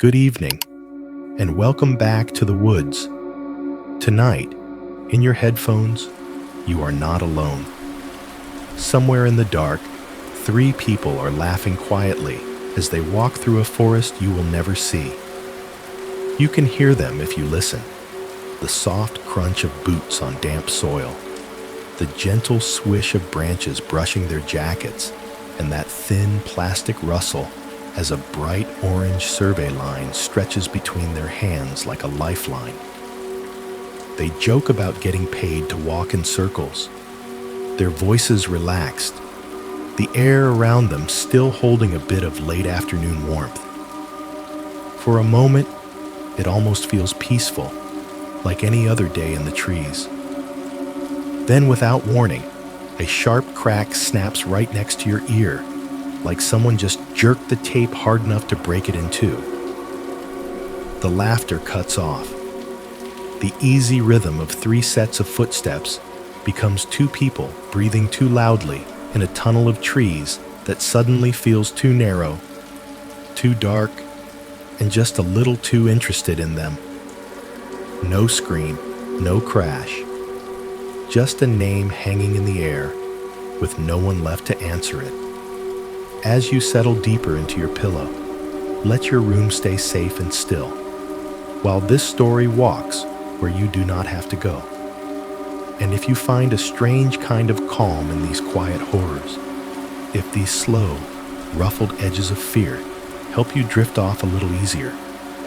Good evening, and welcome back to the woods. Tonight, in your headphones, you are not alone. Somewhere in the dark, three people are laughing quietly as they walk through a forest you will never see. You can hear them if you listen. The soft crunch of boots on damp soil, the gentle swish of branches brushing their jackets, and that thin plastic rustle as a bright orange survey line stretches between their hands like a lifeline. They joke about getting paid to walk in circles, their voices relaxed, the air around them still holding a bit of late afternoon warmth. For a moment, it almost feels peaceful, like any other day in the trees. Then, without warning, a sharp crack snaps right next to your ear, like someone just jerked the tape hard enough to break it in two. The laughter cuts off. The easy rhythm of three sets of footsteps becomes two people breathing too loudly in a tunnel of trees that suddenly feels too narrow, too dark, and just a little too interested in them. No scream, no crash. Just a name hanging in the air with no one left to answer it. As you settle deeper into your pillow, let your room stay safe and still, while this story walks where you do not have to go. And if you find a strange kind of calm in these quiet horrors, if these slow, ruffled edges of fear help you drift off a little easier,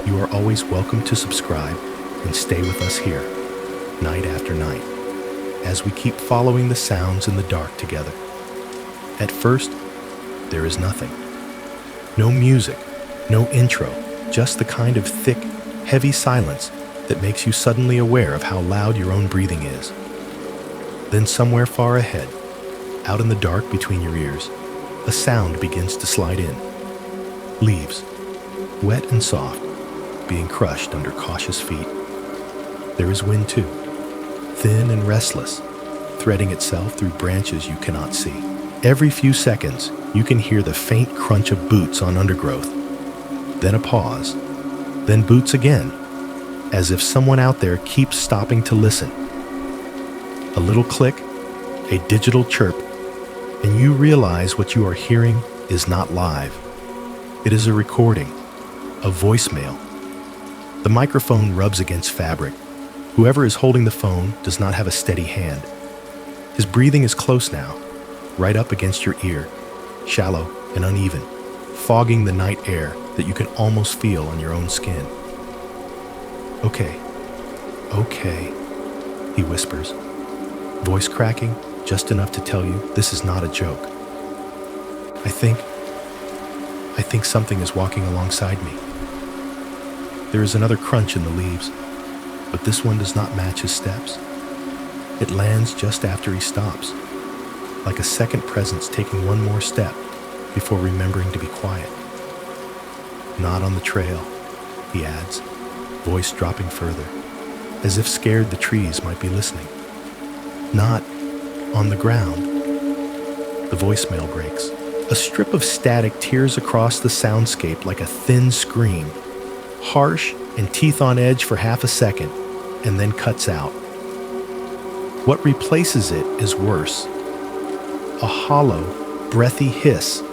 you are always welcome to subscribe and stay with us here, night after night, as we keep following the sounds in the dark together. At first, there is nothing. No music, no intro, just the kind of thick, heavy silence that makes you suddenly aware of how loud your own breathing is. Then somewhere far ahead, out in the dark between your ears, a sound begins to slide in. Leaves, wet and soft, being crushed under cautious feet. There is wind too, thin and restless, threading itself through branches you cannot see. Every few seconds, you can hear the faint crunch of boots on undergrowth. Then a pause, then boots again, as if someone out there keeps stopping to listen. A little click, a digital chirp, and you realize what you are hearing is not live. It is a recording, a voicemail. The microphone rubs against fabric. Whoever is holding the phone does not have a steady hand. His breathing is close now, right up against your ear, shallow and uneven, fogging the night air that you can almost feel on your own skin. Okay, he whispers, voice cracking just enough to tell you this is not a joke. I think something is walking alongside me. There is another crunch in the leaves, but this one does not match his steps. It lands just after he stops, like a second presence taking one more step before remembering to be quiet. Not on the trail, he adds, voice dropping further, as if scared the trees might be listening. Not on the ground. The voicemail breaks. A strip of static tears across the soundscape like a thin scream, harsh and teeth on edge for half a second, and then cuts out. What replaces it is worse. A hollow, breathy hiss,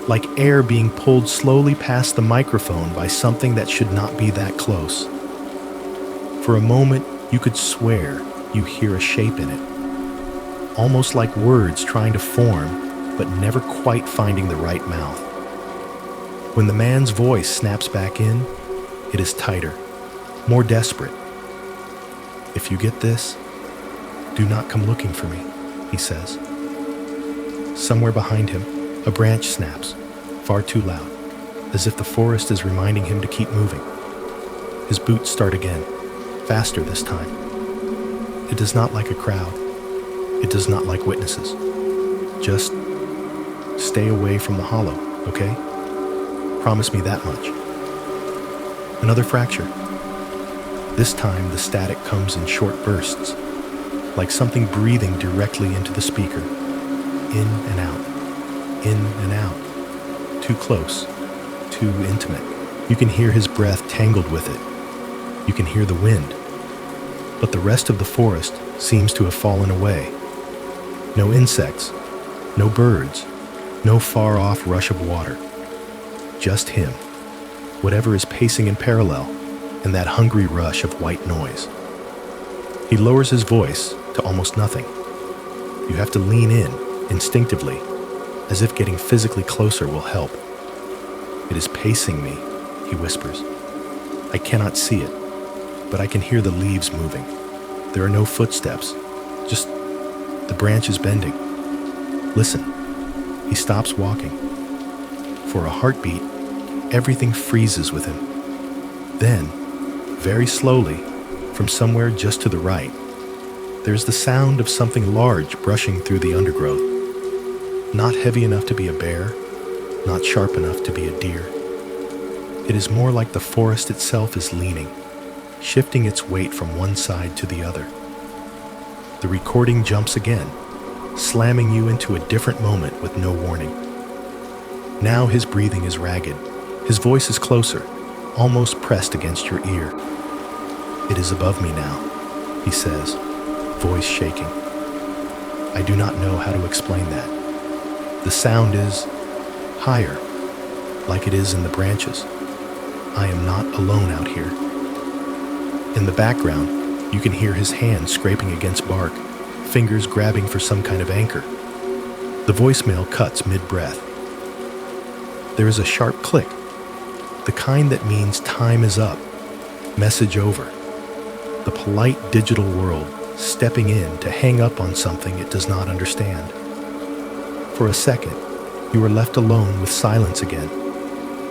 like air being pulled slowly past the microphone by something that should not be that close. For a moment, you could swear you hear a shape in it, almost like words trying to form, but never quite finding the right mouth. When the man's voice snaps back in, it is tighter, more desperate. If you get this, do not come looking for me, he says. Somewhere behind him, a branch snaps, far too loud, as if the forest is reminding him to keep moving. His boots start again, faster this time. It does not like a crowd. It does not like witnesses. Just stay away from the hollow, okay? Promise me that much. Another fracture. This time the static comes in short bursts, like something breathing directly into the speaker. In and out. Too close, too intimate. You can hear his breath tangled with it. You can hear the wind. But the rest of the forest seems to have fallen away. No insects, no birds, no far-off rush of water. Just him, whatever is pacing in parallel, and that hungry rush of white noise. He lowers his voice to almost nothing. You have to lean in, instinctively, as if getting physically closer will help. "It is pacing me," he whispers. "I cannot see it, but I can hear the leaves moving. There are no footsteps, just the branches bending. Listen." He stops walking. For a heartbeat, everything freezes with him. Then, very slowly, from somewhere just to the right, there's the sound of something large brushing through the undergrowth. Not heavy enough to be a bear, not sharp enough to be a deer. It is more like the forest itself is leaning, shifting its weight from one side to the other. The recording jumps again, slamming you into a different moment with no warning. Now his breathing is ragged. His voice is closer, almost pressed against your ear. "It is above me now," he says, voice shaking. I do not know how to explain that. The sound is higher, like it is in the branches. I am not alone out here. In the background, you can hear his hands scraping against bark, fingers grabbing for some kind of anchor. The voicemail cuts mid-breath. There is a sharp click, the kind that means time is up, message over. The polite digital world stepping in to hang up on something it does not understand. For a second, you are left alone with silence again,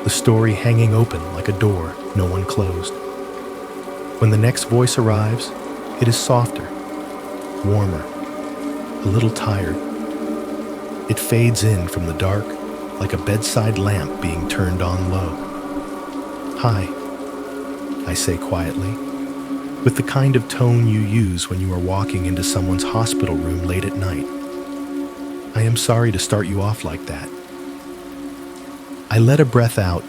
the story hanging open like a door no one closed. When the next voice arrives, it is softer, warmer, a little tired. It fades in from the dark like a bedside lamp being turned on low. "Hi," I say quietly, with the kind of tone you use when you are walking into someone's hospital room late at night. "I am sorry to start you off like that." I let a breath out,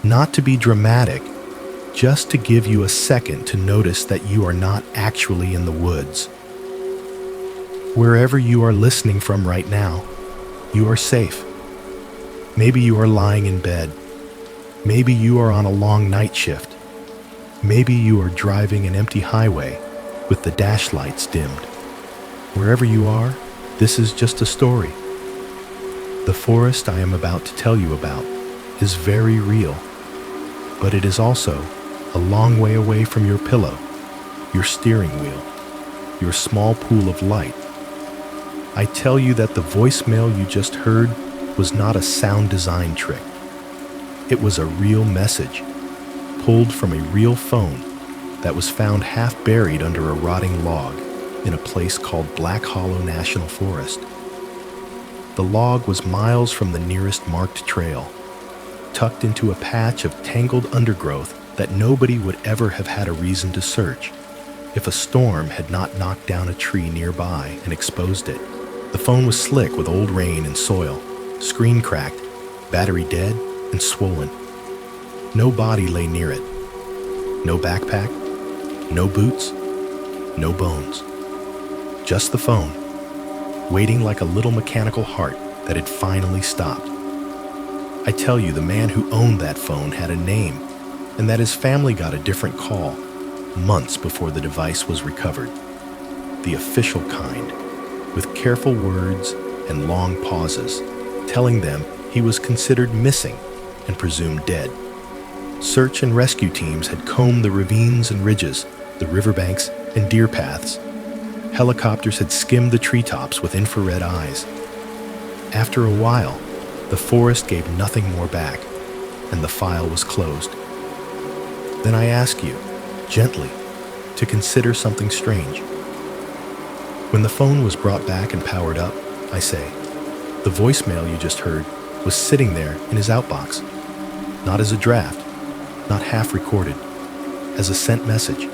not to be dramatic, just to give you a second to notice that you are not actually in the woods. Wherever you are listening from right now, you are safe. Maybe you are lying in bed. Maybe you are on a long night shift. Maybe you are driving an empty highway with the dash lights dimmed. Wherever you are, this is just a story. The forest I am about to tell you about is very real, but it is also a long way away from your pillow, your steering wheel, your small pool of light. I tell you that the voicemail you just heard was not a sound design trick. It was a real message, pulled from a real phone that was found half buried under a rotting log in a place called Black Hollow National Forest. The log was miles from the nearest marked trail, tucked into a patch of tangled undergrowth that nobody would ever have had a reason to search if a storm had not knocked down a tree nearby and exposed it. The phone was slick with old rain and soil, screen cracked, battery dead and swollen. No body lay near it. No backpack, no boots, no bones. Just the phone, waiting like a little mechanical heart that had finally stopped. I tell you, the man who owned that phone had a name, and that his family got a different call months before the device was recovered. The official kind, with careful words and long pauses, telling them he was considered missing and presumed dead. Search and rescue teams had combed the ravines and ridges, the riverbanks and deer paths. Helicopters had skimmed the treetops with infrared eyes. After a while, the forest gave nothing more back, and the file was closed. Then I ask you, gently, to consider something strange. When the phone was brought back and powered up, I say, the voicemail you just heard was sitting there in his outbox, not as a draft, not half recorded, as a sent message.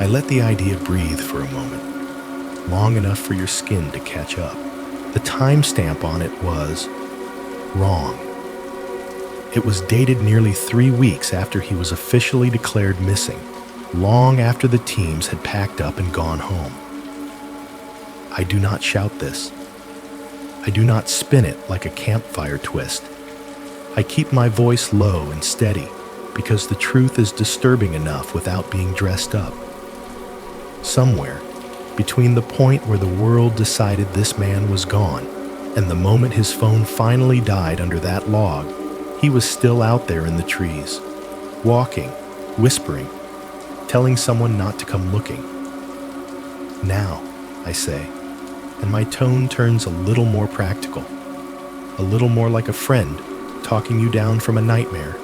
I let the idea breathe for a moment, long enough for your skin to catch up. The timestamp on it was wrong. It was dated nearly 3 weeks after he was officially declared missing, long after the teams had packed up and gone home. I do not shout this. I do not spin it like a campfire twist. I keep my voice low and steady because the truth is disturbing enough without being dressed up. Somewhere between the point where the world decided this man was gone and the moment his phone finally died under that log, he was still out there in the trees, walking, whispering, telling someone not to come looking. Now, I say, and my tone turns a little more practical, a little more like a friend talking you down from a nightmare.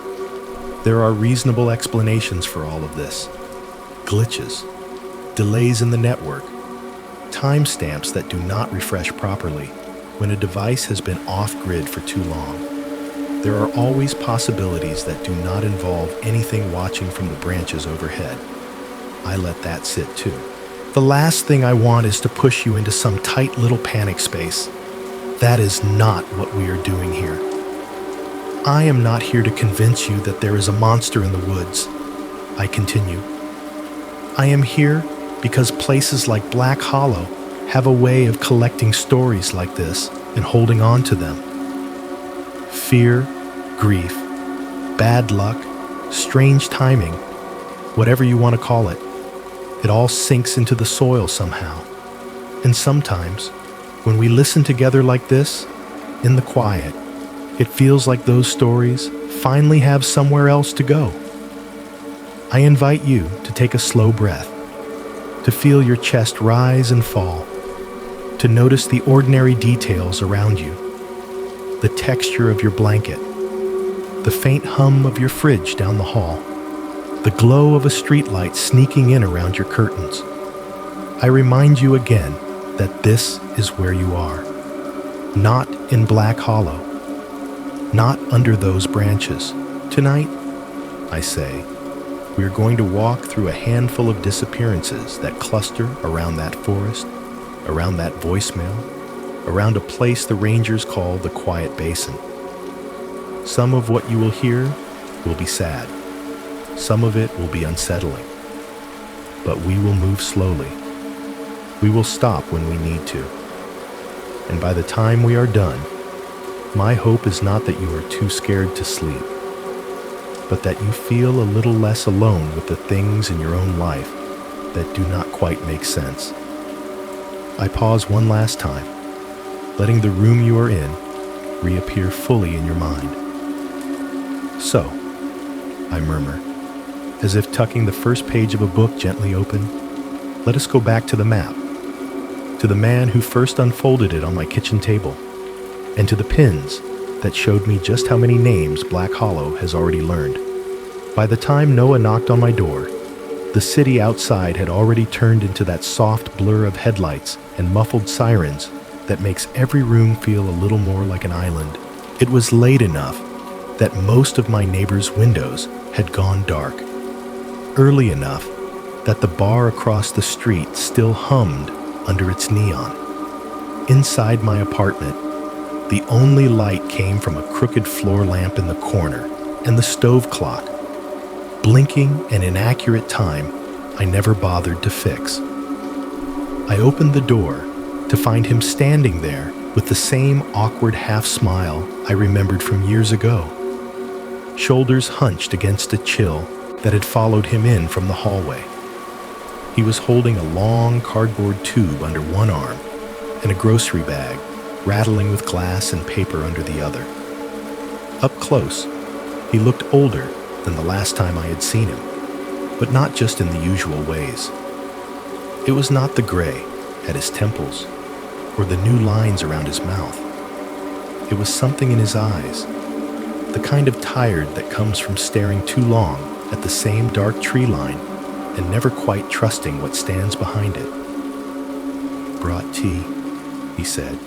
There are reasonable explanations for all of this. Glitches, delays in the network, timestamps that do not refresh properly when a device has been off-grid for too long. There are always possibilities that do not involve anything watching from the branches overhead. I let that sit too. The last thing I want is to push you into some tight little panic space. That is not what we are doing here. I am not here to convince you that there is a monster in the woods. I continue. I am here because places like Black Hollow have a way of collecting stories like this and holding on to them. Fear, grief, bad luck, strange timing, whatever you want to call it, it all sinks into the soil somehow. And sometimes, when we listen together like this, in the quiet, it feels like those stories finally have somewhere else to go. I invite you to take a slow breath, to feel your chest rise and fall, to notice the ordinary details around you, the texture of your blanket, the faint hum of your fridge down the hall, the glow of a streetlight sneaking in around your curtains. I remind you again that this is where you are, not in Black Hollow, not under those branches. Tonight, I say, we are going to walk through a handful of disappearances that cluster around that forest, around that voicemail, around a place the rangers call the Quiet Basin. Some of what you will hear will be sad. Some of it will be unsettling. But we will move slowly. We will stop when we need to. And by the time we are done, my hope is not that you are too scared to sleep, but that you feel a little less alone with the things in your own life that do not quite make sense. I pause one last time, letting the room you are in reappear fully in your mind. So, I murmur, as if tucking the first page of a book gently open, let us go back to the map, to the man who first unfolded it on my kitchen table, and to the pins that showed me just how many names Black Hollow has already learned. By the time Noah knocked on my door, the city outside had already turned into that soft blur of headlights and muffled sirens that makes every room feel a little more like an island. It was late enough that most of my neighbors' windows had gone dark, early enough that the bar across the street still hummed under its neon. Inside my apartment, the only light came from a crooked floor lamp in the corner and the stove clock, blinking an inaccurate time I never bothered to fix. I opened the door to find him standing there with the same awkward half smile I remembered from years ago, shoulders hunched against a chill that had followed him in from the hallway. He was holding a long cardboard tube under one arm and a grocery bag rattling with glass and paper under the other. Up close, he looked older than the last time I had seen him, but not just in the usual ways. It was not the gray at his temples or the new lines around his mouth. It was something in his eyes, the kind of tired that comes from staring too long at the same dark tree line and never quite trusting what stands behind it. "Brought tea," he said,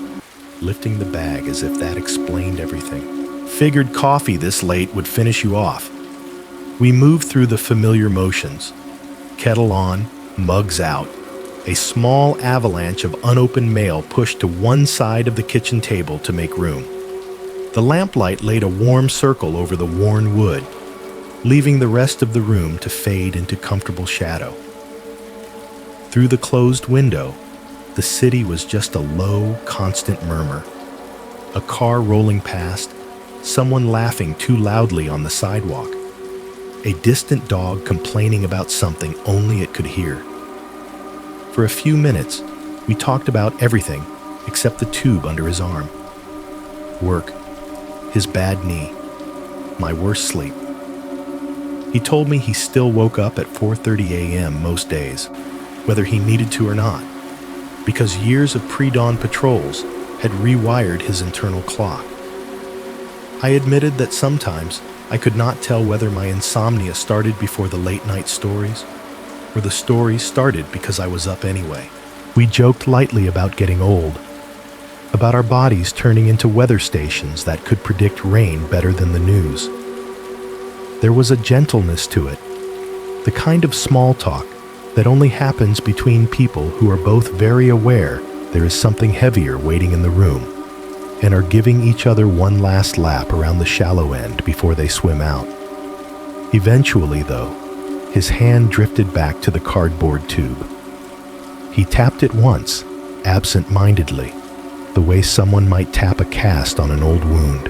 lifting the bag as if that explained everything. "Figured coffee this late would finish you off." We moved through the familiar motions. Kettle on, mugs out. A small avalanche of unopened mail pushed to one side of the kitchen table to make room. The lamplight laid a warm circle over the worn wood, leaving the rest of the room to fade into comfortable shadow. Through the closed window, the city was just a low, constant murmur. A car rolling past, someone laughing too loudly on the sidewalk, a distant dog complaining about something only it could hear. For a few minutes, we talked about everything except the tube under his arm. Work, his bad knee, my worst sleep. He told me he still woke up at 4:30 a.m. most days, whether he needed to or not, because years of pre-dawn patrols had rewired his internal clock. I admitted that sometimes I could not tell whether my insomnia started before the late-night stories, or the stories started because I was up anyway. We joked lightly about getting old, about our bodies turning into weather stations that could predict rain better than the news. There was a gentleness to it, the kind of small talk that only happens between people who are both very aware there is something heavier waiting in the room and are giving each other one last lap around the shallow end before they swim out. Eventually, though, his hand drifted back to the cardboard tube. He tapped it once, absent-mindedly, the way someone might tap a cast on an old wound.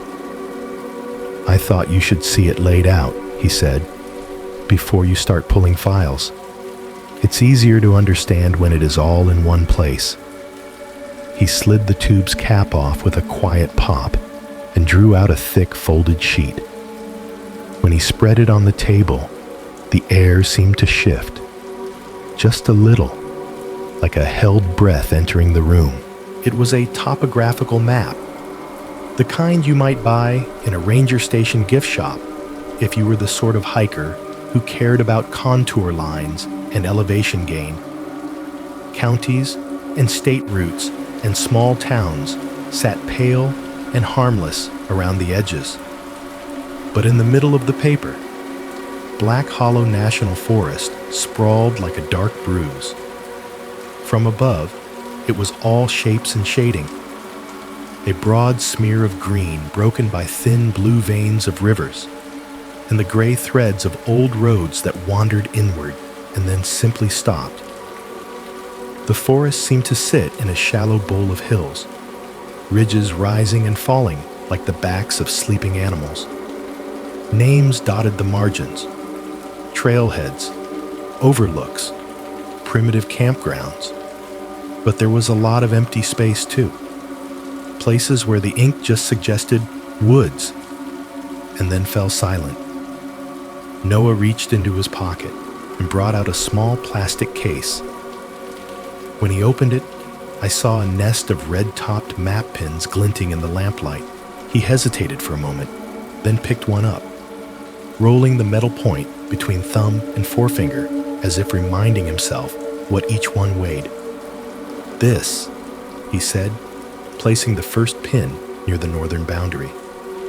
"I thought you should see it laid out," he said, "before you start pulling files. It's easier to understand when it is all in one place." He slid the tube's cap off with a quiet pop and drew out a thick folded sheet. When he spread it on the table, the air seemed to shift, just a little, like a held breath entering the room. It was a topographical map, the kind you might buy in a ranger station gift shop if you were the sort of hiker who cared about contour lines and elevation gain. Counties and state routes and small towns sat pale and harmless around the edges. But in the middle of the paper, Black Hollow National Forest sprawled like a dark bruise. From above, it was all shapes and shading. A broad smear of green broken by thin blue veins of rivers, and the gray threads of old roads that wandered inward and then simply stopped. The forest seemed to sit in a shallow bowl of hills, ridges rising and falling like the backs of sleeping animals. Names dotted the margins, trailheads, overlooks, primitive campgrounds. But there was a lot of empty space too, places where the ink just suggested woods and then fell silent. Noah reached into his pocket and brought out a small plastic case. When he opened it, I saw a nest of red-topped map pins glinting in the lamplight. He hesitated for a moment, then picked one up, rolling the metal point between thumb and forefinger as if reminding himself what each one weighed. "This," he said, placing the first pin near the northern boundary,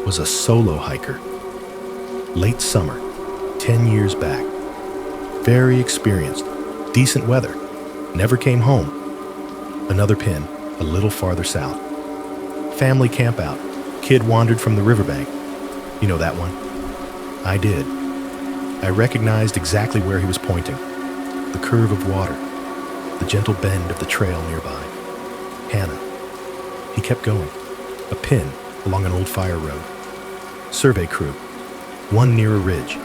was a solo hiker. Late summer, 10 years back. Very experienced, decent weather. Never came home. Another pin, a little farther south. Family campout. Kid wandered from the riverbank. You know that one? I did. I recognized exactly where he was pointing. The curve of water. The gentle bend of the trail nearby. Hannah. He kept going. A pin along an old fire road. Survey crew. One near a ridge.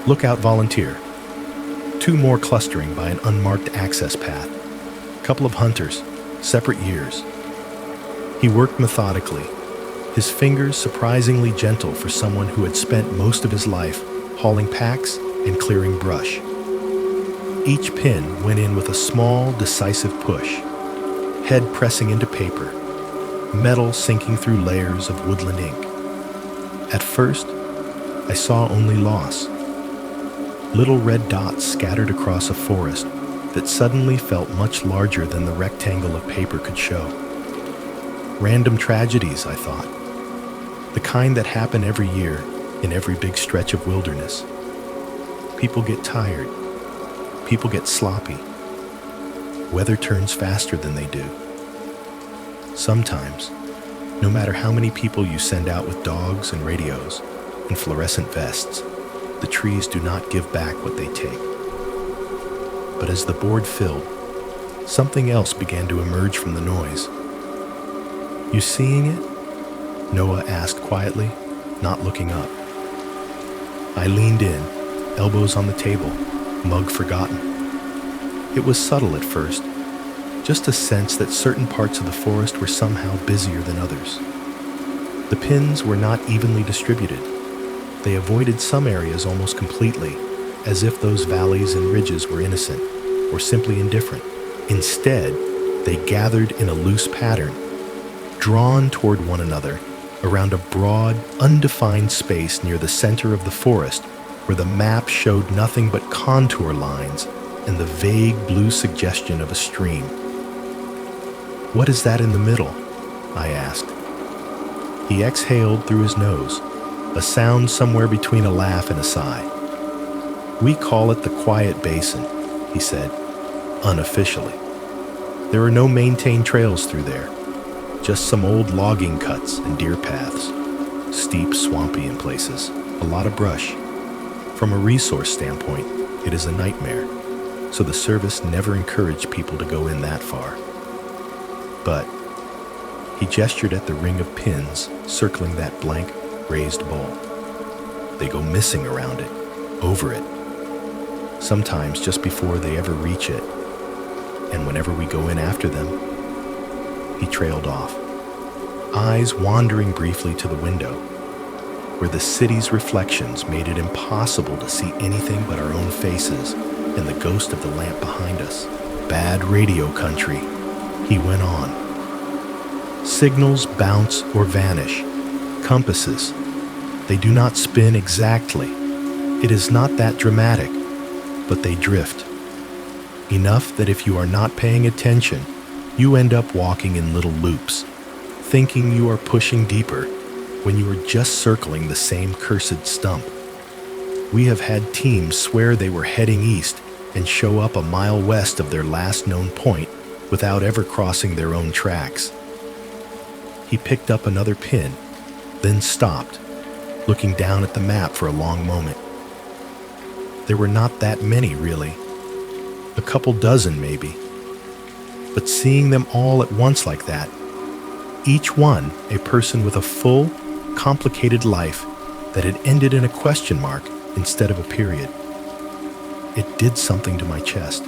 Lookout volunteer. Two more clustering by an unmarked access path. Couple of hunters, separate years. He worked methodically, his fingers surprisingly gentle for someone who had spent most of his life hauling packs and clearing brush. Each pin went in with a small, decisive push, head pressing into paper, metal sinking through layers of woodland ink. At first, I saw only loss. Little red dots scattered across a forest that suddenly felt much larger than the rectangle of paper could show. Random tragedies, I thought. The kind that happen every year in every big stretch of wilderness. People get tired. People get sloppy. Weather turns faster than they do. Sometimes, No matter how many people you send out with dogs and radios and fluorescent vests, the trees do not give back what they take. But as the board filled, something else began to emerge from the noise. "You seeing it?" Noah asked quietly, not looking up. I leaned in, elbows on the table, mug forgotten. It was subtle at first, just a sense that certain parts of the forest were somehow busier than others. The pins were not evenly distributed. They avoided some areas almost completely, as if those valleys and ridges were innocent, or simply indifferent. Instead, they gathered in a loose pattern, drawn toward one another around a broad, undefined space near the center of the forest, where the map showed nothing but contour lines and the vague blue suggestion of a stream. "What is that in the middle?" I asked. He exhaled through his nose, a sound somewhere between a laugh and a sigh. "We call it the Quiet Basin," he said, unofficially. "There are no maintained trails through there, just some old logging cuts and deer paths, steep, swampy in places, a lot of brush. From a resource standpoint, it is a nightmare, so the service never encouraged people to go in that far. But," he gestured at the ring of pins circling that blank, raised bowl. "They go missing around it, over it, sometimes just before they ever reach it. And whenever we go in after them..." He trailed off, eyes wandering briefly to the window, where the city's reflections made it impossible to see anything but our own faces and the ghost of the lamp behind us. "Bad radio country," he went on. "Signals bounce or vanish. Compasses, they do not spin exactly. It is not that dramatic, but they drift. Enough that if you are not paying attention, you end up walking in little loops, thinking you are pushing deeper when you are just circling the same cursed stump. We have had teams swear they were heading east and show up a mile west of their last known point without ever crossing their own tracks." He picked up another pin, then stopped, looking down at the map for a long moment. There were not that many, really. A couple dozen, maybe. But seeing them all at once like that, each one a person with a full, complicated life that had ended in a question mark instead of a period, it did something to my chest.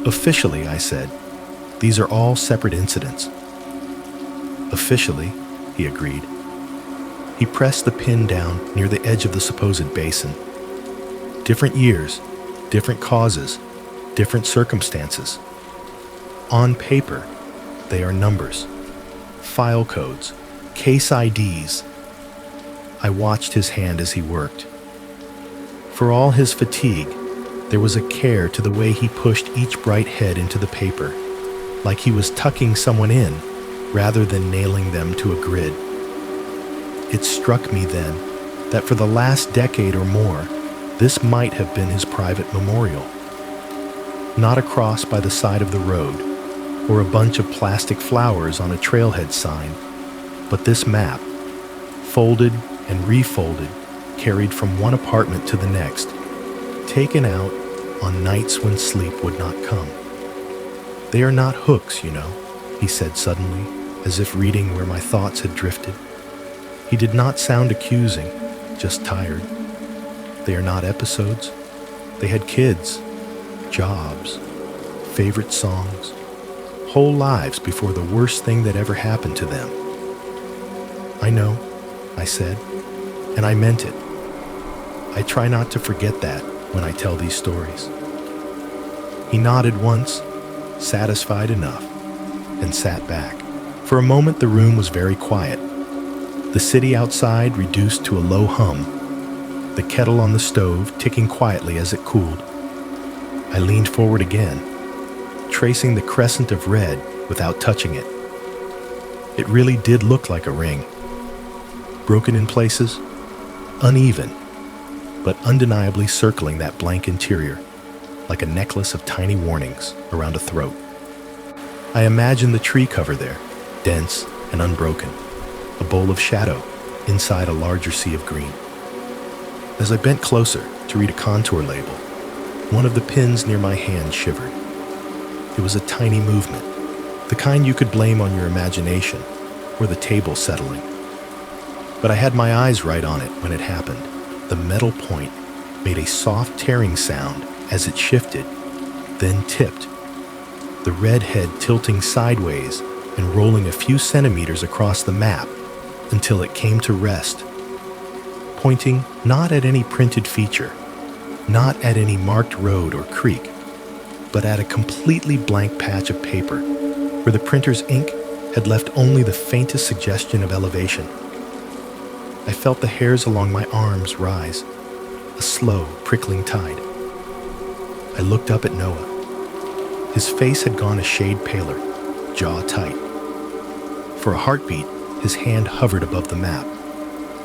"Officially," I said, "these are all separate incidents." "Officially," he agreed. He pressed the pin down near the edge of the supposed basin. "Different years, different causes, different circumstances. On paper, they are numbers, file codes, case IDs." I watched his hand as he worked. For all his fatigue, there was a care to the way he pushed each bright head into the paper, like he was tucking someone in rather than nailing them to a grid. It struck me then that for the last decade or more, this might have been his private memorial. Not a cross by the side of the road, or a bunch of plastic flowers on a trailhead sign, but this map, folded and refolded, carried from one apartment to the next, taken out on nights when sleep would not come. "They are not hooks, you know," he said suddenly, as if reading where my thoughts had drifted. He did not sound accusing, just tired. "They are not episodes. They had kids, jobs, favorite songs, whole lives before the worst thing that ever happened to them." "I know," I said, and I meant it. I try not to forget that when I tell these stories. He nodded once, satisfied enough, and sat back. For a moment the room was very quiet, the city outside reduced to a low hum, the kettle on the stove ticking quietly as it cooled. I leaned forward again, tracing the crescent of red without touching it. It really did look like a ring. Broken in places, uneven, but undeniably circling that blank interior, like a necklace of tiny warnings around a throat. I imagined the tree cover there, dense, and unbroken, a bowl of shadow inside a larger sea of green. As I bent closer to read a contour label, one of the pins near my hand shivered. It was a tiny movement, the kind you could blame on your imagination or the table settling. But I had my eyes right on it when it happened. The metal point made a soft tearing sound as it shifted, then tipped, the red head tilting sideways and rolling a few centimeters across the map until it came to rest, pointing not at any printed feature, not at any marked road or creek, but at a completely blank patch of paper where the printer's ink had left only the faintest suggestion of elevation. I felt the hairs along my arms rise, a slow, prickling tide. I looked up at Noah. His face had gone a shade paler, jaw tight. For a heartbeat, his hand hovered above the map,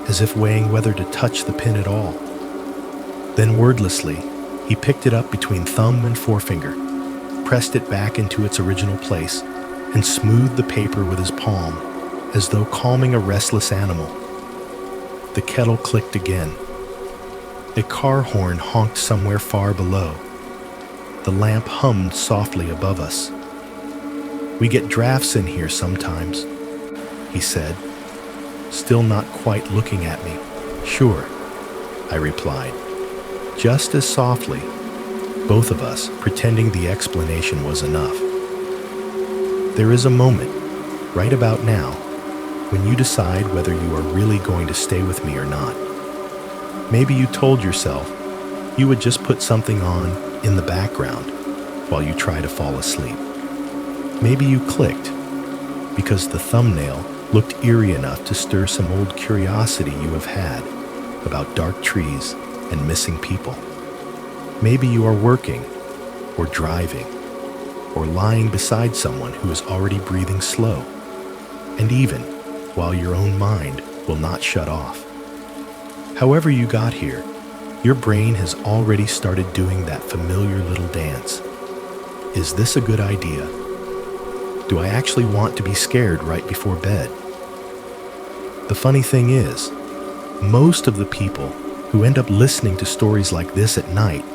as if weighing whether to touch the pin at all. Then wordlessly, he picked it up between thumb and forefinger, pressed it back into its original place, and smoothed the paper with his palm, as though calming a restless animal. The kettle clicked again. A car horn honked somewhere far below. The lamp hummed softly above us. "We get drafts in here sometimes," he said, still not quite looking at me. "Sure," I replied, just as softly, both of us pretending the explanation was enough. There is a moment, right about now, when you decide whether you are really going to stay with me or not. Maybe you told yourself you would just put something on in the background while you try to fall asleep. Maybe you clicked because the thumbnail looked eerie enough to stir some old curiosity you have had about dark trees and missing people. Maybe you are working or driving or lying beside someone who is already breathing slow, and even while your own mind will not shut off. However you got here, your brain has already started doing that familiar little dance. Is this a good idea? Do I actually want to be scared right before bed? The funny thing is, most of the people who end up listening to stories like this at night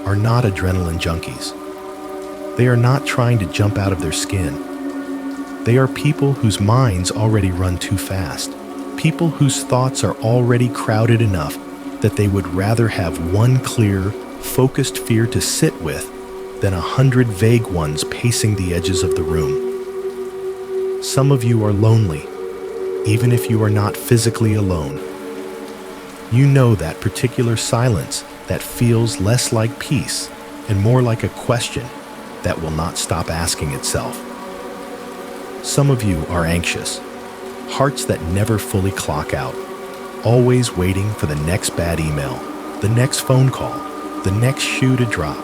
are not adrenaline junkies. They are not trying to jump out of their skin. They are people whose minds already run too fast, people whose thoughts are already crowded enough that they would rather have one clear, focused fear to sit with than 100 vague ones pacing the edges of the room. Some of you are lonely, even if you are not physically alone. You know that particular silence that feels less like peace and more like a question that will not stop asking itself. Some of you are anxious, hearts that never fully clock out, always waiting for the next bad email, the next phone call, the next shoe to drop.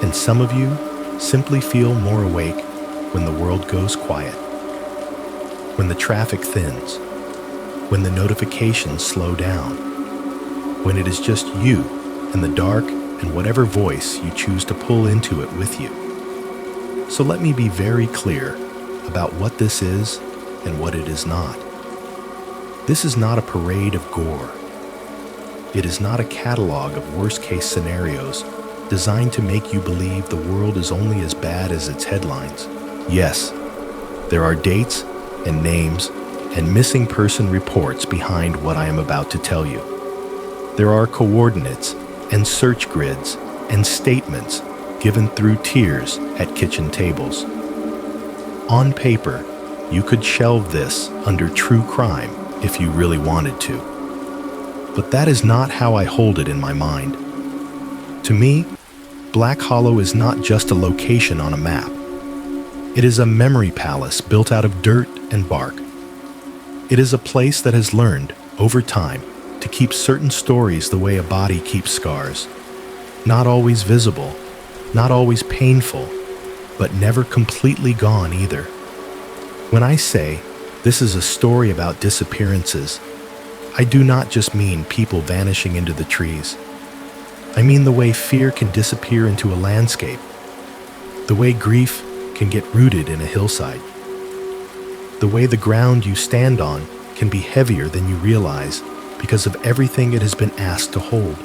And some of you simply feel more awake when the world goes quiet, when the traffic thins, when the notifications slow down, when it is just you and the dark and whatever voice you choose to pull into it with you. So let me be very clear about what this is and what it is not. This is not a parade of gore. It is not a catalog of worst-case scenarios designed to make you believe the world is only as bad as its headlines. Yes, there are dates and names and missing person reports behind what I am about to tell you. There are coordinates and search grids and statements given through tiers at kitchen tables. On paper, you could shelve this under true crime if you really wanted to. But that is not how I hold it in my mind. To me, Black Hollow is not just a location on a map. It is a memory palace built out of dirt and bark. It is a place that has learned, over time, to keep certain stories the way a body keeps scars. Not always visible, not always painful, but never completely gone either. When I say this is a story about disappearances, I do not just mean people vanishing into the trees. I mean the way fear can disappear into a landscape, the way grief can get rooted in a hillside. The way the ground you stand on can be heavier than you realize because of everything it has been asked to hold.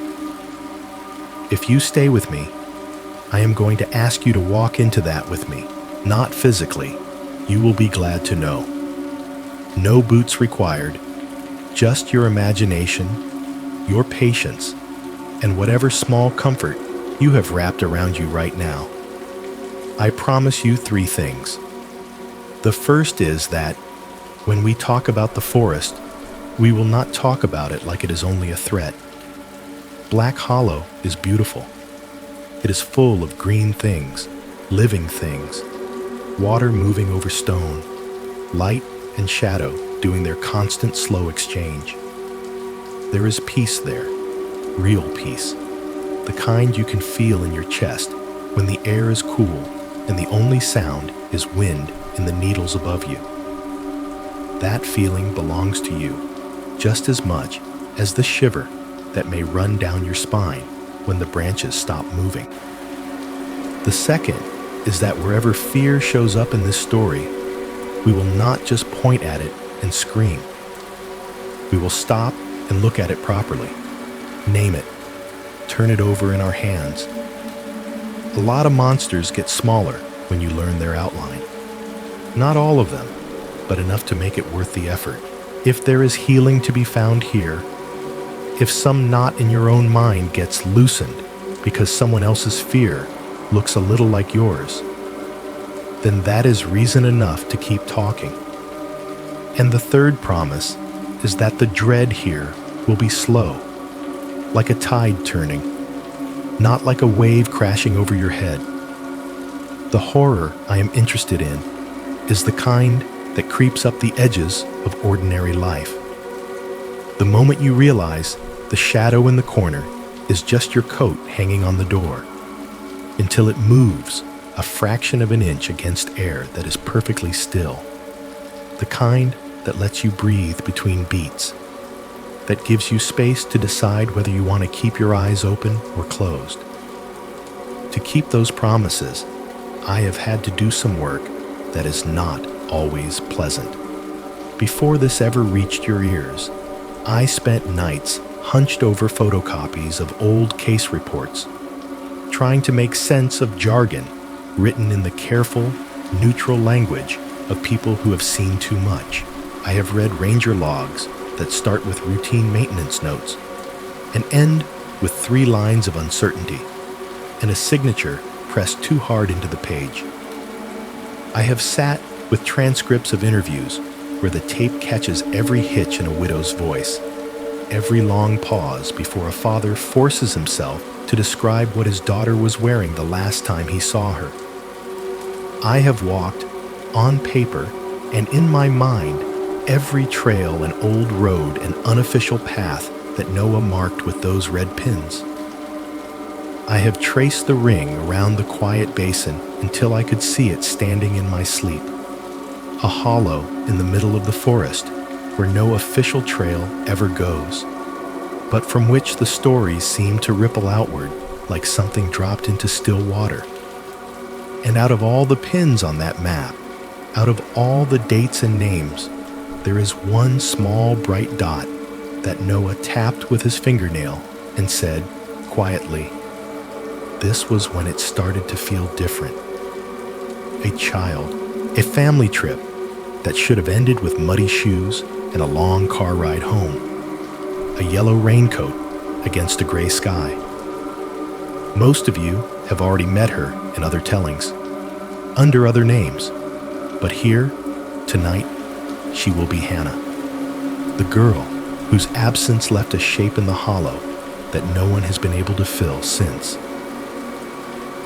If you stay with me, I am going to ask you to walk into that with me, not physically. You will be glad to know. No boots required, just your imagination, your patience, and whatever small comfort you have wrapped around you right now. I promise you 3 things. The first is that when we talk about the forest, we will not talk about it like it is only a threat. Black Hollow is beautiful. It is full of green things, living things, water moving over stone, light and shadow doing their constant slow exchange. There is peace there, real peace, the kind you can feel in your chest when the air is cool and the only sound is wind in the needles above you. That feeling belongs to you just as much as the shiver that may run down your spine when the branches stop moving. The second is that wherever fear shows up in this story, we will not just point at it and scream. We will stop and look at it properly, name it, turn it over in our hands. A lot of monsters get smaller when you learn their outline. Not all of them, but enough to make it worth the effort. If there is healing to be found here, if some knot in your own mind gets loosened because someone else's fear looks a little like yours, then that is reason enough to keep talking. And the third promise is that the dread here will be slow, like a tide turning, not like a wave crashing over your head. The horror I am interested in is the kind that creeps up the edges of ordinary life. The moment you realize the shadow in the corner is just your coat hanging on the door, until it moves a fraction of an inch against air that is perfectly still. The kind that lets you breathe between beats, that gives you space to decide whether you want to keep your eyes open or closed. To keep those promises, I have had to do some work that is not always pleasant. Before this ever reached your ears, I spent nights hunched over photocopies of old case reports, trying to make sense of jargon written in the careful, neutral language of people who have seen too much. I have read ranger logs that start with routine maintenance notes and end with 3 lines of uncertainty and a signature pressed too hard into the page. I have sat with transcripts of interviews where the tape catches every hitch in a widow's voice, every long pause before a father forces himself to describe what his daughter was wearing the last time he saw her. I have walked, on paper and in my mind, every trail and old road and unofficial path that Noah marked with those red pins. I have traced the ring around the quiet basin until I could see it standing in my sleep, a hollow in the middle of the forest where no official trail ever goes, but from which the stories seem to ripple outward like something dropped into still water. And out of all the pins on that map, out of all the dates and names, there is one small bright dot that Noah tapped with his fingernail and said, quietly, this was when it started to feel different. A child, a family trip that should have ended with muddy shoes and a long car ride home, a yellow raincoat against a gray sky. Most of you have already met her in other tellings, under other names, but here, tonight, she will be Hannah, the girl whose absence left a shape in the hollow that no one has been able to fill since.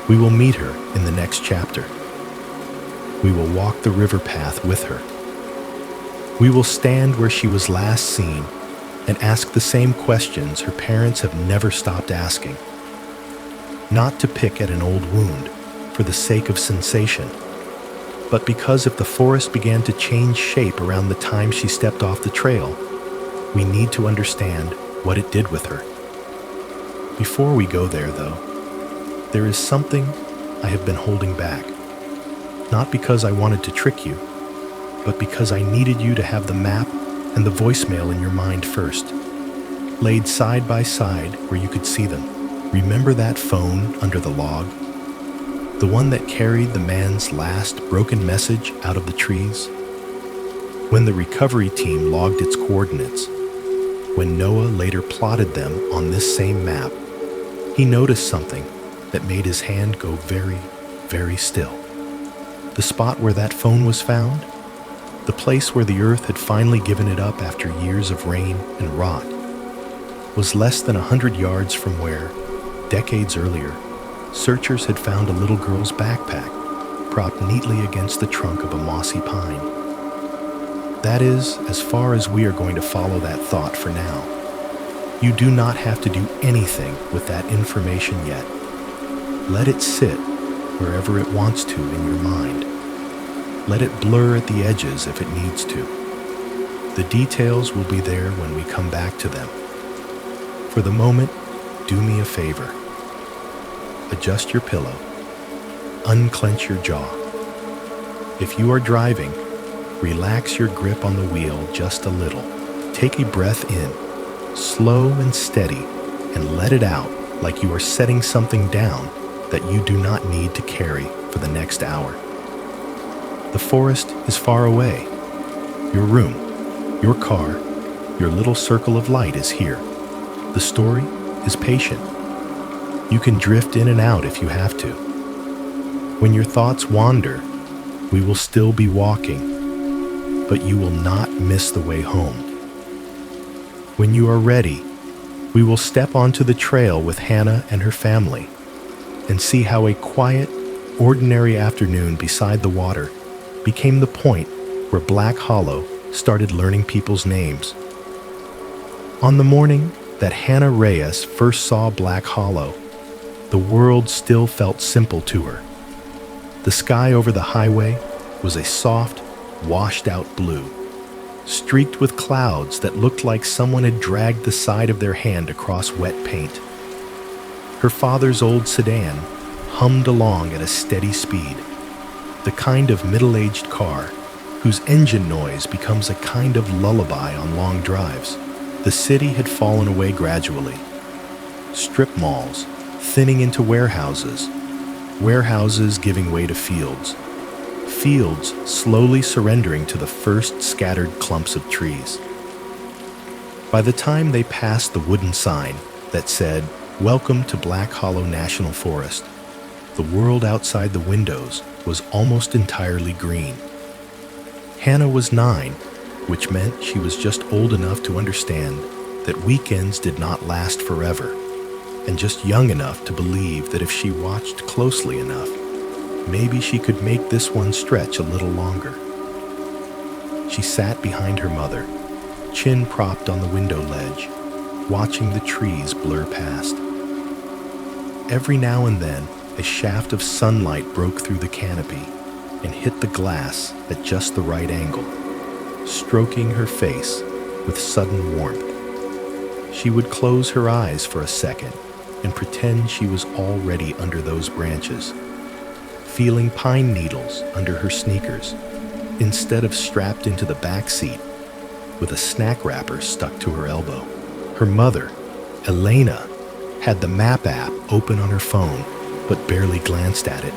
We will meet her in the next chapter. We will walk the river path with her. We will stand where she was last seen and ask the same questions her parents have never stopped asking. Not to pick at an old wound for the sake of sensation, but because if the forest began to change shape around the time she stepped off the trail, we need to understand what it did with her. Before we go there, though, there is something I have been holding back. Not because I wanted to trick you, but because I needed you to have the map and the voicemail in your mind first, laid side by side where you could see them. Remember that phone under the log? The one that carried the man's last broken message out of the trees? When the recovery team logged its coordinates, when Noah later plotted them on this same map, he noticed something that made his hand go very, very still. The spot where that phone was found, the place where the earth had finally given it up after years of rain and rot, was less than 100 yards from where, decades earlier, searchers had found a little girl's backpack propped neatly against the trunk of a mossy pine. That is as far as we are going to follow that thought for now. You do not have to do anything with that information yet. Let it sit wherever it wants to in your mind. Let it blur at the edges if it needs to. The details will be there when we come back to them. For the moment, do me a favor. Adjust your pillow. Unclench your jaw. If you are driving, relax your grip on the wheel just a little. Take a breath in, slow and steady, and let it out like you are setting something down that you do not need to carry for the next hour. The forest is far away. Your room, your car, your little circle of light is here. The story is patient. You can drift in and out if you have to. When your thoughts wander, we will still be walking, but you will not miss the way home. When you are ready, we will step onto the trail with Hannah and her family and see how a quiet, ordinary afternoon beside the water became the point where Black Hollow started learning people's names. On the morning that Hannah Reyes first saw Black Hollow, the world still felt simple to her. The sky over the highway was a soft, washed-out blue, streaked with clouds that looked like someone had dragged the side of their hand across wet paint. Her father's old sedan hummed along at a steady speed, the kind of middle-aged car whose engine noise becomes a kind of lullaby on long drives. The city had fallen away gradually. Strip malls thinning into warehouses, warehouses giving way to fields, fields slowly surrendering to the first scattered clumps of trees. By the time they passed the wooden sign that said, "Welcome to Black Hollow National Forest," the world outside the windows was almost entirely green. Hannah was 9, which meant she was just old enough to understand that weekends did not last forever, and just young enough to believe that if she watched closely enough, maybe she could make this one stretch a little longer. She sat behind her mother, chin propped on the window ledge, watching the trees blur past. Every now and then, a shaft of sunlight broke through the canopy and hit the glass at just the right angle, stroking her face with sudden warmth. She would close her eyes for a second and pretend she was already under those branches, feeling pine needles under her sneakers instead of strapped into the back seat with a snack wrapper stuck to her elbow. Her mother, Elena, had the map app open on her phone but barely glanced at it.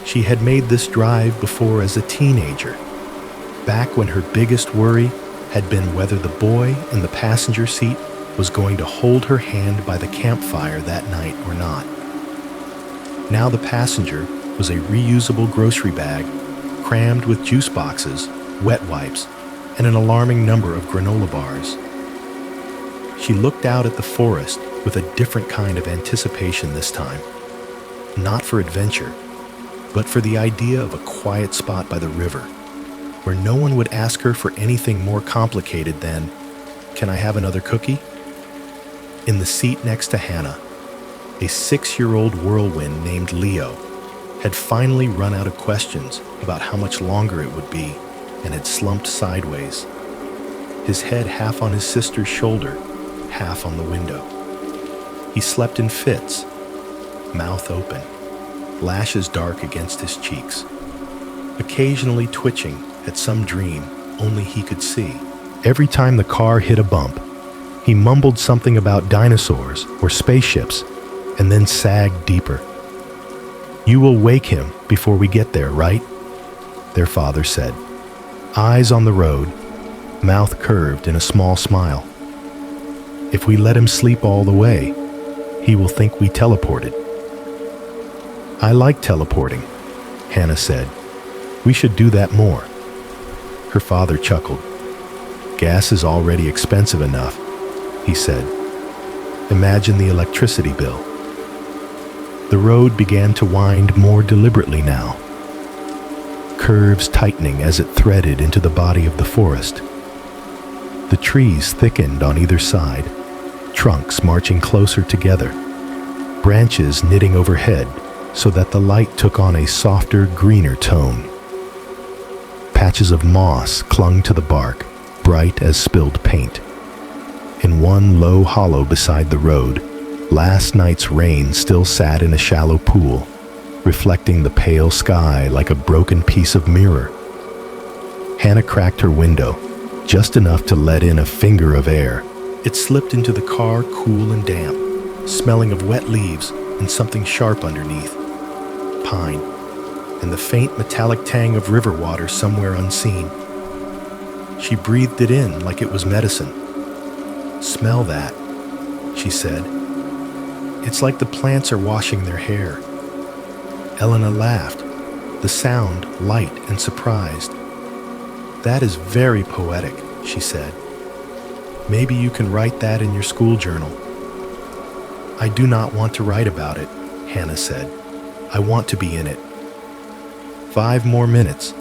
She had made this drive before as a teenager, back when her biggest worry had been whether the boy in the passenger seat was going to hold her hand by the campfire that night or not. Now the passenger was a reusable grocery bag crammed with juice boxes, wet wipes, and an alarming number of granola bars. She looked out at the forest with a different kind of anticipation this time, not for adventure, but for the idea of a quiet spot by the river, where no one would ask her for anything more complicated than, "Can I have another cookie?" In the seat next to Hannah, a 6-year-old whirlwind named Leo had finally run out of questions about how much longer it would be and had slumped sideways, his head half on his sister's shoulder, half on the window. He slept in fits, mouth open, lashes dark against his cheeks, occasionally twitching at some dream only he could see. Every time the car hit a bump, he mumbled something about dinosaurs or spaceships and then sagged deeper. "You will wake him before we get there, right?" their father said. Eyes on the road, mouth curved in a small smile. "If we let him sleep all the way, he will think we teleported." "I like teleporting," Hannah said. "We should do that more." Her father chuckled. "Gas is already expensive enough," he said. "Imagine the electricity bill." The road began to wind more deliberately now, curves tightening as it threaded into the body of the forest. The trees thickened on either side, trunks marching closer together, branches knitting overhead so that the light took on a softer, greener tone. Patches of moss clung to the bark, bright as spilled paint. In one low hollow beside the road, last night's rain still sat in a shallow pool, reflecting the pale sky like a broken piece of mirror. Hannah cracked her window, just enough to let in a finger of air. It slipped into the car cool and damp, smelling of wet leaves and something sharp underneath. Pine, and the faint metallic tang of river water somewhere unseen. She breathed it in like it was medicine. "Smell that," she said. "It's like the plants are washing their hair." Elena laughed, the sound light and surprised. "That is very poetic," she said. "Maybe you can write that in your school journal." "I do not want to write about it," Hannah said. "I want to be in it." 5 more minutes,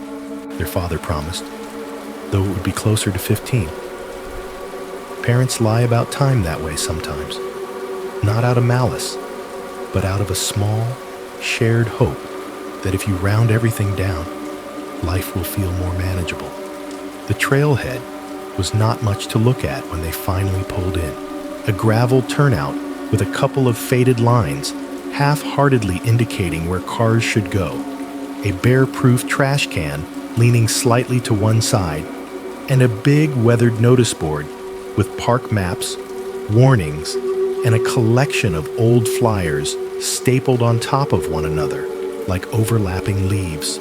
their father promised, though it would be closer to 15. Parents lie about time that way sometimes, not out of malice, but out of a small, shared hope that if you round everything down, life will feel more manageable. The trailhead was not much to look at when they finally pulled in. A gravel turnout with a couple of faded lines, half-heartedly indicating where cars should go. A bear-proof trash can leaning slightly to one side, and a big weathered notice board with park maps, warnings, and a collection of old flyers stapled on top of one another like overlapping leaves.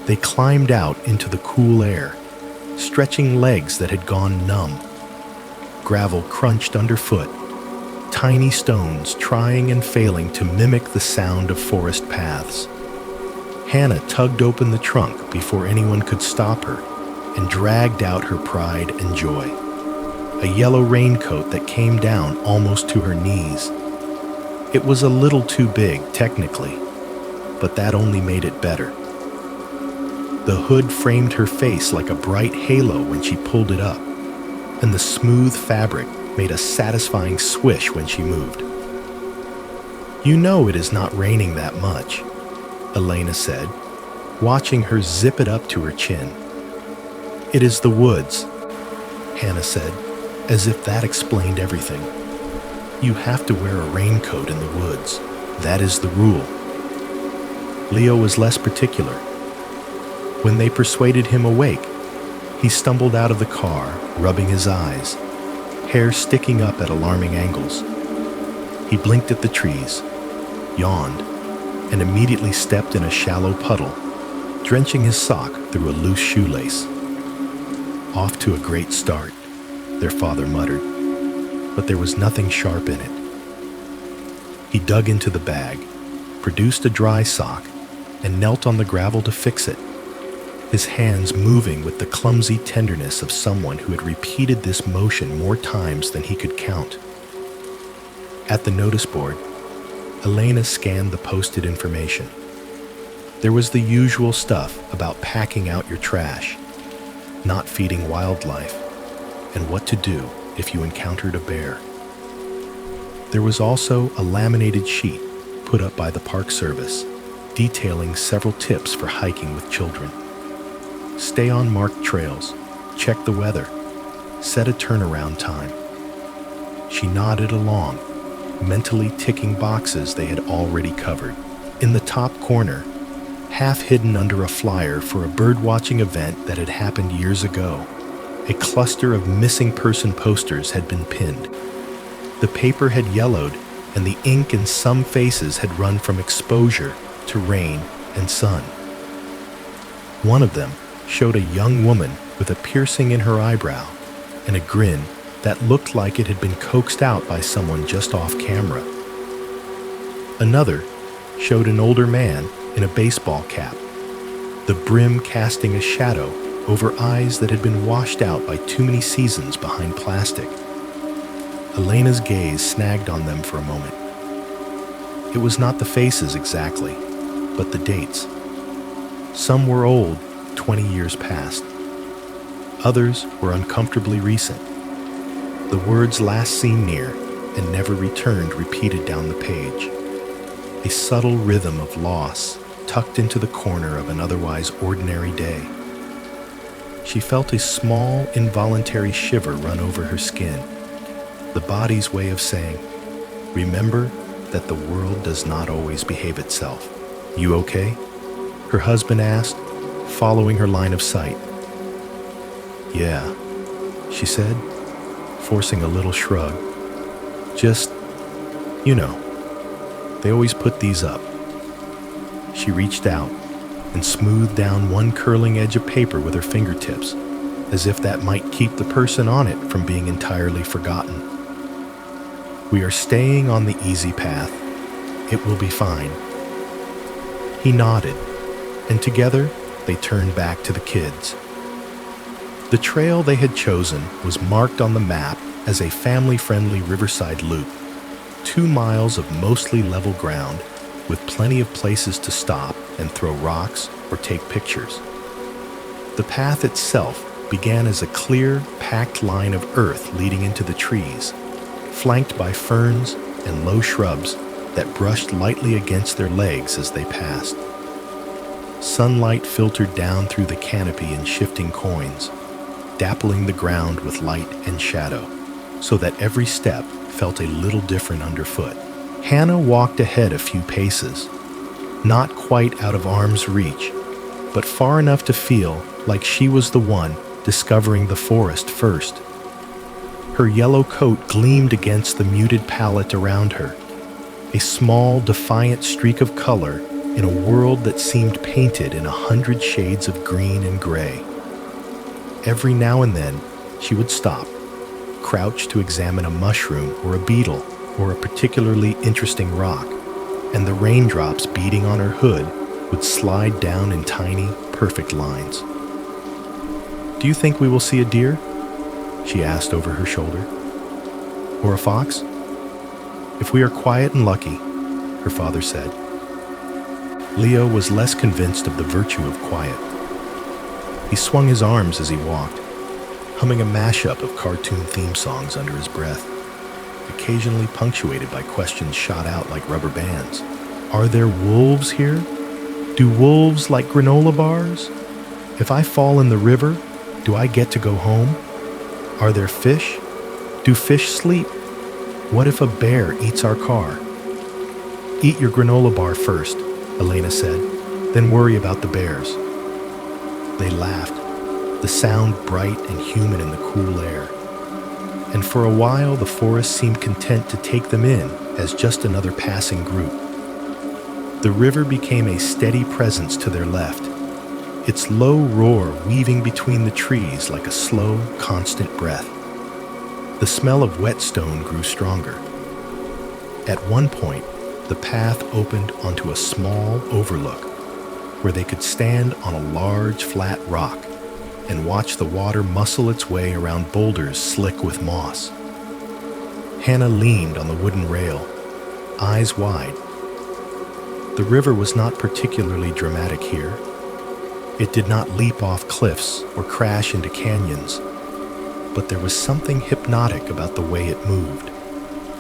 They climbed out into the cool air, stretching legs that had gone numb. Gravel crunched underfoot, tiny stones trying and failing to mimic the sound of forest paths. Hannah tugged open the trunk before anyone could stop her and dragged out her pride and joy. A yellow raincoat that came down almost to her knees. It was a little too big, technically, but that only made it better. The hood framed her face like a bright halo when she pulled it up, and the smooth fabric made a satisfying swish when she moved. "You know it is not raining that much," Elena said, watching her zip it up to her chin. "It is the woods," Hannah said, as if that explained everything. "You have to wear a raincoat in the woods. That is the rule." Leo was less particular. When they persuaded him awake, he stumbled out of the car, rubbing his eyes, hair sticking up at alarming angles. He blinked at the trees, yawned, and immediately stepped in a shallow puddle, drenching his sock through a loose shoelace. "Off to a great start," their father muttered, but there was nothing sharp in it. He dug into the bag, produced a dry sock, and knelt on the gravel to fix it, his hands moving with the clumsy tenderness of someone who had repeated this motion more times than he could count. At the notice board, Elena scanned the posted information. There was the usual stuff about packing out your trash, not feeding wildlife, and what to do if you encountered a bear. There was also a laminated sheet put up by the Park Service, detailing several tips for hiking with children. Stay on marked trails, check the weather, set a turnaround time. She nodded along, mentally ticking boxes they had already covered. In the top corner, half hidden under a flyer for a birdwatching event that had happened years ago. A cluster of missing person posters had been pinned. The paper had yellowed, and the ink in some faces had run from exposure to rain and sun. One of them showed a young woman with a piercing in her eyebrow and a grin that looked like it had been coaxed out by someone just off camera. Another showed an older man in a baseball cap, the brim casting a shadow over eyes that had been washed out by too many seasons behind plastic. Elena's gaze snagged on them for a moment. It was not the faces exactly, but the dates. Some were old, 20 years past. Others were uncomfortably recent. The words "last seen near" and "never returned" repeated down the page. A subtle rhythm of loss tucked into the corner of an otherwise ordinary day. She felt a small, involuntary shiver run over her skin, the body's way of saying, "Remember that the world does not always behave itself. You okay?" her husband asked, following her line of sight. "Yeah," she said, forcing a little shrug. "Just, they always put these up." She reached out and smoothed down one curling edge of paper with her fingertips, as if that might keep the person on it from being entirely forgotten. "We are staying on the easy path. It will be fine." He nodded, and together they turned back to the kids. The trail they had chosen was marked on the map as a family-friendly riverside loop, 2 miles of mostly level ground with plenty of places to stop and throw rocks or take pictures. The path itself began as a clear, packed line of earth leading into the trees, flanked by ferns and low shrubs that brushed lightly against their legs as they passed. Sunlight filtered down through the canopy in shifting coins, dappling the ground with light and shadow, so that every step felt a little different underfoot. Hannah walked ahead a few paces, not quite out of arm's reach, but far enough to feel like she was the one discovering the forest first. Her yellow coat gleamed against the muted palette around her, a small, defiant streak of color in a world that seemed painted in 100 shades of green and gray. Every now and then, she would stop, crouch to examine a mushroom or a beetle or a particularly interesting rock, and the raindrops beating on her hood would slide down in tiny, perfect lines. "Do you think we will see a deer?" she asked over her shoulder. "Or a fox?" "If we are quiet and lucky," her father said. Leo was less convinced of the virtue of quiet. He swung his arms as he walked, humming a mashup of cartoon theme songs under his breath, occasionally punctuated by questions shot out like rubber bands. "Are there wolves here? Do wolves like granola bars? If I fall in the river, do I get to go home? Are there fish? Do fish sleep? What if a bear eats our car?" "Eat your granola bar first," Elena said, "then worry about the bears." They laughed, the sound bright and humid in the cool air. And for a while the forest seemed content to take them in as just another passing group. The river became a steady presence to their left, its low roar weaving between the trees like a slow, constant breath. The smell of whetstone grew stronger. At one point, the path opened onto a small overlook where they could stand on a large, flat rock and watch the water muscle its way around boulders slick with moss. Hannah leaned on the wooden rail, eyes wide. The river was not particularly dramatic here. It did not leap off cliffs or crash into canyons, but there was something hypnotic about the way it moved,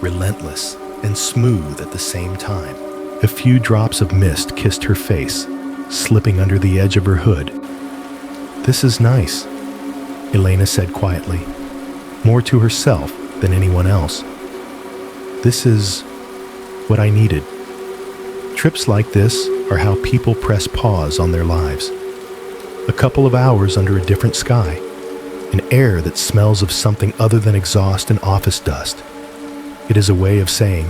relentless and smooth at the same time. A few drops of mist kissed her face, slipping under the edge of her hood. "This is nice," Elena said quietly, more to herself than anyone else. "This is what I needed, Trips like this are how people press pause on their lives. A couple of hours under a different sky, an air that smells of something other than exhaust and office dust. It is a way of saying,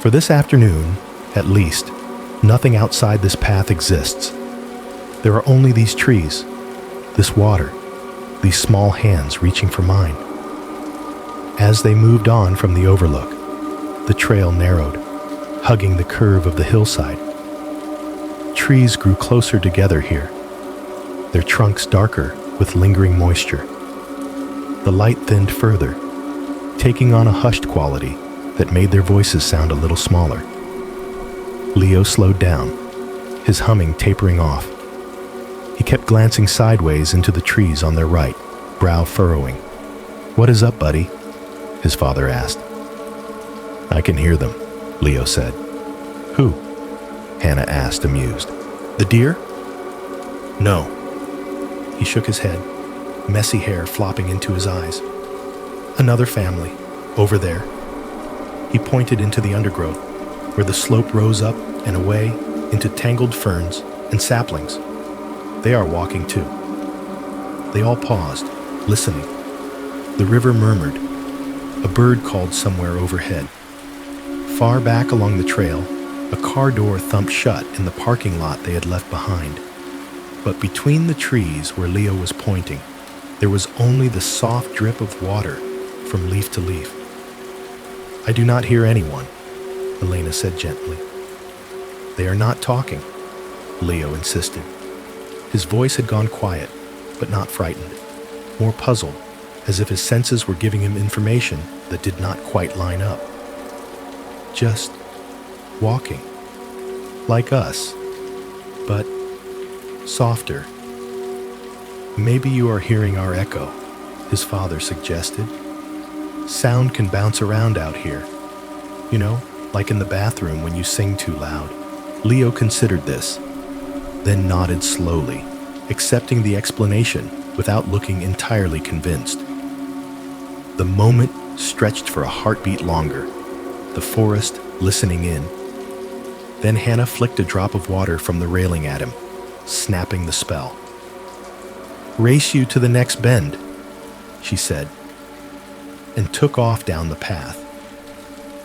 for this afternoon, at least, nothing outside this path exists. There are only these trees, this water, these small hands reaching for mine. As they moved on from the overlook, the trail narrowed, hugging the curve of the hillside. Trees grew closer together here, their trunks darker with lingering moisture. The light thinned further, taking on a hushed quality that made their voices sound a little smaller. Leo slowed down, his humming tapering off. He kept glancing sideways into the trees on their right, brow furrowing. "What is up, buddy?" his father asked. "I can hear them," Leo said. "Who?" Hannah asked, amused. "The deer?" "No." He shook his head, messy hair flopping into his eyes. "Another family, over there." He pointed into the undergrowth, where the slope rose up and away into tangled ferns and saplings. "They are walking too." They all paused, listening. The river murmured. A bird called somewhere overhead. Far back along the trail, a car door thumped shut in the parking lot they had left behind. But between the trees where Leo was pointing, there was only the soft drip of water from leaf to leaf. "I do not hear anyone," Elena said gently. "They are not talking," Leo insisted. His voice had gone quiet, but not frightened, more puzzled, as if his senses were giving him information that did not quite line up. "Just walking, like us, but softer. Maybe you are hearing our echo," his father suggested. "Sound can bounce around out here. You know, like in the bathroom when you sing too loud." Leo considered this, then nodded slowly, accepting the explanation without looking entirely convinced. The moment stretched for a heartbeat longer, the forest listening in. Then Hannah flicked a drop of water from the railing at him, snapping the spell. "Race you to the next bend," she said, and took off down the path,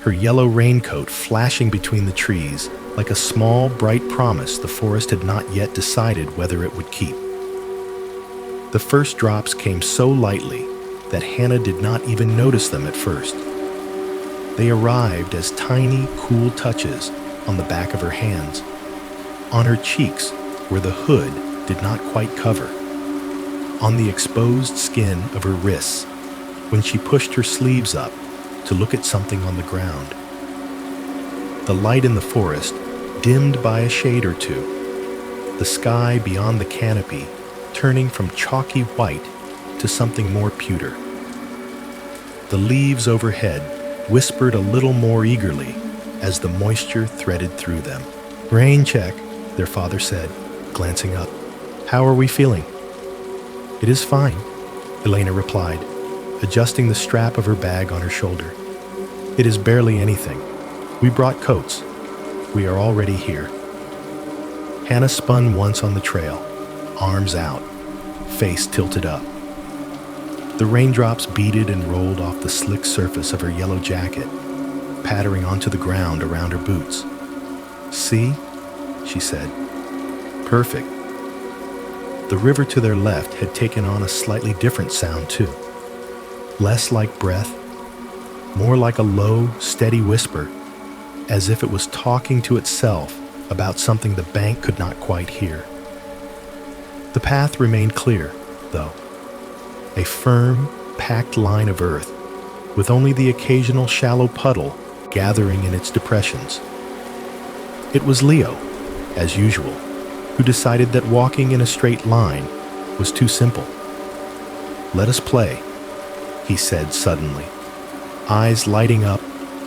her yellow raincoat flashing between the trees like a small, bright promise the forest had not yet decided whether it would keep. The first drops came so lightly that Hannah did not even notice them at first. They arrived as tiny, cool touches on the back of her hands, on her cheeks where the hood did not quite cover, on the exposed skin of her wrists when she pushed her sleeves up to look at something on the ground. The light in the forest dimmed by a shade or two, the sky beyond the canopy turning from chalky white to something more pewter. The leaves overhead whispered a little more eagerly as the moisture threaded through them. "Rain check," their father said, glancing up. "How are we feeling?" "It is fine," Elena replied, adjusting the strap of her bag on her shoulder. "It is barely anything. We brought coats. We are already here." Hannah spun once on the trail, arms out, face tilted up. The raindrops beaded and rolled off the slick surface of her yellow jacket, pattering onto the ground around her boots. "See?" she said. "Perfect." The river to their left had taken on a slightly different sound too. Less like breath, more like a low, steady whisper, as if it was talking to itself about something the bank could not quite hear. The path remained clear, though. A firm, packed line of earth, with only the occasional shallow puddle gathering in its depressions. It was Leo, as usual, who decided that walking in a straight line was too simple. "Let us play," he said suddenly, eyes lighting up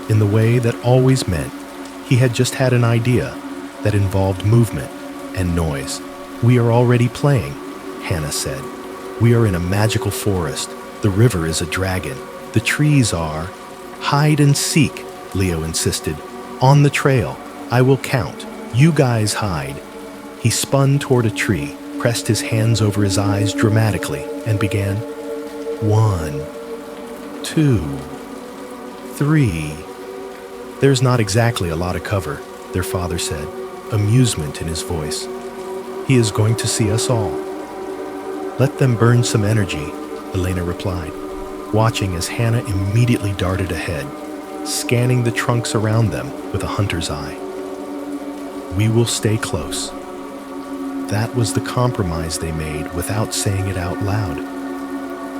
in the way that always meant he had just had an idea that involved movement and noise. "We are already playing," Hannah said. "We are in a magical forest. The river is a dragon. The trees are—" "Hide and seek," Leo insisted. "On the trail, I will count. You guys hide." He spun toward a tree, pressed his hands over his eyes dramatically, and began, 1, 2, 3. "There's not exactly a lot of cover," their father said, amusement in his voice. "He is going to see us all." "Let them burn some energy," Elena replied, watching as Hannah immediately darted ahead, scanning the trunks around them with a hunter's eye. "We will stay close." That was the compromise they made without saying it out loud.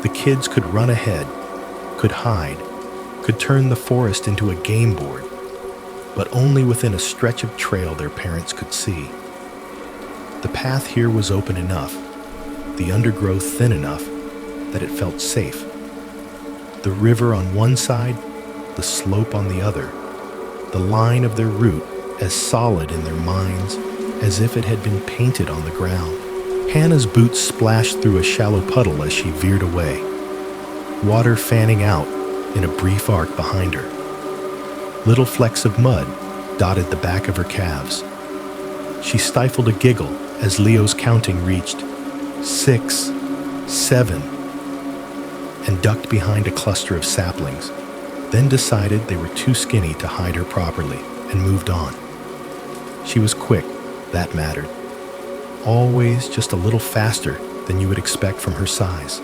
The kids could run ahead, could hide, could turn the forest into a game board, but only within a stretch of trail their parents could see. The path here was open enough, the undergrowth thin enough that it felt safe. The river on one side, the slope on the other, the line of their route as solid in their minds as if it had been painted on the ground. Hannah's boots splashed through a shallow puddle as she veered away, water fanning out in a brief arc behind her. Little flecks of mud dotted the back of her calves. She stifled a giggle as Leo's counting reached 6, 7, and ducked behind a cluster of saplings, then decided they were too skinny to hide her properly and moved on. She was quick, that mattered. Always just a little faster than you would expect from her size.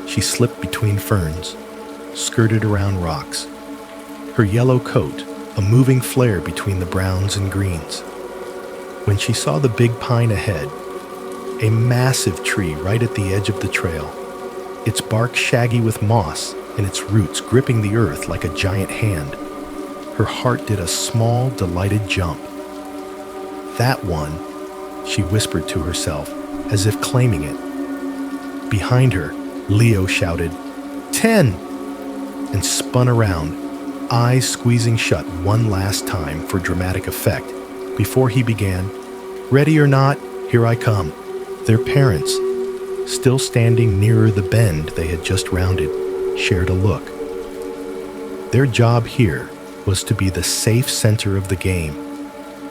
She slipped between ferns, skirted around rocks, her yellow coat a moving flare between the browns and greens. When she saw the big pine ahead, a massive tree right at the edge of the trail, its bark shaggy with moss and its roots gripping the earth like a giant hand, her heart did a small, delighted jump. "That one," she whispered to herself, as if claiming it. Behind her, Leo shouted, 10, and spun around, eyes squeezing shut one last time for dramatic effect, before he began, "Ready or not, here I come." Their parents, still standing nearer the bend they had just rounded, shared a look. Their job here was to be the safe center of the game,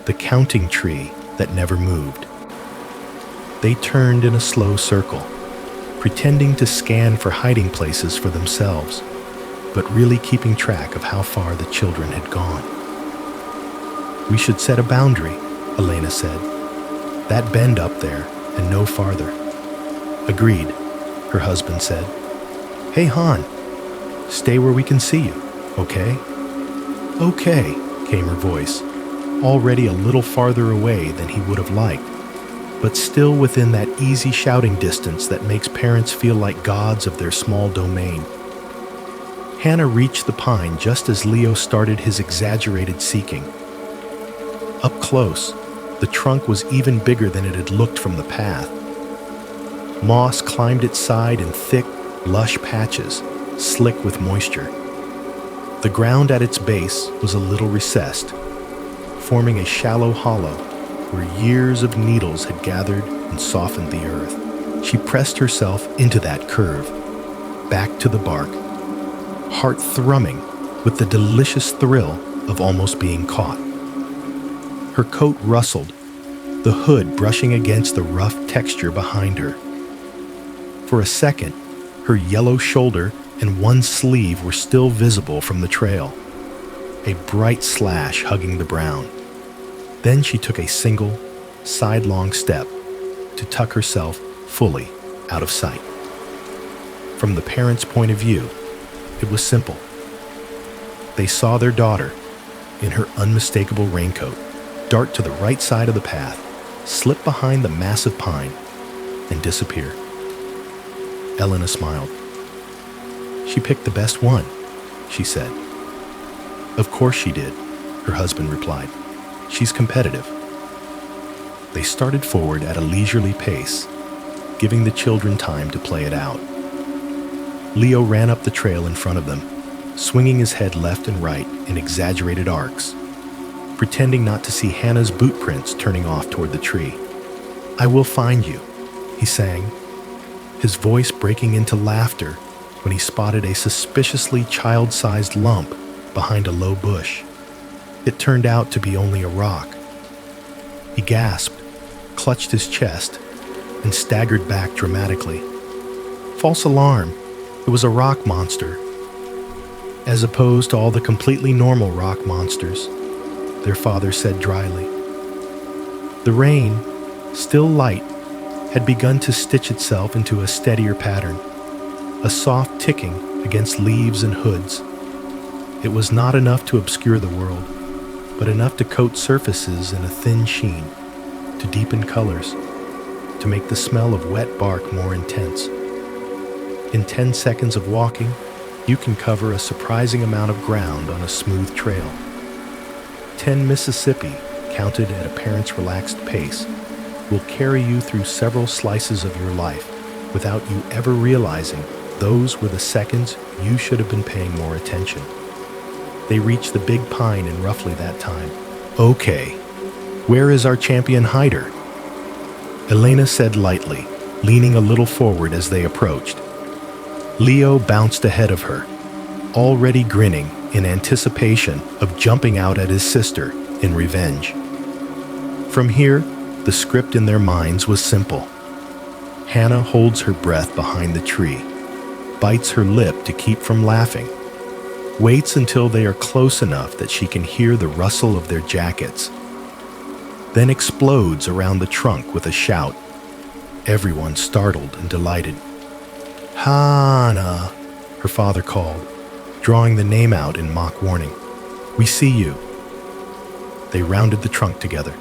the counting tree that never moved. They turned in a slow circle, pretending to scan for hiding places for themselves, but really keeping track of how far the children had gone. "We should set a boundary," Elena said. "That bend up there and no farther." "Agreed," her husband said. "Hey, Han, stay where we can see you, okay?" "Okay," came her voice, already a little farther away than he would have liked, but still within that easy shouting distance that makes parents feel like gods of their small domain. Hannah reached the pine just as Leo started his exaggerated seeking. Up close, the trunk was even bigger than it had looked from the path. Moss climbed its side in thick, lush patches, slick with moisture. The ground at its base was a little recessed, forming a shallow hollow where years of needles had gathered and softened the earth. She pressed herself into that curve, back to the bark, heart thrumming with the delicious thrill of almost being caught. Her coat rustled, the hood brushing against the rough texture behind her. For a second, her yellow shoulder and one sleeve were still visible from the trail, a bright slash hugging the brown. Then she took a single, sidelong step to tuck herself fully out of sight. From the parents' point of view, it was simple. They saw their daughter, in her unmistakable raincoat, dart to the right side of the path, slip behind the massive pine, and disappear. Elena smiled. "She picked the best one," she said. "Of course she did," her husband replied. "She's competitive." They started forward at a leisurely pace, giving the children time to play it out. Leo ran up the trail in front of them, swinging his head left and right in exaggerated arcs, pretending not to see Hannah's boot prints turning off toward the tree. "I will find you," he sang, his voice breaking into laughter when he spotted a suspiciously child-sized lump behind a low bush. It turned out to be only a rock. He gasped, clutched his chest, and staggered back dramatically. False alarm. It was a rock monster. As opposed to all the completely normal rock monsters, their father said dryly. The rain, still light, had begun to stitch itself into a steadier pattern, a soft ticking against leaves and hoods. It was not enough to obscure the world, but enough to coat surfaces in a thin sheen, to deepen colors, to make the smell of wet bark more intense. In 10 seconds of walking, you can cover a surprising amount of ground on a smooth trail. 10 Mississippi, counted at a parent's relaxed pace, will carry you through several slices of your life without you ever realizing those were the seconds you should have been paying more attention. They reach the big pine in roughly that time. Okay, where is our champion hider? Elena said lightly, leaning a little forward as they approached. Leo bounced ahead of her, already grinning in anticipation of jumping out at his sister in revenge. From here, the script in their minds was simple. Hannah holds her breath behind the tree, bites her lip to keep from laughing, waits until they are close enough that she can hear the rustle of their jackets, then explodes around the trunk with a shout, everyone startled and delighted. Hannah, her father called, drawing the name out in mock warning. We see you. They rounded the trunk together.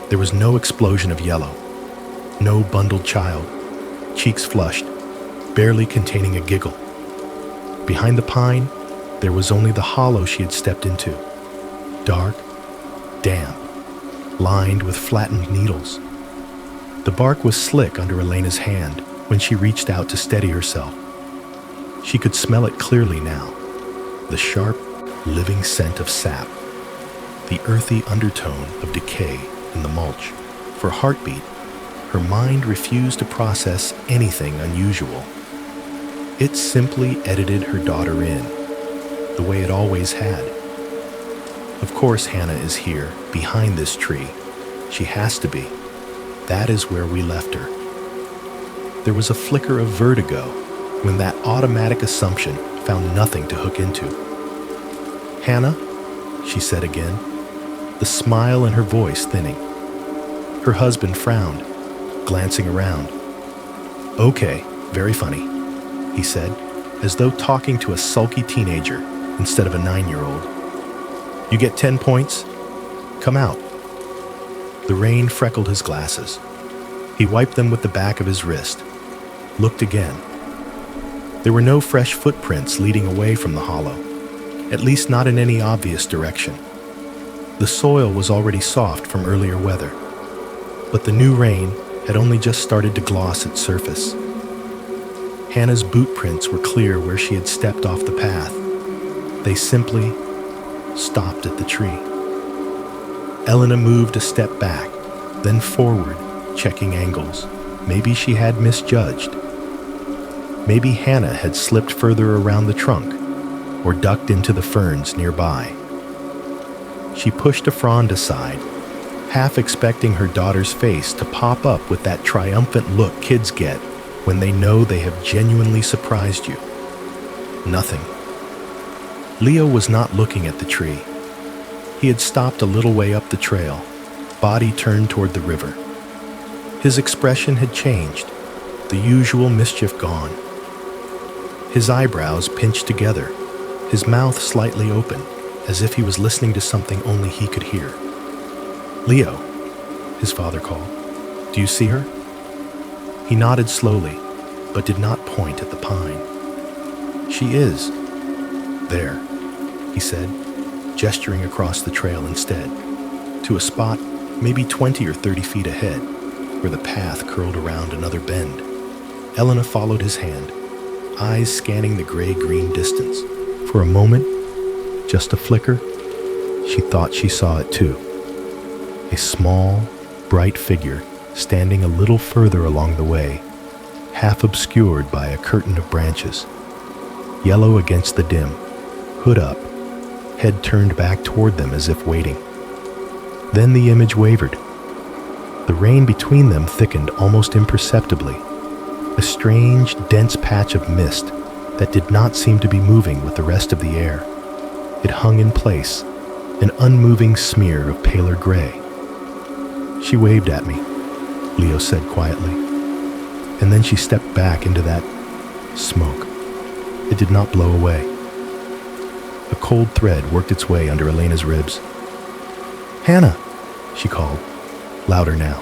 There was no explosion of yellow, no bundled child, cheeks flushed, barely containing a giggle. Behind the pine, there was only the hollow she had stepped into, dark, damp, lined with flattened needles. The bark was slick under Elena's hand when she reached out to steady herself. She could smell it clearly now, the sharp, living scent of sap, the earthy undertone of decay in the mulch. For a heartbeat, her mind refused to process anything unusual. It simply edited her daughter in, the way it always had. Of course Hannah is here, behind this tree. She has to be. That is where we left her. There was a flicker of vertigo when that automatic assumption found nothing to hook into. Hannah, she said again, the smile in her voice thinning. Her husband frowned, glancing around. Okay, very funny, he said, as though talking to a sulky teenager instead of a 9-year-old. You get 10 points? Come out. The rain freckled his glasses. He wiped them with the back of his wrist, looked again. There were no fresh footprints leading away from the hollow, at least not in any obvious direction. The soil was already soft from earlier weather, but the new rain had only just started to gloss its surface. Hannah's boot prints were clear where she had stepped off the path. They simply stopped at the tree. Elena moved a step back, then forward, checking angles. Maybe she had misjudged. Maybe Hannah had slipped further around the trunk or ducked into the ferns nearby. She pushed a frond aside, half expecting her daughter's face to pop up with that triumphant look kids get when they know they have genuinely surprised you. Nothing. Leo was not looking at the tree. He had stopped a little way up the trail, body turned toward the river. His expression had changed, the usual mischief gone. His eyebrows pinched together, his mouth slightly open, as if he was listening to something only he could hear. Leo, his father called. Do you see her? He nodded slowly, but did not point at the pine. She is. There, he said, gesturing across the trail instead, to a spot maybe 20 or 30 feet ahead, where the path curled around another bend. Elena followed his hand, eyes scanning the gray-green distance. For a moment, just a flicker, she thought she saw it too. A small, bright figure standing a little further along the way, half obscured by a curtain of branches. Yellow against the dim, hood up, head turned back toward them as if waiting. Then the image wavered. The rain between them thickened almost imperceptibly, a strange, dense patch of mist that did not seem to be moving with the rest of the air. It hung in place, an unmoving smear of paler gray. "She waved at me," Leo said quietly, and then she stepped back into that smoke. It did not blow away. A cold thread worked its way under Elena's ribs. "Hannah," she called, louder now.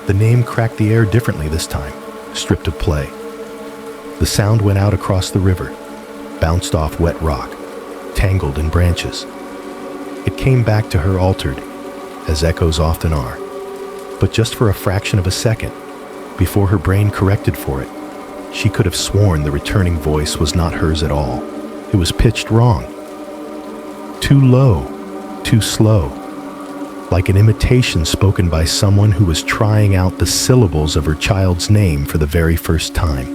The name cracked the air differently this time, stripped of play. The sound went out across the river, bounced off wet rock, tangled in branches. It came back to her altered, as echoes often are, but just for a fraction of a second, before her brain corrected for it, she could have sworn the returning voice was not hers at all. It was pitched wrong. Too low, too slow, like an imitation spoken by someone who was trying out the syllables of her child's name for the very first time.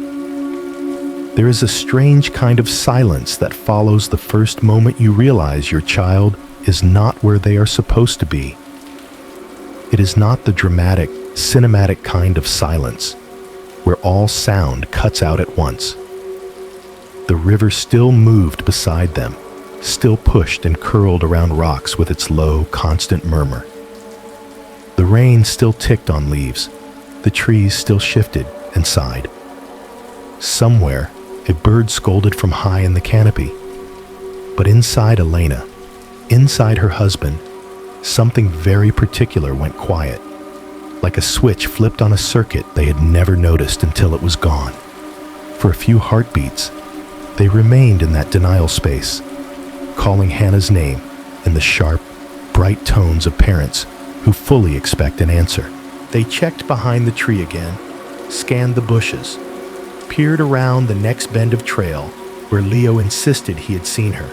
There is a strange kind of silence that follows the first moment you realize your child is not where they are supposed to be. It is not the dramatic, cinematic kind of silence, where all sound cuts out at once. The river still moved beside them, still pushed and curled around rocks with its low, constant murmur. The rain still ticked on leaves, the trees still shifted and sighed. Somewhere, a bird scolded from high in the canopy. But inside Elena, inside her husband, something very particular went quiet, like a switch flipped on a circuit they had never noticed until it was gone. For a few heartbeats, they remained in that denial space, calling Hannah's name in the sharp, bright tones of parents who fully expect an answer. They checked behind the tree again, scanned the bushes, peered around the next bend of trail where Leo insisted he had seen her.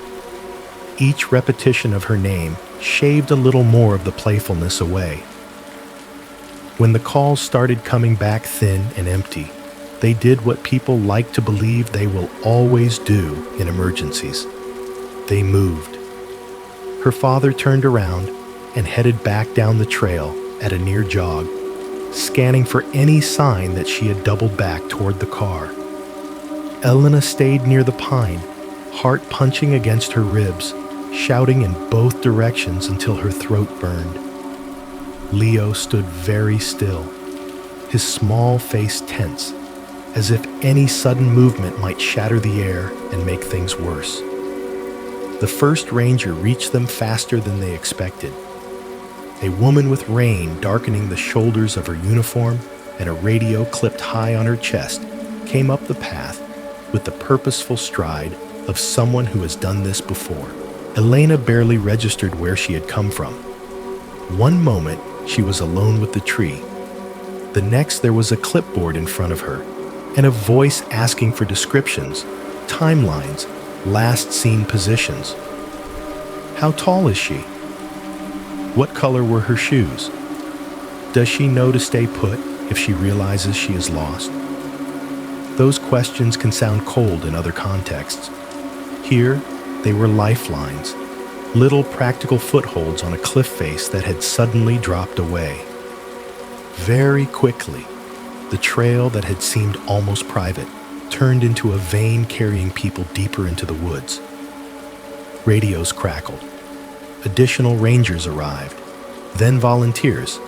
Each repetition of her name shaved a little more of the playfulness away. When the calls started coming back thin and empty, they did what people like to believe they will always do in emergencies. They moved. Her father turned around and headed back down the trail at a near jog, scanning for any sign that she had doubled back toward the car. Elena stayed near the pine, heart punching against her ribs, shouting in both directions until her throat burned. Leo stood very still, his small face tense, as if any sudden movement might shatter the air and make things worse. The first ranger reached them faster than they expected. A woman with rain darkening the shoulders of her uniform and a radio clipped high on her chest came up the path with the purposeful stride of someone who has done this before. Elena barely registered where she had come from. One moment, she was alone with the tree. The next, there was a clipboard in front of her, and a voice asking for descriptions, timelines, last seen positions. How tall is she? What color were her shoes? Does she know to stay put if she realizes she is lost? Those questions can sound cold in other contexts. Here, they were lifelines, little practical footholds on a cliff face that had suddenly dropped away. Very quickly, the trail that had seemed almost private turned into a vein carrying people deeper into the woods. Radios crackled. Additional rangers arrived, then volunteers,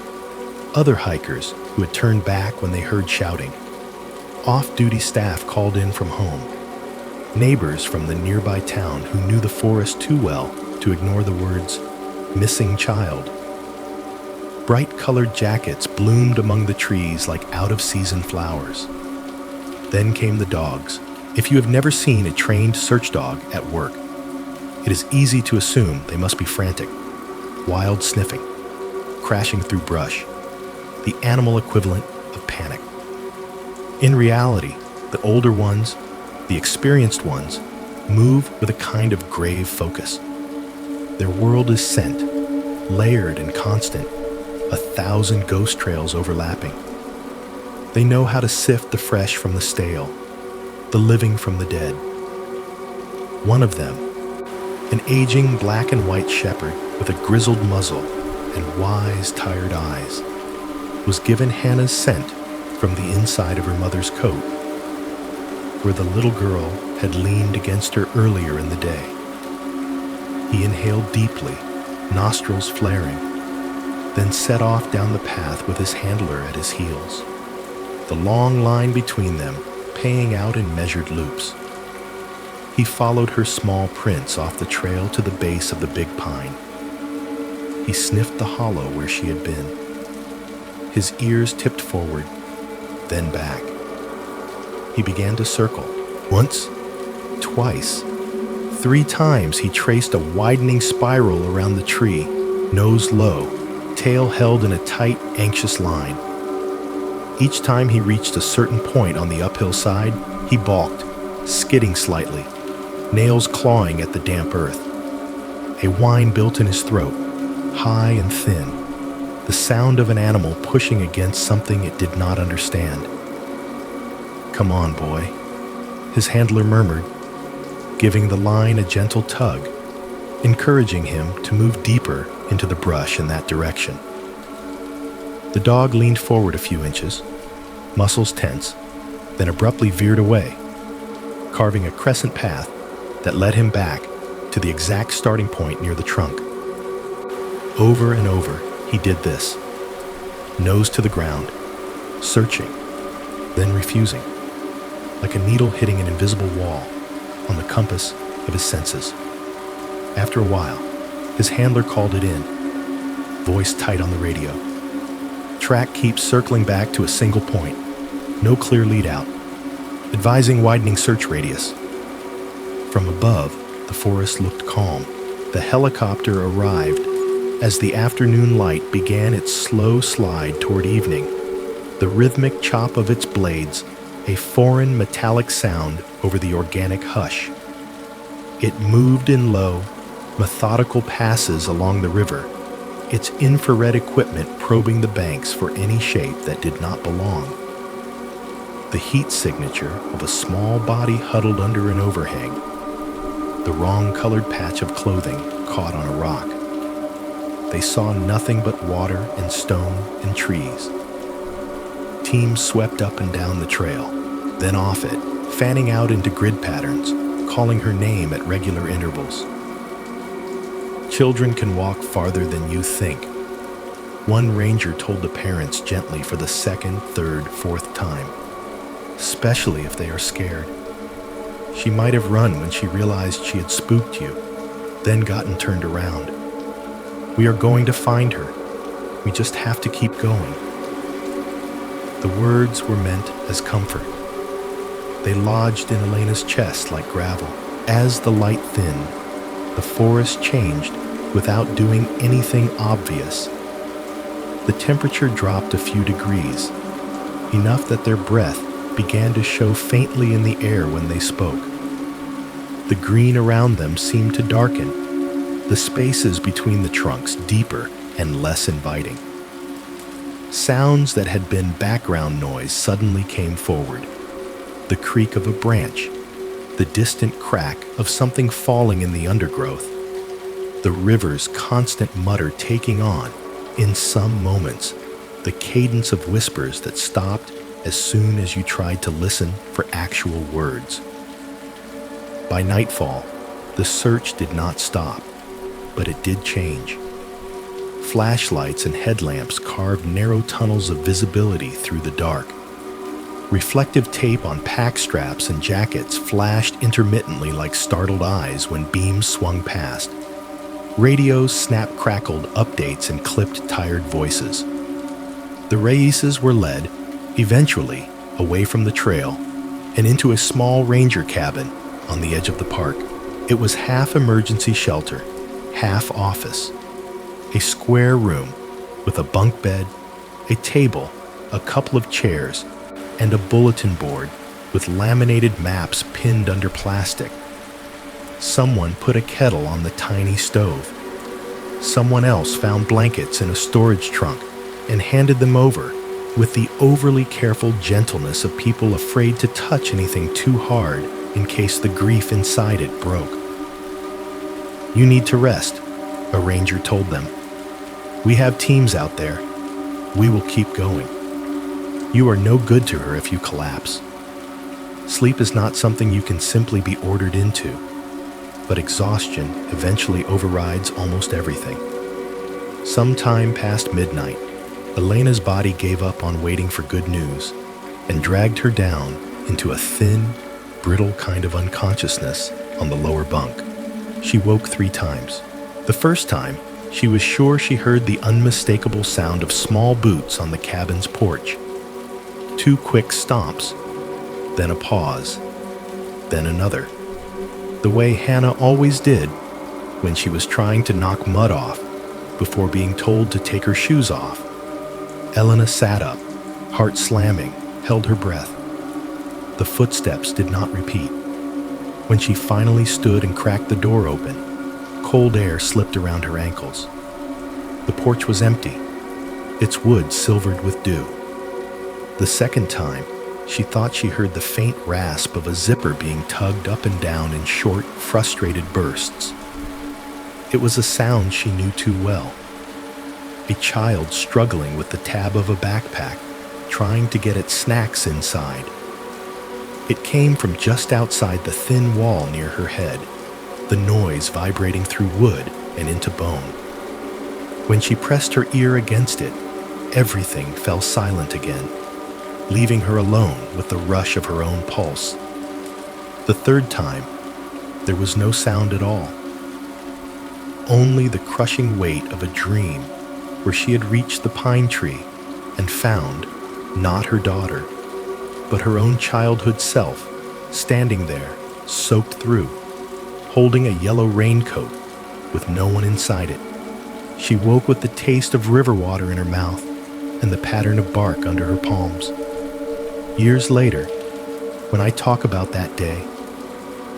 other hikers who had turned back when they heard shouting. Off-duty staff called in from home, neighbors from the nearby town who knew the forest too well to ignore the words, "missing child." Bright-colored jackets bloomed among the trees like out-of-season flowers. Then came the dogs. If you have never seen a trained search dog at work, it is easy to assume they must be frantic, wild sniffing, crashing through brush, the animal equivalent of panic. In reality, the older ones, the experienced ones, move with a kind of grave focus. Their world is scent, layered and constant, 1,000 ghost trails overlapping. They know how to sift the fresh from the stale, the living from the dead. One of them, An aging black and white shepherd with a grizzled muzzle and wise, tired eyes was given Hannah's scent from the inside of her mother's coat, where the little girl had leaned against her earlier in the day. He inhaled deeply, nostrils flaring, then set off down the path with his handler at his heels, the long line between them paying out in measured loops. He followed her small prints off the trail to the base of the big pine. He sniffed the hollow where she had been. His ears tipped forward, then back. He began to circle. Once, twice, 3 times he traced a widening spiral around the tree, nose low, tail held in a tight, anxious line. Each time he reached a certain point on the uphill side, he balked, skidding slightly, nails clawing at the damp earth. A whine built in his throat, high and thin, the sound of an animal pushing against something it did not understand. "Come on, boy," his handler murmured, giving the line a gentle tug, encouraging him to move deeper into the brush in that direction. The dog leaned forward a few inches, muscles tense, then abruptly veered away, carving a crescent path that led him back to the exact starting point near the trunk. Over and over, he did this, nose to the ground, searching, then refusing, like a needle hitting an invisible wall on the compass of his senses. After a while, his handler called it in, voice tight on the radio. Track keeps circling back to a single point, no clear lead out, advising widening search radius. From above, the forest looked calm. The helicopter arrived as the afternoon light began its slow slide toward evening, the rhythmic chop of its blades, a foreign metallic sound over the organic hush. It moved in low, methodical passes along the river, its infrared equipment probing the banks for any shape that did not belong. The heat signature of a small body huddled under an overhang, the wrong-colored patch of clothing caught on a rock. They saw nothing but water and stone and trees. Teams swept up and down the trail, then off it, fanning out into grid patterns, calling her name at regular intervals. Children can walk farther than you think. One ranger told the parents gently for the 2nd, 3rd, 4th time, especially if they are scared. She might have run when she realized she had spooked you, then gotten turned around. We are going to find her. We just have to keep going. The words were meant as comfort. They lodged in Elena's chest like gravel. As the light thinned, the forest changed without doing anything obvious. The temperature dropped a few degrees, enough that their breath began to show faintly in the air when they spoke. The green around them seemed to darken, the spaces between the trunks deeper and less inviting. Sounds that had been background noise suddenly came forward. The creak of a branch, the distant crack of something falling in the undergrowth, the river's constant mutter taking on, in some moments, the cadence of whispers that stopped as soon as you tried to listen for actual words. By nightfall, the search did not stop, but it did change. Flashlights and headlamps carved narrow tunnels of visibility through the dark. Reflective tape on pack straps and jackets flashed intermittently like startled eyes when beams swung past. Radios snap-crackled updates and clipped tired voices. The Raices were led, eventually, away from the trail and into a small ranger cabin on the edge of the park. It was half emergency shelter, half office. A square room with a bunk bed, a table, a couple of chairs, and a bulletin board with laminated maps pinned under plastic. Someone put a kettle on the tiny stove. Someone else found blankets in a storage trunk and handed them over with the overly careful gentleness of people afraid to touch anything too hard in case the grief inside it broke. "You need to rest," a ranger told them. "We have teams out there. We will keep going. You are no good to her if you collapse." Sleep is not something you can simply be ordered into, but exhaustion eventually overrides almost everything. Sometime past midnight, Elena's body gave up on waiting for good news and dragged her down into a thin, brittle kind of unconsciousness on the lower bunk. She woke 3 times. The first time, she was sure she heard the unmistakable sound of small boots on the cabin's porch. 2 quick stomps, then a pause, then another. The way Hannah always did when she was trying to knock mud off before being told to take her shoes off. Elena sat up, heart slamming, held her breath. The footsteps did not repeat. When she finally stood and cracked the door open, cold air slipped around her ankles. The porch was empty, its wood silvered with dew. The second time, she thought she heard the faint rasp of a zipper being tugged up and down in short, frustrated bursts. It was a sound she knew too well. A child struggling with the tab of a backpack, trying to get its snacks inside. It came from just outside the thin wall near her head, the noise vibrating through wood and into bone. When she pressed her ear against it, everything fell silent again, leaving her alone with the rush of her own pulse. The third time, there was no sound at all. Only the crushing weight of a dream where she had reached the pine tree and found not her daughter, but her own childhood self standing there, soaked through, holding a yellow raincoat with no one inside it. She woke with the taste of river water in her mouth and the pattern of bark under her palms. Years later, when I talk about that day,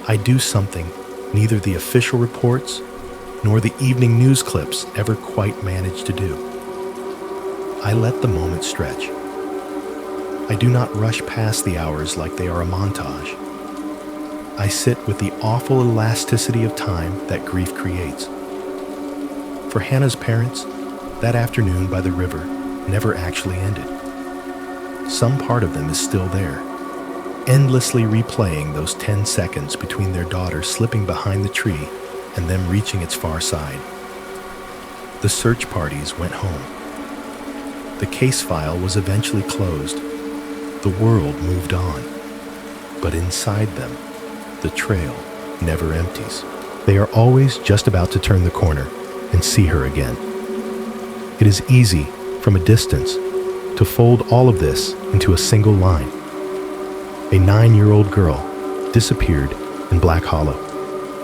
I do something neither the official reports nor the evening news clips ever quite managed to do. I let the moment stretch. I do not rush past the hours like they are a montage. I sit with the awful elasticity of time that grief creates. For Hannah's parents, that afternoon by the river never actually ended. Some part of them is still there, endlessly replaying those 10 seconds between their daughter slipping behind the tree and them reaching its far side. The search parties went home. The case file was eventually closed. The world moved on. But inside them, the trail never empties. They are always just about to turn the corner and see her again. It is easy, from a distance, to fold all of this into a single line. A 9-year-old girl disappeared in Black Hollow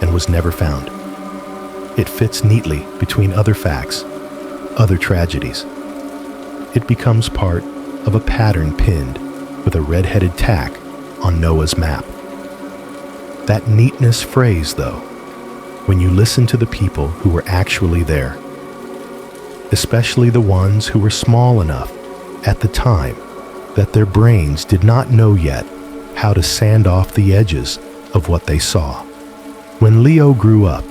and was never found. It fits neatly between other facts, other tragedies. It becomes part of a pattern pinned with a red-headed tack on Noah's map. That neatness phrase, though, when you listen to the people who were actually there, especially the ones who were small enough at the time that their brains did not know yet how to sand off the edges of what they saw. When Leo grew up,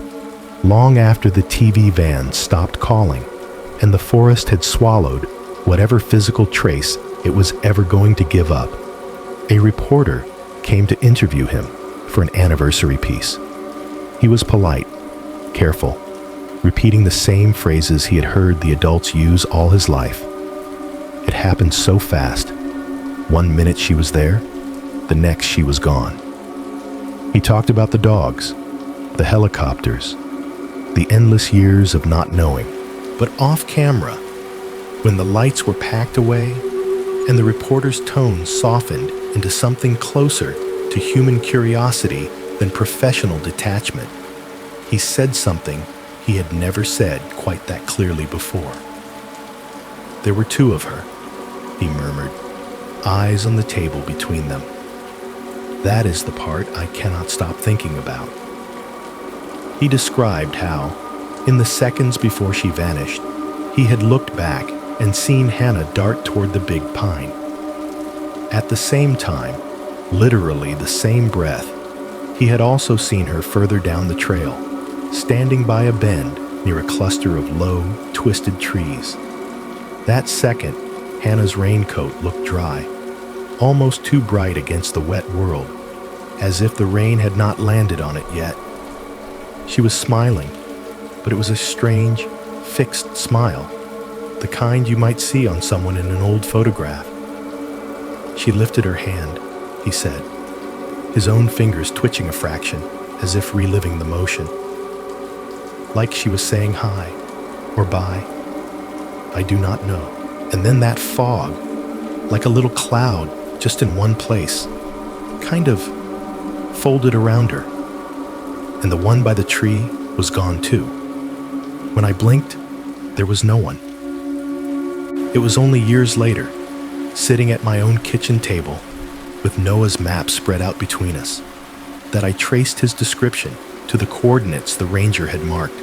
long after the TV van stopped calling and the forest had swallowed whatever physical trace it was ever going to give up, a reporter came to interview him for an anniversary piece. He was polite, careful, repeating the same phrases he had heard the adults use all his life. It happened so fast. 1 minute she was there, the next she was gone. He talked about the dogs, the helicopters, the endless years of not knowing. But off camera, when the lights were packed away and the reporter's tone softened into something closer to human curiosity than professional detachment, he said something he had never said quite that clearly before. There were 2 of her, he murmured, eyes on the table between them. That is the part I cannot stop thinking about. He described how, in the seconds before she vanished, he had looked back and seen Hannah dart toward the big pine. At the same time, literally the same breath, he had also seen her further down the trail, standing by a bend near a cluster of low, twisted trees. That second, Hannah's raincoat looked dry, almost too bright against the wet world, as if the rain had not landed on it yet. She was smiling, but it was a strange, fixed smile, the kind you might see on someone in an old photograph. She lifted her hand, he said, his own fingers twitching a fraction, as if reliving the motion. Like she was saying hi, or bye. I do not know. And then that fog, like a little cloud, just in one place, kind of folded around her. And the one by the tree was gone too. When I blinked, there was no one. It was only years later, sitting at my own kitchen table, with Noah's map spread out between us, that I traced his description to the coordinates the ranger had marked.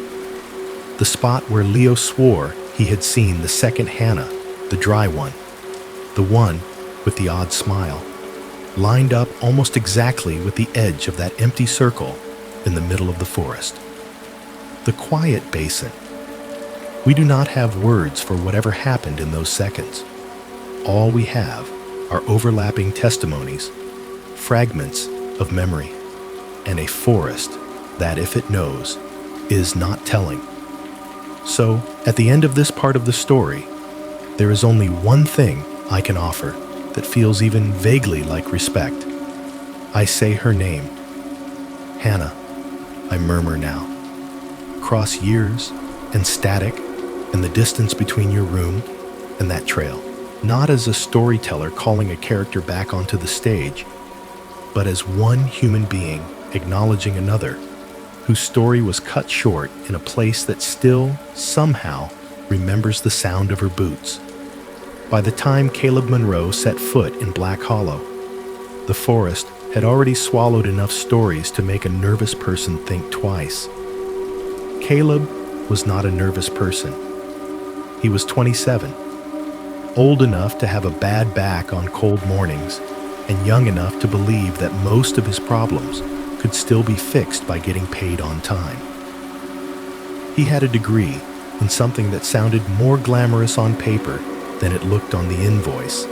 The spot where Leo swore he had seen the second Hannah, the dry one, the one with the odd smile, lined up almost exactly with the edge of that empty circle in the middle of the forest. The quiet basin. We do not have words for whatever happened in those seconds. All we have are overlapping testimonies, fragments of memory, and a forest that, if it knows, is not telling. So, at the end of this part of the story, there is only one thing I can offer that feels even vaguely like respect. I say her name. Hannah, I murmur now. Cross years and static and the distance between your room and that trail. Not as a storyteller calling a character back onto the stage, but as one human being acknowledging another, whose story was cut short in a place that still, somehow, remembers the sound of her boots. By the time Caleb Monroe set foot in Black Hollow, the forest had already swallowed enough stories to make a nervous person think twice. Caleb was not a nervous person. He was 27, old enough to have a bad back on cold mornings, and young enough to believe that most of his problems could still be fixed by getting paid on time. He had a degree in something that sounded more glamorous on paper than it looked on the invoice,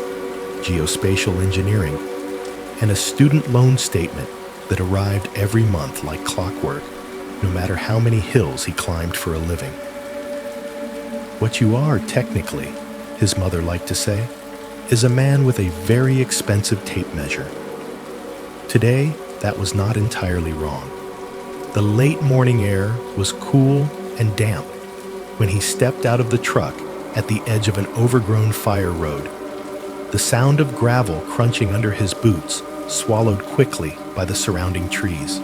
geospatial engineering, and a student loan statement that arrived every month like clockwork, no matter how many hills he climbed for a living. What you are, technically, his mother liked to say, is a man with a very expensive tape measure. Today, that was not entirely wrong. The late morning air was cool and damp when he stepped out of the truck at the edge of an overgrown fire road. The sound of gravel crunching under his boots swallowed quickly by the surrounding trees.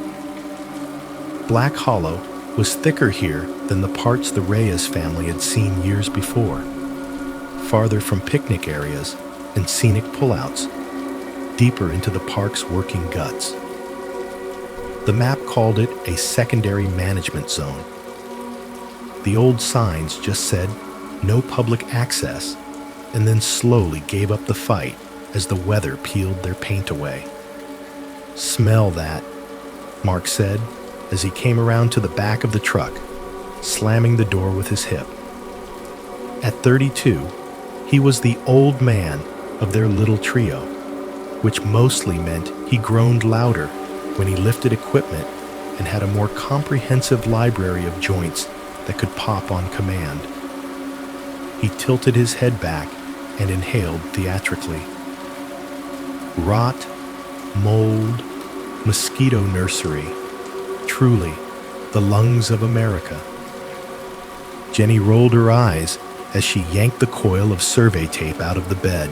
Black Hollow was thicker here than the parts the Reyes family had seen years before, farther from picnic areas and scenic pullouts, deeper into the park's working guts. The map called it a secondary management zone. The old signs just said no public access, and then slowly gave up the fight as the weather peeled their paint away. "Smell that," Mark said as he came around to the back of the truck, slamming the door with his hip. At 32, he was the old man of their little trio, which mostly meant he groaned louder when he lifted equipment and had a more comprehensive library of joints that could pop on command. He tilted his head back and inhaled theatrically. Rot, mold, mosquito nursery, truly the lungs of America. Jenny rolled her eyes as she yanked the coil of survey tape out of the bed.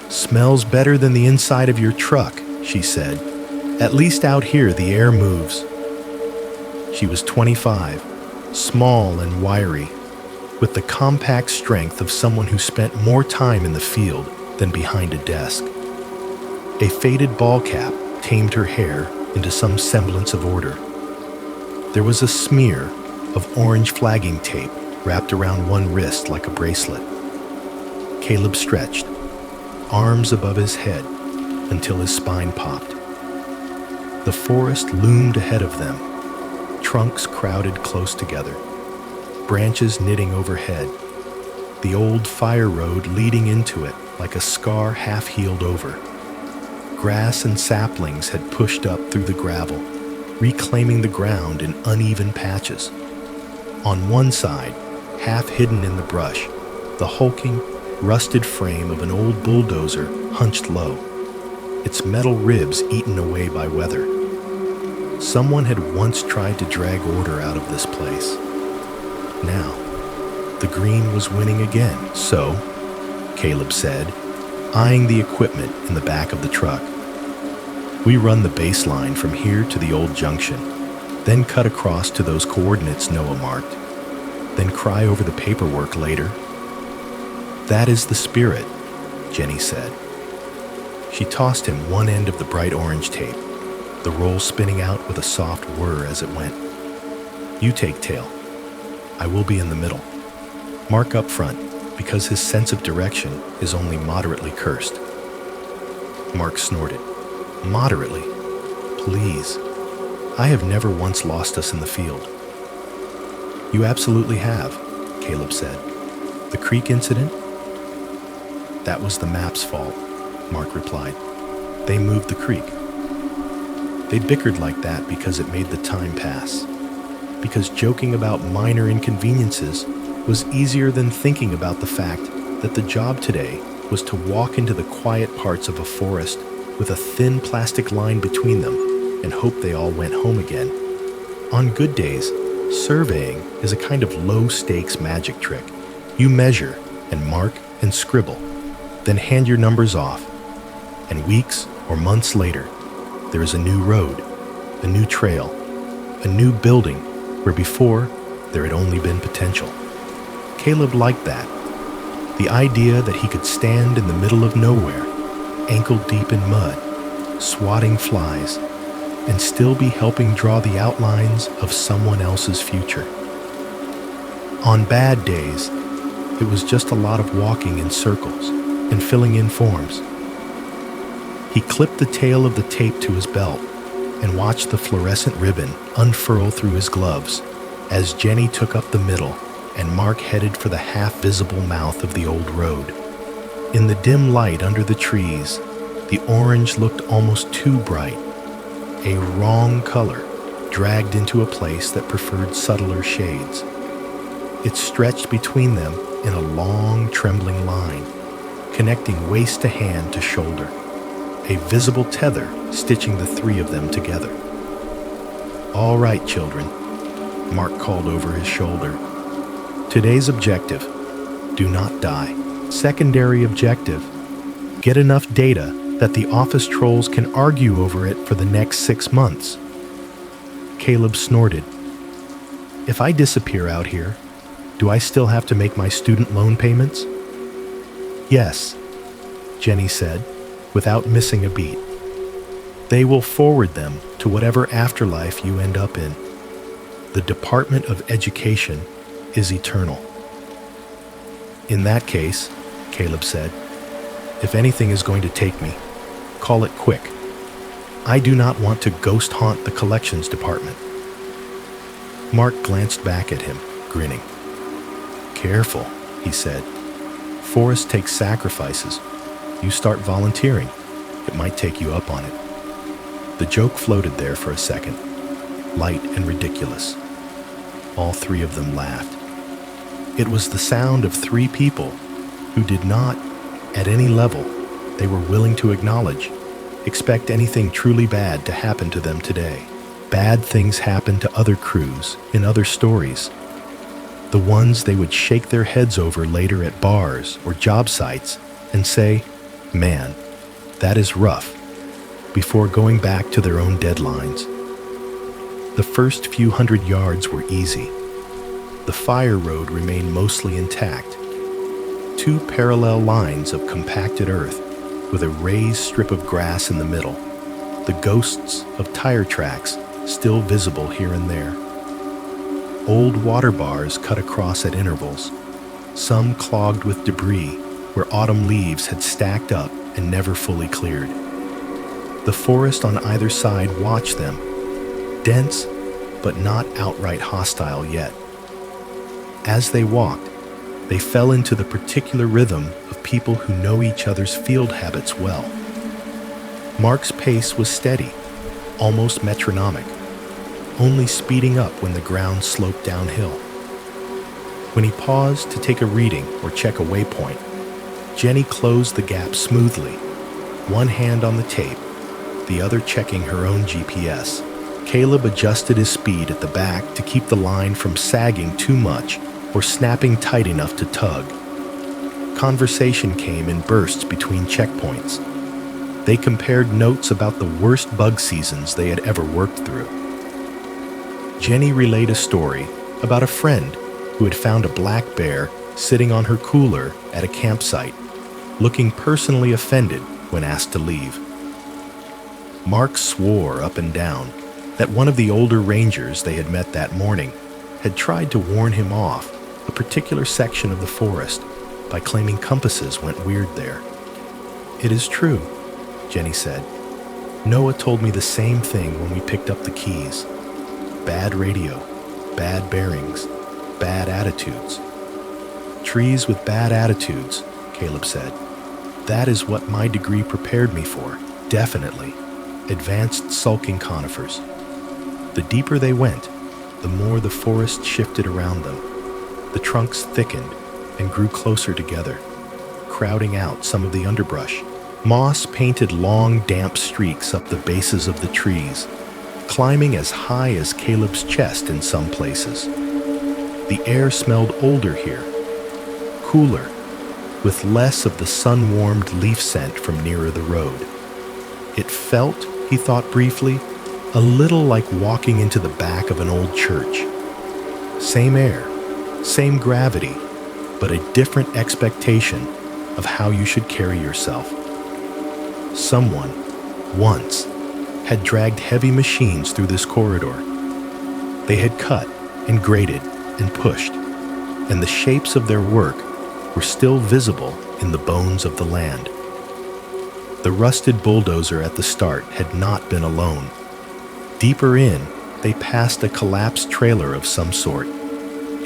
"Smells better than the inside of your truck," she said. "At least out here the air moves." She was 25, small and wiry, with the compact strength of someone who spent more time in the field than behind a desk. A faded ball cap tamed her hair into some semblance of order. There was a smear of orange flagging tape wrapped around one wrist like a bracelet. Caleb stretched, arms above his head, until his spine popped. The forest loomed ahead of them, trunks crowded close together, branches knitting overhead, the old fire road leading into it like a scar half healed over. Grass and saplings had pushed up through the gravel, reclaiming the ground in uneven patches. On one side, half hidden in the brush, the hulking, rusted frame of an old bulldozer hunched low, its metal ribs eaten away by weather. Someone had once tried to drag order out of this place. Now, the green was winning again, so, Caleb said, eyeing the equipment in the back of the truck. We run the baseline from here to the old junction, then cut across to those coordinates Noah marked, then cry over the paperwork later. That is the spirit, Jenny said. She tossed him one end of the bright orange tape, the roll spinning out with a soft whir as it went. You take tail. I will be in the middle. Mark up front, because his sense of direction is only moderately cursed. Mark snorted. Moderately? Please. I have never once lost us in the field. You absolutely have, Caleb said. The creek incident? That was the map's fault, Mark replied. They moved the creek. They bickered like that because it made the time pass. Because joking about minor inconveniences was easier than thinking about the fact that the job today was to walk into the quiet parts of a forest with a thin plastic line between them and hope they all went home again. On good days, surveying is a kind of low-stakes magic trick. You measure and mark and scribble, then hand your numbers off. And weeks or months later, there is a new road, a new trail, a new building where before there had only been potential. Caleb liked that. The idea that he could stand in the middle of nowhere, ankle deep in mud, swatting flies, and still be helping draw the outlines of someone else's future. On bad days, it was just a lot of walking in circles and filling in forms. He clipped the tail of the tape to his belt and watched the fluorescent ribbon unfurl through his gloves as Jenny took up the middle and Mark headed for the half-visible mouth of the old road. In the dim light under the trees, the orange looked almost too bright, a wrong color dragged into a place that preferred subtler shades. It stretched between them in a long, trembling line, connecting waist to hand to shoulder, a visible tether stitching the three of them together. All right, children, Mark called over his shoulder. Today's objective, do not die. Secondary objective, get enough data that the office trolls can argue over it for the next 6 months. Caleb snorted. If I disappear out here, do I still have to make my student loan payments? Yes, Jenny said, without missing a beat. They will forward them to whatever afterlife you end up in. The Department of Education is eternal. In that case, Caleb said, if anything is going to take me, call it quick. I do not want to ghost haunt the collections department. Mark glanced back at him, grinning. Careful, he said. Forrest takes sacrifices. You start volunteering, it might take you up on it. The joke floated there for a second, light and ridiculous. All three of them laughed. It was the sound of three people who did not, at any level they were willing to acknowledge, expect anything truly bad to happen to them today. Bad things happen to other crews in other stories. The ones they would shake their heads over later at bars or job sites and say, man, that is rough, before going back to their own deadlines. The first few hundred yards were easy. The fire road remained mostly intact. Two parallel lines of compacted earth with a raised strip of grass in the middle, the ghosts of tire tracks still visible here and there. Old water bars cut across at intervals, some clogged with debris where autumn leaves had stacked up and never fully cleared. The forest on either side watched them, dense but not outright hostile yet. As they walked, they fell into the particular rhythm of people who know each other's field habits well. Mark's pace was steady, almost metronomic, only speeding up when the ground sloped downhill. When he paused to take a reading or check a waypoint, Jenny closed the gap smoothly, one hand on the tape, the other checking her own GPS. Caleb adjusted his speed at the back to keep the line from sagging too much or snapping tight enough to tug. Conversation came in bursts between checkpoints. They compared notes about the worst bug seasons they had ever worked through. Jenny relayed a story about a friend who had found a black bear sitting on her cooler at a campsite, looking personally offended when asked to leave. Mark swore up and down that one of the older rangers they had met that morning had tried to warn him off a particular section of the forest by claiming compasses went weird there. "It is true," Jenny said. "Noah told me the same thing when we picked up the keys. Bad radio, bad bearings, bad attitudes." "Trees with bad attitudes," Caleb said. "That is what my degree prepared me for, definitely. Advanced sulking conifers." The deeper they went, the more the forest shifted around them. The trunks thickened and grew closer together, crowding out some of the underbrush. Moss painted long, damp streaks up the bases of the trees, climbing as high as Caleb's chest in some places. The air smelled older here, cooler, with less of the sun-warmed leaf scent from nearer the road. It felt, he thought briefly, a little like walking into the back of an old church. Same air, same gravity, but a different expectation of how you should carry yourself. Someone, once, had dragged heavy machines through this corridor. They had cut and grated and pushed, and the shapes of their work were still visible in the bones of the land. The rusted bulldozer at the start had not been alone. Deeper in, they passed a collapsed trailer of some sort,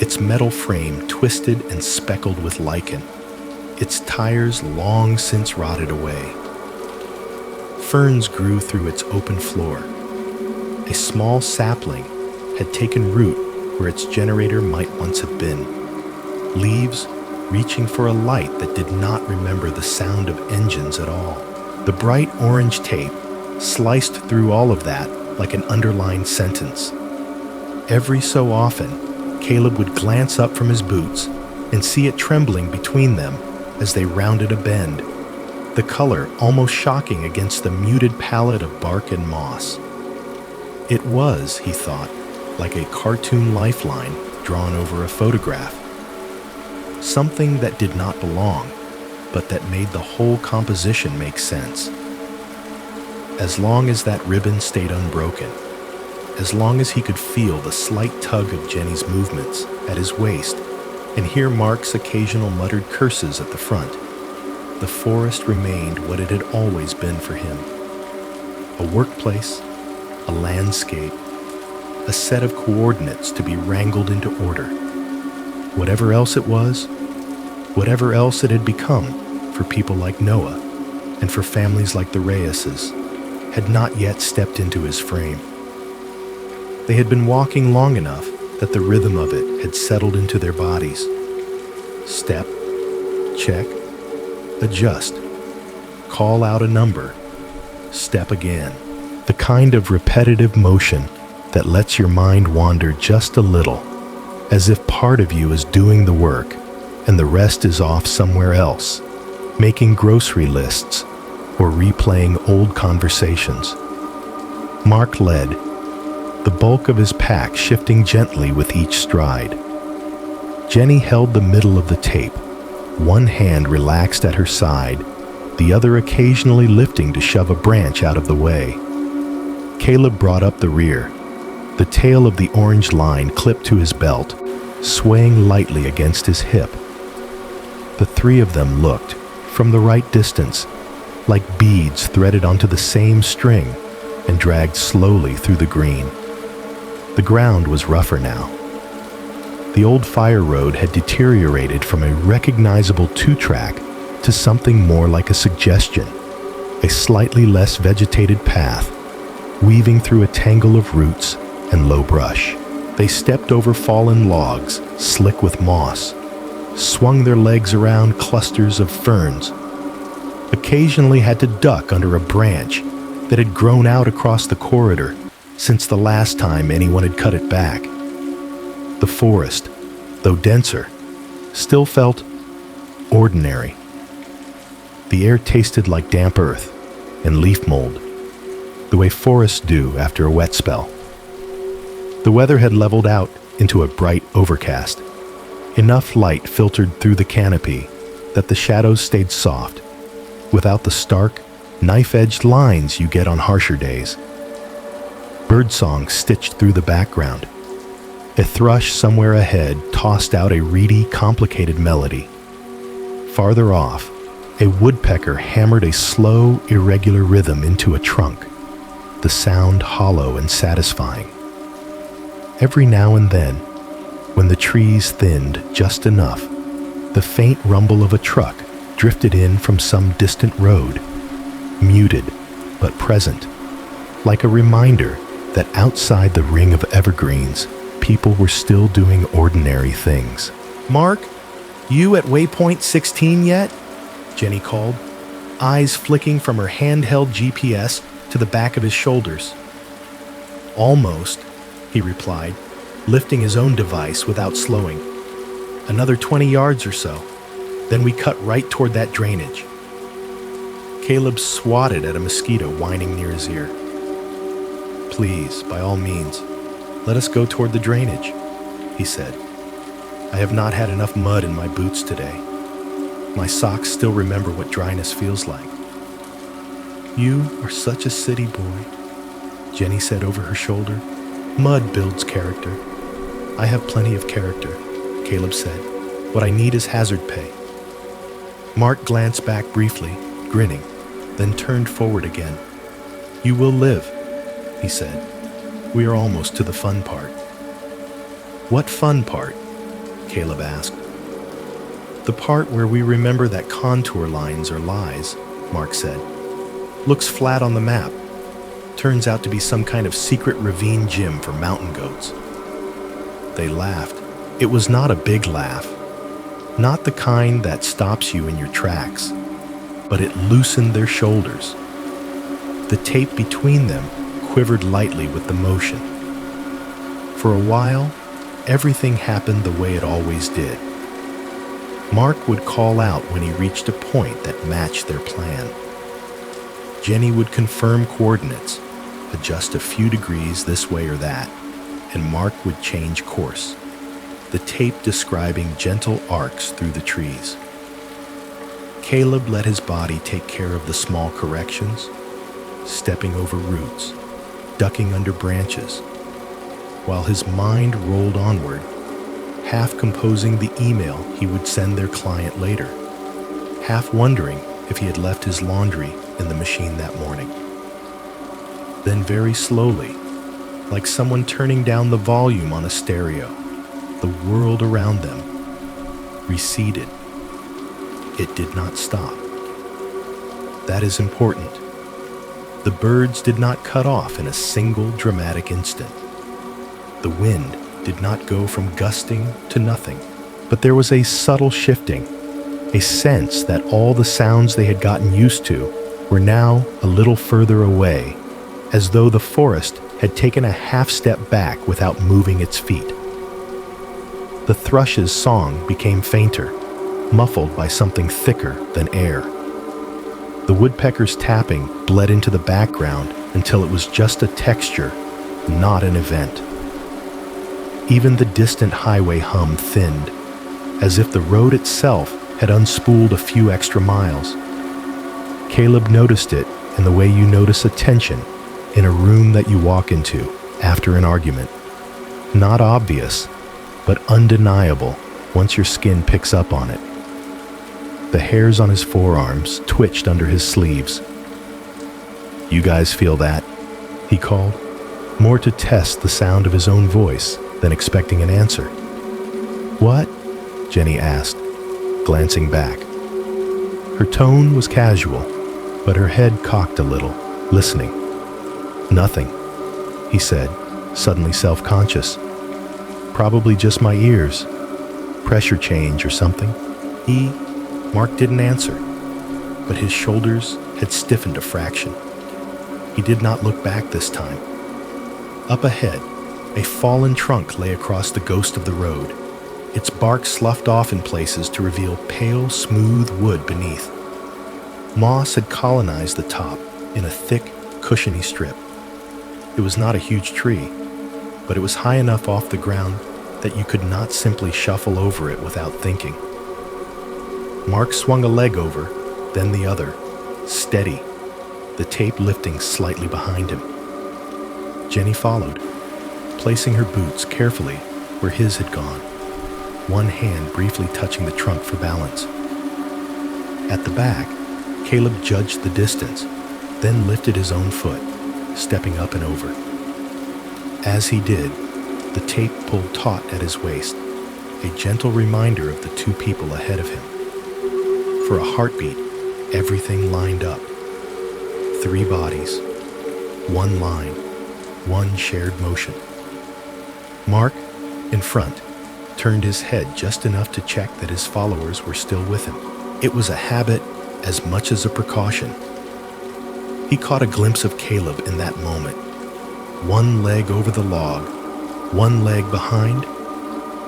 its metal frame twisted and speckled with lichen, its tires long since rotted away. Ferns grew through its open floor. A small sapling had taken root where its generator might once have been. Leaves reaching for a light that did not remember the sound of engines at all. The bright orange tape sliced through all of that like an underlined sentence. Every so often, Caleb would glance up from his boots and see it trembling between them as they rounded a bend, the color almost shocking against the muted palette of bark and moss. It was, he thought, like a cartoon lifeline drawn over a photograph. Something that did not belong, but that made the whole composition make sense. As long as that ribbon stayed unbroken, as long as he could feel the slight tug of Jenny's movements at his waist and hear Mark's occasional muttered curses at the front, the forest remained what it had always been for him. A workplace, a landscape, a set of coordinates to be wrangled into order. Whatever else it was, whatever else it had become for people like Noah and for families like the Reyeses, had not yet stepped into his frame. They had been walking long enough that the rhythm of it had settled into their bodies. Step, check, adjust, call out a number, step again. The kind of repetitive motion that lets your mind wander just a little, as if part of you is doing the work and the rest is off somewhere else, making grocery lists or replaying old conversations. Mark led, the bulk of his pack shifting gently with each stride. Jenny held the middle of the tape, one hand relaxed at her side, the other occasionally lifting to shove a branch out of the way. Caleb brought up the rear, the tail of the orange line clipped to his belt, swaying lightly against his hip. The three of them looked, from the right distance, like beads threaded onto the same string and dragged slowly through the green. The ground was rougher now. The old fire road had deteriorated from a recognizable two-track to something more like a suggestion, a slightly less vegetated path, weaving through a tangle of roots and low brush. They stepped over fallen logs, slick with moss, swung their legs around clusters of ferns, occasionally had to duck under a branch that had grown out across the corridor since the last time anyone had cut it back. The forest, though denser, still felt ordinary. The air tasted like damp earth and leaf mold, the way forests do after a wet spell. The weather had leveled out into a bright overcast. Enough light filtered through the canopy that the shadows stayed soft, without the stark, knife-edged lines you get on harsher days. Birdsong stitched through the background. A thrush somewhere ahead tossed out a reedy, complicated melody. Farther off, a woodpecker hammered a slow, irregular rhythm into a trunk, the sound hollow and satisfying. Every now and then, when the trees thinned just enough, the faint rumble of a truck drifted in from some distant road, muted but present, like a reminder that outside the ring of evergreens, people were still doing ordinary things. "Mark, you at waypoint 16 yet?" Jenny called, eyes flicking from her handheld GPS to the back of his shoulders. "Almost," he replied, lifting his own device without slowing. "Another 20 yards or so, then we cut right toward that drainage." Caleb swatted at a mosquito whining near his ear. "Please, by all means, let us go toward the drainage," he said. "I have not had enough mud in my boots today. My socks still remember what dryness feels like." "You are such a city boy," Jenny said over her shoulder. "Mud builds character." "I have plenty of character," Caleb said. "What I need is hazard pay." Mark glanced back briefly, grinning, then turned forward again. "You will live," he said. "We are almost to the fun part." "What fun part?" Caleb asked. "The part where we remember that contour lines are lies," Mark said. "Looks flat on the map. Turns out to be some kind of secret ravine gym for mountain goats." They laughed. It was not a big laugh. Not the kind that stops you in your tracks, but it loosened their shoulders. The tape between them quivered lightly with the motion. For a while, everything happened the way it always did. Mark would call out when he reached a point that matched their plan. Jenny would confirm coordinates, adjust a few degrees this way or that, and Mark would change course, the tape describing gentle arcs through the trees. Caleb let his body take care of the small corrections, stepping over roots, ducking under branches, while his mind rolled onward, half composing the email he would send their client later, half wondering if he had left his laundry in the machine that morning. Then very slowly, like someone turning down the volume on a stereo, the world around them receded. It did not stop. That is important. The birds did not cut off in a single dramatic instant. The wind did not go from gusting to nothing, but there was a subtle shifting, a sense that all the sounds they had gotten used to were now a little further away, as though the forest had taken a half step back without moving its feet. The thrush's song became fainter, muffled by something thicker than air. The woodpecker's tapping bled into the background until it was just a texture, not an event. Even the distant highway hum thinned, as if the road itself had unspooled a few extra miles. Caleb noticed it in the way you notice a tension in a room that you walk into after an argument. Not obvious, but undeniable once your skin picks up on it. The hairs on his forearms twitched under his sleeves. "You guys feel that?" he called. more to test the sound of his own voice than expecting an answer. "What?" Jenny asked, glancing back. Her tone was casual, but her head cocked a little, listening. "Nothing," he said, suddenly self-conscious. "Probably just my ears. Pressure change or something." Mark didn't answer, but his shoulders had stiffened a fraction. He did not look back this time. Up ahead, a fallen trunk lay across the ghost of the road, its bark sloughed off in places to reveal pale, smooth wood beneath. Moss had colonized the top in a thick, cushiony strip. It was not a huge tree, but it was high enough off the ground that you could not simply shuffle over it without thinking. Mark swung a leg over, then the other, steady, the tape lifting slightly behind him. Jenny followed, placing her boots carefully where his had gone, one hand briefly touching the trunk for balance. At the back, Caleb judged the distance, then lifted his own foot, stepping up and over. As he did, the tape pulled taut at his waist, a gentle reminder of the two people ahead of him. For a heartbeat, everything lined up. 3 bodies, 1 line, 1 shared motion. Mark, in front, turned his head just enough to check that his followers were still with him. It was a habit as much as a precaution. He caught a glimpse of Caleb in that moment. 1 leg over the log, 1 leg behind,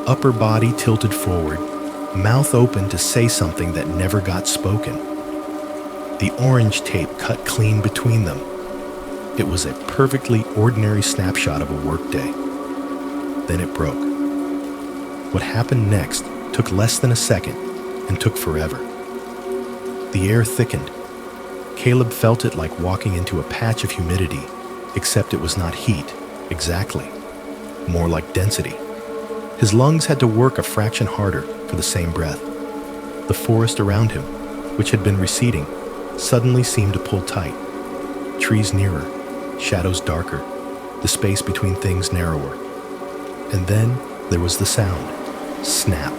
upper body tilted forward, mouth open to say something that never got spoken. The orange tape cut clean between them. It was a perfectly ordinary snapshot of a workday. Then it broke. What happened next took less than a second and took forever. The air thickened. Caleb felt it like walking into a patch of humidity, except it was not heat, exactly. More like density. His lungs had to work a fraction harder for the same breath. The forest around him, which had been receding, suddenly seemed to pull tight. Trees nearer, shadows darker, the space between things narrower. And then there was the sound. Snap.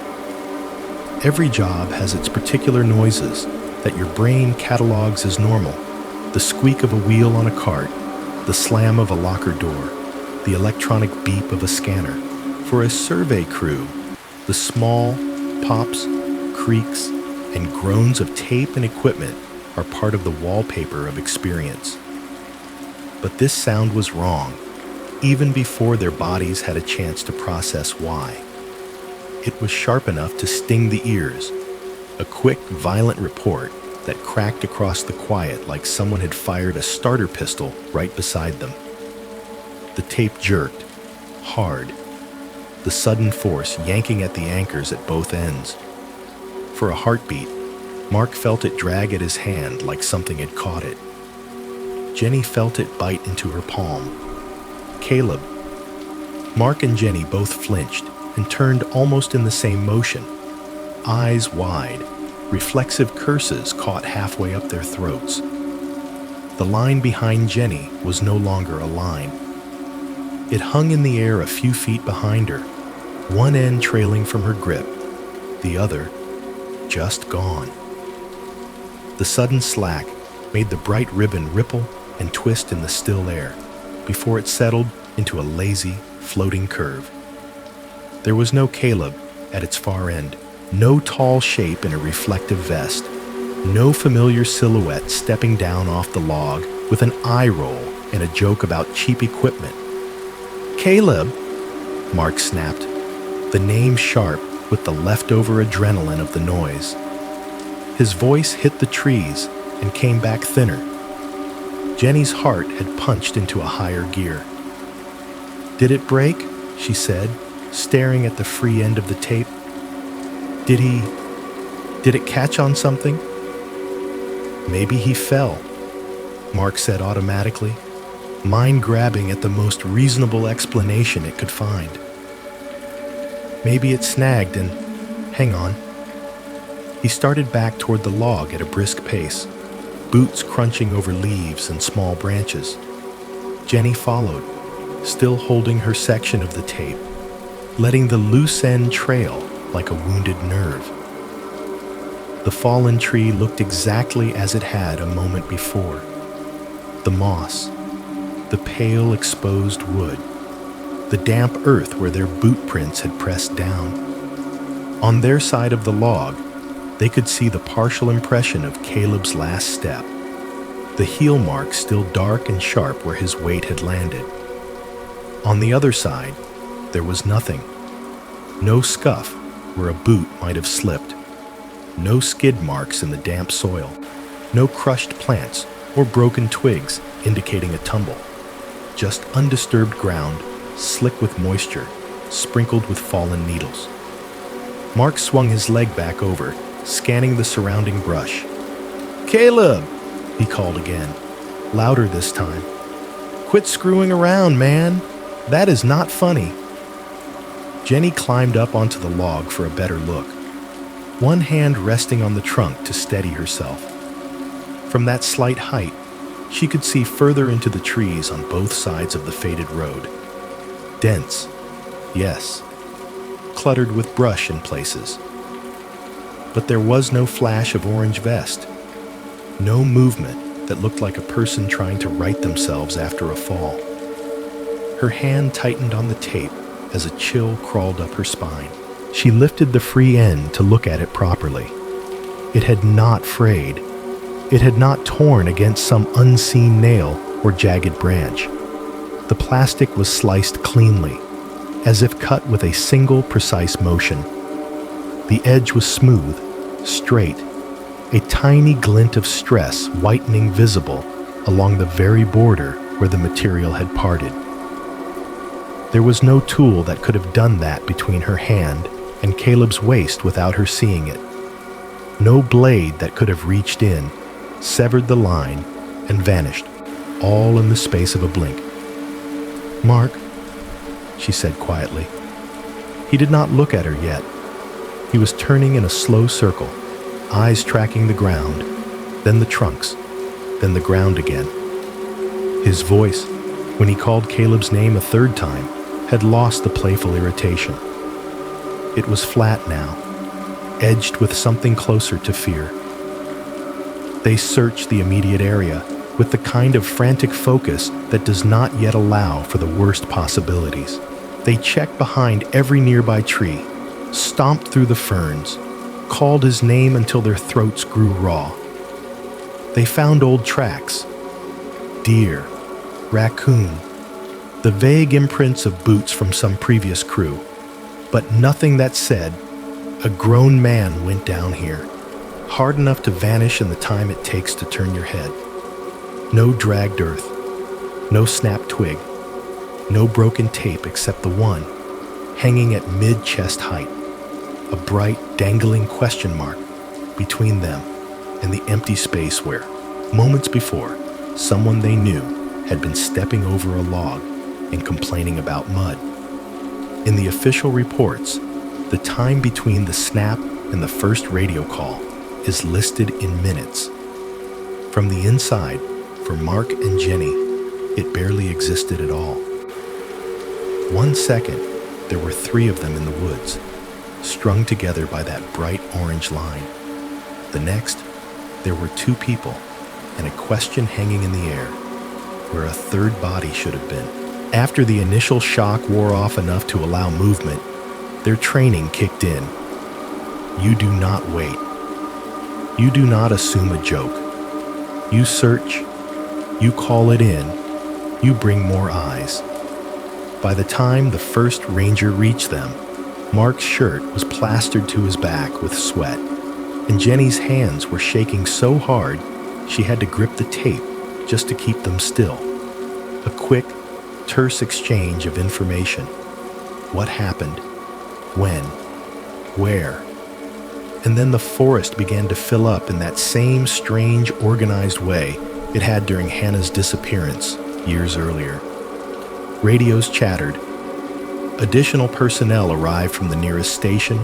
Every job has its particular noises that your brain catalogs as normal. The squeak of a wheel on a cart, the slam of a locker door, the electronic beep of a scanner. For a survey crew, the small pops, creaks, and groans of tape and equipment are part of the wallpaper of experience. But this sound was wrong, even before their bodies had a chance to process why. It was sharp enough to sting the ears, a quick, violent report that cracked across the quiet like someone had fired a starter pistol right beside them. The tape jerked, hard, the sudden force yanking at the anchors at both ends. For a heartbeat, Mark felt it drag at his hand like something had caught it. Jenny felt it bite into her palm. Caleb. Mark and Jenny both flinched and turned almost in the same motion. Eyes wide, reflexive curses caught halfway up their throats. The line behind Jenny was no longer a line. It hung in the air a few feet behind her, one end trailing from her grip, the other just gone. The sudden slack made the bright ribbon ripple and twist in the still air before it settled into a lazy, floating curve. There was no Caleb at its far end, no tall shape in a reflective vest, no familiar silhouette stepping down off the log with an eye roll and a joke about cheap equipment. "Caleb," Mark snapped, the name sharp with the leftover adrenaline of the noise. His voice hit the trees and came back thinner. Jenny's heart had punched into a higher gear. "Did it break?" she said, staring at the free end of the tape. Did it catch on something?" "Maybe he fell," Mark said automatically, mind grabbing at the most reasonable explanation it could find. "Maybe it snagged and, hang on." He started back toward the log at a brisk pace, boots crunching over leaves and small branches. Jenny followed, still holding her section of the tape, letting the loose end trail like a wounded nerve. The fallen tree looked exactly as it had a moment before. The moss, the pale exposed wood, the damp earth where their boot prints had pressed down. On their side of the log, they could see the partial impression of Caleb's last step, the heel mark still dark and sharp where his weight had landed. On the other side, there was nothing. No scuff where a boot might have slipped. No skid marks in the damp soil. No crushed plants or broken twigs indicating a tumble. Just undisturbed ground, slick with moisture, sprinkled with fallen needles. Mark swung his leg back over, scanning the surrounding brush. "Caleb!" he called again, louder this time. "Quit screwing around, man. That is not funny." Jenny climbed up onto the log for a better look, one hand resting on the trunk to steady herself. From that slight height, she could see further into the trees on both sides of the faded road. Dense, yes, cluttered with brush in places. But there was no flash of orange vest, no movement that looked like a person trying to right themselves after a fall. Her hand tightened on the tape as a chill crawled up her spine. She lifted the free end to look at it properly. It had not frayed. It had not torn against some unseen nail or jagged branch. The plastic was sliced cleanly, as if cut with a single precise motion. The edge was smooth, straight, a tiny glint of stress whitening visible along the very border where the material had parted. There was no tool that could have done that between her hand and Caleb's waist without her seeing it. No blade that could have reached in, severed the line, and vanished, all in the space of a blink. "Mark," she said quietly. He did not look at her yet. He was turning in a slow circle, eyes tracking the ground, then the trunks, then the ground again. His voice, when he called Caleb's name a third time, had lost the playful irritation. It was flat now, edged with something closer to fear. They searched the immediate area with the kind of frantic focus that does not yet allow for the worst possibilities. They checked behind every nearby tree, stomped through the ferns, called his name until their throats grew raw. They found old tracks, deer, raccoon, the vague imprints of boots from some previous crew, but nothing that said, "A grown man went down here," hard enough to vanish in the time it takes to turn your head. No dragged earth, no snapped twig, no broken tape except the one, hanging at mid-chest height, a bright, dangling question mark between them and the empty space where, moments before, someone they knew had been stepping over a log and complaining about mud. In the official reports, the time between the snap and the first radio call is listed in minutes. From the inside, for Mark and Jenny, it barely existed at all. 1 second, there were 3 of them in the woods, strung together by that bright orange line. The next, there were 2 people, and a question hanging in the air, where a third body should have been. After the initial shock wore off enough to allow movement, their training kicked in. You do not wait. You do not assume a joke. You search, you call it in, you bring more eyes. By the time the first ranger reached them, Mark's shirt was plastered to his back with sweat, and Jenny's hands were shaking so hard she had to grip the tape just to keep them still. A quick, terse exchange of information. What happened? When? Where? And then the forest began to fill up in that same strange, organized way it had during Hannah's disappearance years earlier. Radios chattered. Additional personnel arrived from the nearest station,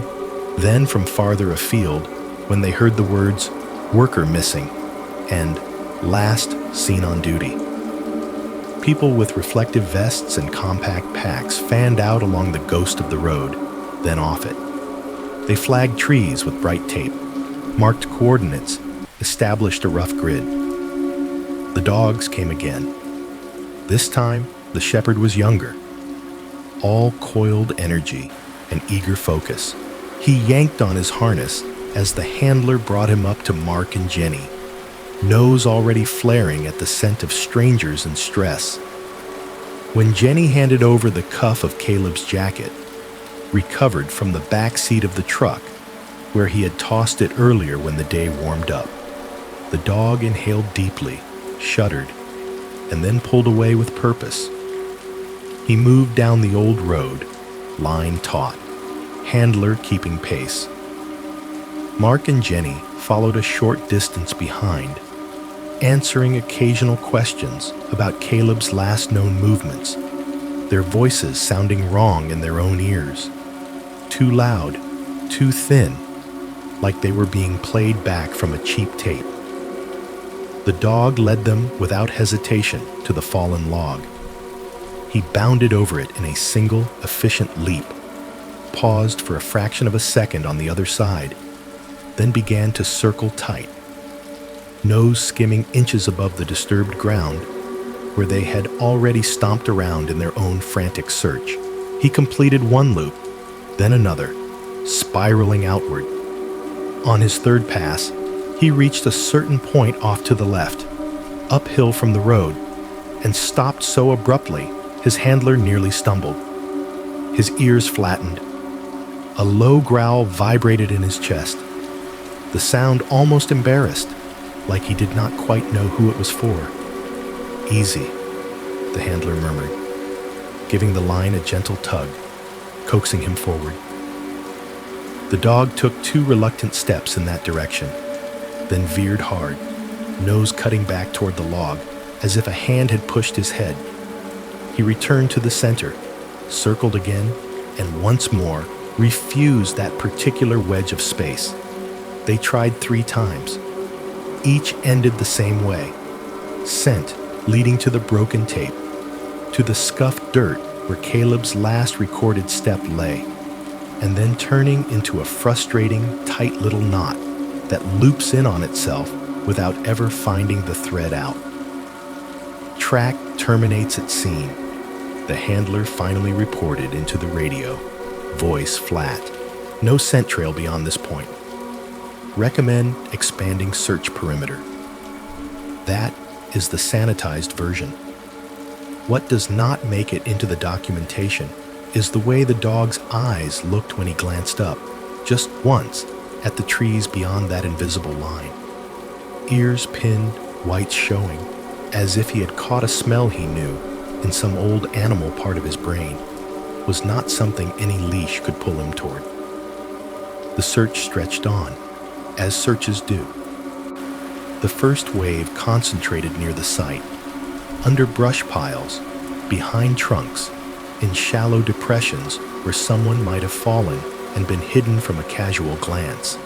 then from farther afield when they heard the words, "worker missing," and "last seen on duty." People with reflective vests and compact packs fanned out along the ghost of the road, then off it. They flagged trees with bright tape, marked coordinates, established a rough grid. The dogs came again. This time, the shepherd was younger, all coiled energy and eager focus. He yanked on his harness as the handler brought him up to Mark and Jenny, nose already flaring at the scent of strangers and stress. When Jenny handed over the cuff of Caleb's jacket, recovered from the back seat of the truck, where he had tossed it earlier when the day warmed up, the dog inhaled deeply, shuddered, and then pulled away with purpose. He moved down the old road, line taut, handler keeping pace. Mark and Jenny followed a short distance behind, answering occasional questions about Caleb's last known movements, their voices sounding wrong in their own ears. Too loud, too thin, like they were being played back from a cheap tape. The dog led them without hesitation to the fallen log. He bounded over it in a single, efficient leap, paused for a fraction of a second on the other side, then began to circle tight, nose skimming inches above the disturbed ground where they had already stomped around in their own frantic search. He completed one loop, then another, spiraling outward. On his third pass, he reached a certain point off to the left, uphill from the road, and stopped so abruptly his handler nearly stumbled. His ears flattened. A low growl vibrated in his chest, the sound almost embarrassed, like he did not quite know who it was for. "Easy," the handler murmured, giving the line a gentle tug, coaxing him forward. The dog took 2 reluctant steps in that direction, then veered hard, nose cutting back toward the log, as if a hand had pushed his head. He returned to the center, circled again, and once more refused that particular wedge of space. They tried 3 times. Each ended the same way, scent leading to the broken tape, to the scuffed dirt where Caleb's last recorded step lay, and then turning into a frustrating, tight little knot that loops in on itself without ever finding the thread out. Track terminates at scene, the handler finally reported into the radio, voice flat. No scent trail beyond this point. Recommend expanding search perimeter. That is the sanitized version. What does not make it into the documentation is the way the dog's eyes looked when he glanced up, just once, at the trees beyond that invisible line. Ears pinned, whites showing, as if he had caught a smell he knew in some old animal part of his brain, was not something any leash could pull him toward. The search stretched on, as searches do. The first wave concentrated near the site, under brush piles, behind trunks, in shallow depressions where someone might have fallen and been hidden from a casual glance.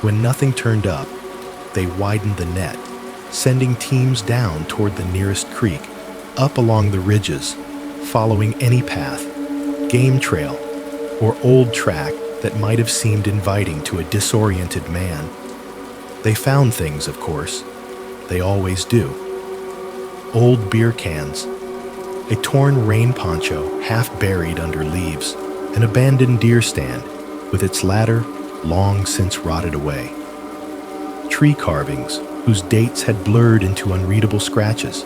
When nothing turned up, they widened the net, sending teams down toward the nearest creek, up along the ridges, following any path, game trail, or old track that might have seemed inviting to a disoriented man. They found things, of course. They always do. Old beer cans, a torn rain poncho half buried under leaves, an abandoned deer stand with its ladder long since rotted away. Tree carvings whose dates had blurred into unreadable scratches.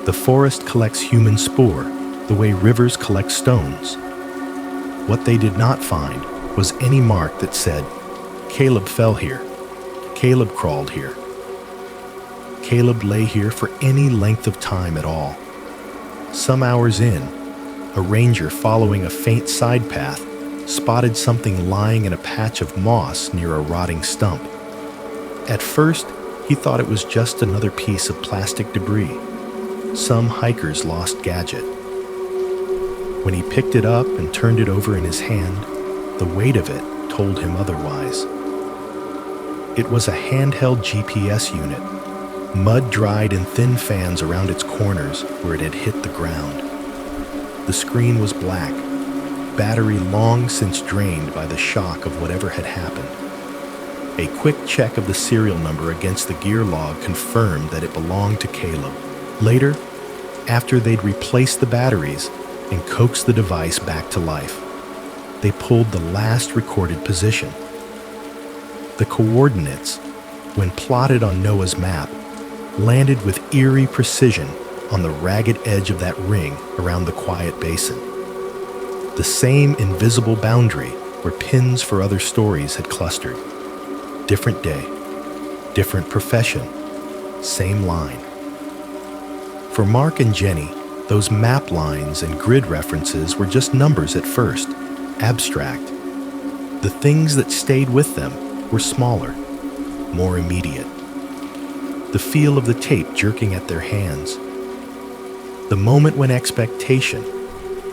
The forest collects human spoor the way rivers collect stones. What they did not find was any mark that said, "Caleb fell here. Caleb crawled here." Caleb lay here for any length of time at all. Some hours in, a ranger following a faint side path spotted something lying in a patch of moss near a rotting stump. At first, he thought it was just another piece of plastic debris, some hiker's lost gadget. When he picked it up and turned it over in his hand, the weight of it told him otherwise. It was a handheld GPS unit, mud dried in thin fans around its corners where it had hit the ground. The screen was black, battery long since drained by the shock of whatever had happened. A quick check of the serial number against the gear log confirmed that it belonged to Caleb. Later, after they'd replaced the batteries and coaxed the device back to life, they pulled the last recorded position. The coordinates, when plotted on Noah's map, landed with eerie precision on the ragged edge of that ring around the quiet basin. The same invisible boundary where pins for other stories had clustered. Different day, different profession, same line. For Mark and Jenny, those map lines and grid references were just numbers at first, abstract. The things that stayed with them were smaller, more immediate. The feel of the tape jerking at their hands. The moment when expectation,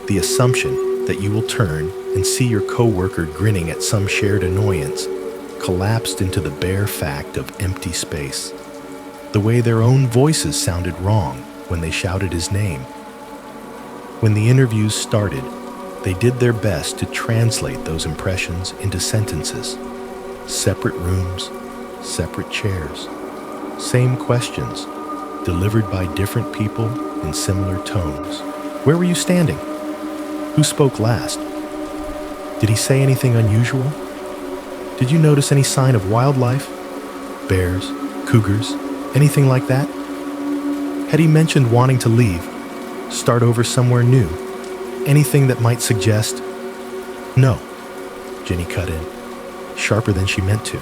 the assumption that you will turn and see your coworker grinning at some shared annoyance, collapsed into the bare fact of empty space. The way their own voices sounded wrong when they shouted his name. When the interviews started, they did their best to translate those impressions into sentences. Separate rooms, separate chairs, same questions, delivered by different people in similar tones. Where were you standing? Who spoke last? Did he say anything unusual? Did you notice any sign of wildlife? Bears, cougars, anything like that? Had he mentioned wanting to leave, start over somewhere new? Anything that might suggest? No, Jenny cut in, sharper than she meant to.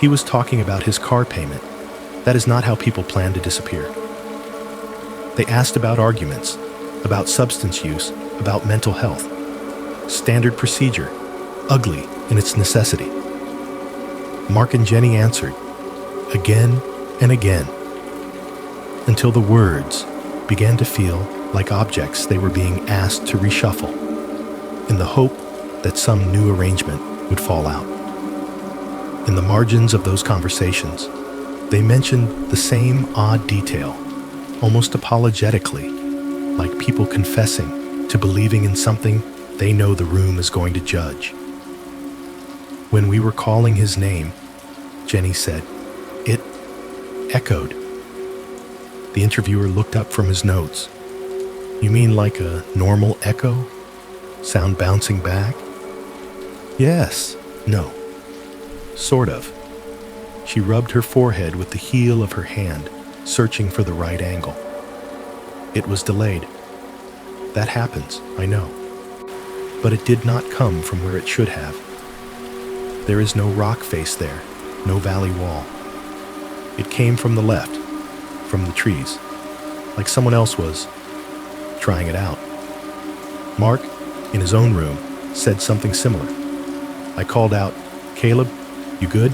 He was talking about his car payment. That is not how people plan to disappear. They asked about arguments, about substance use, about mental health. Standard procedure, ugly in its necessity. Mark and Jenny answered, again and again, until the words began to feel like objects they were being asked to reshuffle, in the hope that some new arrangement would fall out. In the margins of those conversations, they mentioned the same odd detail, almost apologetically, like people confessing to believing in something they know the room is going to judge. When we were calling his name, Jenny said, it echoed. The interviewer looked up from his notes. You mean like a normal echo? Sound bouncing back? Yes, no. Sort of. She rubbed her forehead with the heel of her hand, searching for the right angle. It was delayed. That happens, I know. But it did not come from where it should have. There is no rock face there, no valley wall. It came from the left, from the trees, like someone else was trying it out. Mark, in his own room, said something similar. I called out, Caleb, you good?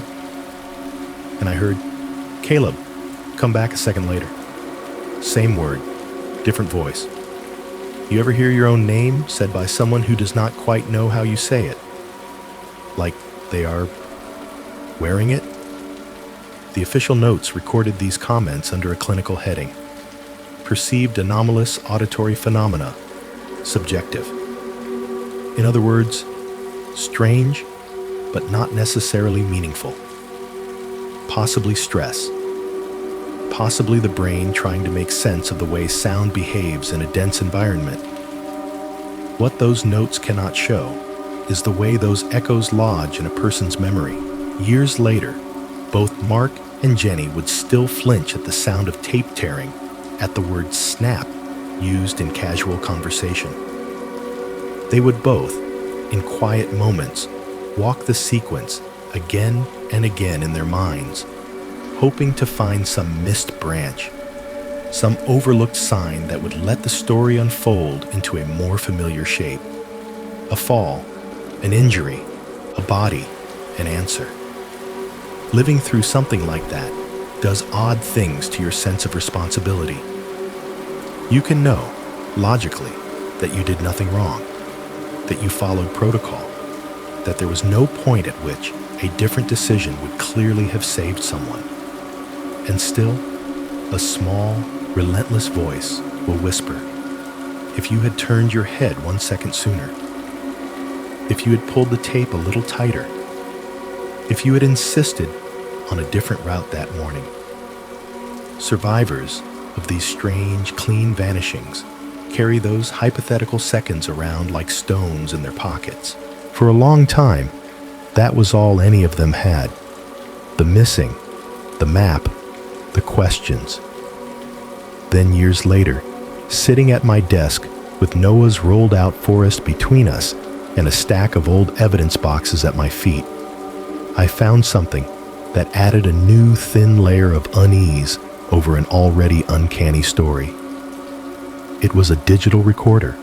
And I heard, Caleb, come back a second later. Same word, different voice. You ever hear your own name said by someone who does not quite know how you say it? Like they are wearing it? The official notes recorded these comments under a clinical heading. Perceived anomalous auditory phenomena, subjective. In other words, strange, but not necessarily meaningful. Possibly stress. Possibly the brain trying to make sense of the way sound behaves in a dense environment. What those notes cannot show is the way those echoes lodge in a person's memory. Years later, both Mark and Jenny would still flinch at the sound of tape tearing, at the word snap used in casual conversation. They would both, in quiet moments, walk the sequence again and again in their minds, hoping to find some missed branch, some overlooked sign that would let the story unfold into a more familiar shape. A fall, an injury, a body, an answer. Living through something like that does odd things to your sense of responsibility. You can know, logically, that you did nothing wrong, that you followed protocol, that there was no point at which a different decision would clearly have saved someone. And still, A small, relentless voice will whisper, if you had turned your head 1 second sooner, if you had pulled the tape a little tighter, if you had insisted on a different route that morning. Survivors of these strange, clean vanishings carry those hypothetical seconds around like stones in their pockets. For a long time, that was all any of them had. The missing, the map, the questions. Then years later, sitting at my desk with Noah's rolled out forest between us and a stack of old evidence boxes at my feet, I found something that added a new thin layer of unease over an already uncanny story. It was a digital recorder,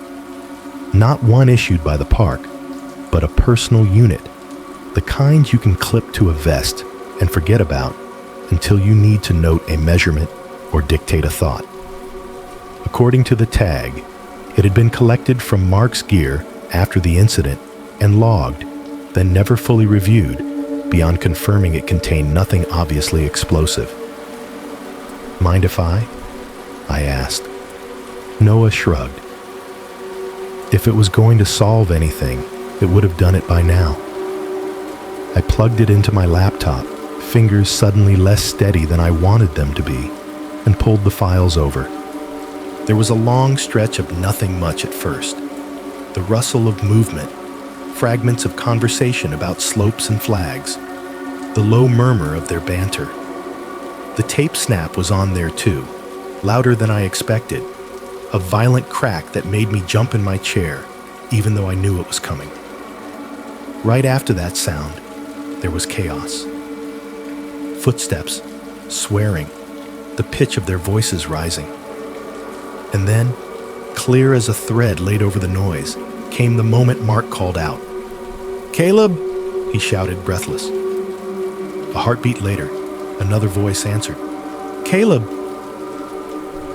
not one issued by the park, but a personal unit, the kind you can clip to a vest and forget about until you need to note a measurement or dictate a thought. According to the tag, it had been collected from Mark's gear after the incident and logged, then never fully reviewed, beyond confirming it contained nothing obviously explosive. Mind if I asked. Noah shrugged. If it was going to solve anything, it would have done it by now. I plugged it into my laptop, fingers suddenly less steady than I wanted them to be, and pulled the files over. There was a long stretch of nothing much at first. The rustle of movement, fragments of conversation about slopes and flags, the low murmur of their banter. The tape snap was on there too, louder than I expected, a violent crack that made me jump in my chair, even though I knew it was coming. Right after that sound, there was chaos. Footsteps, swearing, the pitch of their voices rising. And then, clear as a thread laid over the noise, came the moment Mark called out. "Caleb!" he shouted, breathless. A heartbeat later, another voice answered. "Caleb!"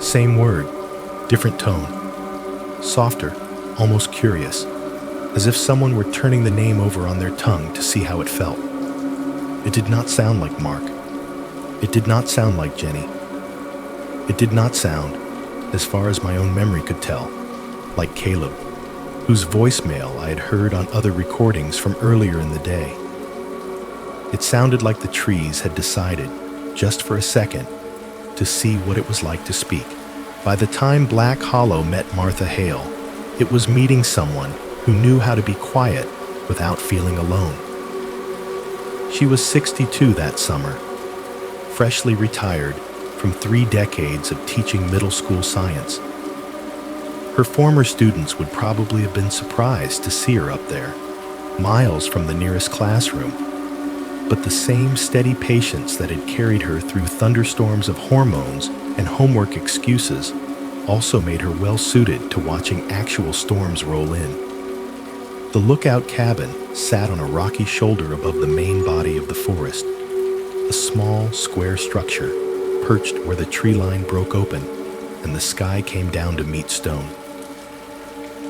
Same word, different tone. Softer, almost curious, as if someone were turning the name over on their tongue to see how it felt. It did not sound like Mark. It did not sound like Jenny. It did not sound, as far as my own memory could tell, like Caleb, whose voicemail I had heard on other recordings from earlier in the day. It sounded like the trees had decided, just for a second, to see what it was like to speak. By the time Black Hollow met Martha Hale, it was meeting someone who knew how to be quiet without feeling alone. She was 62 that summer, freshly retired from 3 decades of teaching middle school science. Her former students would probably have been surprised to see her up there, miles from the nearest classroom. But the same steady patience that had carried her through thunderstorms of hormones and homework excuses also made her well-suited to watching actual storms roll in. The lookout cabin sat on a rocky shoulder above the main body of the forest, a small, square structure perched where the tree line broke open and the sky came down to meet stone.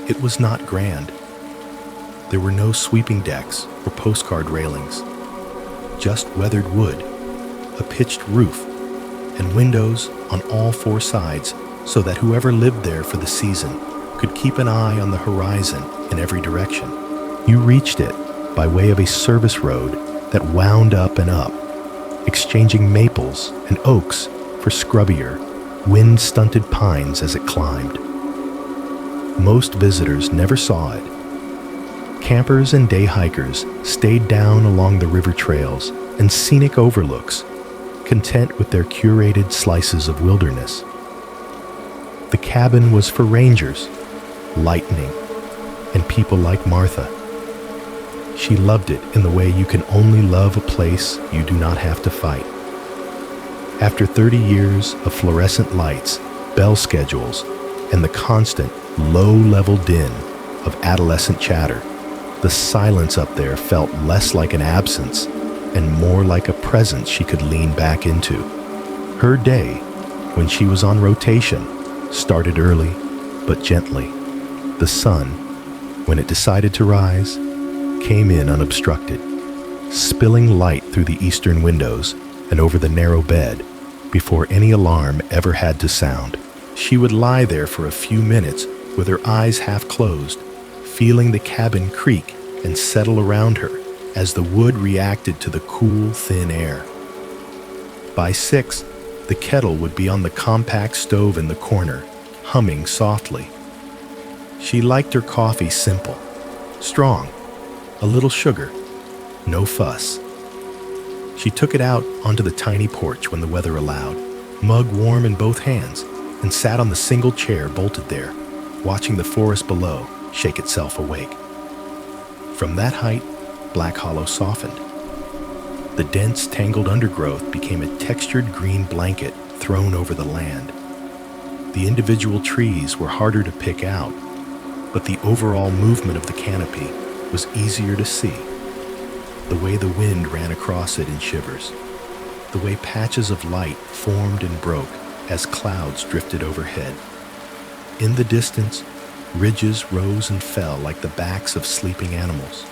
It was not grand. There were no sweeping decks or postcard railings, just weathered wood, a pitched roof, and windows on all 4 sides so that whoever lived there for the season could keep an eye on the horizon in every direction. You reached it by way of a service road that wound up and up, exchanging maples and oaks for scrubbier, wind-stunted pines as it climbed. Most visitors never saw it. Campers and day hikers stayed down along the river trails and scenic overlooks, content with their curated slices of wilderness. The cabin was for rangers, lightning, and people like Martha. She loved it in the way you can only love a place you do not have to fight. After 30 years of fluorescent lights, bell schedules, and the constant, low-level din of adolescent chatter, the silence up there felt less like an absence and more like a presence she could lean back into. Her day, when she was on rotation, started early but gently. The sun, when it decided to rise, came in unobstructed, spilling light through the eastern windows and over the narrow bed, before any alarm ever had to sound. She would lie there for a few minutes with her eyes half closed, feeling the cabin creak and settle around her as the wood reacted to the cool, thin air. By 6, the kettle would be on the compact stove in the corner, humming softly. She liked her coffee simple, strong, a little sugar, no fuss. She took it out onto the tiny porch when the weather allowed, mug warm in both hands, and sat on the single chair bolted there, watching the forest below shake itself awake. From that height, Black Hollow softened. The dense, tangled undergrowth became a textured green blanket thrown over the land. The individual trees were harder to pick out, but the overall movement of the canopy was easier to see. The way the wind ran across it in shivers, the way patches of light formed and broke as clouds drifted overhead. In the distance, ridges rose and fell like the backs of sleeping animals.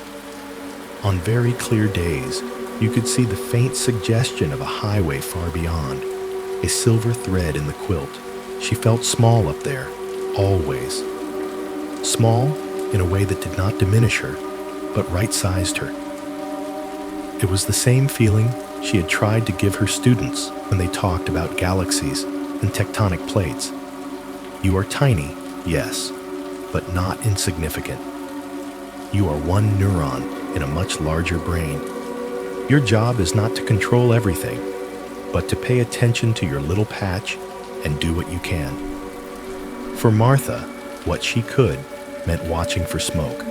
On very clear days, you could see the faint suggestion of a highway far beyond, a silver thread in the quilt. She felt small up there, always. Small in a way that did not diminish her, but right-sized her. It was the same feeling she had tried to give her students when they talked about galaxies and tectonic plates. You are tiny, yes, but not insignificant. You are one neuron in a much larger brain. Your job is not to control everything, but to pay attention to your little patch and do what you can. For Martha, what she could meant watching for smoke.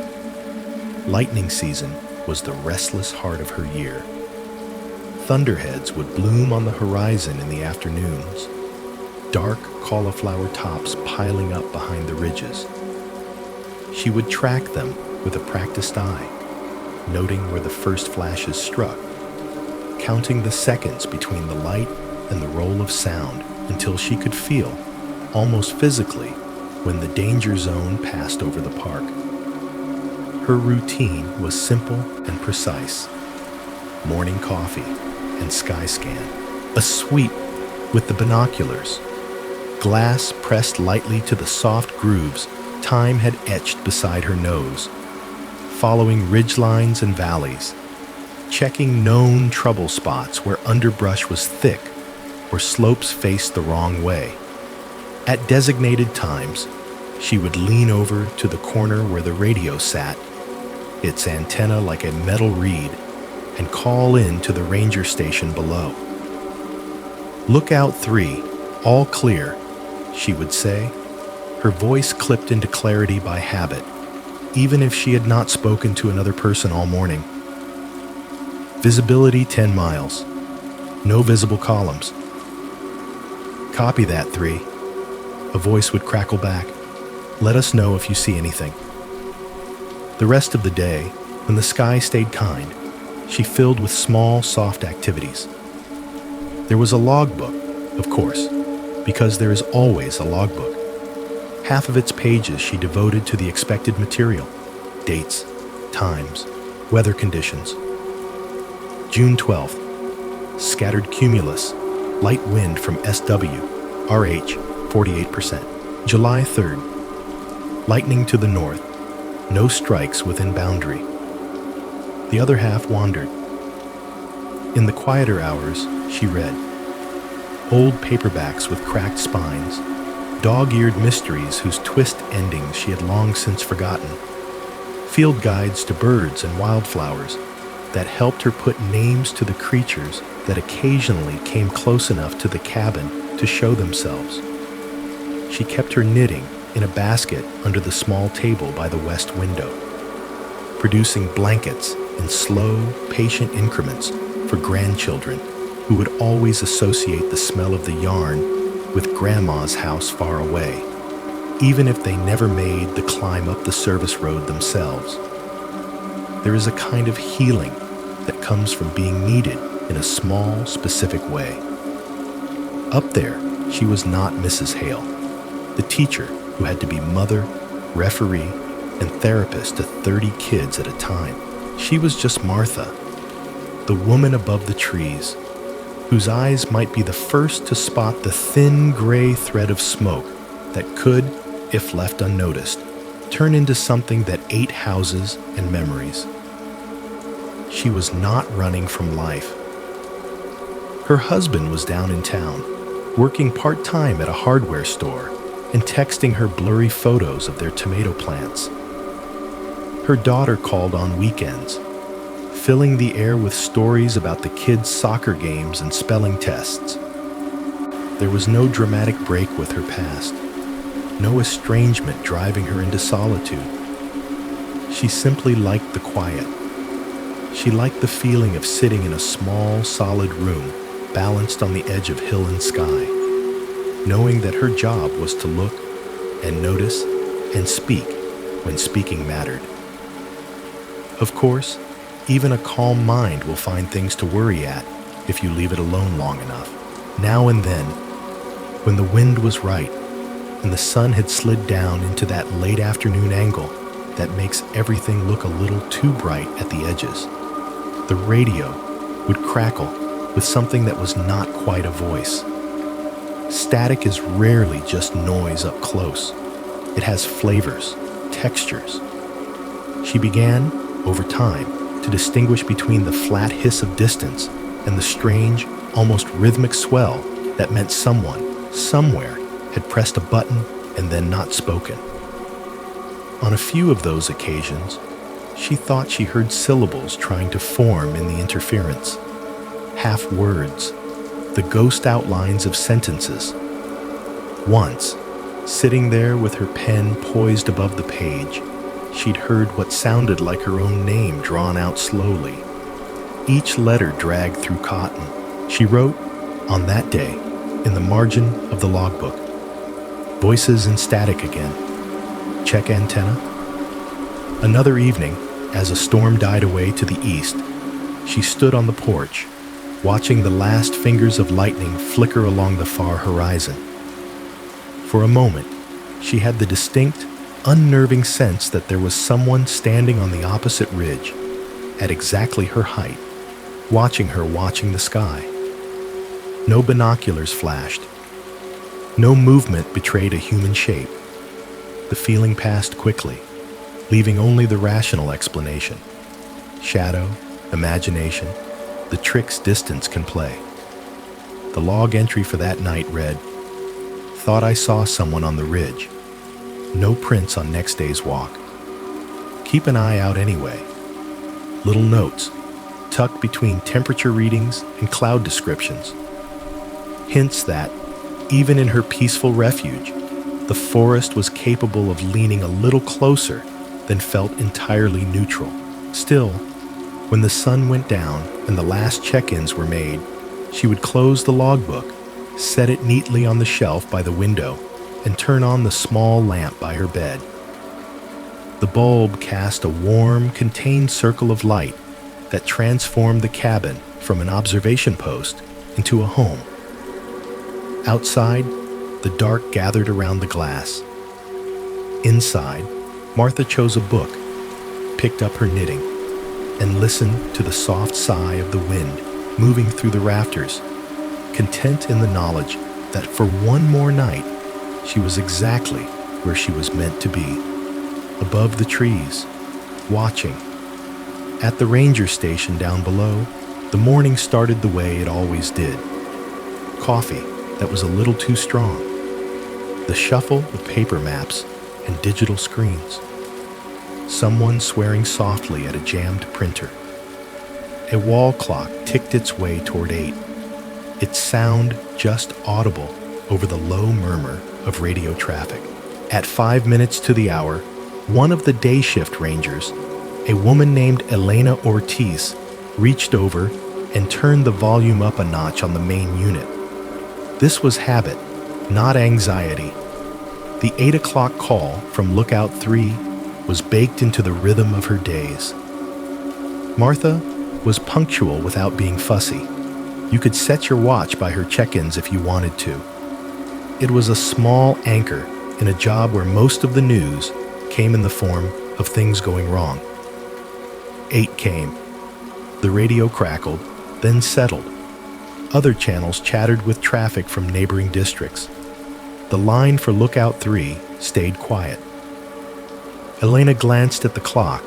Lightning season was the restless heart of her year. Thunderheads would bloom on the horizon in the afternoons, dark cauliflower tops piling up behind the ridges. She would track them with a practiced eye, noting where the first flashes struck, counting the seconds between the light and the roll of sound until she could feel, almost physically, when the danger zone passed over the park. Her routine was simple and precise. Morning coffee and sky scan, a sweep with the binoculars, glass pressed lightly to the soft grooves time had etched beside her nose, following ridgelines and valleys, checking known trouble spots where underbrush was thick or slopes faced the wrong way. At designated times, she would lean over to the corner where the radio sat, its antenna like a metal reed, and call in to the ranger station below. "Lookout 3, all clear," she would say, her voice clipped into clarity by habit, even if she had not spoken to another person all morning. "Visibility 10 miles. No visible columns." "Copy that, 3. A voice would crackle back. "Let us know if you see anything." The rest of the day, when the sky stayed kind, she filled with small, soft activities. There was a logbook, of course, because there is always a logbook. Half of its pages she devoted to the expected material, dates, times, weather conditions. June 12th, scattered cumulus, light wind from SW, RH 48%. July 3rd, lightning to the north, no strikes within boundary. The other half wandered. In the quieter hours, she read. Old paperbacks with cracked spines, dog-eared mysteries whose twist endings she had long since forgotten, field guides to birds and wildflowers that helped her put names to the creatures that occasionally came close enough to the cabin to show themselves. She kept her knitting in a basket under the small table by the west window, producing blankets in slow, patient increments for grandchildren who would always associate the smell of the yarn with Grandma's house far away, even if they never made the climb up the service road themselves. There is a kind of healing that comes from being needed in a small, specific way. Up there, she was not Mrs. Hale, the teacher who had to be mother, referee, and therapist to 30 kids at a time. She was just Martha, the woman above the trees, whose eyes might be the first to spot the thin gray thread of smoke that could, if left unnoticed, turn into something that ate houses and memories. She was not running from life. Her husband was down in town, working part-time at a hardware store and texting her blurry photos of their tomato plants. Her daughter called on weekends, filling the air with stories about the kids' soccer games and spelling tests. There was no dramatic break with her past, no estrangement driving her into solitude. She simply liked the quiet. She liked the feeling of sitting in a small, solid room balanced on the edge of hill and sky, knowing that her job was to look and notice and speak when speaking mattered. Of course, even a calm mind will find things to worry at if you leave it alone long enough. Now and then, when the wind was right and the sun had slid down into that late afternoon angle that makes everything look a little too bright at the edges, the radio would crackle with something that was not quite a voice. Static is rarely just noise up close. It has flavors, textures. She began, over time, to distinguish between the flat hiss of distance and the strange, almost rhythmic swell that meant someone, somewhere, had pressed a button and then not spoken. On a few of those occasions, she thought she heard syllables trying to form in the interference, half words, the ghost outlines of sentences. Once, sitting there with her pen poised above the page, she'd heard what sounded like her own name drawn out slowly. Each letter dragged through cotton. She wrote, on that day, in the margin of the logbook, "Voices and static again. Check antenna." Another evening, as a storm died away to the east, she stood on the porch, watching the last fingers of lightning flicker along the far horizon. For a moment, she had the distinct, unnerving sense that there was someone standing on the opposite ridge, at exactly her height, watching her watching the sky. No binoculars flashed. No movement betrayed a human shape. The feeling passed quickly, leaving only the rational explanation. Shadow, imagination, the tricks distance can play. The log entry for that night read, "Thought I saw someone on the ridge. No prints on next day's walk. Keep an eye out anyway." Little notes, tucked between temperature readings and cloud descriptions. Hints that, even in her peaceful refuge, the forest was capable of leaning a little closer than felt entirely neutral. Still, when the sun went down and the last check-ins were made, she would close the logbook, set it neatly on the shelf by the window, and turn on the small lamp by her bed. The bulb cast a warm, contained circle of light that transformed the cabin from an observation post into a home. Outside, the dark gathered around the glass. Inside, Martha chose a book, picked up her knitting, and listened to the soft sigh of the wind moving through the rafters, content in the knowledge that for one more night, she was exactly where she was meant to be, above the trees, watching. At the ranger station down below, the morning started the way it always did. Coffee that was a little too strong. The shuffle of paper maps and digital screens. Someone swearing softly at a jammed printer. A wall clock ticked its way toward 8, its sound just audible over the low murmur of radio traffic. At 5 minutes to the hour, one of the day shift rangers, a woman named Elena Ortiz, reached over and turned the volume up a notch on the main unit. This was habit, not anxiety. The 8 o'clock call from Lookout 3 was baked into the rhythm of her days. Martha was punctual without being fussy. You could set your watch by her check-ins if you wanted to. It was a small anchor in a job where most of the news came in the form of things going wrong. 8 came. The radio crackled, then settled. Other channels chattered with traffic from neighboring districts. The line for Lookout 3 stayed quiet. Elena glanced at the clock,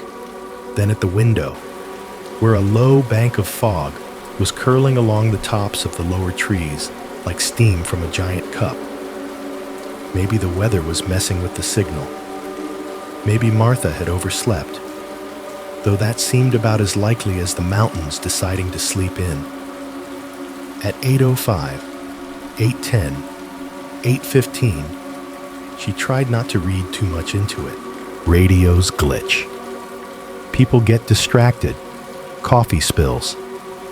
then at the window, where a low bank of fog was curling along the tops of the lower trees like steam from a giant cup. Maybe the weather was messing with the signal. Maybe Martha had overslept, though that seemed about as likely as the mountains deciding to sleep in. At 8:05, 8:10, 8:15, she tried not to read too much into it. Radios glitch. People get distracted. Coffee spills.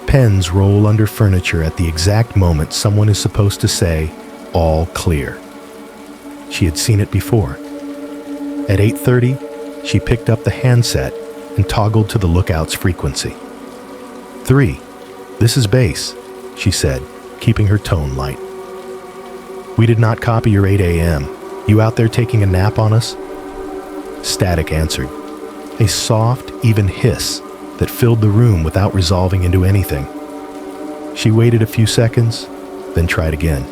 Pens roll under furniture at the exact moment someone is supposed to say, "All clear." She had seen it before. At 8:30, she picked up the handset and toggled to the lookout's frequency. 3, this is base, she said, keeping her tone light. We did not copy your 8 a.m. You out there taking a nap on us? Static answered, a soft, even hiss that filled the room without resolving into anything. She waited a few seconds, then tried again.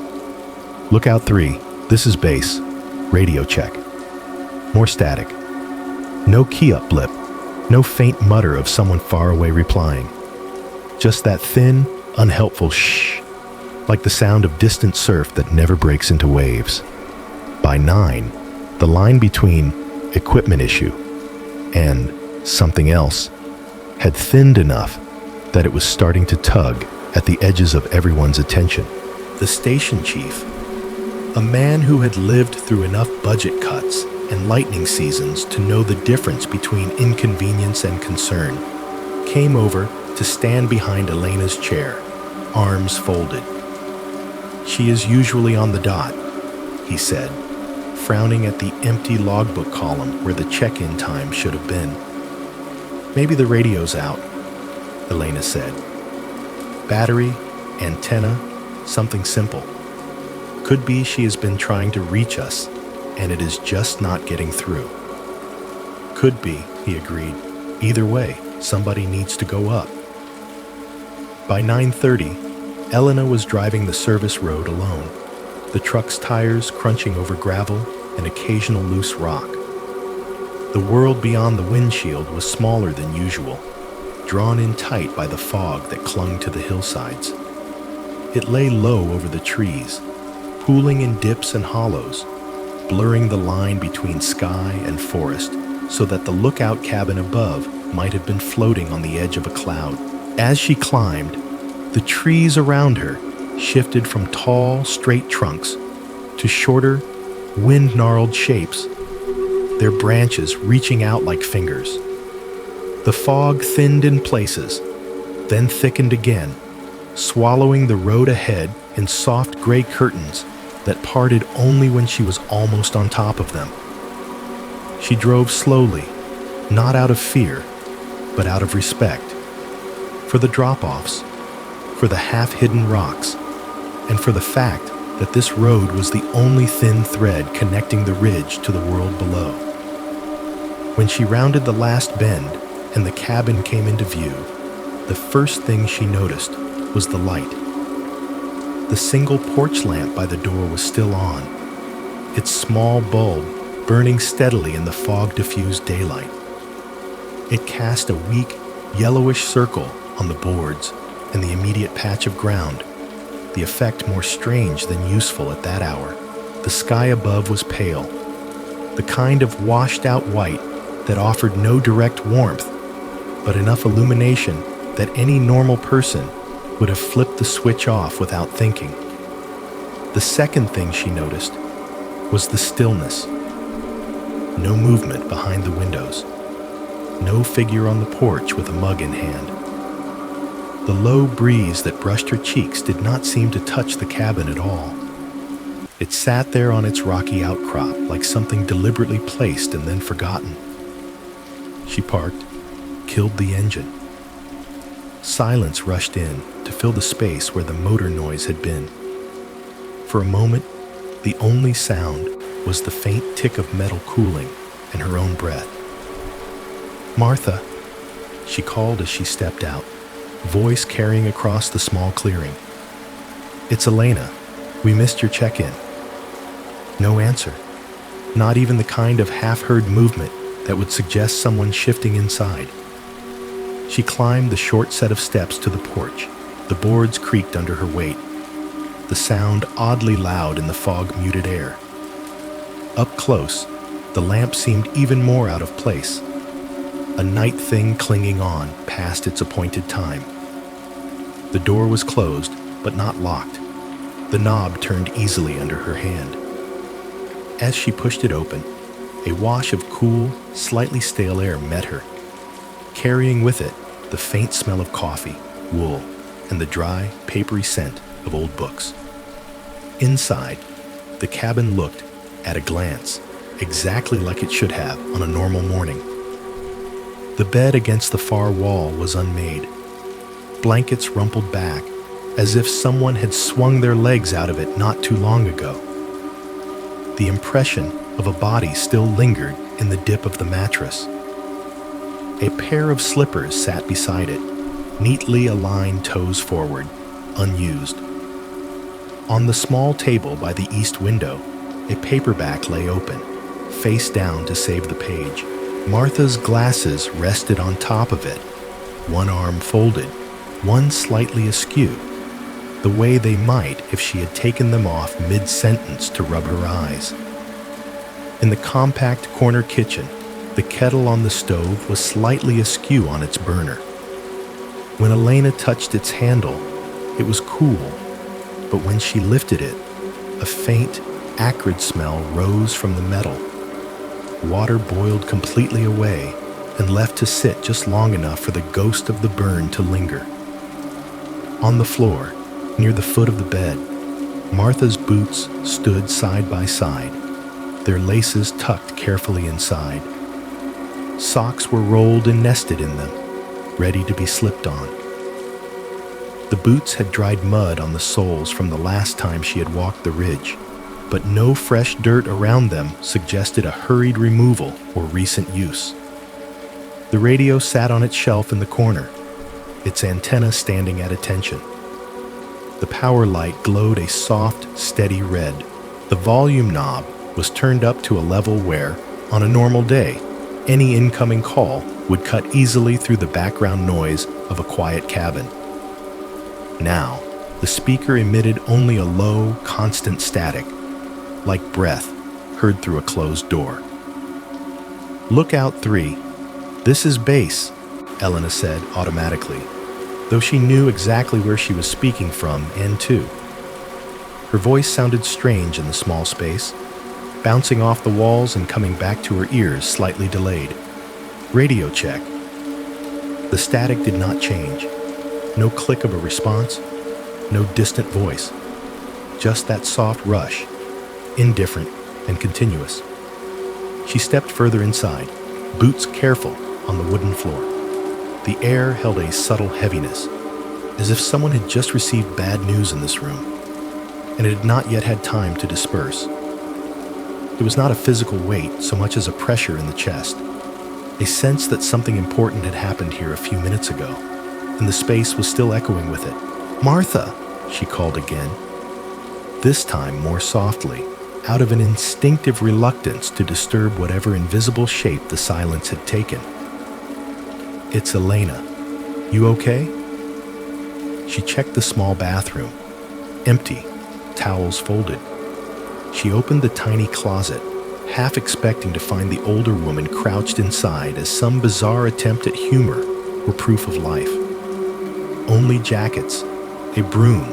Lookout 3, this is base. Radio check. More static. No key-up blip. No faint mutter of someone far away replying. Just that thin, unhelpful shh, like the sound of distant surf that never breaks into waves. By 9, the line between equipment issue and something else had thinned enough that it was starting to tug at the edges of everyone's attention. The station chief, a man who had lived through enough budget cuts and lightning seasons to know the difference between inconvenience and concern, came over to stand behind Elena's chair, arms folded. She is usually on the dot, he said, frowning at the empty logbook column where the check-in time should have been. Maybe the radio's out, Elena said. Battery, antenna, something simple. Could be she has been trying to reach us, and it is just not getting through. Could be, he agreed. Either way, somebody needs to go up. By 9:30, Elena was driving the service road alone, the truck's tires crunching over gravel and occasional loose rock. The world beyond the windshield was smaller than usual, drawn in tight by the fog that clung to the hillsides. It lay low over the trees, pooling in dips and hollows, blurring the line between sky and forest so that the lookout cabin above might have been floating on the edge of a cloud. As she climbed, the trees around her shifted from tall, straight trunks to shorter, wind-gnarled shapes, their branches reaching out like fingers. The fog thinned in places, then thickened again, swallowing the road ahead in soft gray curtains that parted only when she was almost on top of them. She drove slowly, not out of fear, but out of respect. For the drop-offs, for the half-hidden rocks, and for the fact that this road was the only thin thread connecting the ridge to the world below. When she rounded the last bend and the cabin came into view, the first thing she noticed was the light. The single porch lamp by the door was still on, its small bulb burning steadily in the fog-diffused daylight. It cast a weak, yellowish circle on the boards and the immediate patch of ground, the effect more strange than useful at that hour. The sky above was pale, the kind of washed-out white that offered no direct warmth, but enough illumination that any normal person would have flipped the switch off without thinking. The second thing she noticed was the stillness. No movement behind the windows. No figure on the porch with a mug in hand. The low breeze that brushed her cheeks did not seem to touch the cabin at all. It sat there on its rocky outcrop like something deliberately placed and then forgotten. She parked, killed the engine. Silence rushed in to fill the space where the motor noise had been. For a moment, the only sound was the faint tick of metal cooling and her own breath. "Martha," she called as she stepped out, voice carrying across the small clearing. "It's Elena. We missed your check-in." No answer. Not even the kind of half-heard movement that would suggest someone shifting inside. She climbed the short set of steps to the porch. The boards creaked under her weight, the sound oddly loud in the fog-muted air. Up close, the lamp seemed even more out of place, a night thing clinging on past its appointed time. The door was closed, but not locked. The knob turned easily under her hand. As she pushed it open, a wash of cool, slightly stale air met her, carrying with it the faint smell of coffee, wool, and the dry, papery scent of old books. Inside, the cabin looked, at a glance, exactly like it should have on a normal morning. The bed against the far wall was unmade. Blankets rumpled back, as if someone had swung their legs out of it not too long ago. The impression of a body still lingered in the dip of the mattress. A pair of slippers sat beside it, neatly aligned toes forward, unused. On the small table by the east window, a paperback lay open, face down to save the page. Martha's glasses rested on top of it, one arm folded, one slightly askew, the way they might if she had taken them off mid-sentence to rub her eyes. In the compact corner kitchen, the kettle on the stove was slightly askew on its burner. When Elena touched its handle, it was cool, but when she lifted it, a faint, acrid smell rose from the metal. Water boiled completely away and left to sit just long enough for the ghost of the burn to linger. On the floor, near the foot of the bed, Martha's boots stood side by side, their laces tucked carefully inside. Socks were rolled and nested in them, ready to be slipped on. The boots had dried mud on the soles from the last time she had walked the ridge, but no fresh dirt around them suggested a hurried removal or recent use. The radio sat on its shelf in the corner, its antenna standing at attention. The power light glowed a soft, steady red. The volume knob was turned up to a level where, on a normal day, any incoming call would cut easily through the background noise of a quiet cabin. Now, the speaker emitted only a low, constant static, like breath heard through a closed door. "Lookout 3. This is base," Elena said automatically, though she knew exactly where she was speaking from and to. Her voice sounded strange in the small space, bouncing off the walls and coming back to her ears slightly delayed. "Radio check." The static did not change. No click of a response, no distant voice. Just that soft rush, indifferent and continuous. She stepped further inside, boots careful on the wooden floor. The air held a subtle heaviness, as if someone had just received bad news in this room, and it had not yet had time to disperse. It was not a physical weight so much as a pressure in the chest, a sense that something important had happened here a few minutes ago, and the space was still echoing with it. "Martha," she called again, this time more softly, out of an instinctive reluctance to disturb whatever invisible shape the silence had taken. "It's Elena. You okay?" She checked the small bathroom. Empty, towels folded. She opened the tiny closet, half expecting to find the older woman crouched inside as some bizarre attempt at humor or proof of life. Only jackets, a broom,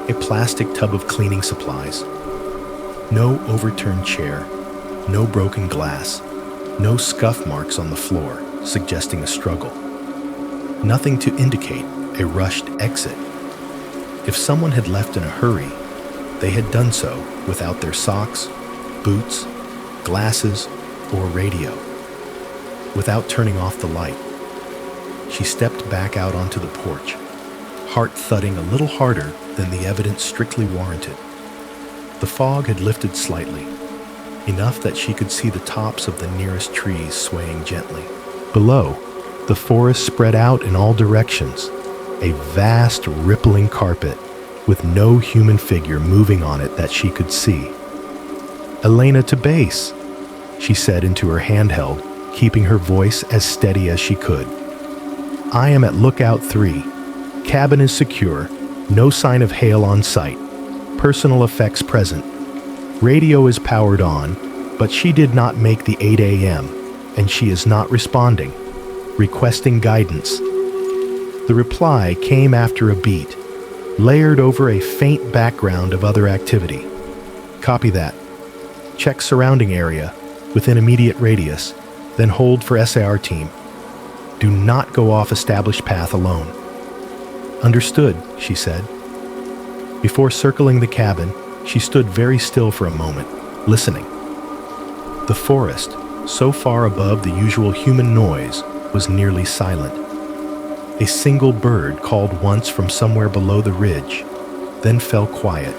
a plastic tub of cleaning supplies. No overturned chair, no broken glass, no scuff marks on the floor, suggesting a struggle. Nothing to indicate a rushed exit. If someone had left in a hurry, they had done so without their socks, boots, glasses, or radio. Without turning off the light. She stepped back out onto the porch, heart thudding a little harder than the evidence strictly warranted. The fog had lifted slightly, enough that she could see the tops of the nearest trees swaying gently. Below, the forest spread out in all directions, a vast rippling carpet, with no human figure moving on it that she could see. "Elena, to base," she said into her handheld, keeping her voice as steady as she could. "I am at Lookout 3. Cabin is secure. No sign of hail on site. Personal effects present. Radio is powered on, but she did not make the 8 a.m., and she is not responding. Requesting guidance." The reply came after a beat, layered over a faint background of other activity. "Copy that. Check surrounding area within immediate radius, then hold for SAR team. Do not go off established path alone." "Understood," she said. Before circling the cabin, she stood very still for a moment, listening. The forest, so far above the usual human noise, was nearly silent. A single bird called once from somewhere below the ridge, then fell quiet.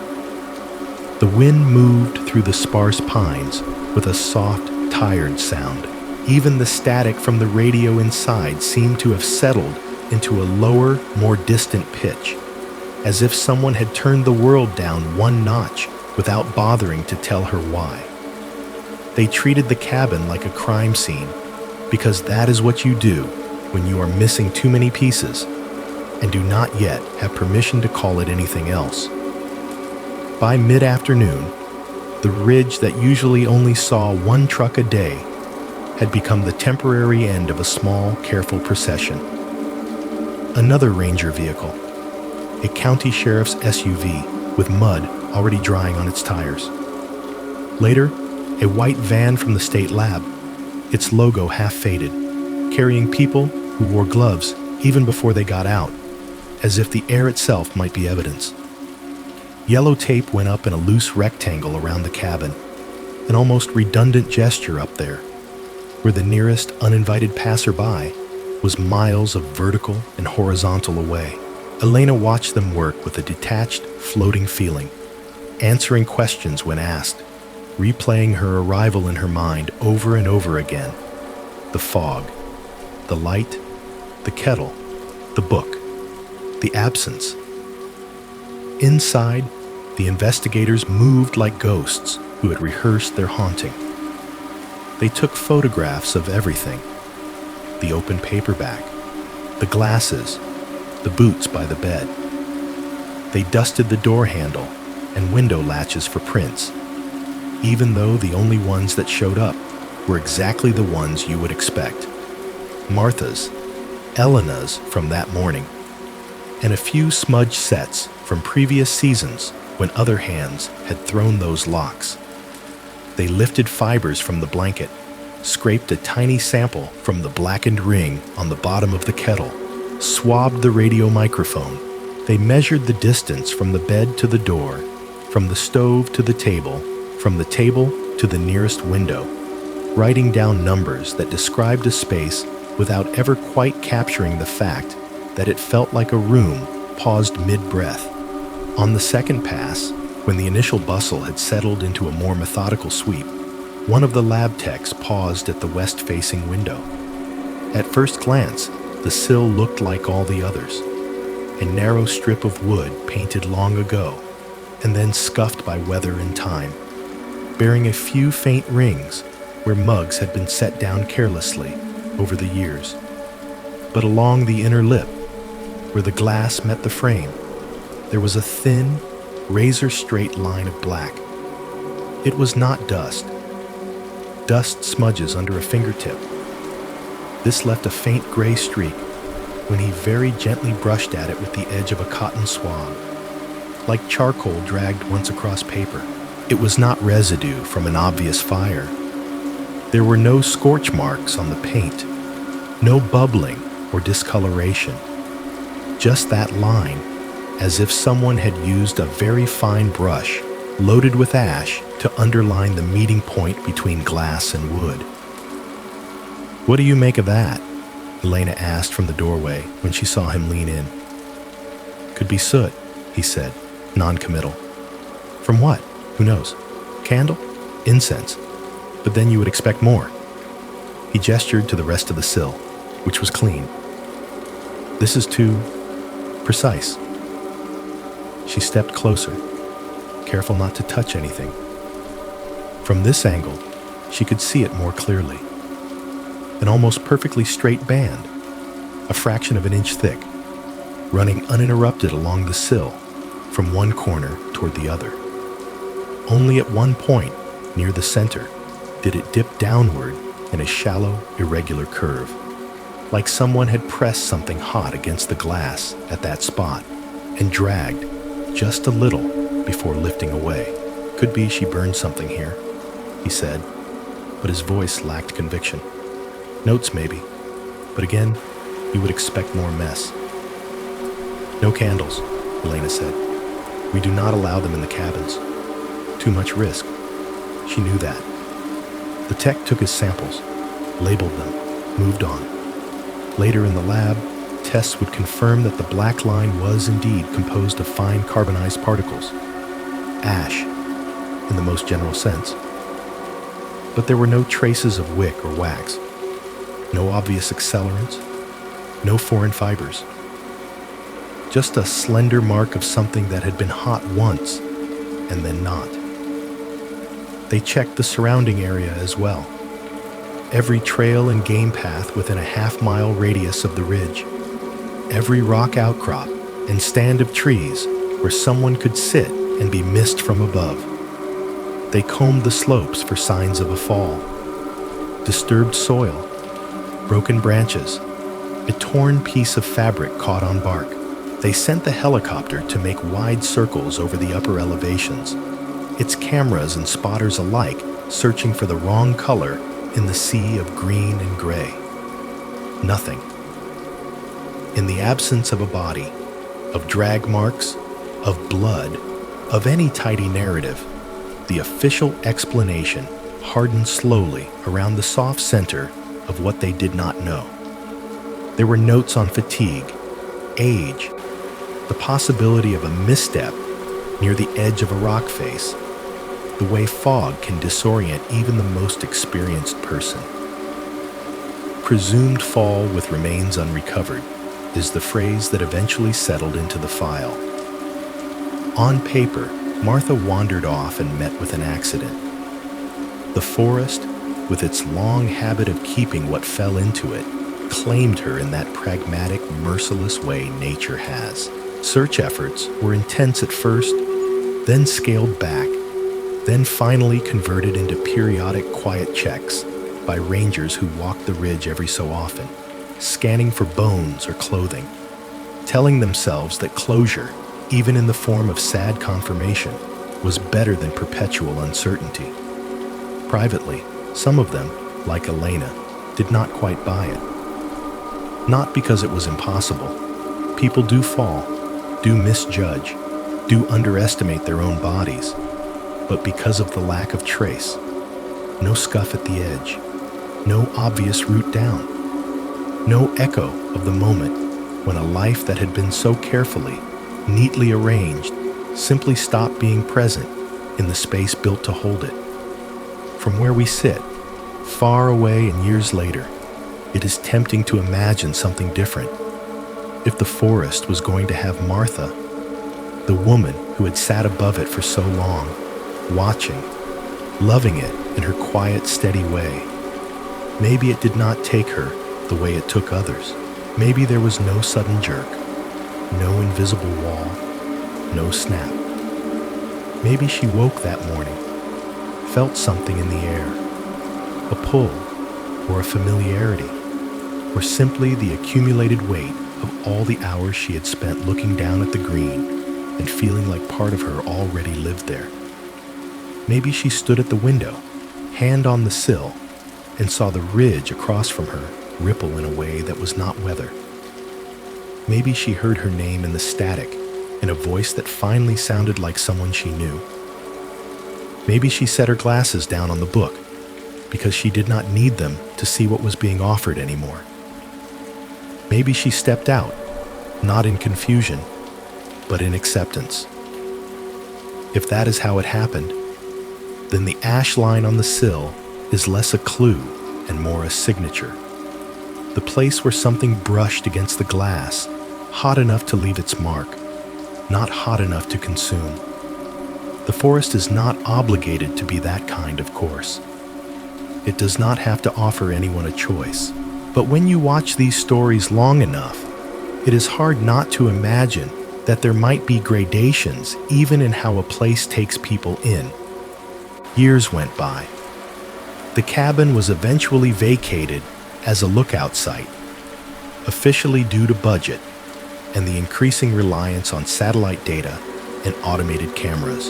The wind moved through the sparse pines with a soft, tired sound. Even the static from the radio inside seemed to have settled into a lower, more distant pitch, as if someone had turned the world down one notch without bothering to tell her why. They treated the cabin like a crime scene, because that is what you do when you are missing too many pieces and do not yet have permission to call it anything else. By mid-afternoon, the ridge that usually only saw one truck a day had become the temporary end of a small, careful procession. Another ranger vehicle, a county sheriff's SUV with mud already drying on its tires. Later, a white van from the state lab, its logo half faded, carrying people who wore gloves even before they got out, as if the air itself might be evidence. Yellow tape went up in a loose rectangle around the cabin, an almost redundant gesture up there, where the nearest uninvited passerby was miles of vertical and horizontal away. Elena watched them work with a detached, floating feeling, answering questions when asked, replaying her arrival in her mind over and over again. The fog, the light, the kettle, the book, the absence. Inside, the investigators moved like ghosts who had rehearsed their haunting. They took photographs of everything: the open paperback, the glasses, the boots by the bed. They dusted the door handle and window latches for prints, even though the only ones that showed up were exactly the ones you would expect: Martha's, Elena's from that morning, and a few smudged sets from previous seasons when other hands had thrown those locks. They lifted fibers from the blanket, scraped a tiny sample from the blackened ring on the bottom of the kettle, swabbed the radio microphone. They measured the distance from the bed to the door, from the stove to the table, from the table to the nearest window, writing down numbers that described a space without ever quite capturing the fact that it felt like a room paused mid-breath. On the second pass, when the initial bustle had settled into a more methodical sweep, one of the lab techs paused at the west-facing window. At first glance, the sill looked like all the others, a narrow strip of wood painted long ago and then scuffed by weather and time, bearing a few faint rings where mugs had been set down carelessly over the years. But along the inner lip, where the glass met the frame, there was a thin, razor-straight line of black. It was not dust. Dust smudges under a fingertip. This left a faint gray streak when he very gently brushed at it with the edge of a cotton swab, like charcoal dragged once across paper. It was not residue from an obvious fire. There were no scorch marks on the paint, no bubbling or discoloration. Just that line, as if someone had used a very fine brush loaded with ash to underline the meeting point between glass and wood. "What do you make of that?" Elena asked from the doorway when she saw him lean in. "Could be soot," he said, non-committal. "From what? Who knows? Candle? Incense. But then you would expect more." He gestured to the rest of the sill, which was clean. "This is too precise." She stepped closer, careful not to touch anything. From this angle, she could see it more clearly. An almost perfectly straight band, a fraction of an inch thick, running uninterrupted along the sill from one corner toward the other. Only at one point, near the center, did it dip downward in a shallow, irregular curve, like someone had pressed something hot against the glass at that spot and dragged just a little before lifting away. Could be she burned something here, he said, but his voice lacked conviction. Notes maybe, but again, you would expect more mess. No candles, Elena said. We do not allow them in the cabins. Too much risk. She knew that. The tech took his samples, labeled them, moved on. Later in the lab, tests would confirm that the black line was indeed composed of fine carbonized particles. Ash, in the most general sense. But there were no traces of wick or wax. No obvious accelerants. No foreign fibers. Just a slender mark of something that had been hot once and then not. They checked the surrounding area as well. Every trail and game path within a half-mile radius of the ridge. Every rock outcrop and stand of trees where someone could sit and be missed from above. They combed the slopes for signs of a fall. Disturbed soil, broken branches, a torn piece of fabric caught on bark. They sent the helicopter to make wide circles over the upper elevations, its cameras and spotters alike searching for the wrong color in the sea of green and gray. Nothing. In the absence of a body, of drag marks, of blood, of any tidy narrative, the official explanation hardened slowly around the soft center of what they did not know. There were notes on fatigue, age, the possibility of a misstep near the edge of a rock face, the way fog can disorient even the most experienced person. Presumed fall with remains unrecovered is the phrase that eventually settled into the file. On paper, Martha wandered off and met with an accident. The forest, with its long habit of keeping what fell into it, claimed her in that pragmatic, merciless way nature has. Search efforts were intense at first, then scaled back, then finally converted into periodic quiet checks by rangers who walked the ridge every so often, scanning for bones or clothing, telling themselves that closure, even in the form of sad confirmation, was better than perpetual uncertainty. Privately, some of them, like Elena, did not quite buy it. Not because it was impossible. People do fall, do misjudge, do underestimate their own bodies, but because of the lack of trace. No scuff at the edge, no obvious route down, no echo of the moment when a life that had been so carefully, neatly arranged, simply stopped being present in the space built to hold it. From where we sit, far away and years later, it is tempting to imagine something different. If the forest was going to have Martha, the woman who had sat above it for so long, watching, loving it in her quiet, steady way, maybe it did not take her the way it took others. Maybe there was no sudden jerk, no invisible wall, no snap. Maybe she woke that morning, felt something in the air, a pull or a familiarity, or simply the accumulated weight of all the hours she had spent looking down at the green and feeling like part of her already lived there. Maybe she stood at the window, hand on the sill, and saw the ridge across from her ripple in a way that was not weather. Maybe she heard her name in the static, in a voice that finally sounded like someone she knew. Maybe she set her glasses down on the book because she did not need them to see what was being offered anymore. Maybe she stepped out, not in confusion, but in acceptance. If that is how it happened, then the ash line on the sill is less a clue and more a signature. The place where something brushed against the glass, hot enough to leave its mark. not hot enough to consume. The forest is not obligated to be that kind, of course. It does not have to offer anyone a choice. But when you watch these stories long enough, it is hard not to imagine that there might be gradations even in how a place takes people in. Years went by. The cabin was eventually vacated as a lookout site, officially due to budget and the increasing reliance on satellite data and automated cameras.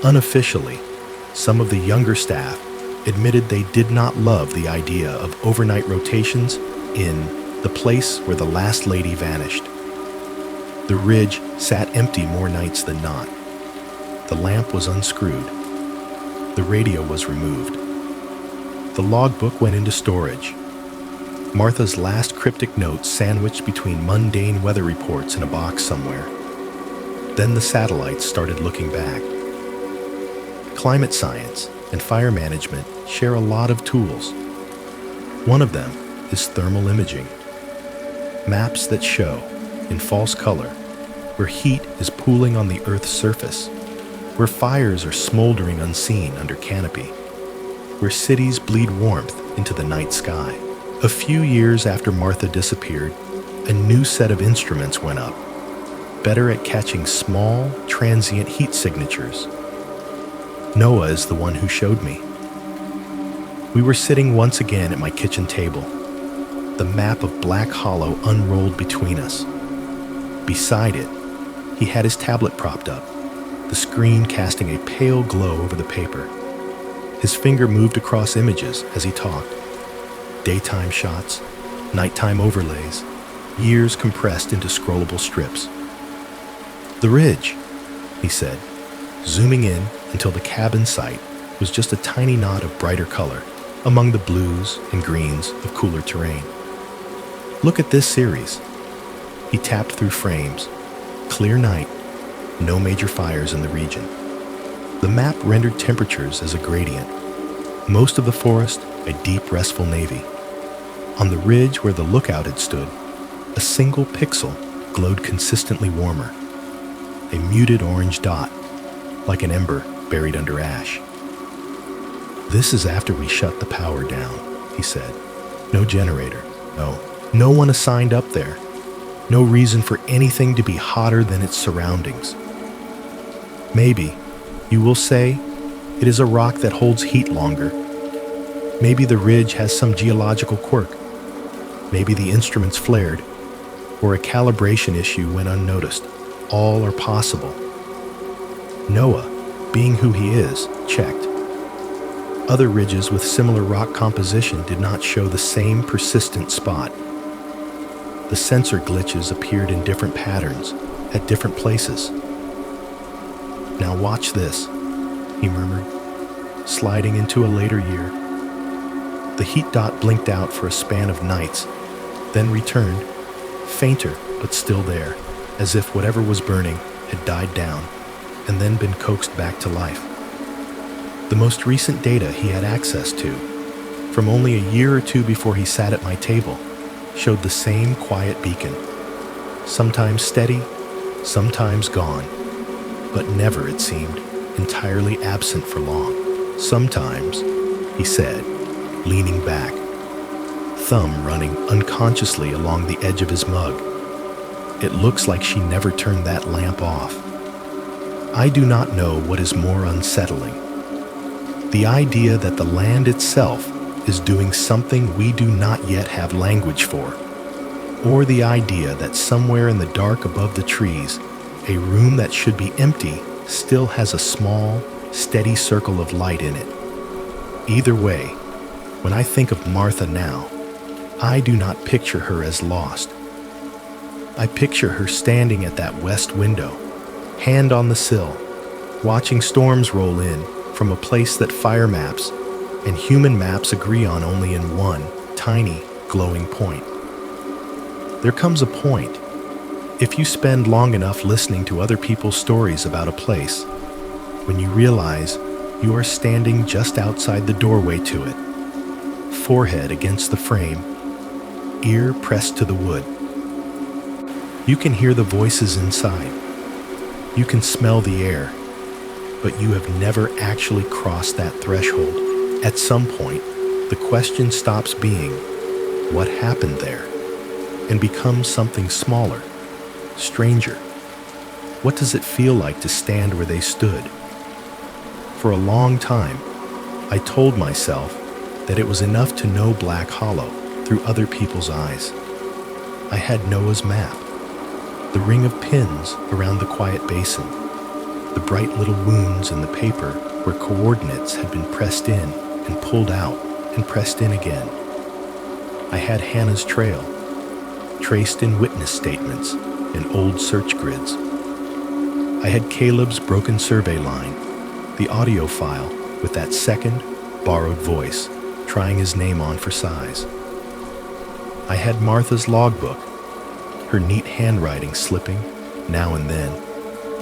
Unofficially, some of the younger staff admitted they did not love the idea of overnight rotations in the place where the last lady vanished. The ridge sat empty more nights than not. The lamp was unscrewed. The radio was removed. The logbook went into storage. Martha's last cryptic notes sandwiched between mundane weather reports in a box somewhere. Then the satellites started looking back. Climate science and fire management share a lot of tools. One of them is thermal imaging. Maps that show, in false color, where heat is pooling on the Earth's surface, where fires are smoldering unseen under canopy, where cities bleed warmth into the night sky. A few years after Martha disappeared, a new set of instruments went up, better at catching small, transient heat signatures. Noah is the one who showed me. We were sitting once again at my kitchen table, the map of Black Hollow unrolled between us. Beside it, he had his tablet propped up, the screen casting a pale glow over the paper. His finger moved across images as he talked. Daytime shots, nighttime overlays, years compressed into scrollable strips. "The ridge," he said, zooming in until the cabin site was just a tiny knot of brighter color among the blues and greens of cooler terrain. "Look at this series." He tapped through frames. Clear night, no major fires in the region. The map rendered temperatures as a gradient. Most of the forest, a deep, restful navy. On the ridge where the lookout had stood, a single pixel glowed consistently warmer. A muted orange dot, like an ember buried under ash. "This is after we shut the power down," he said. "No generator, no one assigned up there. No reason for anything to be hotter than its surroundings. Maybe, you will say, it is a rock that holds heat longer. Maybe the ridge has some geological quirk. Maybe the instruments flared, or a calibration issue went unnoticed. All are possible." Noah, being who he is, checked. Other ridges with similar rock composition did not show the same persistent spot. The sensor glitches appeared in different patterns, at different places. "Now watch this," he murmured, sliding into a later year. The heat dot blinked out for a span of nights, then returned, fainter but still there, as if whatever was burning had died down and then been coaxed back to life. The most recent data he had access to, from only a year or two before he sat at my table, showed the same quiet beacon, sometimes steady, sometimes gone, but never, it seemed, entirely absent for long. "Sometimes," he said, leaning back, thumb running unconsciously along the edge of his mug. "It looks like she never turned that lamp off." I do not know what is more unsettling. The idea that the land itself is doing something we do not yet have language for, or the idea that somewhere in the dark above the trees, a room that should be empty still has a small, steady circle of light in it. Either way, when I think of Martha now, I do not picture her as lost. I picture her standing at that west window, hand on the sill, watching storms roll in from a place that fire maps and human maps agree on only in one tiny, glowing point. There comes a point, if you spend long enough listening to other people's stories about a place, when you realize you are standing just outside the doorway to it, forehead against the frame, ear pressed to the wood. You can hear the voices inside. You can smell the air, but you have never actually crossed that threshold. At some point, the question stops being, what happened there? And becomes something smaller, stranger. What does it feel like to stand where they stood? For a long time, I told myself that it was enough to know Black Hollow through other people's eyes. I had Noah's map, the ring of pins around the quiet basin, the bright little wounds in the paper where coordinates had been pressed in and pulled out and pressed in again. I had Hannah's trail, traced in witness statements and old search grids. I had Caleb's broken survey line, the audio file with that second, borrowed voice trying his name on for size. I had Martha's logbook, her neat handwriting slipping, now and then,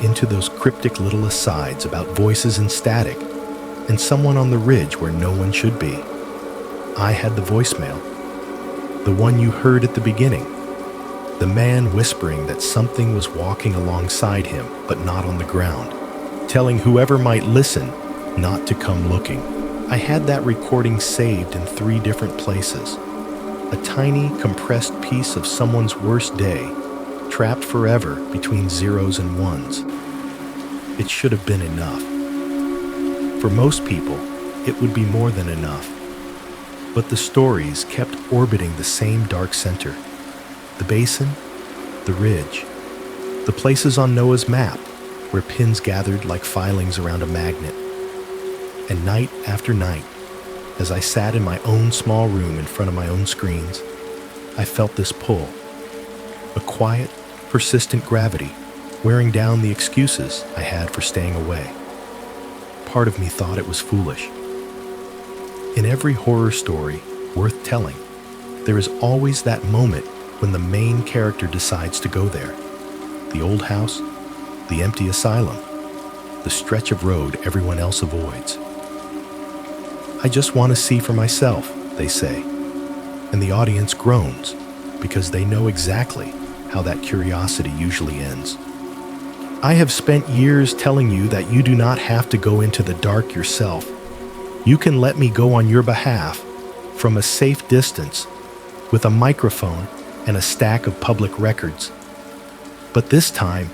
into those cryptic little asides about voices and static, and someone on the ridge where no one should be. I had the voicemail, the one you heard at the beginning, the man whispering that something was walking alongside him but not on the ground, telling whoever might listen not to come looking. I had that recording saved in 3 different places. A tiny, compressed piece of someone's worst day, trapped forever between zeros and ones. It should have been enough. For most people, it would be more than enough. But the stories kept orbiting the same dark center. The basin, the ridge, the places on Noah's map where pins gathered like filings around a magnet. And night after night, as I sat in my own small room in front of my own screens, I felt this pull. A quiet, persistent gravity wearing down the excuses I had for staying away. Part of me thought it was foolish. In every horror story worth telling, there is always that moment when the main character decides to go there. The old house, the empty asylum, the stretch of road everyone else avoids. I just want to see for myself, they say, and the audience groans because they know exactly how that curiosity usually ends. I have spent years telling you that you do not have to go into the dark yourself. You can let me go on your behalf from a safe distance with a microphone and a stack of public records. But this time,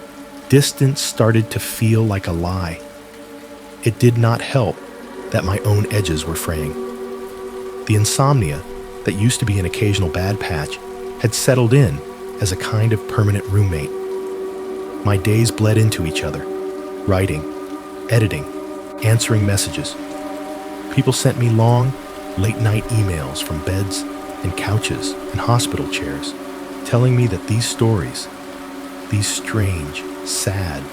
distance started to feel like a lie. It did not help that my own edges were fraying. The insomnia that used to be an occasional bad patch had settled in as a kind of permanent roommate. My days bled into each other, writing, editing, answering messages. People sent me long, late-night emails from beds and couches and hospital chairs, telling me that these stories, these strange, sad,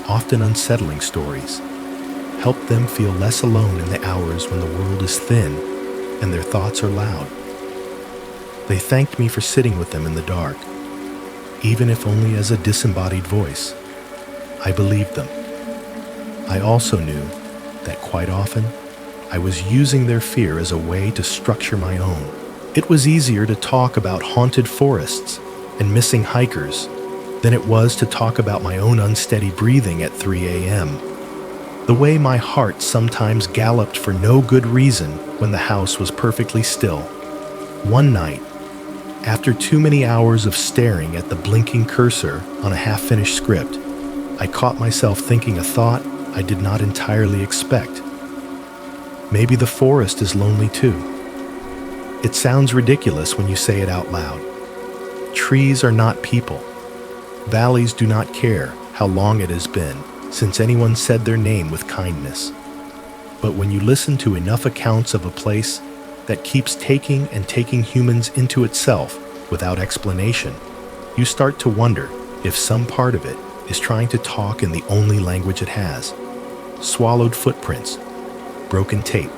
often unsettling stories, help them feel less alone in the hours when the world is thin and their thoughts are loud. They thanked me for sitting with them in the dark, even if only as a disembodied voice. I believed them. I also knew that quite often I was using their fear as a way to structure my own. It was easier to talk about haunted forests and missing hikers than it was to talk about my own unsteady breathing at 3 a.m. The way my heart sometimes galloped for no good reason when the house was perfectly still. One night, after too many hours of staring at the blinking cursor on a half-finished script, I caught myself thinking a thought I did not entirely expect. Maybe the forest is lonely too. It sounds ridiculous when you say it out loud. Trees are not people. Valleys do not care how long it has been since anyone said their name with kindness. But when you listen to enough accounts of a place that keeps taking and taking humans into itself without explanation, you start to wonder if some part of it is trying to talk in the only language it has. Swallowed footprints, broken tape,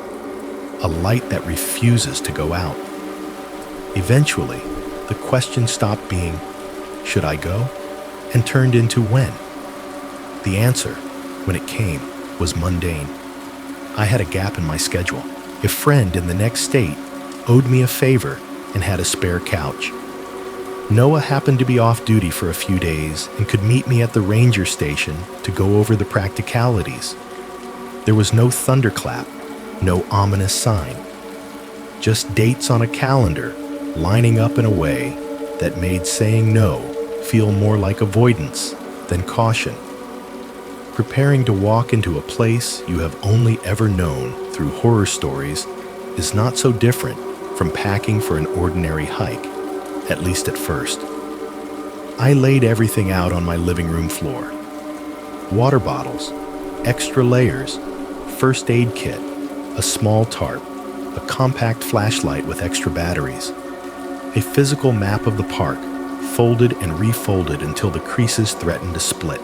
a light that refuses to go out. Eventually, the question stopped being, should I go? And turned into when. The answer, when it came, was mundane. I had a gap in my schedule. A friend in the next state owed me a favor and had a spare couch. Noah happened to be off duty for a few days and could meet me at the ranger station to go over the practicalities. There was no thunderclap, no ominous sign, just dates on a calendar lining up in a way that made saying no feel more like avoidance than caution. Preparing to walk into a place you have only ever known through horror stories is not so different from packing for an ordinary hike, at least at first. I laid everything out on my living room floor. Water bottles, extra layers, first aid kit, a small tarp, a compact flashlight with extra batteries, a physical map of the park, folded and refolded until the creases threatened to split,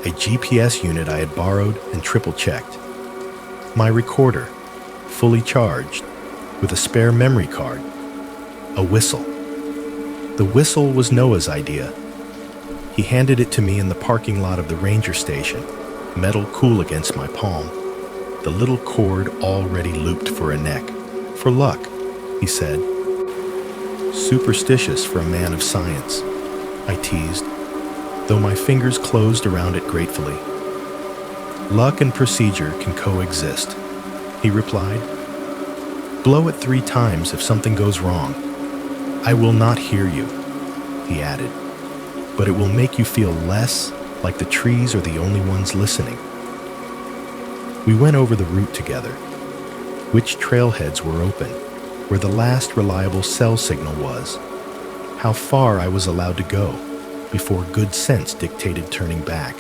a GPS unit I had borrowed and triple-checked, my recorder, fully charged, with a spare memory card, a whistle. The whistle was Noah's idea. He handed it to me in the parking lot of the ranger station, metal cool against my palm, the little cord already looped for a neck. For luck, he said. Superstitious for a man of science, I teased, though my fingers closed around it gratefully. Luck and procedure can coexist, he replied. Blow it 3 times if something goes wrong. I will not hear you, he added, but it will make you feel less like the trees are the only ones listening. We went over the route together, which trailheads were open, where the last reliable cell signal was, how far I was allowed to go before good sense dictated turning back.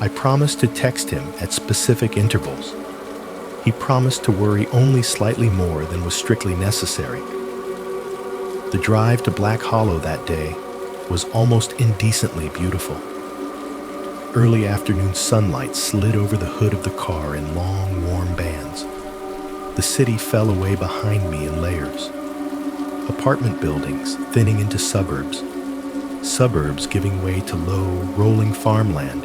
I promised to text him at specific intervals. He promised to worry only slightly more than was strictly necessary. The drive to Black Hollow that day was almost indecently beautiful. Early afternoon sunlight slid over the hood of the car in long, warm bands. The city fell away behind me in layers. Apartment buildings thinning into suburbs. Suburbs giving way to low, rolling farmland.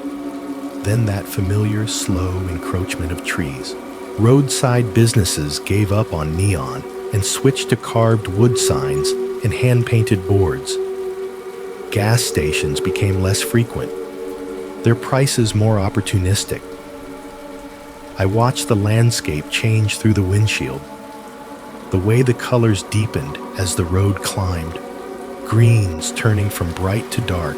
Then that familiar, slow encroachment of trees. Roadside businesses gave up on neon and switched to carved wood signs and hand-painted boards. Gas stations became less frequent, their prices more opportunistic. I watched the landscape change through the windshield, the way the colors deepened as the road climbed, greens turning from bright to dark,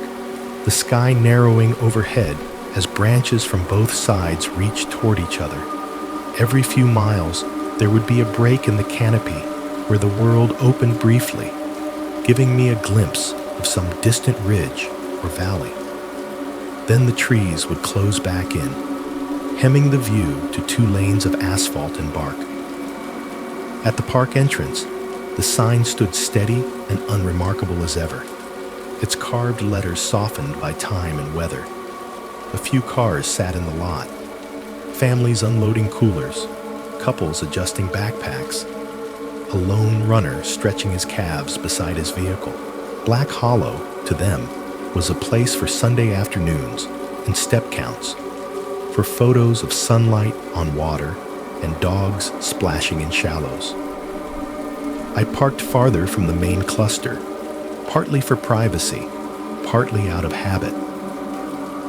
the sky narrowing overhead as branches from both sides reached toward each other. Every few miles, there would be a break in the canopy where the world opened briefly, giving me a glimpse of some distant ridge or valley. Then the trees would close back in, hemming the view to 2 lanes of asphalt and bark. At the park entrance, the sign stood steady and unremarkable as ever, its carved letters softened by time and weather. A few cars sat in the lot, families unloading coolers, couples adjusting backpacks, a lone runner stretching his calves beside his vehicle. Black Hollow, to them, was a place for Sunday afternoons and step counts, for photos of sunlight on water and dogs splashing in shallows. I parked farther from the main cluster, partly for privacy, partly out of habit.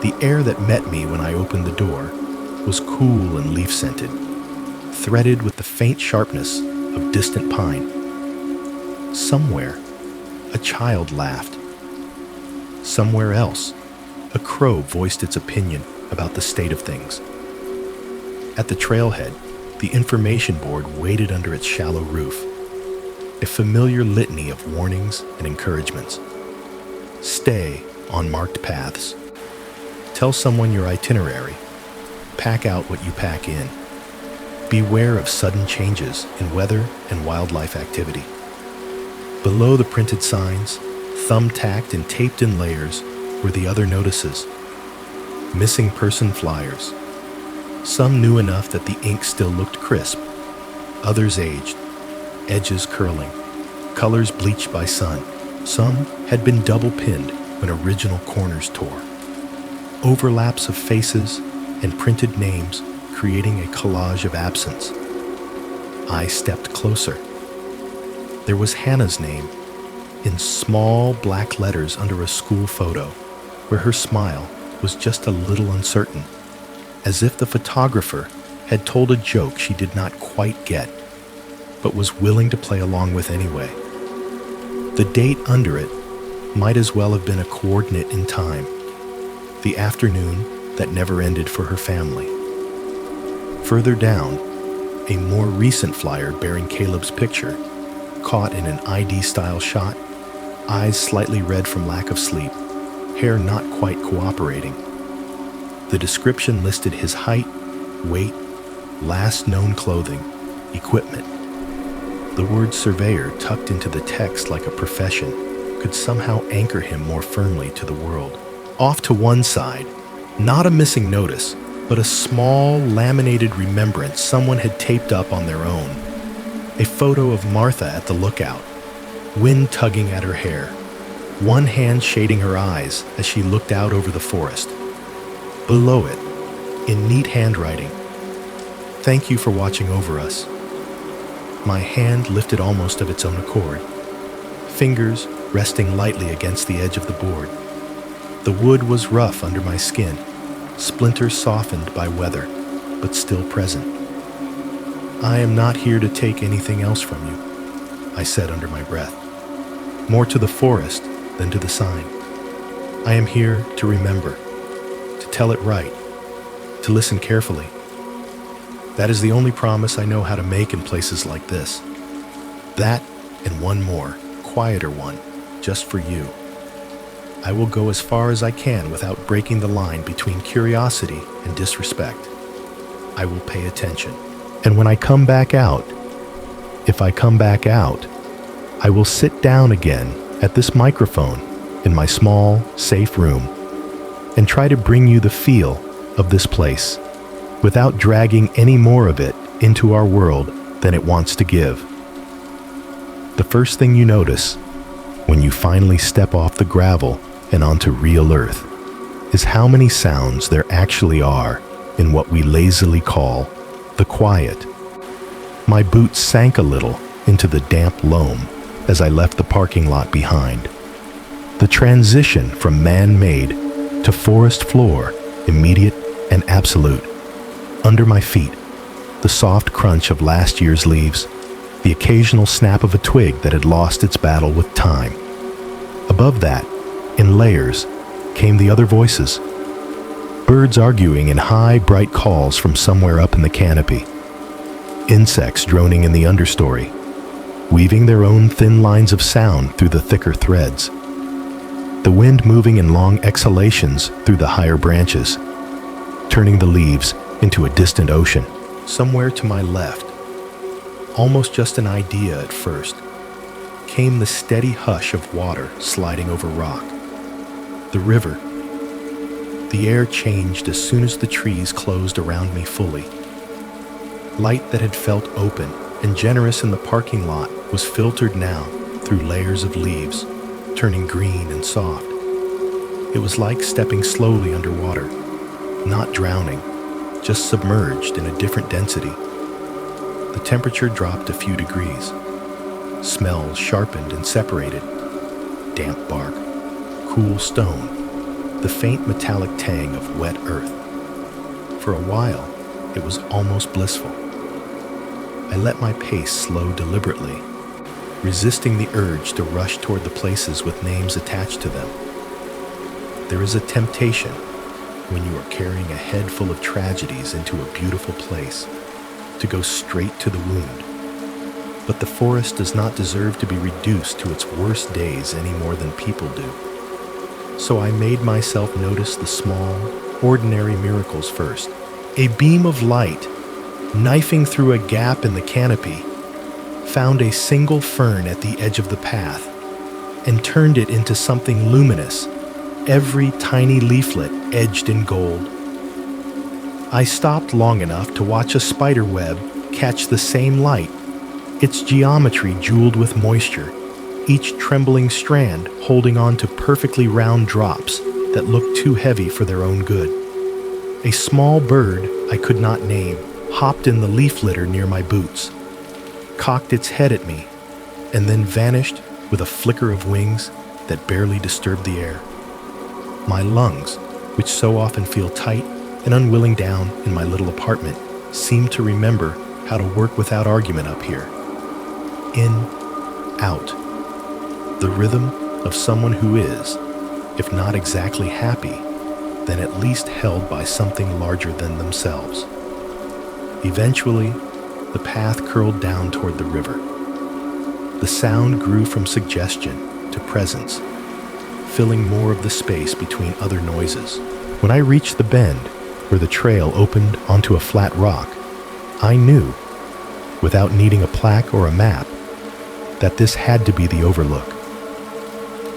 The air that met me when I opened the door was cool and leaf-scented, threaded with the faint sharpness of distant pine. Somewhere, a child laughed. Somewhere else, a crow voiced its opinion about the state of things. At the trailhead, the information board waited under its shallow roof, a familiar litany of warnings and encouragements. Stay on marked paths. Tell someone your itinerary. Pack out what you pack in. Beware of sudden changes in weather and wildlife activity. Below the printed signs, thumbtacked and taped in layers, were the other notices. Missing person flyers. Some new enough that the ink still looked crisp. Others aged, edges curling, colors bleached by sun. Some had been double pinned when original corners tore. Overlaps of faces and printed names creating a collage of absence. I stepped closer. There was Hannah's name, in small black letters under a school photo, where her smile was just a little uncertain, as if the photographer had told a joke she did not quite get, but was willing to play along with anyway. The date under it might as well have been a coordinate in time, the afternoon that never ended for her family. Further down, a more recent flyer bearing Caleb's picture, caught in an ID-style shot, eyes slightly red from lack of sleep, hair not quite cooperating. The description listed his height, weight, last known clothing, equipment. The word surveyor tucked into the text like a profession could somehow anchor him more firmly to the world. Off to one side, not a missing notice, but a small laminated remembrance someone had taped up on their own. A photo of Martha at the lookout, wind tugging at her hair, one hand shading her eyes as she looked out over the forest. Below it, in neat handwriting, "Thank you for watching over us." My hand lifted almost of its own accord, fingers resting lightly against the edge of the board. The wood was rough under my skin, splinters softened by weather, but still present. "I am not here to take anything else from you," I said under my breath, more to the forest than to the sign. "I am here to remember, to tell it right, to listen carefully. That is the only promise I know how to make in places like this. That and one more, quieter one, just for you. I will go as far as I can without breaking the line between curiosity and disrespect. I will pay attention. And when I come back out, if I come back out, I will sit down again at this microphone in my small, safe room and try to bring you the feel of this place without dragging any more of it into our world than it wants to give. The first thing you notice when you finally step off the gravel and onto real earth is how many sounds there actually are in what we lazily call the quiet. My boots sank a little into the damp loam as I left the parking lot behind. The transition from man-made to forest floor, immediate and absolute. Under my feet, the soft crunch of last year's leaves, the occasional snap of a twig that had lost its battle with time. Above that, in layers, came the other voices. Birds arguing in high, bright calls from somewhere up in the canopy. Insects droning in the understory, weaving their own thin lines of sound through the thicker threads. The wind moving in long exhalations through the higher branches, turning the leaves into a distant ocean. Somewhere to my left, almost just an idea at first, came the steady hush of water sliding over rock. The river. The air changed as soon as the trees closed around me fully. Light that had felt open and generous in the parking lot was filtered now through layers of leaves, turning green and soft. It was like stepping slowly underwater, not drowning, just submerged in a different density. The temperature dropped a few degrees. Smells sharpened and separated. Damp bark, cool stone, the faint metallic tang of wet earth. For a while, it was almost blissful. I let my pace slow deliberately, resisting the urge to rush toward the places with names attached to them. There is a temptation when you are carrying a head full of tragedies into a beautiful place to go straight to the wound. But the forest does not deserve to be reduced to its worst days any more than people do. So I made myself notice the small, ordinary miracles first. A beam of light, knifing through a gap in the canopy, found a single fern at the edge of the path and turned it into something luminous, every tiny leaflet edged in gold. I stopped long enough to watch a spider web catch the same light, its geometry jeweled with moisture, each trembling strand holding on to perfectly round drops that looked too heavy for their own good. A small bird I could not name hopped in the leaf litter near my boots, cocked its head at me, and then vanished with a flicker of wings that barely disturbed the air. My lungs, which so often feel tight and unwilling down in my little apartment, seemed to remember how to work without argument up here. In, out. The rhythm of someone who is, if not exactly happy, then at least held by something larger than themselves. Eventually, the path curled down toward the river. The sound grew from suggestion to presence, filling more of the space between other noises. When I reached the bend, where the trail opened onto a flat rock, I knew, without needing a plaque or a map, that this had to be the overlook.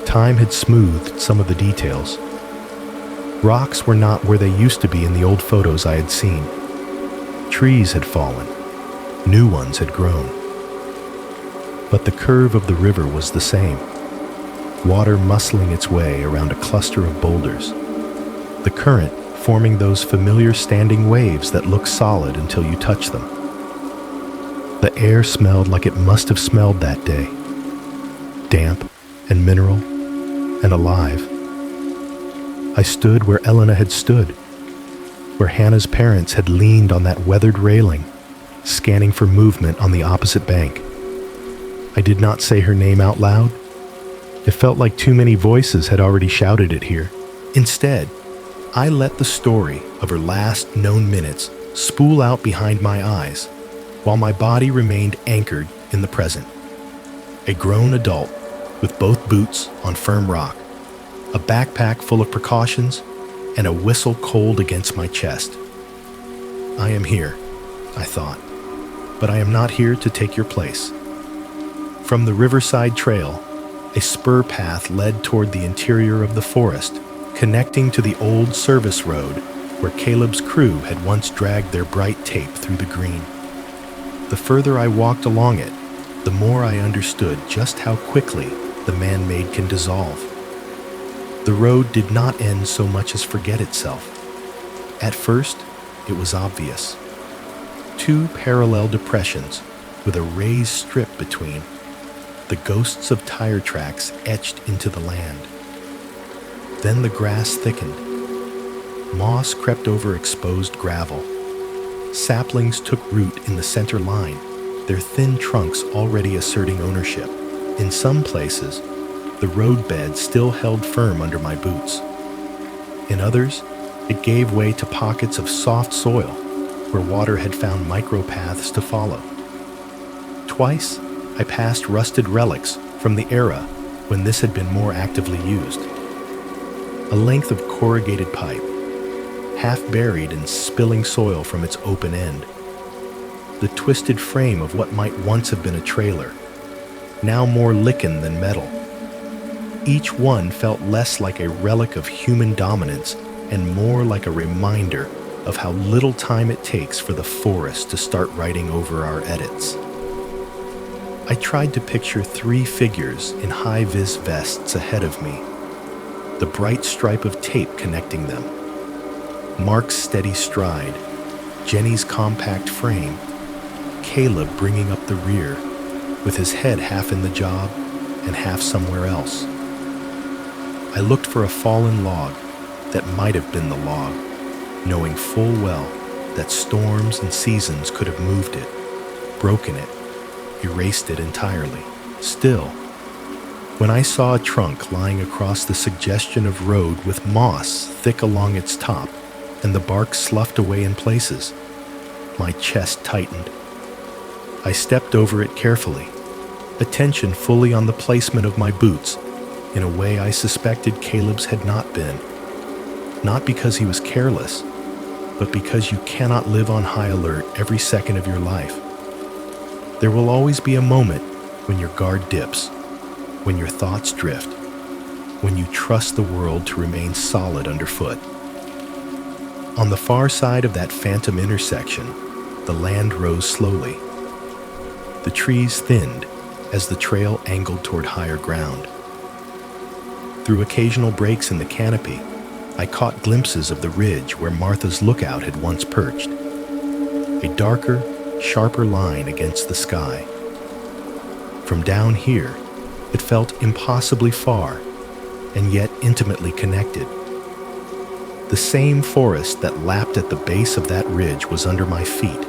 Time had smoothed some of the details. Rocks were not where they used to be in the old photos I had seen. Trees had fallen. New ones had grown. But the curve of the river was the same, water muscling its way around a cluster of boulders, the current forming those familiar standing waves that look solid until you touch them. The air smelled like it must have smelled that day, damp and mineral and alive. I stood where Elena had stood, where Hannah's parents had leaned on that weathered railing, scanning for movement on the opposite bank. I did not say her name out loud. It felt like too many voices had already shouted it here. Instead, I let the story of her last known minutes spool out behind my eyes, while my body remained anchored in the present. A grown adult with both boots on firm rock, a backpack full of precautions, and a whistle cold against my chest. I am here, I thought, but I am not here to take your place. From the Riverside Trail, a spur path led toward the interior of the forest, connecting to the old service road where Caleb's crew had once dragged their bright tape through the green. The further I walked along it, the more I understood just how quickly the man-made can dissolve. The road did not end so much as forget itself. At first, it was obvious. Two parallel depressions with a raised strip between, the ghosts of tire tracks etched into the land. Then the grass thickened. Moss crept over exposed gravel. Saplings took root in the center line, their thin trunks already asserting ownership. In some places, the roadbed still held firm under my boots. In others, it gave way to pockets of soft soil where water had found micropaths to follow. Twice, I passed rusted relics from the era when this had been more actively used. A length of corrugated pipe, half buried in spilling soil from its open end. The twisted frame of what might once have been a trailer, now more lichen than metal. Each one felt less like a relic of human dominance and more like a reminder of how little time it takes for the forest to start writing over our edits. I tried to picture three figures in high-vis vests ahead of me, the bright stripe of tape connecting them, Mark's steady stride, Jenny's compact frame, Caleb bringing up the rear, with his head half in the job and half somewhere else. I looked for a fallen log that might have been the log, knowing full well that storms and seasons could have moved it, broken it, erased it entirely. Still, when I saw a trunk lying across the suggestion of road with moss thick along its top and the bark sloughed away in places, my chest tightened. I stepped over it carefully, attention fully on the placement of my boots, in a way I suspected Caleb's had not been. Not because he was careless, but because you cannot live on high alert every second of your life. There will always be a moment when your guard dips, when your thoughts drift, when you trust the world to remain solid underfoot. On the far side of that phantom intersection, the land rose slowly. The trees thinned as the trail angled toward higher ground. Through occasional breaks in the canopy, I caught glimpses of the ridge where Martha's lookout had once perched. A darker, sharper line against the sky. From down here, It felt impossibly far, and yet intimately connected. The same forest that lapped at the base of that ridge was under my feet.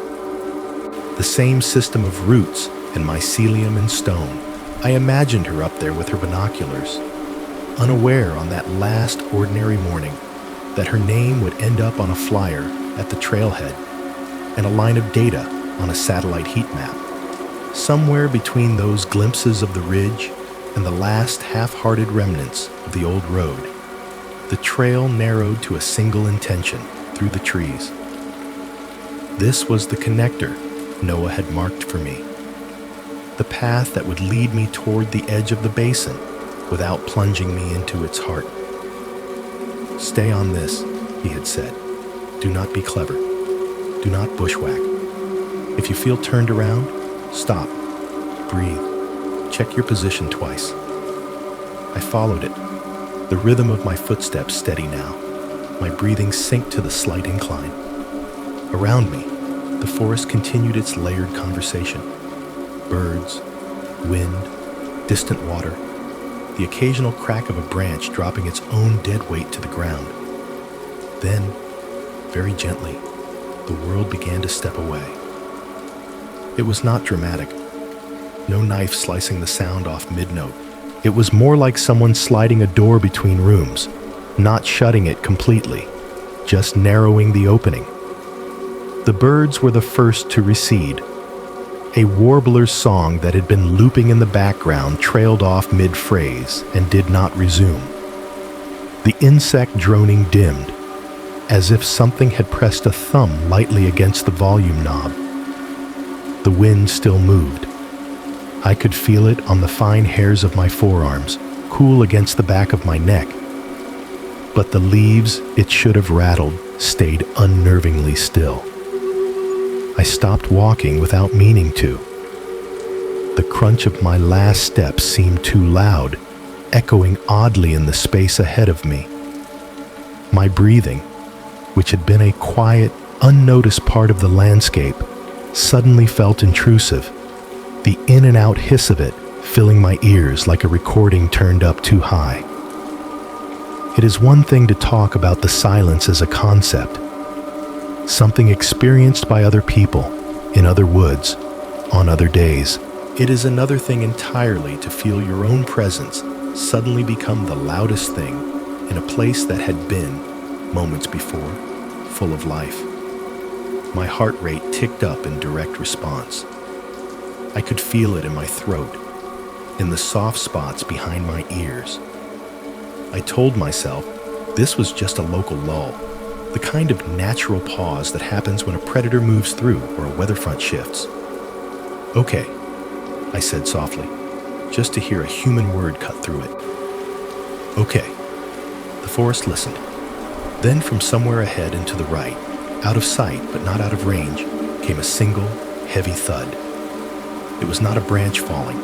The same system of roots and mycelium and stone. I imagined her up there with her binoculars, unaware on that last ordinary morning that her name would end up on a flyer at the trailhead and a line of data on a satellite heat map. Somewhere between those glimpses of the ridge and the last half-hearted remnants of the old road, the trail narrowed to a single intention through the trees. This was the connector Noah had marked for me, the path that would lead me toward the edge of the basin without plunging me into its heart. "Stay on this," he had said. "Do not be clever. Do not bushwhack. If you feel turned around, stop, breathe, check your position twice." I followed it, the rhythm of my footsteps steady now, my breathing synced to the slight incline. Around me, the forest continued its layered conversation. Birds, wind, distant water, the occasional crack of a branch dropping its own dead weight to the ground. Then, very gently, the world began to step away. It was not dramatic. No knife slicing the sound off mid-note. It was more like someone sliding a door between rooms, not shutting it completely, just narrowing the opening. The birds were the first to recede. A warbler's song that had been looping in the background trailed off mid-phrase and did not resume. The insect droning dimmed, as if something had pressed a thumb lightly against the volume knob. The wind still moved. I could feel it on the fine hairs of my forearms, cool against the back of my neck. But the leaves it should have rattled stayed unnervingly still. I stopped walking without meaning to. The crunch of my last step seemed too loud, echoing oddly in the space ahead of me. My breathing, which had been a quiet, unnoticed part of the landscape, suddenly felt intrusive, the in and out hiss of it filling my ears like a recording turned up too high. It is one thing to talk about the silence as a concept, something experienced by other people, in other woods, on other days. It is another thing entirely to feel your own presence suddenly become the loudest thing in a place that had been, moments before, full of life. My heart rate ticked up in direct response. I could feel it in my throat, in the soft spots behind my ears. I told myself this was just a local lull, the kind of natural pause that happens when a predator moves through or a weather front shifts. "Okay," I said softly, just to hear a human word cut through it. "Okay." The forest listened. Then from somewhere ahead and to the right, out of sight but not out of range, came a single, heavy thud. It was not a branch falling.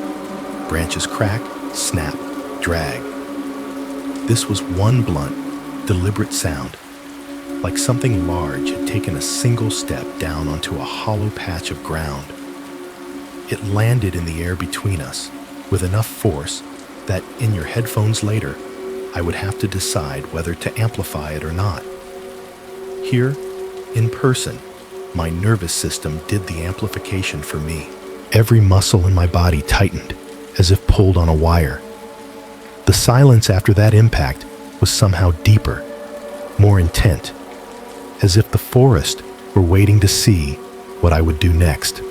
Branches crack, snap, drag. This was one blunt, deliberate sound, like something large had taken a single step down onto a hollow patch of ground. It landed in the air between us with enough force that, in your headphones later, I would have to decide whether to amplify it or not. Here, in person, my nervous system did the amplification for me. Every muscle in my body tightened, as if pulled on a wire. The silence after that impact was somehow deeper, more intent, as if the forest were waiting to see what I would do next.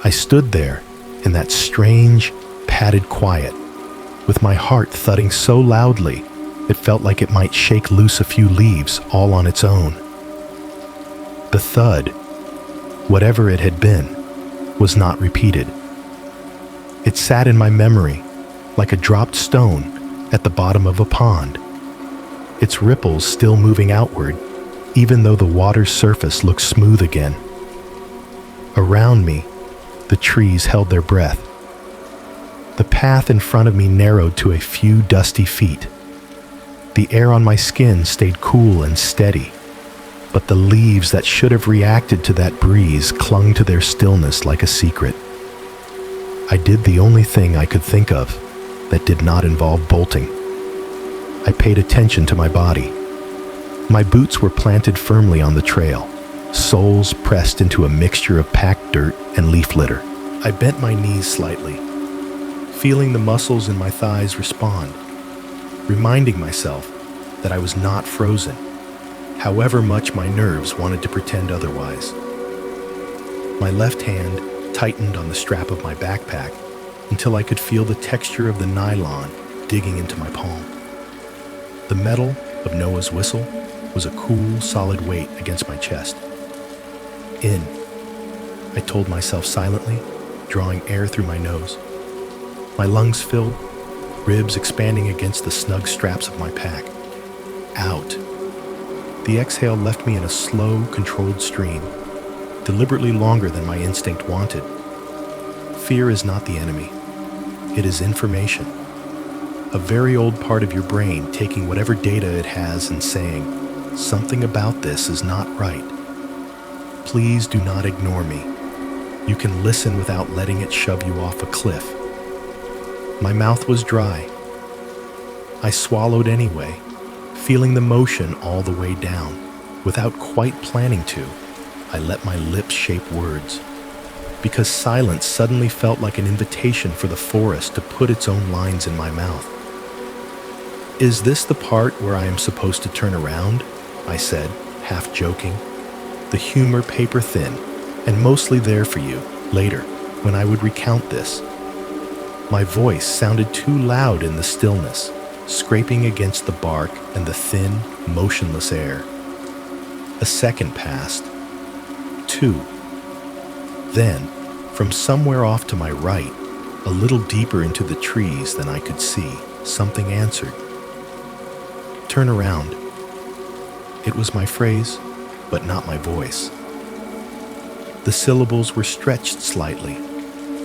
I stood there in that strange, padded quiet, with my heart thudding so loudly it felt like it might shake loose a few leaves all on its own. The thud, whatever it had been, was not repeated. It sat in my memory like a dropped stone at the bottom of a pond, its ripples still moving outward, even though the water's surface looked smooth again. Around me, the trees held their breath. The path in front of me narrowed to a few dusty feet. The air on my skin stayed cool and steady, but the leaves that should have reacted to that breeze clung to their stillness like a secret. I did the only thing I could think of, that did not involve bolting. I paid attention to my body. My boots were planted firmly on the trail, soles pressed into a mixture of packed dirt and leaf litter. I bent my knees slightly, feeling the muscles in my thighs respond, reminding myself that I was not frozen, however much my nerves wanted to pretend otherwise. My left hand tightened on the strap of my backpack until I could feel the texture of the nylon digging into my palm. The metal of Noah's whistle was a cool, solid weight against my chest. In, I told myself silently, drawing air through my nose. My lungs filled, ribs expanding against the snug straps of my pack. Out. The exhale left me in a slow, controlled stream, deliberately longer than my instinct wanted. Fear is not the enemy. It is information. A very old part of your brain taking whatever data it has and saying, something about this is not right. Please do not ignore me. You can listen without letting it shove you off a cliff. My mouth was dry. I swallowed anyway, feeling the motion all the way down. Without quite planning to, I let my lips shape words, because silence suddenly felt like an invitation for the forest to put its own lines in my mouth. Is this the part where I am supposed to turn around? I said, half joking. The humor paper thin, and mostly there for you, later, when I would recount this. My voice sounded too loud in the stillness, scraping against the bark and the thin, motionless air. A second passed. 2. Then, from somewhere off to my right, a little deeper into the trees than I could see, something answered. Turn around. It was my phrase, but not my voice. The syllables were stretched slightly,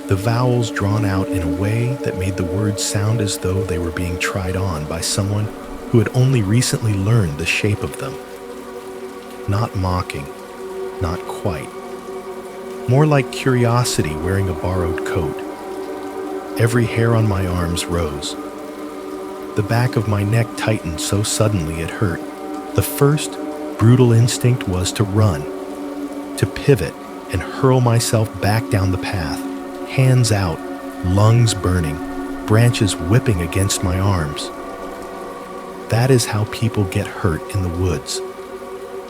the vowels drawn out in a way that made the words sound as though they were being tried on by someone who had only recently learned the shape of them. Not mocking, not quite. More like curiosity wearing a borrowed coat. Every hair on my arms rose. The back of my neck tightened so suddenly it hurt. The first brutal instinct was to run, to pivot and hurl myself back down the path, hands out, lungs burning, branches whipping against my arms. That is how people get hurt in the woods.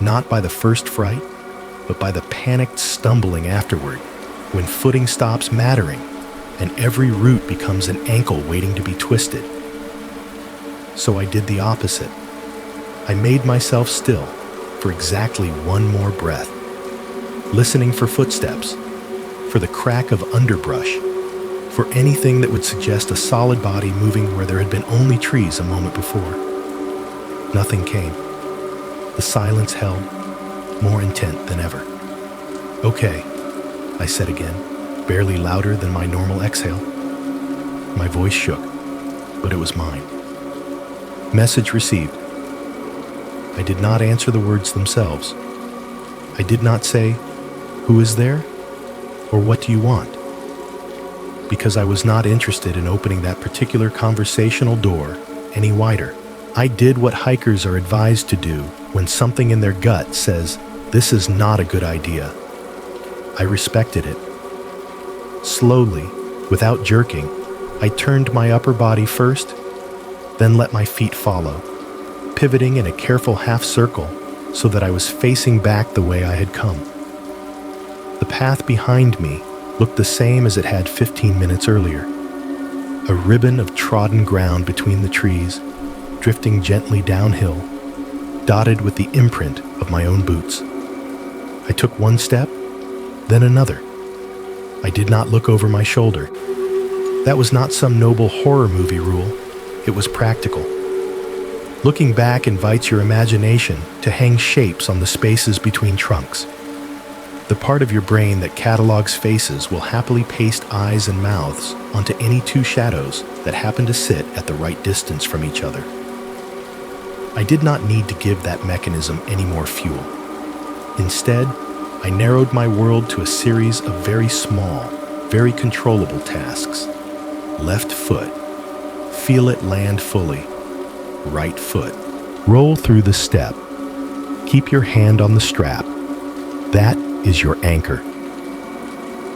Not by the first fright, but by the panicked stumbling afterward, when footing stops mattering and every root becomes an ankle waiting to be twisted. So I did the opposite. I made myself still for exactly one more breath, listening for footsteps, for the crack of underbrush, for anything that would suggest a solid body moving where there had been only trees a moment before. Nothing came. The silence held, more intent than ever. Okay, I said again, barely louder than my normal exhale. My voice shook, but it was mine. Message received. I did not answer the words themselves. I did not say, "Who is there?" or "What do you want?" because I was not interested in opening that particular conversational door any wider. I did what hikers are advised to do when something in their gut says, "This is not a good idea." I respected it. Slowly, without jerking, I turned my upper body first, then let my feet follow, pivoting in a careful half circle so that I was facing back the way I had come. The path behind me looked the same as it had 15 minutes earlier. A ribbon of trodden ground between the trees, drifting gently downhill, dotted with the imprint of my own boots. I took one step, then another. I did not look over my shoulder. That was not some noble horror movie rule. It was practical. Looking back invites your imagination to hang shapes on the spaces between trunks. The part of your brain that catalogs faces will happily paste eyes and mouths onto any two shadows that happen to sit at the right distance from each other. I did not need to give that mechanism any more fuel. Instead, I narrowed my world to a series of very small, very controllable tasks. Left foot, feel it land fully. Right foot. Roll through the step. Keep your hand on the strap. That is your anchor.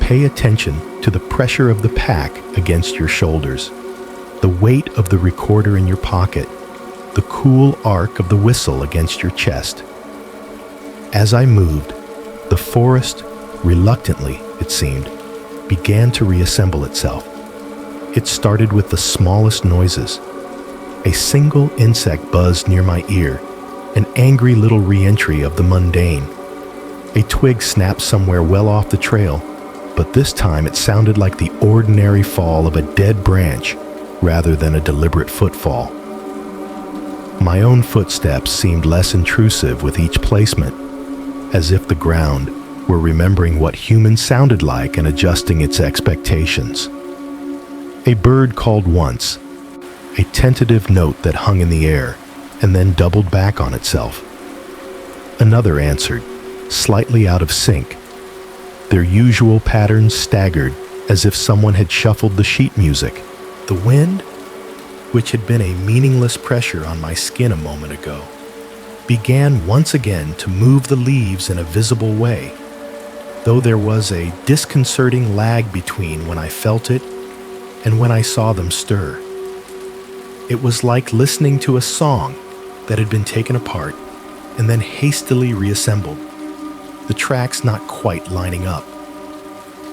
Pay attention to the pressure of the pack against your shoulders, the weight of the recorder in your pocket, the cool arc of the whistle against your chest. As I moved, the forest, reluctantly, it seemed, began to reassemble itself. It started with the smallest noises. A single insect buzzed near my ear, an angry little re-entry of the mundane. A twig snapped somewhere well off the trail, but this time it sounded like the ordinary fall of a dead branch rather than a deliberate footfall. My own footsteps seemed less intrusive with each placement, as if the ground were remembering what humans sounded like and adjusting its expectations. A bird called once, a tentative note that hung in the air and then doubled back on itself. Another answered, slightly out of sync. Their usual patterns staggered as if someone had shuffled the sheet music. The wind, which had been a meaningless pressure on my skin a moment ago, began once again to move the leaves in a visible way, though there was a disconcerting lag between when I felt it and when I saw them stir. It was like listening to a song that had been taken apart and then hastily reassembled, the tracks not quite lining up.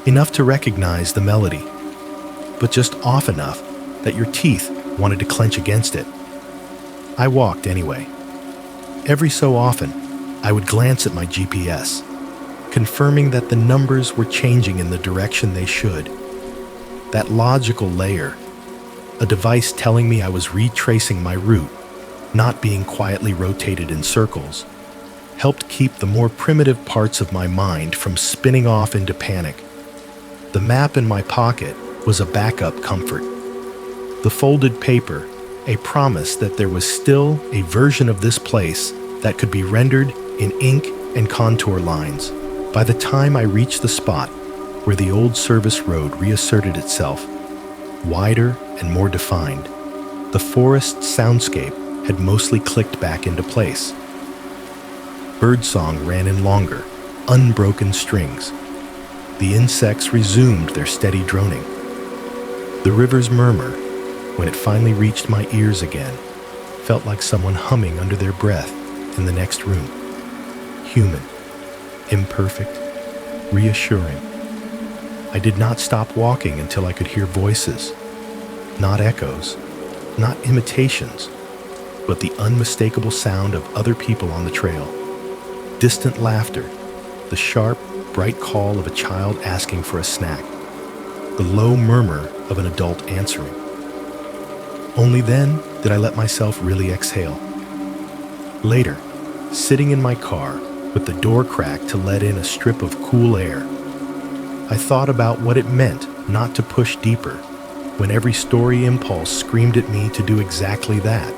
Enough to recognize the melody, but just off enough that your teeth wanted to clench against it. I walked anyway. Every so often, I would glance at my GPS, confirming that the numbers were changing in the direction they should. That logical layer, a device telling me I was retracing my route, not being quietly rotated in circles, helped keep the more primitive parts of my mind from spinning off into panic. The map in my pocket was a backup comfort. The folded paper, a promise that there was still a version of this place that could be rendered in ink and contour lines. By the time I reached the spot where the old service road reasserted itself, wider and more defined, the forest soundscape had mostly clicked back into place. Birdsong ran in longer, unbroken strings. The insects resumed their steady droning. The river's murmur, when it finally reached my ears again, felt like someone humming under their breath in the next room. Human, imperfect, reassuring. I did not stop walking until I could hear voices, not echoes, not imitations, but the unmistakable sound of other people on the trail. Distant laughter, the sharp, bright call of a child asking for a snack, the low murmur of an adult answering. Only then did I let myself really exhale. Later, sitting in my car with the door cracked to let in a strip of cool air, I thought about what it meant not to push deeper when every story impulse screamed at me to do exactly that.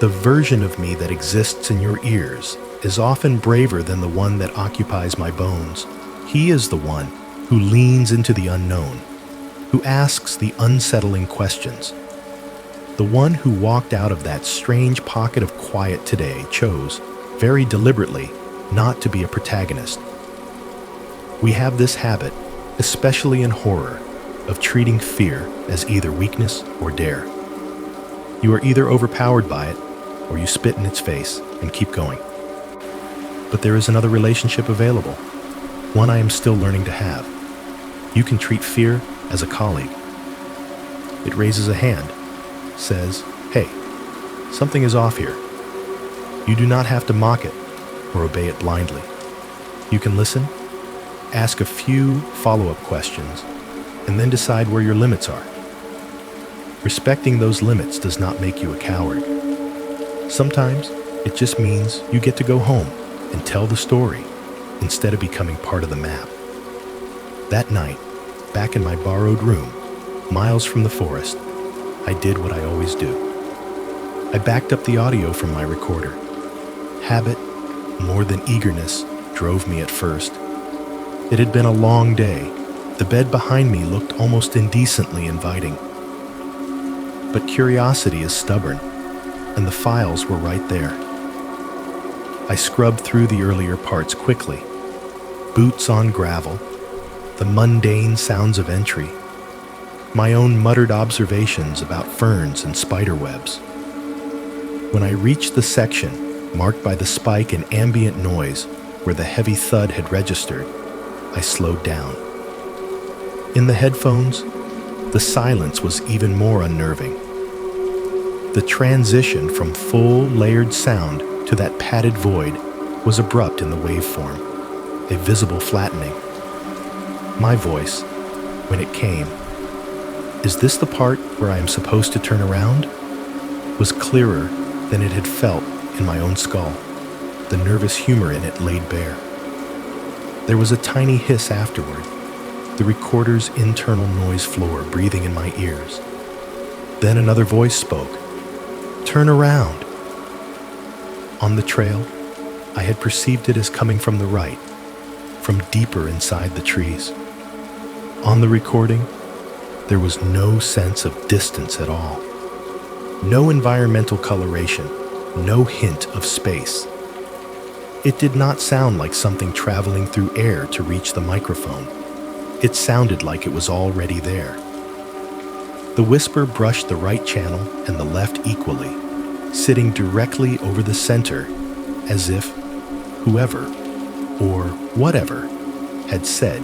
The version of me that exists in your ears is often braver than the one that occupies my bones. He is the one who leans into the unknown, who asks the unsettling questions. The one who walked out of that strange pocket of quiet today chose, very deliberately, not to be a protagonist. We have this habit, especially in horror, of treating fear as either weakness or dare. You are either overpowered by it, or you spit in its face and keep going. But there is another relationship available, one I am still learning to have. You can treat fear as a colleague. It raises a hand, says, "Hey, something is off here." You do not have to mock it or obey it blindly. You can listen, ask a few follow-up questions, and then decide where your limits are. Respecting those limits does not make you a coward. Sometimes it just means you get to go home and tell the story instead of becoming part of the map. That night, back in my borrowed room, miles from the forest, I did what I always do. I backed up the audio from my recorder. Habit, more than eagerness, drove me at first. It had been a long day. The bed behind me looked almost indecently inviting. But curiosity is stubborn, and the files were right there. I scrubbed through the earlier parts quickly. Boots on gravel, the mundane sounds of entry, my own muttered observations about ferns and spider webs. When I reached the section marked by the spike in ambient noise where the heavy thud had registered, I slowed down. In the headphones, the silence was even more unnerving. The transition from full, layered sound to that padded void was abrupt in the waveform, a visible flattening. My voice, when it came, "Is this the part where I am supposed to turn around?" was clearer than it had felt in my own skull, the nervous humor in it laid bare. There was a tiny hiss afterward, the recorder's internal noise floor breathing in my ears. Then another voice spoke, "Turn around." On the trail, I had perceived it as coming from the right, from deeper inside the trees. On the recording, there was no sense of distance at all. No environmental coloration, no hint of space. It did not sound like something traveling through air to reach the microphone. It sounded like it was already there. The whisper brushed the right channel and the left equally, sitting directly over the center, as if whoever, or whatever, had said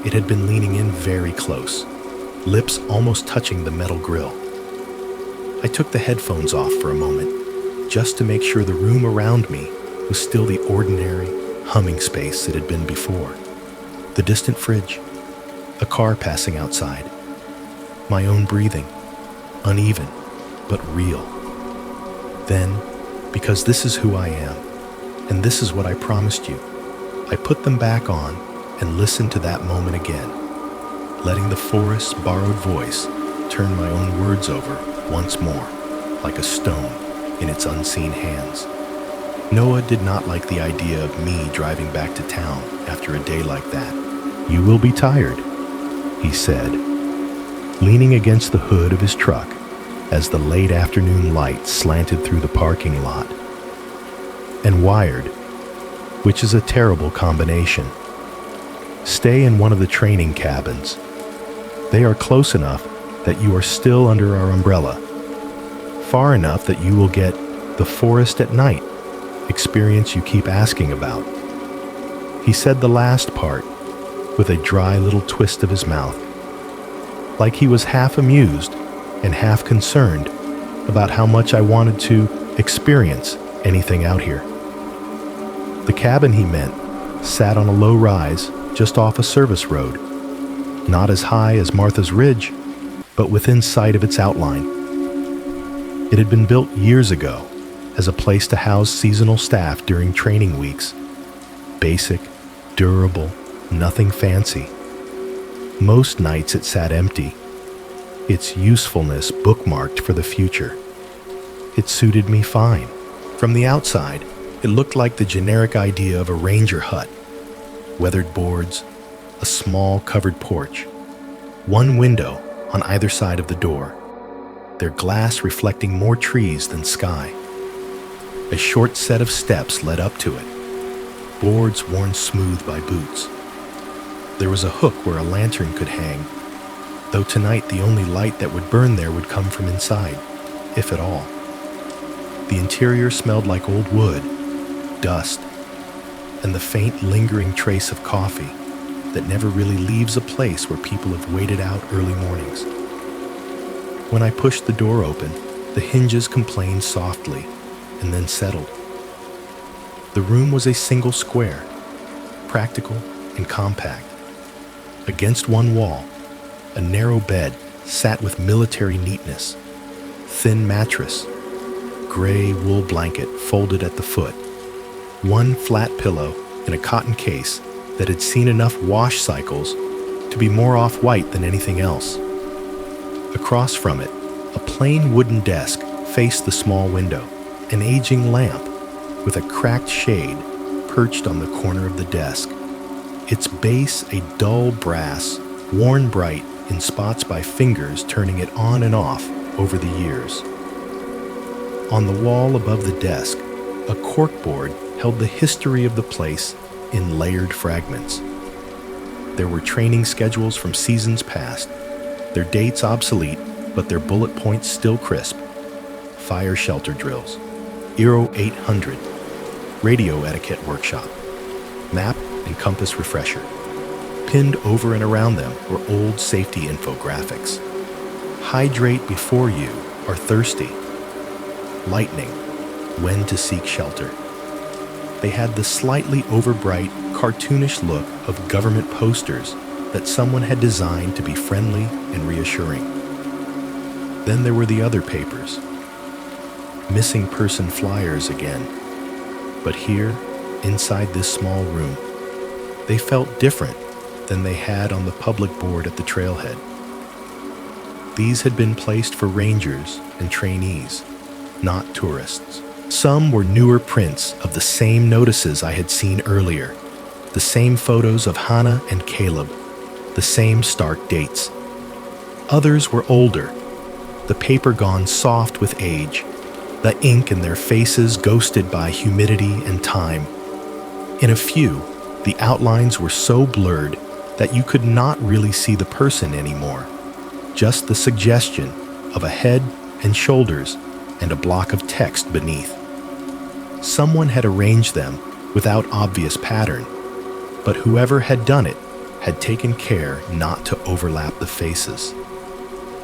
it had been leaning in very close, lips almost touching the metal grill. I took the headphones off for a moment, just to make sure the room around me was still the ordinary, humming space it had been before. The distant fridge, a car passing outside, my own breathing, uneven, but real. Then, because this is who I am, and this is what I promised you, I put them back on and listened to that moment again, letting the forest's borrowed voice turn my own words over once more, like a stone in its unseen hands. Noah did not like the idea of me driving back to town after a day like that. "You will be tired," he said, leaning against the hood of his truck as the late afternoon light slanted through the parking lot. And wired, which is a terrible combination. Stay in one of the training cabins. They are close enough that you are still under our umbrella, far enough that you will get the forest at night experience you keep asking about. He said the last part with a dry little twist of his mouth, like he was half amused and half concerned about how much I wanted to experience anything out here. The cabin he meant sat on a low rise just off a service road, not as high as Martha's Ridge, but within sight of its outline. It had been built years ago as a place to house seasonal staff during training weeks. Basic, durable, nothing fancy. Most nights it sat empty, its usefulness bookmarked for the future. It suited me fine. From the outside, it looked like the generic idea of a ranger hut. Weathered boards, a small covered porch, one window on either side of the door, their glass reflecting more trees than sky. A short set of steps led up to it, boards worn smooth by boots. There was a hook where a lantern could hang, though tonight the only light that would burn there would come from inside, if at all. The interior smelled like old wood, dust, and the faint lingering trace of coffee that never really leaves a place where people have waited out early mornings. When I pushed the door open, the hinges complained softly and then settled. The room was a single square, practical and compact. Against one wall, a narrow bed sat with military neatness, thin mattress, gray wool blanket folded at the foot, one flat pillow in a cotton case that had seen enough wash cycles to be more off-white than anything else. Across from it, a plain wooden desk faced the small window, an aging lamp with a cracked shade perched on the corner of the desk. Its base a dull brass, worn bright in spots by fingers turning it on and off over the years. On the wall above the desk, a corkboard held the history of the place in layered fragments. There were training schedules from seasons past, their dates obsolete, but their bullet points still crisp. Fire shelter drills, Eero 800, radio etiquette workshop, map and compass refresher. Pinned over and around them were old safety infographics. Hydrate before you are thirsty. Lightning, when to seek shelter. They had the slightly overbright, cartoonish look of government posters that someone had designed to be friendly and reassuring. Then there were the other papers. Missing person flyers again. But here, inside this small room, they felt different than they had on the public board at the trailhead. These had been placed for rangers and trainees, not tourists. Some were newer prints of the same notices I had seen earlier, the same photos of Hannah and Caleb, the same stark dates. Others were older, the paper gone soft with age, the ink in their faces ghosted by humidity and time. In a few, the outlines were so blurred that you could not really see the person anymore, just the suggestion of a head and shoulders and a block of text beneath. Someone had arranged them without obvious pattern, but whoever had done it had taken care not to overlap the faces.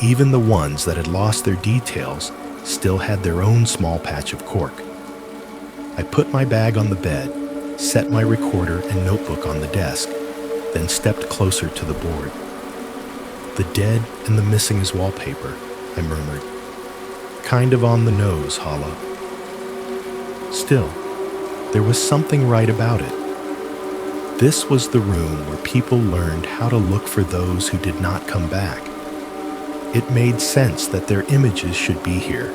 Even the ones that had lost their details still had their own small patch of cork. I put my bag on the bed, set my recorder and notebook on the desk, then stepped closer to the board. "The dead and the missing is wallpaper," I murmured. "Kind of on the nose, Hala." Still, there was something right about it. This was the room where people learned how to look for those who did not come back. It made sense that their images should be here,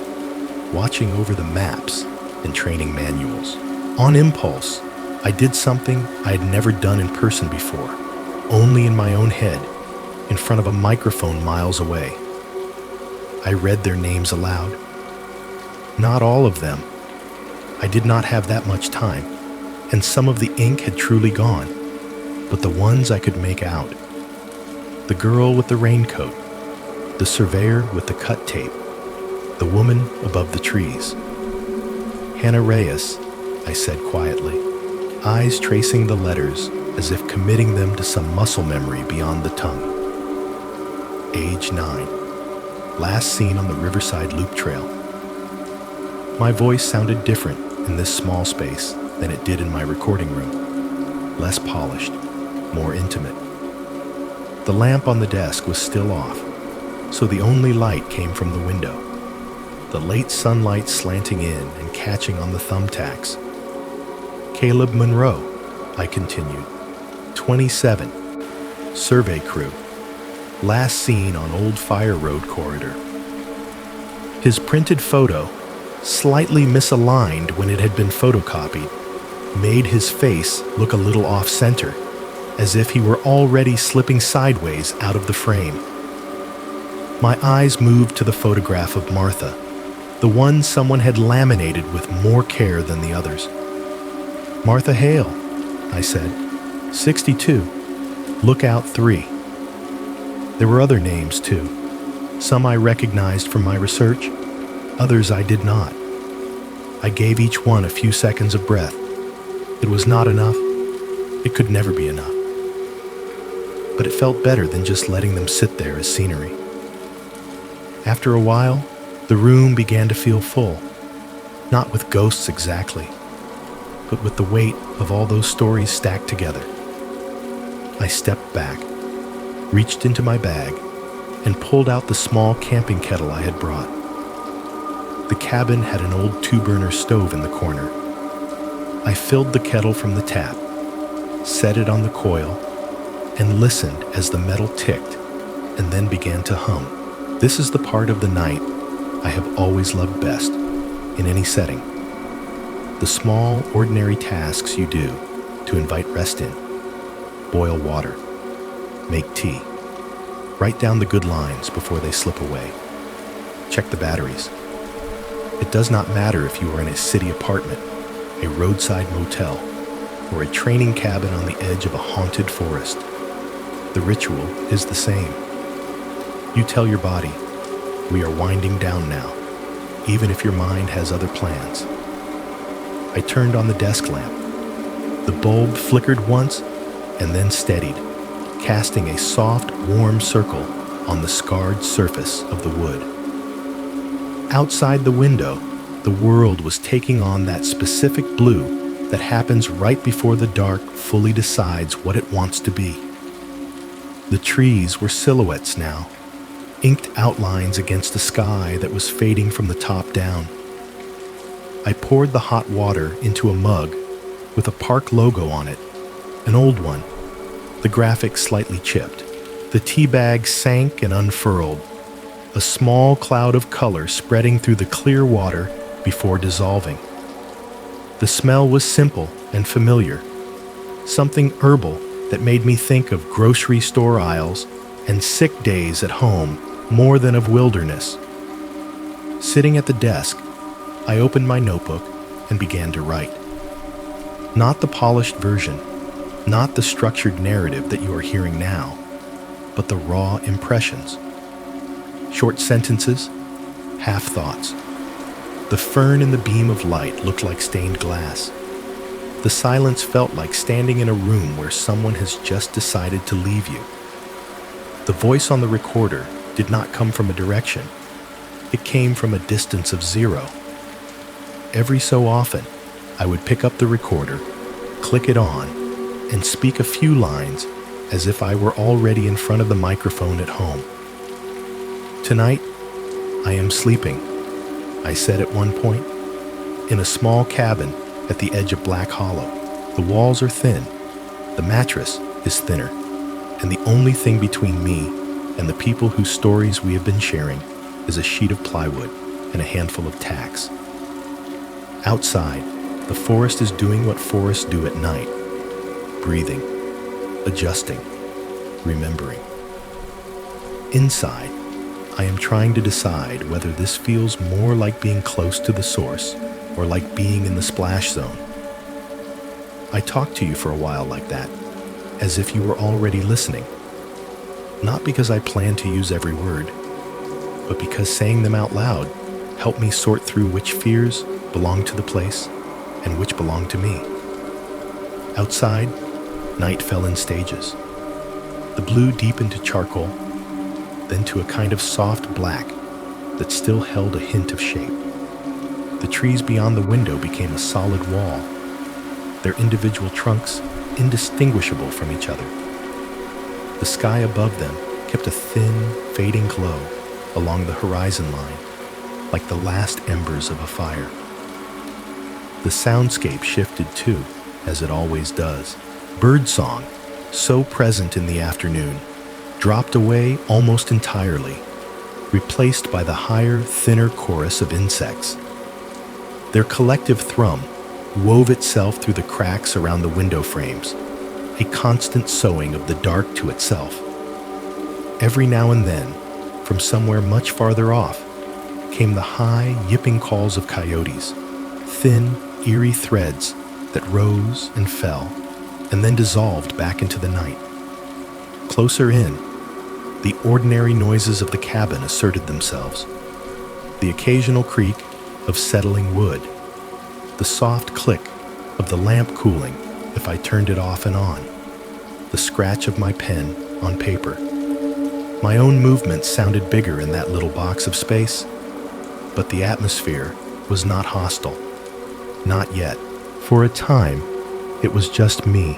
watching over the maps and training manuals. On impulse, I did something I had never done in person before, only in my own head, in front of a microphone miles away. I read their names aloud. Not all of them. I did not have that much time, and some of the ink had truly gone, but the ones I could make out. The girl with the raincoat, the surveyor with the cut tape, the woman above the trees. "Hannah Reyes," I said quietly, eyes tracing the letters as if committing them to some muscle memory beyond the tongue. Age 9. Last seen on the Riverside Loop Trail. My voice sounded different in this small space than it did in my recording room. Less polished, more intimate. The lamp on the desk was still off, so the only light came from the window. The late sunlight slanting in and catching on the thumbtacks. "Caleb Monroe," I continued. 27. Survey crew. Last seen on Old Fire Road corridor. His printed photo, slightly misaligned when it had been photocopied, made his face look a little off-center, as if he were already slipping sideways out of the frame. My eyes moved to the photograph of Martha, the one someone had laminated with more care than the others. "Martha Hale," I said. 62. Lookout 3. There were other names, too. Some I recognized from my research, others I did not. I gave each one a few seconds of breath. It was not enough. It could never be enough. But it felt better than just letting them sit there as scenery. After a while, the room began to feel full, not with ghosts exactly, but with the weight of all those stories stacked together. I stepped back, reached into my bag, and pulled out the small camping kettle I had brought. The cabin had an old two-burner stove in the corner. I filled the kettle from the tap, set it on the coil, and listened as the metal ticked and then began to hum. This is the part of the night I have always loved best, in any setting. The small, ordinary tasks you do to invite rest in. Boil water. Make tea. Write down the good lines before they slip away. check the batteries. It does not matter if you are in a city apartment, a roadside motel, or a training cabin on the edge of a haunted forest. The ritual is the same. You tell your body, we are winding down now, even if your mind has other plans. I turned on the desk lamp. The bulb flickered once and then steadied, casting a soft, warm circle on the scarred surface of the wood. Outside the window, the world was taking on that specific blue that happens right before the dark fully decides what it wants to be. The trees were silhouettes now, inked outlines against a sky that was fading from the top down. I poured the hot water into a mug with a park logo on it, an old one, the graphic slightly chipped. The tea bag sank and unfurled, a small cloud of color spreading through the clear water before dissolving. The smell was simple and familiar, something herbal that made me think of grocery store aisles and sick days at home more than of wilderness. Sitting at the desk, I opened my notebook and began to write. Not the polished version, not the structured narrative that you are hearing now, but the raw impressions. Short sentences, half thoughts. The fern in the beam of light looked like stained glass. The silence felt like standing in a room where someone has just decided to leave you. The voice on the recorder did not come from a direction. It came from a distance of 0. Every so often, I would pick up the recorder, click it on, and speak a few lines as if I were already in front of the microphone at home. Tonight, I am sleeping, I said at one point, in a small cabin at the edge of Black Hollow. The walls are thin, the mattress is thinner, and the only thing between me and the people whose stories we have been sharing is a sheet of plywood and a handful of tacks. Outside, the forest is doing what forests do at night, breathing, adjusting, remembering. Inside, I am trying to decide whether this feels more like being close to the source or like being in the splash zone. I talked to you for a while like that, as if you were already listening. Not because I plan to use every word, but because saying them out loud helped me sort through which fears belong to the place and which belong to me. Outside, night fell in stages. The blue deepened to charcoal, then to a kind of soft black that still held a hint of shape. The trees beyond the window became a solid wall, their individual trunks indistinguishable from each other. The sky above them kept a thin, fading glow along the horizon line, like the last embers of a fire. The soundscape shifted too, as it always does. Birdsong, so present in the afternoon, dropped away almost entirely, replaced by the higher, thinner chorus of insects. Their collective thrum wove itself through the cracks around the window frames, a constant sewing of the dark to itself. Every now and then, from somewhere much farther off, came the high, yipping calls of coyotes, thin, eerie threads that rose and fell and then dissolved back into the night. Closer in, the ordinary noises of the cabin asserted themselves. The occasional creak of settling wood, the soft click of the lamp cooling if I turned it off and on, the scratch of my pen on paper. My own movements sounded bigger in that little box of space, but the atmosphere was not hostile. Not yet. For a time, it was just me,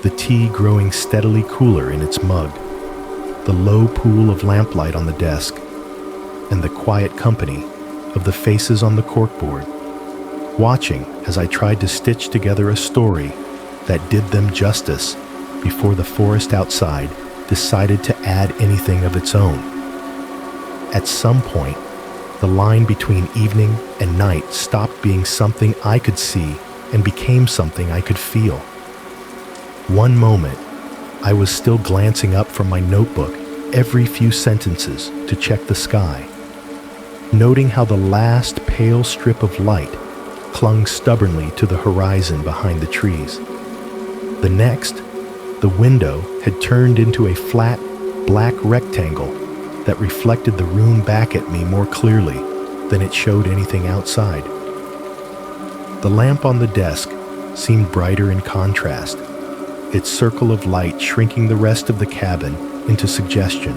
the tea growing steadily cooler in its mug, the low pool of lamplight on the desk, and the quiet company of the faces on the corkboard, watching as I tried to stitch together a story that did them justice before the forest outside decided to add anything of its own. At some point, the line between evening and night stopped being something I could see and became something I could feel. One moment, I was still glancing up from my notebook every few sentences to check the sky. noting how the last pale strip of light clung stubbornly to the horizon behind the trees. The next, the window had turned into a flat, black rectangle that reflected the room back at me more clearly than it showed anything outside. The lamp on the desk seemed brighter in contrast, its circle of light shrinking the rest of the cabin into suggestion.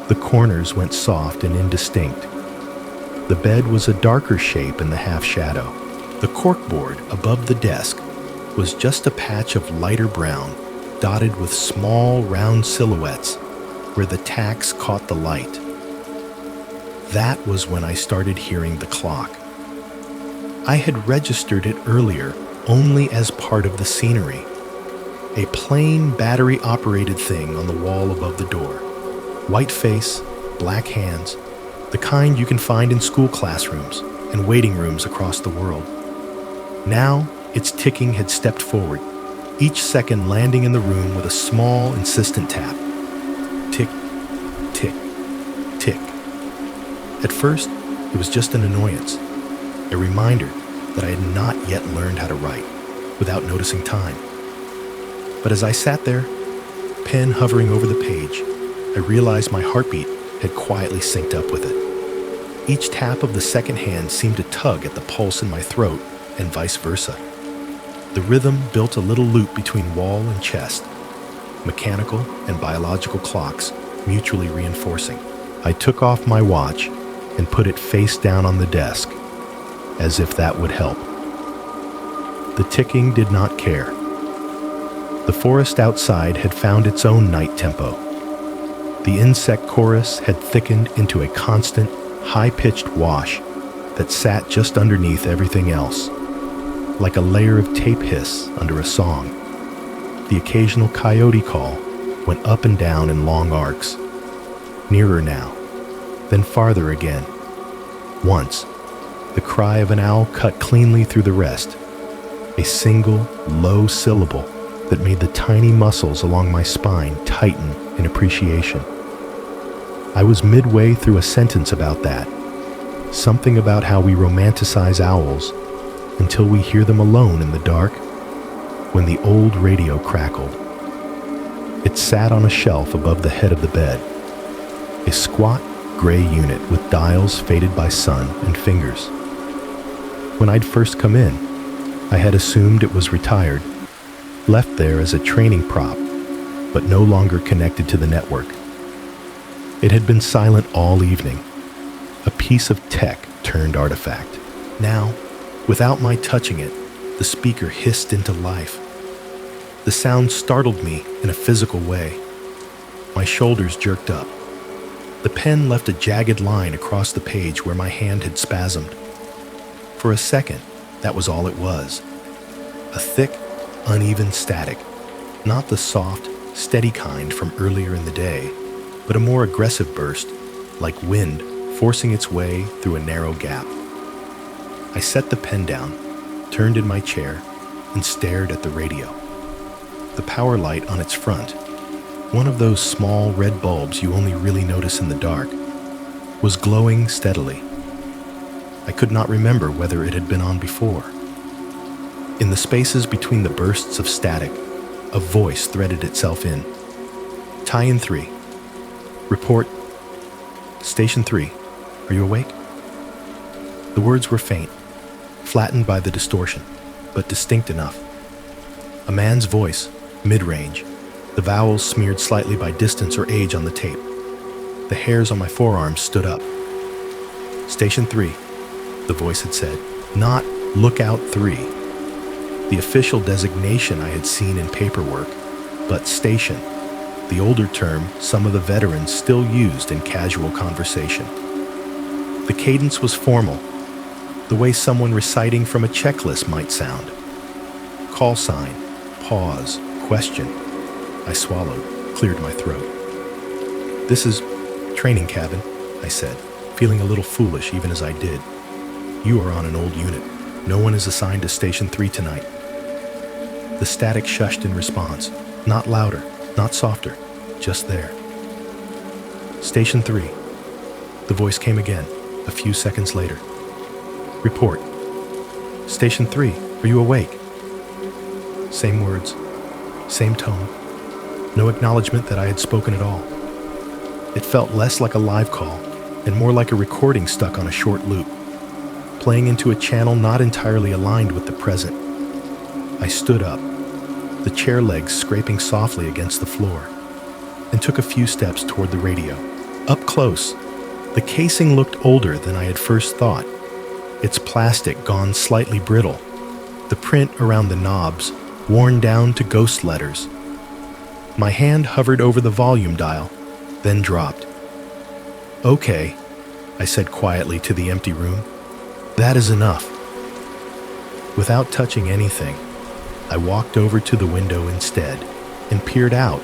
The corners went soft and indistinct. The bed was a darker shape in the half-shadow. The corkboard above the desk was just a patch of lighter brown, dotted with small, round silhouettes where the tacks caught the light. That was when I started hearing the clock. I had registered it earlier only as part of the scenery. A plain battery-operated thing on the wall above the door. White face, black hands, the kind you can find in school classrooms and waiting rooms across the world. Now, its ticking had stepped forward, each second landing in the room with a small, insistent tap. Tick, tick, tick. At first, it was just an annoyance, a reminder that I had not yet learned how to write without noticing time. But as I sat there, pen hovering over the page, I realized my heartbeat had quietly synced up with it. Each tap of the second hand seemed to tug at the pulse in my throat, and vice versa. The rhythm built a little loop between wall and chest, mechanical and biological clocks mutually reinforcing. I took off my watch and put it face down on the desk, as if that would help. The ticking did not care. The forest outside had found its own night tempo. The insect chorus had thickened into a constant, high-pitched wash that sat just underneath everything else, like a layer of tape hiss under a song. The occasional coyote call went up and down in long arcs, nearer now, then farther again. Once, the cry of an owl cut cleanly through the rest, a single, low syllable that made the tiny muscles along my spine tighten in appreciation. I was midway through a sentence about that, something about how we romanticize owls until we hear them alone in the dark, when the old radio crackled. It sat on a shelf above the head of the bed, a squat, gray unit with dials faded by sun and fingers. When I'd first come in, I had assumed it was retired, left there as a training prop, but no longer connected to the network. It had been silent all evening, a piece of tech turned artifact. Now, without my touching it, the speaker hissed into life. The sound startled me in a physical way. My shoulders jerked up. The pen left a jagged line across the page where my hand had spasmed. For a second, that was all it was. A thick, uneven static, not the soft, steady kind from earlier in the day, but a more aggressive burst, like wind forcing its way through a narrow gap. I set the pen down, turned in my chair, and stared at the radio. The power light on its front, one of those small red bulbs you only really notice in the dark, was glowing steadily. I could not remember whether it had been on before. In the spaces between the bursts of static, a voice threaded itself in. Tie-in 3. Report. Station 3. Are you awake? The words were faint, flattened by the distortion, but distinct enough. A man's voice, mid-range, the vowels smeared slightly by distance or age on the tape. The hairs on my forearms stood up. Station 3, the voice had said, not Lookout 3, the official designation I had seen in paperwork, but station, the older term some of the veterans still used in casual conversation. The cadence was formal, the way someone reciting from a checklist might sound. Call sign, pause, question. I swallowed, cleared my throat. This is training cabin, I said, feeling a little foolish even as I did. You are on an old unit. No one is assigned to Station 3 tonight. The static shushed in response, not louder, not softer, just there. Station 3. The voice came again, a few seconds later. "Report. Station 3, are you awake?" Same words, same tone. No acknowledgement that I had spoken at all. It felt less like a live call and more like a recording stuck on a short loop, playing into a channel not entirely aligned with the present. I stood up, the chair legs scraping softly against the floor, and took a few steps toward the radio. Up close, the casing looked older than I had first thought, its plastic gone slightly brittle, the print around the knobs worn down to ghost letters. My hand hovered over the volume dial, then dropped. "Okay," I said quietly to the empty room. "That is enough." Without touching anything, I walked over to the window instead and peered out,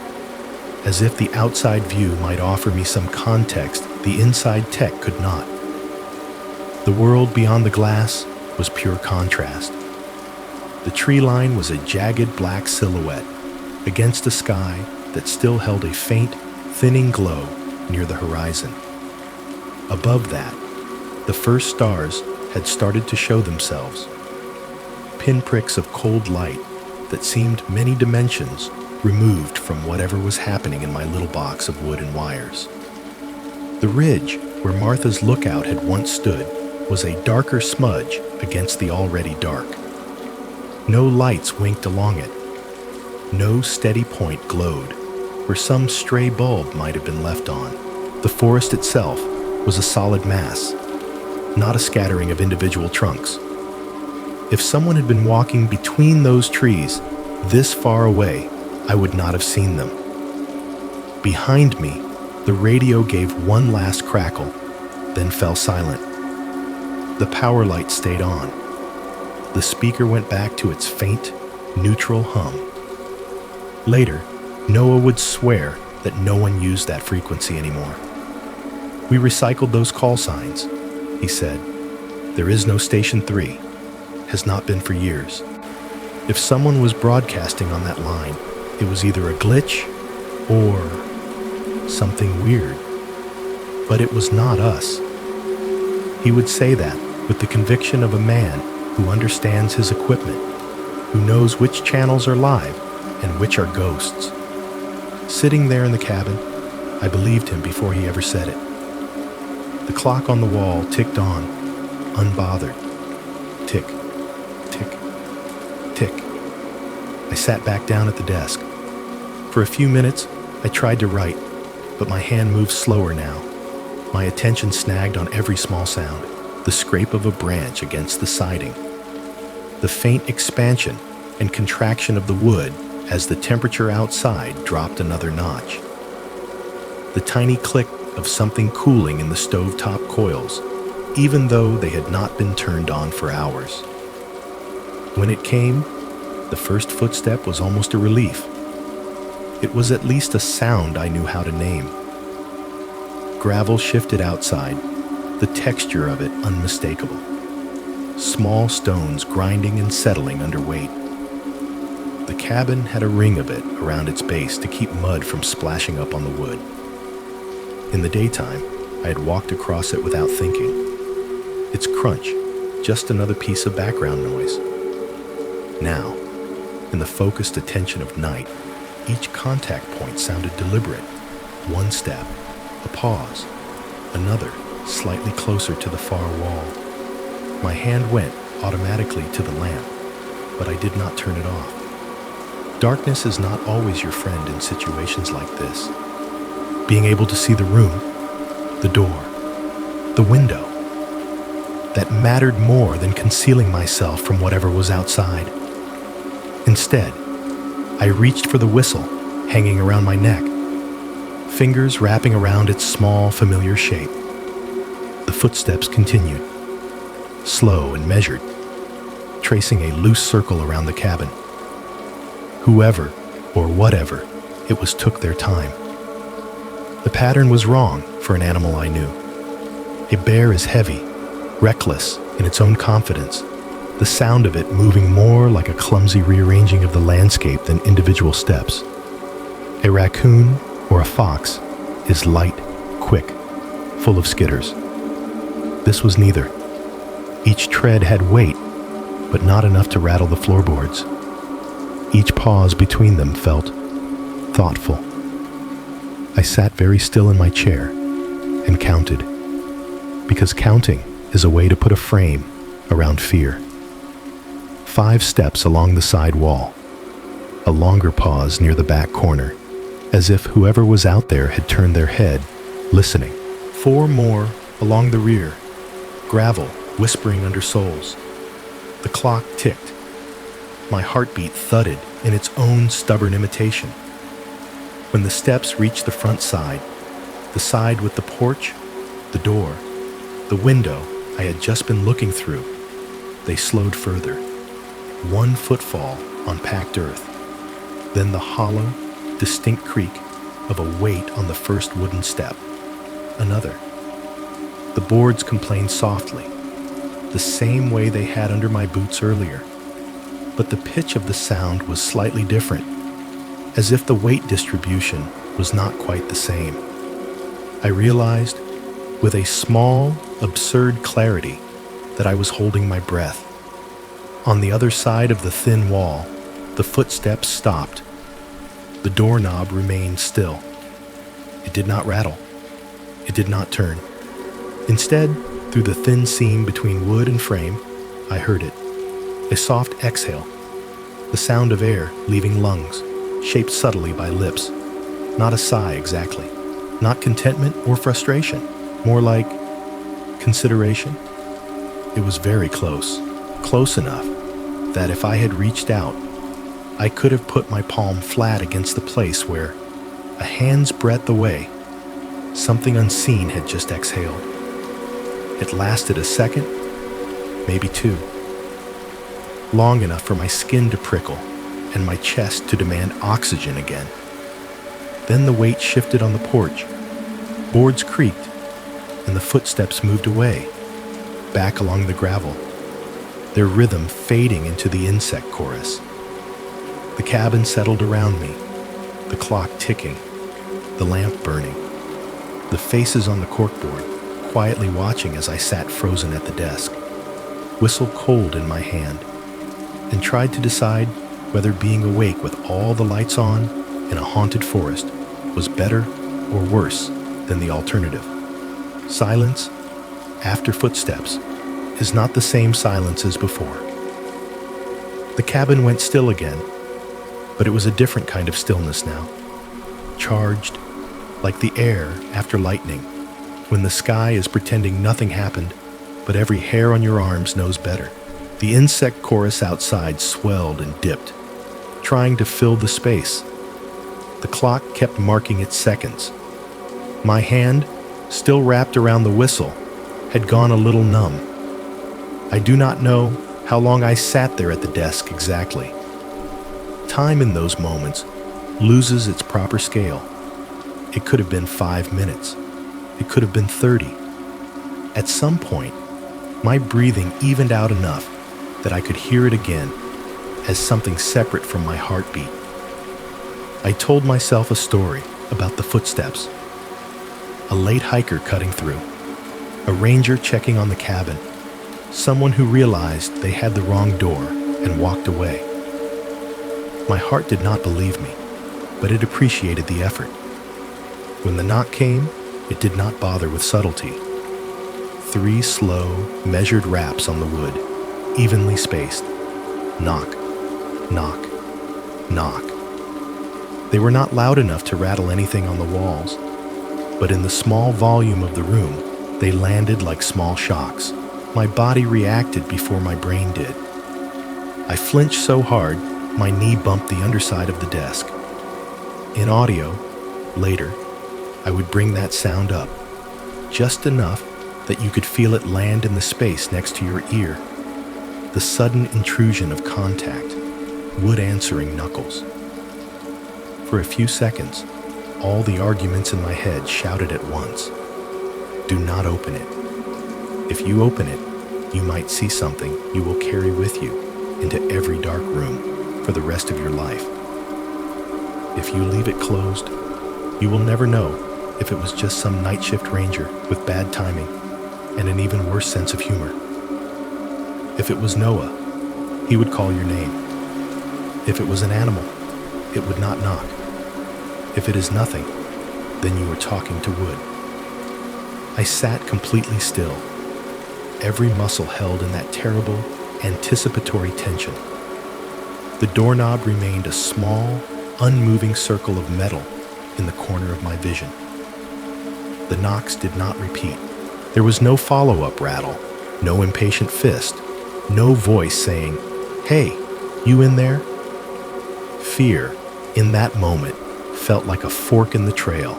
as if the outside view might offer me some context the inside tech could not. The world beyond the glass was pure contrast. The tree line was a jagged black silhouette against a sky that still held a faint, thinning glow near the horizon. Above that, the first stars had started to show themselves, pinpricks of cold light that seemed many dimensions removed from whatever was happening in my little box of wood and wires. The ridge where Martha's lookout had once stood was a darker smudge against the already dark. No lights winked along it. No steady point glowed where some stray bulb might have been left on. The forest itself was a solid mass, not a scattering of individual trunks. If someone had been walking between those trees this far away, I would not have seen them. Behind me, the radio gave one last crackle, then fell silent. The power light stayed on. The speaker went back to its faint, neutral hum. Later, Noah would swear that no one used that frequency anymore. "We recycled those call signs," he said. "There is no Station 3. Has not been for years. If someone was broadcasting on that line, it was either a glitch or something weird. But it was not us." He would say that with the conviction of a man who understands his equipment, who knows which channels are live and which are ghosts. Sitting there in the cabin, I believed him before he ever said it. The clock on the wall ticked on, unbothered. Tick, tick, tick. I sat back down at the desk. For a few minutes, I tried to write, but my hand moved slower now. My attention snagged on every small sound, the scrape of a branch against the siding, the faint expansion and contraction of the wood as the temperature outside dropped another notch, the tiny click of something cooling in the stovetop coils, even though they had not been turned on for hours. When it came, the first footstep was almost a relief. It was at least a sound I knew how to name. Gravel shifted outside, the texture of it unmistakable. Small stones grinding and settling under weight. The cabin had a ring of it around its base to keep mud from splashing up on the wood. In the daytime, I had walked across it without thinking. Its crunch, just another piece of background noise. Now, in the focused attention of night, each contact point sounded deliberate. One step, a pause, another, slightly closer to the far wall. My hand went automatically to the lamp, but I did not turn it off. Darkness is not always your friend in situations like this. Being able to see the room, the door, the window, that mattered more than concealing myself from whatever was outside. Instead, I reached for the whistle hanging around my neck, fingers wrapping around its small, familiar shape. The footsteps continued, slow and measured, tracing a loose circle around the cabin. Whoever or whatever it was took their time. The pattern was wrong for an animal I knew. A bear is heavy, reckless in its own confidence, the sound of it moving more like a clumsy rearranging of the landscape than individual steps. A raccoon or a fox is light, quick, full of skitters. This was neither. Each tread had weight, but not enough to rattle the floorboards. Each pause between them felt thoughtful. I sat very still in my chair and counted, because counting is a way to put a frame around fear. 5 steps along the side wall, a longer pause near the back corner, as if whoever was out there had turned their head, listening. 4 more along the rear, gravel whispering under soles. The clock ticked. My heartbeat thudded in its own stubborn imitation. When the steps reached the front side, the side with the porch, the door, the window I had just been looking through, they slowed further. 1 footfall on packed earth, then the hollow, distinct creak of a weight on the first wooden step. Another. The boards complained softly, the same way they had under my boots earlier, but the pitch of the sound was slightly different, as if the weight distribution was not quite the same. I realized, with a small, absurd clarity, that I was holding my breath. On the other side of the thin wall, the footsteps stopped. The doorknob remained still. It did not rattle. It did not turn. Instead, through the thin seam between wood and frame, I heard it. A soft exhale, the sound of air leaving lungs, shaped subtly by lips. Not a sigh exactly, not contentment or frustration, more like consideration. It was very close, close enough that if I had reached out, I could have put my palm flat against the place where, a hand's breadth away, something unseen had just exhaled. It lasted a second, maybe 2. Long enough for my skin to prickle and my chest to demand oxygen again. Then the weight shifted on the porch. Boards creaked, and the footsteps moved away, back along the gravel, their rhythm fading into the insect chorus. The cabin settled around me, the clock ticking, the lamp burning, the faces on the corkboard quietly watching as I sat frozen at the desk, whistle cold in my hand, and tried to decide whether being awake with all the lights on in a haunted forest was better or worse than the alternative. Silence, after footsteps, is not the same silence as before. The cabin went still again, but it was a different kind of stillness now. Charged, like the air after lightning, when the sky is pretending nothing happened, but every hair on your arms knows better. The insect chorus outside swelled and dipped, trying to fill the space. The clock kept marking its seconds. My hand, still wrapped around the whistle, had gone a little numb. I do not know how long I sat there at the desk exactly. Time in those moments loses its proper scale. It could have been 5 minutes. It could have been 30. At some point, my breathing evened out enough that I could hear it again as something separate from my heartbeat. I told myself a story about the footsteps. A late hiker cutting through, a ranger checking on the cabin, someone who realized they had the wrong door and walked away. My heart did not believe me, but it appreciated the effort. When the knock came, it did not bother with subtlety. 3 slow, measured raps on the wood, evenly spaced. Knock, knock, knock. They were not loud enough to rattle anything on the walls, but in the small volume of the room, they landed like small shocks. My body reacted before my brain did. I flinched so hard, my knee bumped the underside of the desk. In audio, later, I would bring that sound up, just enough that you could feel it land in the space next to your ear. The sudden intrusion of contact, wood answering knuckles. For a few seconds, all the arguments in my head shouted at once. Do not open it. If you open it, you might see something you will carry with you into every dark room for the rest of your life. If you leave it closed, you will never know if it was just some night shift ranger with bad timing and an even worse sense of humor. If it was Noah, he would call your name. If it was an animal, it would not knock. If it is nothing, then you are talking to wood. I sat completely still, every muscle held in that terrible, anticipatory tension. The doorknob remained a small, unmoving circle of metal in the corner of my vision. The knocks did not repeat. There was no follow-up rattle, no impatient fist, no voice saying, "Hey, you in there?" Fear, in that moment, felt like a fork in the trail.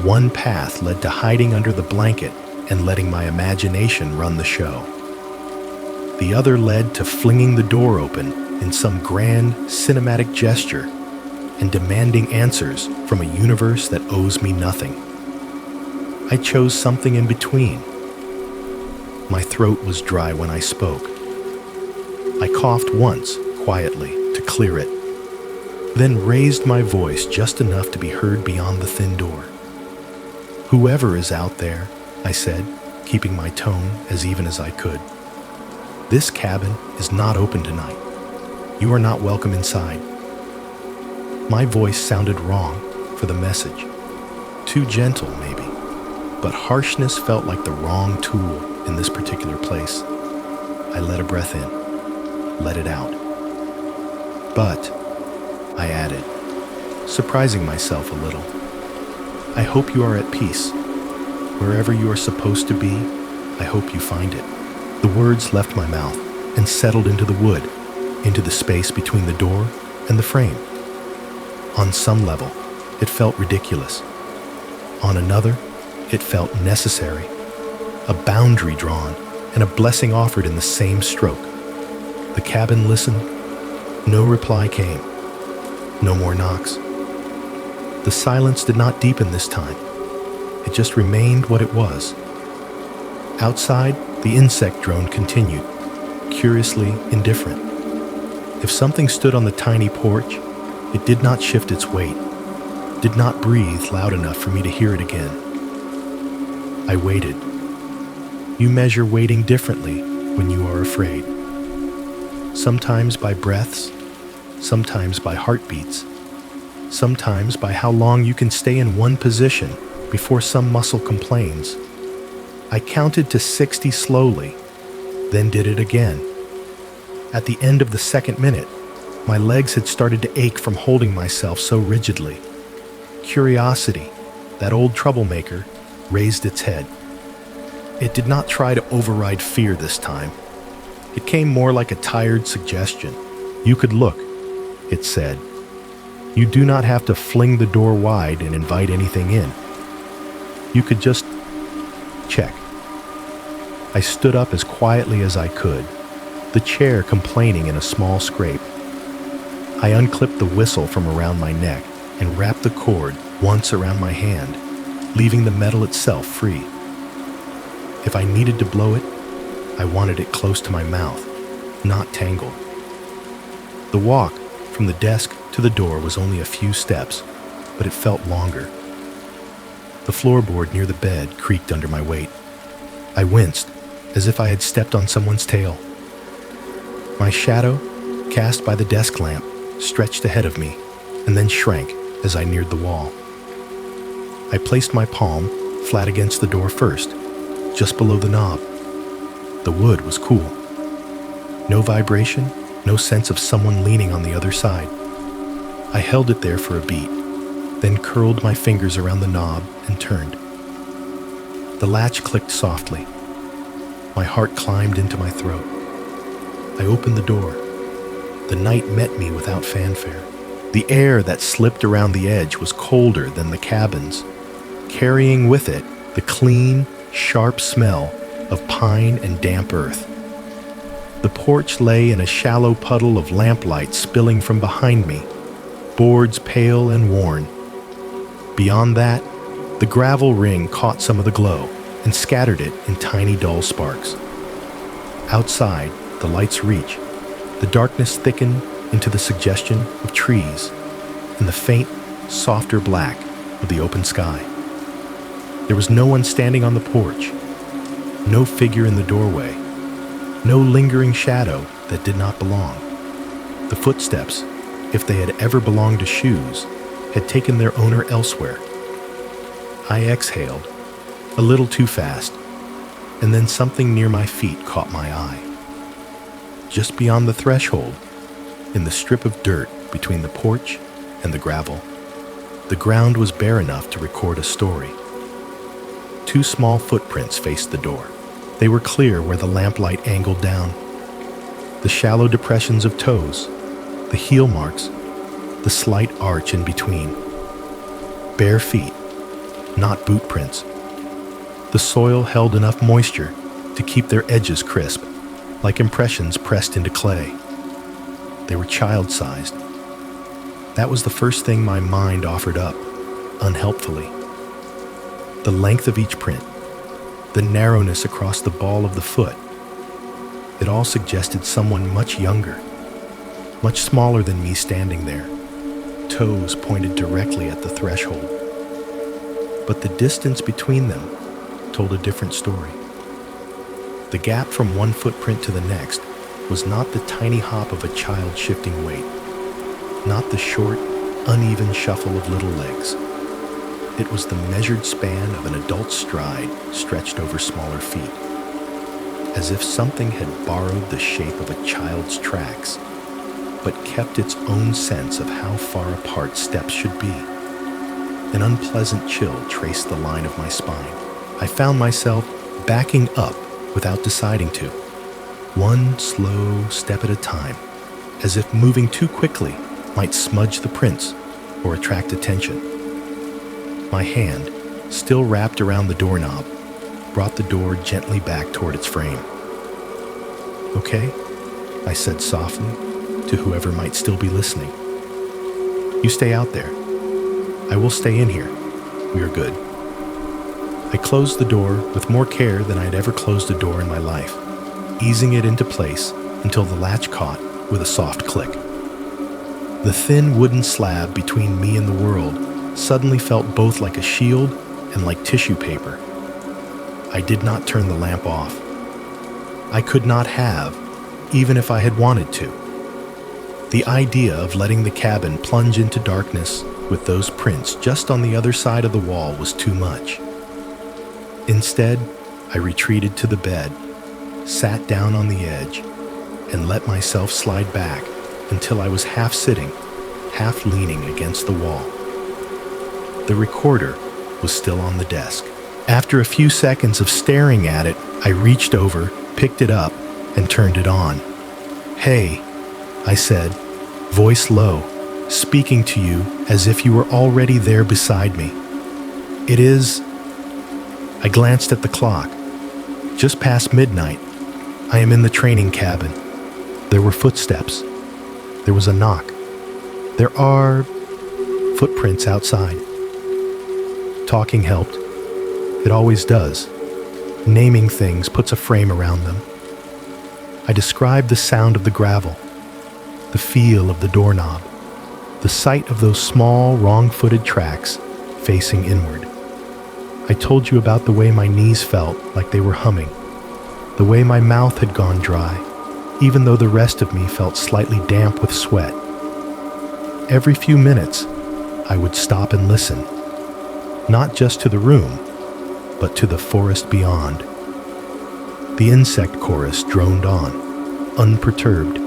One path led to hiding under the blanket and letting my imagination run the show. The other led to flinging the door open in some grand cinematic gesture and demanding answers from a universe that owes me nothing. I chose something in between. My throat was dry when I spoke. I coughed once, quietly, to clear it, then raised my voice just enough to be heard beyond the thin door. "Whoever is out there," I said, keeping my tone as even as I could, "this cabin is not open tonight. You are not welcome inside." My voice sounded wrong for the message. Too gentle, maybe, but harshness felt like the wrong tool in this particular place. I let a breath in, let it out. "But," I added, surprising myself a little, "I hope you are at peace. Wherever you are supposed to be, I hope you find it." The words left my mouth and settled into the wood, into the space between the door and the frame. On some level, it felt ridiculous. On another, it felt necessary. A boundary drawn and a blessing offered in the same stroke. The cabin listened. No reply came. No more knocks. The silence did not deepen this time. It just remained what it was. Outside, the insect drone continued, curiously indifferent. If something stood on the tiny porch, it did not shift its weight, did not breathe loud enough for me to hear it again. I waited. You measure waiting differently when you are afraid. Sometimes by breaths, sometimes by heartbeats, sometimes by how long you can stay in one position before some muscle complains. I counted to 60 slowly, then did it again. At the end of the second minute, my legs had started to ache from holding myself so rigidly. Curiosity, that old troublemaker, raised its head. It did not try to override fear this time. It came more like a tired suggestion. "You could look," it said. "You do not have to fling the door wide and invite anything in. You could just check." I stood up as quietly as I could, the chair complaining in a small scrape. I unclipped the whistle from around my neck and wrapped the cord once around my hand, leaving the metal itself free. If I needed to blow it, I wanted it close to my mouth, not tangled. The walk from the desk to the door was only a few steps, but it felt longer. The floorboard near the bed creaked under my weight. I winced, as if I had stepped on someone's tail. My shadow, cast by the desk lamp, stretched ahead of me, and then shrank as I neared the wall. I placed my palm flat against the door first, just below the knob. The wood was cool. No vibration, no sense of someone leaning on the other side. I held it there for a beat, then curled my fingers around the knob and turned. The latch clicked softly. My heart climbed into my throat. I opened the door. The night met me without fanfare. The air that slipped around the edge was colder than the cabin's, carrying with it the clean, sharp smell of pine and damp earth. The porch lay in a shallow puddle of lamplight spilling from behind me, boards pale and worn. Beyond that, the gravel ring caught some of the glow and scattered it in tiny dull sparks. Outside, the light's reach, the darkness thickened into the suggestion of trees and the faint, softer black of the open sky. There was no one standing on the porch, no figure in the doorway, no lingering shadow that did not belong. The footsteps, if they had ever belonged to shoes, had taken their owner elsewhere. I exhaled, a little too fast, and then something near my feet caught my eye. Just beyond the threshold, in the strip of dirt between the porch and the gravel, the ground was bare enough to record a story. 2 small footprints faced the door. They were clear where the lamplight angled down. The shallow depressions of toes, the heel marks, the slight arch in between. Bare feet, not boot prints. The soil held enough moisture to keep their edges crisp, like impressions pressed into clay. They were child-sized. That was the first thing my mind offered up, unhelpfully. The length of each print, the narrowness across the ball of the foot, it all suggested someone much younger, much smaller than me standing there. Toes pointed directly at the threshold. But the distance between them told a different story. The gap from one footprint to the next was not the tiny hop of a child shifting weight, not the short, uneven shuffle of little legs. It was the measured span of an adult's stride stretched over smaller feet, as if something had borrowed the shape of a child's tracks, but kept its own sense of how far apart steps should be. An unpleasant chill traced the line of my spine. I found myself backing up without deciding to, one slow step at a time, as if moving too quickly might smudge the prints or attract attention. My hand, still wrapped around the doorknob, brought the door gently back toward its frame. "Okay," I said softly to whoever might still be listening. "You stay out there. I will stay in here. We are good." I closed the door with more care than I had ever closed a door in my life, easing it into place until the latch caught with a soft click. The thin wooden slab between me and the world suddenly felt both like a shield and like tissue paper. I did not turn the lamp off. I could not have, even if I had wanted to. The idea of letting the cabin plunge into darkness with those prints just on the other side of the wall was too much. Instead, I retreated to the bed, sat down on the edge, and let myself slide back until I was half sitting, half leaning against the wall. The recorder was still on the desk. After a few seconds of staring at it, I reached over, picked it up, and turned it on. "Hey," I said, voice low, speaking to you as if you were already there beside me. "It is..." I glanced at the clock. "Just past midnight. I am in the training cabin." There were footsteps. There was a knock. There are footprints outside. Talking helped. It always does. Naming things puts a frame around them. I described the sound of the gravel, the feel of the doorknob, the sight of those small, wrong-footed tracks facing inward. I told you about the way my knees felt like they were humming, the way my mouth had gone dry, even though the rest of me felt slightly damp with sweat. Every few minutes, I would stop and listen, not just to the room, but to the forest beyond. The insect chorus droned on, unperturbed.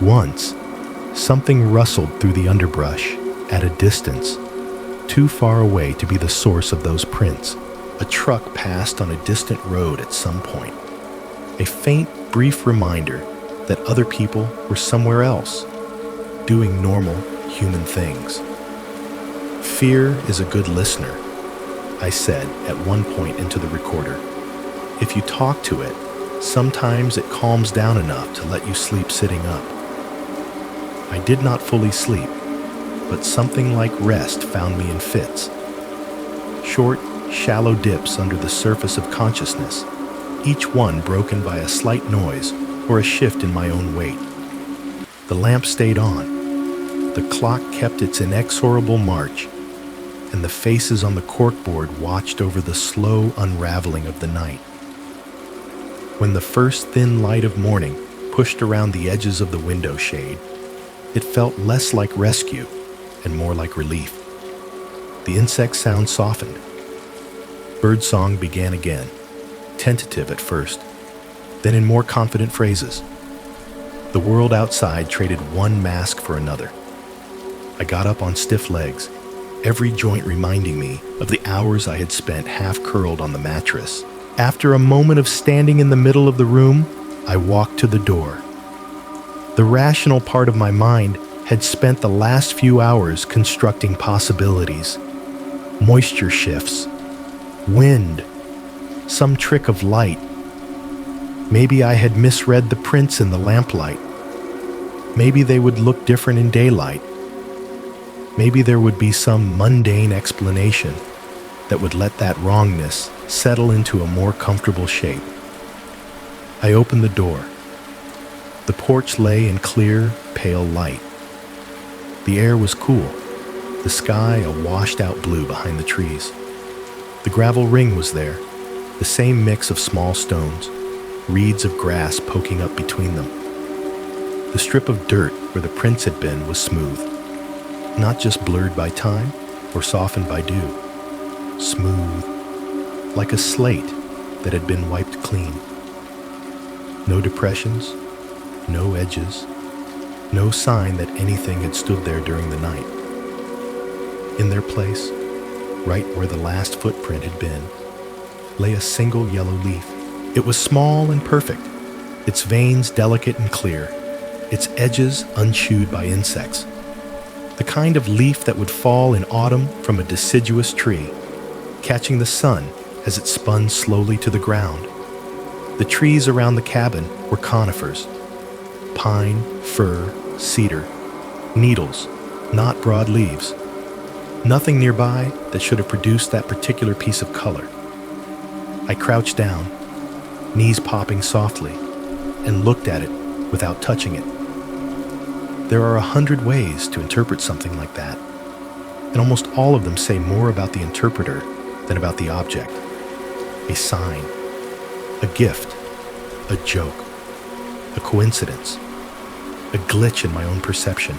Once, something rustled through the underbrush at a distance, too far away to be the source of those prints. A truck passed on a distant road at some point. A faint, brief reminder that other people were somewhere else, doing normal human things. "Fear is a good listener," I said at one point into the recorder. "If you talk to it, sometimes it calms down enough to let you sleep sitting up." I did not fully sleep, but something like rest found me in fits. Short, shallow dips under the surface of consciousness, each one broken by a slight noise or a shift in my own weight. The lamp stayed on. The clock kept its inexorable march, and the faces on the corkboard watched over the slow unraveling of the night. When the first thin light of morning pushed around the edges of the window shade, it felt less like rescue and more like relief. The insect sound softened. Birdsong began again, tentative at first, then in more confident phrases. The world outside traded one mask for another. I got up on stiff legs, every joint reminding me of the hours I had spent half-curled on the mattress. After a moment of standing in the middle of the room, I walked to the door. The rational part of my mind had spent the last few hours constructing possibilities. Moisture shifts, wind, some trick of light. Maybe I had misread the prints in the lamplight. Maybe they would look different in daylight. Maybe there would be some mundane explanation that would let that wrongness settle into a more comfortable shape. I opened the door. The porch lay in clear, pale light. The air was cool, the sky a washed-out blue behind the trees. The gravel ring was there, the same mix of small stones, reeds of grass poking up between them. The strip of dirt where the prints had been was smooth, not just blurred by time or softened by dew. Smooth, like a slate that had been wiped clean. No depressions, no edges, no sign that anything had stood there during the night. In their place, right where the last footprint had been, lay a single yellow leaf. It was small and perfect, its veins delicate and clear, its edges unchewed by insects. The kind of leaf that would fall in autumn from a deciduous tree, catching the sun as it spun slowly to the ground. The trees around the cabin were conifers. Pine, fir, cedar, needles, not broad leaves. Nothing nearby that should have produced that particular piece of color. I crouched down, knees popping softly, and looked at it without touching it. There are 100 ways to interpret something like that, and almost all of them say more about the interpreter than about the object. A sign, a gift, a joke, a coincidence, a glitch in my own perception.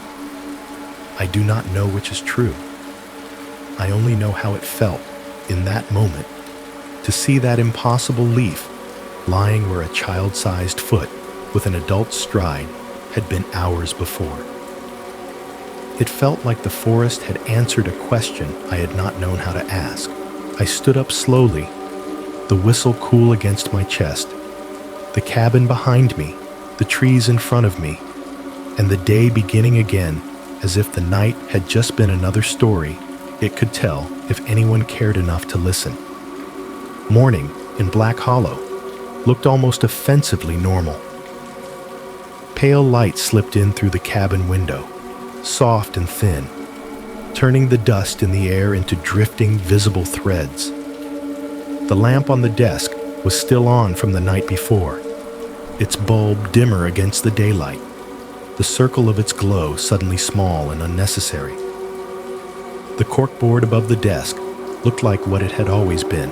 I do not know which is true. I only know how it felt in that moment to see that impossible leaf lying where a child-sized foot with an adult's stride had been hours before. It felt like the forest had answered a question I had not known how to ask. I stood up slowly, the whistle cool against my chest, the cabin behind me, the trees in front of me, and the day beginning again as if the night had just been another story it could tell if anyone cared enough to listen. Morning in Black Hollow looked almost offensively normal. Pale light slipped in through the cabin window, soft and thin, turning the dust in the air into drifting, visible threads. The lamp on the desk was still on from the night before, its bulb dimmer against the daylight, the circle of its glow suddenly small and unnecessary. The corkboard above the desk looked like what it had always been: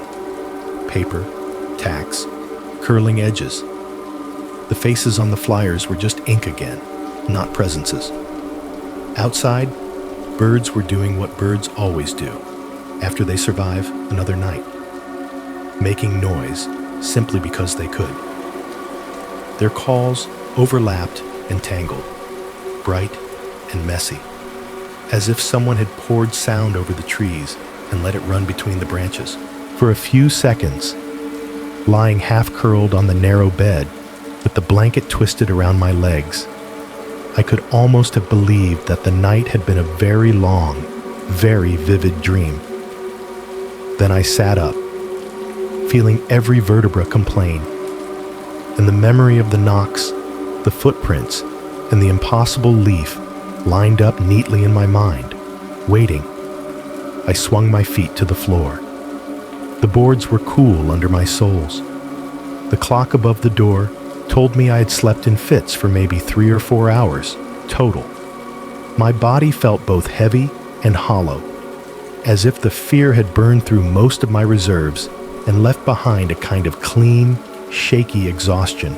paper, tacks, curling edges. The faces on the flyers were just ink again, not presences. Outside, birds were doing what birds always do after they survive another night, making noise simply because they could. Their calls overlapped and tangled, bright and messy, as if someone had poured sound over the trees and let it run between the branches. For a few seconds, lying half-curled on the narrow bed with the blanket twisted around my legs, I could almost have believed that the night had been a very long, very vivid dream. Then I sat up, feeling every vertebra complain, and the memory of the knocks, the footprints, and the impossible leaf lined up neatly in my mind, waiting. I swung my feet to the floor. The boards were cool under my soles. The clock above the door told me I had slept in fits for maybe 3 or 4 hours, total. My body felt both heavy and hollow, as if the fear had burned through most of my reserves and left behind a kind of clean, shaky exhaustion.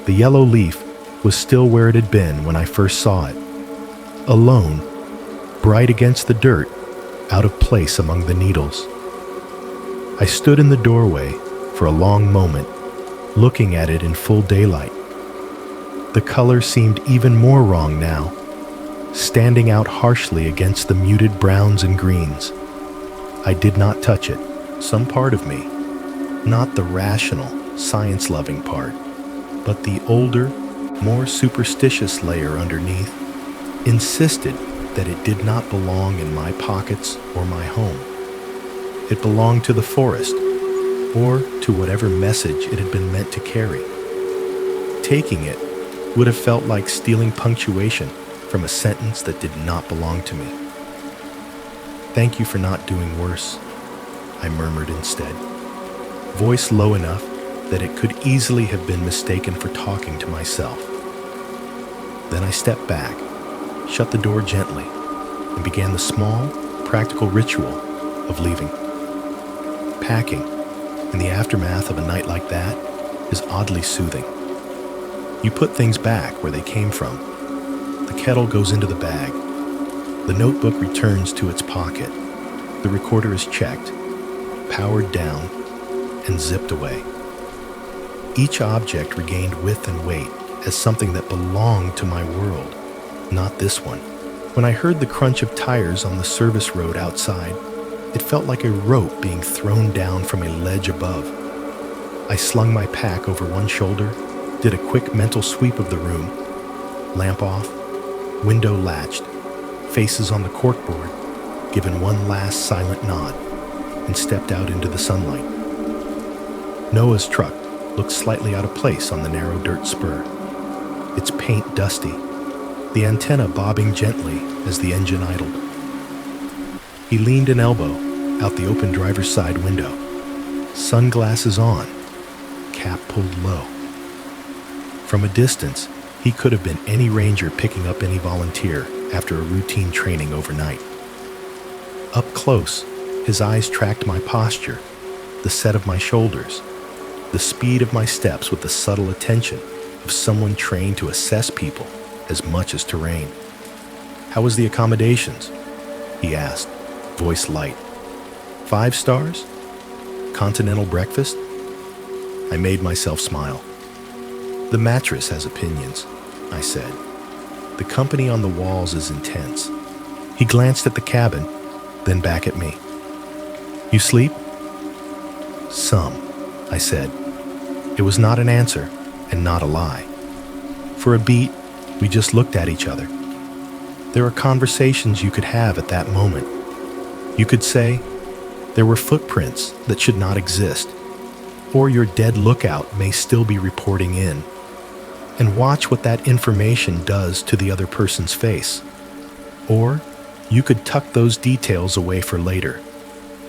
The yellow leaf was still where it had been when I first saw it, alone, bright against the dirt, out of place among the needles. I stood in the doorway for a long moment, looking at it in full daylight. The color seemed even more wrong now, standing out harshly against the muted browns and greens. I did not touch it. Some part of me, not the rational, science-loving part, but the older, more superstitious layer underneath, insisted that it did not belong in my pockets or my home. It belonged to the forest, or to whatever message it had been meant to carry. Taking it would have felt like stealing punctuation from a sentence that did not belong to me. "Thank you for not doing worse," I murmured instead, voice low enough that it could easily have been mistaken for talking to myself. Then I stepped back, shut the door gently, and began the small, practical ritual of leaving. Packing, in the aftermath of a night like that, is oddly soothing. You put things back where they came from. The kettle goes into the bag. The notebook returns to its pocket. The recorder is checked, powered down, and zipped away. Each object regained width and weight as something that belonged to my world, not this one. When I heard the crunch of tires on the service road outside, it felt like a rope being thrown down from a ledge above. I slung my pack over one shoulder, did a quick mental sweep of the room, lamp off, window latched, faces on the corkboard, given one last silent nod, and stepped out into the sunlight. Noah's truck looked slightly out of place on the narrow dirt spur, its paint dusty, the antenna bobbing gently as the engine idled. He leaned an elbow out the open driver's side window, sunglasses on, cap pulled low. From a distance, he could have been any ranger picking up any volunteer after a routine training overnight. Up close, his eyes tracked my posture, the set of my shoulders, the speed of my steps with the subtle attention of someone trained to assess people as much as terrain. "How was the accommodations?" he asked, voice light. "5 stars? Continental breakfast?" I made myself smile. "The mattress has opinions," I said. "The company on the walls is intense." He glanced at the cabin, then back at me. "You sleep?" "Some," I said. It was not an answer, and not a lie. For a beat, we just looked at each other. There are conversations you could have at that moment. You could say, there were footprints that should not exist, or your dead lookout may still be reporting in, and watch what that information does to the other person's face. Or you could tuck those details away for later,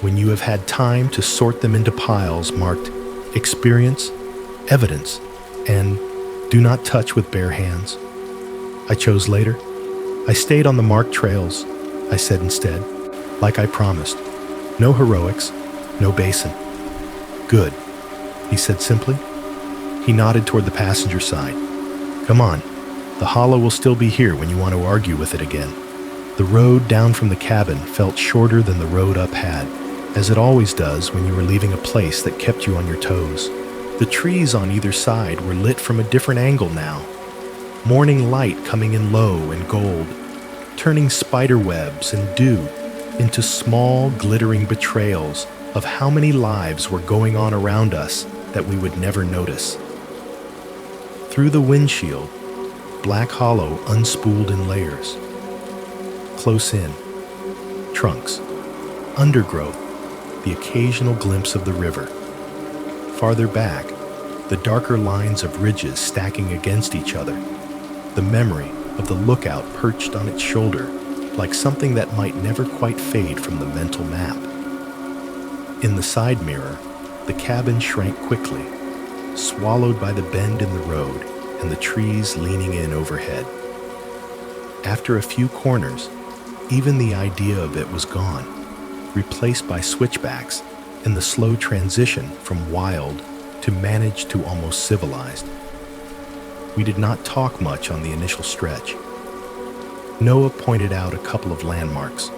when you have had time to sort them into piles marked experience, evidence, and do not touch with bare hands. I chose later. I stayed on the marked trails, I said instead, like I promised. No heroics, no basin. "Good," he said simply. He nodded toward the passenger side. "Come on, the hollow will still be here when you want to argue with it again." The road down from the cabin felt shorter than the road up had, as it always does when you are leaving a place that kept you on your toes. The trees on either side were lit from a different angle now, morning light coming in low and gold, turning spider webs and dew into small, glittering betrayals of how many lives were going on around us that we would never notice. Through the windshield, Black Hollow unspooled in layers. Close in, trunks, undergrowth, the occasional glimpse of the river. Farther back, the darker lines of ridges stacking against each other, the memory of the lookout perched on its shoulder like something that might never quite fade from the mental map. In the side mirror, the cabin shrank quickly, swallowed by the bend in the road and the trees leaning in overhead. After a few corners, even the idea of it was gone. replaced by switchbacks, and the slow transition from wild to managed to almost civilized. We did not talk much on the initial stretch. Noah pointed out a couple of landmarks: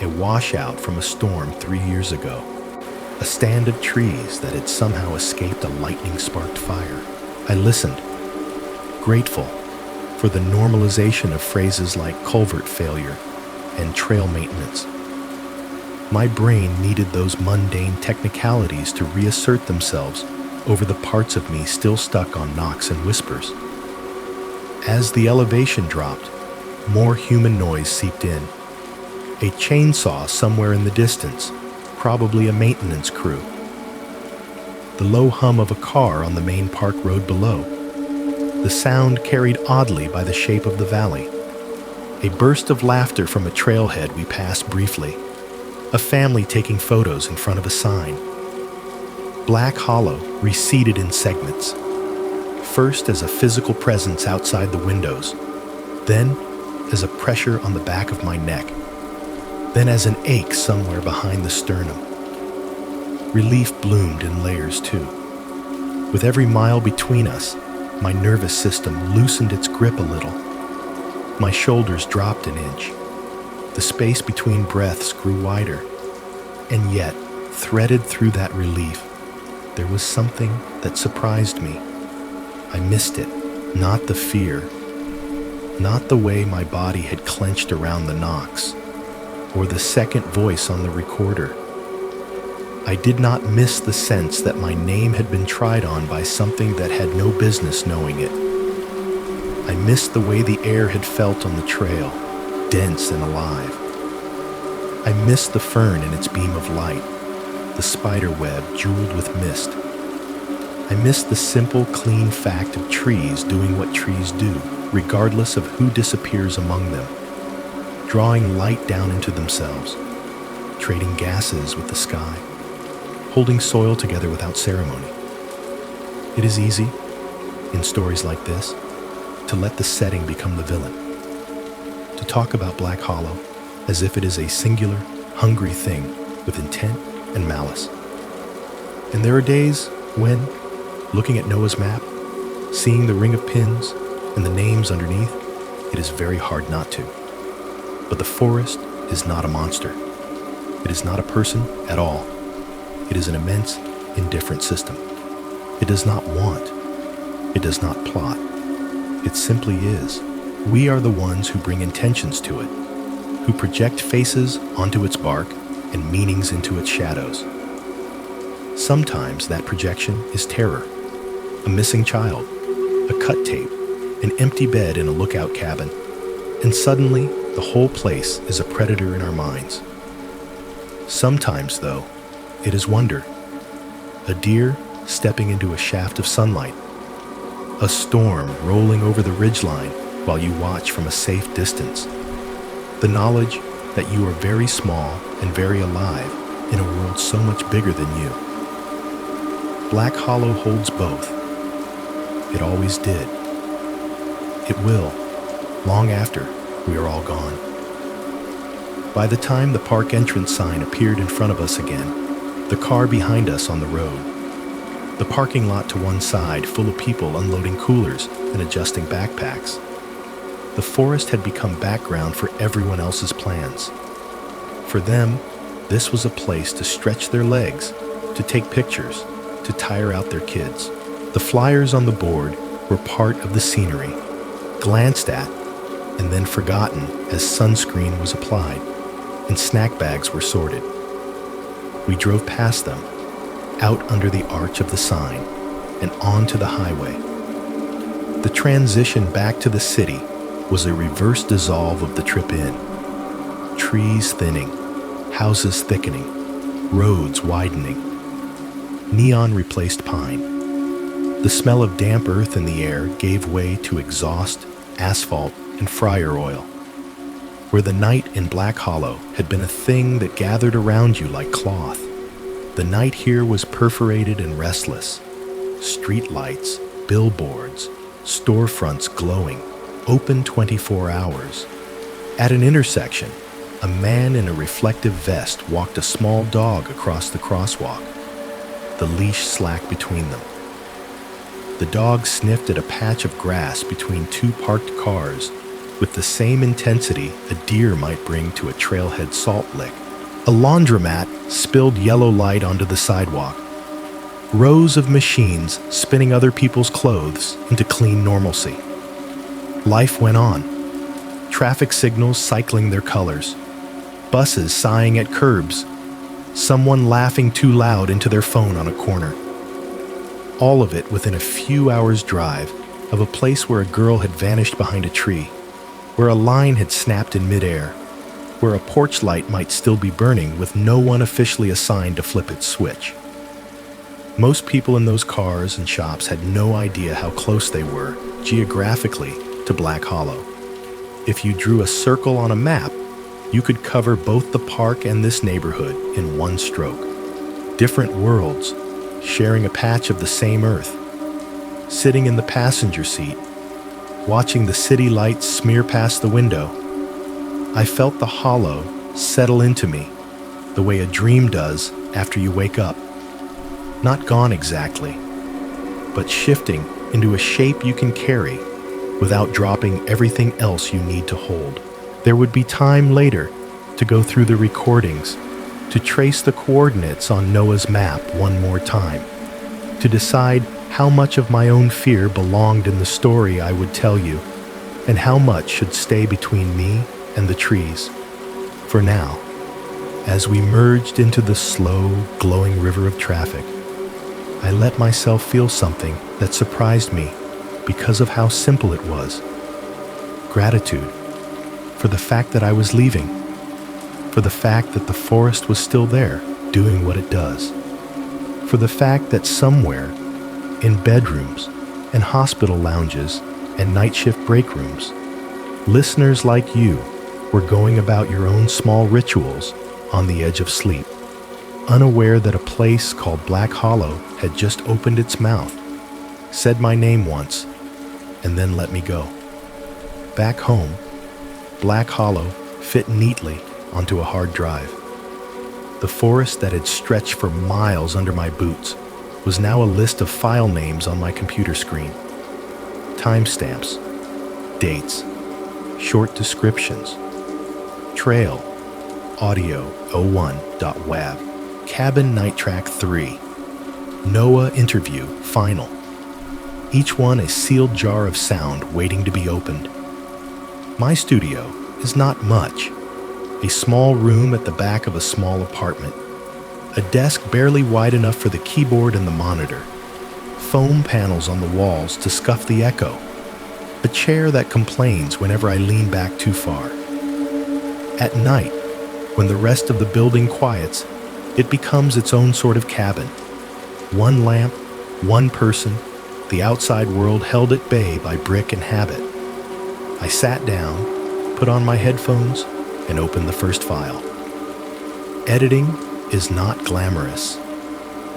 a washout from a storm 3 years ago, a stand of trees that had somehow escaped a lightning-sparked fire. I listened, grateful for the normalization of phrases like culvert failure and trail maintenance. My brain needed those mundane technicalities to reassert themselves over the parts of me still stuck on knocks and whispers. As the elevation dropped, more human noise seeped in. A chainsaw somewhere in the distance, probably a maintenance crew. The low hum of a car on the main park road below. The sound carried oddly by the shape of the valley. A burst of laughter from a trailhead we passed briefly. A family taking photos in front of a sign. Black Hollow receded in segments. First as a physical presence outside the windows, then as a pressure on the back of my neck, then as an ache somewhere behind the sternum. Relief bloomed in layers too. With every mile between us, my nervous system loosened its grip a little. My shoulders dropped an inch. The space between breaths grew wider. And yet, threaded through that relief, there was something that surprised me. I missed it, not the fear, not the way my body had clenched around the knocks, or the second voice on the recorder. I did not miss the sense that my name had been tried on by something that had no business knowing it. I missed the way the air had felt on the trail, dense and alive. I missed the fern in its beam of light, the spider web jeweled with mist. I missed the simple, clean fact of trees doing what trees do, regardless of who disappears among them, drawing light down into themselves, trading gases with the sky, holding soil together without ceremony. It is easy, in stories like this, to let the setting become the villain, to talk about Black Hollow as if it is a singular, hungry thing with intent and malice. And there are days when, looking at Noah's map, seeing the ring of pins and the names underneath, it is very hard not to. But the forest is not a monster. It is not a person at all. It is an immense, indifferent system. It does not want. It does not plot. It simply is. We are the ones who bring intentions to it, who project faces onto its bark and meanings into its shadows. Sometimes that projection is terror, a missing child, a cut tape, an empty bed in a lookout cabin, and suddenly the whole place is a predator in our minds. Sometimes, though, it is wonder, a deer stepping into a shaft of sunlight, a storm rolling over the ridgeline while you watch from a safe distance, the knowledge that you are very small and very alive in a world so much bigger than you. Black Hollow holds both. It always did. It will, long after we are all gone. By the time the park entrance sign appeared in front of us again, the car behind us on the road, the parking lot to one side full of people unloading coolers and adjusting backpacks, the forest had become background for everyone else's plans. For them, this was a place to stretch their legs, to take pictures, to tire out their kids. The flyers on the board were part of the scenery, glanced at, and then forgotten as sunscreen was applied and snack bags were sorted. We drove past them, out under the arch of the sign, and onto the highway. The transition back to the city was a reverse dissolve of the trip in. Trees thinning, houses thickening, roads widening. Neon replaced pine. The smell of damp earth in the air gave way to exhaust, asphalt, and fryer oil. Where the night in Black Hollow had been a thing that gathered around you like cloth, the night here was perforated and restless. Street lights, billboards, storefronts glowing, open 24 hours. At an intersection, a man in a reflective vest walked a small dog across the crosswalk, the leash slack between them. The dog sniffed at a patch of grass between two parked cars with the same intensity a deer might bring to a trailhead salt lick. A laundromat spilled yellow light onto the sidewalk. Rows of machines spinning other people's clothes into clean normalcy. Life went on. Traffic signals cycling their colors. Buses sighing at curbs. Someone laughing too loud into their phone on a corner. All of it within a few hours' drive of a place where a girl had vanished behind a tree, where a line had snapped in midair, where a porch light might still be burning with no one officially assigned to flip its switch. Most people in those cars and shops had no idea how close they were, geographically, to Black Hollow. If you drew a circle on a map, you could cover both the park and this neighborhood in one stroke. Different worlds, sharing a patch of the same earth. Sitting in the passenger seat, watching the city lights smear past the window, I felt the hollow settle into me the way a dream does after you wake up. Not gone exactly, but shifting into a shape you can carry without dropping everything else you need to hold. There would be time later to go through the recordings, to trace the coordinates on Noah's map one more time, to decide how much of my own fear belonged in the story I would tell you, and how much should stay between me and the trees. For now, as we merged into the slow, glowing river of traffic, I let myself feel something that surprised me because of how simple it was. Gratitude for the fact that I was leaving, for the fact that the forest was still there, doing what it does, for the fact that somewhere, in bedrooms and hospital lounges and night shift break rooms, listeners like you were going about your own small rituals on the edge of sleep, unaware that a place called Black Hollow had just opened its mouth, said my name once, and then let me go. Back home, Black Hollow fit neatly onto a hard drive. The forest that had stretched for miles under my boots was now a list of file names on my computer screen. Timestamps, dates, short descriptions, trail, audio 01.wav, cabin night track 3, Noah interview final. Each one a sealed jar of sound waiting to be opened. My studio is not much. A small room at the back of a small apartment. A desk barely wide enough for the keyboard and the monitor. Foam panels on the walls to scuff the echo. A chair that complains whenever I lean back too far. At night, when the rest of the building quiets, it becomes its own sort of cabin. One lamp, one person, the outside world held at bay by brick and habit. I sat down, put on my headphones, and opened the first file. Editing is not glamorous.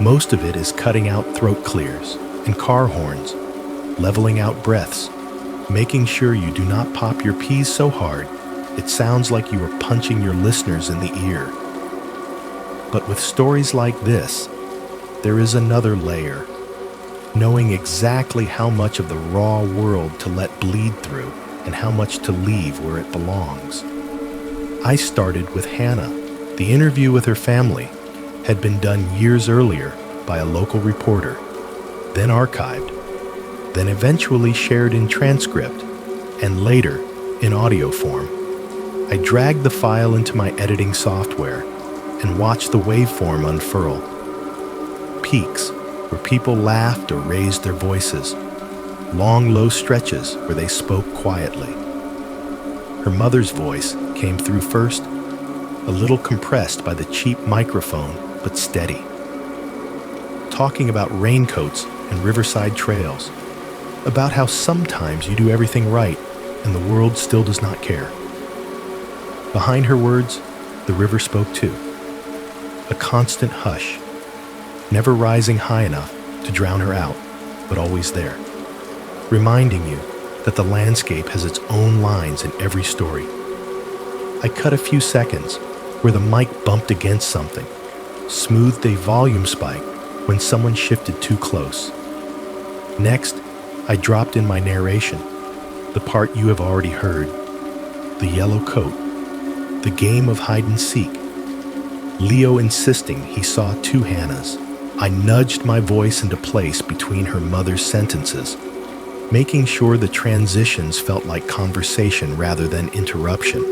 Most of it is cutting out throat clears and car horns, leveling out breaths, making sure you do not pop your P's so hard it sounds like you are punching your listeners in the ear. But with stories like this, there is another layer, knowing exactly how much of the raw world to let bleed through and how much to leave where it belongs. I started with Hannah. The interview with her family had been done years earlier by a local reporter, then archived, then eventually shared in transcript, and later in audio form. I dragged the file into my editing software and watched the waveform unfurl. Peaks where people laughed or raised their voices, long low stretches where they spoke quietly. Her mother's voice came through first, a little compressed by the cheap microphone, but steady. Talking about raincoats and riverside trails, about how sometimes you do everything right and the world still does not care. Behind her words, the river spoke too. A constant hush, never rising high enough to drown her out, but always there, reminding you that the landscape has its own lines in every story. I cut a few seconds where the mic bumped against something, smoothed a volume spike when someone shifted too close. Next, I dropped in my narration, the part you have already heard, the yellow coat, the game of hide and seek, Leo insisting he saw two Hannahs. I nudged my voice into place between her mother's sentences, making sure the transitions felt like conversation rather than interruption.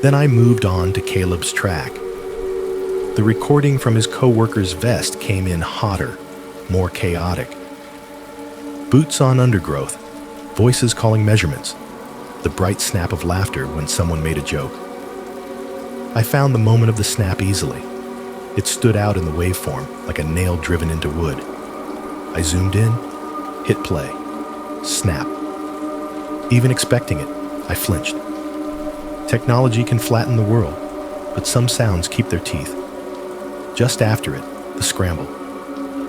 Then I moved on to Caleb's track. The recording from his co-worker's vest came in hotter, more chaotic. Boots on undergrowth, voices calling measurements, the bright snap of laughter when someone made a joke. I found the moment of the snap easily. It stood out in the waveform like a nail driven into wood. I zoomed in, hit play, snap. Even expecting it, I flinched. Technology can flatten the world, but some sounds keep their teeth. Just after it, the scramble.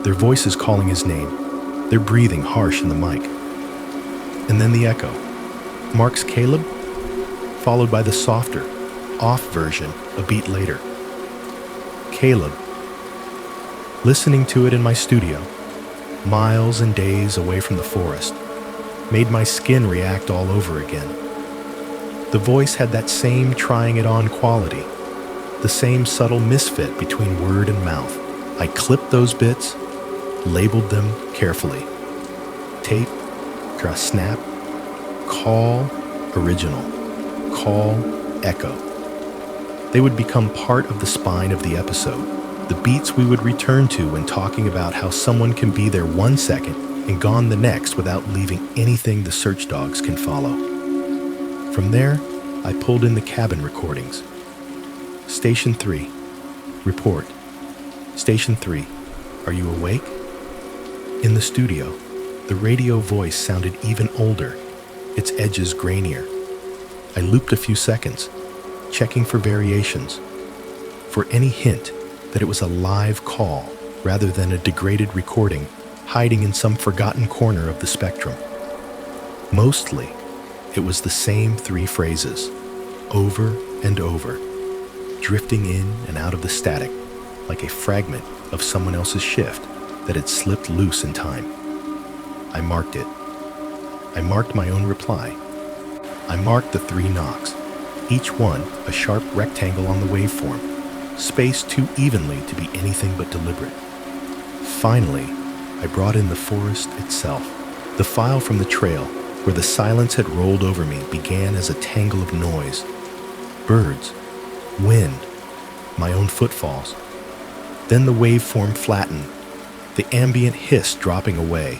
Their voices calling his name, their breathing harsh in the mic. And then the echo. Mark's Caleb, followed by the softer, off version a beat later. Caleb. Listening to it in my studio, miles and days away from the forest, made my skin react all over again. The voice had that same trying it on quality, the same subtle misfit between word and mouth. I clipped those bits, labeled them carefully. Tape, snap, call, original, call, echo. They would become part of the spine of the episode, the beats we would return to when talking about how someone can be there 1 second and gone the next without leaving anything the search dogs can follow. From there, I pulled in the cabin recordings. Station 3, report. Station 3, are you awake? In the studio, the radio voice sounded even older, its edges grainier. I looped a few seconds, checking for variations, for any hint that it was a live call rather than a degraded recording hiding in some forgotten corner of the spectrum. Mostly, it was the same 3 phrases, over and over, drifting in and out of the static like a fragment of someone else's shift that had slipped loose in time. I marked it. I marked my own reply. I marked the 3 knocks, each one a sharp rectangle on the waveform, spaced too evenly to be anything but deliberate. Finally, I brought in the forest itself. The file from the trail, where the silence had rolled over me, began as a tangle of noise. Birds, wind, my own footfalls. Then the waveform flattened, the ambient hiss dropping away,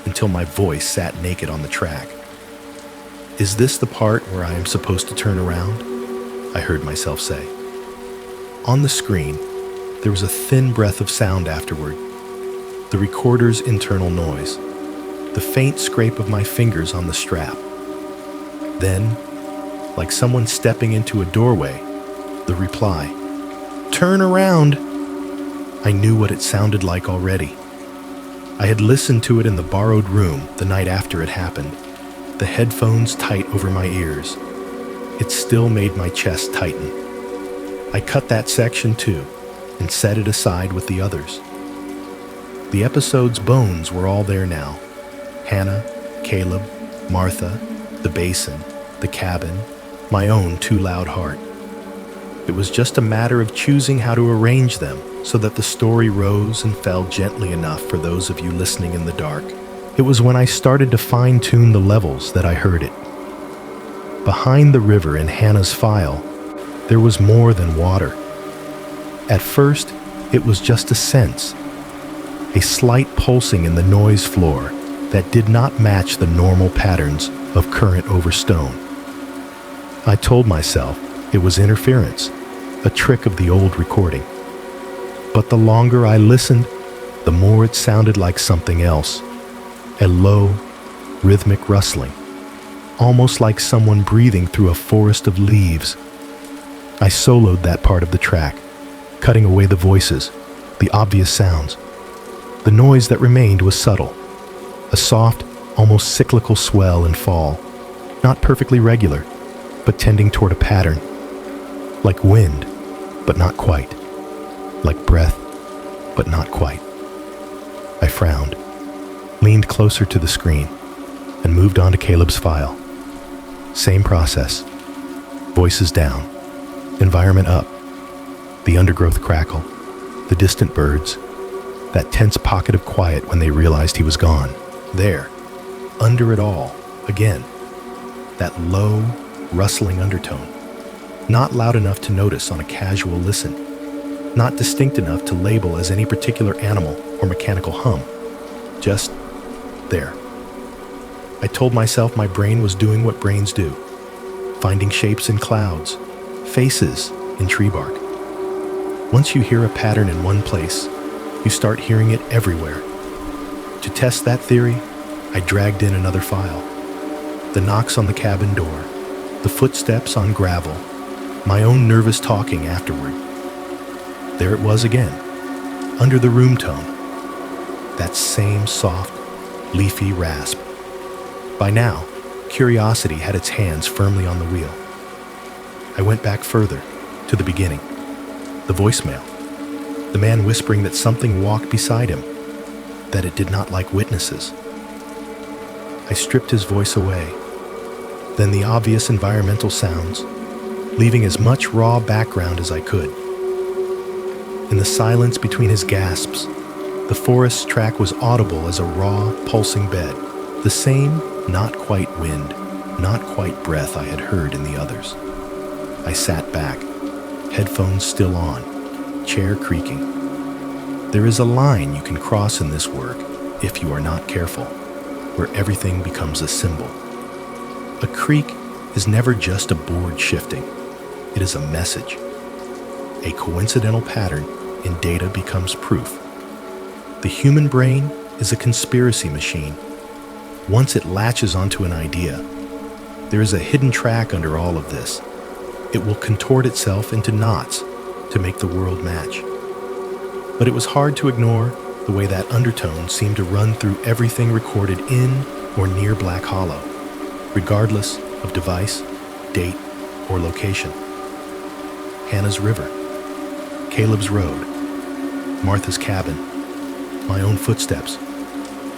until my voice sat naked on the track. Is this the part where I am supposed to turn around? I heard myself say. On the screen, there was a thin breath of sound afterward, the recorder's internal noise, the faint scrape of my fingers on the strap. Then, like someone stepping into a doorway, the reply, "Turn around!" I knew what it sounded like already. I had listened to it in the borrowed room the night after it happened, the headphones tight over my ears. It still made my chest tighten. I cut that section too, and set it aside with the others. The episode's bones were all there now. Hannah, Caleb, Martha, the basin, the cabin, my own too loud heart. It was just a matter of choosing how to arrange them so that the story rose and fell gently enough for those of you listening in the dark. It was when I started to fine-tune the levels that I heard it. Behind the river in Hannah's file, there was more than water. At first, it was just a sense, a slight pulsing in the noise floor that did not match the normal patterns of current over stone. I told myself it was interference, a trick of the old recording. But the longer I listened, the more it sounded like something else. A low, rhythmic rustling, almost like someone breathing through a forest of leaves. I soloed that part of the track, cutting away the voices, the obvious sounds. The noise that remained was subtle, a soft, almost cyclical swell and fall, not perfectly regular, but tending toward a pattern. Like wind, but not quite. Like breath, but not quite. I frowned, leaned closer to the screen, and moved on to Caleb's file. Same process. Voices down, environment up, the undergrowth crackle, the distant birds, that tense pocket of quiet when they realized he was gone. There, under it all, again, that low, rustling undertone, not loud enough to notice on a casual listen, not distinct enough to label as any particular animal or mechanical hum, just there. I told myself my brain was doing what brains do, finding shapes in clouds, faces in tree bark. Once you hear a pattern in one place, you start hearing it everywhere. To test that theory, I dragged in another file. The knocks on the cabin door, the footsteps on gravel, my own nervous talking afterward. There it was again, under the room tone. That same soft, leafy rasp. By now, curiosity had its hands firmly on the wheel. I went back further, to the beginning. The voicemail. The man whispering that something walked beside him, that it did not like witnesses. I stripped his voice away, then the obvious environmental sounds, leaving as much raw background as I could. In the silence between his gasps, the forest's track was audible as a raw, pulsing bed, the same not quite wind, not quite breath I had heard in the others. I sat back, headphones still on, chair creaking. There is a line you can cross in this work, if you are not careful, where everything becomes a symbol. A creak is never just a board shifting. It is a message. A coincidental pattern in data becomes proof. The human brain is a conspiracy machine. Once it latches onto an idea, there is a hidden track under all of this. It will contort itself into knots to make the world match. But it was hard to ignore the way that undertone seemed to run through everything recorded in or near Black Hollow, regardless of device, date, or location. Hannah's River, Caleb's Road, Martha's cabin, my own footsteps,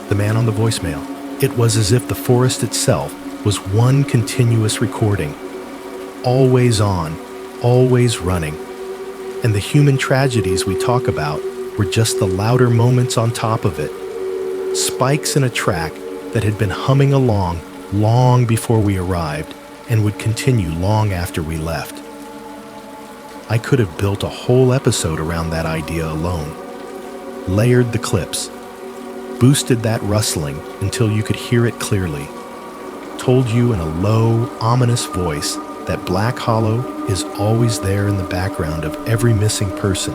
the man on the voicemail. It was as if the forest itself was one continuous recording, always on, always running, and the human tragedies we talk about were just the louder moments on top of it, spikes in a track that had been humming along long before we arrived and would continue long after we left. I could have built a whole episode around that idea alone, layered the clips, boosted that rustling until you could hear it clearly, told you in a low, ominous voice that Black Hollow is always there in the background of every missing person,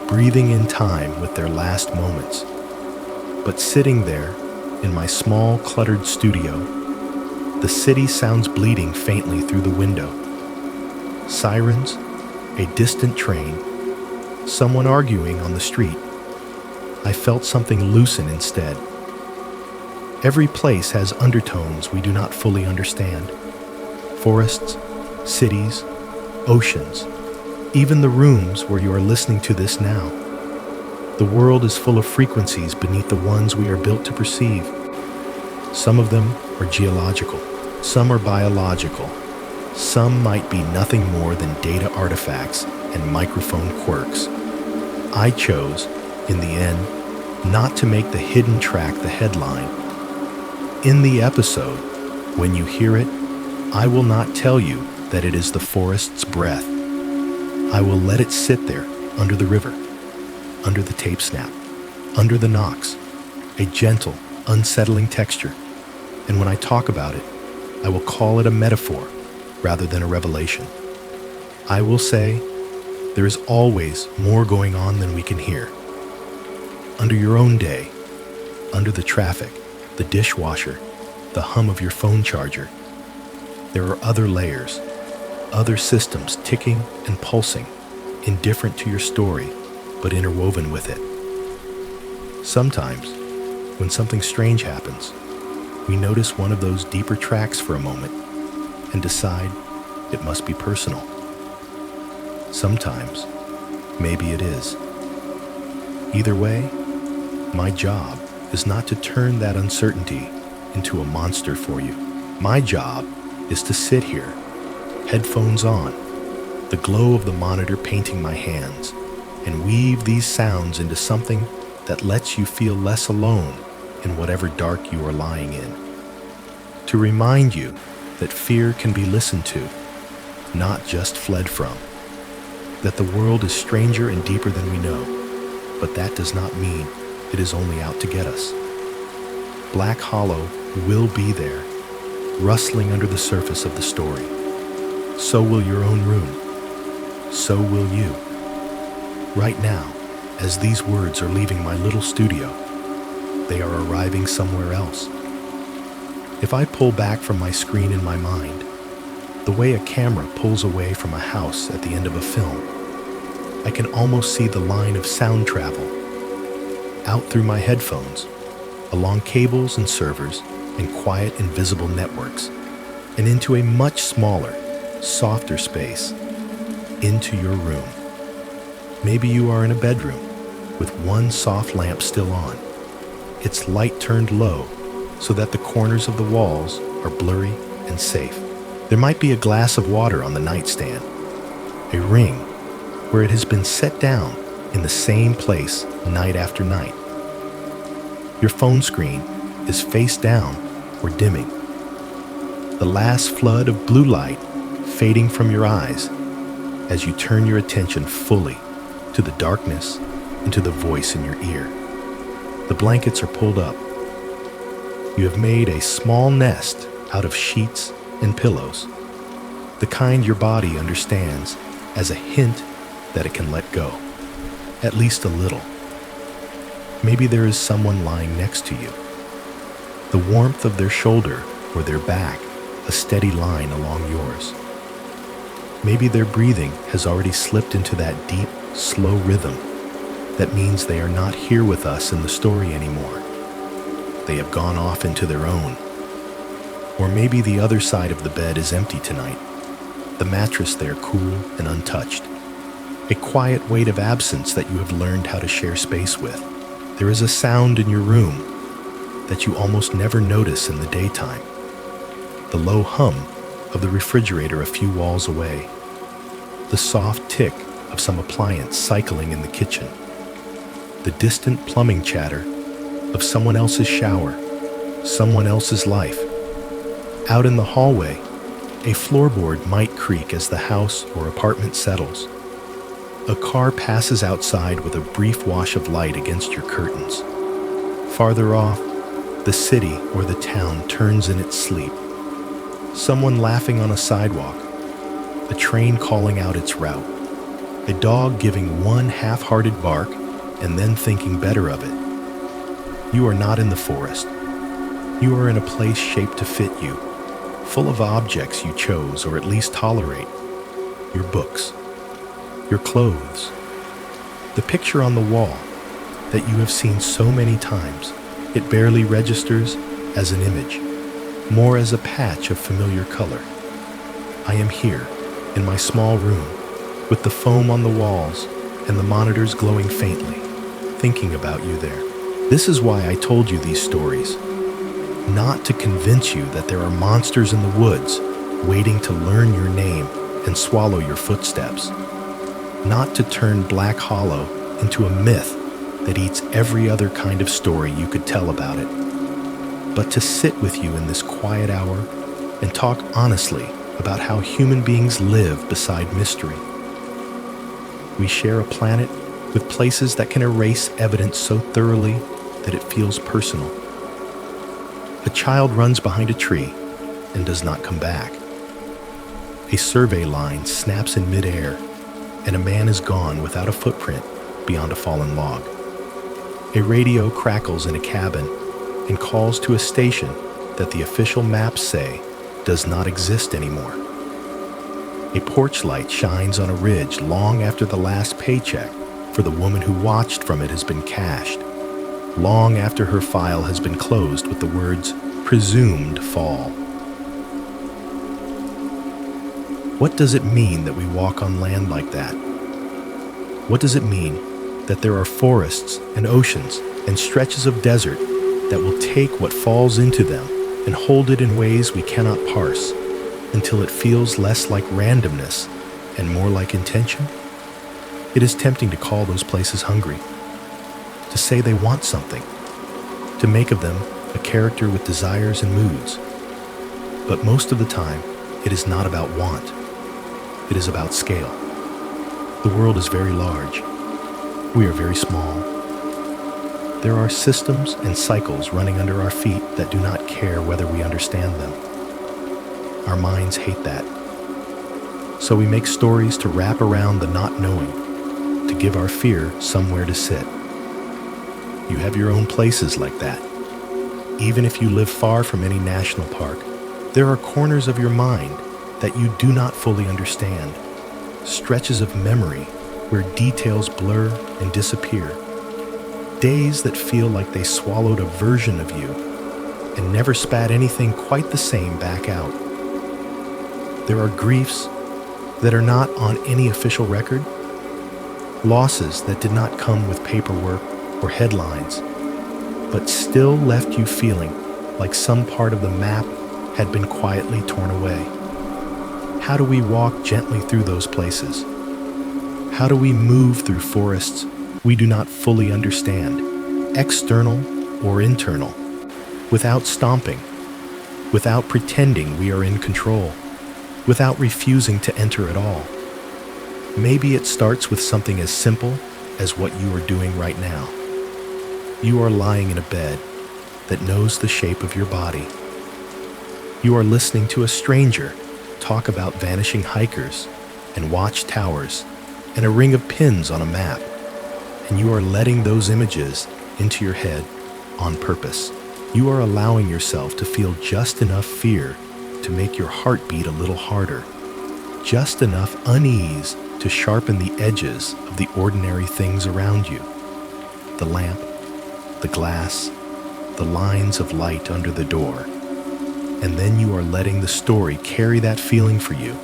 breathing in time with their last moments. But sitting there in my small, cluttered studio, the city sounds bleeding faintly through the window. Sirens, a distant train, someone arguing on the street. I felt something loosen instead. Every place has undertones we do not fully understand. Forests, cities, oceans, even the rooms where you are listening to this now. The world is full of frequencies beneath the ones we are built to perceive. Some of them are geological, some are biological, some might be nothing more than data artifacts and microphone quirks. I chose, in the end, not to make the hidden track the headline. In the episode, when you hear it, I will not tell you that it is the forest's breath. I will let it sit there under the river, under the tape snap, under the knocks, a gentle, unsettling texture. And when I talk about it, I will call it a metaphor rather than a revelation. I will say, there is always more going on than we can hear. Under your own day, under the traffic, the dishwasher, the hum of your phone charger, there are other layers, other systems ticking and pulsing, indifferent to your story, but interwoven with it. Sometimes, when something strange happens, we notice one of those deeper tracks for a moment, and decide it must be personal. Sometimes, maybe it is. Either way, my job is not to turn that uncertainty into a monster for you. My job is to sit here, headphones on, the glow of the monitor painting my hands, and weave these sounds into something that lets you feel less alone in whatever dark you are lying in. To remind you that fear can be listened to, not just fled from. That the world is stranger and deeper than we know, but that does not mean it is only out to get us. Black Hollow will be there, rustling under the surface of the story. So will your own room. So will you. Right now, as these words are leaving my little studio, they are arriving somewhere else. If I pull back from my screen in my mind, the way a camera pulls away from a house at the end of a film, I can almost see the line of sound travel out through my headphones, along cables and servers and quiet invisible networks, and into a much smaller, softer space, into your room. Maybe you are in a bedroom with one soft lamp still on, its light turned low so that the corners of the walls are blurry and safe. There might be a glass of water on the nightstand, a ring where it has been set down in the same place night after night. Your phone screen is face down or dimming. The last flood of blue light fading from your eyes as you turn your attention fully to the darkness and to the voice in your ear. The blankets are pulled up. You have made a small nest out of sheets and pillows, the kind your body understands as a hint that it can let go, at least a little. Maybe there is someone lying next to you, the warmth of their shoulder or their back a steady line along yours. Maybe their breathing has already slipped into that deep, slow rhythm that means they are not here with us in the story anymore. They have gone off into their own. Or maybe the other side of the bed is empty tonight, the mattress there cool and untouched. A quiet weight of absence that you have learned how to share space with. There is a sound in your room that you almost never notice in the daytime. The low hum of the refrigerator a few walls away. The soft tick of some appliance cycling in the kitchen. The distant plumbing chatter of someone else's shower, someone else's life. Out in the hallway, a floorboard might creak as the house or apartment settles. A car passes outside with a brief wash of light against your curtains. Farther off, the city or the town turns in its sleep. Someone laughing on a sidewalk, a train calling out its route, a dog giving one half-hearted bark and then thinking better of it. You are not in the forest. You are in a place shaped to fit you, full of objects you chose or at least tolerate. Your books, your clothes, the picture on the wall that you have seen so many times, it barely registers as an image, more as a patch of familiar color. I am here, in my small room, with the foam on the walls and the monitors glowing faintly, thinking about you there. This is why I told you these stories. Not to convince you that there are monsters in the woods waiting to learn your name and swallow your footsteps. Not to turn Black Hollow into a myth that eats every other kind of story you could tell about it, but to sit with you in this quiet hour and talk honestly about how human beings live beside mystery. We share a planet with places that can erase evidence so thoroughly that it feels personal. A child runs behind a tree and does not come back. A survey line snaps in midair, and a man is gone without a footprint beyond a fallen log. A radio crackles in a cabin and calls to a station that the official maps say does not exist anymore. A porch light shines on a ridge long after the last paycheck for the woman who watched from it has been cashed, long after her file has been closed with the words "presumed fall." What does it mean that we walk on land like that? What does it mean that there are forests and oceans and stretches of desert that will take what falls into them and hold it in ways we cannot parse until it feels less like randomness and more like intention? It is tempting to call those places hungry, to say they want something, to make of them a character with desires and moods. But most of the time, it is not about want. It is about scale. The world is very large. We are very small. There are systems and cycles running under our feet that do not care whether we understand them. Our minds hate that. So we make stories to wrap around the not knowing, to give our fear somewhere to sit. You have your own places like that. Even if you live far from any national park, there are corners of your mind that you do not fully understand, stretches of memory where details blur and disappear, days that feel like they swallowed a version of you and never spat anything quite the same back out. There are griefs that are not on any official record, losses that did not come with paperwork or headlines, but still left you feeling like some part of the map had been quietly torn away. How do we walk gently through those places? How do we move through forests we do not fully understand, external or internal, without stomping, without pretending we are in control, without refusing to enter at all? Maybe it starts with something as simple as what you are doing right now. You are lying in a bed that knows the shape of your body. You are listening to a stranger talk about vanishing hikers and watchtowers and a ring of pins on a map, and you are letting those images into your head on purpose. You are allowing yourself to feel just enough fear to make your heart beat a little harder, just enough unease to sharpen the edges of the ordinary things around you. The lamp, the glass, the lines of light under the door. And then you are letting the story carry that feeling for you,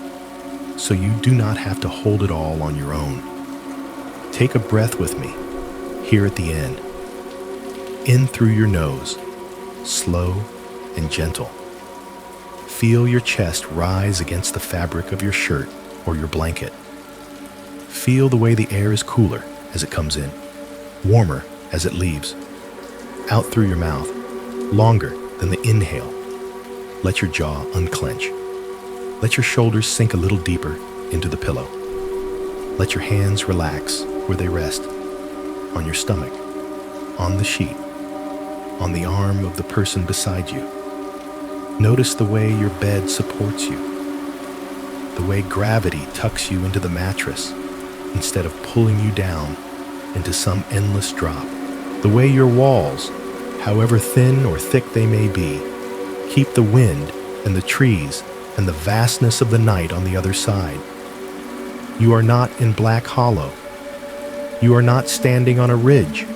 so you do not have to hold it all on your own. Take a breath with me, here at the end. In through your nose, slow and gentle. Feel your chest rise against the fabric of your shirt or your blanket. Feel the way the air is cooler as it comes in, warmer as it leaves. Out through your mouth, longer than the inhale. Let your jaw unclench. Let your shoulders sink a little deeper into the pillow. Let your hands relax where they rest, on your stomach, on the sheet, on the arm of the person beside you. Notice the way your bed supports you, the way gravity tucks you into the mattress instead of pulling you down into some endless drop, the way your walls, however thin or thick they may be, keep the wind and the trees and the vastness of the night on the other side. You are not in Black Hollow. You are not standing on a ridge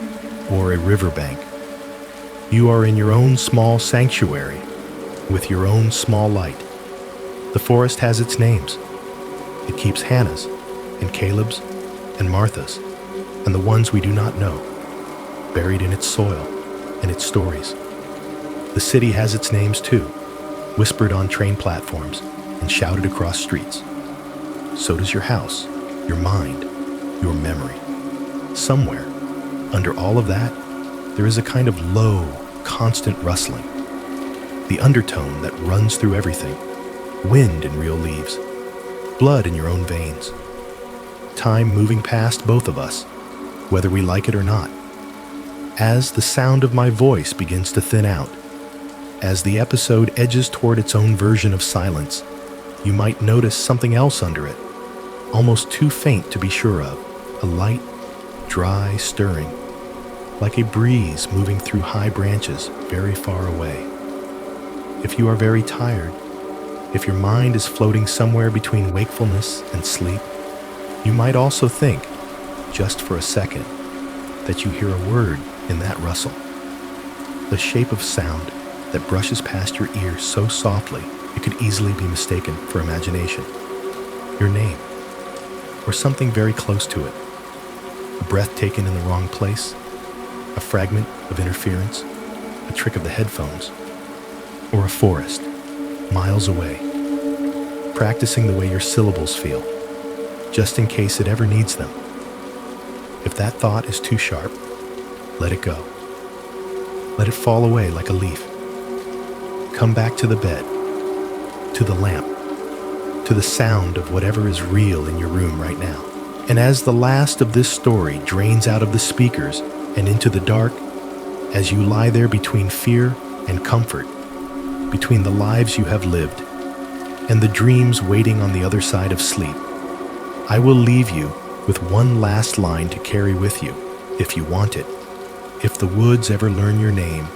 or a riverbank. You are in your own small sanctuary with your own small light. The forest has its names. It keeps Hannah's and Caleb's and Martha's and the ones we do not know, buried in its soil and its stories. The city has its names too, whispered on train platforms and shouted across streets. So does your house, your mind, your memory. Somewhere, under all of that, there is a kind of low, constant rustling. The undertone that runs through everything, wind in real leaves, blood in your own veins. Time moving past both of us, whether we like it or not. As the sound of my voice begins to thin out, as the episode edges toward its own version of silence, you might notice something else under it, almost too faint to be sure of, a light, dry stirring, like a breeze moving through high branches very far away. If you are very tired, if your mind is floating somewhere between wakefulness and sleep, you might also think, just for a second, that you hear a word in that rustle, the shape of sound that brushes past your ear so softly it could easily be mistaken for imagination. your name, or something very close to it. A breath taken in the wrong place, a fragment of interference, a trick of the headphones, or a forest, miles away, practicing the way your syllables feel, just in case it ever needs them. If that thought is too sharp, let it go. Let it fall away like a leaf. Come back to the bed, to the lamp, to the sound of whatever is real in your room right now. And as the last of this story drains out of the speakers and into the dark, as you lie there between fear and comfort, between the lives you have lived and the dreams waiting on the other side of sleep, I will leave you with one last line to carry with you, if you want it. If the woods ever learn your name,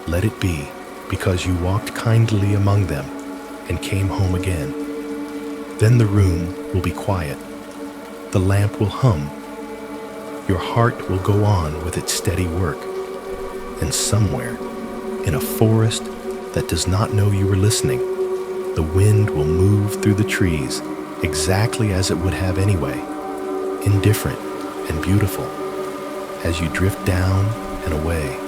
let it be because you walked kindly among them and came home again. Then the room will be quiet. The lamp will hum. Your heart will go on with its steady work. And somewhere, in a forest that does not know you were listening, the wind will move through the trees exactly as it would have anyway, indifferent and beautiful, as you drift down and away,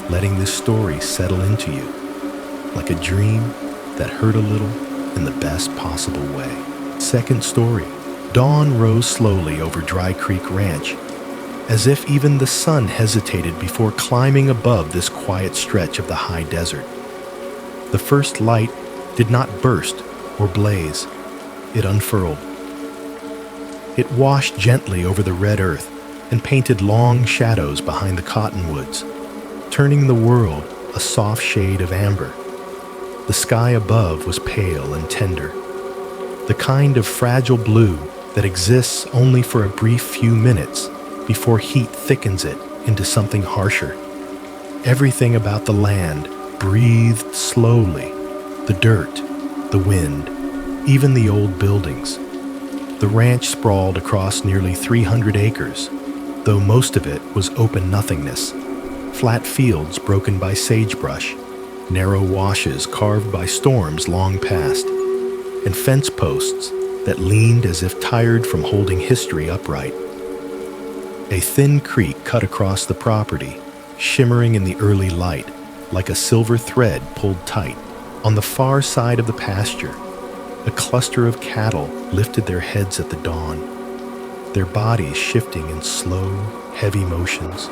letting this story settle into you, like a dream that hurt a little in the best possible way. Second story. Dawn rose slowly over Dry Creek Ranch, as if even the sun hesitated before climbing above this quiet stretch of the high desert. The first light did not burst or blaze. It unfurled. It washed gently over the red earth and painted long shadows behind the cottonwoods, turning the world a soft shade of amber. The sky above was pale and tender, the kind of fragile blue that exists only for a brief few minutes before heat thickens it into something harsher. Everything about the land breathed slowly, the dirt, the wind, even the old buildings. The ranch sprawled across nearly 300 acres, though most of it was open nothingness, flat fields broken by sagebrush, narrow washes carved by storms long past, and fence posts that leaned as if tired from holding history upright. A thin creek cut across the property, shimmering in the early light like a silver thread pulled tight. On the far side of the pasture, a cluster of cattle lifted their heads at the dawn, their bodies shifting in slow, heavy motions,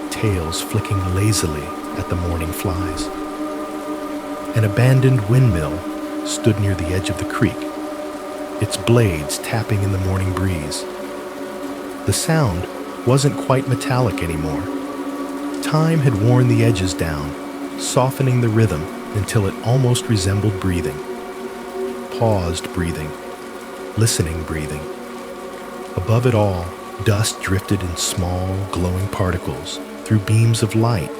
tails flicking lazily at the morning flies. An abandoned windmill stood near the edge of the creek, its blades tapping in the morning breeze. The sound wasn't quite metallic anymore. Time had worn the edges down, softening the rhythm until it almost resembled breathing. Paused breathing, listening breathing. Above it all, dust drifted in small, glowing particles through beams of light,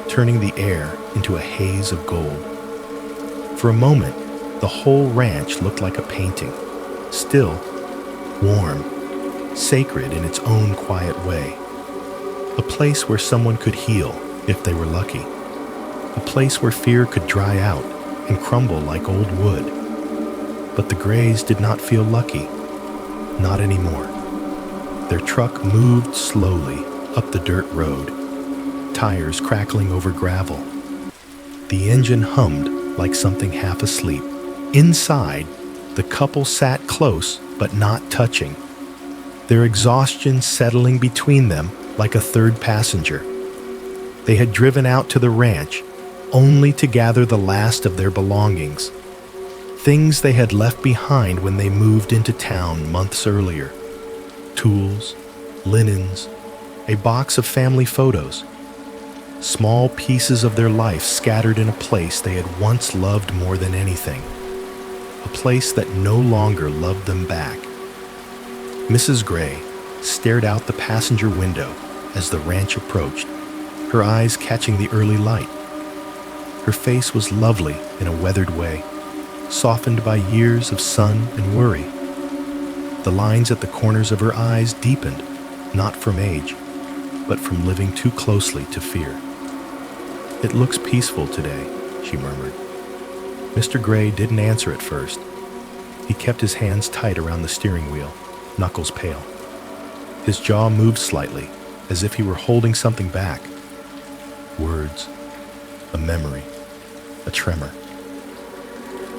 turning the air into a haze of gold. For a moment, the whole ranch looked like a painting, still, warm, sacred in its own quiet way. A place where someone could heal if they were lucky. A place where fear could dry out and crumble like old wood. But the Grays did not feel lucky. Not anymore. Their truck moved slowly up the dirt road, tires crackling over gravel. The engine hummed like something half asleep. Inside, the couple sat close but not touching, their exhaustion settling between them like a third passenger. They had driven out to the ranch only to gather the last of their belongings, things they had left behind when they moved into town months earlier. Tools, linens, a box of family photos, small pieces of their life scattered in a place they had once loved more than anything, a place that no longer loved them back. Mrs. Gray stared out the passenger window as the ranch approached, her eyes catching the early light. Her face was lovely in a weathered way, softened by years of sun and worry. The lines at the corners of her eyes deepened, not from age, but from living too closely to fear. "It looks peaceful today," she murmured. Mr. Gray didn't answer at first. He kept his hands tight around the steering wheel, knuckles pale. His jaw moved slightly, as if he were holding something back. Words, a memory, a tremor.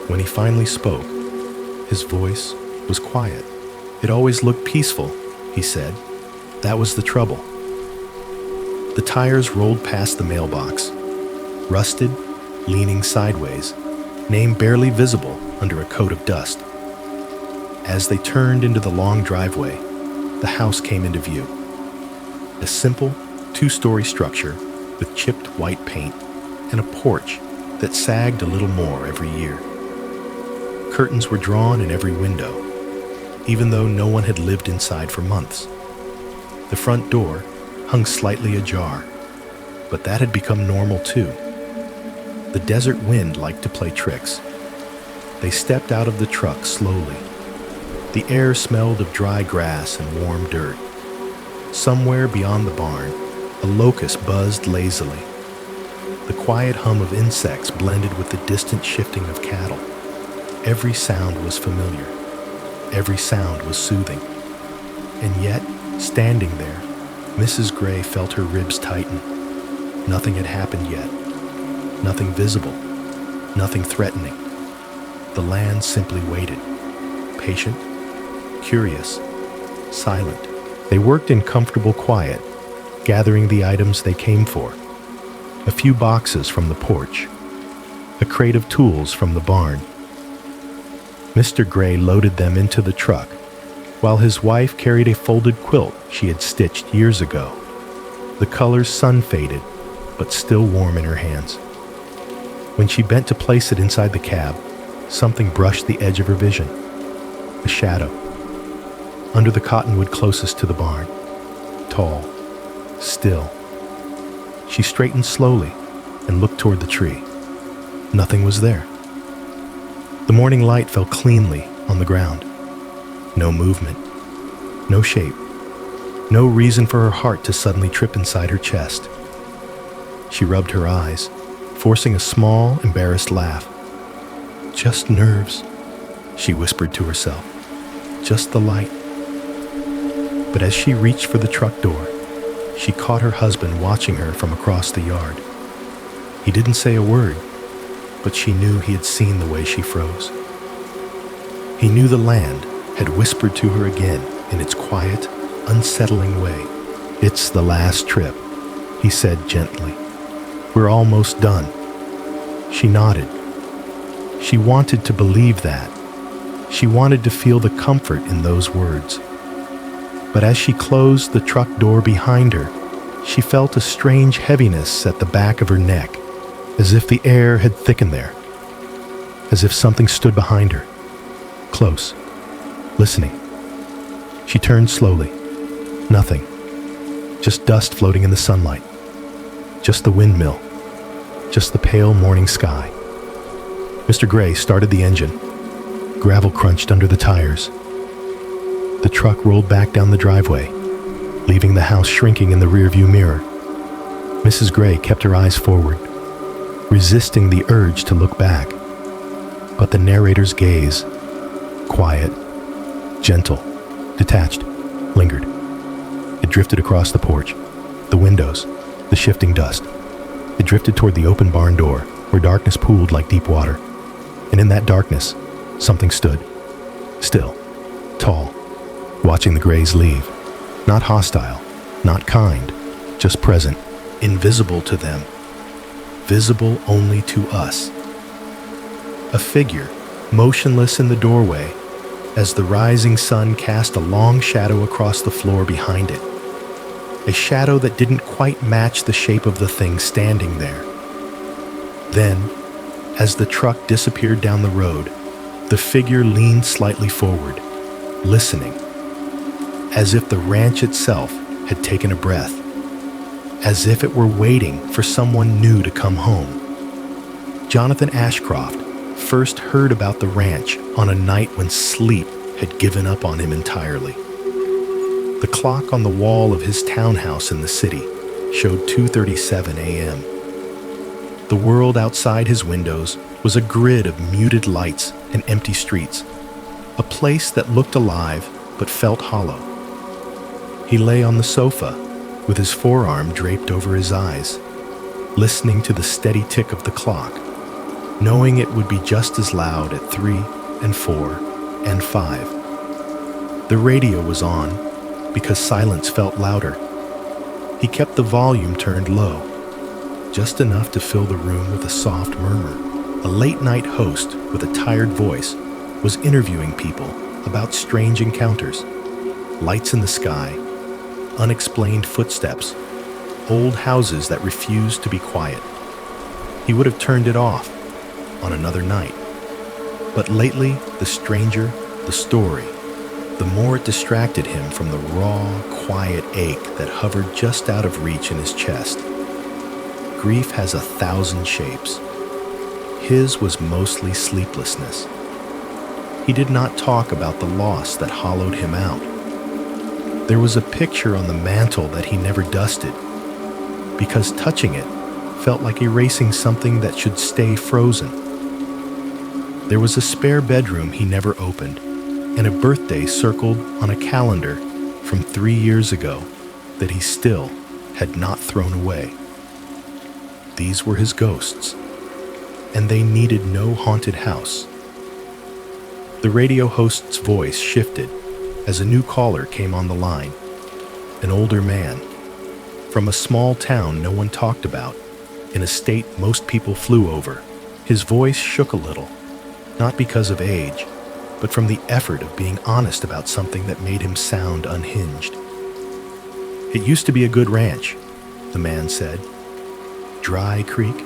When he finally spoke, his voice was quiet. It always looked peaceful, he said. That was the trouble. The tires rolled past the mailbox, rusted, leaning sideways, name barely visible under a coat of dust. As they turned into the long driveway, the house came into view. A simple, two-story structure with chipped white paint and a porch that sagged a little more every year. Curtains were drawn in every window, even though no one had lived inside for months. The front door hung slightly ajar, but that had become normal too. The desert wind liked to play tricks. They stepped out of the truck slowly. The air smelled of dry grass and warm dirt. Somewhere beyond the barn, a locust buzzed lazily. The quiet hum of insects blended with the distant shifting of cattle. Every sound was familiar. Every sound was soothing. And yet, standing there, Mrs. Gray felt her ribs tighten. Nothing had happened yet. Nothing visible. Nothing threatening. The land simply waited. Patient, curious, silent. They worked in comfortable quiet, gathering the items they came for. A few boxes from the porch. A crate of tools from the barn. Mr. Gray loaded them into the truck, while his wife carried a folded quilt she had stitched years ago. The colors sun-faded, but still warm in her hands. When she bent to place it inside the cab, something brushed the edge of her vision. A shadow. Under the cottonwood closest to the barn. Tall. Still. She straightened slowly and looked toward the tree. Nothing was there. The morning light fell cleanly on the ground. No movement, no shape, no reason for her heart to suddenly trip inside her chest. She rubbed her eyes, forcing a small, embarrassed laugh. Just nerves, she whispered to herself. Just the light. But as she reached for the truck door, she caught her husband watching her from across the yard. He didn't say a word, but she knew he had seen the way she froze. He knew the land had whispered to her again in its quiet, unsettling way. It's the last trip, he said gently. We're almost done. She nodded. She wanted to believe that. She wanted to feel the comfort in those words. But as she closed the truck door behind her, she felt a strange heaviness at the back of her neck, as if the air had thickened there, as if something stood behind her, close, listening. She turned slowly. Nothing. Just dust floating in the sunlight. Just the windmill. Just the pale morning sky. Mr. Gray started the engine. Gravel crunched under the tires. The truck rolled back down the driveway, leaving the house shrinking in the rearview mirror. Mrs. Gray kept her eyes forward, resisting the urge to look back. But the narrator's gaze, quiet, gentle, detached, lingered. It drifted across the porch, the windows, the shifting dust. It drifted toward the open barn door, where darkness pooled like deep water. And in that darkness, something stood, still, tall, watching the Grays leave. Not hostile, not kind, just present, invisible to them, visible only to us. A figure, motionless in the doorway, as the rising sun cast a long shadow across the floor behind it. A shadow that didn't quite match the shape of the thing standing there. Then, as the truck disappeared down the road, the figure leaned slightly forward, listening, as if the ranch itself had taken a breath, as if it were waiting for someone new to come home. Jonathan Ashcroft first heard about the ranch on a night when sleep had given up on him entirely. The clock on the wall of his townhouse in the city showed 2:37 a.m. The world outside his windows was a grid of muted lights and empty streets. a place that looked alive but felt hollow. He lay on the sofa with his forearm draped over his eyes, listening to the steady tick of the clock, knowing it would be just as loud at 3 and 4 and 5. The radio was on because silence felt louder. He kept the volume turned low, just enough to fill the room with a soft murmur. A late-night host with a tired voice was interviewing people about strange encounters, lights in the sky, unexplained footsteps, old houses that refused to be quiet. He would have turned it off on another night. But lately, the stranger, the story, the more it distracted him from the raw, quiet ache that hovered just out of reach in his chest. Grief has 1,000 shapes. His was mostly sleeplessness. He did not talk about the loss that hollowed him out. There was a picture on the mantel that he never dusted, because touching it felt like erasing something that should stay frozen. There was a spare bedroom he never opened, and a birthday circled on a calendar from 3 years ago that he still had not thrown away. These were his ghosts, and they needed no haunted house. The radio host's voice shifted as a new caller came on the line, an older man, from a small town no one talked about, in a state most people flew over. His voice shook a little, not because of age, but from the effort of being honest about something that made him sound unhinged. "It used to be a good ranch," the man said. "Dry creek.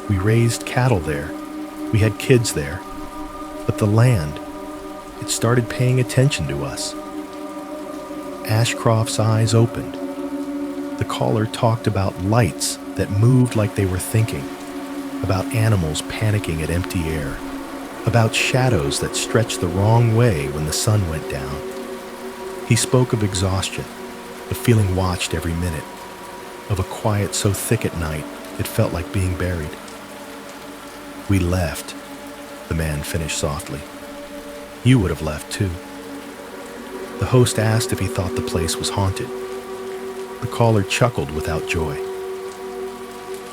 We raised cattle there. We had kids there. But the land, it started paying attention to us." Ashcroft's eyes opened. The caller talked about lights that moved like they were thinking, about animals panicking at empty air, about shadows that stretched the wrong way when the sun went down. He spoke of exhaustion, of feeling watched every minute, of a quiet so thick at night it felt like being buried. "We left," the man finished softly. "You would have left too." The host asked if he thought the place was haunted. The caller chuckled without joy.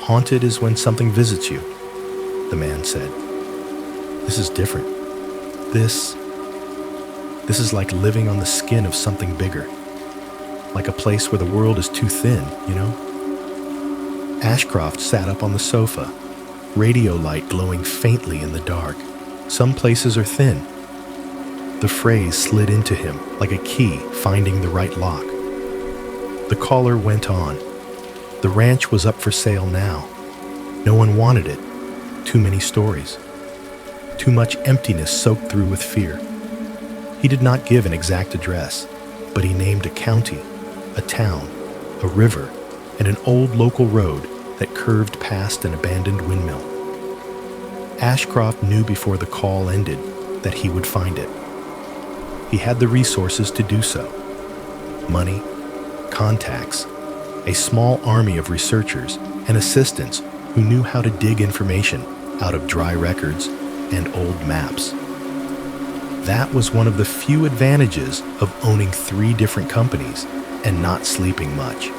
"Haunted is when something visits you," the man said. "This is different. This is like living on the skin of something bigger. Like a place where the world is too thin, you know?" Ashcroft sat up on the sofa, radio light glowing faintly in the dark. "Some places are thin." The phrase slid into him like a key finding the right lock. The caller went on. The ranch was up for sale now. No one wanted it. Too many stories. Too much emptiness soaked through with fear. He did not give an exact address, but he named a county, a town, a river, and an old local road that curved past an abandoned windmill. Ashcroft knew before the call ended that he would find it. He had the resources to do so. Money, contacts, a small army of researchers and assistants who knew how to dig information out of dry records and old maps. That was one of the few advantages of owning 3 different companies and not sleeping much.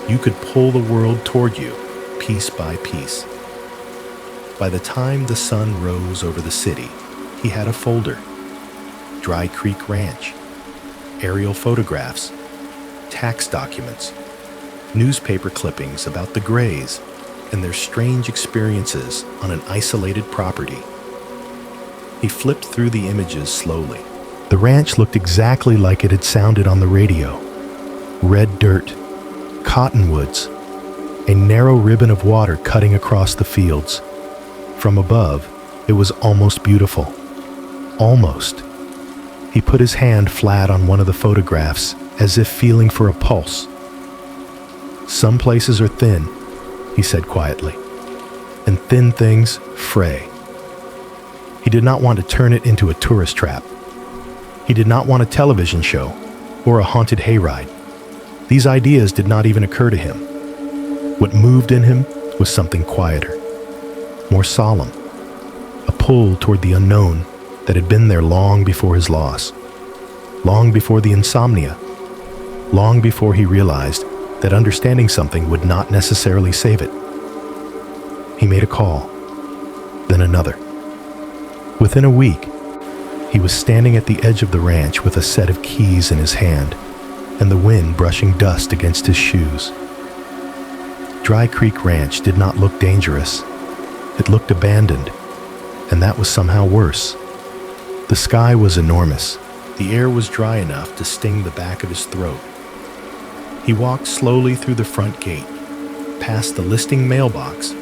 You could pull the world toward you, piece by piece. By the time the sun rose over the city, he had a folder. Dry Creek Ranch, aerial photographs, tax documents, newspaper clippings about the Grays and their strange experiences on an isolated property. He flipped through the images slowly. The ranch looked exactly like it had sounded on the radio. Red dirt, cottonwoods, a narrow ribbon of water cutting across the fields. From above, it was almost beautiful. Almost. He put his hand flat on one of the photographs, as if feeling for a pulse. "Some places are thin," he said quietly, "and thin things fray." He did not want to turn it into a tourist trap. He did not want a television show or a haunted hayride. These ideas did not even occur to him. What moved in him was something quieter, more solemn, a pull toward the unknown that had been there long before his loss, long before the insomnia, long before he realized that understanding something would not necessarily save it. He made a call, then another. Within a week, he was standing at the edge of the ranch with a set of keys in his hand and the wind brushing dust against his shoes. Dry Creek Ranch did not look dangerous. It looked abandoned, and that was somehow worse. The sky was enormous. The air was dry enough to sting the back of his throat. He walked slowly through the front gate, past the listing mailbox,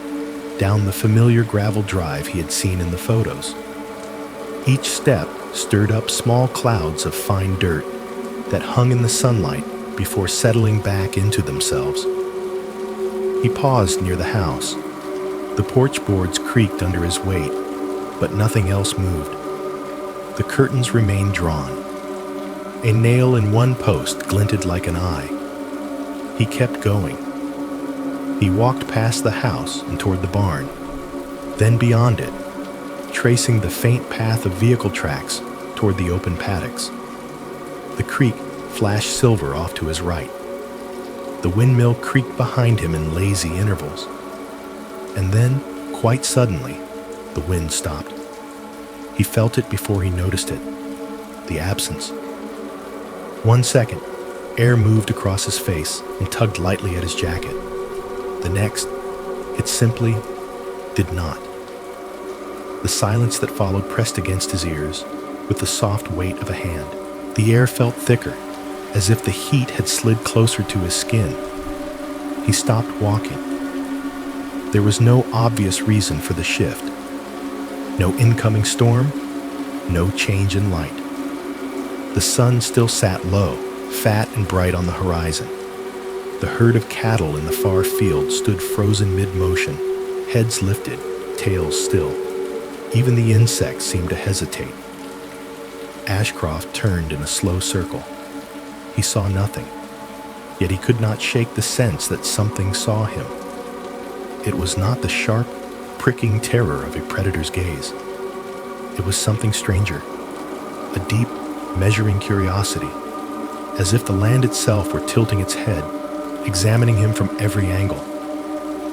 down the familiar gravel drive he had seen in the photos. Each step stirred up small clouds of fine dirt that hung in the sunlight before settling back into themselves. He paused near the house. The porch boards creaked under his weight, but nothing else moved. The curtains remained drawn. A nail in one post glinted like an eye. He kept going. He walked past the house and toward the barn, then beyond it, tracing the faint path of vehicle tracks toward the open paddocks. The creek flashed silver off to his right. The windmill creaked behind him in lazy intervals. And then, quite suddenly, the wind stopped. He felt it before he noticed it. The absence. 1 second, air moved across his face and tugged lightly at his jacket. The next, it simply did not. The silence that followed pressed against his ears with the soft weight of a hand. The air felt thicker, as if the heat had slid closer to his skin. He stopped walking. There was no obvious reason for the shift. No incoming storm, no change in light. The sun still sat low, fat and bright on the horizon. The herd of cattle in the far field stood frozen mid-motion, heads lifted, tails still. Even the insects seemed to hesitate. Ashcroft turned in a slow circle. He saw nothing, yet he could not shake the sense that something saw him. It was not the sharp, pricking terror of a predator's gaze. It was something stranger, a deep, measuring curiosity, as if the land itself were tilting its head, examining him from every angle.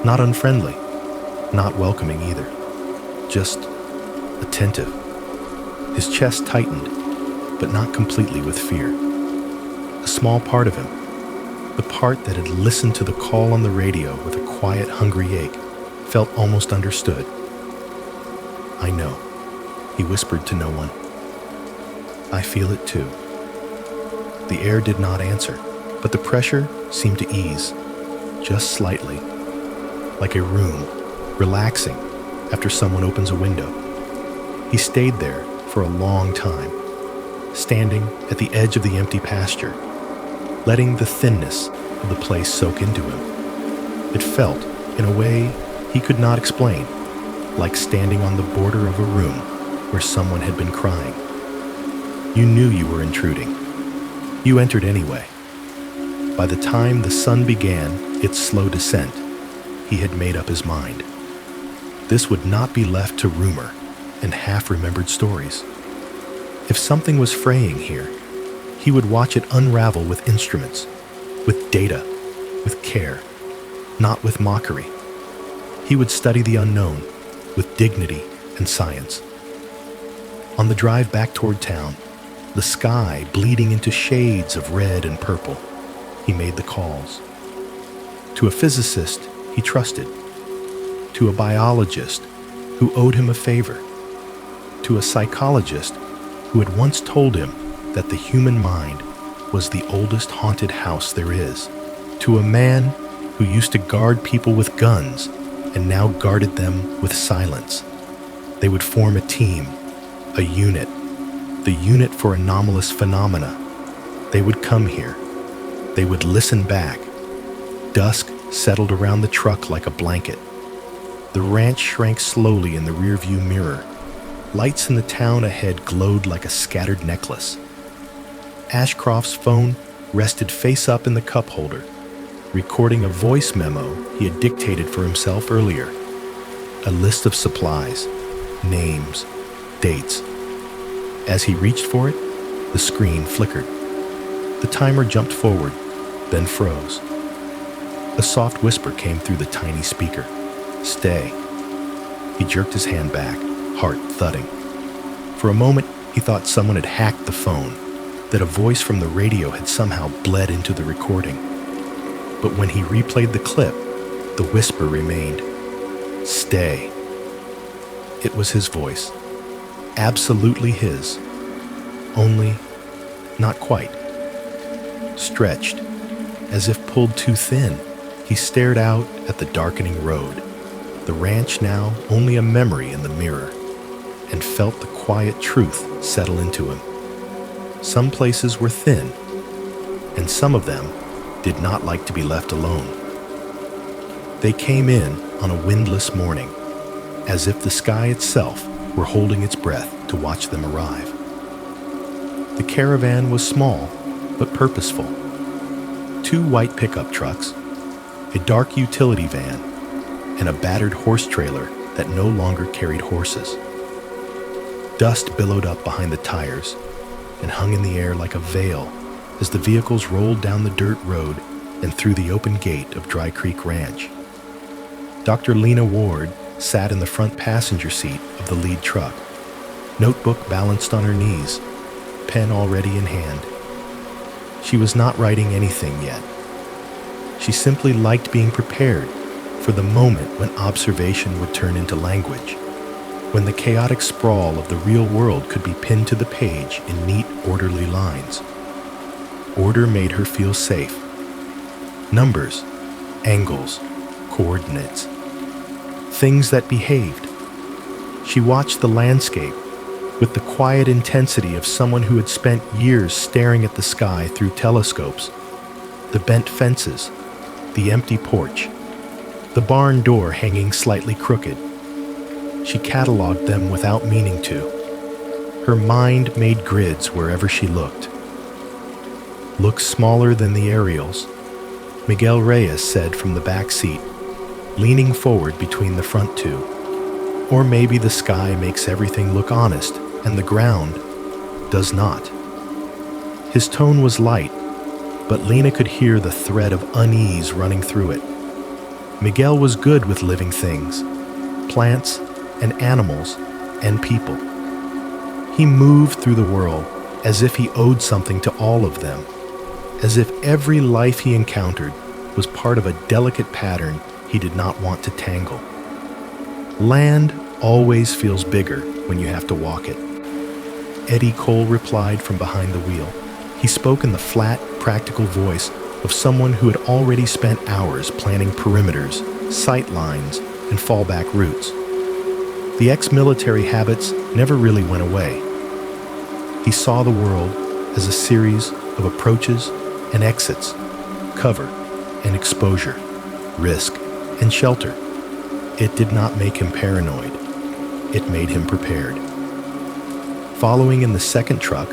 Not unfriendly, not welcoming either, just attentive. His chest tightened, but not completely with fear. A small part of him, the part that had listened to the call on the radio with a quiet, hungry ache, felt almost understood. "I know," he whispered to no one. "I feel it too." The air did not answer, but the pressure seemed to ease, just slightly, like a room relaxing after someone opens a window. He stayed there for a long time, standing at the edge of the empty pasture, letting the thinness of the place soak into him. It felt, in a way he could not explain, like standing on the border of a room where someone had been crying. You knew you were intruding. You entered anyway. By the time the sun began its slow descent, he had made up his mind. This would not be left to rumor and half-remembered stories. If something was fraying here, he would watch it unravel with instruments, with data, with care, not with mockery. He would study the unknown with dignity and science. On the drive back toward town, the sky bleeding into shades of red and purple, he made the calls. To a physicist he trusted, to a biologist who owed him a favor, to a psychologist who had once told him that the human mind was the oldest haunted house there is, to a man who used to guard people with guns and now guarded them with silence. They would form a team, a unit, the unit for anomalous phenomena. They would come here. They would listen back. Dusk settled around the truck like a blanket. The ranch shrank slowly in the rearview mirror. Lights in the town ahead glowed like a scattered necklace. Ashcroft's phone rested face up in the cup holder, recording a voice memo he had dictated for himself earlier. A list of supplies, names, dates. As he reached for it, the screen flickered. The timer jumped forward, then froze. A soft whisper came through the tiny speaker. "Stay." He jerked his hand back, heart thudding. For a moment, he thought someone had hacked the phone, that a voice from the radio had somehow bled into the recording. But when he replayed the clip, the whisper remained. "Stay." It was his voice. Absolutely his. Only not quite. Stretched, as if pulled too thin, he stared out at the darkening road, the ranch now only a memory in the mirror, and felt the quiet truth settle into him. Some places were thin, and some of them did not like to be left alone. They came in on a windless morning, as if the sky itself were holding its breath to watch them arrive. The caravan was small, but purposeful. 2 white pickup trucks, a dark utility van, and a battered horse trailer that no longer carried horses. Dust billowed up behind the tires and hung in the air like a veil as the vehicles rolled down the dirt road and through the open gate of Dry Creek Ranch. Dr. Lena Ward sat in the front passenger seat of the lead truck, notebook balanced on her knees, pen already in hand. She was not writing anything yet. She simply liked being prepared for the moment when observation would turn into language, when the chaotic sprawl of the real world could be pinned to the page in neat, orderly lines. Order made her feel safe. Numbers, angles, coordinates, things that behaved. She watched the landscape with the quiet intensity of someone who had spent years staring at the sky through telescopes. The bent fences, the empty porch, the barn door hanging slightly crooked. She cataloged them without meaning to. Her mind made grids wherever she looked. "Looks smaller than the aerials," Miguel Reyes said from the back seat, leaning forward between the front two. Or maybe the sky makes everything look honest and the ground does not. His tone was light, but Lena could hear the thread of unease running through it. Miguel was good with living things, plants and animals and people. He moved through the world as if he owed something to all of them, as if every life he encountered was part of a delicate pattern he did not want to tangle. Land always feels bigger when you have to walk it. Eddie Cole replied from behind the wheel. He spoke in the flat, practical voice of someone who had already spent hours planning perimeters, sight lines, and fallback routes. The ex-military habits never really went away. He saw the world as a series of approaches and exits, cover and exposure, risk and shelter. It did not make him paranoid. It made him prepared. Following in the second truck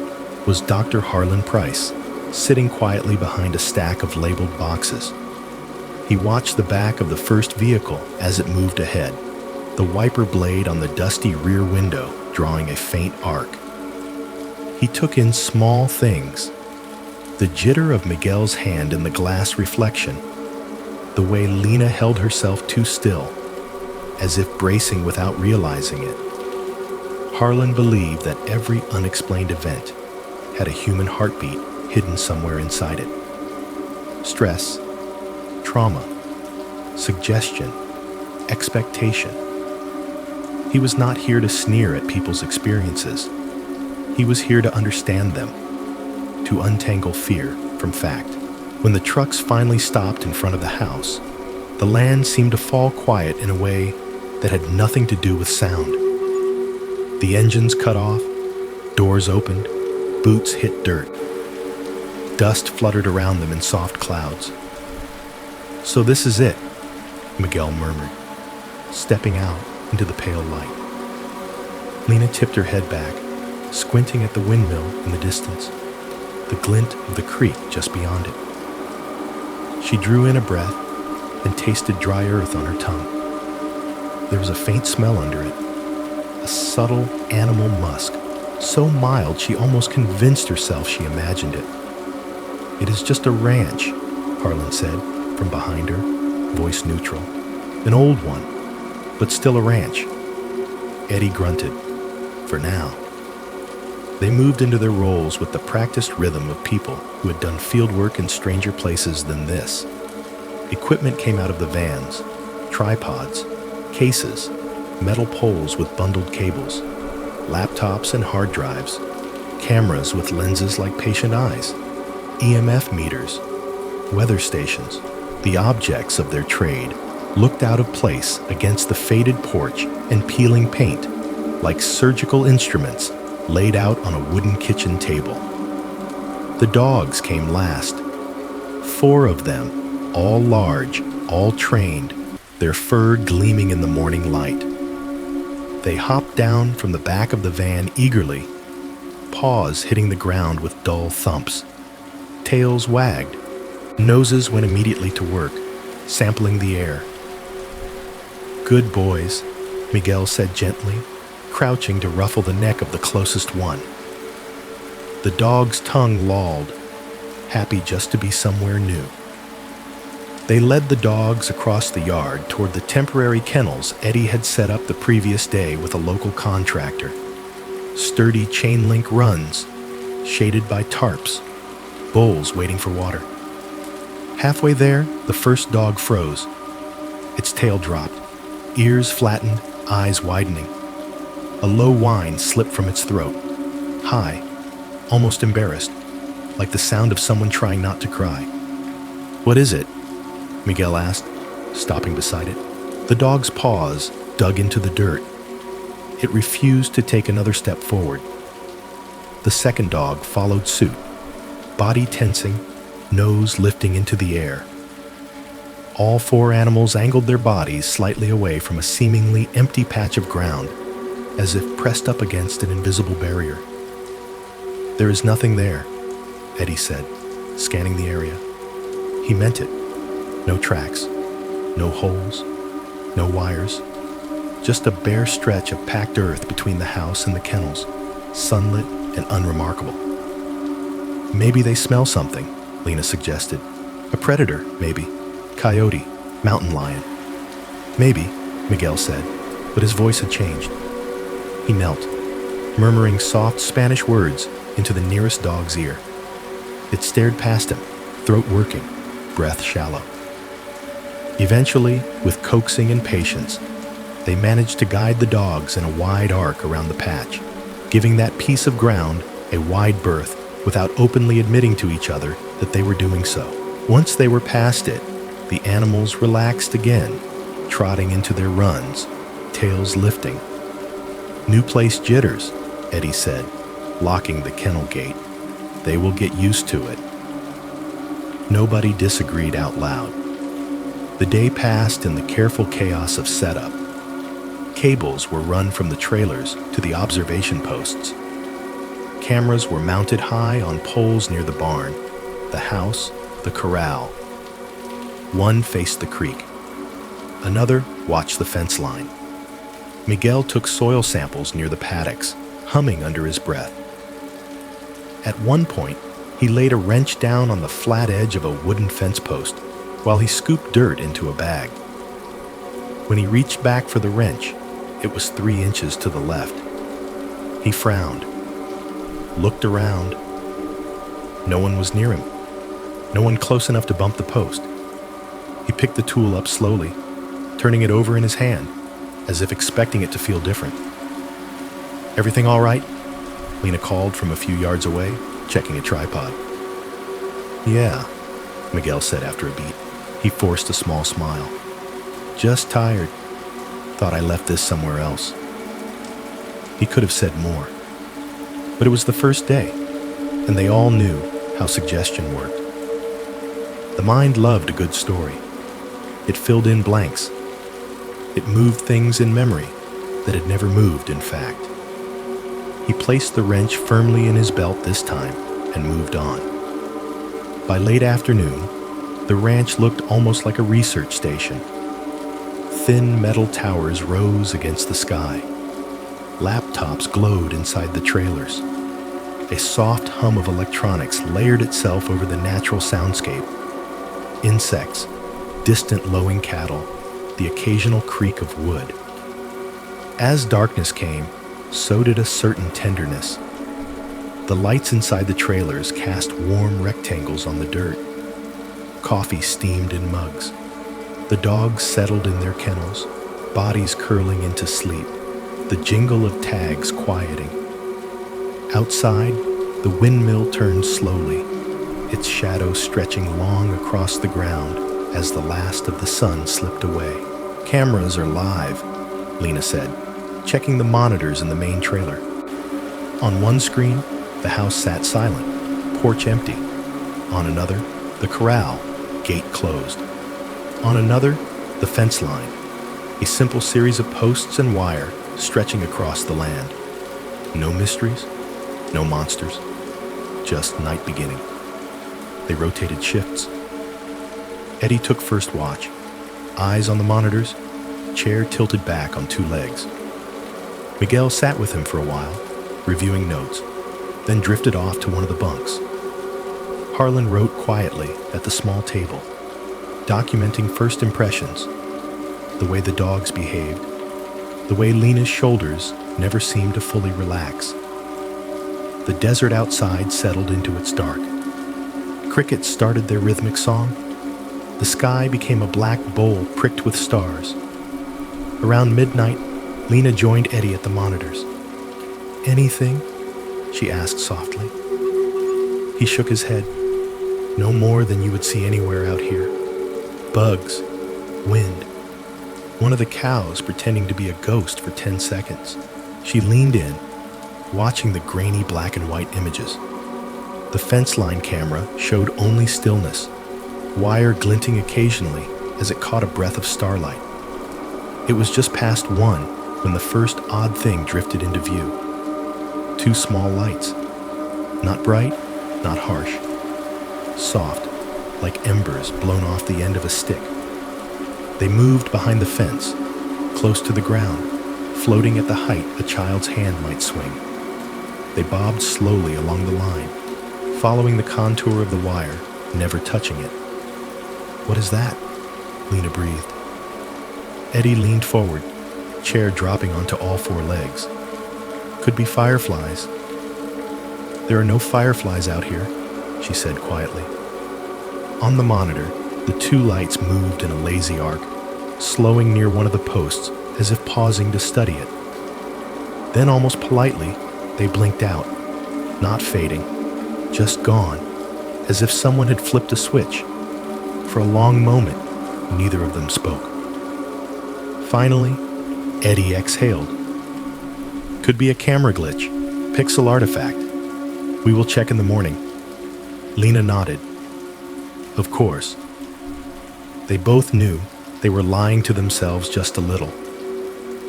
was Dr. Harlan Price, sitting quietly behind a stack of labeled boxes. He watched the back of the first vehicle as it moved ahead, the wiper blade on the dusty rear window drawing a faint arc. He took in small things, the jitter of Miguel's hand in the glass reflection, the way Lena held herself too still, as if bracing without realizing it. Harlan believed that every unexplained event had a human heartbeat hidden somewhere inside it. Stress, trauma, suggestion, expectation. He was not here to sneer at people's experiences. He was here to understand them, to untangle fear from fact. When the trucks finally stopped in front of the house, the land seemed to fall quiet in a way that had nothing to do with sound. The engines cut off, doors opened, boots hit dirt. Dust fluttered around them in soft clouds. "So this is it," Miguel murmured, stepping out into the pale light. Lena tipped her head back, squinting at the windmill in the distance, the glint of the creek just beyond it. She drew in a breath and tasted dry earth on her tongue. There was a faint smell under it, a subtle animal musk, so mild she almost convinced herself she imagined it. "It is just a ranch," Harlan said from behind her, voice neutral. "An old one, but still a ranch." Eddie grunted. "For now." They moved into their roles with the practiced rhythm of people who had done fieldwork in stranger places than this. Equipment came out of the vans: tripods, cases, metal poles with bundled cables, laptops and hard drives, cameras with lenses like patient eyes, EMF meters, weather stations. The objects of their trade looked out of place against the faded porch and peeling paint, like surgical instruments laid out on a wooden kitchen table. The dogs came last. 4 of them, all large, all trained, their fur gleaming in the morning light. They hopped down from the back of the van eagerly, paws hitting the ground with dull thumps. Tails wagged. Noses went immediately to work, sampling the air. "Good boys," Miguel said gently, crouching to ruffle the neck of the closest one. The dog's tongue lolled, happy just to be somewhere new. They led the dogs across the yard toward the temporary kennels Eddie had set up the previous day with a local contractor. Sturdy chain-link runs, shaded by tarps, bowls waiting for water. Halfway there, the first dog froze. Its tail dropped, ears flattened, eyes widening. A low whine slipped from its throat, high, almost embarrassed, like the sound of someone trying not to cry. "What is it?" Miguel asked, stopping beside it. The dog's paws dug into the dirt. It refused to take another step forward. The second dog followed suit, body tensing, nose lifting into the air. All 4 animals angled their bodies slightly away from a seemingly empty patch of ground, as if pressed up against an invisible barrier. "There is nothing there," Eddie said, scanning the area. He meant it. No tracks, no holes, no wires, just a bare stretch of packed earth between the house and the kennels, sunlit and unremarkable. "Maybe they smell something," Lena suggested. "A predator, maybe. Coyote, mountain lion." "Maybe," Miguel said, but his voice had changed. He knelt, murmuring soft Spanish words into the nearest dog's ear. It stared past him, throat working, breath shallow. Eventually, with coaxing and patience, they managed to guide the dogs in a wide arc around the patch, giving that piece of ground a wide berth without openly admitting to each other that they were doing so. Once they were past it, the animals relaxed again, trotting into their runs, tails lifting. "New place jitters," Eddie said, locking the kennel gate. "They will get used to it." Nobody disagreed out loud. The day passed in the careful chaos of setup. Cables were run from the trailers to the observation posts. Cameras were mounted high on poles near the barn, the house, the corral. One faced the creek. Another watched the fence line. Miguel took soil samples near the paddocks, humming under his breath. At one point, he laid a wrench down on the flat edge of a wooden fence post while he scooped dirt into a bag. When he reached back for the wrench, it was 3 inches to the left. He frowned, looked around. No one was near him, no one close enough to bump the post. He picked the tool up slowly, turning it over in his hand, as if expecting it to feel different. "Everything all right?" Lena called from a few yards away, checking a tripod. "Yeah," Miguel said after a beat. He forced a small smile. "Just tired. Thought I left this somewhere else." He could have said more. But it was the first day, and they all knew how suggestion worked. The mind loved a good story. It filled in blanks. It moved things in memory that had never moved in fact. He placed the wrench firmly in his belt this time and moved on. By late afternoon, the ranch looked almost like a research station. Thin metal towers rose against the sky. Laptops glowed inside the trailers. A soft hum of electronics layered itself over the natural soundscape. Insects, distant lowing cattle, the occasional creak of wood. As darkness came, so did a certain tenderness. The lights inside the trailers cast warm rectangles on the dirt. Coffee steamed in mugs. The dogs settled in their kennels, bodies curling into sleep, the jingle of tags quieting. Outside, the windmill turned slowly, its shadow stretching long across the ground as the last of the sun slipped away. "Cameras are live," Lena said, checking the monitors in the main trailer. On one screen, the house sat silent, porch empty. On another, the corral, gate closed. On another, the fence line, a simple series of posts and wire stretching across the land. No mysteries, no monsters, just night beginning. They rotated shifts. Eddie took first watch, eyes on the monitors, chair tilted back on two legs. Miguel sat with him for a while, reviewing notes, then drifted off to one of the bunks. Harlan wrote quietly at the small table, documenting first impressions, the way the dogs behaved, the way Lena's shoulders never seemed to fully relax. The desert outside settled into its dark. Crickets started their rhythmic song. The sky became a black bowl pricked with stars. Around midnight, Lena joined Eddie at the monitors. "Anything?" she asked softly. He shook his head. "No more than you would see anywhere out here. Bugs, wind, one of the cows pretending to be a ghost for 10 seconds. She leaned in, watching the grainy black and white images. The fence line camera showed only stillness, wire glinting occasionally as it caught a breath of starlight. It was just past 1 when the first odd thing drifted into view. 2 small lights. Not bright, not harsh. Soft, like embers blown off the end of a stick. They moved behind the fence, close to the ground, floating at the height a child's hand might swing. They bobbed slowly along the line, following the contour of the wire, never touching it. "What is that?" Lena breathed. Eddie leaned forward, chair dropping onto all 4 legs. "Could be fireflies." "There are no fireflies out here," she said quietly. On the monitor, the 2 lights moved in a lazy arc, slowing near one of the posts as if pausing to study it. Then almost politely, they blinked out, not fading, just gone, as if someone had flipped a switch. For a long moment, neither of them spoke. Finally, Eddie exhaled. "Could be a camera glitch, pixel artifact. We will check in the morning." Lena nodded. Of course. They both knew they were lying to themselves just a little.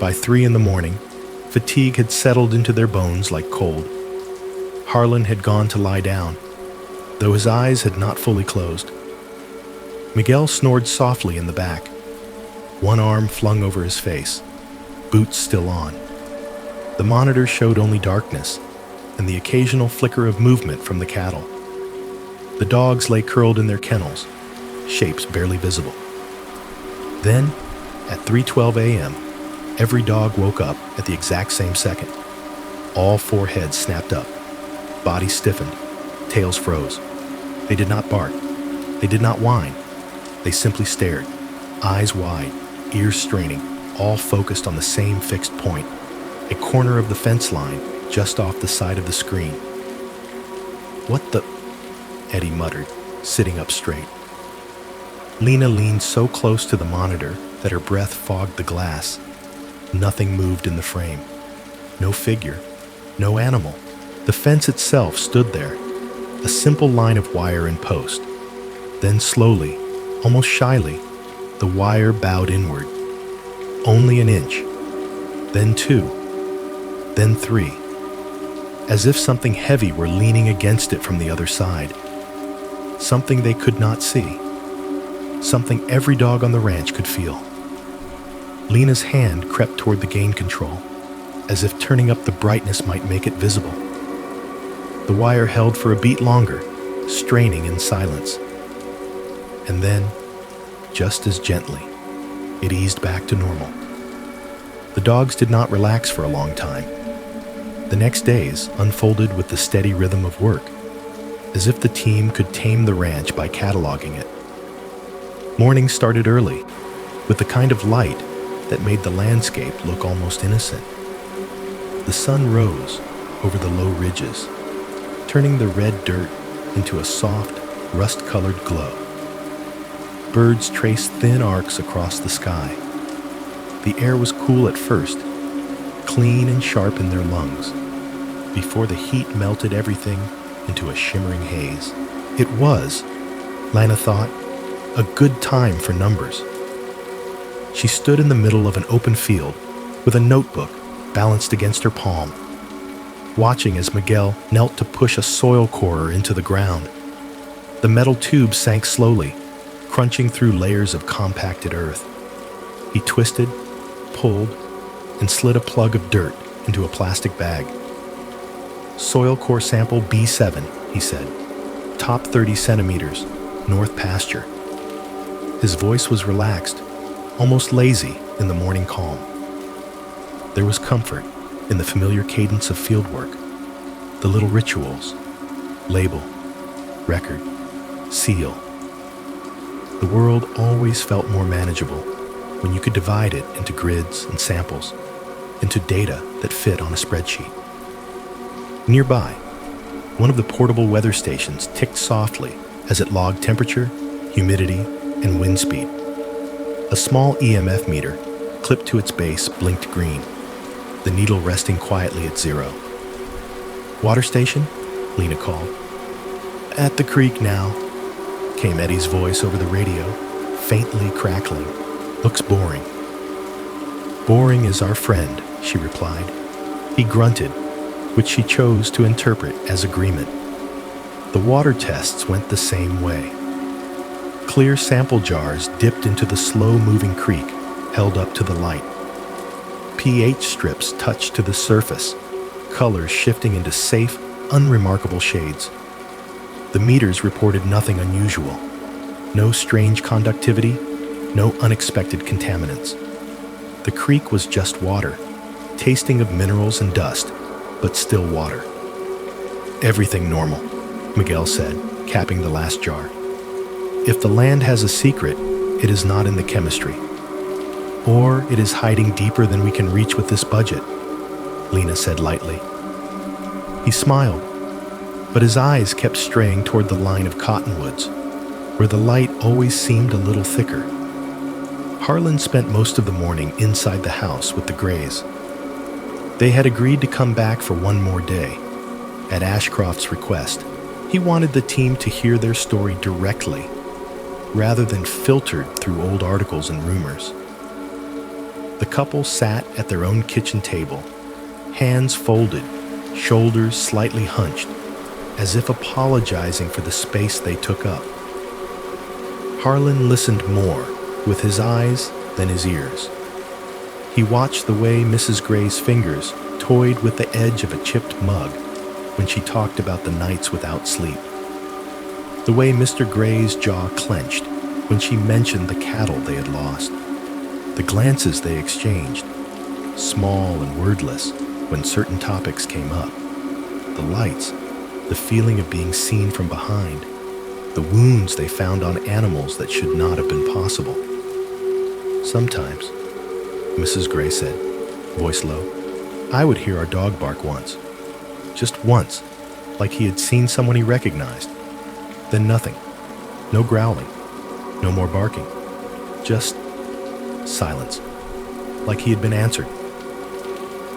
By 3 in the morning, fatigue had settled into their bones like cold. Harlan had gone to lie down, though his eyes had not fully closed. Miguel snored softly in the back, one arm flung over his face, boots still on. The monitor showed only darkness and the occasional flicker of movement from the cattle. The dogs lay curled in their kennels, shapes barely visible. Then, at 3:12 a.m., every dog woke up at the exact same second. All 4 heads snapped up, bodies stiffened, tails froze. They did not bark. They did not whine. They simply stared, eyes wide, ears straining, all focused on the same fixed point, a corner of the fence line just off the side of the screen. "What the?" Eddie muttered, sitting up straight. Lena leaned so close to the monitor that her breath fogged the glass. Nothing moved in the frame. No figure, no animal. The fence itself stood there, a simple line of wire and post. Then slowly, almost shyly, the wire bowed inward. Only an inch, then 2, then 3, as if something heavy were leaning against it from the other side. Something they could not see. Something every dog on the ranch could feel. Lena's hand crept toward the gain control. as if turning up the brightness might make it visible. The wire held for a beat longer, straining in silence. And then, just as gently, it eased back to normal. The dogs did not relax for a long time. The next days unfolded with the steady rhythm of work, as if the team could tame the ranch by cataloging it. Mornings started early, with the kind of light that made the landscape look almost innocent. The sun rose over the low ridges, turning the red dirt into a soft, rust-colored glow. Birds traced thin arcs across the sky. The air was cool at first, clean and sharp in their lungs, before the heat melted everything into a shimmering haze. It was, Lana thought, a good time for numbers. She stood in the middle of an open field with a notebook balanced against her palm, watching as Miguel knelt to push a soil corer into the ground. The metal tube sank slowly, crunching through layers of compacted earth. He twisted, pulled, and slid a plug of dirt into a plastic bag. Soil core sample B7, he said. Top 30 centimeters, north pasture. His voice was relaxed, almost lazy in the morning calm. There was comfort in the familiar cadence of fieldwork, the little rituals, label, record, seal. The world always felt more manageable when you could divide it into grids and samples, into data that fit on a spreadsheet. Nearby, one of the portable weather stations ticked softly as it logged temperature, humidity, and wind speed. A small EMF meter, clipped to its base, blinked green, the needle resting quietly at 0. "Water station?" Lena called. "At the creek now," came Eddie's voice over the radio, faintly crackling. "Looks boring." "Boring is our friend," she replied. He grunted, which she chose to interpret as agreement. The water tests went the same way. Clear sample jars dipped into the slow-moving creek, held up to the light. pH strips touched to the surface, colors shifting into safe, unremarkable shades. The meters reported nothing unusual. No strange conductivity, no unexpected contaminants. The creek was just water, tasting of minerals and dust, but still water. "Everything normal," Miguel said, capping the last jar. "If the land has a secret, it is not in the chemistry. Or it is hiding deeper than we can reach with this budget," Lena said lightly. He smiled, but his eyes kept straying toward the line of cottonwoods, where the light always seemed a little thicker. Harlan spent most of the morning inside the house with the Grays. They had agreed to come back for one more day. At Ashcroft's request, he wanted the team to hear their story directly, rather than filtered through old articles and rumors. The couple sat at their own kitchen table, hands folded, shoulders slightly hunched, as if apologizing for the space they took up. Harlan listened more with his eyes than his ears. He watched the way Mrs. Gray's fingers toyed with the edge of a chipped mug when she talked about the nights without sleep. The way Mr. Gray's jaw clenched when she mentioned the cattle they had lost. The glances they exchanged, small and wordless, when certain topics came up. The lights, the feeling of being seen from behind, the wounds they found on animals that should not have been possible. "Sometimes," Mrs. Gray said, voice low, "I would hear our dog bark once. Just once, like he had seen someone he recognized. Then nothing. No growling. No more barking. Just silence. Like he had been answered."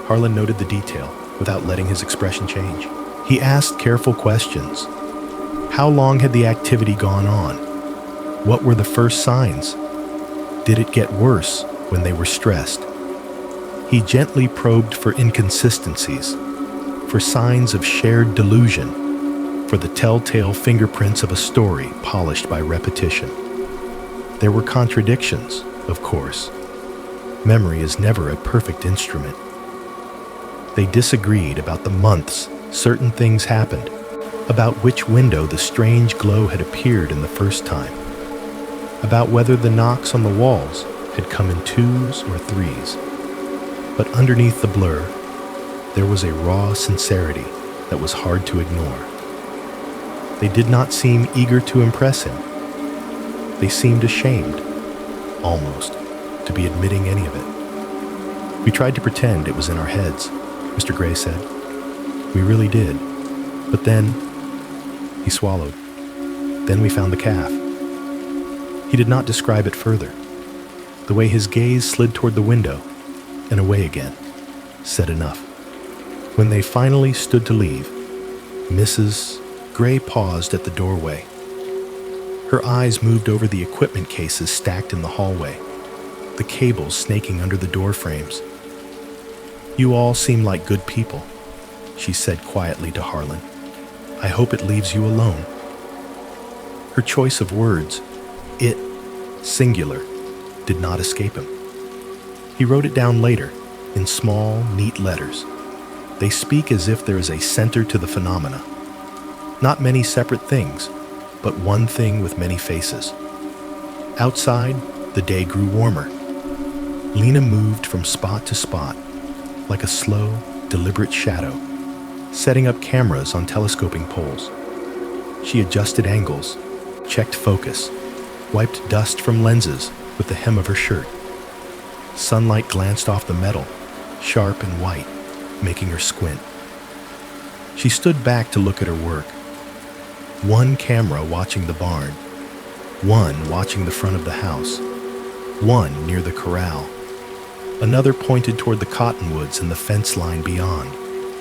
Harlan noted the detail without letting his expression change. He asked careful questions. How long had the activity gone on? What were the first signs? Did it get worse when they were stressed? He gently probed for inconsistencies, for signs of shared delusion, for the telltale fingerprints of a story polished by repetition. There were contradictions, of course. Memory is never a perfect instrument. They disagreed about the months certain things happened, about which window the strange glow had appeared in the first time, about whether the knocks on the walls had come in twos or threes. But underneath the blur, there was a raw sincerity that was hard to ignore. They did not seem eager to impress him. They seemed ashamed, almost, to be admitting any of it. We tried to pretend it was in our heads, Mr. Gray said. We really did. But then, he swallowed. Then we found the calf. He did not describe it further. The way his gaze slid toward the window and away again said enough. When they finally stood to leave, Mrs. Gray paused at the doorway. Her eyes moved over the equipment cases stacked in the hallway, the cables snaking under the door frames. You all seem like good people, she said quietly to Harlan. I hope it leaves you alone. Her choice of words, it, singular, did not escape him. He wrote it down later, in small, neat letters. They speak as if there is a center to the phenomena. Not many separate things, but one thing with many faces. Outside, the day grew warmer. Lena moved from spot to spot, like a slow, deliberate shadow, setting up cameras on telescoping poles. She adjusted angles, checked focus, wiped dust from lenses with the hem of her shirt. Sunlight glanced off the metal, sharp and white, making her squint. She stood back to look at her work. One camera watching the barn, one watching the front of the house, one near the corral. Another pointed toward the cottonwoods and the fence line beyond.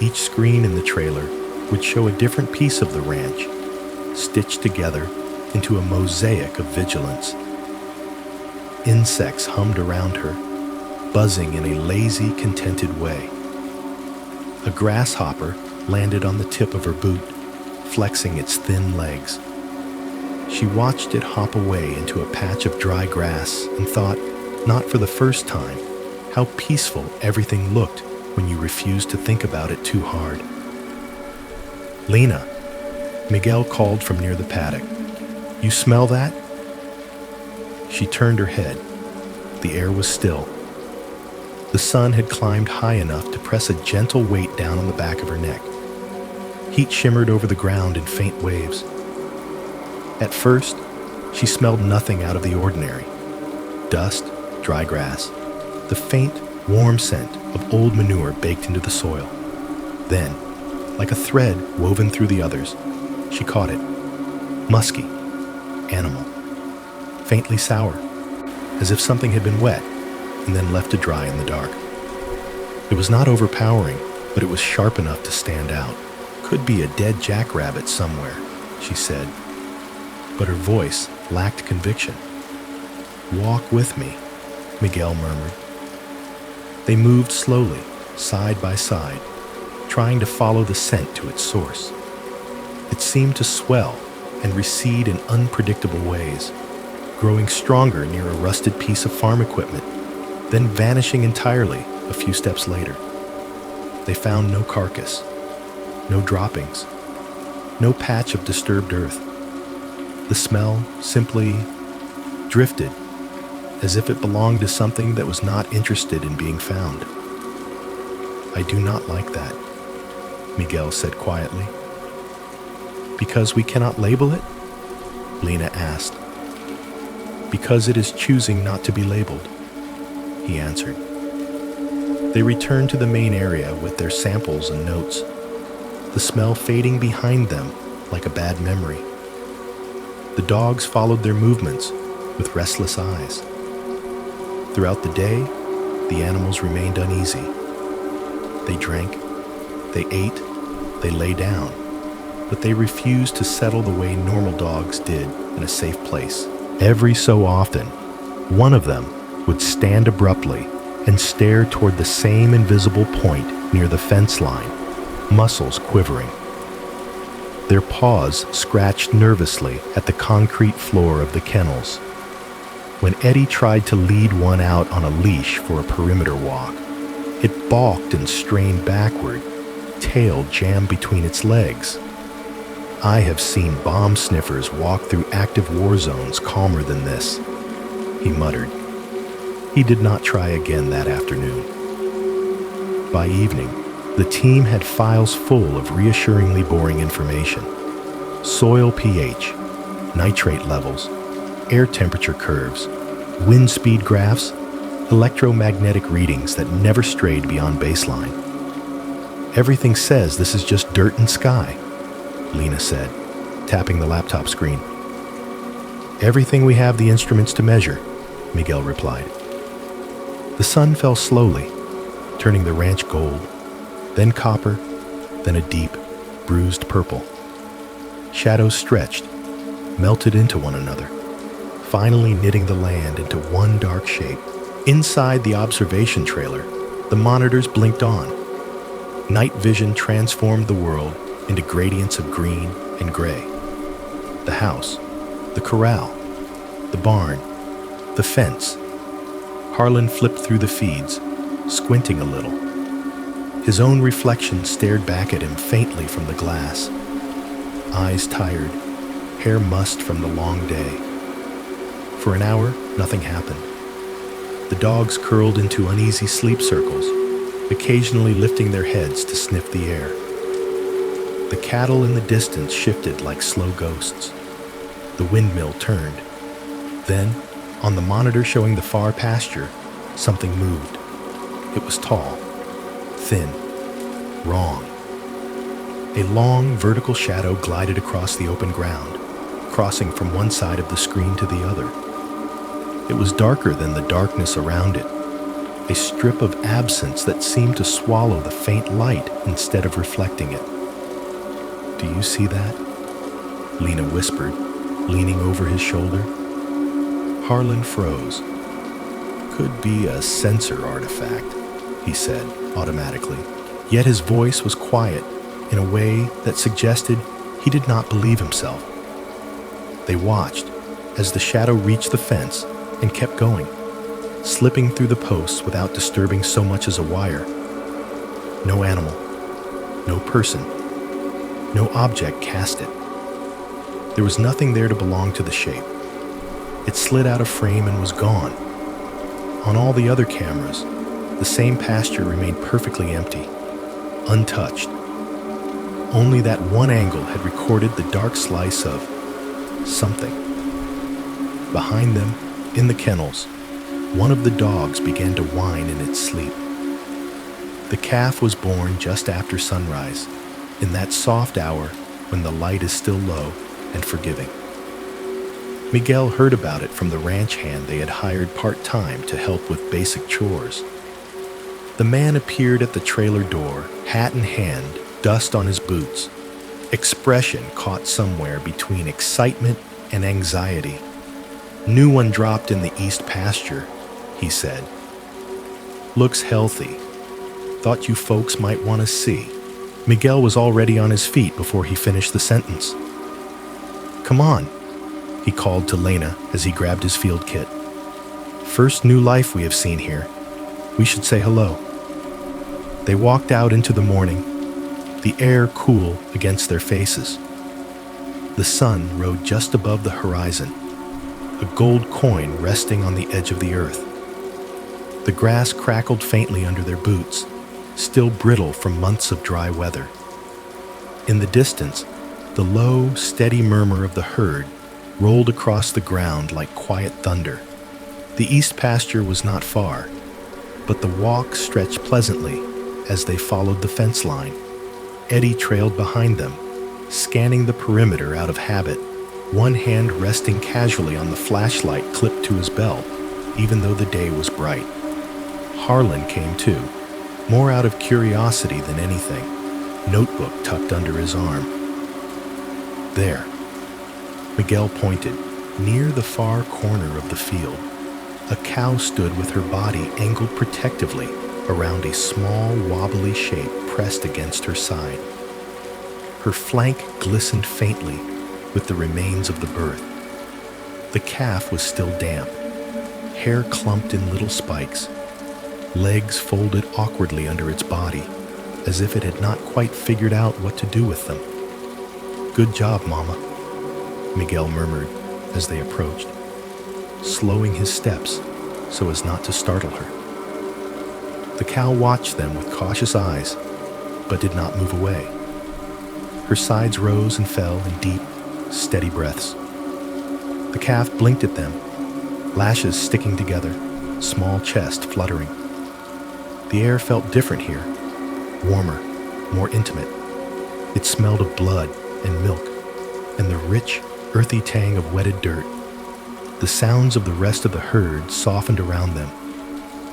Each screen in the trailer would show a different piece of the ranch, stitched together into a mosaic of vigilance. Insects hummed around her, buzzing in a lazy, contented way. A grasshopper landed on the tip of her boot, flexing its thin legs. She watched it hop away into a patch of dry grass and thought, not for the first time, how peaceful everything looked when you refused to think about it too hard. Lena, Miguel called from near the paddock. You smell that? She turned her head. The air was still. The sun had climbed high enough to press a gentle weight down on the back of her neck. Heat shimmered over the ground in faint waves. At first, she smelled nothing out of the ordinary. Dust, dry grass, the faint, warm scent of old manure baked into the soil. Then, like a thread woven through the others, she caught it. Musky, animal, faintly sour, as if something had been wet and then left to dry in the dark. It was not overpowering, but it was sharp enough to stand out. Could be a dead jackrabbit somewhere, she said, but her voice lacked conviction. Walk with me, Miguel murmured. They moved slowly, side by side, trying to follow the scent to its source. It seemed to swell and recede in unpredictable ways, growing stronger near a rusted piece of farm equipment, then vanishing entirely a few steps later. They found no carcass, no droppings, no patch of disturbed earth. The smell simply drifted, as if it belonged to something that was not interested in being found. I do not like that, Miguel said quietly. Because we cannot label it? Lena asked. Because it is choosing not to be labeled, he answered. They returned to the main area with their samples and notes, the smell fading behind them like a bad memory. The dogs followed their movements with restless eyes. Throughout the day, the animals remained uneasy. They drank, they ate, they lay down, but they refused to settle the way normal dogs did in a safe place. Every so often, one of them would stand abruptly and stare toward the same invisible point near the fence line, muscles quivering. Their paws scratched nervously at the concrete floor of the kennels. When Eddie tried to lead one out on a leash for a perimeter walk, It balked and strained backward, tail jammed between its legs. I have seen bomb sniffers walk through active war zones calmer than this, he muttered. He did not try again that afternoon. By evening, the team had files full of reassuringly boring information. Soil pH, nitrate levels, air temperature curves, wind speed graphs, electromagnetic readings that never strayed beyond baseline. Everything says this is just dirt and sky, Lena said, tapping the laptop screen. Everything we have the instruments to measure, Miguel replied. The sun fell slowly, turning the ranch gold, then copper, then a deep, bruised purple. Shadows stretched, melted into one another, finally knitting the land into one dark shape. Inside the observation trailer, the monitors blinked on. Night vision transformed the world into gradients of green and gray. The house, the corral, the barn, the fence. Harlan flipped through the feeds, squinting a little. His own reflection stared back at him faintly from the glass. Eyes tired, hair mussed from the long day. For an hour, nothing happened. The dogs curled into uneasy sleep circles, occasionally lifting their heads to sniff the air. The cattle in the distance shifted like slow ghosts. The windmill turned. Then, on the monitor showing the far pasture, something moved. It was tall, thin, wrong. A long, vertical shadow glided across the open ground, crossing from one side of the screen to the other. It was darker than the darkness around it, a strip of absence that seemed to swallow the faint light instead of reflecting it. Do you see that? Lena whispered, leaning over his shoulder. Harlan froze. Could be a sensor artifact, he said automatically, yet his voice was quiet in a way that suggested he did not believe himself. They watched as the shadow reached the fence and kept going, slipping through the posts without disturbing so much as a wire. No animal, no person, no object cast it. There was nothing there to belong to the shape. It slid out of frame and was gone. On all the other cameras, the same pasture remained perfectly empty, untouched. Only that one angle had recorded the dark slice of something. Behind them, in the kennels, one of the dogs began to whine in its sleep. The calf was born just after sunrise, in that soft hour when the light is still low and forgiving. Miguel heard about it from the ranch hand they had hired part-time to help with basic chores. The man appeared at the trailer door, hat in hand, dust on his boots, expression caught somewhere between excitement and anxiety. New one dropped in the east pasture, he said. Looks healthy. Thought you folks might want to see. Miguel was already on his feet before he finished the sentence. Come on, he called to Lena as he grabbed his field kit. First new life we have seen here. We should say hello. They walked out into the morning, the air cool against their faces. The sun rode just above the horizon, a gold coin resting on the edge of the earth. The grass crackled faintly under their boots, still brittle from months of dry weather. In the distance, the low, steady murmur of the herd rolled across the ground like quiet thunder. The east pasture was not far, but the walk stretched pleasantly as they followed the fence line. Eddie trailed behind them, scanning the perimeter out of habit, one hand resting casually on the flashlight clipped to his belt, even though the day was bright. Harlan came too, more out of curiosity than anything, notebook tucked under his arm. There, Miguel pointed, near the far corner of the field. A cow stood with her body angled protectively around a small, wobbly shape pressed against her side. Her flank glistened faintly with the remains of the birth. The calf was still damp, hair clumped in little spikes. legs folded awkwardly under its body, as if it had not quite figured out what to do with them. "Good job, Mama," Miguel murmured as they approached, slowing his steps so as not to startle her. The cow watched them with cautious eyes, but did not move away. Her sides rose and fell in deep, steady breaths. The calf blinked at them, lashes sticking together, small chest fluttering. The air felt different here, warmer, more intimate. It smelled of blood and milk, and the rich, earthy tang of wetted dirt. The sounds of the rest of the herd softened around them,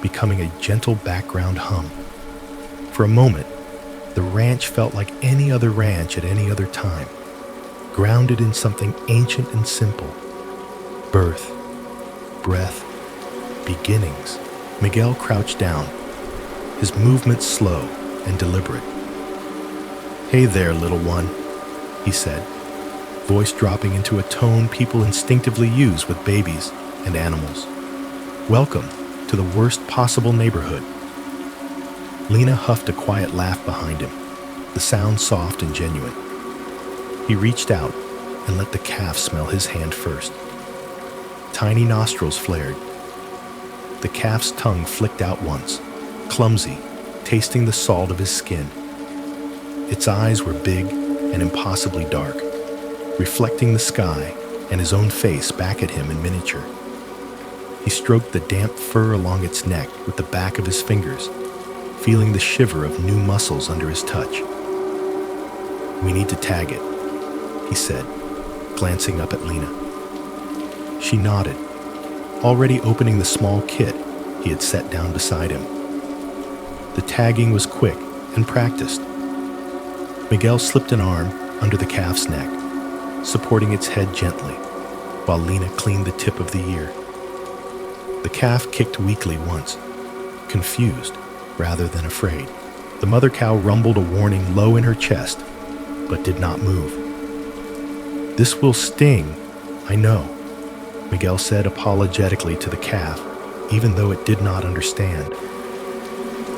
becoming a gentle background hum. For a moment, the ranch felt like any other ranch at any other time, grounded in something ancient and simple. Birth, breath, beginnings. Miguel crouched down, his movements slow and deliberate. "Hey there, little one," he said, voice dropping into a tone people instinctively use with babies and animals. "Welcome to the worst possible neighborhood." Lena huffed a quiet laugh behind him, the sound soft and genuine. He reached out and let the calf smell his hand first. Tiny nostrils flared. The calf's tongue flicked out once, clumsy, tasting the salt of his skin. Its eyes were big and impossibly dark, reflecting the sky and his own face back at him in miniature. He stroked the damp fur along its neck with the back of his fingers, feeling the shiver of new muscles under his touch. "We need to tag it," he said, glancing up at Lena. She nodded, already opening the small kit he had set down beside him. The tagging was quick and practiced. Miguel slipped an arm under the calf's neck, supporting its head gently, while Lena cleaned the tip of the ear. The calf kicked weakly once, confused rather than afraid. The mother cow rumbled a warning low in her chest, but did not move. "This will sting, I know," Miguel said apologetically to the calf, even though it did not understand.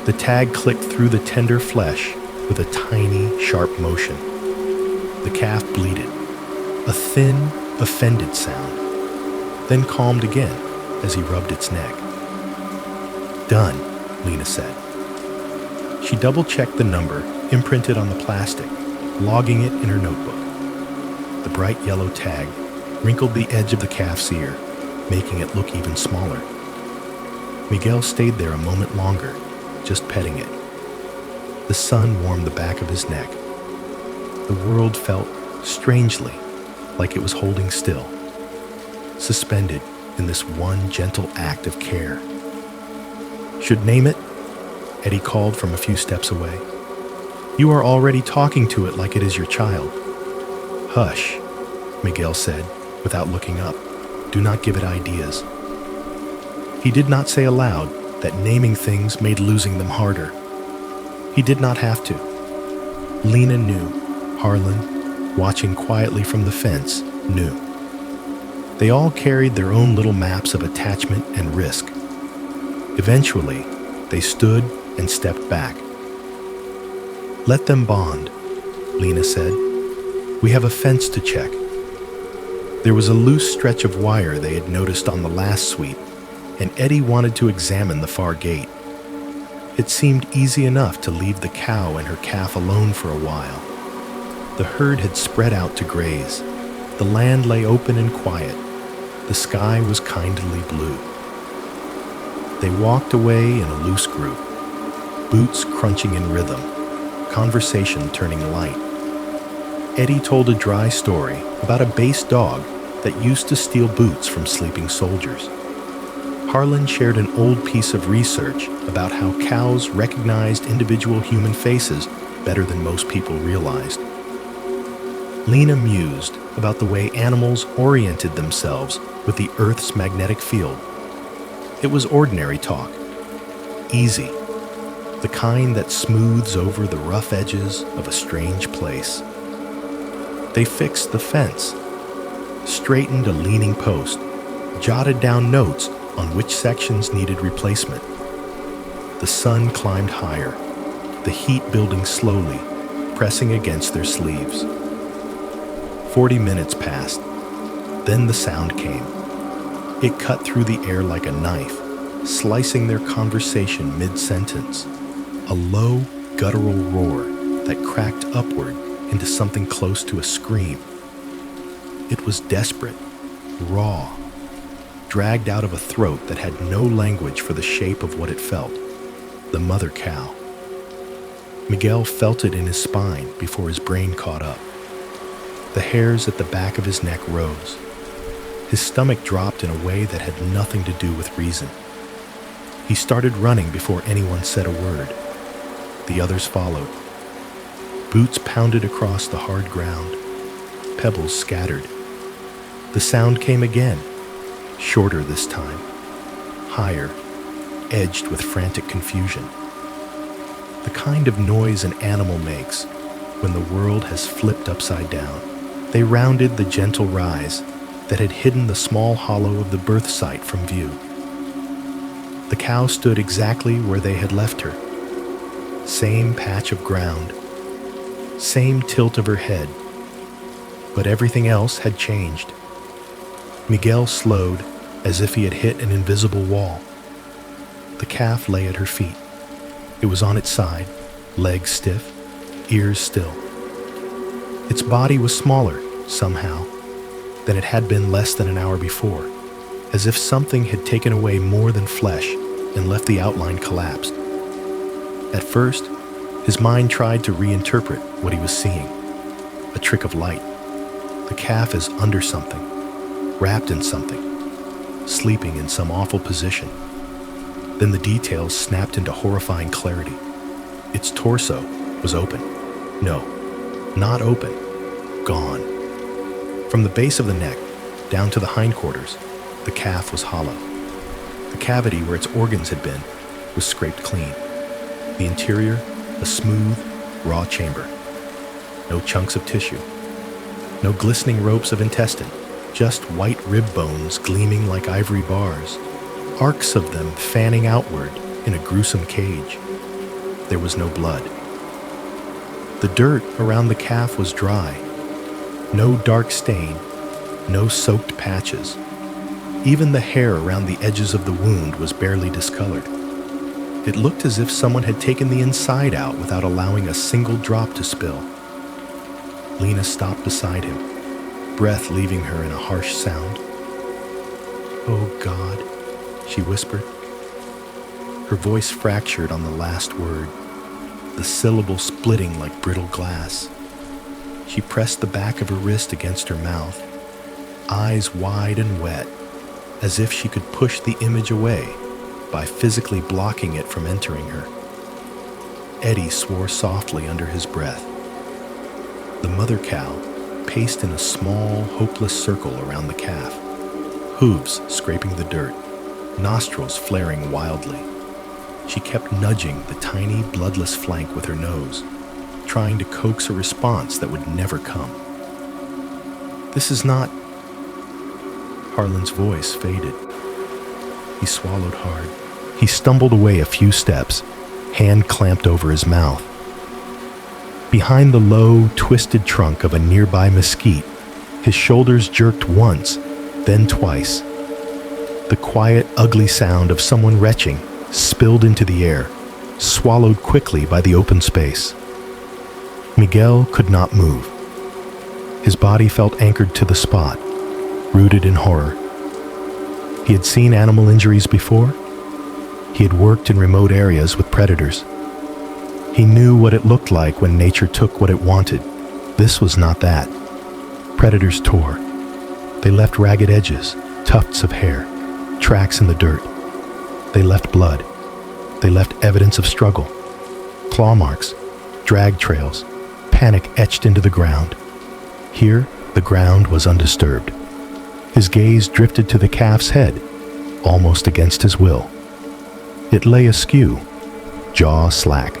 The tag clicked through the tender flesh with a tiny, sharp motion. The calf bleated, a thin, offended sound, then calmed again as he rubbed its neck. "Done," Lena said. She double-checked the number imprinted on the plastic, logging it in her notebook. The bright yellow tag wrinkled the edge of the calf's ear, making it look even smaller. Miguel stayed there a moment longer, just petting it. The sun warmed the back of his neck. The world felt strangely like it was holding still, suspended in this one gentle act of care. "Should name it?" Eddie called from a few steps away. "You are already talking to it like it is your child." "Hush," Miguel said, without looking up. "Do not give it ideas." He did not say aloud that naming things made losing them harder. He did not have to. Lena knew. Harlan, watching quietly from the fence, knew. They all carried their own little maps of attachment and risk. Eventually, they stood and stepped back. "Let them bond," Lena said. "We have a fence to check." There was a loose stretch of wire they had noticed on the last sweep, and Eddie wanted to examine the far gate. It seemed easy enough to leave the cow and her calf alone for a while. The herd had spread out to graze. The land lay open and quiet. The sky was kindly blue. They walked away in a loose group, boots crunching in rhythm, conversation turning light. Eddie told a dry story about a base dog that used to steal boots from sleeping soldiers. Harlan shared an old piece of research about how cows recognized individual human faces better than most people realized. Lena mused about the way animals oriented themselves with the Earth's magnetic field. It was ordinary talk, easy, the kind that smooths over the rough edges of a strange place. They fixed the fence, straightened a leaning post, jotted down notes on which sections needed replacement. The sun climbed higher, the heat building slowly, pressing against their sleeves. 40 minutes passed. Then the sound came. It cut through the air like a knife, slicing their conversation mid-sentence. A low, guttural roar that cracked upward into something close to a scream. It was desperate, raw, dragged out of a throat that had no language for the shape of what it felt, the mother cow. Miguel felt it in his spine before his brain caught up. The hairs at the back of his neck rose. His stomach dropped in a way that had nothing to do with reason. He started running before anyone said a word. The others followed. Boots pounded across the hard ground. Pebbles scattered. The sound came again, shorter this time, higher, edged with frantic confusion. The kind of noise an animal makes when the world has flipped upside down. They rounded the gentle rise that had hidden the small hollow of the birth site from view. The cow stood exactly where they had left her. Same patch of ground, same tilt of her head, but everything else had changed. Miguel slowed as if he had hit an invisible wall. The calf lay at her feet. It was on its side, legs stiff, ears still. Its body was smaller, somehow, than it had been less than an hour before, as if something had taken away more than flesh and left the outline collapsed. At first, his mind tried to reinterpret what he was seeing, a trick of light. The calf is under something, wrapped in something, sleeping in some awful position. Then the details snapped into horrifying clarity. Its torso was open. No, not open. Gone. From the base of the neck down to the hindquarters, the calf was hollow. The cavity where its organs had been was scraped clean. The interior, a smooth, raw chamber. No chunks of tissue. No glistening ropes of intestine. Just white rib bones gleaming like ivory bars, arcs of them fanning outward in a gruesome cage. There was no blood. The dirt around the calf was dry. No dark stain, no soaked patches. Even the hair around the edges of the wound was barely discolored. It looked as if someone had taken the inside out without allowing a single drop to spill. Lena stopped beside him, breath leaving her in a harsh sound. "Oh God," she whispered. Her voice fractured on the last word, the syllable splitting like brittle glass. She pressed the back of her wrist against her mouth, eyes wide and wet, as if she could push the image away by physically blocking it from entering her. Eddie swore softly under his breath. The mother cow paced in a small, hopeless circle around the calf, hooves scraping the dirt, nostrils flaring wildly. She kept nudging the tiny, bloodless flank with her nose, trying to coax a response that would never come. "This is not..." Harlan's voice faded. He swallowed hard. He stumbled away a few steps, hand clamped over his mouth. Behind the low, twisted trunk of a nearby mesquite, his shoulders jerked once, then twice. The quiet, ugly sound of someone retching spilled into the air, swallowed quickly by the open space. Miguel could not move. His body felt anchored to the spot, rooted in horror. He had seen animal injuries before. He had worked in remote areas with predators. He knew what it looked like when nature took what it wanted. This was not that. Predators tore. They left ragged edges, tufts of hair, tracks in the dirt. They left blood. They left evidence of struggle. Claw marks, drag trails, panic etched into the ground. Here, the ground was undisturbed. His gaze drifted to the calf's head, almost against his will. It lay askew, jaw slack,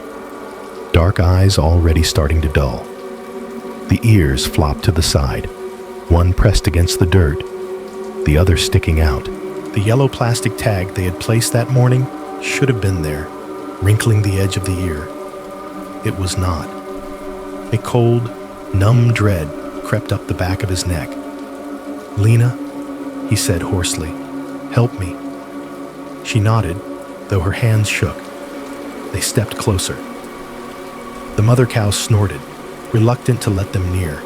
dark eyes already starting to dull. The ears flopped to the side, one pressed against the dirt, the other sticking out. The yellow plastic tag they had placed that morning should have been there, wrinkling the edge of the ear. It was not. A cold, numb dread crept up the back of his neck. "Lena," he said hoarsely, "help me." She nodded, though her hands shook. They stepped closer. The mother cow snorted, reluctant to let them near,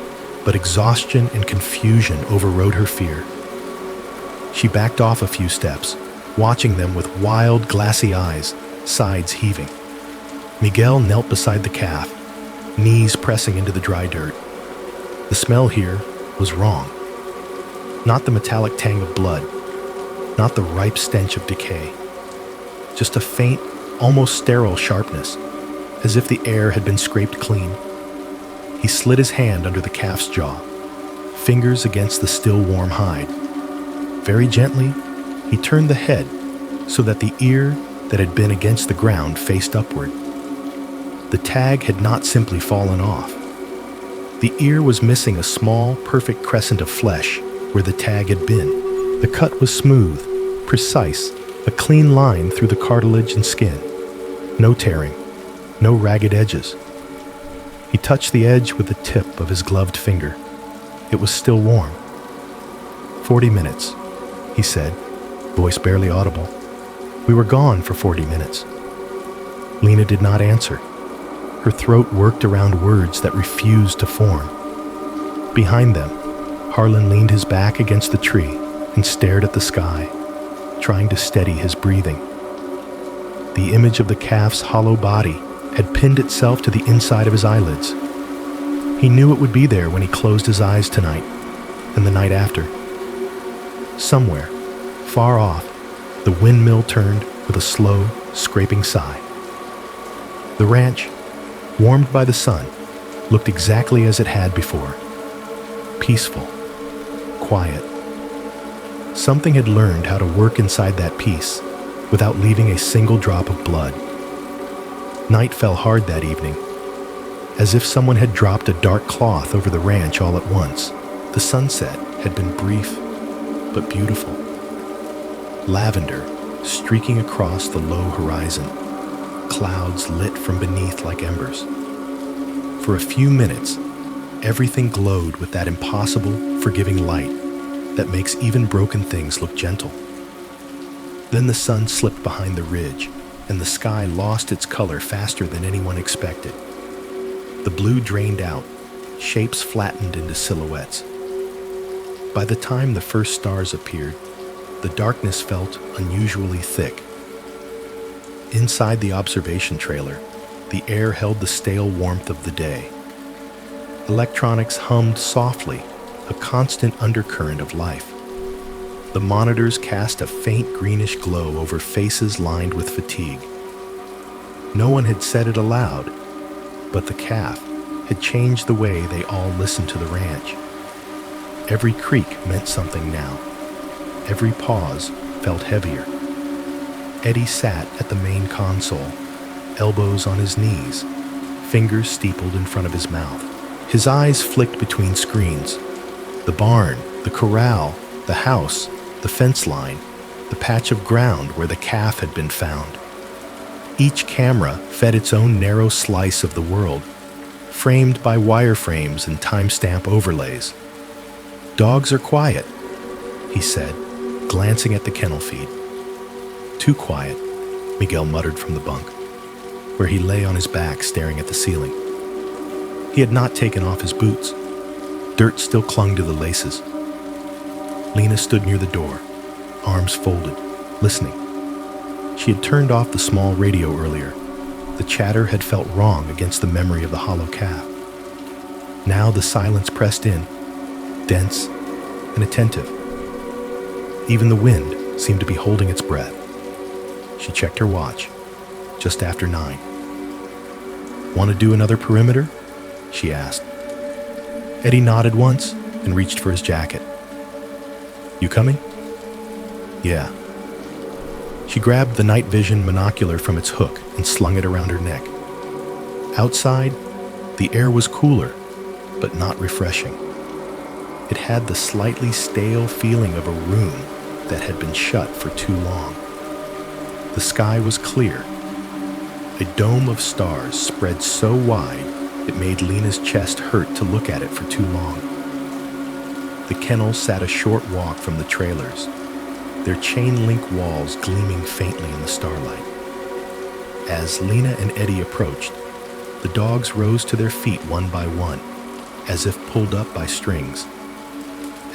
but exhaustion and confusion overrode her fear. She backed off a few steps, watching them with wild, glassy eyes, sides heaving. Miguel knelt beside the calf, knees pressing into the dry dirt. The smell here was wrong. Not the metallic tang of blood, not the ripe stench of decay. Just a faint, almost sterile sharpness, as if the air had been scraped clean. He slid his hand under the calf's jaw, fingers against the still warm hide. Very gently, he turned the head so that the ear that had been against the ground faced upward. The tag had not simply fallen off. The ear was missing a small, perfect crescent of flesh where the tag had been. The cut was smooth, precise, a clean line through the cartilage and skin. No tearing, no ragged edges. He touched the edge with the tip of his gloved finger. It was still warm. 40 minutes, he said, voice barely audible. We were gone for 40 minutes. Lena did not answer. Her throat worked around words that refused to form. Behind them, Harlan leaned his back against the tree and stared at the sky, trying to steady his breathing. The image of the calf's hollow body had pinned itself to the inside of his eyelids. He knew it would be there when he closed his eyes tonight and the night after. Somewhere, far off, the windmill turned with a slow, scraping sigh. The ranch, warmed by the sun, looked exactly as it had before. Peaceful, quiet. Something had learned how to work inside that peace without leaving a single drop of blood. Night fell hard that evening, as if someone had dropped a dark cloth over the ranch all at once. The sunset had been brief but beautiful. Lavender streaking across the low horizon, clouds lit from beneath like embers. For a few minutes, everything glowed with that impossible, forgiving light that makes even broken things look gentle. Then the sun slipped behind the ridge, and the sky lost its color faster than anyone expected. The blue drained out, shapes flattened into silhouettes. By the time the first stars appeared, the darkness felt unusually thick. Inside the observation trailer, the air held the stale warmth of the day. Electronics hummed softly, a constant undercurrent of life. The monitors cast a faint greenish glow over faces lined with fatigue. No one had said it aloud, but the calf had changed the way they all listened to the ranch. Every creak meant something now. Every pause felt heavier. Eddie sat at the main console, elbows on his knees, fingers steepled in front of his mouth. His eyes flicked between screens. The barn, the corral, the house, the fence line, the patch of ground where the calf had been found. Each camera fed its own narrow slice of the world, framed by wireframes and timestamp overlays. "Dogs are quiet," he said, glancing at the kennel feed. "Too quiet," Miguel muttered from the bunk, where he lay on his back staring at the ceiling. He had not taken off his boots. Dirt still clung to the laces. Lena stood near the door, arms folded, listening. She had turned off the small radio earlier. The chatter had felt wrong against the memory of the hollow calf. Now the silence pressed in, dense and attentive. Even the wind seemed to be holding its breath. She checked her watch, just after 9. "Want to do another perimeter?" she asked. Eddie nodded once and reached for his jacket. "You coming?" "Yeah." She grabbed the night vision monocular from its hook and slung it around her neck. Outside, the air was cooler, but not refreshing. It had the slightly stale feeling of a room that had been shut for too long. The sky was clear, A dome of stars spread so wide it made Lena's chest hurt to look at it for too long. The kennels sat a short walk from the trailers, their chain-link walls gleaming faintly in the starlight. As Lena and Eddie approached, the dogs rose to their feet one by one, as if pulled up by strings.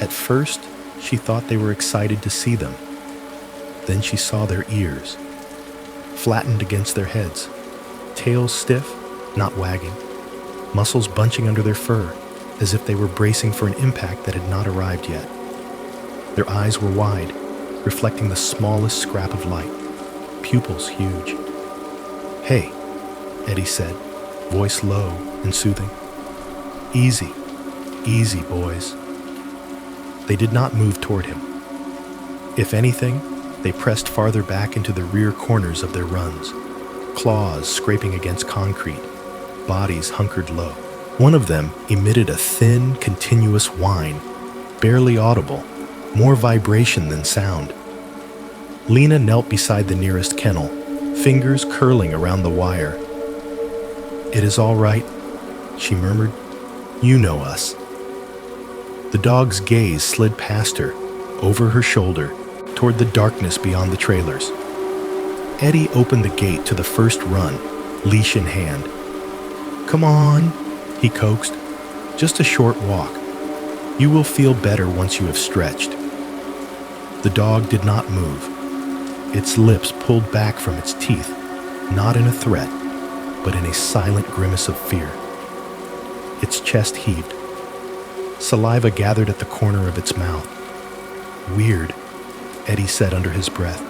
At first, she thought they were excited to see them. Then she saw their ears, flattened against their heads, tails stiff, not wagging, muscles bunching under their fur, as if they were bracing for an impact that had not arrived yet. Their eyes were wide, reflecting the smallest scrap of light, pupils huge. "Hey," Eddie said, voice low and soothing. "Easy, easy, boys." They did not move toward him. If anything, they pressed farther back into the rear corners of their runs, claws scraping against concrete, bodies hunkered low. One of them emitted a thin, continuous whine, barely audible, more vibration than sound. Lena knelt beside the nearest kennel, fingers curling around the wire. "It is all right," she murmured. "You know us." The dog's gaze slid past her, over her shoulder, toward the darkness beyond the trailers. Eddie opened the gate to the first run, leash in hand. "Come on," he coaxed. "Just a short walk. You will feel better once you have stretched." The dog did not move. Its lips pulled back from its teeth, not in a threat, but in a silent grimace of fear. Its chest heaved. Saliva gathered at the corner of its mouth. "Weird," Eddie said under his breath.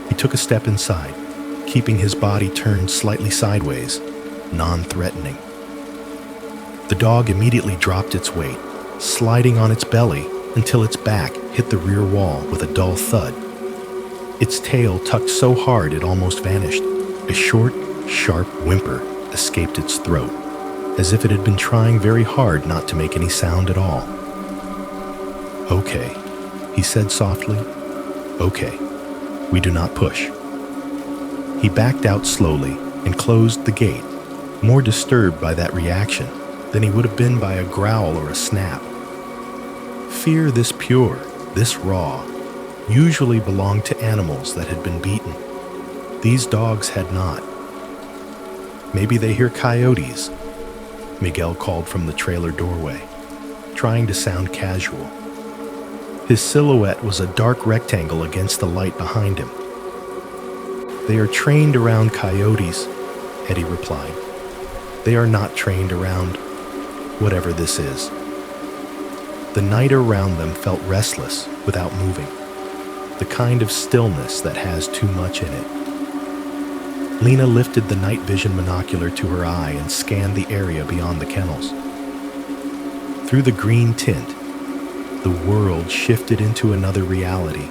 He took a step inside, keeping his body turned slightly sideways, non-threatening. The dog immediately dropped its weight, sliding on its belly until its back hit the rear wall with a dull thud. Its tail tucked so hard it almost vanished. A short, sharp whimper escaped its throat, as if it had been trying very hard not to make any sound at all. "Okay," he said softly. "Okay, we do not push." He backed out slowly and closed the gate, more disturbed by that reaction than he would have been by a growl or a snap. Fear this pure, this raw, usually belonged to animals that had been beaten. These dogs had not. "Maybe they hear coyotes," Miguel called from the trailer doorway, trying to sound casual. His silhouette was a dark rectangle against the light behind him. "They are trained around coyotes," Eddie replied. "They are not trained around whatever this is." The night around them felt restless without moving, the kind of stillness that has too much in it. Lena lifted the night vision monocular to her eye and scanned the area beyond the kennels. Through the green tint, the world shifted into another reality,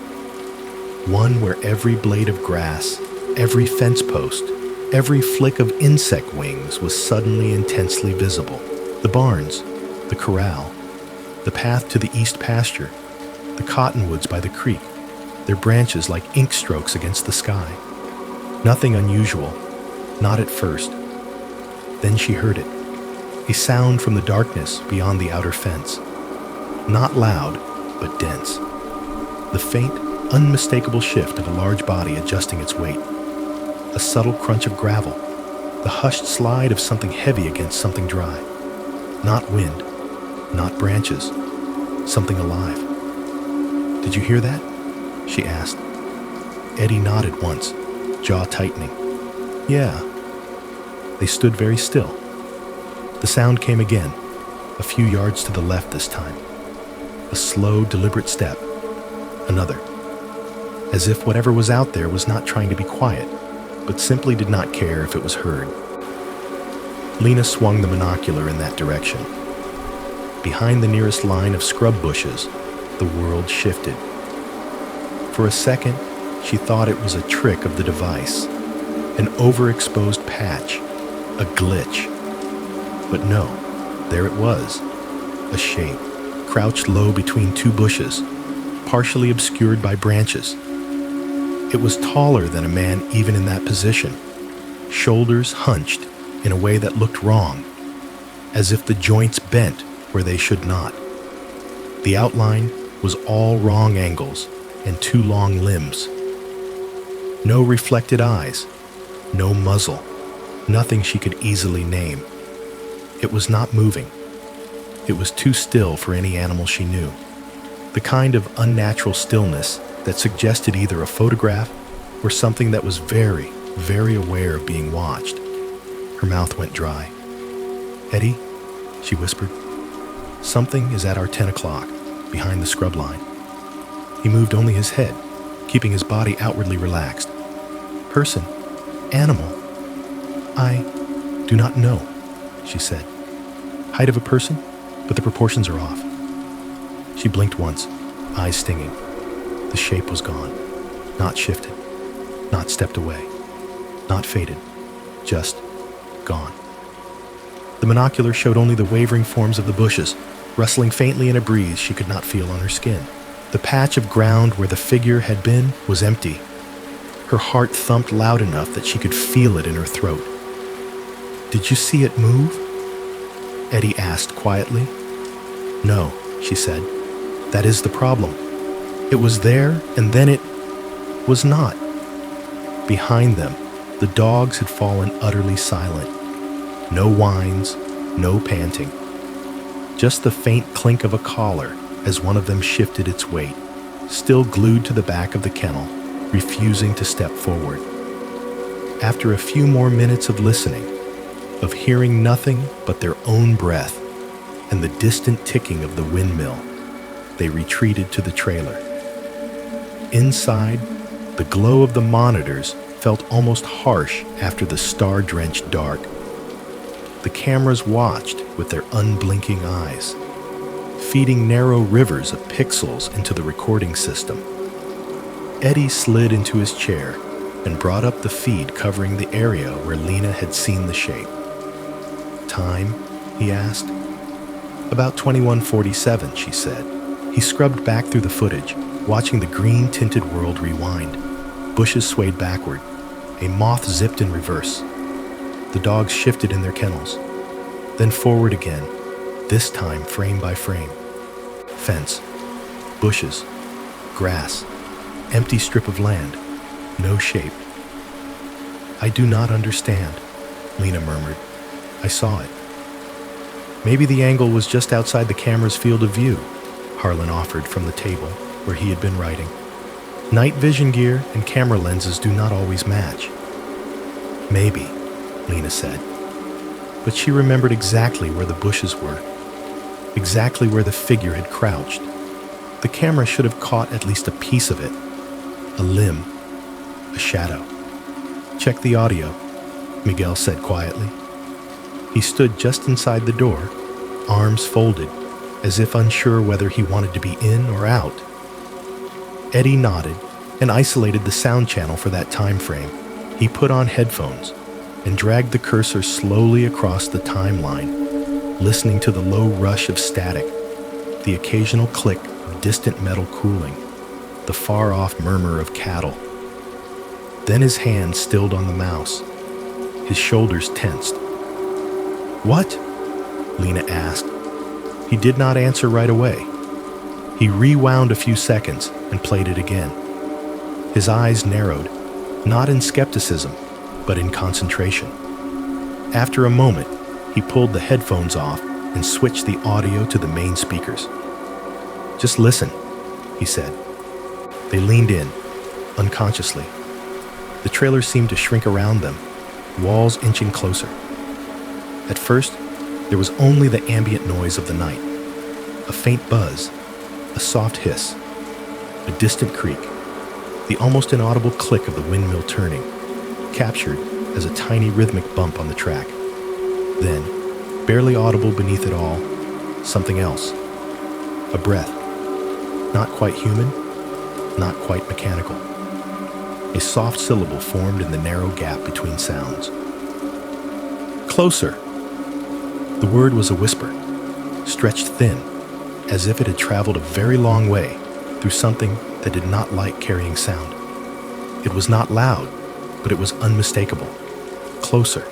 one where every blade of grass, every fence post, every flick of insect wings was suddenly intensely visible. The barns, the corral, the path to the east pasture, the cottonwoods by the creek, their branches like ink strokes against the sky. Nothing unusual, not at first. Then she heard it, a sound from the darkness beyond the outer fence. Not loud, but dense. The faint, unmistakable shift of a large body adjusting its weight. A subtle crunch of gravel, the hushed slide of something heavy against something dry. Not wind, not branches, something alive. "Did you hear that?" she asked. Eddie nodded once, jaw tightening. "Yeah." They stood very still. The sound came again, a few yards to the left this time. A slow, deliberate step. Another. As if whatever was out there was not trying to be quiet, but simply did not care if it was heard. Lena swung the monocular in that direction. Behind the nearest line of scrub bushes, the world shifted. For a second, she thought it was a trick of the device, an overexposed patch, a glitch. But no, there it was, a shape, crouched low between two bushes, partially obscured by branches. It was taller than a man even in that position, shoulders hunched in a way that looked wrong, as if the joints bent where they should not. The outline was all wrong angles and too long limbs. No reflected eyes, no muzzle, nothing she could easily name. It was not moving. It was too still for any animal she knew. The kind of unnatural stillness that suggested either a photograph or something that was very, very aware of being watched. Her mouth went dry. "Eddie," she whispered, "something is at our 10 o'clock, behind the scrub line." He moved only his head, keeping his body outwardly relaxed. "Person? Animal? I do not know," she said. "Height of a person, but the proportions are off." She blinked once, eyes stinging. The shape was gone, not shifted, not stepped away, not faded, just gone. The monocular showed only the wavering forms of the bushes, rustling faintly in a breeze she could not feel on her skin. The patch of ground where the figure had been was empty. Her heart thumped loud enough that she could feel it in her throat. "Did you see it move?" Eddie asked quietly. "No," she said. "That is the problem. It was there, and then it was not." Behind them, the dogs had fallen utterly silent. No whines, no panting. Just the faint clink of a collar as one of them shifted its weight, still glued to the back of the kennel, refusing to step forward. After a few more minutes of listening, of hearing nothing but their own breath and the distant ticking of the windmill, they retreated to the trailer. Inside, the glow of the monitors felt almost harsh after the star-drenched dark. The cameras watched with their unblinking eyes, feeding narrow rivers of pixels into the recording system. Eddie slid into his chair and brought up the feed covering the area where Lena had seen the shape. "Time?" he asked. "About 21:47, she said. He scrubbed back through the footage, watching the green-tinted world rewind. Bushes swayed backward. A moth zipped in reverse. The dogs shifted in their kennels. Then forward again, this time frame by frame. Fence, bushes, grass, empty strip of land, no shape. "I do not understand," Lena murmured. "I saw it." "Maybe the angle was just outside the camera's field of view," Harlan offered from the table where he had been writing. "Night vision gear and camera lenses do not always match." "Maybe," Lena said. But she remembered exactly where the bushes were, exactly where the figure had crouched. The camera should have caught at least a piece of it, a limb, a shadow. "Check the audio," Miguel said quietly. He stood just inside the door, arms folded, as if unsure whether he wanted to be in or out. Eddie nodded and isolated the sound channel for that time frame. He put on headphones and dragged the cursor slowly across the timeline, listening to the low rush of static, the occasional click of distant metal cooling, the far-off murmur of cattle. Then his hand stilled on the mouse. His shoulders tensed. "What?" Lena asked. He did not answer right away. He rewound a few seconds and played it again. His eyes narrowed, not in skepticism, but in concentration. After a moment, he pulled the headphones off and switched the audio to the main speakers. "Just listen," he said. They leaned in, unconsciously. The trailer seemed to shrink around them, walls inching closer. At first, there was only the ambient noise of the night, a faint buzz, a soft hiss, a distant creak, the almost inaudible click of the windmill turning, captured as a tiny rhythmic bump on the track. Then, barely audible beneath it all, something else. A breath. Not quite human, not quite mechanical. A soft syllable formed in the narrow gap between sounds. "Closer!" The word was a whisper, stretched thin, as if it had traveled a very long way through something that did not like carrying sound. It was not loud, but it was unmistakable. closer.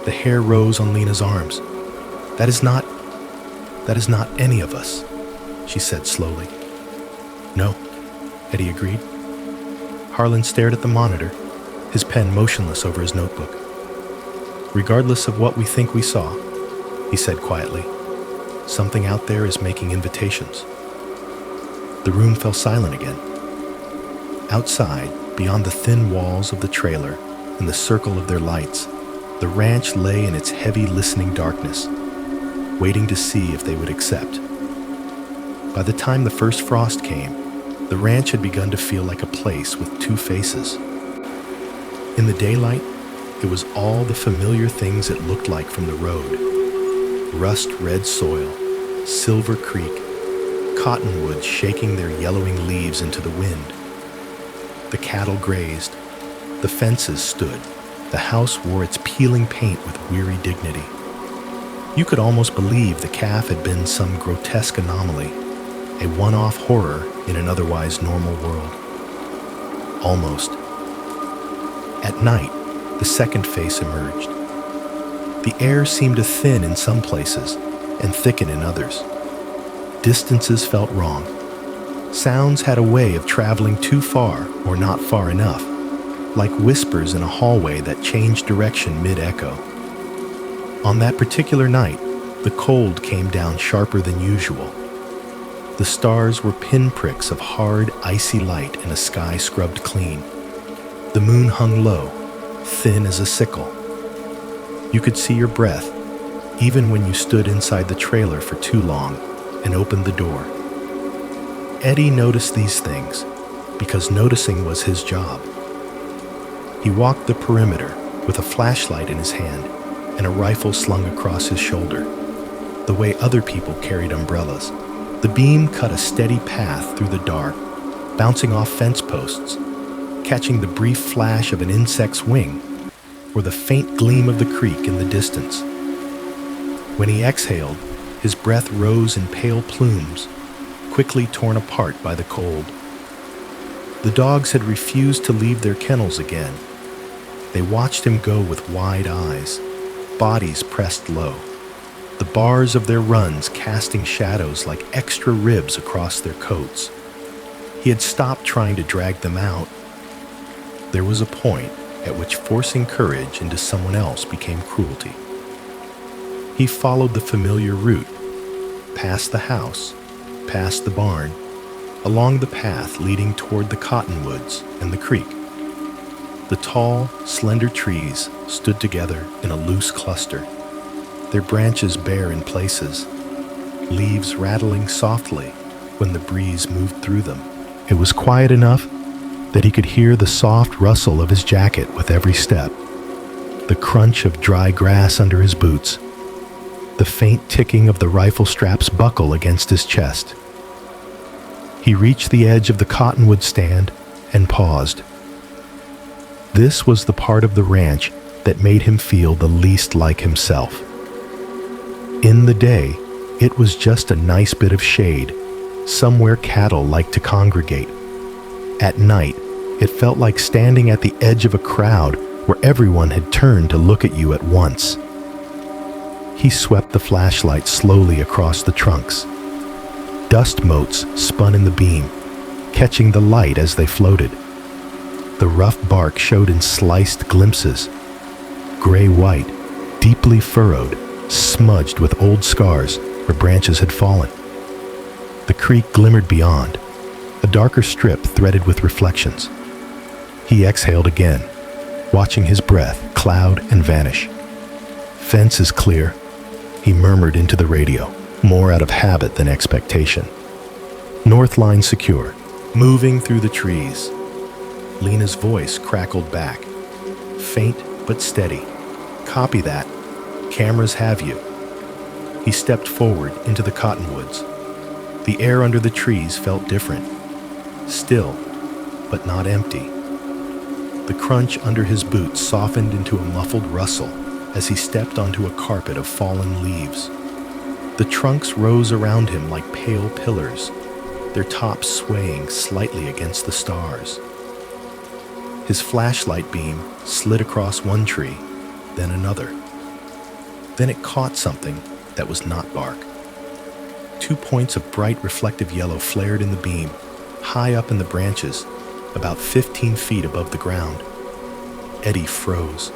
The hair rose on Lena's arms. That is not any of us," she said slowly. "No," Eddie agreed. Harlan stared at the monitor, his pen motionless over his notebook. "Regardless of what we think we saw," he said quietly, "something out there is making invitations." The room fell silent again. Outside, beyond the thin walls of the trailer and the circle of their lights, the ranch lay in its heavy listening darkness, waiting to see if they would accept. By the time the first frost came, the ranch had begun to feel like a place with two faces. In the daylight, it was all the familiar things it looked like from the road. Rust-red soil, silver creek, cottonwoods shaking their yellowing leaves into the wind. The cattle grazed, the fences stood, the house wore its peeling paint with weary dignity. You could almost believe the calf had been some grotesque anomaly, a one-off horror in an otherwise normal world. Almost. At night, the second face emerged. The air seemed to thin in some places and thicken in others. Distances felt wrong. Sounds had a way of traveling too far or not far enough, like whispers in a hallway that changed direction mid-echo. On that particular night, the cold came down sharper than usual. The stars were pinpricks of hard, icy light in a sky scrubbed clean. The moon hung low, thin as a sickle. You could see your breath, even when you stood inside the trailer for too long and opened the door. Eddie noticed these things because noticing was his job. He walked the perimeter with a flashlight in his hand and a rifle slung across his shoulder, the way other people carried umbrellas. The beam cut a steady path through the dark, bouncing off fence posts, catching the brief flash of an insect's wing or the faint gleam of the creek in the distance. When he exhaled, his breath rose in pale plumes, quickly torn apart by the cold. The dogs had refused to leave their kennels again. They watched him go with wide eyes, bodies pressed low, the bars of their runs casting shadows like extra ribs across their coats. He had stopped trying to drag them out. There was a point at which forcing courage into someone else became cruelty. He followed the familiar route, past the house, past the barn, along the path leading toward the cottonwoods and the creek. The tall, slender trees stood together in a loose cluster, their branches bare in places, leaves rattling softly when the breeze moved through them. It was quiet enough that he could hear the soft rustle of his jacket with every step, the crunch of dry grass under his boots, the faint ticking of the rifle strap's buckle against his chest. He reached the edge of the cottonwood stand and paused. This was the part of the ranch that made him feel the least like himself. In the day, it was just a nice bit of shade, somewhere cattle liked to congregate. At night, it felt like standing at the edge of a crowd where everyone had turned to look at you at once. He swept the flashlight slowly across the trunks. Dust motes spun in the beam, catching the light as they floated. The rough bark showed in sliced glimpses, gray-white, deeply furrowed, smudged with old scars where branches had fallen. The creek glimmered beyond, a darker strip threaded with reflections. He exhaled again, watching his breath cloud and vanish. "Fence is clear," he murmured into the radio, more out of habit than expectation. "North line secure." Moving through the trees, Lena's voice crackled back, faint but steady. "Copy that. Cameras have you." He stepped forward into the cottonwoods. The air under the trees felt different, still, but not empty. The crunch under his boots softened into a muffled rustle as he stepped onto a carpet of fallen leaves. The trunks rose around him like pale pillars, their tops swaying slightly against the stars. His flashlight beam slid across one tree, then another. Then it caught something that was not bark. 2 points of bright reflective yellow flared in the beam, high up in the branches, about 15 feet above the ground. Eddie froze.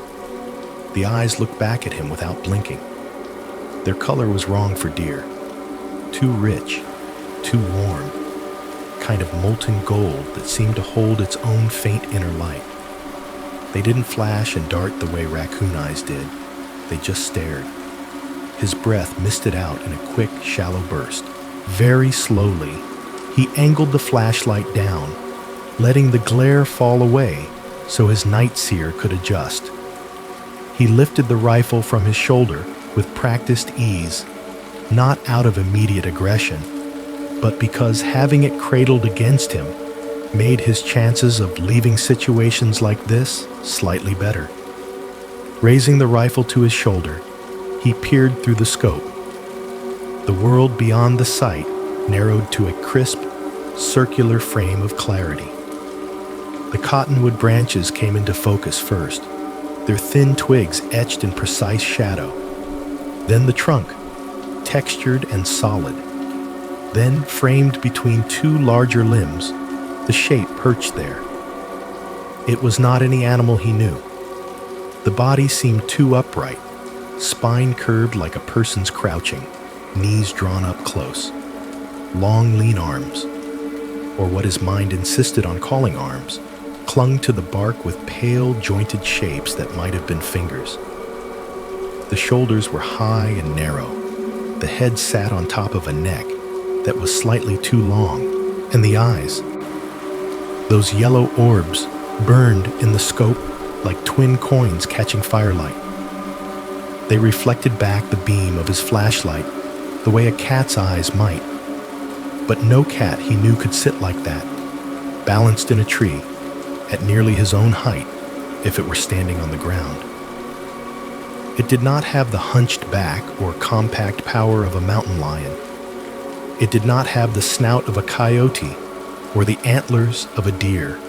The eyes looked back at him without blinking. Their color was wrong for deer. Too rich, too warm, kind of molten gold that seemed to hold its own faint inner light. They didn't flash and dart the way raccoon eyes did. They just stared. His breath misted out in a quick, shallow burst. Very slowly, he angled the flashlight down, letting the glare fall away so his night seer could adjust. He lifted the rifle from his shoulder with practiced ease, not out of immediate aggression, but because having it cradled against him made his chances of leaving situations like this slightly better. Raising the rifle to his shoulder, he peered through the scope. The world beyond the sight narrowed to a crisp, circular frame of clarity. The cottonwood branches came into focus first, their thin twigs etched in precise shadow. Then the trunk, textured and solid. Then, framed between 2 larger limbs, the shape perched there. It was not any animal he knew. The body seemed too upright, spine curved like a person's crouching, knees drawn up close. Long, lean arms, or what his mind insisted on calling arms, clung to the bark with pale, jointed shapes that might have been fingers. The shoulders were high and narrow. The head sat on top of a neck that was slightly too long, and the eyes, those yellow orbs, burned in the scope like twin coins catching firelight. They reflected back the beam of his flashlight the way a cat's eyes might. But no cat he knew could sit like that, balanced in a tree, at nearly his own height, if it were standing on the ground. It did not have the hunched back or compact power of a mountain lion. It did not have the snout of a coyote or the antlers of a deer.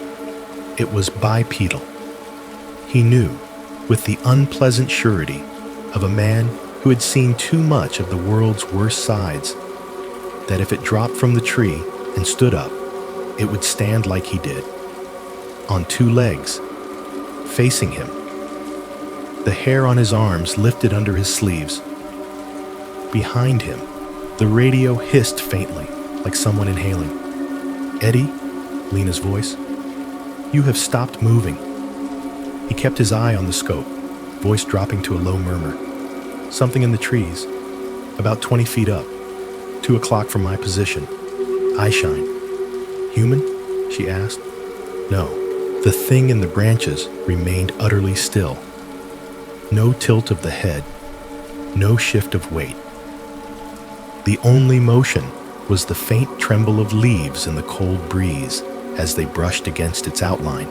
It was bipedal. He knew, with the unpleasant surety of a man who had seen too much of the world's worst sides, that if it dropped from the tree and stood up, it would stand like he did, on 2 legs, facing him. The hair on his arms lifted under his sleeves. Behind him, the radio hissed faintly, like someone inhaling. "Eddie," Lena's voice, "you have stopped moving." He kept his eye on the scope, voice dropping to a low murmur. "Something in the trees, about 20 feet up, 2 o'clock from my position. Eye shine." "Human?" she asked. No, the thing in the branches remained utterly still. No tilt of the head, no shift of weight. The only motion was the faint tremble of leaves in the cold breeze as they brushed against its outline.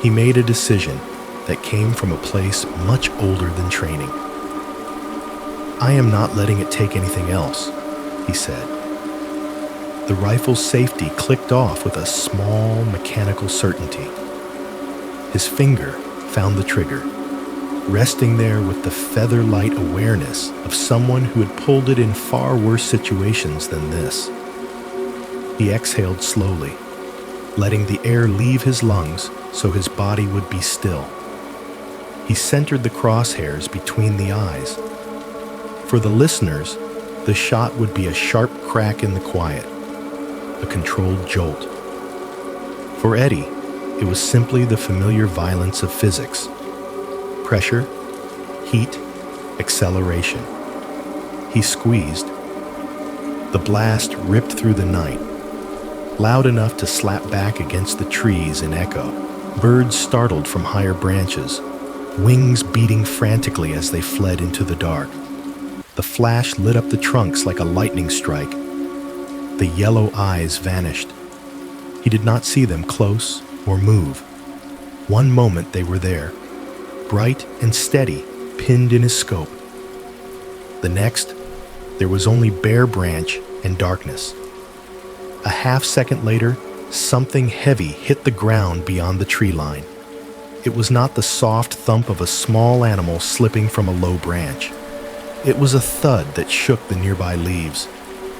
He made a decision that came from a place much older than training. "I am not letting it take anything else," he said. The rifle's safety clicked off with a small mechanical certainty. His finger found the trigger, resting there with the feather-light awareness of someone who had pulled it in far worse situations than this. He exhaled slowly, letting the air leave his lungs so his body would be still. He centered the crosshairs between the eyes. For the listeners, the shot would be a sharp crack in the quiet, a controlled jolt. For Eddie, it was simply the familiar violence of physics. Pressure, heat, acceleration. He squeezed. The blast ripped through the night, loud enough to slap back against the trees in echo. Birds startled from higher branches, wings beating frantically as they fled into the dark. The flash lit up the trunks like a lightning strike. The yellow eyes vanished. He did not see them close or move. One moment they were there, bright and steady, pinned in his scope. The next, there was only bare branch and darkness. A half second later, something heavy hit the ground beyond the tree line. It was not the soft thump of a small animal slipping from a low branch. It was a thud that shook the nearby leaves,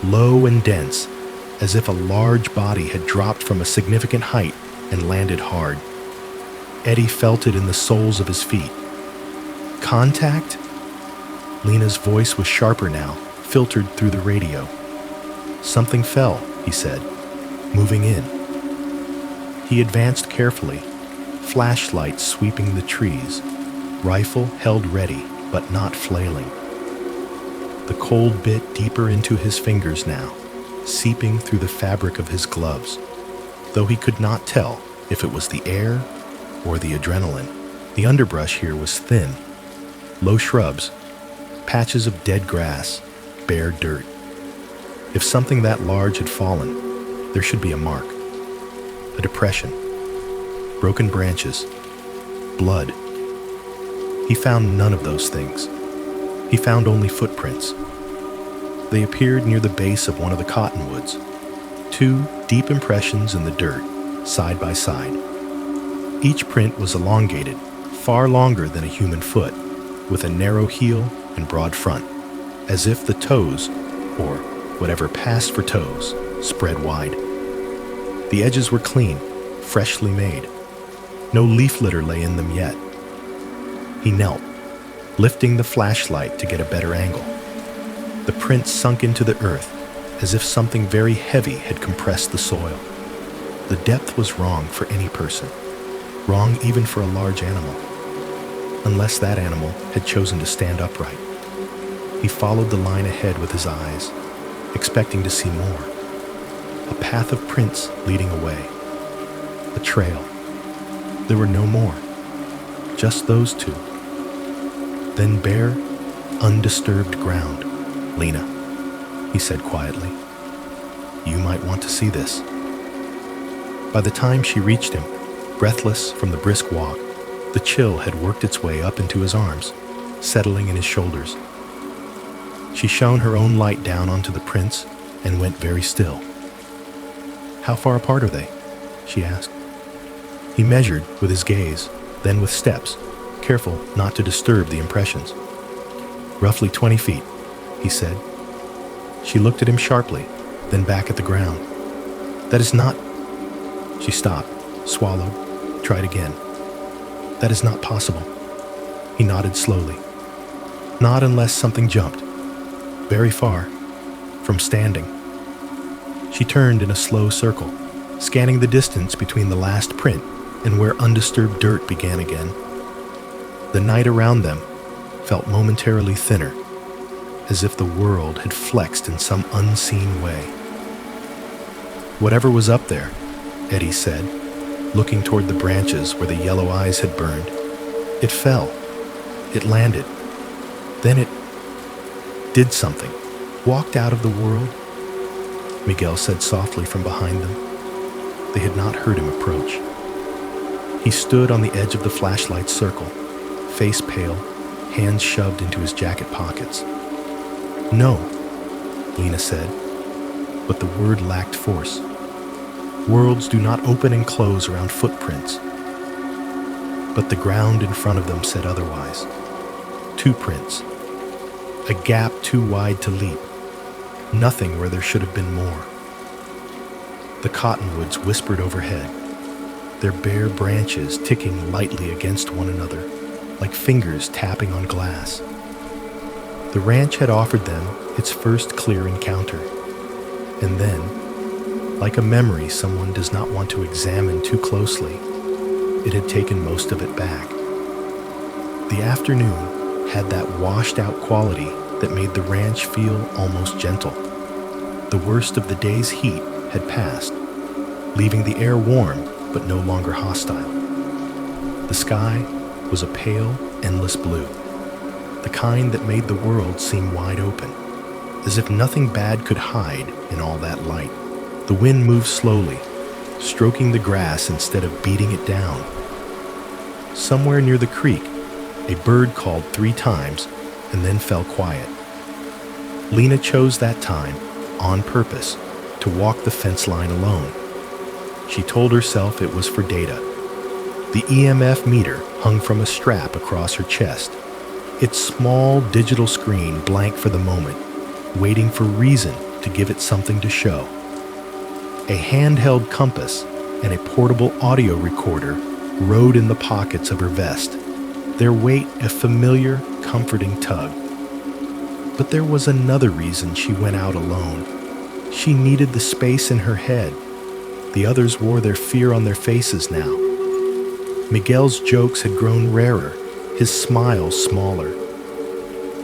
low and dense, as if a large body had dropped from a significant height and landed hard. Eddie felt it in the soles of his feet. Contact? Lena's voice was sharper now, filtered through the radio. Something fell, he said, moving in. He advanced carefully, flashlight sweeping the trees, rifle held ready but not flailing. The cold bit deeper into his fingers now, seeping through the fabric of his gloves, though he could not tell if it was the air or the adrenaline. The underbrush here was thin, low shrubs, patches of dead grass, bare dirt. If something that large had fallen, there should be a mark, a depression, broken branches, blood. He found none of those things. He found only footprints. They appeared near the base of one of the cottonwoods, 2 deep impressions in the dirt, side by side. Each print was elongated, far longer than a human foot, with a narrow heel and broad front, as if the toes, or whatever passed for toes, spread wide. The edges were clean, freshly made. No leaf litter lay in them yet. He knelt, lifting the flashlight to get a better angle. The prints sunk into the earth as if something very heavy had compressed the soil. The depth was wrong for any person, wrong even for a large animal, unless that animal had chosen to stand upright. He followed the line ahead with his eyes, expecting to see more. A path of prints leading away. A trail. There were no more. Just those 2. Then bare, undisturbed ground. Lena, he said quietly, you might want to see this. By the time she reached him, breathless from the brisk walk, the chill had worked its way up into his arms, settling in his shoulders. She shone her own light down onto the prints and went very still. How far apart are they? She asked. He measured with his gaze, then with steps, careful not to disturb the impressions. Roughly 20 feet, he said. She looked at him sharply, then back at the ground. That is not... She stopped, swallowed, tried again. That is not possible. He nodded slowly. Not unless something jumped. Very far. From standing. She turned in a slow circle, scanning the distance between the last print and where undisturbed dirt began again. The night around them felt momentarily thinner, as if the world had flexed in some unseen way. Whatever was up there, Eddie said, looking toward the branches where the yellow eyes had burned. It fell. It landed. Then it did something. Walked out of the world, Miguel said softly from behind them. They had not heard him approach. He stood on the edge of the flashlight circle, face pale, hands shoved into his jacket pockets. No, Lena said, but the word lacked force. Worlds do not open and close around footprints. But the ground in front of them said otherwise. 2 prints. A gap too wide to leap. Nothing where there should have been more. The cottonwoods whispered overhead, their bare branches ticking lightly against one another, like fingers tapping on glass. The ranch had offered them its first clear encounter, and then, like a memory someone does not want to examine too closely, it had taken most of it back. The afternoon had that washed-out quality that made the ranch feel almost gentle. The worst of the day's heat had passed, leaving the air warm but no longer hostile. The sky was a pale, endless blue, the kind that made the world seem wide open, as if nothing bad could hide in all that light. The wind moved slowly, stroking the grass instead of beating it down. Somewhere near the creek, a bird called 3 times and then fell quiet. Lena chose that time, on purpose, to walk the fence line alone. She told herself it was for data. The EMF meter hung from a strap across her chest, its small digital screen blank for the moment, waiting for reason to give it something to show. A handheld compass and a portable audio recorder rode in the pockets of her vest, their weight a familiar, comforting tug. But there was another reason she went out alone. She needed the space in her head. The others wore their fear on their faces now. Miguel's jokes had grown rarer, his smile smaller.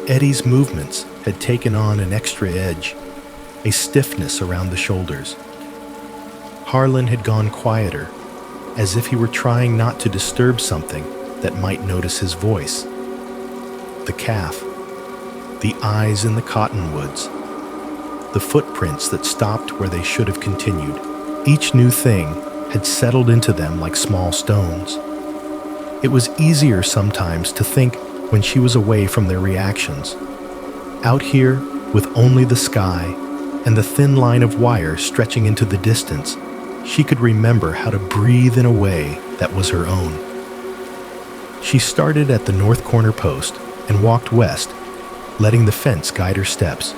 Eddie's movements had taken on an extra edge, a stiffness around the shoulders. Harlan had gone quieter, as if he were trying not to disturb something that might notice his voice. The calf, the eyes in the cottonwoods, the footprints that stopped where they should have continued. Each new thing had settled into them like small stones. It was easier sometimes to think when she was away from their reactions. Out here, with only the sky and the thin line of wire stretching into the distance, she could remember how to breathe in a way that was her own. She started at the north corner post and walked west, letting the fence guide her steps.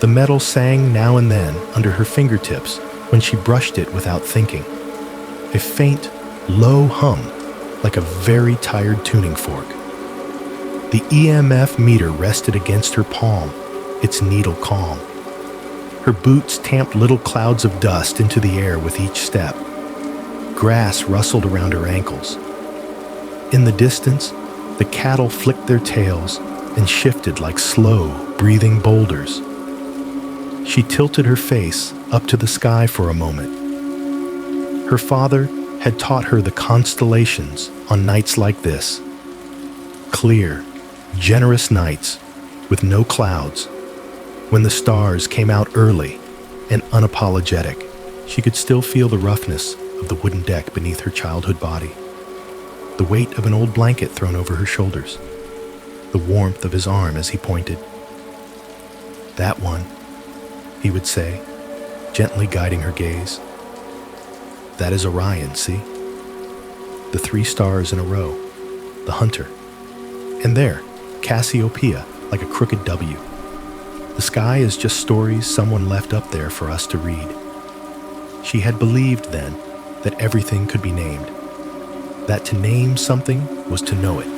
The metal sang now and then under her fingertips when she brushed it without thinking. A faint, low hum, like a very tired tuning fork. The EMF meter rested against her palm, its needle calm. Her boots tamped little clouds of dust into the air with each step. Grass rustled around her ankles. In the distance, the cattle flicked their tails and shifted like slow, breathing boulders. She tilted her face up to the sky for a moment. Her father had taught her the constellations on nights like this. Clear, generous nights with no clouds. When the stars came out early and unapologetic, she could still feel the roughness of the wooden deck beneath her childhood body, the weight of an old blanket thrown over her shoulders, the warmth of his arm as he pointed. "That one," he would say, gently guiding her gaze. "That is Orion, see? The 3 stars in a row, the hunter. And there, Cassiopeia, like a crooked W. The sky is just stories someone left up there for us to read." She had believed then that everything could be named, that to name something was to know it,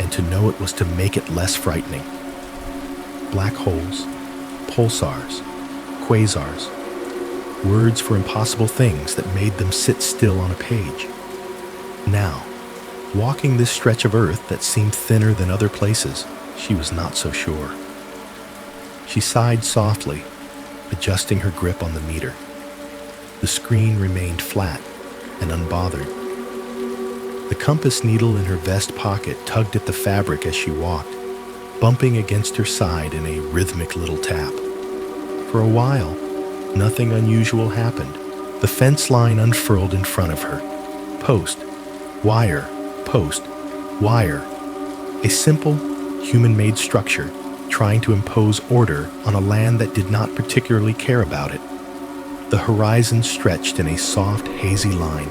and to know it was to make it less frightening. Black holes, pulsars, quasars, words for impossible things that made them sit still on a page. Now, walking this stretch of earth that seemed thinner than other places, she was not so sure. She sighed softly, adjusting her grip on the meter. The screen remained flat and unbothered. The compass needle in her vest pocket tugged at the fabric as she walked, bumping against her side in a rhythmic little tap. For a while, nothing unusual happened. The fence line unfurled in front of her. Post, wire, post, wire. A simple, human-made structure trying to impose order on a land that did not particularly care about it. The horizon stretched in a soft, hazy line.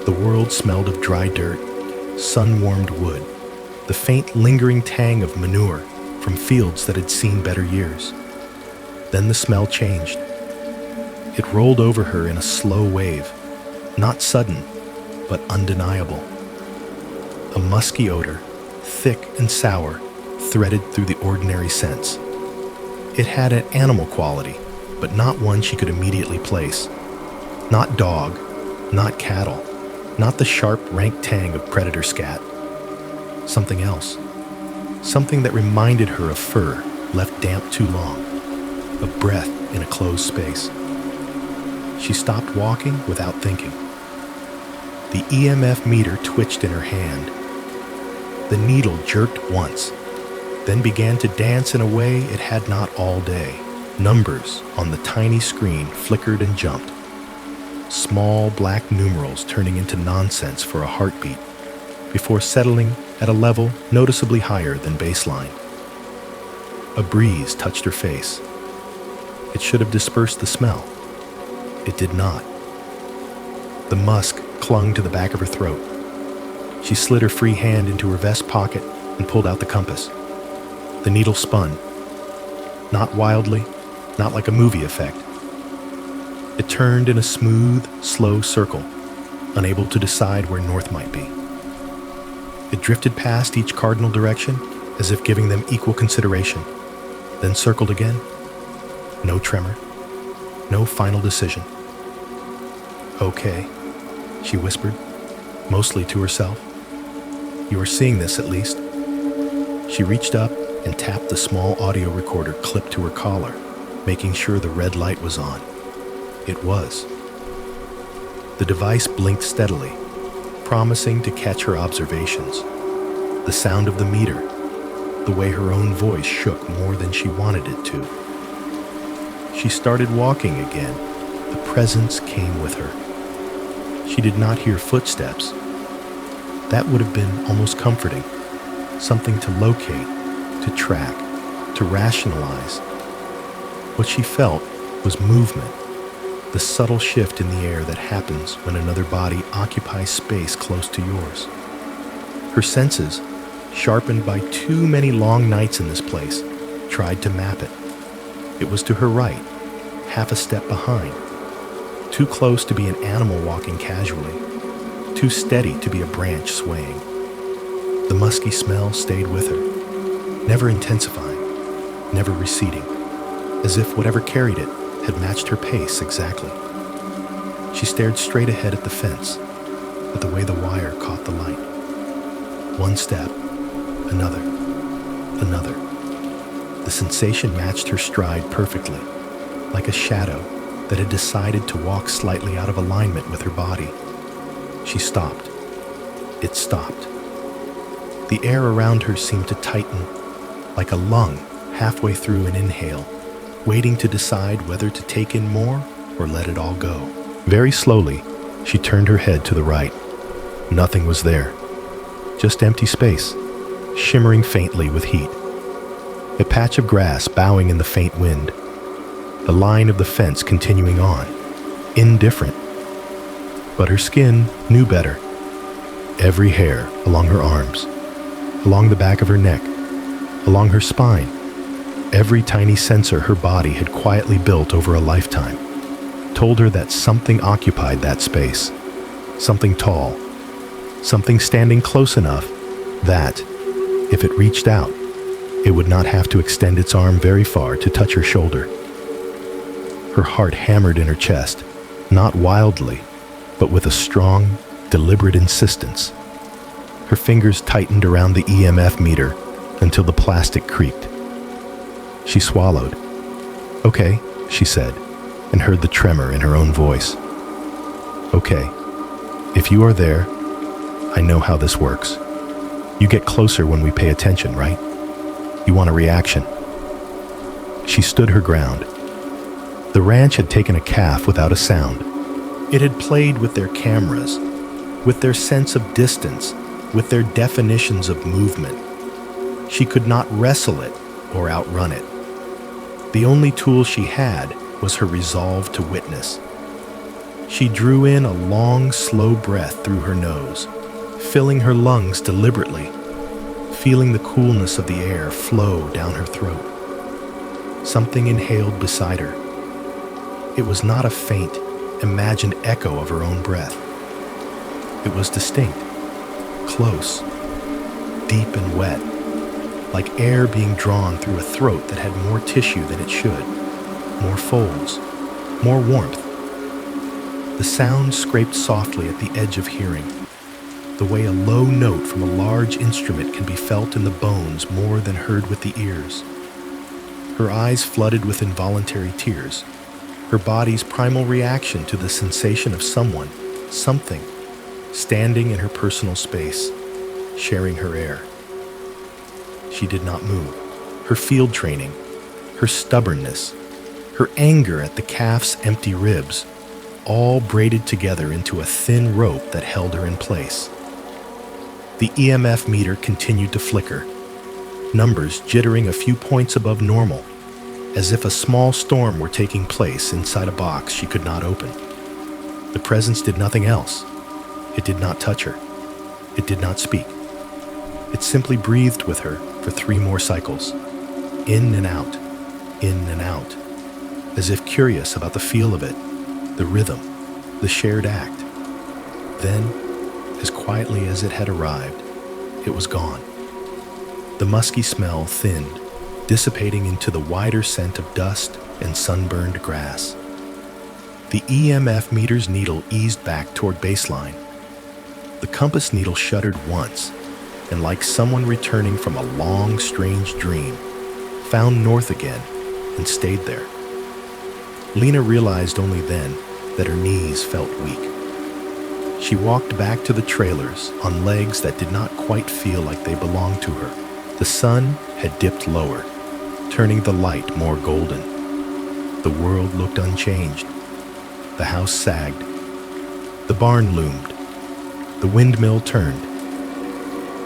The world smelled of dry dirt, sun-warmed wood, the faint lingering tang of manure from fields that had seen better years. Then the smell changed. It rolled over her in a slow wave, not sudden, but undeniable. A musky odor, thick and sour, threaded through the ordinary scents. It had an animal quality, but not one she could immediately place. Not dog, not cattle, not the sharp, rank tang of predator scat. Something else. Something that reminded her of fur left damp too long, of breath in a closed space. She stopped walking without thinking. The EMF meter twitched in her hand. The needle jerked once, then began to dance in a way it had not all day. Numbers on the tiny screen flickered and jumped. Small black numerals turning into nonsense for a heartbeat, before settling at a level noticeably higher than baseline. A breeze touched her face. It should have dispersed the smell. It did not. The musk clung to the back of her throat. She slid her free hand into her vest pocket and pulled out the compass. The needle spun. Not wildly, not like a movie effect. It turned in a smooth, slow circle, unable to decide where north might be. It drifted past each cardinal direction as if giving them equal consideration, then circled again. No tremor, no final decision. "Okay," she whispered, mostly to herself. "You are seeing this, at least." She reached up and tapped the small audio recorder clipped to her collar, making sure the red light was on. It was. The device blinked steadily, promising to catch her observations. The sound of the meter, the way her own voice shook more than she wanted it to. She started walking again. The presence came with her. She did not hear footsteps. That would have been almost comforting. Something to locate, to track, to rationalize. What she felt was movement, the subtle shift in the air that happens when another body occupies space close to yours. Her senses, sharpened by too many long nights in this place, tried to map it. It was to her right, half a step behind, too close to be an animal walking casually, too steady to be a branch swaying. The musky smell stayed with her, never intensifying, never receding, as if whatever carried it had matched her pace exactly. She stared straight ahead at the fence, at the way the wire caught the light. One step, another, another. The sensation matched her stride perfectly, like a shadow that had decided to walk slightly out of alignment with her body. She stopped. It stopped. The air around her seemed to tighten, like a lung halfway through an inhale, waiting to decide whether to take in more or let it all go. Very slowly, she turned her head to the right. Nothing was there. Just empty space, shimmering faintly with heat. A patch of grass bowing in the faint wind. The line of the fence continuing on, indifferent. But her skin knew better. Every hair along her arms, along the back of her neck, along her spine, every tiny sensor her body had quietly built over a lifetime, told her that something occupied that space, something tall, something standing close enough that, if it reached out, it would not have to extend its arm very far to touch her shoulder. Her heart hammered in her chest, not wildly, but with a strong, deliberate insistence. Her fingers tightened around the EMF meter until the plastic creaked. She swallowed. "Okay," she said, and heard the tremor in her own voice. "Okay, if you are there, I know how this works. You get closer when we pay attention, right? You want a reaction." She stood her ground. The ranch had taken a calf without a sound. It had played with their cameras, with their sense of distance, with their definitions of movement. She could not wrestle it or outrun it. The only tool she had was her resolve to witness. She drew in a long, slow breath through her nose, filling her lungs deliberately, feeling the coolness of the air flow down her throat. Something inhaled beside her. It was not a faint, imagined echo of her own breath. It was distinct, close, deep and wet, like air being drawn through a throat that had more tissue than it should, more folds, more warmth. The sound scraped softly at the edge of hearing, the way a low note from a large instrument can be felt in the bones more than heard with the ears. Her eyes flooded with involuntary tears, her body's primal reaction to the sensation of someone, something, standing in her personal space, sharing her air. She did not move. Her field training, her stubbornness, her anger at the calf's empty ribs, all braided together into a thin rope that held her in place. The EMF meter continued to flicker, numbers jittering a few points above normal, as if a small storm were taking place inside a box she could not open. The presence did nothing else, It did not touch her. It did not speak. It simply breathed with her for 3 more cycles, in and out, as if curious about the feel of it, the rhythm, the shared act. Then, as quietly as it had arrived, it was gone. The musky smell thinned, dissipating into the wider scent of dust and sunburned grass. The EMF meter's needle eased back toward baseline. The compass needle shuddered once, and like someone returning from a long, strange dream, found north again and stayed there. Lena realized only then that her knees felt weak. She walked back to the trailers on legs that did not quite feel like they belonged to her. The sun had dipped lower, turning the light more golden. The world looked unchanged. The house sagged. The barn loomed. The windmill turned.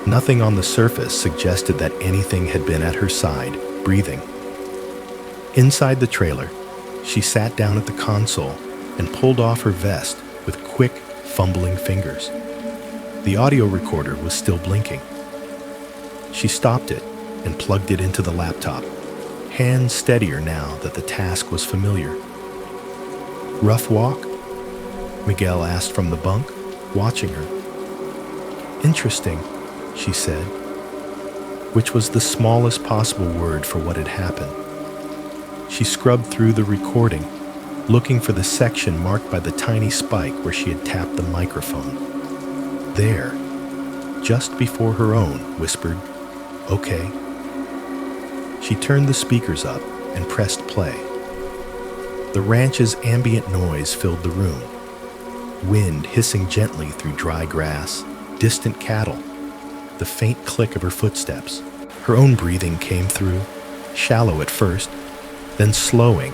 Nothing on the surface suggested that anything had been at her side, breathing. Inside the trailer, she sat down at the console and pulled off her vest with quick, fumbling fingers. The audio recorder was still blinking. She stopped it and plugged it into the laptop, hands steadier now that the task was familiar. "Rough walk?" Miguel asked from the bunk, watching her. "Interesting," she said, which was the smallest possible word for what had happened. She scrubbed through the recording, looking for the section marked by the tiny spike where she had tapped the microphone. There, just before her own, whispered, "Okay." She turned the speakers up and pressed play. The ranch's ambient noise filled the room. Wind hissing gently through dry grass, distant cattle, the faint click of her footsteps. Her own breathing came through, shallow at first, then slowing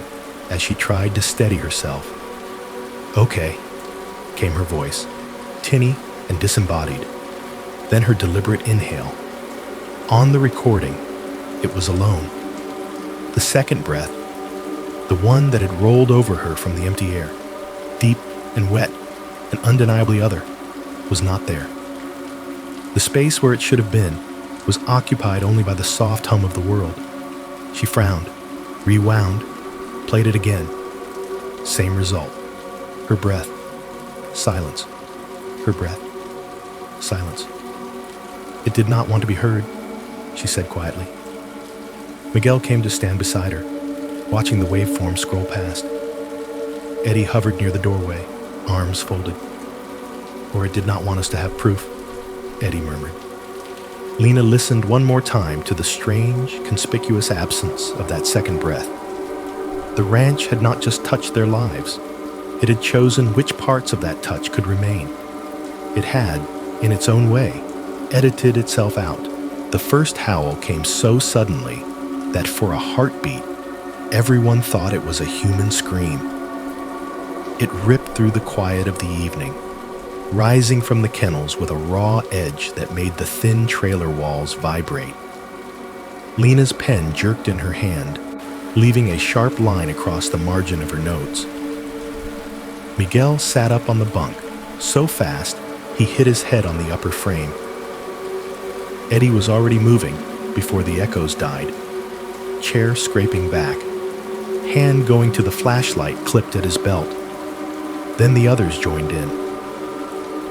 as she tried to steady herself. "Okay," came her voice, tinny and disembodied. Then her deliberate inhale. On the recording, it was alone. The second breath, the one that had rolled over her from the empty air, deep and wet and undeniably other, was not there. The space where it should have been was occupied only by the soft hum of the world. She frowned, rewound, played it again. Same result. Her breath. Silence. Her breath. Silence. "It did not want to be heard," she said quietly. Miguel came to stand beside her, watching the waveform scroll past. Eddie hovered near the doorway, arms folded. "Or it did not want us to have proof," Eddie murmured. Lena listened one more time to the strange, conspicuous absence of that second breath. The ranch had not just touched their lives. It had chosen which parts of that touch could remain. It had, in its own way, edited itself out. The first howl came so suddenly that for a heartbeat, everyone thought it was a human scream. It ripped through the quiet of the evening, rising from the kennels with a raw edge that made the thin trailer walls vibrate. Lena's pen jerked in her hand, leaving a sharp line across the margin of her notes. Miguel sat up on the bunk, so fast he hit his head on the upper frame. Eddie was already moving before the echoes died, chair scraping back, hand going to the flashlight clipped at his belt. Then the others joined in.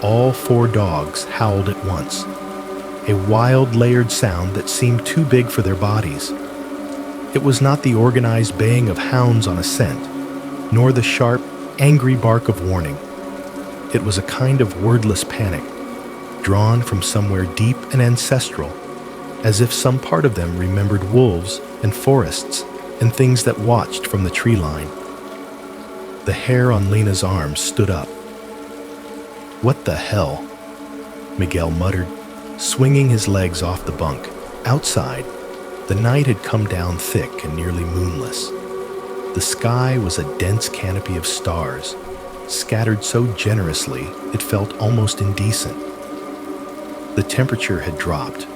All 4 dogs howled at once, a wild, layered sound that seemed too big for their bodies. It was not the organized baying of hounds on a scent, nor the sharp, angry bark of warning. It was a kind of wordless panic, drawn from somewhere deep and ancestral, as if some part of them remembered wolves and forests and things that watched from the tree line. The hair on Lena's arms stood up. "What the hell?" Miguel muttered, swinging his legs off the bunk. Outside, the night had come down thick and nearly moonless. The sky was a dense canopy of stars, scattered so generously it felt almost indecent. The temperature had dropped,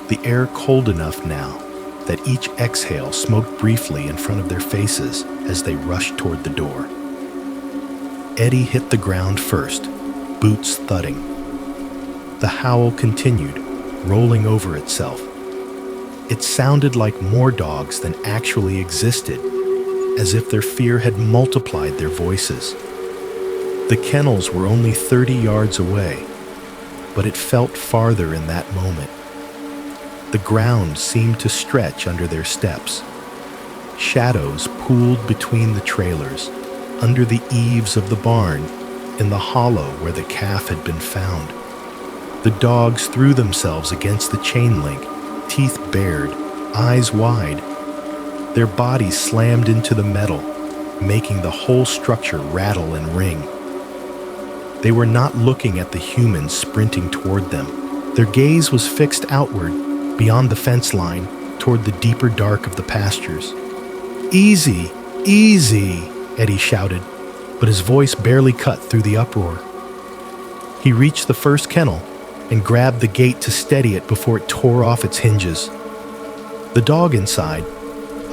the air cold enough now that each exhale smoked briefly in front of their faces as they rushed toward the door. Eddie hit the ground first, boots thudding. The howl continued, rolling over itself. It sounded like more dogs than actually existed, as if their fear had multiplied their voices. The kennels were only 30 yards away, but it felt farther in that moment. The ground seemed to stretch under their steps. Shadows pooled between the trailers, under the eaves of the barn, in the hollow where the calf had been found. The dogs threw themselves against the chain link, teeth bared, eyes wide. Their bodies slammed into the metal, making the whole structure rattle and ring. They were not looking at the humans sprinting toward them. Their gaze was fixed outward, beyond the fence line, toward the deeper dark of the pastures. "Easy, easy," Eddie shouted, but his voice barely cut through the uproar. He reached the first kennel and grabbed the gate to steady it before it tore off its hinges. The dog inside,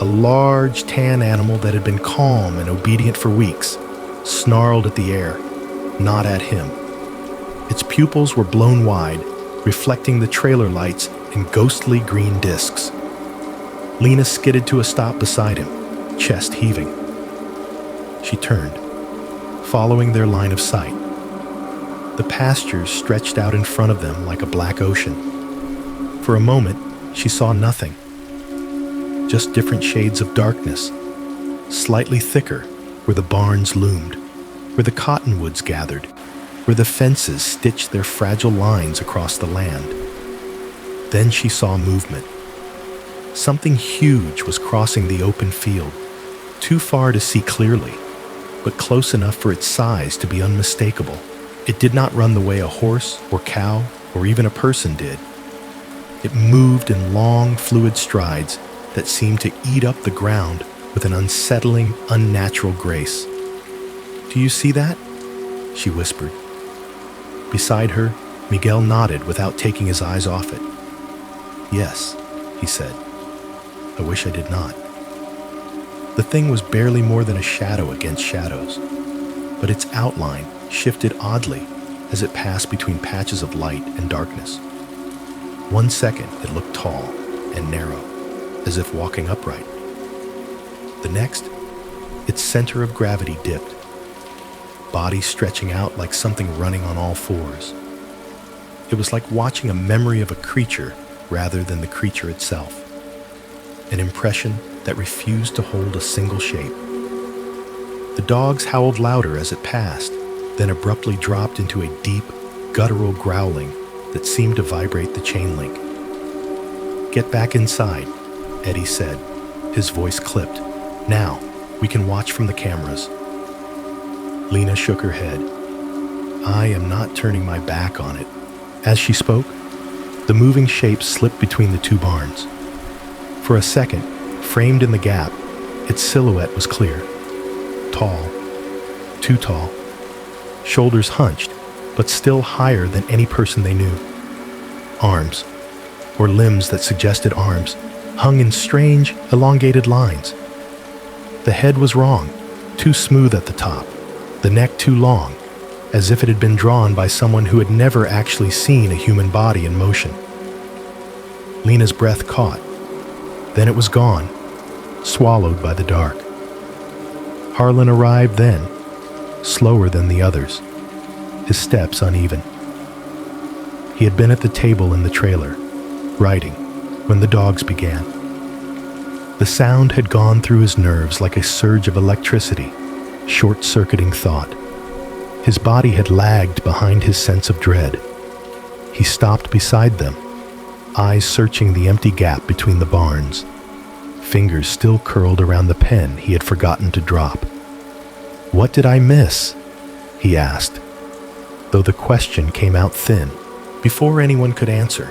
a large tan animal that had been calm and obedient for weeks, snarled at the air, not at him. Its pupils were blown wide, reflecting the trailer lights in ghostly green discs. Lena skidded to a stop beside him, chest heaving. She turned, following their line of sight. The pastures stretched out in front of them like a black ocean. For a moment, she saw nothing. Just different shades of darkness, slightly thicker where the barns loomed, where the cottonwoods gathered, where the fences stitched their fragile lines across the land. Then she saw movement. Something huge was crossing the open field, too far to see clearly, but close enough for its size to be unmistakable. It did not run the way a horse or cow or even a person did. It moved in long, fluid strides that seemed to eat up the ground with an unsettling, unnatural grace. "Do you see that?" she whispered. Beside her, Miguel nodded without taking his eyes off it. "Yes," he said. "I wish I did not." The thing was barely more than a shadow against shadows, but its outline shifted oddly as it passed between patches of light and darkness. One second it looked tall and narrow, as if walking upright. The next, its center of gravity dipped, body stretching out like something running on all fours. It was like watching a memory of a creature rather than the creature itself, an impression that refused to hold a single shape. The dogs howled louder as it passed, then abruptly dropped into a deep, guttural growling that seemed to vibrate the chain link. "Get back inside," Eddie said, his voice clipped. "Now, we can watch from the cameras." Lena shook her head. "I am not turning my back on it." As she spoke, the moving shape slipped between the two barns. For a second, framed in the gap, its silhouette was clear. Tall, too tall, shoulders hunched, but still higher than any person they knew. Arms, or limbs that suggested arms, hung in strange, elongated lines. The head was wrong, too smooth at the top, the neck too long, as if it had been drawn by someone who had never actually seen a human body in motion. Lena's breath caught. Then it was gone, swallowed by the dark. Harlan arrived then, slower than the others, his steps uneven. He had been at the table in the trailer, writing, when the dogs began. The sound had gone through his nerves like a surge of electricity, short-circuiting thought. His body had lagged behind his sense of dread. He stopped beside them, eyes searching the empty gap between the barns, fingers still curled around the pen he had forgotten to drop. "What did I miss?" he asked, though the question came out thin. Before anyone could answer,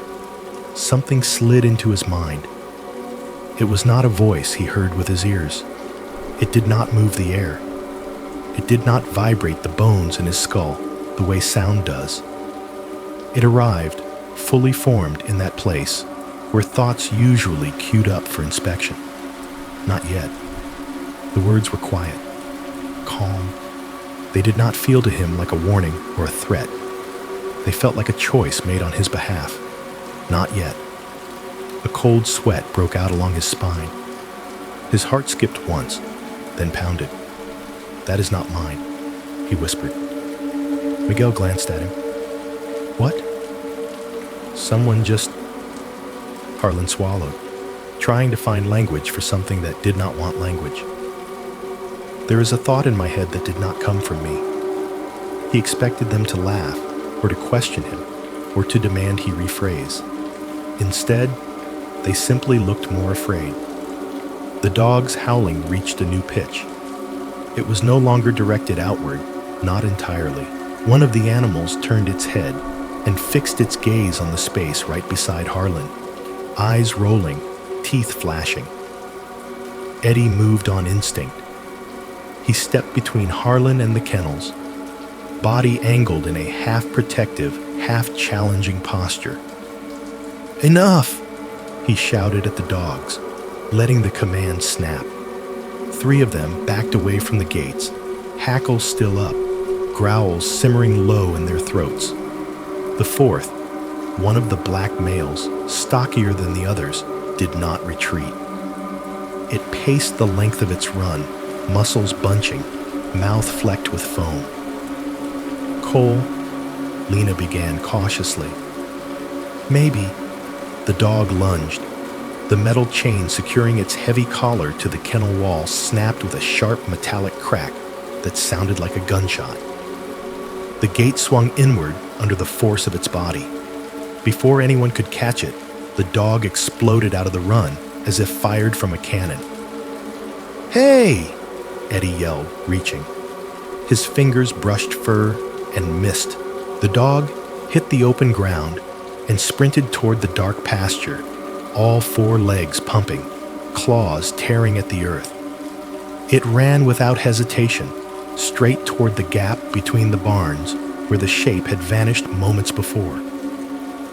something slid into his mind. It was not a voice he heard with his ears. It did not move the air. It did not vibrate the bones in his skull the way sound does. It arrived, fully formed in that place where thoughts usually queued up for inspection. Not yet. The words were quiet, calm. They did not feel to him like a warning or a threat. They felt like a choice made on his behalf. Not yet. A cold sweat broke out along his spine. His heart skipped once, then pounded. "That is not mine," he whispered. Miguel glanced at him. "What?" "Someone just..." Harlan swallowed, trying to find language for something that did not want language. There is a thought in my head that did not come from me. He expected them to laugh, or to question him, or to demand he rephrase. Instead, they simply looked more afraid. The dog's howling reached a new pitch. It was no longer directed outward, not entirely. One of the animals turned its head and fixed its gaze on the space right beside Harlan, eyes rolling, teeth flashing. Eddie moved on instinct. He stepped between Harlan and the kennels, body angled in a half-protective, half-challenging posture. "Enough!" he shouted at the dogs, letting the command snap. 3 of them backed away from the gates, hackles still up, growls simmering low in their throats. The 4th, one of the black males, stockier than the others, did not retreat. It paced the length of its run, muscles bunching, mouth flecked with foam. "Cole," Lena began cautiously. "Maybe." The dog lunged. The metal chain securing its heavy collar to the kennel wall snapped with a sharp metallic crack that sounded like a gunshot. The gate swung inward under the force of its body. Before anyone could catch it, the dog exploded out of the run as if fired from a cannon. "Hey!" Eddie yelled, reaching. His fingers brushed fur and missed. The dog hit the open ground and sprinted toward the dark pasture, all 4 legs pumping, claws tearing at the earth. It ran without hesitation, straight toward the gap between the barns where the shape had vanished moments before.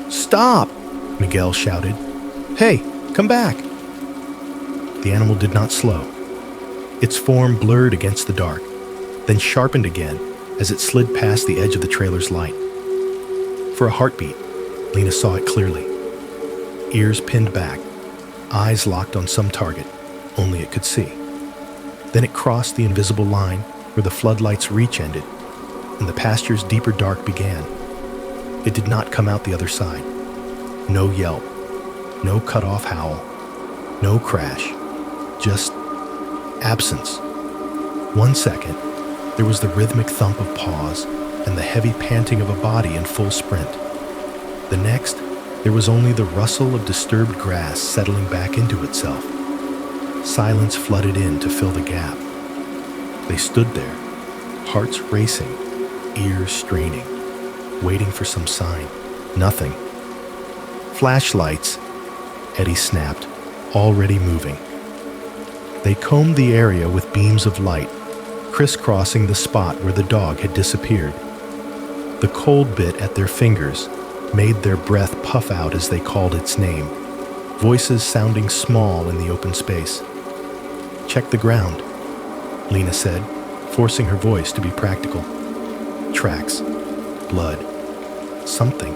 "Stop!" Miguel shouted. "Hey, come back!" The animal did not slow. Its form blurred against the dark, then sharpened again as it slid past the edge of the trailer's light. For a heartbeat, Lena saw it clearly. Ears pinned back, eyes locked on some target only it could see. Then it crossed the invisible line where the floodlight's reach ended, and the pasture's deeper dark began. It did not come out the other side. No yelp, no cut-off howl, no crash, just absence. 1 second, there was the rhythmic thump of paws and the heavy panting of a body in full sprint. The next, there was only the rustle of disturbed grass settling back into itself. Silence flooded in to fill the gap. They stood there, hearts racing, ears straining, waiting for some sign. Nothing. "Flashlights," Eddie snapped, already moving. They combed the area with beams of light, crisscrossing the spot where the dog had disappeared. The cold bit at their fingers made their breath puff out as they called its name, voices sounding small in the open space. "Check the ground," Lena said, forcing her voice to be practical. Tracks, blood, something.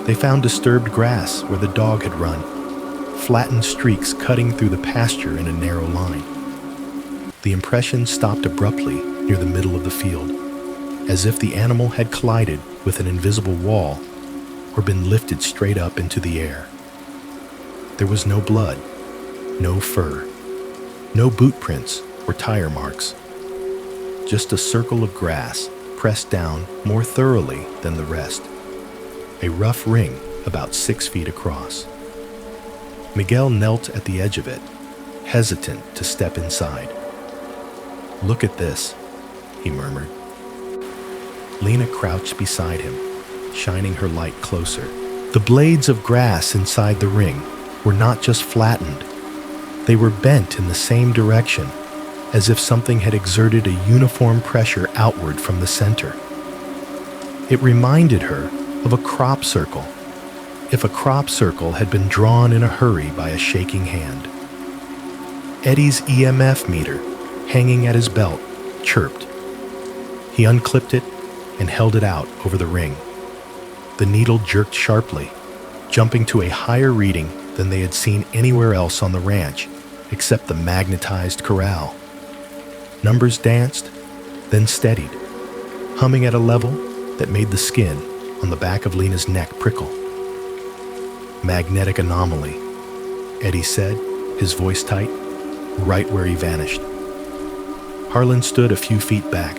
They found disturbed grass where the dog had run, flattened streaks cutting through the pasture in a narrow line. The impression stopped abruptly near the middle of the field, as if the animal had collided with an invisible wall or been lifted straight up into the air. There was no blood, no fur, no boot prints or tire marks, just a circle of grass pressed down more thoroughly than the rest, a rough ring about 6 feet across. Miguel knelt at the edge of it, hesitant to step inside. "Look at this," he murmured. Lena crouched beside him, shining her light closer. The blades of grass inside the ring were not just flattened, they were bent in the same direction, as if something had exerted a uniform pressure outward from the center. It reminded her of a crop circle, if a crop circle had been drawn in a hurry by a shaking hand. Eddie's EMF meter, hanging at his belt, chirped. He unclipped it and held it out over the ring. The needle jerked sharply, jumping to a higher reading than they had seen anywhere else on the ranch, except the magnetized corral. Numbers danced, then steadied, humming at a level that made the skin on the back of Lena's neck prickle. "Magnetic anomaly," Eddie said, his voice tight, right where he vanished. Harlan stood a few feet back,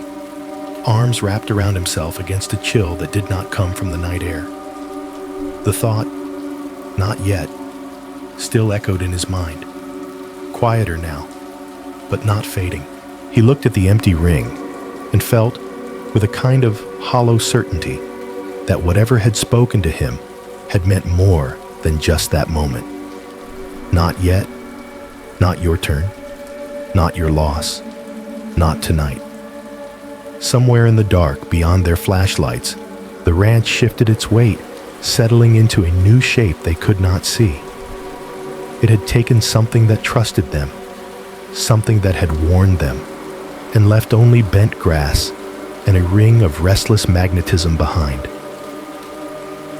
arms wrapped around himself against a chill that did not come from the night air. The thought, "not yet," still echoed in his mind, quieter now, but not fading. He looked at the empty ring and felt, with a kind of hollow certainty, that whatever had spoken to him had meant more than just that moment. Not yet, not your turn, not your loss, not tonight. Somewhere in the dark beyond their flashlights, the ranch shifted its weight, settling into a new shape they could not see. It had taken something that trusted them, something that had warned them, and left only bent grass and a ring of restless magnetism behind.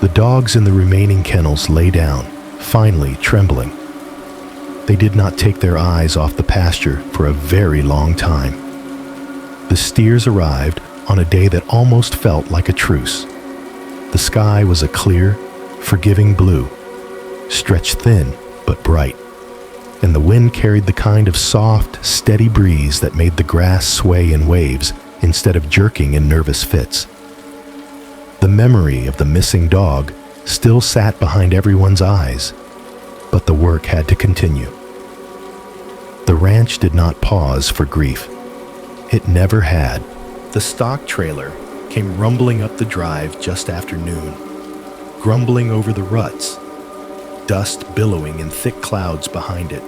The dogs in the remaining kennels lay down, finally trembling. They did not take their eyes off the pasture for a very long time. The steers arrived on a day that almost felt like a truce. The sky was a clear, forgiving blue, stretched thin but bright, and the wind carried the kind of soft, steady breeze that made the grass sway in waves instead of jerking in nervous fits. The memory of the missing dog still sat behind everyone's eyes, but the work had to continue. The ranch did not pause for grief. It never had. The stock trailer came rumbling up the drive just after noon, grumbling over the ruts, dust billowing in thick clouds behind it.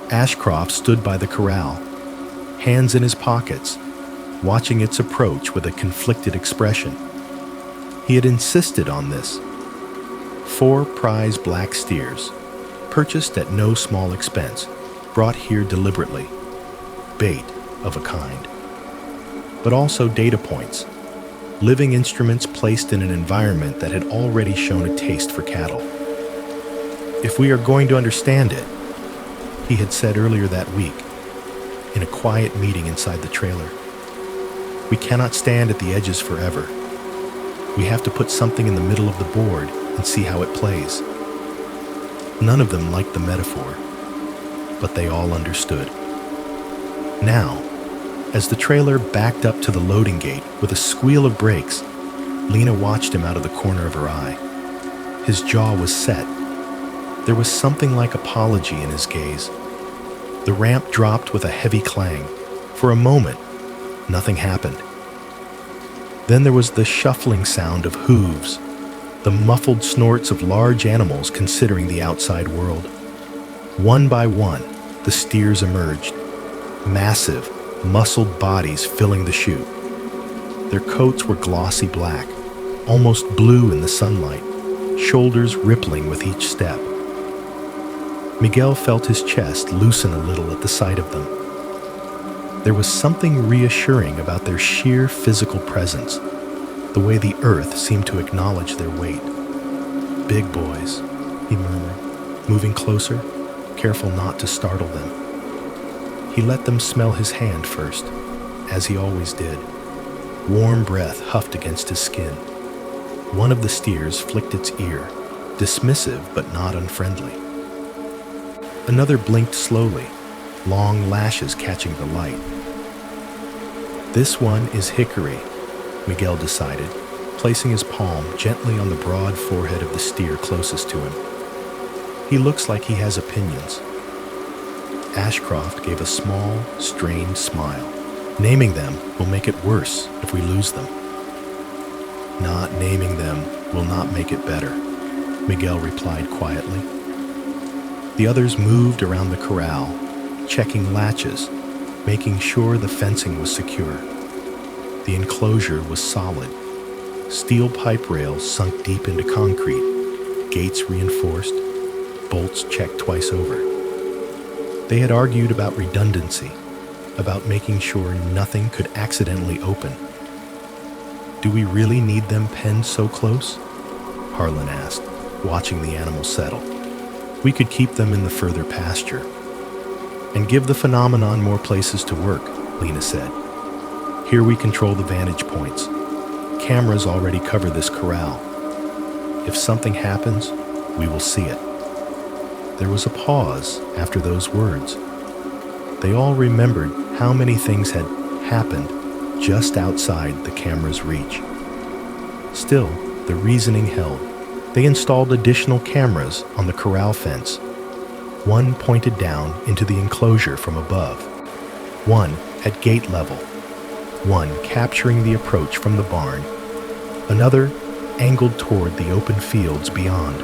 Ashcroft stood by the corral, hands in his pockets, watching its approach with a conflicted expression. He had insisted on this. 4 prize black steers, purchased at no small expense, brought here deliberately. Bait of a kind. But also data points, living instruments placed in an environment that had already shown a taste for cattle. If we are going to understand it, he had said earlier that week, in a quiet meeting inside the trailer, we cannot stand at the edges forever. We have to put something in the middle of the board and see how it plays. None of them liked the metaphor, but they all understood. Now, as the trailer backed up to the loading gate with a squeal of brakes, Lena watched him out of the corner of her eye. His jaw was set. There was something like apology in his gaze. The ramp dropped with a heavy clang. For a moment, nothing happened. Then there was the shuffling sound of hooves, the muffled snorts of large animals considering the outside world. One by one, the steers emerged, massive, muscled bodies filling the chute. Their coats were glossy black, almost blue in the sunlight, shoulders rippling with each step. Miguel felt his chest loosen a little at the sight of them. There was something reassuring about their sheer physical presence, the way the earth seemed to acknowledge their weight. "Big boys," he murmured, moving closer, careful not to startle them. He let them smell his hand first, as he always did. Warm breath huffed against his skin. One of the steers flicked its ear, dismissive but not unfriendly. Another blinked slowly, long lashes catching the light. "This one is Hickory," Miguel decided, placing his palm gently on the broad forehead of the steer closest to him. "He looks like he has opinions." Ashcroft gave a small, strained smile. "Naming them will make it worse if we lose them." "Not naming them will not make it better," Miguel replied quietly. The others moved around the corral, checking latches, making sure the fencing was secure. The enclosure was solid. Steel pipe rails sunk deep into concrete, gates reinforced, bolts checked twice over. They had argued about redundancy, about making sure nothing could accidentally open. Do we really need them penned so close? Harlan asked, watching the animals settle. We could keep them in the further pasture. And give the phenomenon more places to work, Lena said. Here we control the vantage points. Cameras already cover this corral. If something happens, we will see it. There was a pause after those words. They all remembered how many things had happened just outside the camera's reach. Still, the reasoning held. They installed additional cameras on the corral fence. One pointed down into the enclosure from above. One at gate level. One capturing the approach from the barn. Another angled toward the open fields beyond.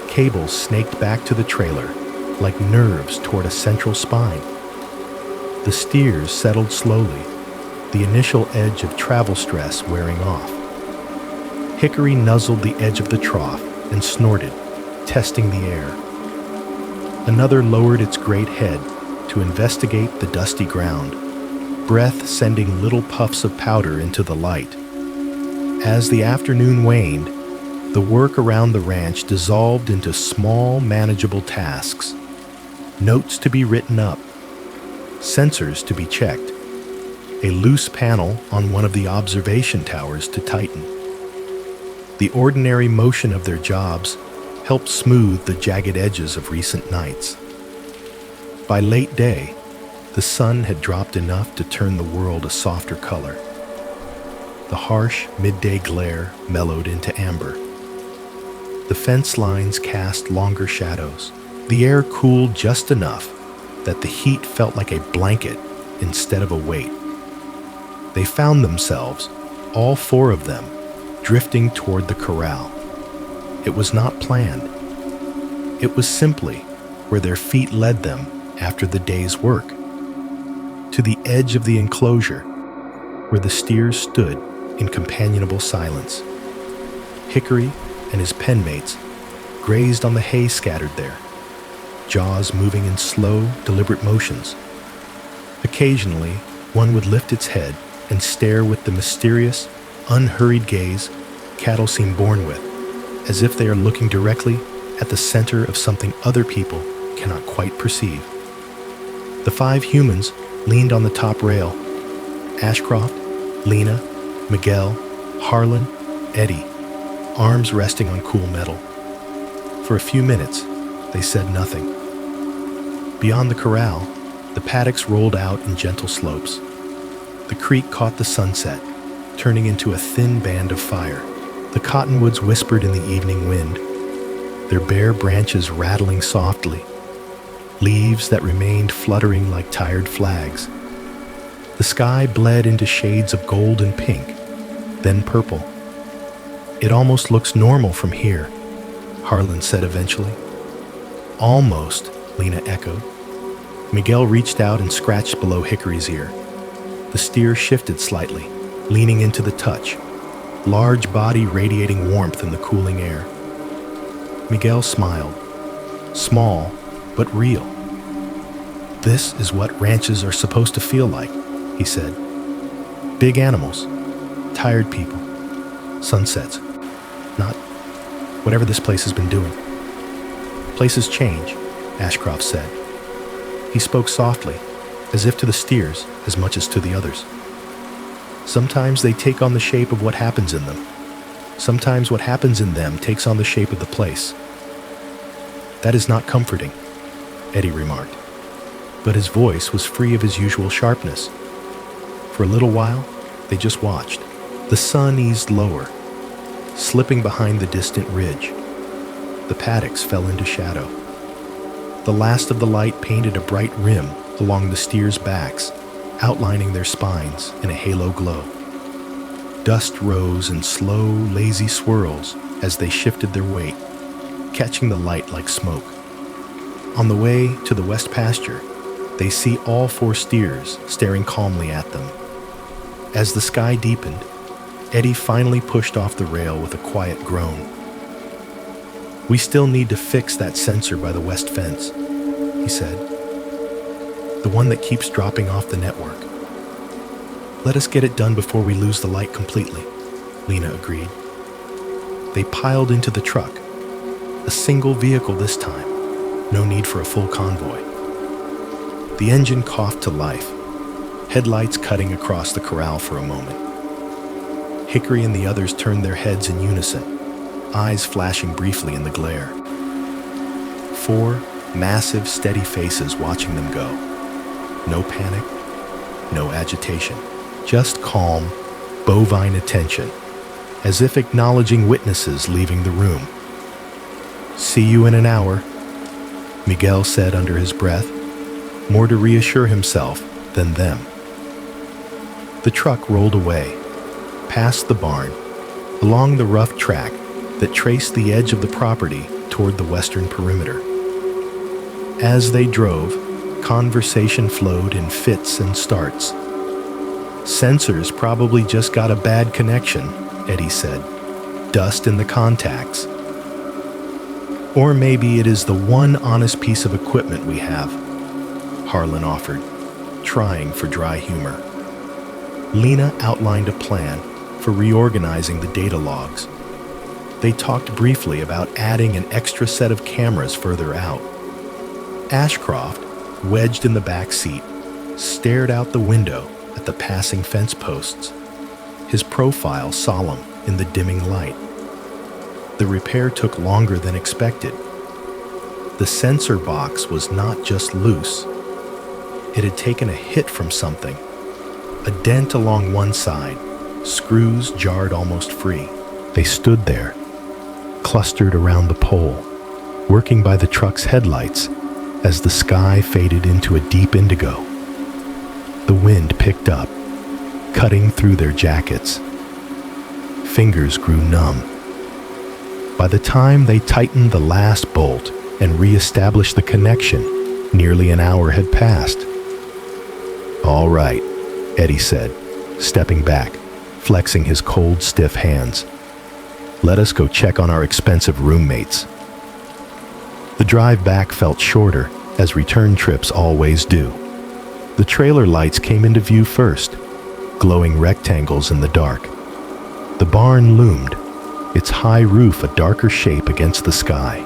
Cables snaked back to the trailer, like nerves toward a central spine. The steers settled slowly, the initial edge of travel stress wearing off. Hickory nuzzled the edge of the trough and snorted, testing the air. Another lowered its great head to investigate the dusty ground, breath sending little puffs of powder into the light. As the afternoon waned, the work around the ranch dissolved into small, manageable tasks. Notes to be written up, sensors to be checked, a loose panel on one of the observation towers to tighten. The ordinary motion of their jobs helped smooth the jagged edges of recent nights. By late day, the sun had dropped enough to turn the world a softer color. The harsh midday glare mellowed into amber. The fence lines cast longer shadows. The air cooled just enough that the heat felt like a blanket instead of a weight. They found themselves, all four of them, drifting toward the corral. It was not planned. It was simply where their feet led them after the day's work. To the edge of the enclosure, where the steers stood in companionable silence. Hickory and his penmates grazed on the hay scattered there, jaws moving in slow, deliberate motions. Occasionally, one would lift its head and stare with the mysterious, unhurried gaze cattle seem born with, as if they are looking directly at the center of something other people cannot quite perceive. The 5 humans leaned on the top rail. Ashcroft, Lena, Miguel, Harlan, Eddie, arms resting on cool metal. For a few minutes, they said nothing. Beyond the corral, the paddocks rolled out in gentle slopes. The creek caught the sunset, turning into a thin band of fire. The cottonwoods whispered in the evening wind, their bare branches rattling softly, leaves that remained fluttering like tired flags. The sky bled into shades of gold and pink, then purple. It almost looks normal from here, Harlan said eventually. Almost, Lena echoed. Miguel reached out and scratched below Hickory's ear. The steer shifted slightly, leaning into the touch, large body radiating warmth in the cooling air. Miguel smiled, small but real. This is what ranches are supposed to feel like, he said. Big animals, tired people, sunsets, not whatever this place has been doing. Places change, Ashcroft said. He spoke softly, as if to the steers as much as to the others. Sometimes they take on the shape of what happens in them. Sometimes what happens in them takes on the shape of the place. That is not comforting, Eddie remarked, but his voice was free of his usual sharpness. For a little while, they just watched. The sun eased lower, slipping behind the distant ridge. The paddocks fell into shadow. The last of the light painted a bright rim along the steers' backs, outlining their spines in a halo glow. Dust rose in slow, lazy swirls as they shifted their weight, catching the light like smoke. On the way to the west pasture, they see all 4 steers staring calmly at them. As the sky deepened, Eddie finally pushed off the rail with a quiet groan. We still need to fix that sensor by the west fence, he said. The one that keeps dropping off the network. Let us get it done before we lose the light completely, Lena agreed. They piled into the truck. A single vehicle this time. No need for a full convoy. The engine coughed to life, headlights cutting across the corral for a moment. Hickory and the others turned their heads in unison, eyes flashing briefly in the glare. 4 massive, steady faces watching them go. No panic, no agitation, just calm, bovine attention, as if acknowledging witnesses leaving the room. "See you in an hour," Miguel said under his breath, more to reassure himself than them. The truck rolled away, past the barn, along the rough track that traced the edge of the property toward the western perimeter. As they drove, conversation flowed in fits and starts. "Sensors probably just got a bad connection," Eddie said. "Dust in the contacts. Or maybe it is the one honest piece of equipment we have," Harlan offered, trying for dry humor. Lena outlined a plan for reorganizing the data logs. They talked briefly about adding an extra set of cameras further out. Ashcroft, wedged in the back seat, stared out the window at the passing fence posts, his profile solemn in the dimming light. The repair took longer than expected. The sensor box was not just loose. It had taken a hit from something. A dent along one side, screws jarred almost free. They stood there, clustered around the pole, working by the truck's headlights as the sky faded into a deep indigo. The wind picked up, cutting through their jackets. Fingers grew numb. By the time they tightened the last bolt and re-established the connection, nearly an hour had passed. "All right," Eddie said, stepping back, flexing his cold, stiff hands. "Let us go check on our expensive roommates." The drive back felt shorter, as return trips always do. The trailer lights came into view first, glowing rectangles in the dark. The barn loomed, its high roof a darker shape against the sky.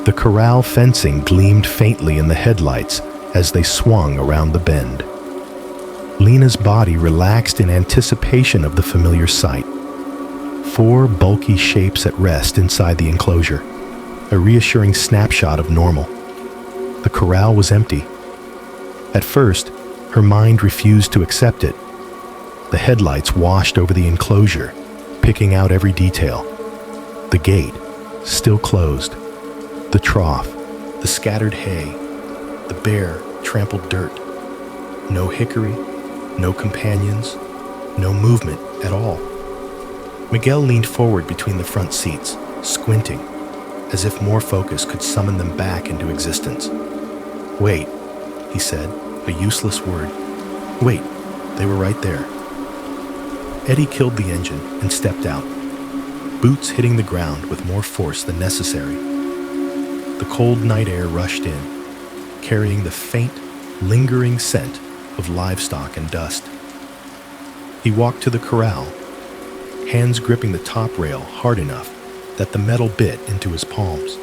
The corral fencing gleamed faintly in the headlights as they swung around the bend. Lena's body relaxed in anticipation of the familiar sight. 4 bulky shapes at rest inside the enclosure, a reassuring snapshot of normal. The corral was empty. At first, her mind refused to accept it. The headlights washed over the enclosure, picking out every detail. The gate, still closed. The trough, the scattered hay, the bare, trampled dirt. No Hickory, no companions, no movement at all. Miguel leaned forward between the front seats, squinting, as if more focus could summon them back into existence. "Wait," he said, a useless word. "Wait, they were right there." Eddie killed the engine and stepped out, boots hitting the ground with more force than necessary. The cold night air rushed in, carrying the faint, lingering scent of livestock and dust. He walked to the corral, hands gripping the top rail hard enough that the metal bit into his palms.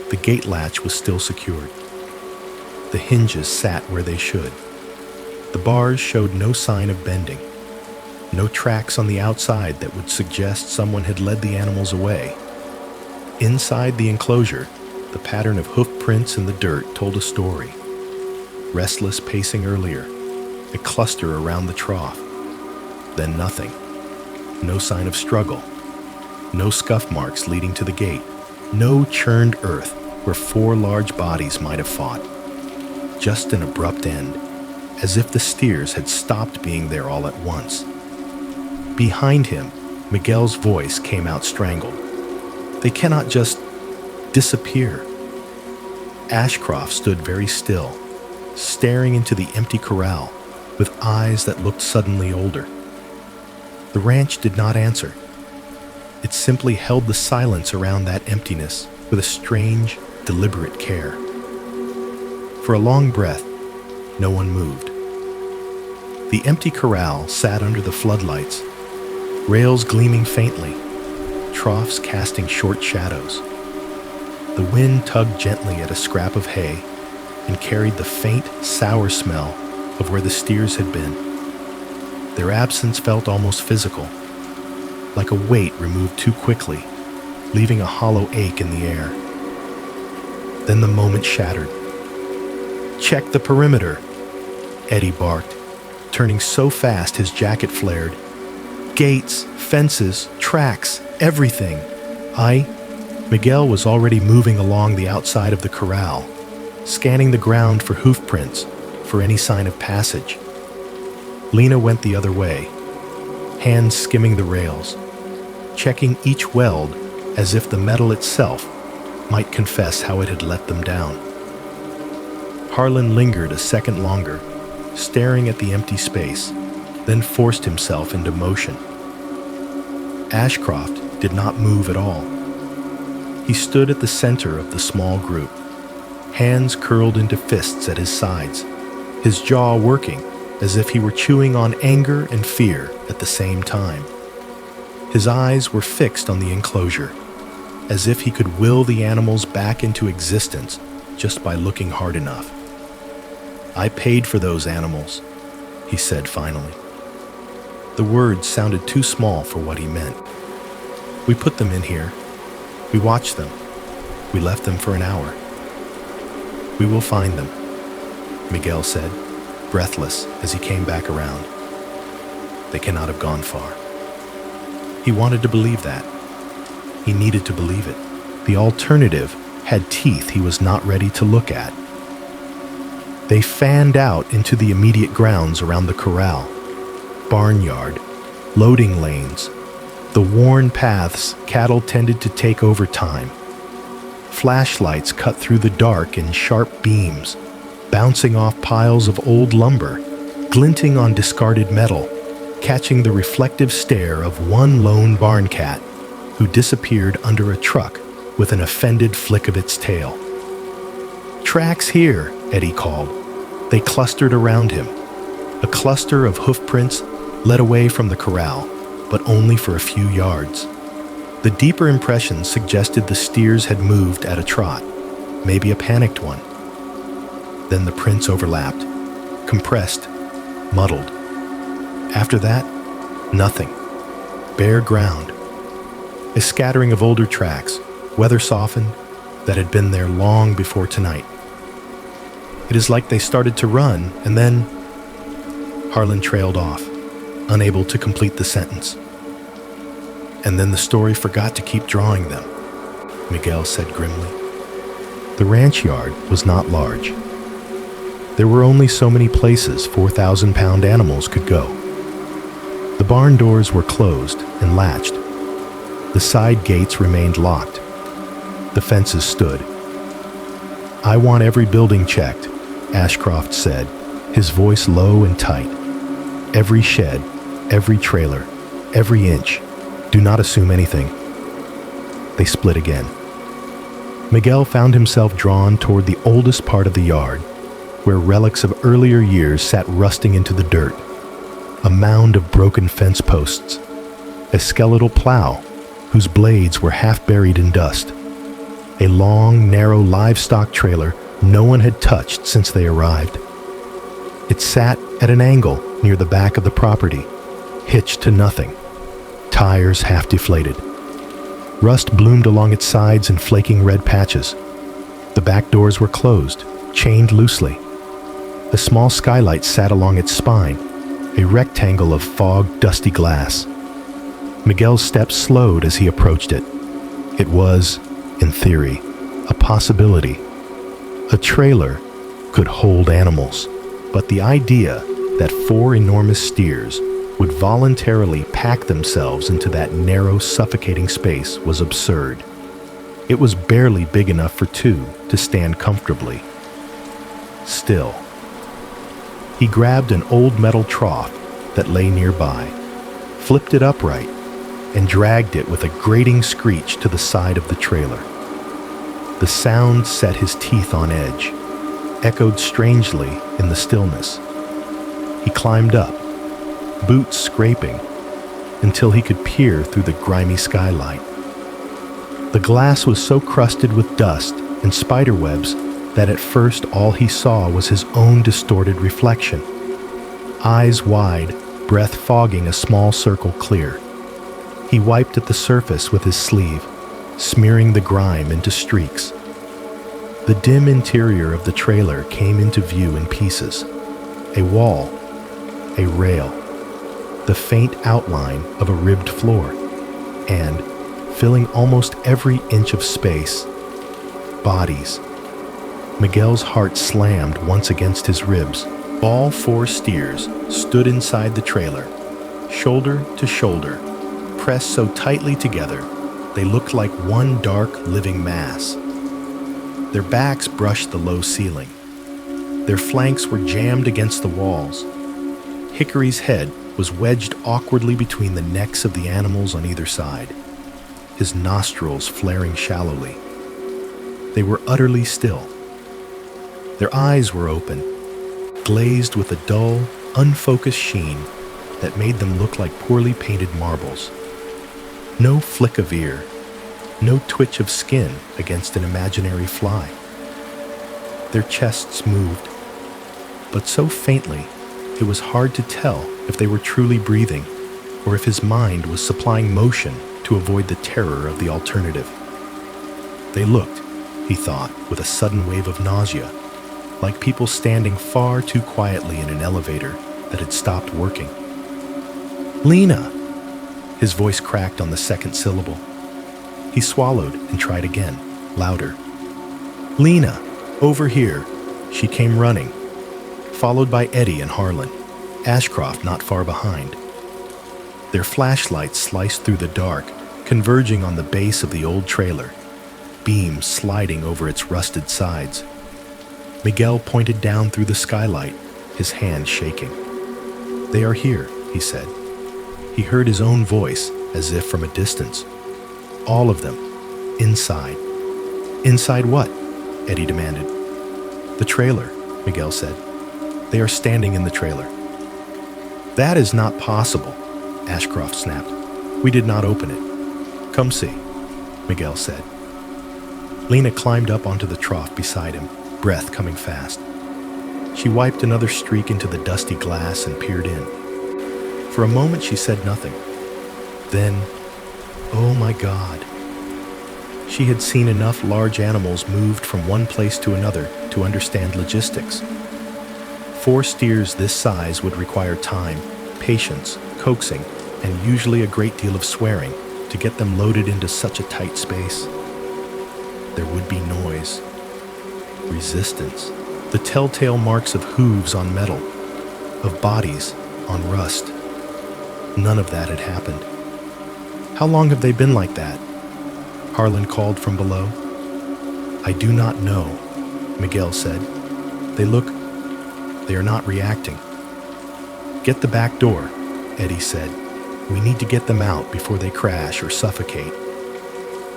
The gate latch was still secured. The hinges sat where they should. The bars showed no sign of bending. No tracks on the outside that would suggest someone had led the animals away. Inside the enclosure, the pattern of hoof prints in the dirt told a story. Restless pacing earlier, a cluster around the trough. Then nothing. No sign of struggle. No scuff marks leading to the gate. No churned earth where 4 large bodies might have fought. Just an abrupt end, as if the steers had stopped being there all at once. Behind him, Miguel's voice came out strangled. "They cannot just disappear." Ashcroft stood very still, staring into the empty corral with eyes that looked suddenly older. The ranch did not answer. It simply held the silence around that emptiness with a strange, deliberate care. For a long breath, no one moved. The empty corral sat under the floodlights, rails gleaming faintly, troughs casting short shadows. The wind tugged gently at a scrap of hay and carried the faint, sour smell of where the steers had been. Their absence felt almost physical, like a weight removed too quickly, leaving a hollow ache in the air. Then the moment shattered. "Check the perimeter," Eddie barked, turning so fast his jacket flared. "Gates, fences, tracks, everything." Miguel was already moving along the outside of the corral, scanning the ground for hoof prints, for any sign of passage. Lena went the other way, hands skimming the rails, checking each weld as if the metal itself might confess how it had let them down. Harlan lingered a second longer, staring at the empty space, then forced himself into motion. Ashcroft did not move at all. He stood at the center of the small group, hands curled into fists at his sides, his jaw working as if he were chewing on anger and fear at the same time. His eyes were fixed on the enclosure, as if he could will the animals back into existence just by looking hard enough. "I paid for those animals," he said finally. The words sounded too small for what he meant. "We put them in here. We watched them. We left them for an hour. We will find them," Miguel said, breathless as he came back around. "They cannot have gone far." He wanted to believe that. He needed to believe it. The alternative had teeth he was not ready to look at. They fanned out into the immediate grounds around the corral, barnyard, loading lanes, the worn paths cattle tended to take over time. Flashlights cut through the dark in sharp beams, bouncing off piles of old lumber, glinting on discarded metal, catching the reflective stare of one lone barn cat who disappeared under a truck with an offended flick of its tail. "Tracks here," Eddie called. They clustered around him. A cluster of hoofprints led away from the corral, but only for a few yards. The deeper impressions suggested the steers had moved at a trot, maybe a panicked one. Then the prints overlapped, compressed, muddled. After that, nothing. Bare ground. A scattering of older tracks, weather softened, that had been there long before tonight. "It is like they started to run, and then..." Harlan trailed off, unable to complete the sentence. "And then the story forgot to keep drawing them," Miguel said grimly. The ranch yard was not large. There were only so many places 4,000-pound animals could go. The barn doors were closed and latched. The side gates remained locked. The fences stood. "I want every building checked," Ashcroft said, his voice low and tight. "Every shed, every trailer, every inch. Do not assume anything." They split again. Miguel found himself drawn toward the oldest part of the yard, where relics of earlier years sat rusting into the dirt. A mound of broken fence posts, a skeletal plow whose blades were half buried in dust, a long, narrow livestock trailer no one had touched since they arrived. It sat at an angle near the back of the property, hitched to nothing, tires half deflated. Rust bloomed along its sides in flaking red patches. The back doors were closed, chained loosely. A small skylight sat along its spine, a rectangle of fogged, dusty glass. Miguel's steps slowed as he approached it. It was, in theory, a possibility. A trailer could hold animals, but the idea that 4 enormous steers would voluntarily pack themselves into that narrow, suffocating space was absurd. It was barely big enough for 2 to stand comfortably. Still, he grabbed an old metal trough that lay nearby, flipped it upright, and dragged it with a grating screech to the side of the trailer. The sound set his teeth on edge, echoed strangely in the stillness. He climbed up, boots scraping, until he could peer through the grimy skylight. The glass was so crusted with dust and spiderwebs that at first all he saw was his own distorted reflection. Eyes wide, breath fogging a small circle clear. He wiped at the surface with his sleeve, smearing the grime into streaks. The dim interior of the trailer came into view in pieces. A wall, a rail, the faint outline of a ribbed floor, and, filling almost every inch of space, bodies. Miguel's heart slammed once against his ribs. All 4 steers stood inside the trailer, shoulder to shoulder, pressed so tightly together they looked like one dark, living mass. Their backs brushed the low ceiling. Their flanks were jammed against the walls. Hickory's head was wedged awkwardly between the necks of the animals on either side, his nostrils flaring shallowly. They were utterly still. Their eyes were open, glazed with a dull, unfocused sheen that made them look like poorly painted marbles. No flick of ear, no twitch of skin against an imaginary fly. Their chests moved, but so faintly it was hard to tell if they were truly breathing or if his mind was supplying motion to avoid the terror of the alternative. They looked, he thought, with a sudden wave of nausea, like people standing far too quietly in an elevator that had stopped working. "Lena!" His voice cracked on the second syllable. He swallowed and tried again, louder. "Lena, over here." She came running, followed by Eddie and Harlan, Ashcroft not far behind. Their flashlights sliced through the dark, converging on the base of the old trailer, beams sliding over its rusted sides. Miguel pointed down through the skylight, his hand shaking. "They are here," he said. He heard his own voice, as if from a distance. "All of them. Inside." "Inside what?" Eddie demanded. "The trailer," Miguel said. "They are standing in the trailer." "That is not possible," Ashcroft snapped. "We did not open it." "Come see," Miguel said. Lena climbed up onto the trough beside him, breath coming fast. She wiped another streak into the dusty glass and peered in. For a moment she said nothing. Then, oh my God. She had seen enough large animals moved from one place to another to understand logistics. 4 steers this size would require time, patience, coaxing, and usually a great deal of swearing to get them loaded into such a tight space. There would be noise, resistance, the telltale marks of hooves on metal, of bodies on rust. None of that had happened. "How long have they been like that?" Harlan called from below. "I do not know," Miguel said. They are not reacting." "Get the back door," Eddie said. "We need to get them out before they crash or suffocate."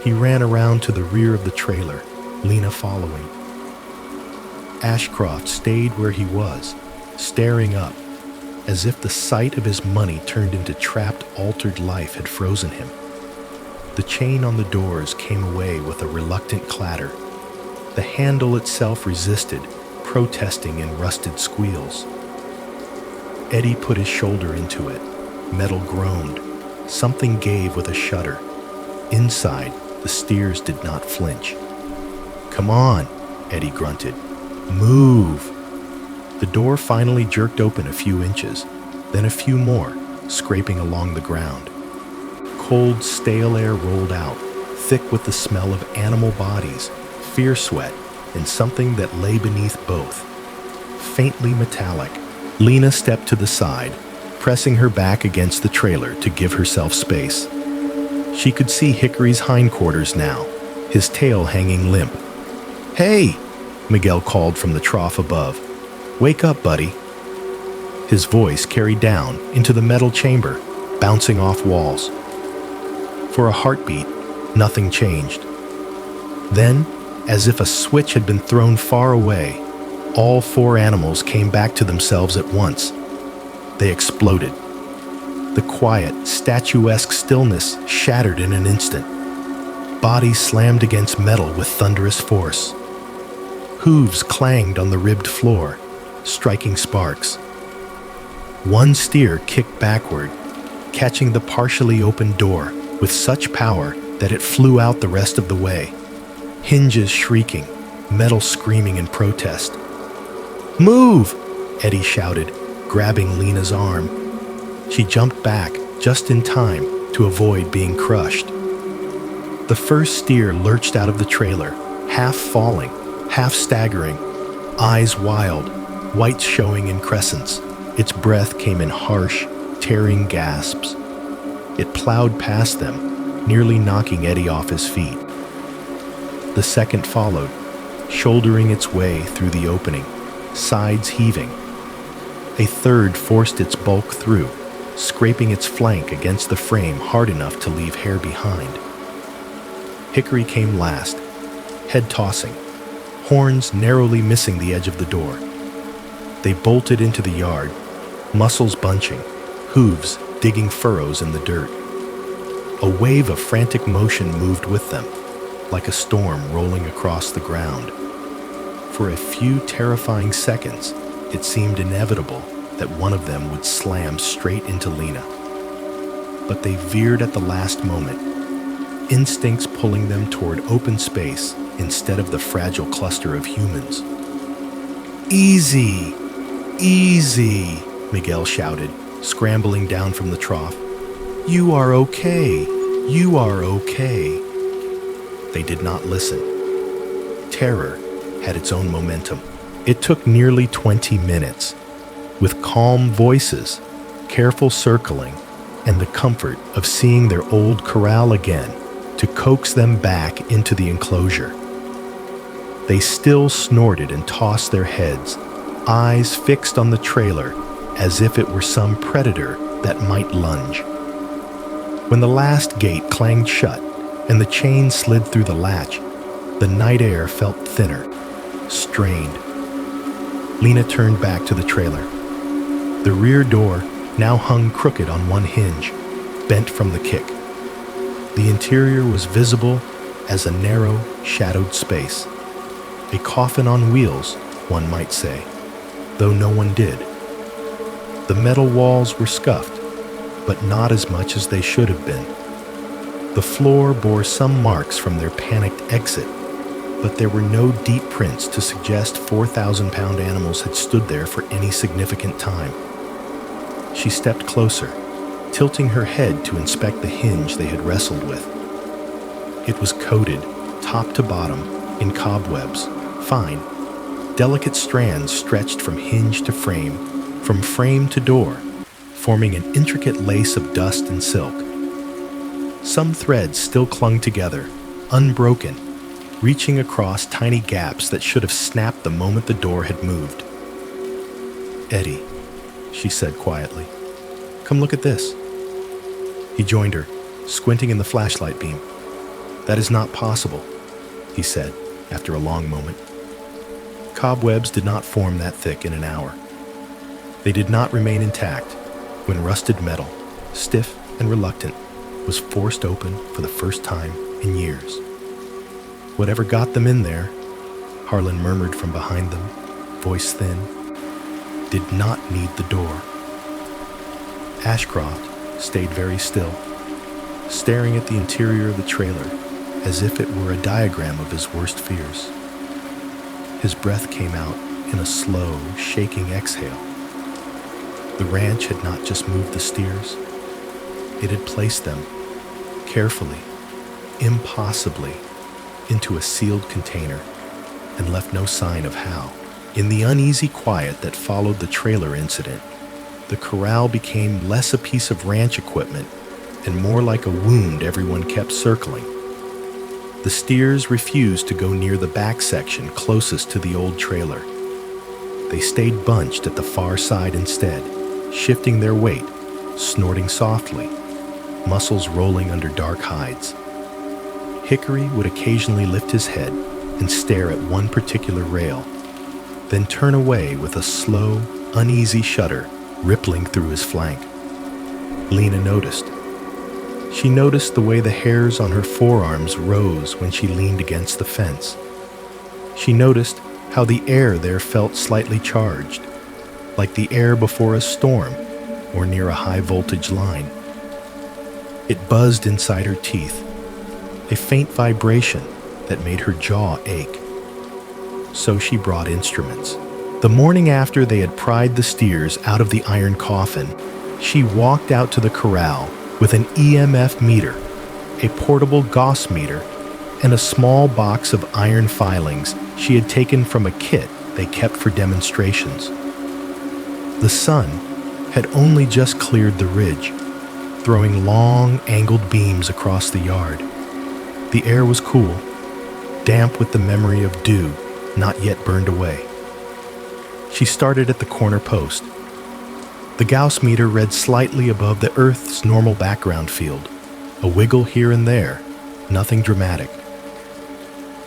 He ran around to the rear of the trailer, Lena following. Ashcroft stayed where he was, staring up, as if the sight of his money turned into trapped, altered life had frozen him. The chain on the doors came away with a reluctant clatter. The handle itself resisted, protesting in rusted squeals. Eddie put his shoulder into it. Metal groaned. Something gave with a shudder. Inside, the steers did not flinch. "Come on," Eddie grunted. "Move." The door finally jerked open a few inches, then a few more, scraping along the ground. Cold, stale air rolled out, thick with the smell of animal bodies, fear sweat, and something that lay beneath both. Faintly metallic, Lena stepped to the side, pressing her back against the trailer to give herself space. She could see Hickory's hindquarters now, his tail hanging limp. "Hey!" Miguel called from the trough above. "Wake up, buddy." His voice carried down into the metal chamber, bouncing off walls. For a heartbeat, nothing changed. Then, as if a switch had been thrown far away, all 4 animals came back to themselves at once. They exploded, The quiet, statuesque stillness shattered in an instant. Bodies slammed against metal with thunderous force. Hooves clanged on the ribbed floor, striking sparks. One steer kicked backward, catching the partially opened door with such power that it flew out the rest of the way, hinges shrieking, metal screaming in protest. "Move!" Eddie shouted, grabbing Lena's arm. She jumped back just in time to avoid being crushed. The first steer lurched out of the trailer, half falling, half staggering, eyes wild, whites showing in crescents. Its breath came in harsh, tearing gasps. It plowed past them, nearly knocking Eddie off his feet. The second followed, shouldering its way through the opening, sides heaving. A third forced its bulk through, scraping its flank against the frame hard enough to leave hair behind. Hickory came last, head tossing, horns narrowly missing the edge of the door. They bolted into the yard, muscles bunching, hooves digging furrows in the dirt. A wave of frantic motion moved with them, like a storm rolling across the ground. For a few terrifying seconds, it seemed inevitable that one of them would slam straight into Lena. But they veered at the last moment, instincts pulling them toward open space instead of the fragile cluster of humans. "Easy! Easy!" Miguel shouted, scrambling down from the trough. "You are okay! You are okay!" They did not listen. Terror had its own momentum. It took nearly 20 minutes, with calm voices, careful circling, and the comfort of seeing their old corral again, to coax them back into the enclosure. They still snorted and tossed their heads, eyes fixed on the trailer as if it were some predator that might lunge. When the last gate clanged shut and the chain slid through the latch, the night air felt thinner, strained. Lena turned back to the trailer. The rear door now hung crooked on one hinge, bent from the kick. The interior was visible as a narrow, shadowed space. A coffin on wheels, one might say, though no one did. The metal walls were scuffed, but not as much as they should have been. The floor bore some marks from their panicked exit, but there were no deep prints to suggest 4,000-pound animals had stood there for any significant time. She stepped closer, tilting her head to inspect the hinge they had wrestled with. It was coated, top to bottom, in cobwebs, fine, delicate strands stretched from hinge to frame to door, forming an intricate lace of dust and silk. Some threads still clung together, unbroken, reaching across tiny gaps that should have snapped the moment the door had moved. "Eddie," she said quietly, "come look at this." He joined her, squinting in the flashlight beam. "That is not possible," he said, after a long moment. Cobwebs did not form that thick in an hour. They did not remain intact when rusted metal, stiff and reluctant, was forced open for the first time in years. "Whatever got them in there," Harlan murmured from behind them, voice thin, "did not need the door." Ashcroft stayed very still, staring at the interior of the trailer as if it were a diagram of his worst fears. His breath came out in a slow, shaking exhale. The ranch had not just moved the steers. It had placed them, carefully, impossibly, into a sealed container and left no sign of how. In the uneasy quiet that followed the trailer incident, the corral became less a piece of ranch equipment and more like a wound everyone kept circling. The steers refused to go near the back section closest to the old trailer. They stayed bunched at the far side instead, shifting their weight, snorting softly, muscles rolling under dark hides. Hickory would occasionally lift his head and stare at one particular rail, then turn away with a slow, uneasy shudder rippling through his flank. Lena noticed. She noticed the way the hairs on her forearms rose when she leaned against the fence. She noticed how the air there felt slightly charged, like the air before a storm or near a high-voltage line. It buzzed inside her teeth, a faint vibration that made her jaw ache. So she brought instruments. The morning after they had pried the steers out of the iron coffin, she walked out to the corral with an EMF meter, a portable Gauss meter, and a small box of iron filings she had taken from a kit they kept for demonstrations. The sun had only just cleared the ridge, throwing long, angled beams across the yard. The air was cool, damp with the memory of dew not yet burned away. She started at the corner post. The Gauss meter read slightly above the Earth's normal background field, a wiggle here and there, nothing dramatic.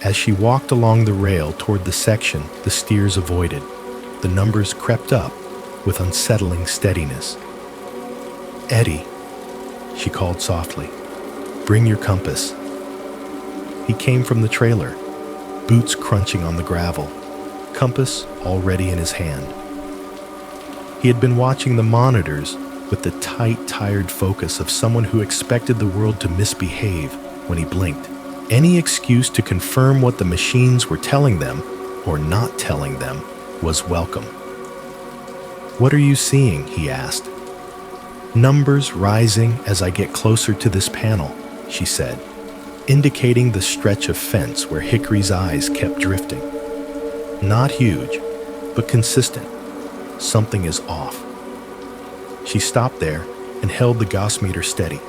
As she walked along the rail toward the section the steers avoided, the numbers crept up with unsettling steadiness. "Eddie," she called softly, "bring your compass." He came from the trailer, boots crunching on the gravel, compass already in his hand. He had been watching the monitors with the tight, tired focus of someone who expected the world to misbehave when he blinked. Any excuse to confirm what the machines were telling them, or not telling them, was welcome. "What are you seeing?" he asked. "Numbers rising as I get closer to this panel," she said, indicating the stretch of fence where Hickory's eyes kept drifting. "Not huge, but consistent. Something is off." She stopped there and held the Gauss meter steady.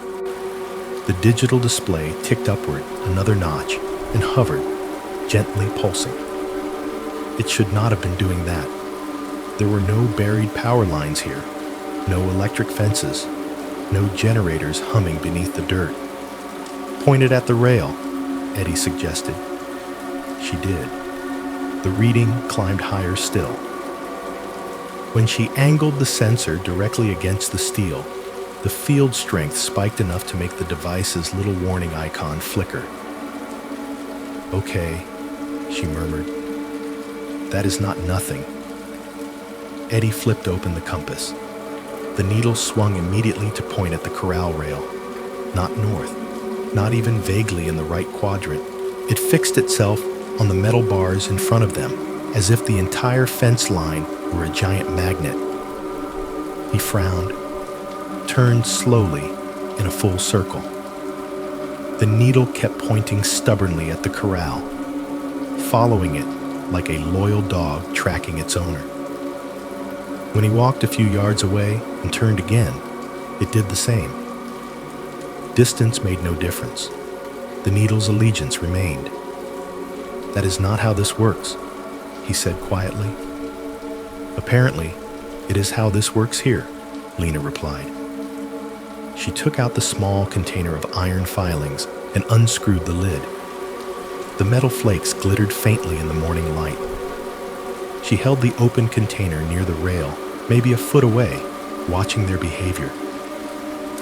The digital display ticked upward another notch and hovered, gently pulsing. It should not have been doing that. There were no buried power lines here, no electric fences, no generators humming beneath the dirt. "Point it at the rail," Eddie suggested. She did. The reading climbed higher still. When she angled the sensor directly against the steel, the field strength spiked enough to make the device's little warning icon flicker. "Okay," she murmured. "That is not nothing." Eddie flipped open the compass. The needle swung immediately to point at the corral rail. Not north, not even vaguely in the right quadrant. It fixed itself on the metal bars in front of them, as if the entire fence line were a giant magnet. He frowned, turned slowly in a full circle. The needle kept pointing stubbornly at the corral, following it like a loyal dog tracking its owner. When he walked a few yards away and turned again, it did the same. Distance made no difference. The needle's allegiance remained. "That is not how this works," he said quietly. "Apparently, it is how this works here," Lena replied. She took out the small container of iron filings and unscrewed the lid. The metal flakes glittered faintly in the morning light. She held the open container near the rail, maybe a foot away, watching their behavior.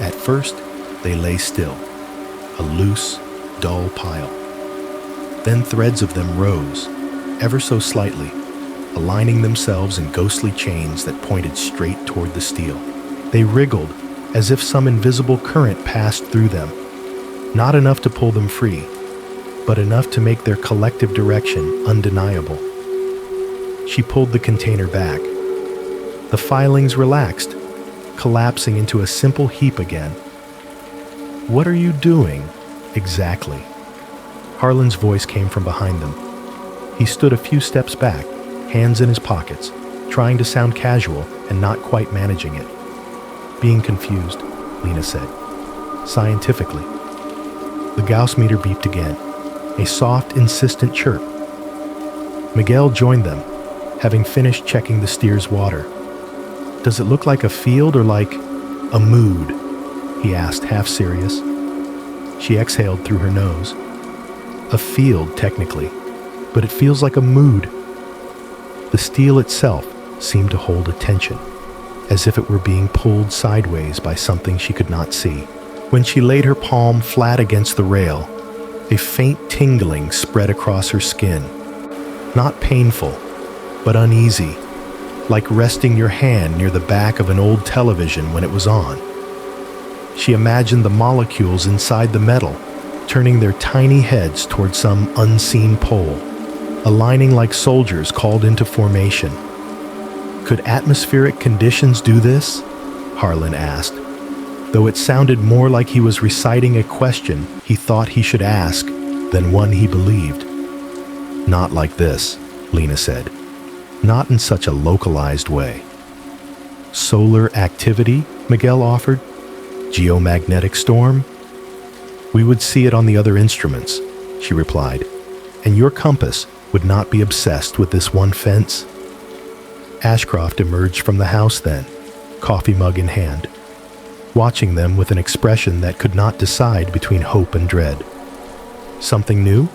At first, they lay still, a loose, dull pile. Then threads of them rose, ever so slightly, aligning themselves in ghostly chains that pointed straight toward the steel. They wriggled as if some invisible current passed through them, not enough to pull them free, but enough to make their collective direction undeniable. She pulled the container back. The filings relaxed, collapsing into a simple heap again. "What are you doing, exactly?" Harlan's voice came from behind them. He stood a few steps back, hands in his pockets, trying to sound casual and not quite managing it. "Being confused," Lena said, scientifically. The Gauss meter beeped again, a soft, insistent chirp. Miguel joined them, having finished checking the steer's water. "Does it look like a field or like a mood?" he asked, half serious. She exhaled through her nose. "A field, technically, but it feels like a mood." The steel itself seemed to hold attention. as if it were being pulled sideways by something she could not see. When she laid her palm flat against the rail, a faint tingling spread across her skin. Not painful, but uneasy, like resting your hand near the back of an old television when it was on. She imagined the molecules inside the metal turning their tiny heads toward some unseen pole, aligning like soldiers called into formation. Could atmospheric conditions do this? Harlan asked, though it sounded more like he was reciting a question he thought he should ask than one he believed. Not like this, Lena said. Not in such a localized way. Solar activity, Miguel offered? Geomagnetic storm? We would see it on the other instruments, she replied, and your compass would not be obsessed with this one fence. Ashcroft emerged from the house then, coffee mug in hand, watching them with an expression that could not decide between hope and dread. Something new?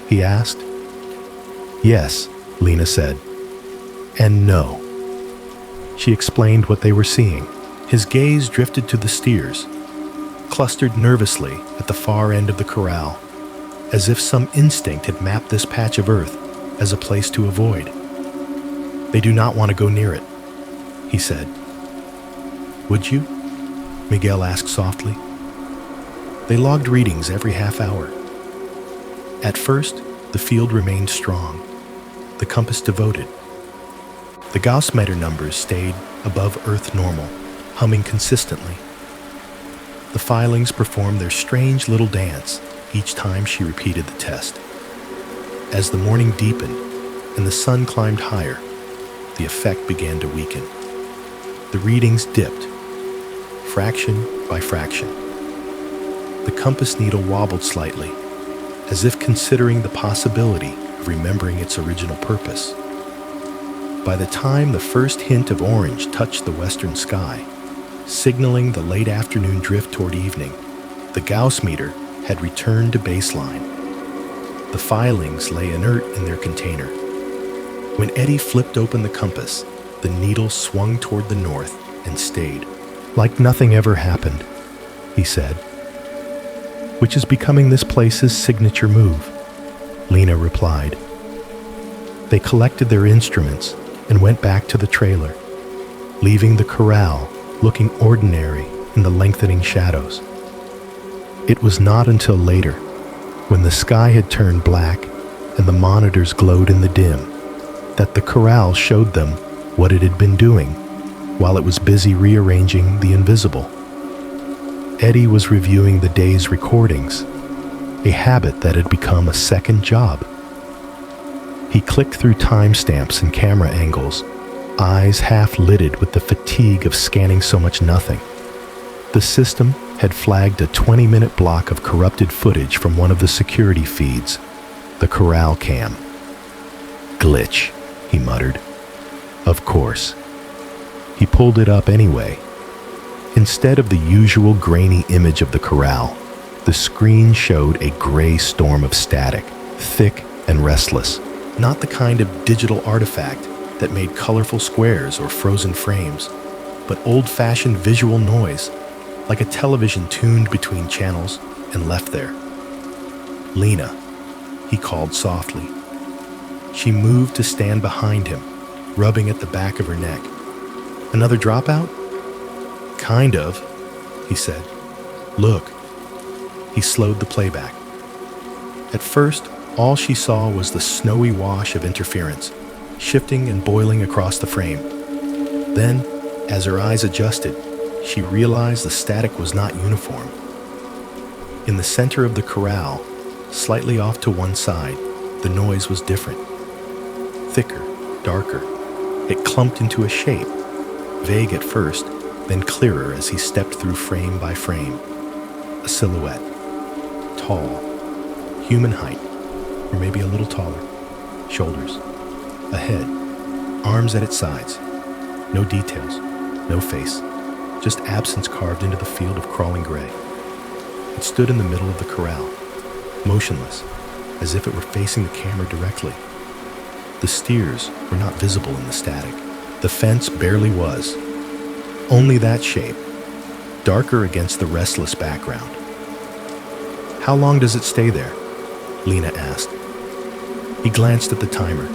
He asked. Yes, Lena said. And no. She explained what they were seeing. His gaze drifted to the steers, clustered nervously at the far end of the corral, as if some instinct had mapped this patch of earth as a place to avoid. They do not want to go near it, he said. Would you? Miguel asked softly. They logged readings every half hour. At first, the field remained strong, the compass devoted. The Gauss-meter numbers stayed above Earth normal, humming consistently. The filings performed their strange little dance each time she repeated the test. As the morning deepened and the sun climbed higher, the effect began to weaken. The readings dipped, fraction by fraction. The compass needle wobbled slightly, as if considering the possibility of remembering its original purpose. By the time the first hint of orange touched the western sky, signaling the late afternoon drift toward evening, the Gauss meter had returned to baseline. The filings lay inert in their container. When Eddie flipped open the compass, the needle swung toward the north and stayed. Like nothing ever happened, he said. Which is becoming this place's signature move, Lena replied. They collected their instruments and went back to the trailer, leaving the corral looking ordinary in the lengthening shadows. It was not until later, when the sky had turned black and the monitors glowed in the dim, that the corral showed them what it had been doing while it was busy rearranging the invisible. Eddie was reviewing the day's recordings, a habit that had become a second job. He clicked through timestamps and camera angles, eyes half-lidded with the fatigue of scanning so much nothing. The system had flagged a 20-minute block of corrupted footage from one of the security feeds, the corral cam. Glitch, he muttered. Of course. He pulled it up anyway. Instead of the usual grainy image of the corral, the screen showed a gray storm of static, thick and restless. Not the kind of digital artifact that made colorful squares or frozen frames, but old-fashioned visual noise, like a television tuned between channels and left there. Lena, he called softly. She moved to stand behind him, rubbing at the back of her neck. Another dropout? Kind of, he said. Look. He slowed the playback. At first, all she saw was the snowy wash of interference, shifting and boiling across the frame. Then, as her eyes adjusted, she realized the static was not uniform. In the center of the corral, slightly off to one side, the noise was different. Thicker, darker. It clumped into a shape, vague at first, then clearer as he stepped through frame by frame. A silhouette. Tall. Human height. Or maybe a little taller. Shoulders. A head. Arms at its sides. No details. No face. Just absence carved into the field of crawling gray. It stood in the middle of the corral, motionless, as if it were facing the camera directly. The steers were not visible in the static. The fence barely was, Only that shape, darker against the restless background. "How long does it stay there?" Lena asked. He glanced at the timer.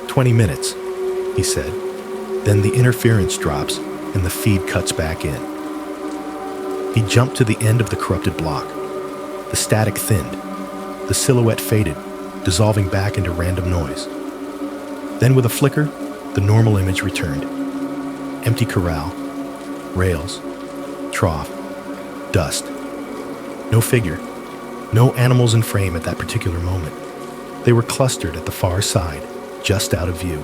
20 minutes, he said. Then the interference drops and the feed cuts back in. He jumped to the end of the corrupted block. The static thinned. The silhouette faded, dissolving back into random noise. Then with a flicker, the normal image returned. Empty corral, rails, trough, dust. No figure, no animals in frame at that particular moment. They were clustered at the far side, just out of view.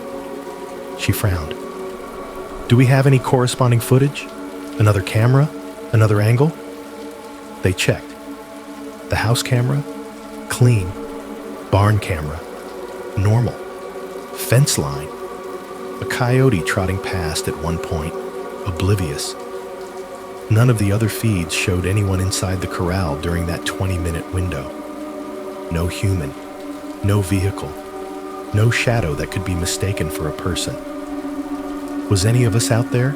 She frowned. "Do we have any corresponding footage? Another camera? Another angle?" They checked. The house camera? Clean. Barn camera? Normal. Fence line? A coyote trotting past at one point, oblivious. None of the other feeds showed anyone inside the corral during that 20-minute window. No human. No vehicle. No shadow that could be mistaken for a person. "Was any of us out there?"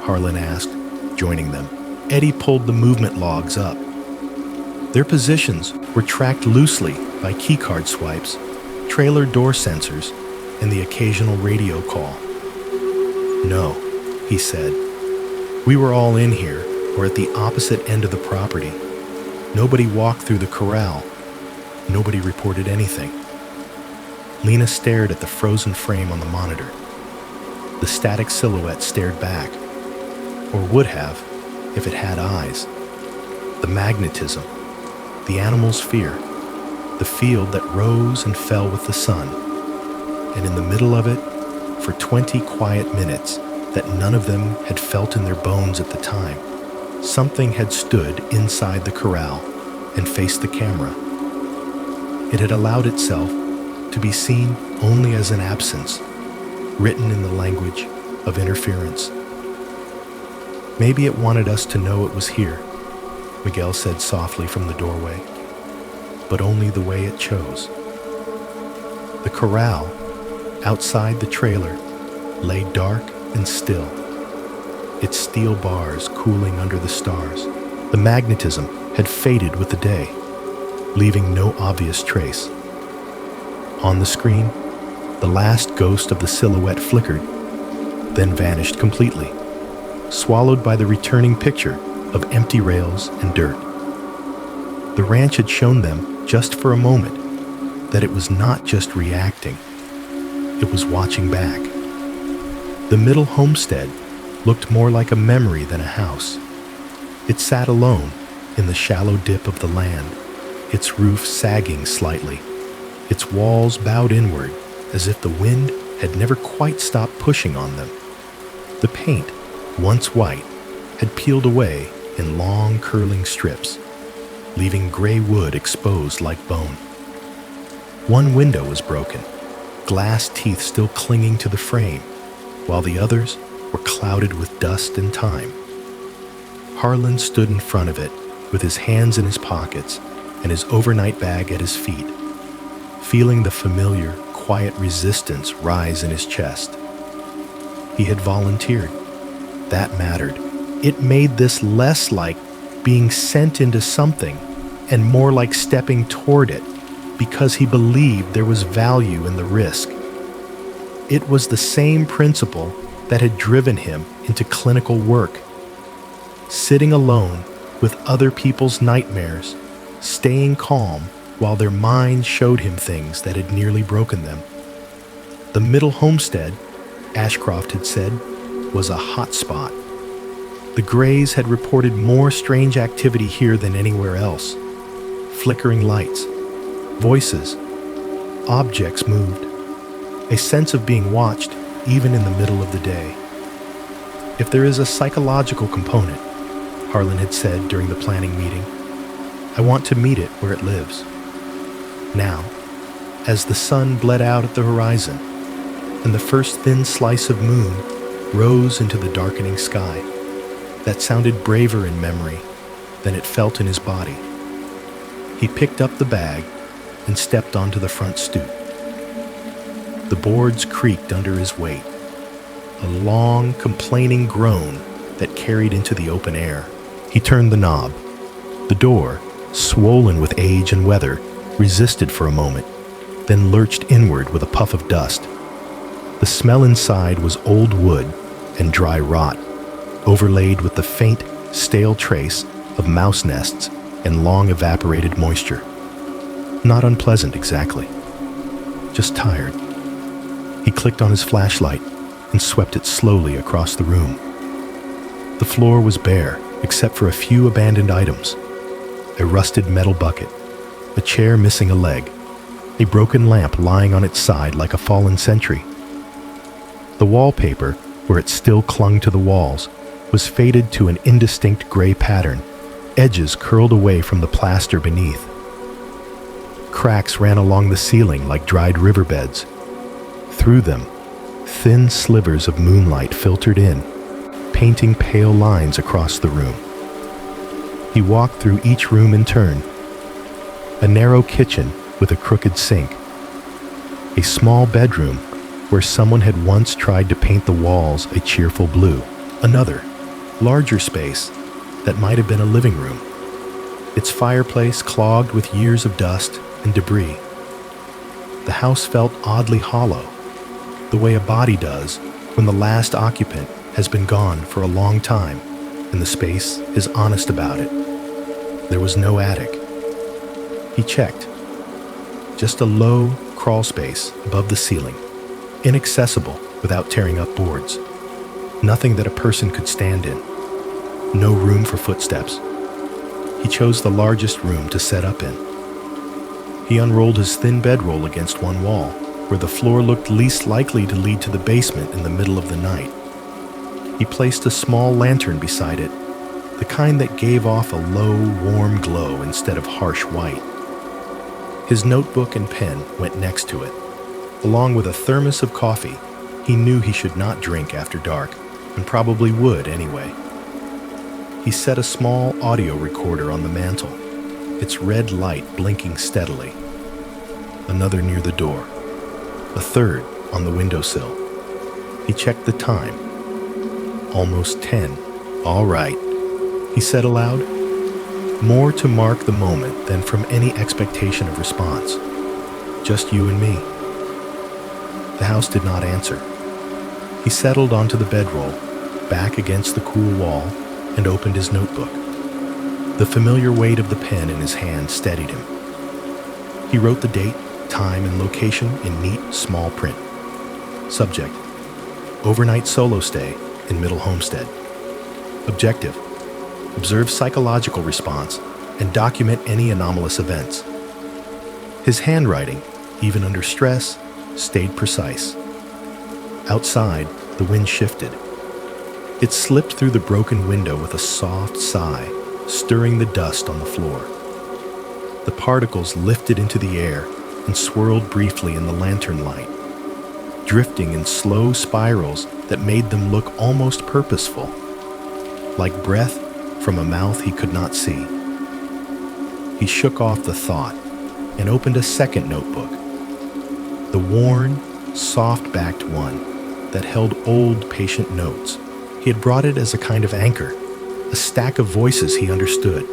Harlan asked, joining them. Eddie pulled the movement logs up. Their positions were tracked loosely by keycard swipes, trailer door sensors, and the occasional radio call. "No," he said. "We were all in here, or at the opposite end of the property. Nobody walked through the corral. Nobody reported anything." Lena stared at the frozen frame on the monitor. The static silhouette stared back, or would have if it had eyes. The magnetism, the animal's fear, the field that rose and fell with the sun. And in the middle of it, for 20 quiet minutes that none of them had felt in their bones at the time, something had stood inside the corral and faced the camera. It had allowed itself to be seen only as an absence, written in the language of interference. "Maybe it wanted us to know it was here," Miguel said softly from the doorway, "but only the way it chose." The corral, outside the trailer, lay dark and still, its steel bars cooling under the stars. The magnetism had faded with the day, leaving no obvious trace. On the screen, the last ghost of the silhouette flickered, then vanished completely, swallowed by the returning picture of empty rails and dirt. The ranch had shown them, just for a moment, that it was not just reacting, it was watching back. The middle homestead looked more like a memory than a house. It sat alone in the shallow dip of the land, its roof sagging slightly, its walls bowed inward as if the wind had never quite stopped pushing on them. The paint, once white, had peeled away in long curling strips, leaving gray wood exposed like bone. One window was broken, glass teeth still clinging to the frame, while the others were clouded with dust and time. Harlan stood in front of it with his hands in his pockets and his overnight bag at his feet, feeling the familiar, quiet resistance rise in his chest. He had volunteered. That mattered. It made this less like being sent into something and more like stepping toward it because he believed there was value in the risk. It was the same principle that had driven him into clinical work. Sitting alone with other people's nightmares, staying calm while their minds showed him things that had nearly broken them. The middle homestead, Ashcroft had said, was a hot spot. The Greys had reported more strange activity here than anywhere else. Flickering lights, voices, objects moved, a sense of being watched even in the middle of the day. If there is a psychological component, Harlan had said during the planning meeting, I want to meet it where it lives. Now, as the sun bled out at the horizon and the first thin slice of moon rose into the darkening sky, that sounded braver in memory than it felt in his body. He picked up the bag and stepped onto the front stoop. The boards creaked under his weight. A long, complaining groan that carried into the open air. He turned the knob. The door, swollen with age and weather, resisted for a moment, then lurched inward with a puff of dust. The smell inside was old wood and dry rot, overlaid with the faint, stale trace of mouse nests and long evaporated moisture. Not unpleasant exactly, just tired. He clicked on his flashlight and swept it slowly across the room. The floor was bare except for a few abandoned items: a rusted metal bucket, a chair missing a leg, a broken lamp lying on its side like a fallen sentry. The wallpaper, where it still clung to the walls, was faded to an indistinct gray pattern, edges curled away from the plaster beneath. Cracks ran along the ceiling like dried riverbeds. Through them, thin slivers of moonlight filtered in, painting pale lines across the room. He walked through each room in turn. A narrow kitchen with a crooked sink. A small bedroom where someone had once tried to paint the walls a cheerful blue. Another, larger space that might have been a living room, its fireplace clogged with years of dust and debris. The house felt oddly hollow, the way a body does when the last occupant has been gone for a long time and the space is honest about it. There was no attic. He checked. Just a low crawl space above the ceiling, inaccessible without tearing up boards. Nothing that a person could stand in. No room for footsteps. He chose the largest room to set up in. He unrolled his thin bedroll against one wall, where the floor looked least likely to lead to the basement in the middle of the night. He placed a small lantern beside it, the kind that gave off a low, warm glow instead of harsh white. His notebook and pen went next to it. Along with a thermos of coffee, he knew he should not drink after dark, and probably would anyway. He set a small audio recorder on the mantel, its red light blinking steadily. Another near the door. A third on the windowsill. He checked the time. Almost 10. All right, he said aloud, more to mark the moment than from any expectation of response. Just you and me. The house did not answer. He settled onto the bedroll, back against the cool wall, and opened his notebook. The familiar weight of the pen in his hand steadied him. He wrote the date, time, and location in neat, small print. Subject: overnight solo stay in Middle Homestead. Objective: observe psychological response and document any anomalous events. His handwriting, even under stress, stayed precise. Outside, the wind shifted. It slipped through the broken window with a soft sigh, stirring the dust on the floor. The particles lifted into the air and swirled briefly in the lantern light, drifting in slow spirals that made them look almost purposeful, like breath from a mouth he could not see. He shook off the thought and opened a second notebook, the worn, soft-backed one that held old patient notes. He had brought it as a kind of anchor, a stack of voices he understood,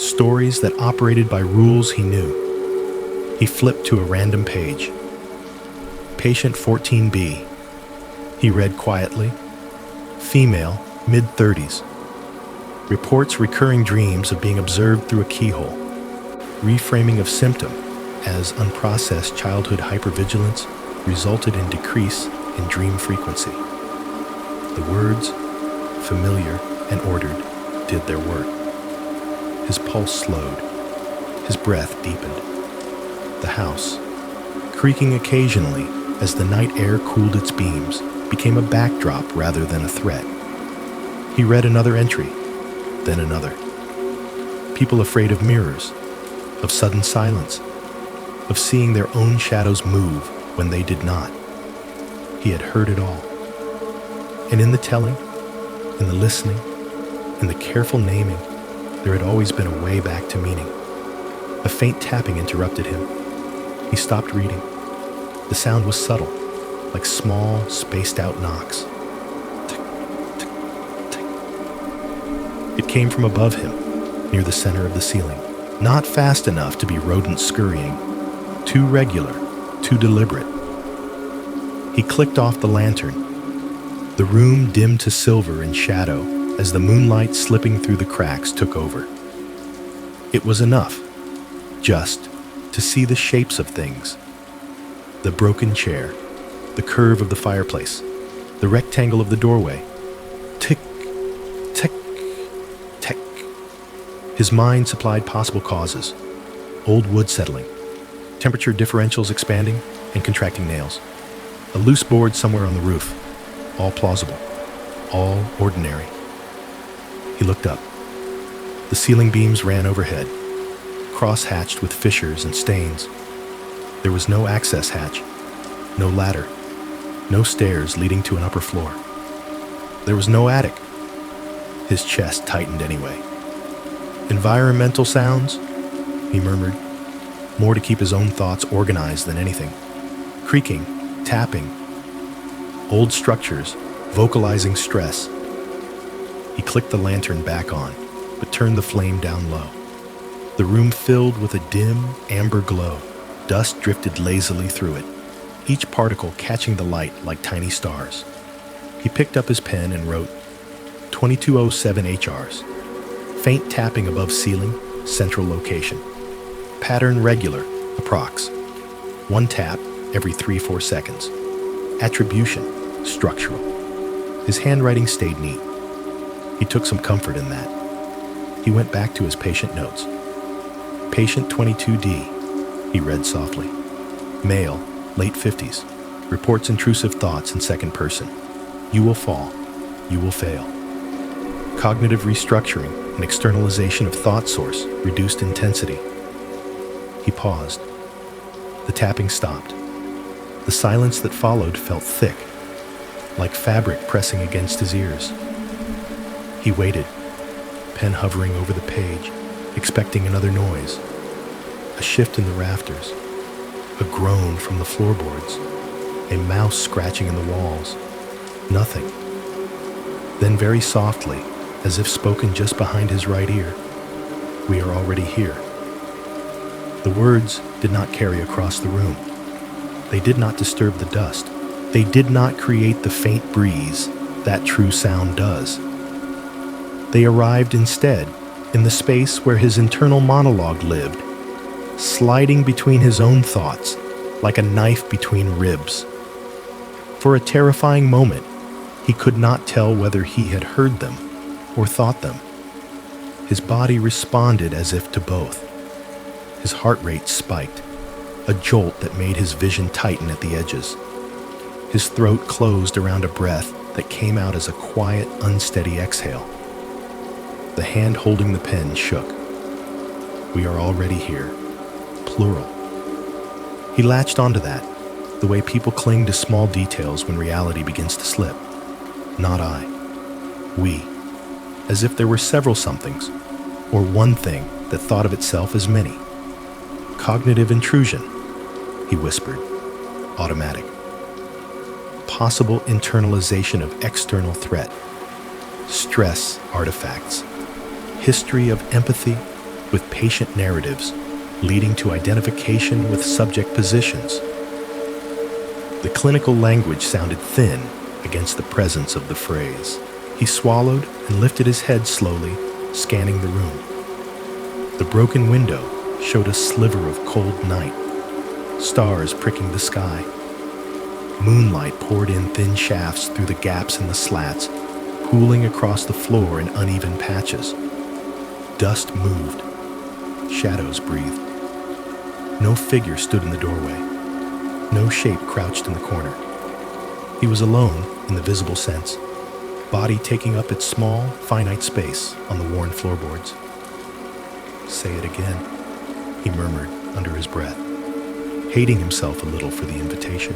stories that operated by rules he knew. He flipped to a random page. Patient 14B. He read quietly. Female, mid-30s. Reports recurring dreams of being observed through a keyhole. Reframing of symptom as unprocessed childhood hypervigilance resulted in decrease in dream frequency. The words, familiar and ordered, did their work. His pulse slowed. His breath deepened. The house, creaking occasionally as the night air cooled its beams, became a backdrop rather than a threat. He read another entry, then another. People afraid of mirrors, of sudden silence, of seeing their own shadows move when they did not. He had heard it all. And in the telling, in the listening, in the careful naming, there had always been a way back to meaning. A faint tapping interrupted him. He stopped reading. The sound was subtle, like small, spaced-out knocks. Tick, tick, tick, It came from above him, near the center of the ceiling. Not fast enough to be rodents scurrying. Too regular, too deliberate. He clicked off the lantern. The room dimmed to silver and shadow as the moonlight slipping through the cracks took over. It was enough, just to see the shapes of things. The broken chair, the curve of the fireplace, the rectangle of the doorway. Tick, tick, tick. His mind supplied possible causes. Old wood settling, temperature differentials expanding and contracting nails. A loose board somewhere on the roof. All plausible, all ordinary. He looked up. The ceiling beams ran overhead, cross-hatched with fissures and stains. There was no access hatch, no ladder, no stairs leading to an upper floor. There was no attic. His chest tightened anyway. Environmental sounds, he murmured, more to keep his own thoughts organized than anything. Creaking, tapping, old structures, vocalizing stress. He clicked the lantern back on, but turned the flame down low. The room filled with a dim, amber glow. Dust drifted lazily through it, each particle catching the light like tiny stars. He picked up his pen and wrote 2207 HRs. Faint tapping above ceiling, central location. Pattern regular, approx. One tap every 3-4 seconds. Attribution, structural. His handwriting stayed neat. He took some comfort in that. He went back to his patient notes. Patient 22D, he read softly. Male, late 50s. Reports intrusive thoughts in second person. You will fall. You will fail. Cognitive restructuring and externalization of thought source, reduced intensity. He paused. The tapping stopped. The silence that followed felt thick, like fabric pressing against his ears. He waited, pen hovering over the page, expecting another noise. A shift in the rafters, a groan from the floorboards, a mouse scratching in the walls. Nothing. Then very softly, as if spoken just behind his right ear, we are already here. The words did not carry across the room. They did not disturb the dust. They did not create the faint breeze that true sound does. They arrived instead in the space where his internal monologue lived, sliding between his own thoughts like a knife between ribs. For a terrifying moment, he could not tell whether he had heard them or thought them. His body responded as if to both. His heart rate spiked, a jolt that made his vision tighten at the edges. His throat closed around a breath that came out as a quiet, unsteady exhale. The hand holding the pen shook. We are already here. Plural. He latched onto that, the way people cling to small details when reality begins to slip. Not I. We. As if there were several somethings, or one thing that thought of itself as many. Cognitive intrusion, he whispered. Automatic. Possible internalization of external threat. Stress artifacts. History of empathy with patient narratives leading to identification with subject positions. The clinical language sounded thin against the presence of the phrase. He swallowed and lifted his head slowly, scanning the room. The broken window showed a sliver of cold night, stars pricking the sky. Moonlight poured in thin shafts through the gaps in the slats, pooling across the floor in uneven patches. Dust moved. Shadows breathed. No figure stood in the doorway. No shape crouched in the corner. He was alone in the visible sense, body taking up its small, finite space on the worn floorboards. Say it again, he murmured under his breath, hating himself a little for the invitation.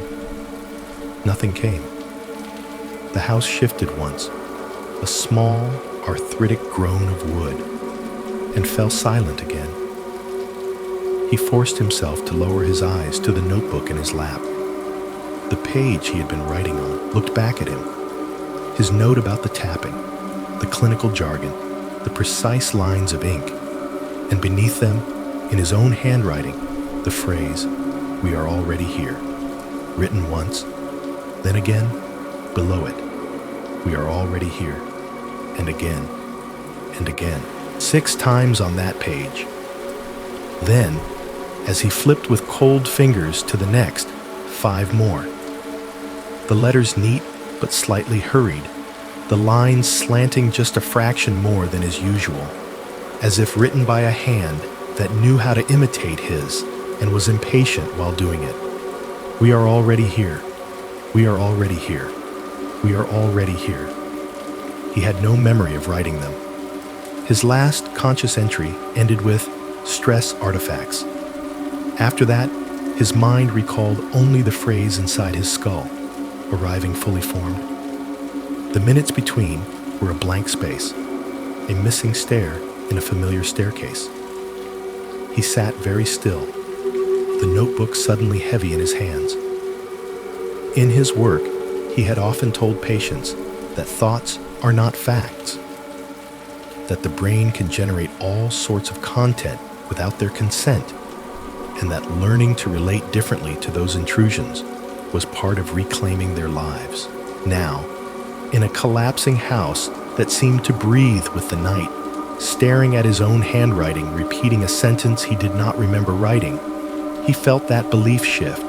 Nothing came. The house shifted once, a small, arthritic groan of wood, and fell silent again. He forced himself to lower his eyes to the notebook in his lap. The page he had been writing on looked back at him. His note about the tapping, the clinical jargon, the the precise lines of ink, and beneath them, in his own handwriting, the phrase, "We are already here," written once, then again, below it, "We are already here," and again, 6 times on that page. Then, as he flipped with cold fingers to the next, 5 more. The letters neat but slightly hurried, the lines slanting just a fraction more than is usual, as if written by a hand that knew how to imitate his and was impatient while doing it. "We are already here. We are already here. We are already here." He had no memory of writing them. His last conscious entry ended with "stress artifacts." After that, his mind recalled only the phrase inside his skull, arriving fully formed. The minutes between were a blank space, a missing stair in a familiar staircase. He sat very still, the notebook suddenly heavy in his hands. In his work, he had often told patients that thoughts are not facts, that the brain can generate all sorts of content without their consent, and that learning to relate differently to those intrusions was part of reclaiming their lives. Now, in a collapsing house that seemed to breathe with the night, staring at his own handwriting, repeating a sentence he did not remember writing, he felt that belief shift.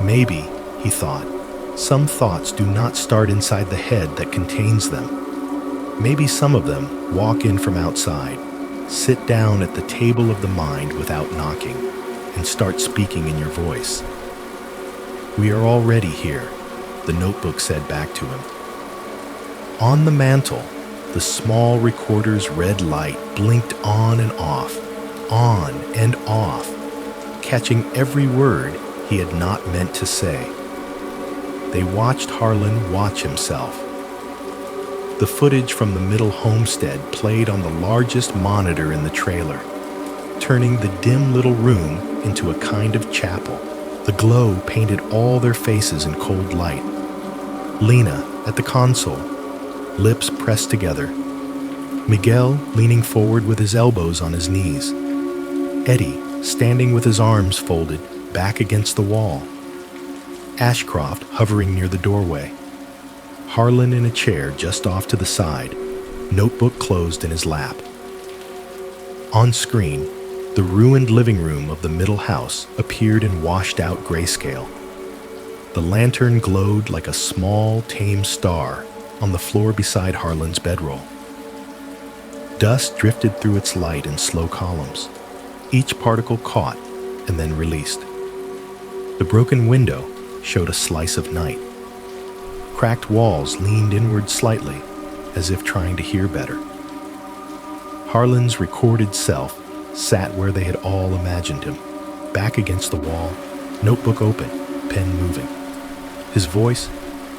Maybe, he thought, some thoughts do not start inside the head that contains them. Maybe some of them walk in from outside, sit down at the table of the mind without knocking, and start speaking in your voice. "We are already here," the notebook said back to him. On the mantel, the small recorder's red light blinked on and off, catching every word he had not meant to say. They watched Harlan watch himself. The footage from the middle homestead played on the largest monitor in the trailer, turning the dim little room into a kind of chapel. The glow painted all their faces in cold light. Lena at the console, lips pressed together. Miguel leaning forward with his elbows on his knees. Eddie standing with his arms folded, back against the wall. Ashcroft hovering near the doorway. Harlan in a chair just off to the side, notebook closed in his lap. On screen, the ruined living room of the middle house appeared in washed-out grayscale. The lantern glowed like a small, tame star on the floor beside Harlan's bedroll. Dust drifted through its light in slow columns, each particle caught and then released. The broken window showed a slice of night. Cracked walls leaned inward slightly, as if trying to hear better. Harlan's recorded self sat where they had all imagined him, back against the wall, notebook open, pen moving. His voice,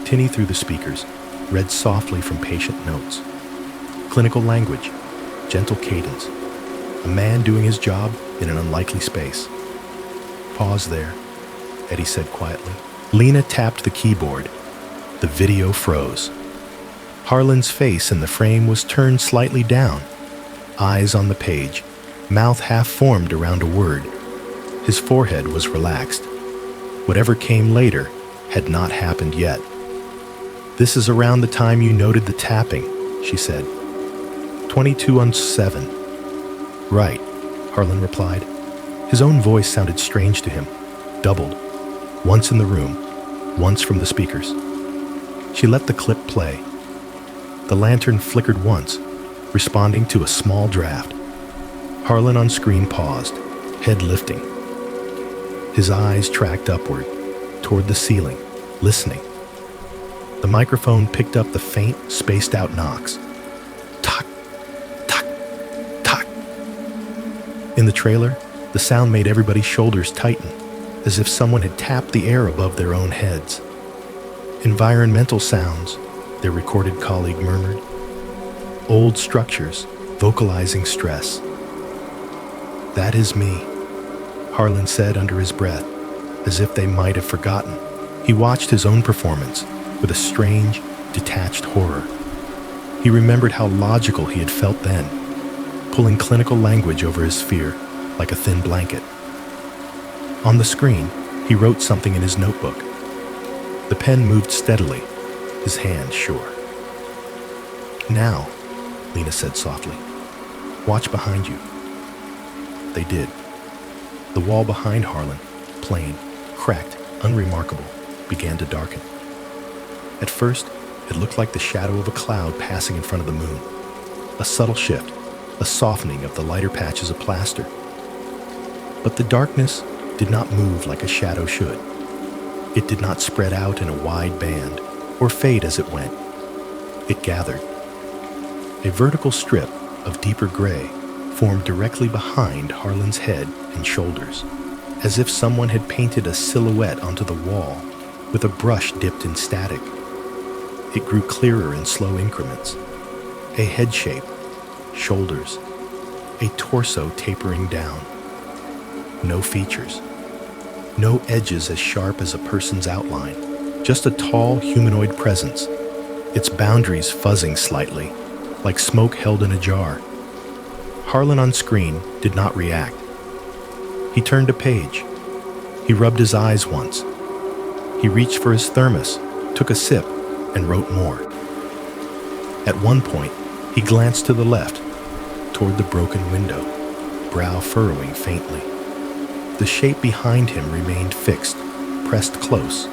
tinny through the speakers, read softly from patient notes. Clinical language, gentle cadence. A man doing his job in an unlikely space. "Pause there," Eddie said quietly. Lena tapped the keyboard. The video froze. Harlan's face in the frame was turned slightly down, eyes on the page, mouth half formed around a word. His forehead was relaxed. Whatever came later had not happened yet. "This is around the time you noted the tapping," she said. 22 on 7. "Right," Harlan replied. His own voice sounded strange to him, doubled, once in the room, once from the speakers. She let the clip play. The lantern flickered once, responding to a small draft. Harlan on screen paused, head lifting. His eyes tracked upward, toward the ceiling, listening. The microphone picked up the faint, spaced-out knocks. Tock, tock, tock. In the trailer, the sound made everybody's shoulders tighten, as if someone had tapped the air above their own heads. "Environmental sounds," their recorded colleague murmured. "Old structures, vocalizing stress." "That is me," Harlan said under his breath, as if they might have forgotten. He watched his own performance with a strange, detached horror. He remembered how logical he had felt then, pulling clinical language over his fear like a thin blanket. On the screen, he wrote something in his notebook. The pen moved steadily, his hand sure. "Now," Lena said softly, "watch behind you." They did. The wall behind Harlan, plain, cracked, unremarkable, began to darken. At first, it looked like the shadow of a cloud passing in front of the moon. A subtle shift, a softening of the lighter patches of plaster. But the darkness did not move like a shadow should. It did not spread out in a wide band or fade as it went. It gathered. A vertical strip of deeper gray formed directly behind Harlan's head and shoulders, as if someone had painted a silhouette onto the wall with a brush dipped in static. It grew clearer in slow increments. A head shape, shoulders, a torso tapering down. No features. No edges as sharp as a person's outline. Just a tall humanoid presence, its boundaries fuzzing slightly, like smoke held in a jar. Harlan on screen did not react. He turned a page. He rubbed his eyes once. He reached for his thermos, took a sip, and wrote more. At one point, he glanced to the left, toward the broken window, brow furrowing faintly. The shape behind him remained fixed, pressed close,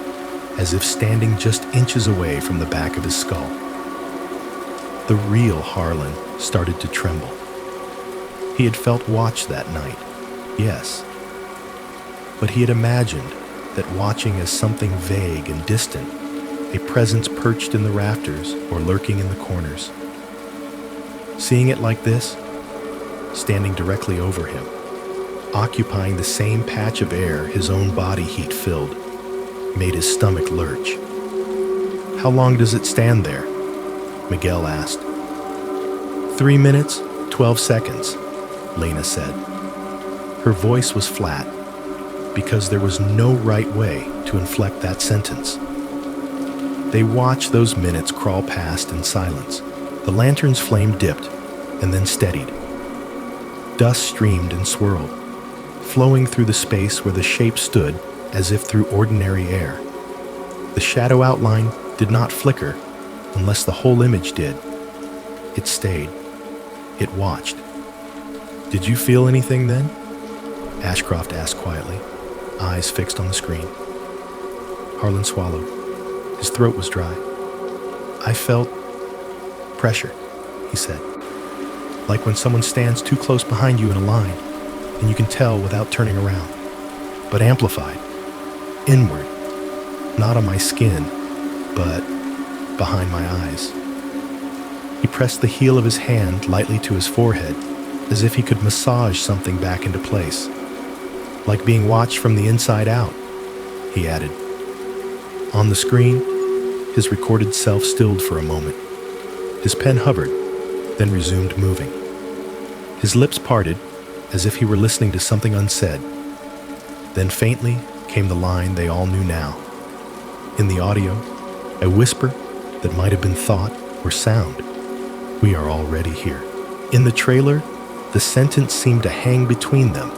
as if standing just inches away from the back of his skull. The real Harlan started to tremble. He had felt watched that night, yes, but he had imagined that watching as something vague and distant, a presence perched in the rafters or lurking in the corners. Seeing it like this, standing directly over him, occupying the same patch of air his own body heat filled, made his stomach lurch. "How long does it stand there?" Miguel asked. 3 minutes, 12 seconds, Lena said. Her voice was flat, because there was no right way to inflect that sentence. They watched those minutes crawl past in silence. The lantern's flame dipped and then steadied. Dust streamed and swirled, flowing through the space where the shape stood as if through ordinary air. The shadow outline did not flicker unless the whole image did. It stayed. It watched. "Did you feel anything then?" Ashcroft asked quietly, eyes fixed on the screen. Harlan swallowed. His throat was dry. "I felt pressure," he said. "Like when someone stands too close behind you in a line, and you can tell without turning around. But amplified. Inward. Not on my skin, but behind my eyes." He pressed the heel of his hand lightly to his forehead, as if he could massage something back into place. "Like being watched from the inside out," he added. On the screen, his recorded self stilled for a moment. His pen hovered, then resumed moving. His lips parted, as if he were listening to something unsaid. Then faintly came the line they all knew now. In the audio, a whisper that might have been thought or sound. "We are already here." In the trailer, the sentence seemed to hang between them,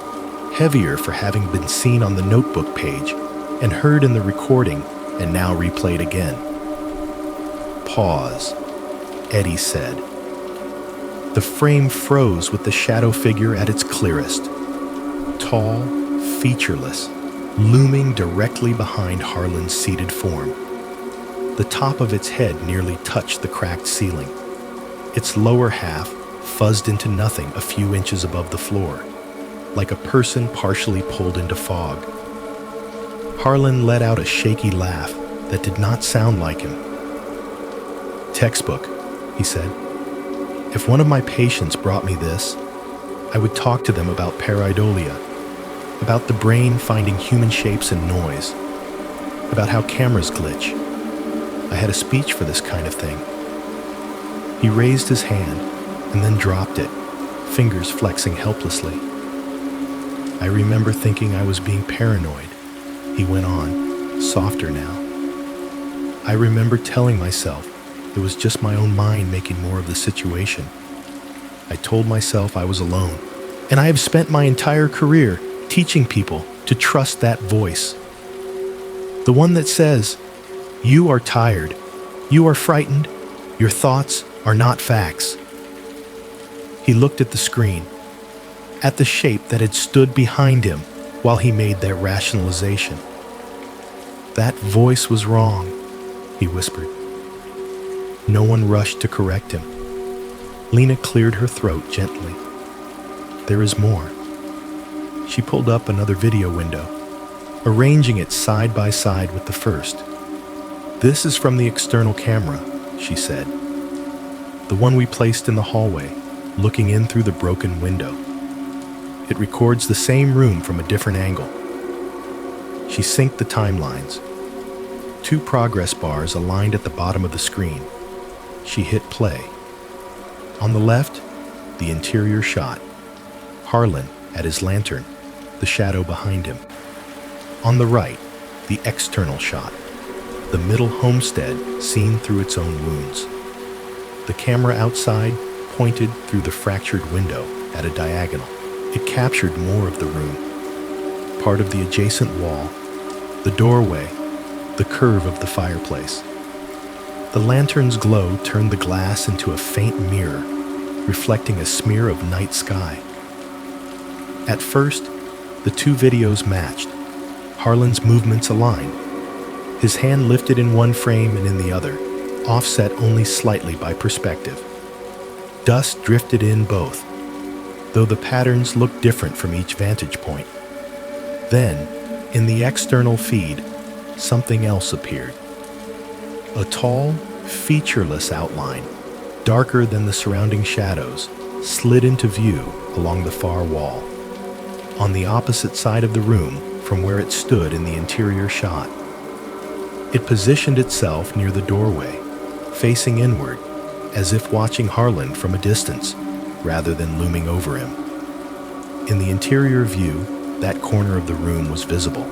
heavier for having been seen on the notebook page and heard in the recording and now replayed again. "Pause," Eddie said. The frame froze with the shadow figure at its clearest. Tall, featureless, looming directly behind Harlan's seated form. The top of its head nearly touched the cracked ceiling. Its lower half fuzzed into nothing a few inches above the floor, like a person partially pulled into fog. Harlan let out a shaky laugh that did not sound like him. "Textbook," he said. "If one of my patients brought me this, I would talk to them about pareidolia, about the brain finding human shapes and noise, about how cameras glitch. I had a speech for this kind of thing." He raised his hand and then dropped it, fingers flexing helplessly. "I remember thinking I was being paranoid," he went on, softer now. "I remember telling myself It was just my own mind making more of the situation. I told myself I was alone, and I have spent my entire career teaching people to trust that voice. The one that says, "You are tired, you are frightened, your thoughts are not facts." He looked at the screen, at the shape that had stood behind him while he made that rationalization. "That voice was wrong," he whispered. No one rushed to correct him. Lena cleared her throat gently. "There is more." She pulled up another video window, arranging it side by side with the first. "This is from the external camera," she said. "The one we placed in the hallway, looking in through the broken window. It records the same room from a different angle." She synced the timelines. 2 progress bars aligned at the bottom of the screen. She hit play. On the left, the interior shot. Harlan at his lantern, the shadow behind him. On the right, the external shot. The middle homestead seen through its own wounds. The camera outside pointed through the fractured window at a diagonal. It captured more of the room. Part of the adjacent wall, the doorway, the curve of the fireplace. The lantern's glow turned the glass into a faint mirror, reflecting a smear of night sky. At first, the 2 videos matched. Harlan's movements aligned. His hand lifted in one frame and in the other, offset only slightly by perspective. Dust drifted in both, though the patterns looked different from each vantage point. Then, in the external feed, something else appeared. A tall, featureless outline, darker than the surrounding shadows, slid into view along the far wall, on the opposite side of the room from where it stood in the interior shot. It positioned itself near the doorway, facing inward, as if watching Harlan from a distance, rather than looming over him. In the interior view, that corner of the room was visible,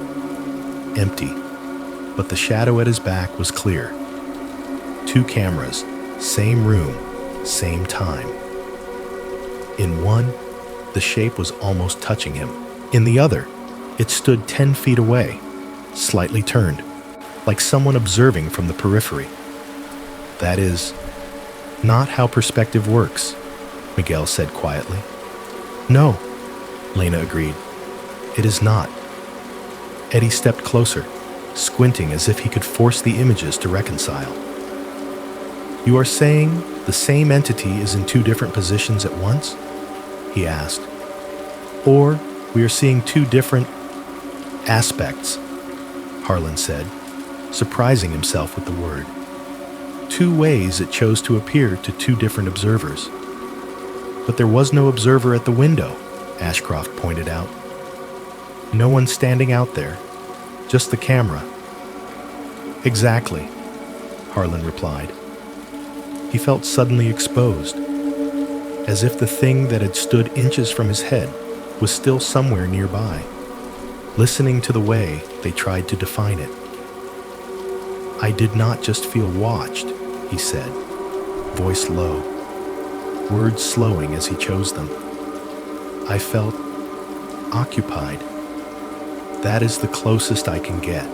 empty, but the shadow at his back was clear. 2 cameras, same room, same time. In one, the shape was almost touching him. In the other, it stood 10 feet away, slightly turned, like someone observing from the periphery. "That is not how perspective works," Miguel said quietly. "No," Lena agreed. "It is not." Eddie stepped closer, squinting as if he could force the images to reconcile. "You are saying the same entity is in 2 different positions at once?" he asked. "Or we are seeing 2 different aspects," Harlan said, surprising himself with the word. 2 ways it chose to appear to 2 different observers. "But there was no observer at the window," Ashcroft pointed out. "No one standing out there, just the camera." "Exactly," Harlan replied. He felt suddenly exposed, as if the thing that had stood inches from his head was still somewhere nearby, listening to the way they tried to define it. "I did not just feel watched," he said, voice low, words slowing as he chose them. "I felt occupied. That is the closest I can get."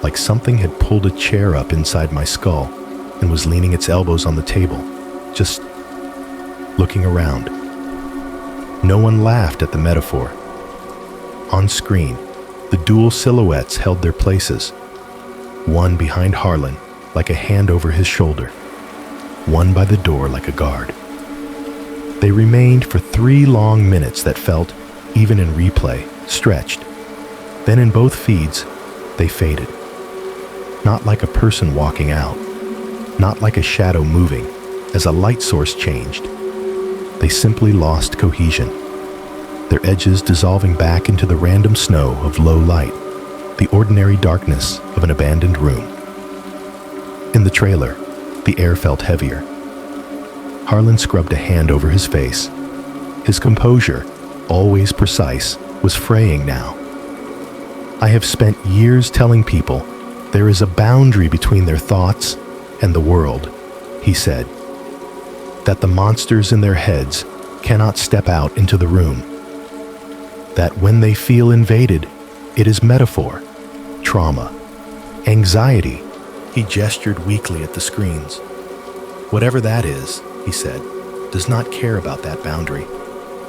Like something had pulled a chair up inside my skull and was leaning its elbows on the table, just looking around. No one laughed at the metaphor. On screen, the dual silhouettes held their places, one behind Harlan like a hand over his shoulder, one by the door like a guard. They remained for 3 long minutes that felt, even in replay, stretched. Then in both feeds, they faded. Not like a person walking out, not like a shadow moving, as a light source changed. They simply lost cohesion, their edges dissolving back into the random snow of low light, the ordinary darkness of an abandoned room. In the trailer, the air felt heavier. Harlan scrubbed a hand over his face. His composure, always precise, was fraying now. "I have spent years telling people there is a boundary between their thoughts and the world," he said, that the monsters in their heads cannot step out into the room. That when they feel invaded, it is metaphor, trauma, anxiety. He gestured weakly at the screens. Whatever that is, he said, does not care about that boundary.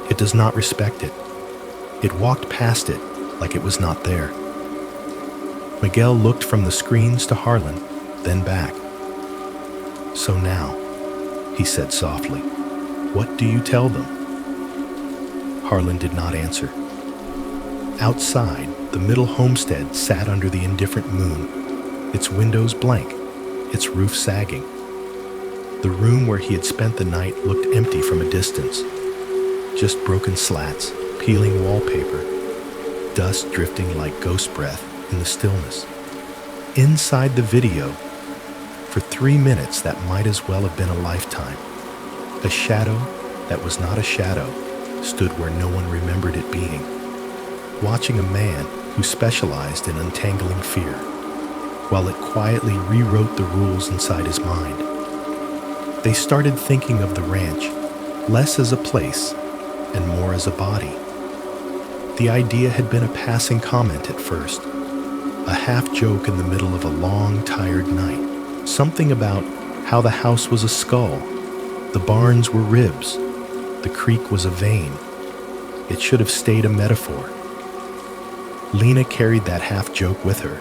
It does not respect it. It walked past it like it was not there. Miguel looked from the screens to Harlan, then back. So now, he said softly, what do you tell them? Harlan did not answer. Outside, the middle homestead sat under the indifferent moon, its windows blank, its roof sagging. The room where he had spent the night looked empty from a distance. Just broken slats, peeling wallpaper, dust drifting like ghost breath in the stillness. Inside the video, for 3 minutes that might as well have been a lifetime, a shadow that was not a shadow stood where no one remembered it being, watching a man who specialized in untangling fear, while it quietly rewrote the rules inside his mind. They started thinking of the ranch less as a place and more as a body. The idea had been a passing comment at first, a half joke in the middle of a long, tired night. Something about how the house was a skull, the barns were ribs, the creek was a vein. It should have stayed a metaphor. Lena carried that half joke with her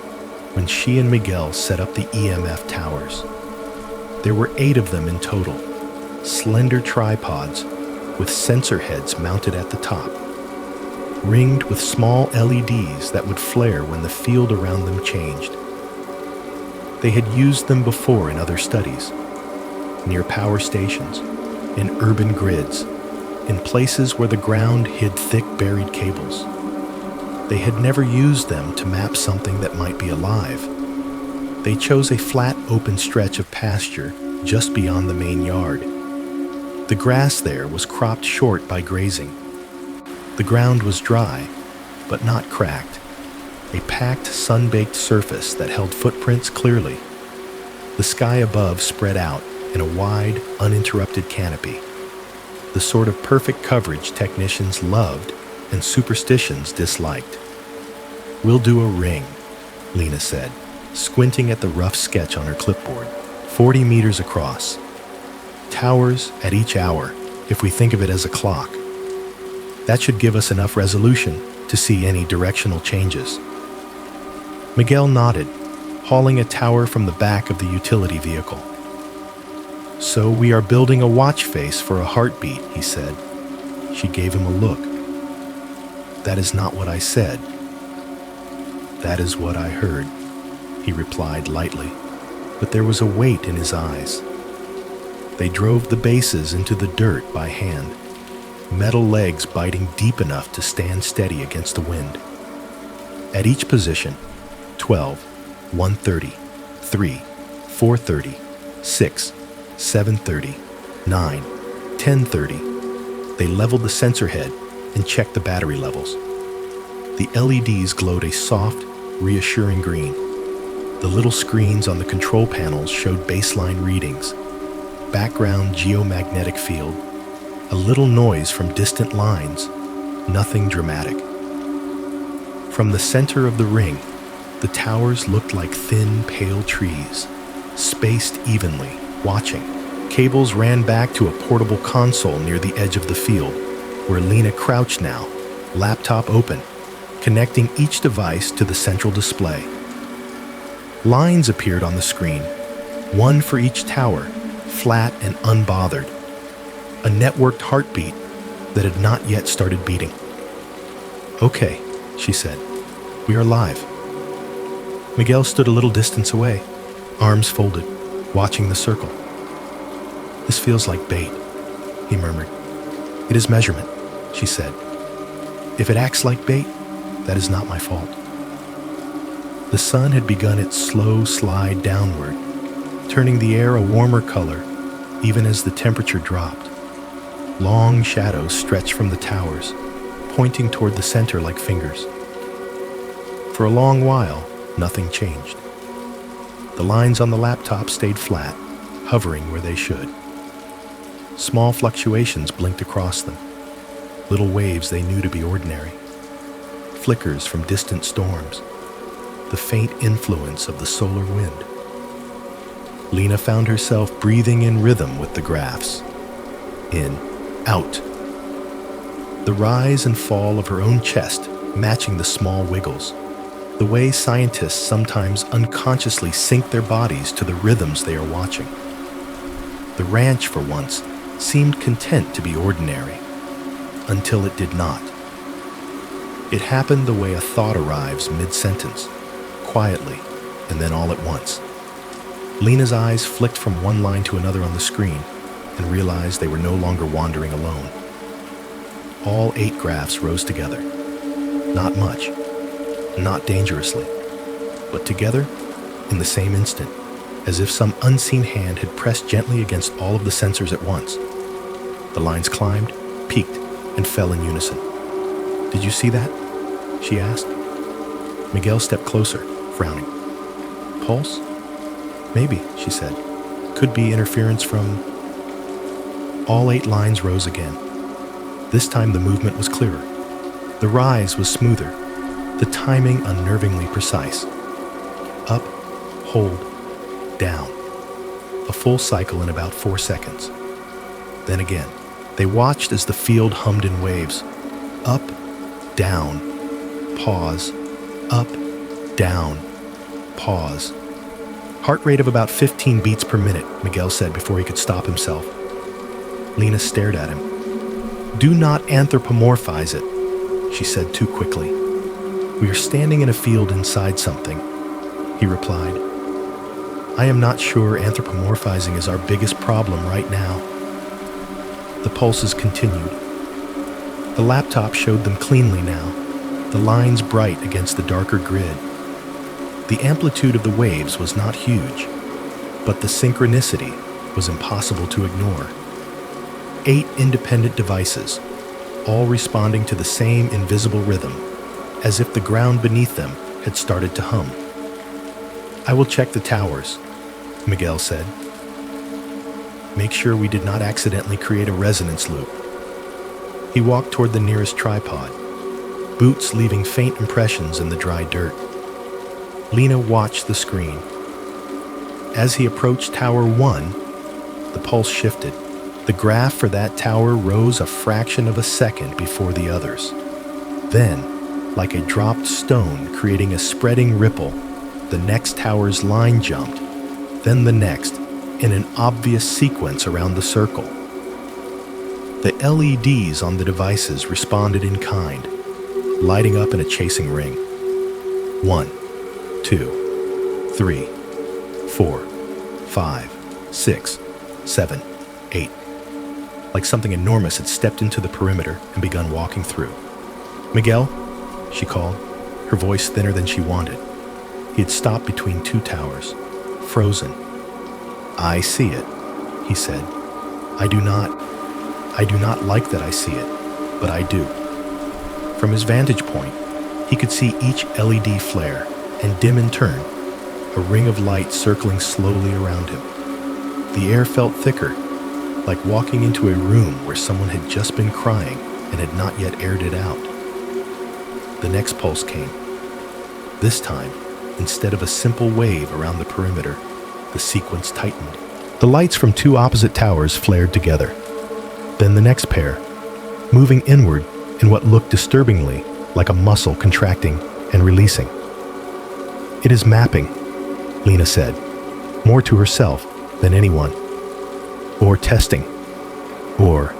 when she and Miguel set up the EMF towers. There were 8 of them in total, slender tripods with sensor heads mounted at the top, ringed with small LEDs that would flare when the field around them changed. They had used them before in other studies, near power stations, in urban grids, in places where the ground hid thick buried cables. They had never used them to map something that might be alive. They chose a flat, open stretch of pasture just beyond the main yard. The grass there was cropped short by grazing. The ground was dry, but not cracked, a packed, sun-baked surface that held footprints clearly. The sky above spread out in a wide, uninterrupted canopy, the sort of perfect coverage technicians loved and superstitions disliked. "We'll do a ring," Lena said, squinting at the rough sketch on her clipboard, 40 meters across. Towers at each hour, if we think of it as a clock. That should give us enough resolution to see any directional changes. Miguel nodded, hauling a tower from the back of the utility vehicle. "So we are building a watch face for a heartbeat," he said. She gave him a look. "That is not what I said." "That is what I heard," he replied lightly, but there was a weight in his eyes. They drove the bases into the dirt by hand, metal legs biting deep enough to stand steady against the wind. At each position, 12, 1:30, 3, 4:30, 6, 7:30, 9, 10:30, they leveled the sensor head and checked the battery levels. The LEDs glowed a soft, reassuring green. The little screens on the control panels showed baseline readings, background geomagnetic field, a little noise from distant lines, nothing dramatic. From the center of the ring, the towers looked like thin, pale trees, spaced evenly, watching. Cables ran back to a portable console near the edge of the field, where Lena crouched now, laptop open, connecting each device to the central display. Lines appeared on the screen, one for each tower, flat and unbothered. A networked heartbeat that had not yet started beating. "Okay," she said. "We are live." Miguel stood a little distance away, arms folded, watching the circle. "This feels like bait," he murmured. "It is measurement," she said. "If it acts like bait, that is not my fault." The sun had begun its slow slide downward, turning the air a warmer color even as the temperature dropped. Long shadows stretched from the towers, pointing toward the center like fingers. For a long while, nothing changed. The lines on the laptop stayed flat, hovering where they should. Small fluctuations blinked across them, little waves they knew to be ordinary, flickers from distant storms, the faint influence of the solar wind. Lena found herself breathing in rhythm with the graphs. In, out. The rise and fall of her own chest matching the small wiggles, the way scientists sometimes unconsciously sync their bodies to the rhythms they are watching. The ranch, for once, seemed content to be ordinary, until it did not. It happened the way a thought arrives mid-sentence, quietly, and then all at once. Lena's eyes flicked from one line to another on the screen and realized they were no longer wandering alone. All 8 graphs rose together. Not much, not dangerously, but together in the same instant, as if some unseen hand had pressed gently against all of the sensors at once. The lines climbed, peaked, and fell in unison. "Did you see that?" she asked. Miguel stepped closer, frowning. "Pulse? Maybe," she said. "Could be interference from..." All 8 lines rose again. This time the movement was clearer. The rise was smoother, the timing unnervingly precise. Up, hold, down. A full cycle in about 4 seconds. Then again, they watched as the field hummed in waves. Up, down, pause, up, down, pause. Heart rate of about 15 beats per minute, Miguel said before he could stop himself. Lena stared at him. "Do not anthropomorphize it," she said too quickly. "We are standing in a field inside something," he replied. "I am not sure anthropomorphizing is our biggest problem right now." The pulses continued. The laptop showed them cleanly now, the lines bright against the darker grid. The amplitude of the waves was not huge, but the synchronicity was impossible to ignore. 8 independent devices, all responding to the same invisible rhythm, as if the ground beneath them had started to hum. "I will check the towers," Miguel said. "Make sure we did not accidentally create a resonance loop." He walked toward the nearest tripod, boots leaving faint impressions in the dry dirt. Lena watched the screen. As he approached Tower 1, the pulse shifted. The graph for that tower rose a fraction of a second before the others. Then, like a dropped stone creating a spreading ripple, the next tower's line jumped, then the next, in an obvious sequence around the circle. The LEDs on the devices responded in kind, lighting up in a chasing ring. 1, 2, 3, 4, 5, 6, 7, 8. Like something enormous had stepped into the perimeter and begun walking through. "Miguel," she called, her voice thinner than she wanted. He had stopped between 2 towers, frozen. "I see it," he said. I do not like that I see it, but I do." From his vantage point, he could see each LED flare and dim in turn, a ring of light circling slowly around him. The air felt thicker, like walking into a room where someone had just been crying and had not yet aired it out. The next pulse came. This time, instead of a simple wave around the perimeter, the sequence tightened. The lights from 2 opposite towers flared together. Then the next pair, moving inward in what looked disturbingly like a muscle contracting and releasing. "It is mapping," Lena said, more to herself than anyone. "Or testing. Or..."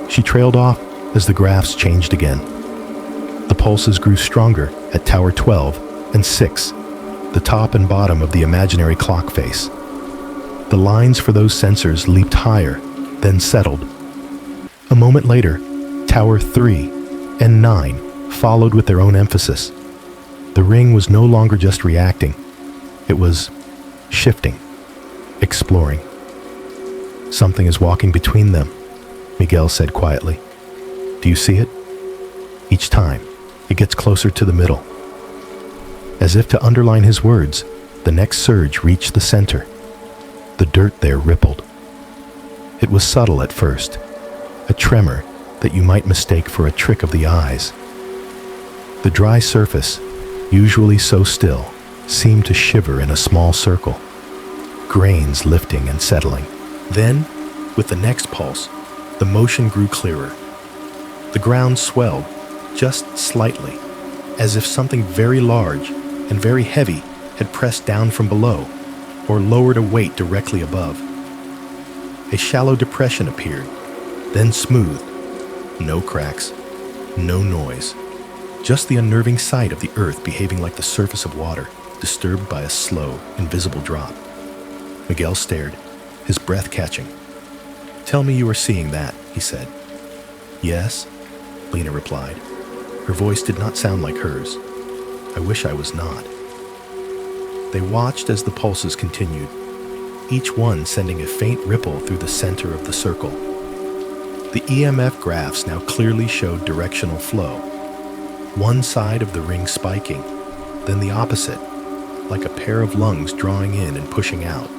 She trailed off as the graphs changed again. The pulses grew stronger at Tower 12 and 6, the top and bottom of the imaginary clock face. The lines for those sensors leaped higher, then settled. A moment later, Tower 3 and 9 followed with their own emphasis. The ring was no longer just reacting. It was shifting, exploring. "Something is walking between them," Miguel said quietly. "Do you see it? Each time, it gets closer to the middle." As if to underline his words, the next surge reached the center. The dirt there rippled. It was subtle at first, a tremor that you might mistake for a trick of the eyes. The dry surface, usually so still, seemed to shiver in a small circle, grains lifting and settling. Then, with the next pulse, the motion grew clearer. The ground swelled, just slightly, as if something very large and very heavy had pressed down from below, or lowered a weight directly above. A shallow depression appeared, then smoothed. No cracks, no noise, just the unnerving sight of the earth behaving like the surface of water, disturbed by a slow, invisible drop. Miguel stared, his breath catching. "Tell me you are seeing that," he said. "Yes," Lena replied. Her voice did not sound like hers. "I wish I was not." They watched as the pulses continued, each one sending a faint ripple through the center of the circle. The EMF graphs now clearly showed directional flow, one side of the ring spiking, then the opposite, like a pair of lungs drawing in and pushing out.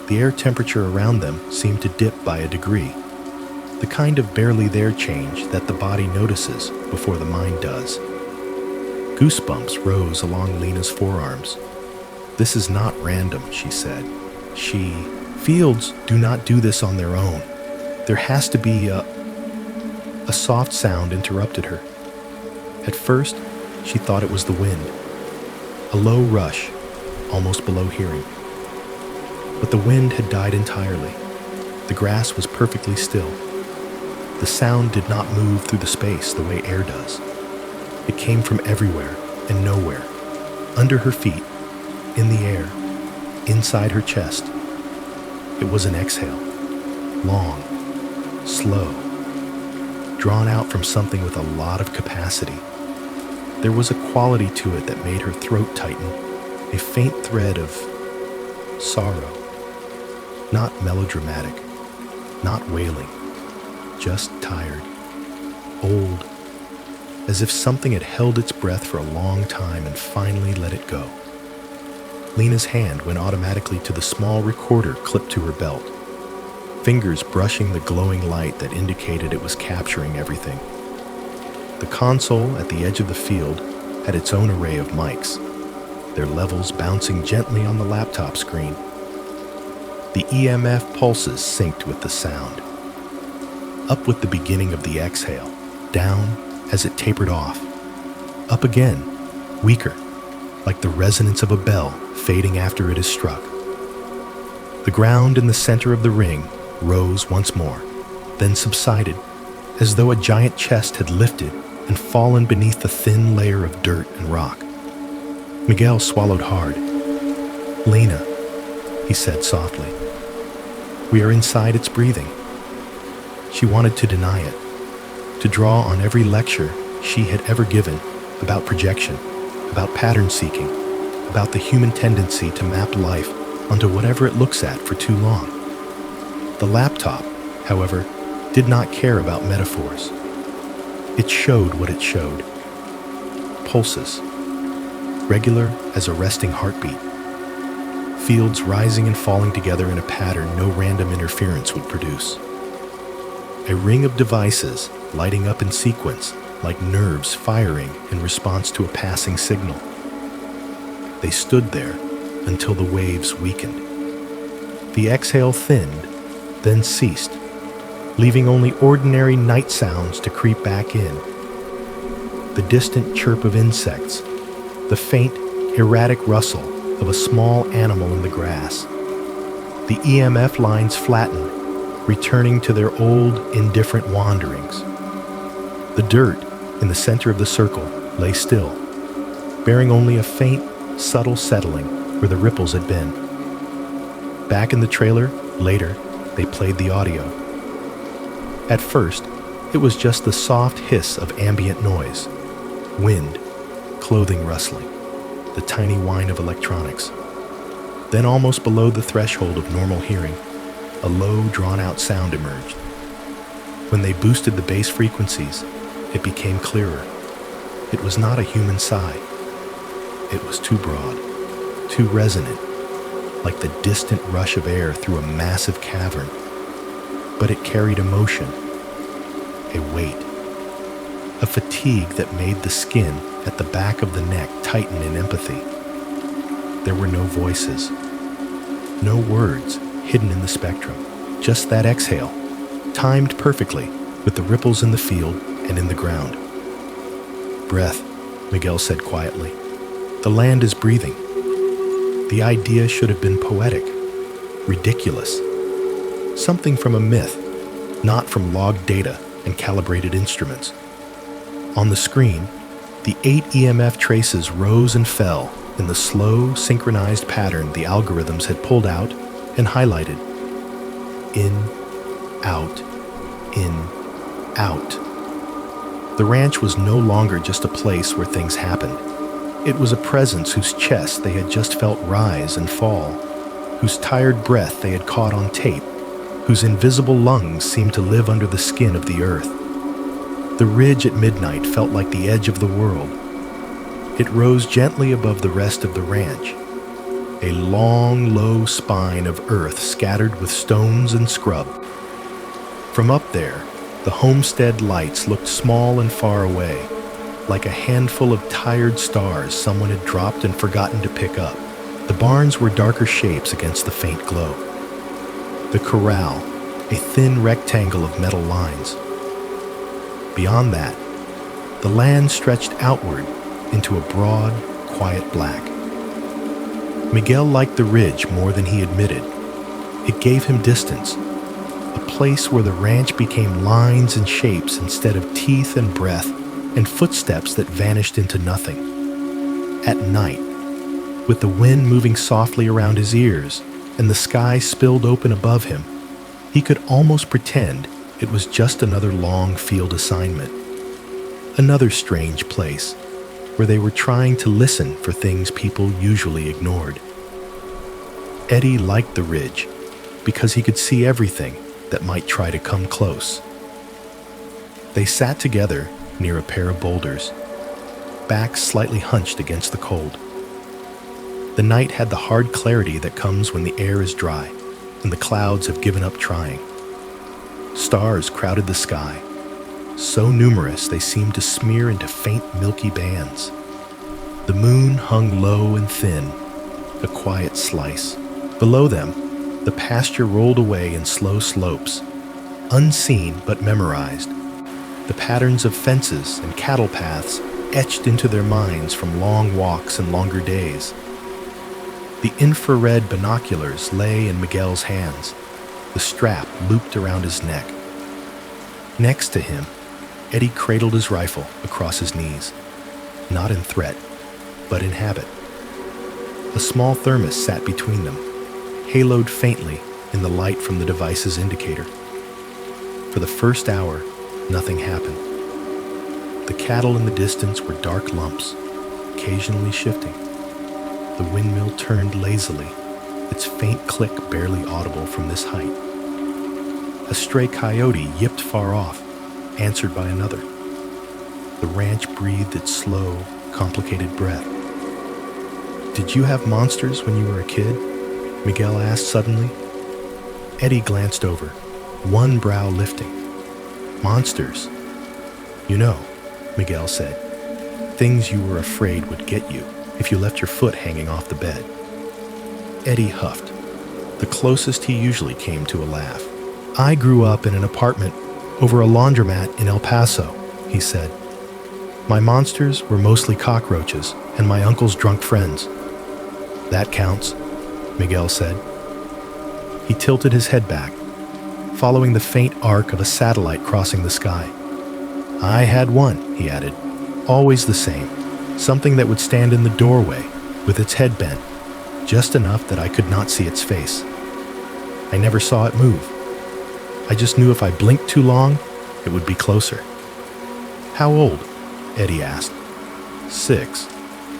The air temperature around them seemed to dip by a degree, the kind of barely there change that the body notices before the mind does. Goosebumps rose along Lena's forearms. "This is not random," she said. Fields do not do this on their own. There has to be a soft sound interrupted her. At first, she thought it was the wind, a low rush, almost below hearing. But the wind had died entirely. The grass was perfectly still. The sound did not move through the space the way air does. It came from everywhere and nowhere, under her feet, in the air, inside her chest. It was an exhale, long, slow, drawn out from something with a lot of capacity. There was a quality to it that made her throat tighten, a faint thread of sorrow. Not melodramatic, not wailing, just tired, old, as if something had held its breath for a long time and finally let it go. Lena's hand went automatically to the small recorder clipped to her belt, fingers brushing the glowing light that indicated it was capturing everything. The console at the edge of the field had its own array of mics, their levels bouncing gently on the laptop screen. The EMF pulses synced with the sound. Up with the beginning of the exhale, down as it tapered off. Up again, weaker, like the resonance of a bell fading after it is struck. The ground in the center of the ring rose once more, then subsided, as though a giant chest had lifted and fallen beneath the thin layer of dirt and rock. Miguel swallowed hard. "Lena," he said softly, "we are inside its breathing." She wanted to deny it, to draw on every lecture she had ever given about projection, about pattern seeking, about the human tendency to map life onto whatever it looks at for too long. The laptop, however, did not care about metaphors. It showed what it showed. Pulses, regular as a resting heartbeat. Fields rising and falling together in a pattern no random interference would produce. A ring of devices lighting up in sequence like nerves firing in response to a passing signal. They stood there until the waves weakened. The exhale thinned, then ceased, leaving only ordinary night sounds to creep back in. The distant chirp of insects, the faint, erratic rustle of a small animal in the grass. The EMF lines flattened, returning to their old, indifferent wanderings. The dirt in the center of the circle lay still, bearing only a faint, subtle settling where the ripples had been. Back in the trailer, later, they played the audio. At first, it was just the soft hiss of ambient noise, wind, clothing rustling, the tiny whine of electronics. Then almost below the threshold of normal hearing, a low, drawn-out sound emerged. When they boosted the bass frequencies, it became clearer. It was not a human sigh. It was too broad, too resonant, like the distant rush of air through a massive cavern. But it carried emotion, a weight, a fatigue that made the skin at the back of the neck tighten in empathy. There were no voices, no words hidden in the spectrum, just that exhale, timed perfectly with the ripples in the field and in the ground. Breath, Miguel said quietly. The land is breathing. The idea should have been poetic, ridiculous, something from a myth, not from logged data and calibrated instruments. On the screen, the 8 EMF traces rose and fell in the slow, synchronized pattern the algorithms had pulled out and highlighted. In, out, in, out. The ranch was no longer just a place where things happened. It was a presence whose chest they had just felt rise and fall, whose tired breath they had caught on tape, whose invisible lungs seemed to live under the skin of the earth. The ridge at midnight felt like the edge of the world. It rose gently above the rest of the ranch, a long, low spine of earth scattered with stones and scrub. From up there, the homestead lights looked small and far away, like a handful of tired stars someone had dropped and forgotten to pick up. The barns were darker shapes against the faint glow. The corral, a thin rectangle of metal lines. Beyond that, the land stretched outward into a broad, quiet black. Miguel liked the ridge more than he admitted. It gave him distance, a place where the ranch became lines and shapes instead of teeth and breath and footsteps that vanished into nothing. At night, with the wind moving softly around his ears and the sky spilled open above him, he could almost pretend it was just another long field assignment. Another strange place where they were trying to listen for things people usually ignored. Eddie liked the ridge because he could see everything that might try to come close. They sat together near a pair of boulders, backs slightly hunched against the cold. The night had the hard clarity that comes when the air is dry and the clouds have given up trying. Stars crowded the sky, so numerous they seemed to smear into faint milky bands. The moon hung low and thin, a quiet slice. Below them, the pasture rolled away in slow slopes, unseen but memorized. The patterns of fences and cattle paths etched into their minds from long walks and longer days. The infrared binoculars lay in Miguel's hands, the strap looped around his neck. Next to him, Eddie cradled his rifle across his knees, not in threat, but in habit. A small thermos sat between them, haloed faintly in the light from the device's indicator. For the first hour, nothing happened. The cattle in the distance were dark lumps, occasionally shifting. The windmill turned lazily, its faint click barely audible from this height. A stray coyote yipped far off, answered by another. The ranch breathed its slow, complicated breath. "Did you have monsters when you were a kid?" Miguel asked suddenly. Eddie glanced over, one brow lifting. "Monsters? You know," Miguel said, "things you were afraid would get you if you left your foot hanging off the bed." Eddie huffed, the closest he usually came to a laugh. "I grew up in an apartment over a laundromat in El Paso," he said. "My monsters were mostly cockroaches and my uncle's drunk friends." "That counts," Miguel said. He tilted his head back, following the faint arc of a satellite crossing the sky. "I had one," he added, "always the same, something that would stand in the doorway with its head bent, just enough that I could not see its face. I never saw it move. I just knew if I blinked too long, it would be closer." "How old?" Eddie asked. "6,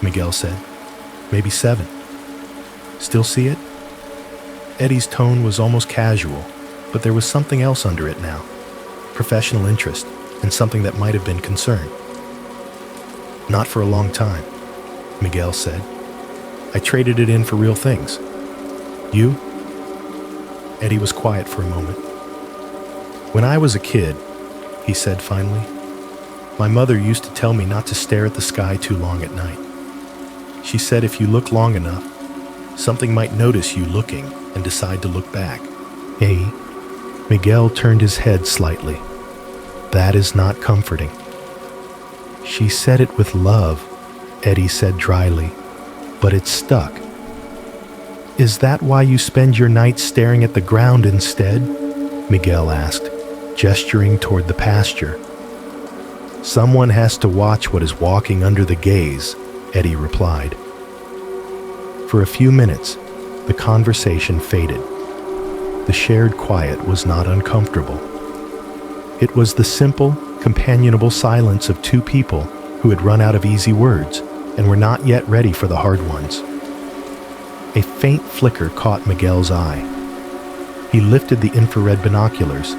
Miguel said. "Maybe 7. "Still see it?" Eddie's tone was almost casual, but there was something else under it now. Professional interest, and something that might have been concern. "Not for a long time," Miguel said. "I traded it in for real things." You? Eddie was quiet for a moment. When I was a kid, he said finally, my mother used to tell me not to stare at the sky too long at night. She said if you look long enough, something might notice you looking and decide to look back. Hey, Miguel turned his head slightly. That is not comforting. She said it with love, Eddie said dryly, but it stuck. Is that why you spend your nights staring at the ground instead? Miguel asked, gesturing toward the pasture. Someone has to watch what is walking under the gaze, Eddie replied. For a few minutes, the conversation faded. The shared quiet was not uncomfortable. It was the simple, companionable silence of two people who had run out of easy words and were not yet ready for the hard ones. A faint flicker caught Miguel's eye. He lifted the infrared binoculars,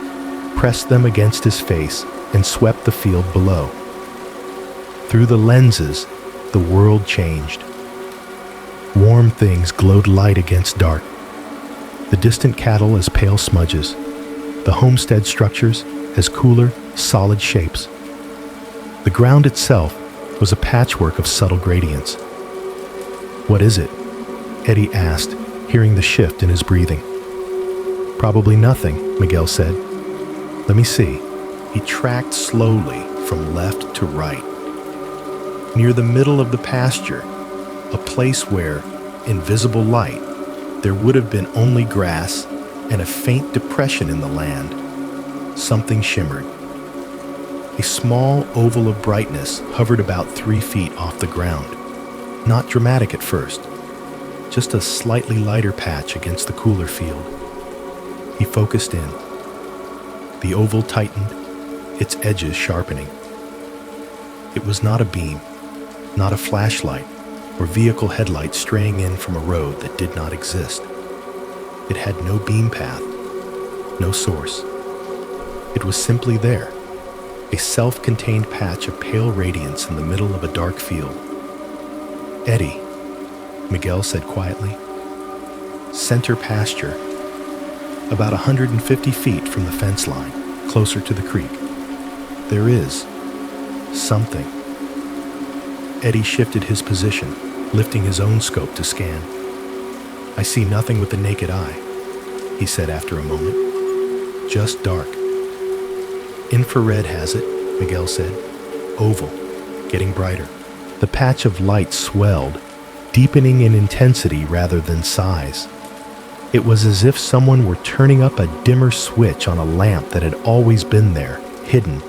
pressed them against his face, and swept the field below. Through the lenses, the world changed. Warm things glowed light against dark. The distant cattle as pale smudges, the homestead structures as cooler, solid shapes. The ground itself was a patchwork of subtle gradients. What is it? Eddie asked, hearing the shift in his breathing. Probably nothing, Miguel said. Let me see. He tracked slowly from left to right. Near the middle of the pasture, a place where, in visible light, there would have been only grass and a faint depression in the land, something shimmered. A small oval of brightness hovered about 3 feet off the ground. Not dramatic at first, just a slightly lighter patch against the cooler field. He focused in. The oval tightened, its edges sharpening. It was not a beam, not a flashlight, or vehicle headlight straying in from a road that did not exist. It had no beam path, no source. It was simply there, a self-contained patch of pale radiance in the middle of a dark field. Eddie, Miguel said quietly. Center pasture, about 150 feet from the fence line, closer to the creek. There is something. Eddie shifted his position, lifting his own scope to scan. I see nothing with the naked eye, he said after a moment. Just dark. Infrared has it, Miguel said. Oval, getting brighter. The patch of light swelled, deepening in intensity rather than size. It was as if someone were turning up a dimmer switch on a lamp that had always been there, hidden.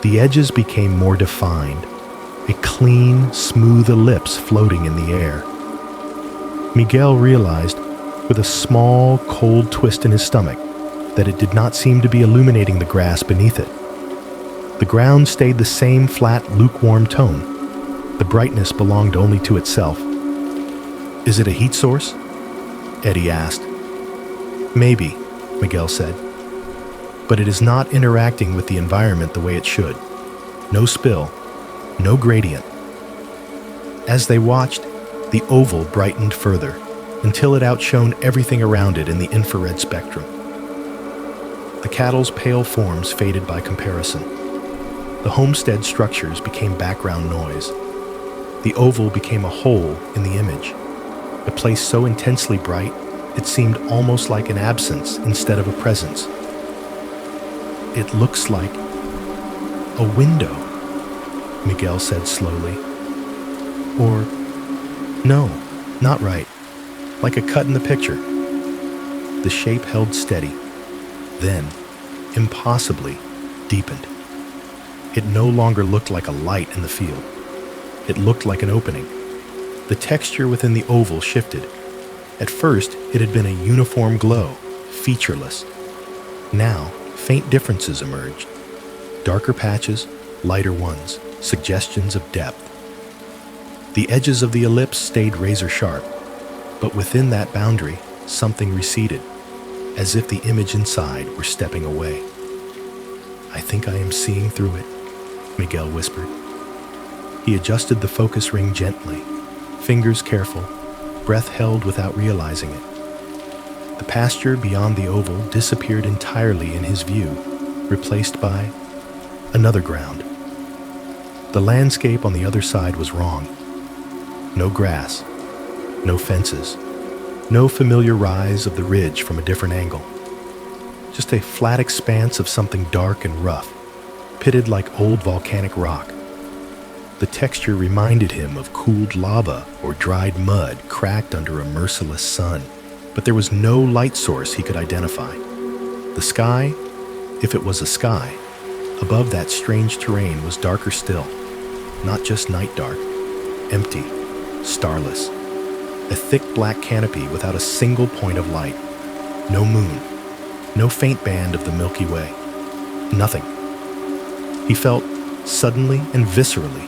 The edges became more defined, a clean, smooth ellipse floating in the air. Miguel realized, with a small, cold twist in his stomach, that it did not seem to be illuminating the grass beneath it. The ground stayed the same flat, lukewarm tone. The brightness belonged only to itself. Is it a heat source? Eddie asked. Maybe, Miguel said. But it is not interacting with the environment the way it should. No spill, no gradient. As they watched, the oval brightened further, until it outshone everything around it in the infrared spectrum. The cattle's pale forms faded by comparison. The homestead structures became background noise. The oval became a hole in the image, a place so intensely bright it seemed almost like an absence instead of a presence. It looks like a window, Miguel said slowly. Or, no, not right, like a cut in the picture. The shape held steady, then, impossibly, deepened. It no longer looked like a light in the field. It looked like an opening. The texture within the oval shifted. At first, it had been a uniform glow, featureless. Now, faint differences emerged. Darker patches, lighter ones, suggestions of depth. The edges of the ellipse stayed razor sharp, but within that boundary, something receded, as if the image inside were stepping away. I think I am seeing through it, Miguel whispered. He adjusted the focus ring gently, fingers careful, breath held without realizing it. The pasture beyond the oval disappeared entirely in his view, replaced by another ground. The landscape on the other side was wrong. No grass, no fences, no familiar rise of the ridge from a different angle. Just a flat expanse of something dark and rough, pitted like old volcanic rock. The texture reminded him of cooled lava or dried mud cracked under a merciless sun, but there was no light source he could identify. The sky, if it was a sky, above that strange terrain was darker still, not just night dark, empty, starless. A thick black canopy without a single point of light. No moon, no faint band of the Milky Way. Nothing. He felt, suddenly and viscerally,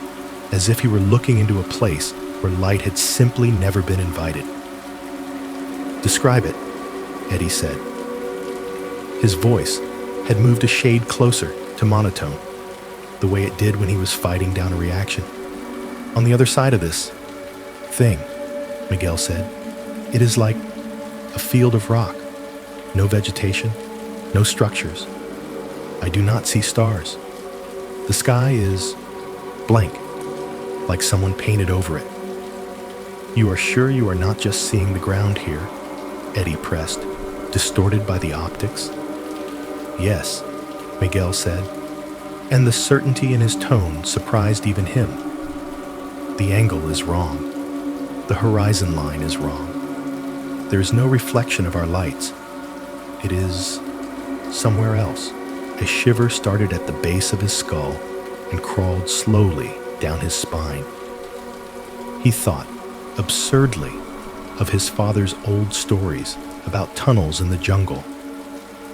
as if he were looking into a place where light had simply never been invited. "Describe it," Eddie said. His voice had moved a shade closer to monotone, the way it did when he was fighting down a reaction. "On the other side of this thing," Miguel said, "it is like a field of rock. No vegetation, no structures. I do not see stars. The sky is blank, like someone painted over it." "You are sure you are not just seeing the ground here?" Eddie pressed, distorted by the optics. "Yes," Miguel said, and the certainty in his tone surprised even him. "The angle is wrong. The horizon line is wrong. There is no reflection of our lights. It is somewhere else." A shiver started at the base of his skull and crawled slowly down his spine. He thought, absurdly, of his father's old stories about tunnels in the jungle,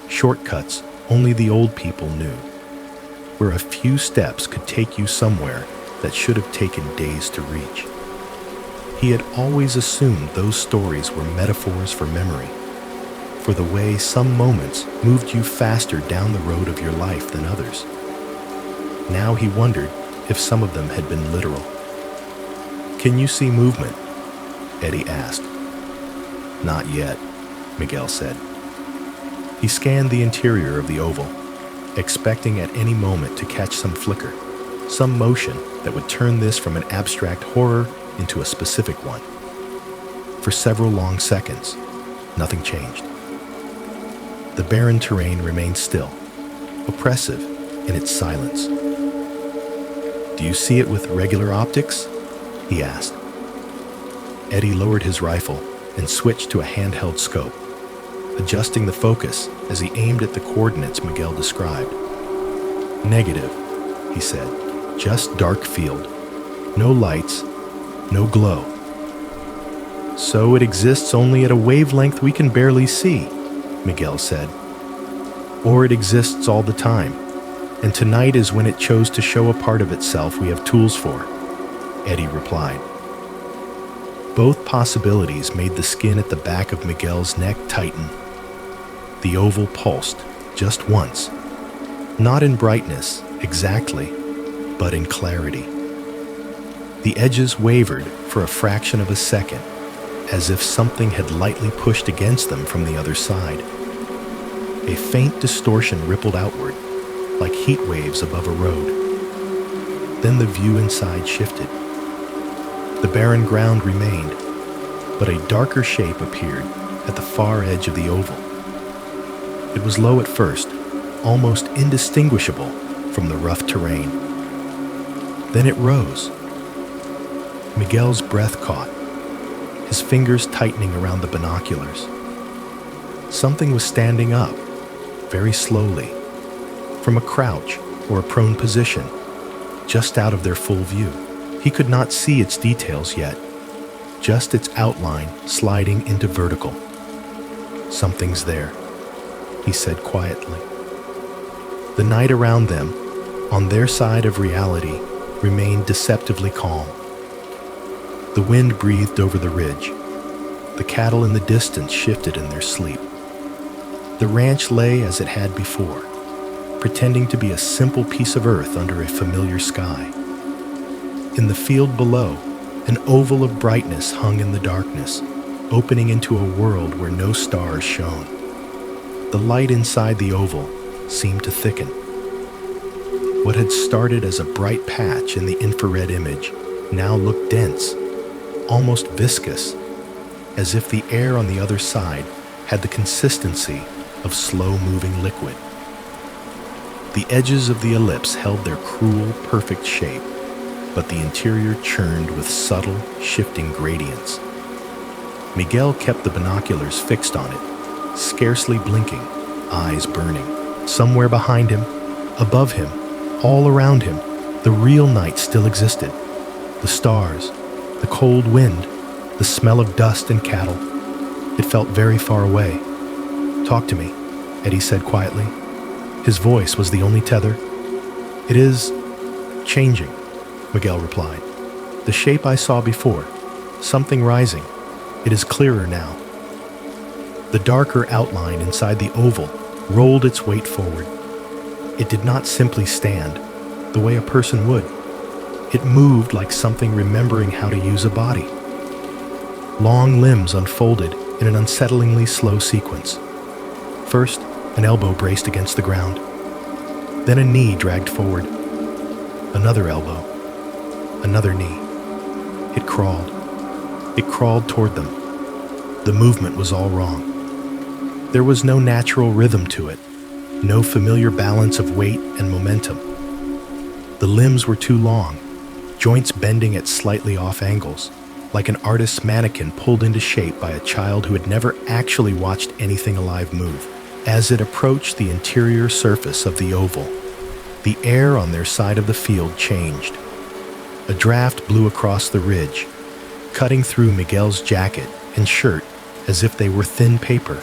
shortcuts only the old people knew, where a few steps could take you somewhere that should have taken days to reach. He had always assumed those stories were metaphors for memory, for the way some moments moved you faster down the road of your life than others. Now he wondered if some of them had been literal. "Can you see movement?" Eddie asked. "Not yet," Miguel said. He scanned the interior of the oval, expecting at any moment to catch some flicker, some motion that would turn this from an abstract horror into a specific one. For several long seconds, nothing changed. The barren terrain remained still, oppressive in its silence. "Do you see it with regular optics?" he asked. Eddie lowered his rifle and switched to a handheld scope, adjusting the focus as he aimed at the coordinates Miguel described. "Negative," he said. "Just dark field. No lights, no glow. So it exists only at a wavelength we can barely see," Miguel said. "Or it exists all the time, and tonight is when it chose to show a part of itself we have tools for," Eddie replied. Both possibilities made the skin at the back of Miguel's neck tighten. The oval pulsed, just once. Not in brightness, exactly, but in clarity. The edges wavered for a fraction of a second, as if something had lightly pushed against them from the other side. A faint distortion rippled outward, like heat waves above a road. Then the view inside shifted. The barren ground remained, but a darker shape appeared at the far edge of the oval. It was low at first, almost indistinguishable from the rough terrain. Then it rose. Miguel's breath caught, his fingers tightening around the binoculars. Something was standing up, very slowly, from a crouch or a prone position, just out of their full view. He could not see its details yet, just its outline sliding into vertical. "Something's there," he said quietly. The night around them, on their side of reality, remained deceptively calm. The wind breathed over the ridge. The cattle in the distance shifted in their sleep. The ranch lay as it had before, pretending to be a simple piece of earth under a familiar sky. In the field below, an oval of brightness hung in the darkness, opening into a world where no stars shone. The light inside the oval seemed to thicken. What had started as a bright patch in the infrared image now looked dense, almost viscous, as if the air on the other side had the consistency of slow-moving liquid. The edges of the ellipse held their cruel, perfect shape, but the interior churned with subtle, shifting gradients. Miguel kept the binoculars fixed on it, scarcely blinking, eyes burning. Somewhere behind him, above him, all around him, the real night still existed. The stars, the cold wind, the smell of dust and cattle. It felt very far away. "Talk to me," Eddie said quietly. His voice was the only tether. "It is changing," Miguel replied. "The shape I saw before, something rising. It is clearer now." The darker outline inside the oval rolled its weight forward. It did not simply stand, the way a person would. It moved like something remembering how to use a body. Long limbs unfolded in an unsettlingly slow sequence. First, an elbow braced against the ground. Then a knee dragged forward. Another elbow. Another knee. It crawled. It crawled toward them. The movement was all wrong. There was no natural rhythm to it, no familiar balance of weight and momentum. The limbs were too long, joints bending at slightly off angles, like an artist's mannequin pulled into shape by a child who had never actually watched anything alive move. As it approached the interior surface of the oval, the air on their side of the field changed. A draft blew across the ridge, cutting through Miguel's jacket and shirt as if they were thin paper.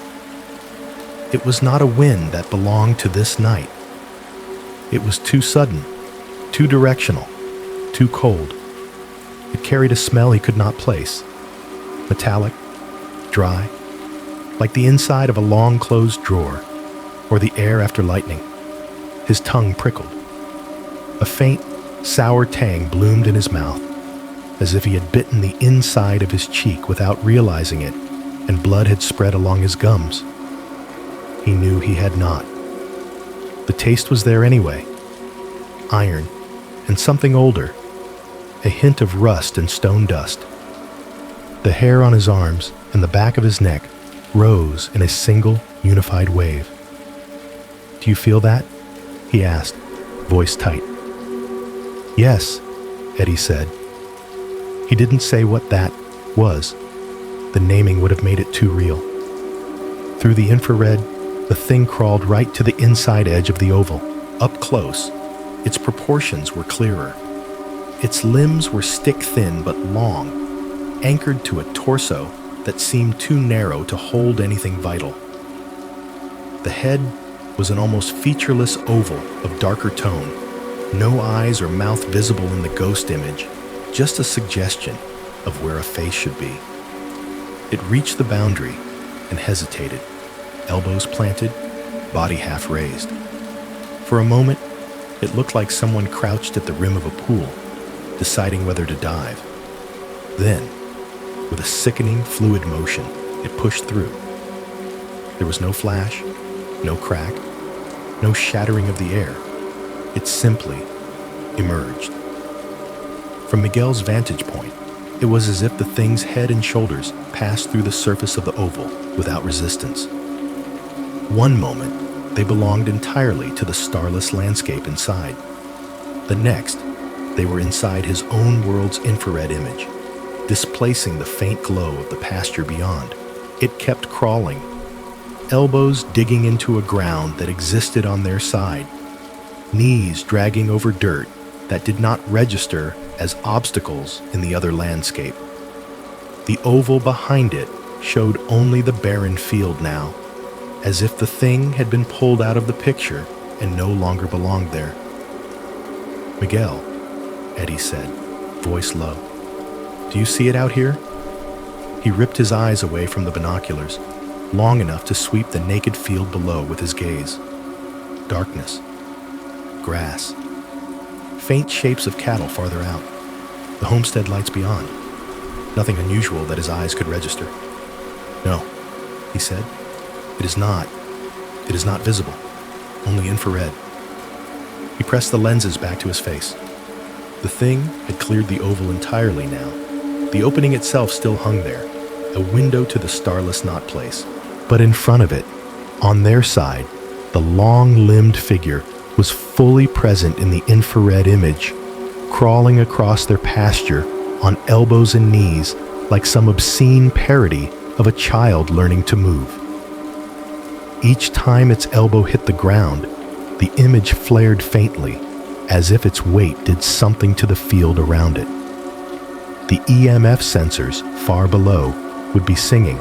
It was not a wind that belonged to this night. It was too sudden, too directional, too cold. It carried a smell he could not place. Metallic, dry, like the inside of a long-closed drawer, or the air after lightning. His tongue prickled. A faint, sour tang bloomed in his mouth, as if he had bitten the inside of his cheek without realizing it, and blood had spread along his gums. He knew he had not. The taste was there anyway. Iron, and something older, a hint of rust and stone dust. The hair on his arms and the back of his neck rose in a single, unified wave. "Do you feel that?" he asked, voice tight. "Yes," Eddie said. He didn't say what that was. The naming would have made it too real. Through the infrared, the thing crawled right to the inside edge of the oval. Up close, its proportions were clearer. Its limbs were stick-thin but long, anchored to a torso that seemed too narrow to hold anything vital. The head was an almost featureless oval of darker tone, no eyes or mouth visible in the ghost image, just a suggestion of where a face should be. It reached the boundary and hesitated, elbows planted, body half raised. For a moment, it looked like someone crouched at the rim of a pool, deciding whether to dive. Then, with a sickening fluid motion, it pushed through. There was no flash, no crack, no shattering of the air. It simply emerged. From Miguel's vantage point, it was as if the thing's head and shoulders passed through the surface of the oval without resistance. One moment, they belonged entirely to the starless landscape inside. The next, they were inside his own world's infrared image, displacing the faint glow of the pasture beyond. It kept crawling, elbows digging into a ground that existed on their side, knees dragging over dirt that did not register as obstacles in the other landscape. The oval behind it showed only the barren field now, as if the thing had been pulled out of the picture and no longer belonged there. "Miguel," Eddie said, voice low. "Do you see it out here?" He ripped his eyes away from the binoculars, long enough to sweep the naked field below with his gaze. Darkness. Grass. Faint shapes of cattle farther out. The homestead lights beyond. Nothing unusual that his eyes could register. "No," he said. It is not visible. Only infrared." He pressed the lenses back to his face. The thing had cleared the oval entirely now. The opening itself still hung there, a window to the starless knot place. But in front of it, on their side, the long-limbed figure was fully present in the infrared image, crawling across their pasture on elbows and knees like some obscene parody of a child learning to move. Each time its elbow hit the ground, the image flared faintly, as if its weight did something to the field around it. The EMF sensors far below would be singing,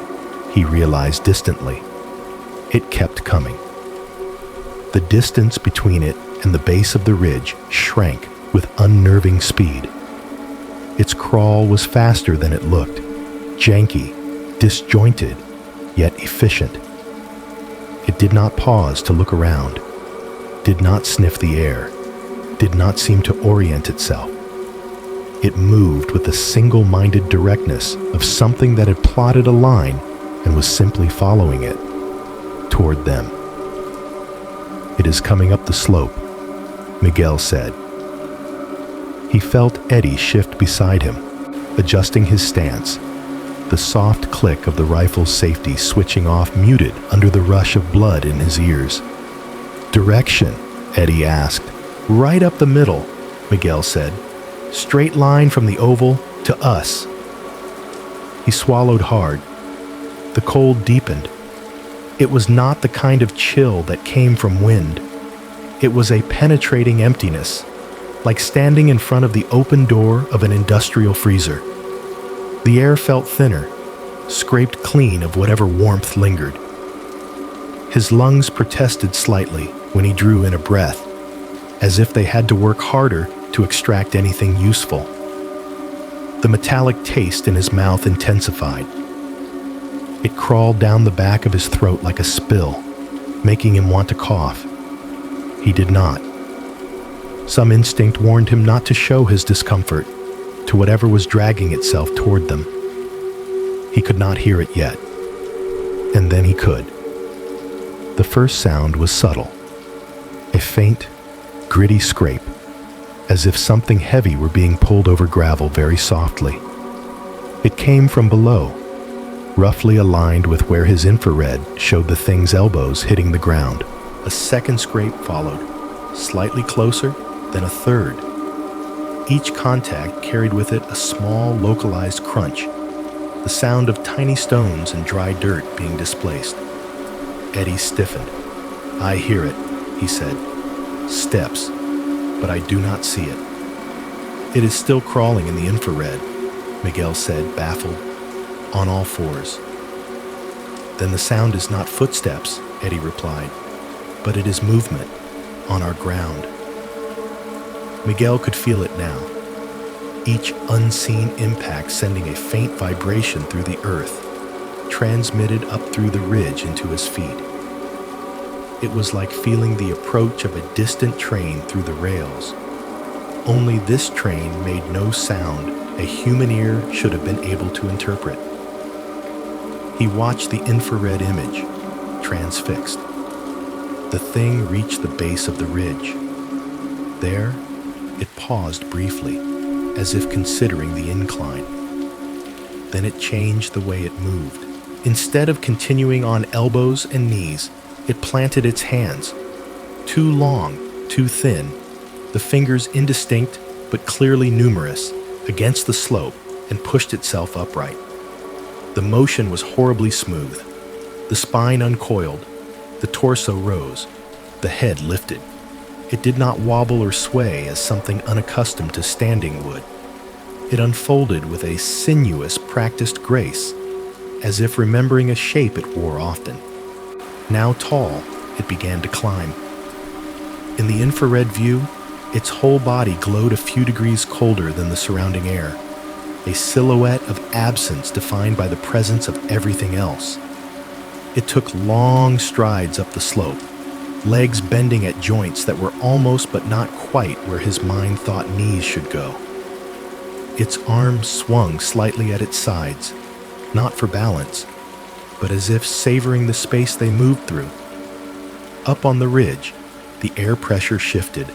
he realized distantly. It kept coming. The distance between it and the base of the ridge shrank with unnerving speed. Its crawl was faster than it looked, janky, disjointed, yet efficient. It did not pause to look around, did not sniff the air, did not seem to orient itself. It moved with the single-minded directness of something that had plotted a line and was simply following it toward them. "It is coming up the slope," Miguel said. He felt Eddie shift beside him, adjusting his stance, the soft click of the rifle's safety switching off muted under the rush of blood in his ears. "Direction?" Eddie asked. "Right up the middle," Miguel said. "Straight line from the oval to us." He swallowed hard. The cold deepened. It was not the kind of chill that came from wind. It was a penetrating emptiness, like standing in front of the open door of an industrial freezer. The air felt thinner, scraped clean of whatever warmth lingered. His lungs protested slightly when he drew in a breath, as if they had to work harder to extract anything useful. The metallic taste in his mouth intensified. It crawled down the back of his throat like a spill, making him want to cough. He did not. Some instinct warned him not to show his discomfort to whatever was dragging itself toward them. He could not hear it yet. And then he could. The first sound was subtle, a faint, gritty scrape, as if something heavy were being pulled over gravel very softly. It came from below, roughly aligned with where his infrared showed the thing's elbows hitting the ground. A second scrape followed, slightly closer, then a third. Each contact carried with it a small, localized crunch, the sound of tiny stones and dry dirt being displaced. Eddie stiffened. "I hear it," he said. "Steps, but I do not see it." "It is still crawling in the infrared," Miguel said, baffled, on all fours. "Then the sound is not footsteps," Eddie replied, "but it is movement on our ground." Miguel could feel it now, each unseen impact sending a faint vibration through the earth, transmitted up through the ridge into his feet. It was like feeling the approach of a distant train through the rails. Only this train made no sound a human ear should have been able to interpret. He watched the infrared image, transfixed. The thing reached the base of the ridge. There, it paused briefly, as if considering the incline. Then it changed the way it moved. Instead of continuing on elbows and knees, it planted its hands. Too long, too thin, the fingers indistinct but clearly numerous, against the slope, and pushed itself upright. The motion was horribly smooth. The spine uncoiled, the torso rose, the head lifted. It did not wobble or sway as something unaccustomed to standing would. It unfolded with a sinuous, practiced grace, as if remembering a shape it wore often. Now tall, it began to climb. In the infrared view, its whole body glowed a few degrees colder than the surrounding air, a silhouette of absence defined by the presence of everything else. It took long strides up the slope, legs bending at joints that were almost but not quite where his mind thought knees should go. Its arms swung slightly at its sides, not for balance, but as if savoring the space they moved through. Up on the ridge, the air pressure shifted.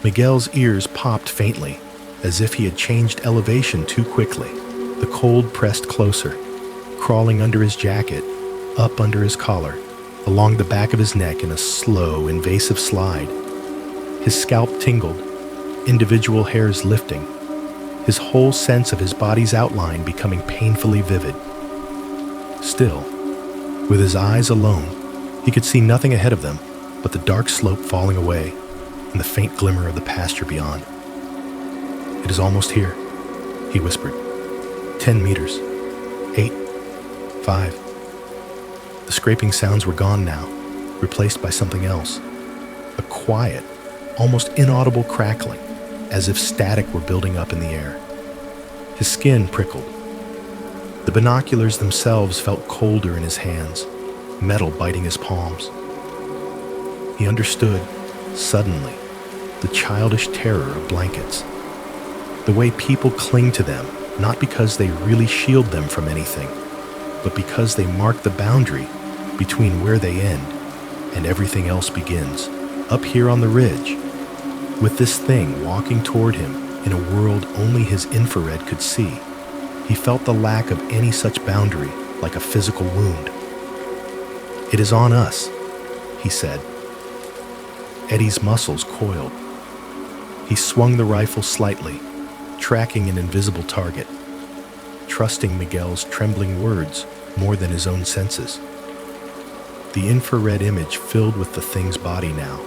Miguel's ears popped faintly, as if he had changed elevation too quickly. The cold pressed closer, crawling under his jacket, up under his collar, along the back of his neck in a slow, invasive slide. His scalp tingled, individual hairs lifting, his whole sense of his body's outline becoming painfully vivid. Still, with his eyes alone, he could see nothing ahead of them but the dark slope falling away and the faint glimmer of the pasture beyond. "It is almost here," he whispered. 10 meters. 8. 5. The scraping sounds were gone now, replaced by something else. A quiet, almost inaudible crackling, as if static were building up in the air. His skin prickled. The binoculars themselves felt colder in his hands, metal biting his palms. He understood, suddenly, the childish terror of blankets. The way people cling to them, not because they really shield them from anything, but because they mark the boundary between where they end and everything else begins. Up here on the ridge, with this thing walking toward him in a world only his infrared could see, he felt the lack of any such boundary like a physical wound. "It is on us," he said. Eddie's muscles coiled. He swung the rifle slightly, tracking an invisible target, trusting Miguel's trembling words more than his own senses. The infrared image filled with the thing's body now.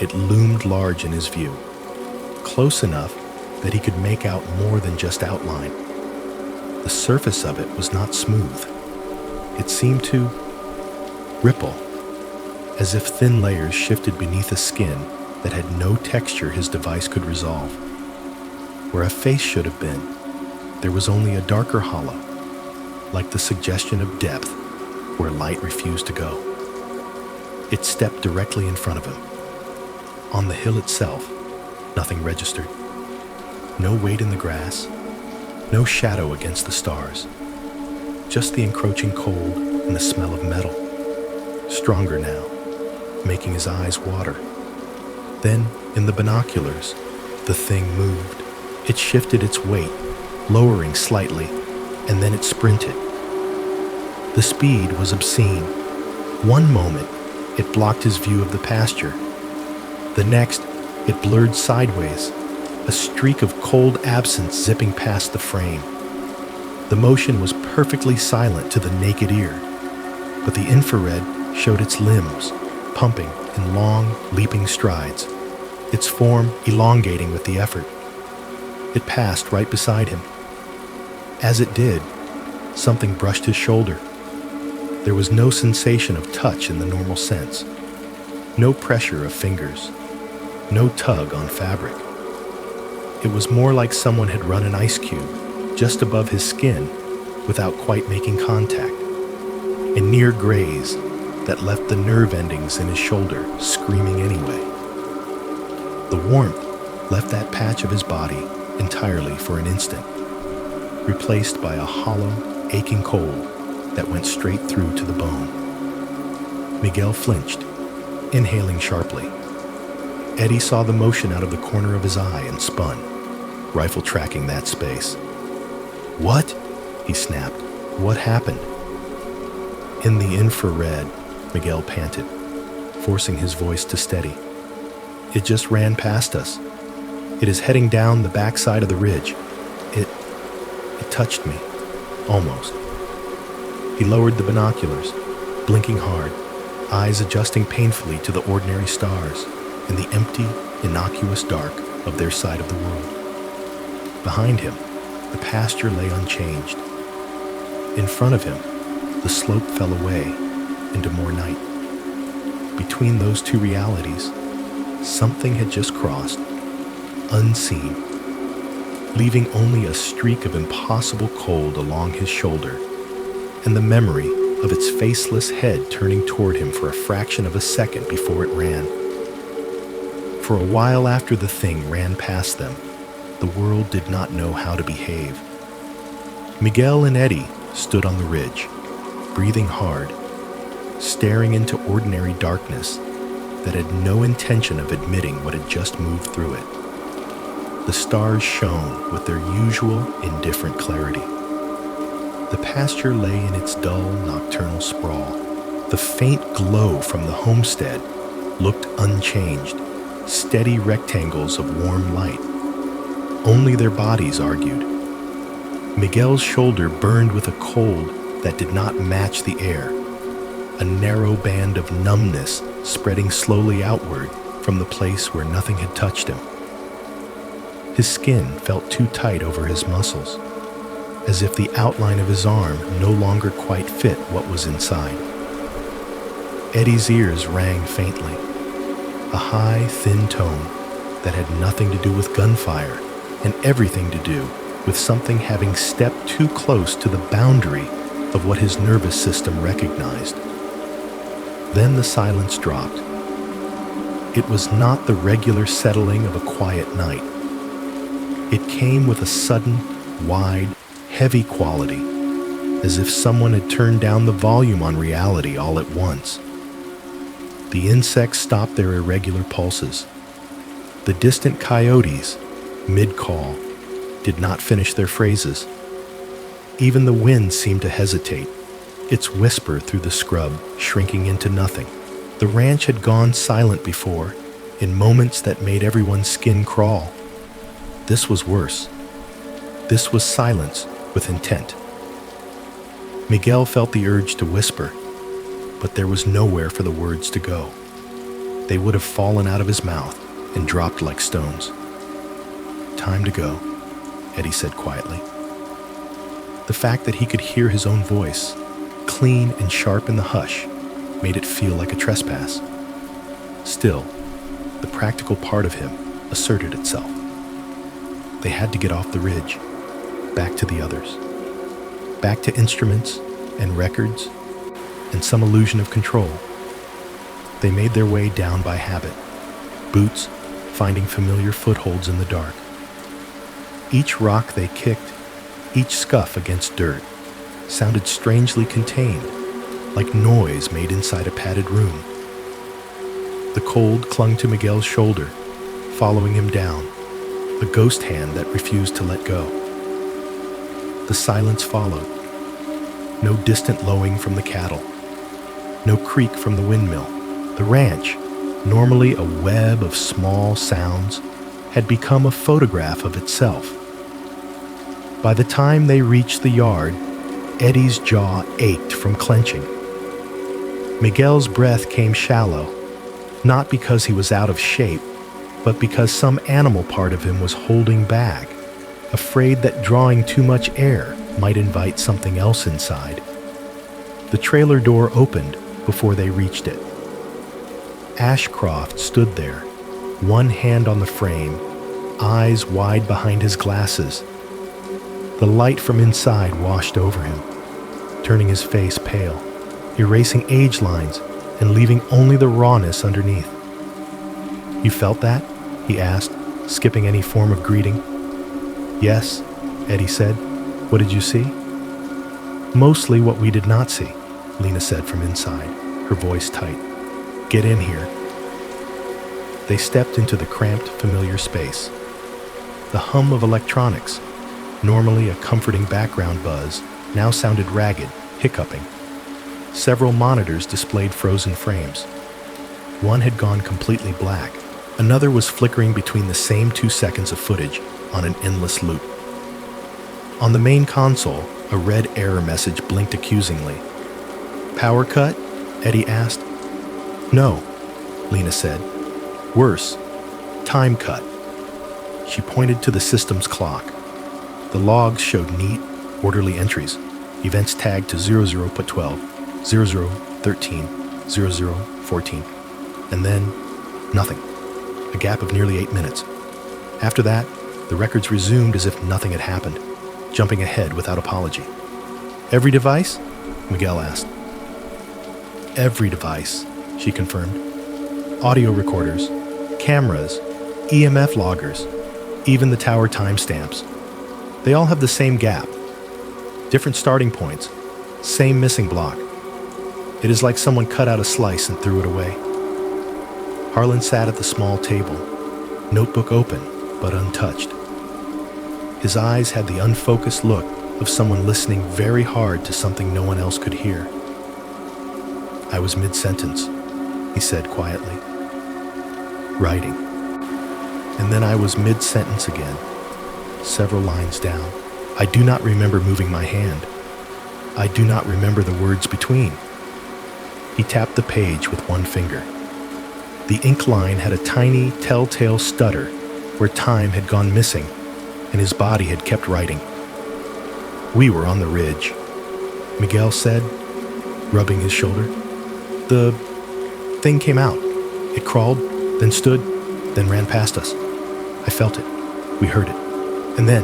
It loomed large in his view, close enough that he could make out more than just outline. The surface of it was not smooth. It seemed to ripple, as if thin layers shifted beneath a skin that had no texture his device could resolve. Where a face should have been, there was only a darker hollow, like the suggestion of depth where light refused to go. It stepped directly in front of him. On the hill itself, nothing registered. No weight in the grass, no shadow against the stars. Just the encroaching cold and the smell of metal. Stronger now, making his eyes water. Then, in the binoculars, the thing moved. It shifted its weight, lowering slightly, and then it sprinted. The speed was obscene. One moment, it blocked his view of the pasture. The next, it blurred sideways, a streak of cold absence zipping past the frame. The motion was perfectly silent to the naked ear, but the infrared showed its limbs, pumping in long, leaping strides, its form elongating with the effort. It passed right beside him. As it did, something brushed his shoulder. There was no sensation of touch in the normal sense, no pressure of fingers, no tug on fabric. It was more like someone had run an ice cube just above his skin without quite making contact, a near graze that left the nerve endings in his shoulder screaming anyway. The warmth left that patch of his body entirely for an instant, replaced by a hollow, aching cold that went straight through to the bone. Miguel flinched, inhaling sharply. Eddie saw the motion out of the corner of his eye and spun, rifle tracking that space. "What?" he snapped. "What happened?" "In the infrared," Miguel panted, forcing his voice to steady. "It just ran past us. It is heading down the backside of the ridge. It touched me. Almost." He lowered the binoculars, blinking hard, eyes adjusting painfully to the ordinary stars in the empty, innocuous dark of their side of the world. Behind him, the pasture lay unchanged. In front of him, the slope fell away into more night. Between those two realities, something had just crossed, unseen, leaving only a streak of impossible cold along his shoulder and the memory of its faceless head turning toward him for a fraction of a second before it ran. For a while after the thing ran past them, the world did not know how to behave. Miguel and Eddie stood on the ridge, breathing hard, staring into ordinary darkness that had no intention of admitting what had just moved through it. The stars shone with their usual indifferent clarity. The pasture lay in its dull nocturnal sprawl. The faint glow from the homestead looked unchanged, steady rectangles of warm light. Only their bodies argued. Miguel's shoulder burned with a cold that did not match the air, a narrow band of numbness spreading slowly outward from the place where nothing had touched him. His skin felt too tight over his muscles, as if the outline of his arm no longer quite fit what was inside. Eddie's ears rang faintly, a high, thin tone that had nothing to do with gunfire and everything to do with something having stepped too close to the boundary of what his nervous system recognized. Then the silence dropped. It was not the regular settling of a quiet night. It came with a sudden, wide, heavy quality, as if someone had turned down the volume on reality all at once. The insects stopped their irregular pulses. The distant coyotes, mid-call, did not finish their phrases. Even the wind seemed to hesitate, its whisper through the scrub shrinking into nothing. The ranch had gone silent before, in moments that made everyone's skin crawl. This was worse. This was silence with intent. Miguel felt the urge to whisper, but there was nowhere for the words to go. They would have fallen out of his mouth and dropped like stones. "Time to go," Eddie said quietly. The fact that he could hear his own voice, clean and sharp in the hush, made it feel like a trespass. Still, the practical part of him asserted itself. They had to get off the ridge, back to the others, back to instruments and records and some illusion of control. They made their way down by habit, boots finding familiar footholds in the dark. Each rock they kicked, each scuff against dirt, sounded strangely contained, like noise made inside a padded room. The cold clung to Miguel's shoulder, following him down, a ghost hand that refused to let go. The silence followed. No distant lowing from the cattle, no creak from the windmill. The ranch, normally a web of small sounds, had become a photograph of itself. By the time they reached the yard, Eddie's jaw ached from clenching. Miguel's breath came shallow, not because he was out of shape, but because some animal part of him was holding back, afraid that drawing too much air might invite something else inside. The trailer door opened before they reached it. Ashcroft stood there, one hand on the frame, eyes wide behind his glasses. The light from inside washed over him, turning his face pale, erasing age lines and leaving only the rawness underneath. "You felt that?" he asked, skipping any form of greeting. "Yes," Eddie said. "What did you see?" "Mostly what we did not see," Lena said from inside, her voice tight. "Get in here." They stepped into the cramped, familiar space. The hum of electronics, normally a comforting background buzz, now sounded ragged, hiccuping. Several monitors displayed frozen frames. One had gone completely black. Another was flickering between the same 2 seconds of footage on an endless loop. On the main console, a red error message blinked accusingly. "Power cut?" Eddie asked. "No," Lena said. "Worse, time cut." She pointed to the system's clock. The logs showed neat, orderly entries, events tagged to 00 put 12, 00 13, 00 14, and then nothing. A gap of nearly 8 minutes. After that, the records resumed as if nothing had happened, jumping ahead without apology. "Every device?" Miguel asked. "Every device," she confirmed. "Audio recorders, cameras, EMF loggers, even the tower timestamps. They all have the same gap. Different starting points, same missing block. It is like someone cut out a slice and threw it away. Harlan sat at the small table, notebook open but untouched. His eyes had the unfocused look of someone listening very hard to something no one else could hear. I was mid-sentence, he said quietly. Writing. And then I was mid-sentence again, several lines down. I do not remember moving my hand. I do not remember the words between. He tapped the page with one finger. The ink line had a tiny, telltale stutter where time had gone missing, and his body had kept writing. We were on the ridge, Miguel said, rubbing his shoulder. The thing came out. It crawled, then stood, then ran past us. I felt it. We heard it. And then,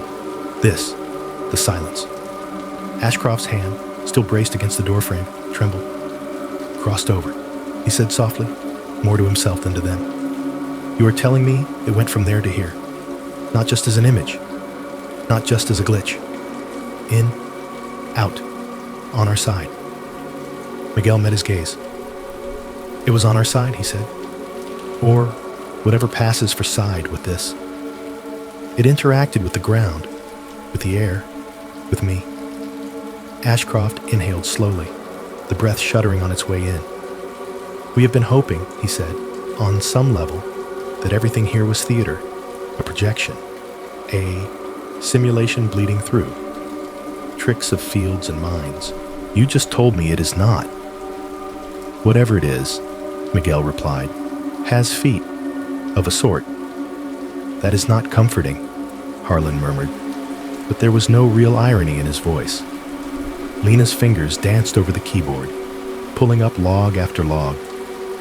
this, the silence. Ashcroft's hand, still braced against the doorframe, trembled. Crossed over, he said softly, more to himself than to them. You are telling me it went from there to here. Not just as an image. Not just as a glitch. In, out, on our side. Miguel met his gaze. It was on our side, he said. Or whatever passes for side with this. It interacted with the ground, with the air, with me. Ashcroft inhaled slowly, the breath shuddering on its way in. We have been hoping, he said, on some level, that everything here was theater, a projection, a simulation bleeding through, tricks of fields and minds. You just told me it is not. Whatever it is, Miguel replied, has feet, of a sort. That is not comforting, Harlan murmured, but there was no real irony in his voice. Lena's fingers danced over the keyboard, pulling up log after log,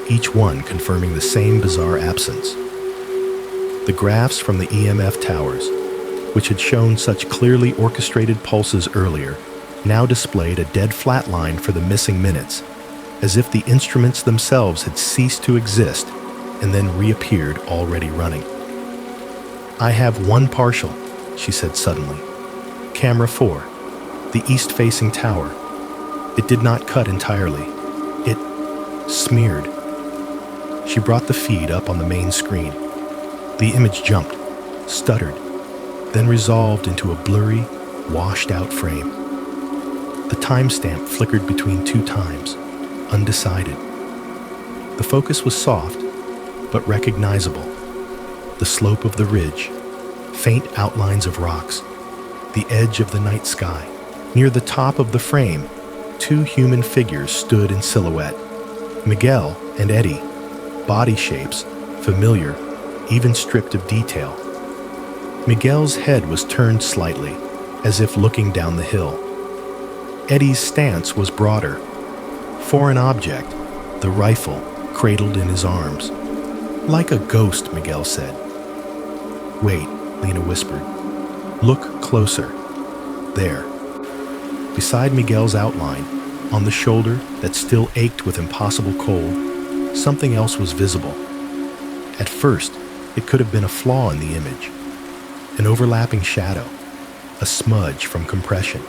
each one confirming the same bizarre absence. The graphs from the EMF towers, which had shown such clearly orchestrated pulses earlier, now displayed a dead flat line for the missing minutes, as if the instruments themselves had ceased to exist and then reappeared already running. I have one partial, she said suddenly. Camera 4, the east-facing tower. It did not cut entirely. It smeared. She brought the feed up on the main screen. The image jumped, stuttered, then resolved into a blurry, washed-out frame. The timestamp flickered between 2 times, undecided. The focus was soft, but recognizable. The slope of the ridge, faint outlines of rocks, the edge of the night sky. Near the top of the frame, 2 human figures stood in silhouette. Miguel and Eddie, body shapes, familiar, even stripped of detail. Miguel's head was turned slightly, as if looking down the hill. Eddie's stance was broader. Foreign object, the rifle, cradled in his arms. Like a ghost, Miguel said. Wait, Lena whispered. Look closer. There. Beside Miguel's outline, on the shoulder that still ached with impossible cold, something else was visible. At first, it could have been a flaw in the image. An overlapping shadow, a smudge from compression.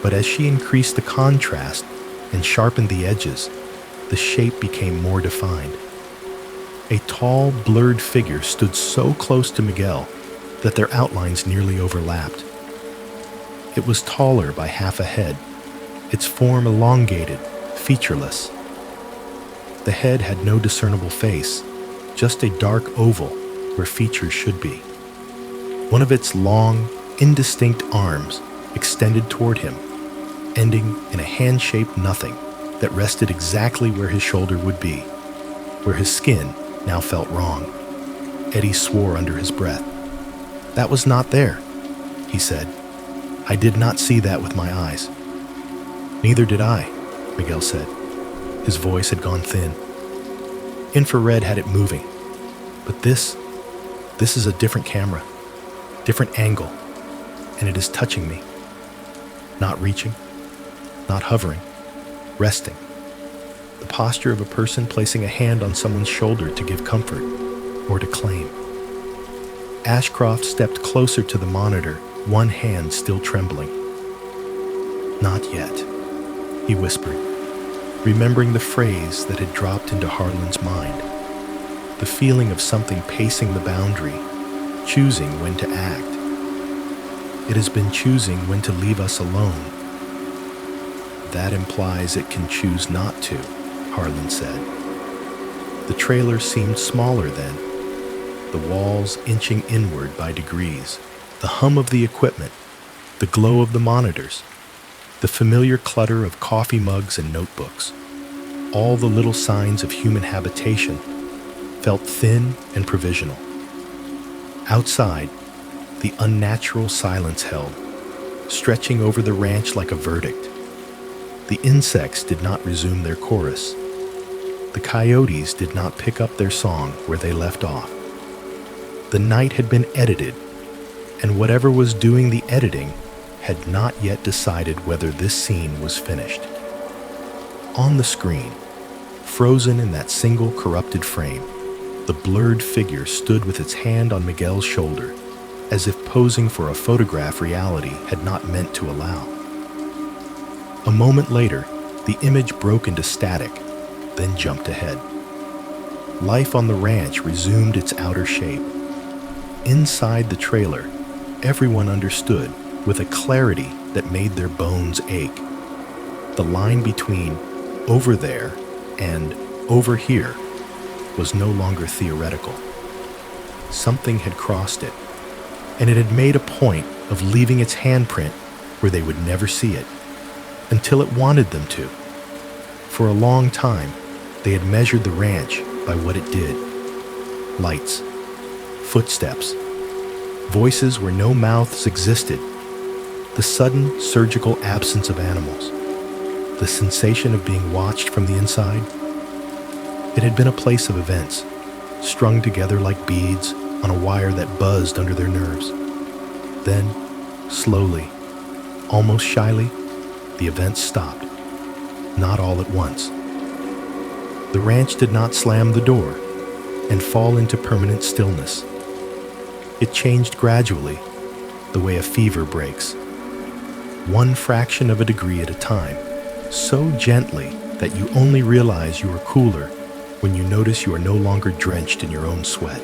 But as she increased the contrast and sharpened the edges, the shape became more defined. A tall, blurred figure stood so close to Miguel that their outlines nearly overlapped. It was taller by half a head, its form elongated, featureless. The head had no discernible face, just a dark oval where features should be. One of its long, indistinct arms extended toward him, ending in a hand-shaped nothing that rested exactly where his shoulder would be, where his skin now felt wrong. Eddie swore under his breath. That was not there, he said. I did not see that with my eyes. Neither did I, Miguel said. His voice had gone thin. Infrared had it moving. But this is a different camera, different angle, and it is touching me. Not reaching, not hovering, resting. The posture of a person placing a hand on someone's shoulder to give comfort or to claim. Ashcroft stepped closer to the monitor, one hand still trembling. "Not yet," he whispered, remembering the phrase that had dropped into Harlan's mind. The feeling of something pacing the boundary, choosing when to act. It has been choosing when to leave us alone. That implies it can choose not to, Harlan said. The trailer seemed smaller then, the walls inching inward by degrees, the hum of the equipment, the glow of the monitors, the familiar clutter of coffee mugs and notebooks. All the little signs of human habitation felt thin and provisional. Outside, the unnatural silence held, stretching over the ranch like a verdict. The insects did not resume their chorus. The coyotes did not pick up their song where they left off. The night had been edited, and whatever was doing the editing had not yet decided whether this scene was finished. On the screen, frozen in that single corrupted frame, the blurred figure stood with its hand on Miguel's shoulder, as if posing for a photograph reality had not meant to allow. A moment later, the image broke into static, then jumped ahead. Life on the ranch resumed its outer shape. Inside the trailer, everyone understood with a clarity that made their bones ache. The line between over there and over here was no longer theoretical. Something had crossed it, and it had made a point of leaving its handprint where they would never see it, until it wanted them to. For a long time, they had measured the ranch by what it did. Lights, footsteps, voices where no mouths existed, the sudden surgical absence of animals, the sensation of being watched from the inside. It had been a place of events, strung together like beads on a wire that buzzed under their nerves. Then, slowly, almost shyly, the events stopped, not all at once. The ranch did not slam the door and fall into permanent stillness. It changed gradually, the way a fever breaks, one fraction of a degree at a time, so gently that you only realize you are cooler when you notice you are no longer drenched in your own sweat.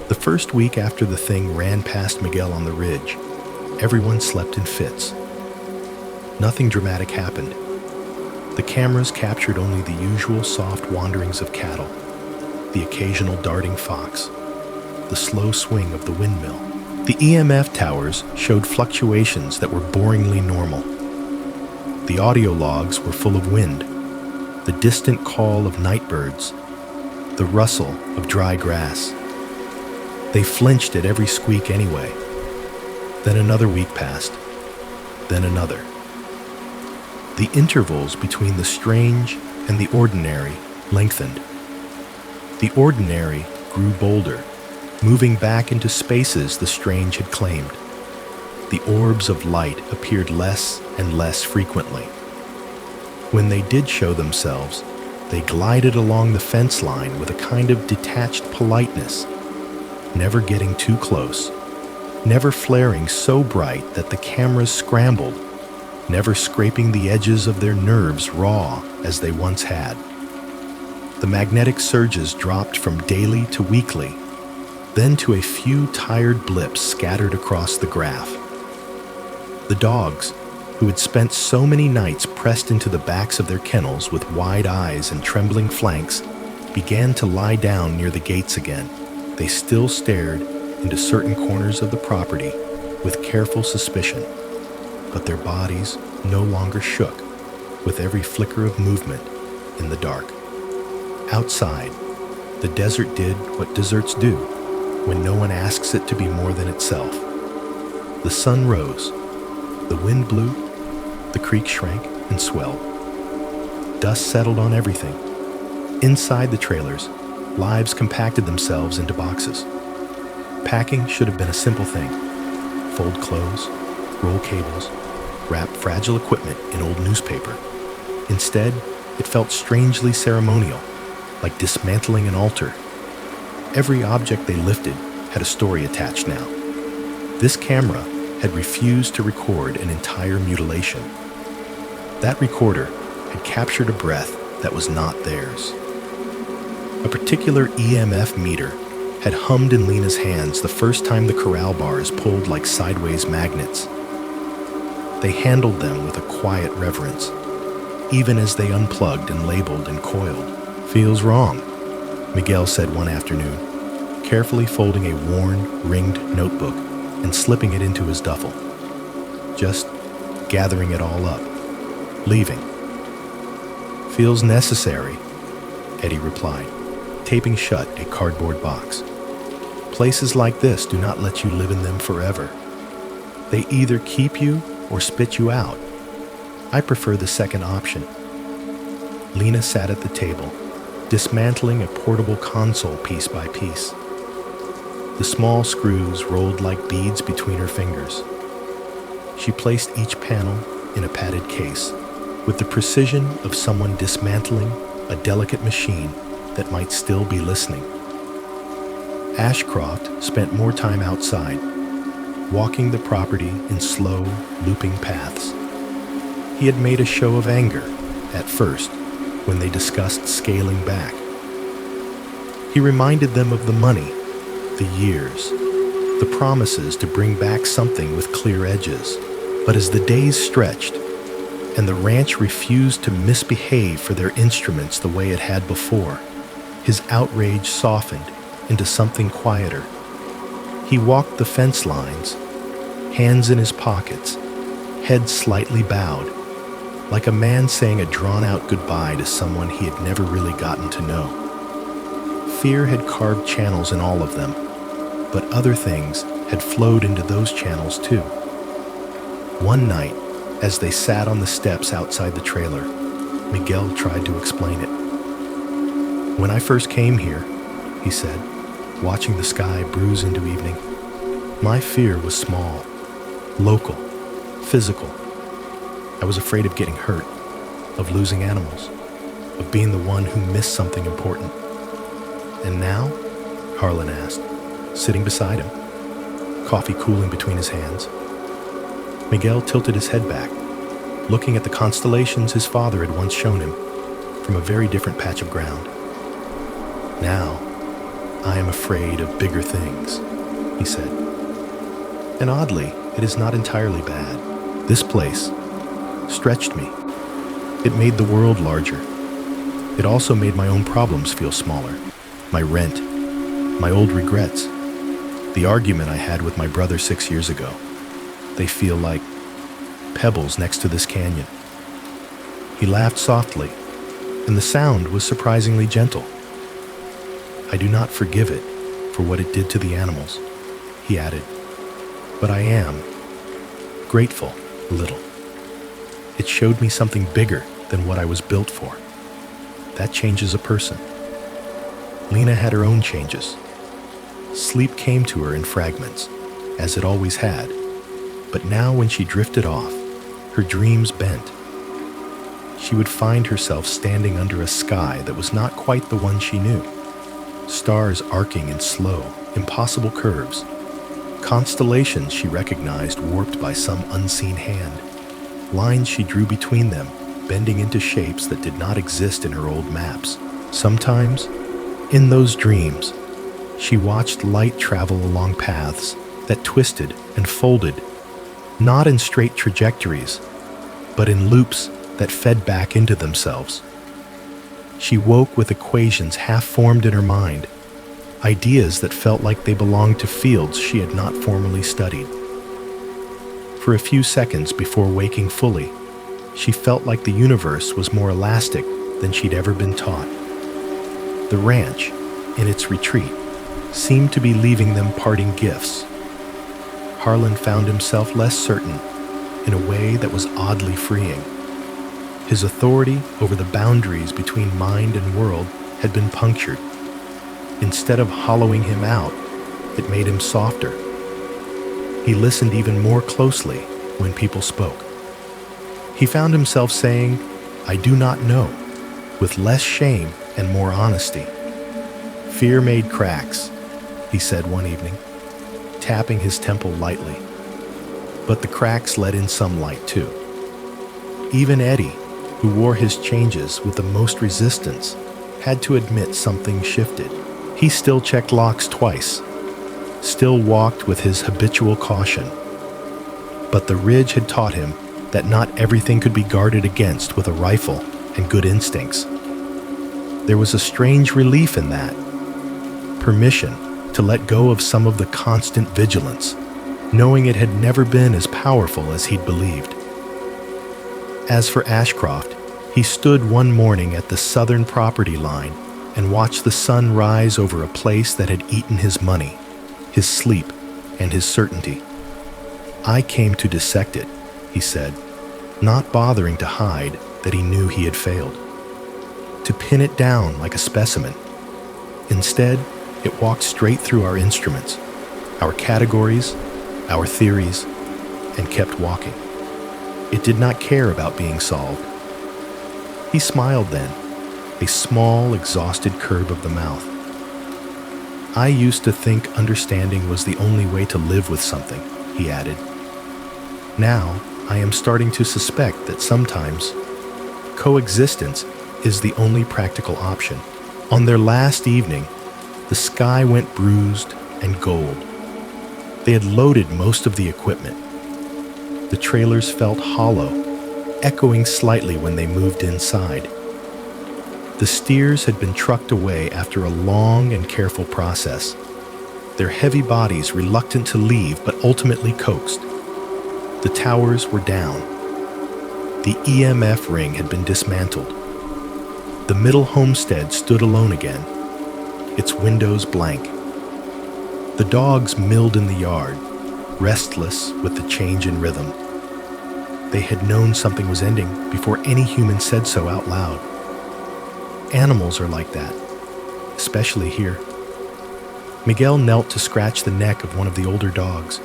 The first week after the thing ran past Miguel on the ridge, everyone slept in fits. Nothing dramatic happened. The cameras captured only the usual soft wanderings of cattle, the occasional darting fox, the slow swing of the windmill. The EMF towers showed fluctuations that were boringly normal. The audio logs were full of wind, the distant call of night birds, the rustle of dry grass. They flinched at every squeak anyway. Then another week passed, then another. The intervals between the strange and the ordinary lengthened. The ordinary grew bolder, moving back into spaces the strange had claimed. The orbs of light appeared less and less frequently. When they did show themselves, they glided along the fence line with a kind of detached politeness, never getting too close, never flaring so bright that the cameras scrambled, never scraping the edges of their nerves raw as they once had. The magnetic surges dropped from daily to weekly, then to a few tired blips scattered across the graph. The dogs, who had spent so many nights pressed into the backs of their kennels with wide eyes and trembling flanks, began to lie down near the gates again. They still stared into certain corners of the property with careful suspicion, but their bodies no longer shook with every flicker of movement in the dark. Outside, the desert did what deserts do when no one asks it to be more than itself. The sun rose, the wind blew, the creek shrank and swelled. Dust settled on everything. Inside the trailers, lives compacted themselves into boxes. Packing should have been a simple thing. Fold clothes, roll cables, wrap fragile equipment in old newspaper. Instead, it felt strangely ceremonial, like dismantling an altar. Every object they lifted had a story attached now. This camera had refused to record an entire mutilation. That recorder had captured a breath that was not theirs. A particular EMF meter had hummed in Lena's hands the first time the corral bars pulled like sideways magnets. They handled them with a quiet reverence, even as they unplugged and labeled and coiled. "Feels wrong," Miguel said one afternoon, carefully folding a worn, ringed notebook and slipping it into his duffel. "Just gathering it all up. Leaving." "Feels necessary," Eddie replied, taping shut a cardboard box. "Places like this do not let you live in them forever. They either keep you or spit you out. I prefer the second option." Lena sat at the table, dismantling a portable console piece by piece. The small screws rolled like beads between her fingers. She placed each panel in a padded case, with the precision of someone dismantling a delicate machine that might still be listening. Ashcroft spent more time outside, walking the property in slow, looping paths. He had made a show of anger, at first, when they discussed scaling back. He reminded them of the money, the years, the promises to bring back something with clear edges. But as the days stretched, and the ranch refused to misbehave for their instruments the way it had before, his outrage softened into something quieter. He walked the fence lines, hands in his pockets, head slightly bowed, like a man saying a drawn-out goodbye to someone he had never really gotten to know. Fear had carved channels in all of them, but other things had flowed into those channels too. One night, as they sat on the steps outside the trailer, Miguel tried to explain it. "When I first came here," he said, watching the sky bruise into evening, "my fear was small, local, physical. I was afraid of getting hurt, of losing animals, of being the one who missed something important." "And now?" Harlan asked, sitting beside him, coffee cooling between his hands. Miguel tilted his head back, looking at the constellations his father had once shown him from a very different patch of ground. "Now, I am afraid of bigger things," he said. "And oddly, it is not entirely bad. This place stretched me. It made the world larger. It also made my own problems feel smaller. My rent, my old regrets, the argument I had with my brother 6 years ago. They feel like pebbles next to this canyon." He laughed softly, and the sound was surprisingly gentle. "I do not forgive it for what it did to the animals," he added, "but I am grateful a little. It showed me something bigger than what I was built for. That changes a person." Lena had her own changes. Sleep came to her in fragments, as it always had, but now when she drifted off, her dreams bent. She would find herself standing under a sky that was not quite the one she knew. Stars arcing in slow, impossible curves. Constellations she recognized warped by some unseen hand. Lines she drew between them, bending into shapes that did not exist in her old maps. Sometimes, in those dreams, she watched light travel along paths that twisted and folded, not in straight trajectories, but in loops that fed back into themselves. She woke with equations half-formed in her mind, ideas that felt like they belonged to fields she had not formally studied. For a few seconds before waking fully, she felt like the universe was more elastic than she'd ever been taught. The ranch, in its retreat, seemed to be leaving them parting gifts. Harlan found himself less certain, in a way that was oddly freeing. His authority over the boundaries between mind and world had been punctured. Instead of hollowing him out, it made him softer. He listened even more closely when people spoke. He found himself saying, "I do not know," with less shame and more honesty. "Fear made cracks," he said one evening, tapping his temple lightly. but the cracks let in some light too. Even Eddie, who wore his changes with the most resistance, had to admit something shifted. He still checked locks twice, still walked with his habitual caution. But the ridge had taught him that not everything could be guarded against with a rifle and good instincts. There was a strange relief in that. Permission to let go of some of the constant vigilance, knowing it had never been as powerful as he'd believed. As for Ashcroft, he stood one morning at the southern property line and watched the sun rise over a place that had eaten his money, his sleep, and his certainty. "I came to dissect it," he said, not bothering to hide that he knew he had failed. To pin it down like a specimen. Instead, it walked straight through our instruments, our categories, our theories, and kept walking. It did not care about being solved. He smiled then, a small, exhausted curve of the mouth. "I used to think understanding was the only way to live with something," he added. "Now, I am starting to suspect that sometimes coexistence is the only practical option." On their last evening, the sky went bruised and gold. They had loaded most of the equipment. The trailers felt hollow, echoing slightly when they moved inside. The steers had been trucked away after a long and careful process, their heavy bodies reluctant to leave but ultimately coaxed. The towers were down. The EMF ring had been dismantled. The middle homestead stood alone again, its windows blank. The dogs milled in the yard, restless with the change in rhythm. They had known something was ending before any human said so out loud. Animals are like that, especially here. Miguel knelt to scratch the neck of one of the older dogs,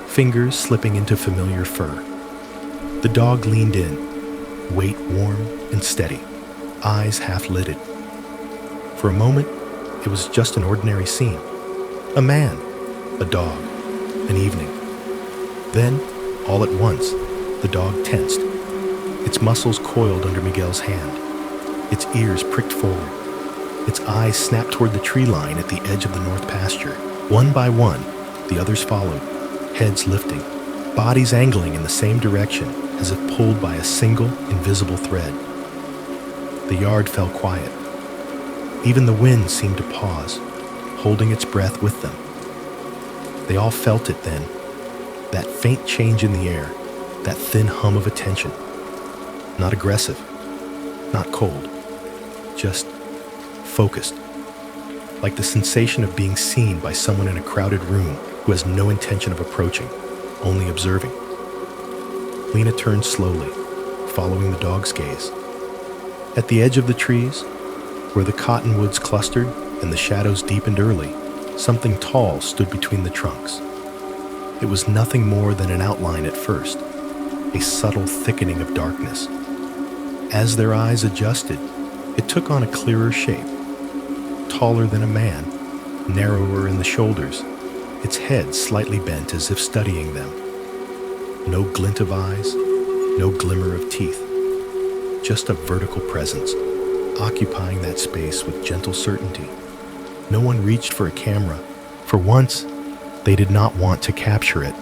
fingers slipping into familiar fur. The dog leaned in, weight warm and steady, eyes half-lidded. For a moment, it was just an ordinary scene. A man, a dog, an evening. Then, all at once, the dog tensed. Its muscles coiled under Miguel's hand. Its ears pricked forward. Its eyes snapped toward the tree line at the edge of the north pasture. One by one, the others followed, heads lifting, bodies angling in the same direction as if pulled by a single, invisible thread. The yard fell quiet. Even the wind seemed to pause, holding its breath with them. They all felt it then, that faint change in the air, that thin hum of attention. Not aggressive, not cold, just focused, like the sensation of being seen by someone in a crowded room who has no intention of approaching, only observing. Lena turned slowly, following the dog's gaze. At the edge of the trees, where the cottonwoods clustered and the shadows deepened early, something tall stood between the trunks. It was nothing more than an outline at first, a subtle thickening of darkness. As their eyes adjusted, it took on a clearer shape. Taller than a man, narrower in the shoulders, its head slightly bent as if studying them. No glint of eyes, no glimmer of teeth. Just a vertical presence, occupying that space with gentle certainty. No one reached for a camera. For once, they did not want to capture it.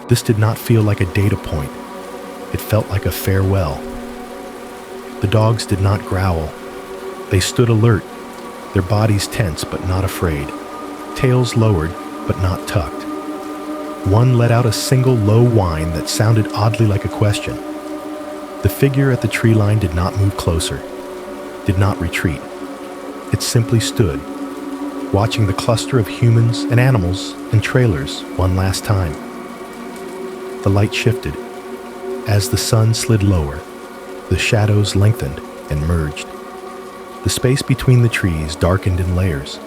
This did not feel like a data point. It felt like a farewell. The dogs did not growl. They stood alert, their bodies tense but not afraid, tails lowered but not tucked. One let out a single low whine that sounded oddly like a question. The figure at the tree line did not move closer, did not retreat. It simply stood, watching the cluster of humans and animals and trailers one last time. The light shifted. As the sun slid lower, the shadows lengthened and merged. The space between the trees darkened in layers.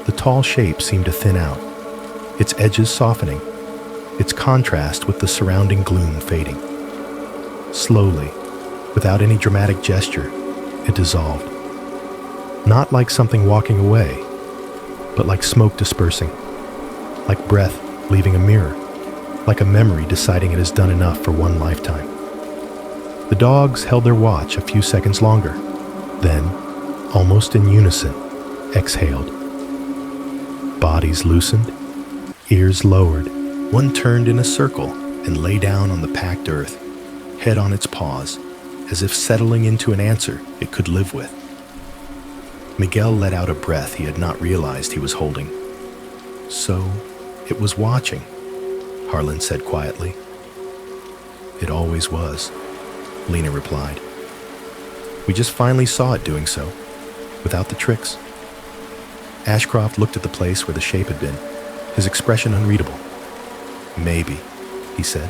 The tall shape seemed to thin out, its edges softening, its contrast with the surrounding gloom fading. Slowly, without any dramatic gesture, it dissolved. Not like something walking away, but like smoke dispersing, like breath leaving a mirror. like a memory deciding it has done enough for one lifetime. The dogs held their watch a few seconds longer, then, almost in unison, exhaled. Bodies loosened, ears lowered. One turned in a circle and lay down on the packed earth, head on its paws, as if settling into an answer it could live with. Miguel let out a breath he had not realized he was holding. So, it was watching, Harlan said quietly. It always was, Lena replied. We just finally saw it doing so, without the tricks. Ashcroft looked at the place where the shape had been, his expression unreadable. Maybe, he said,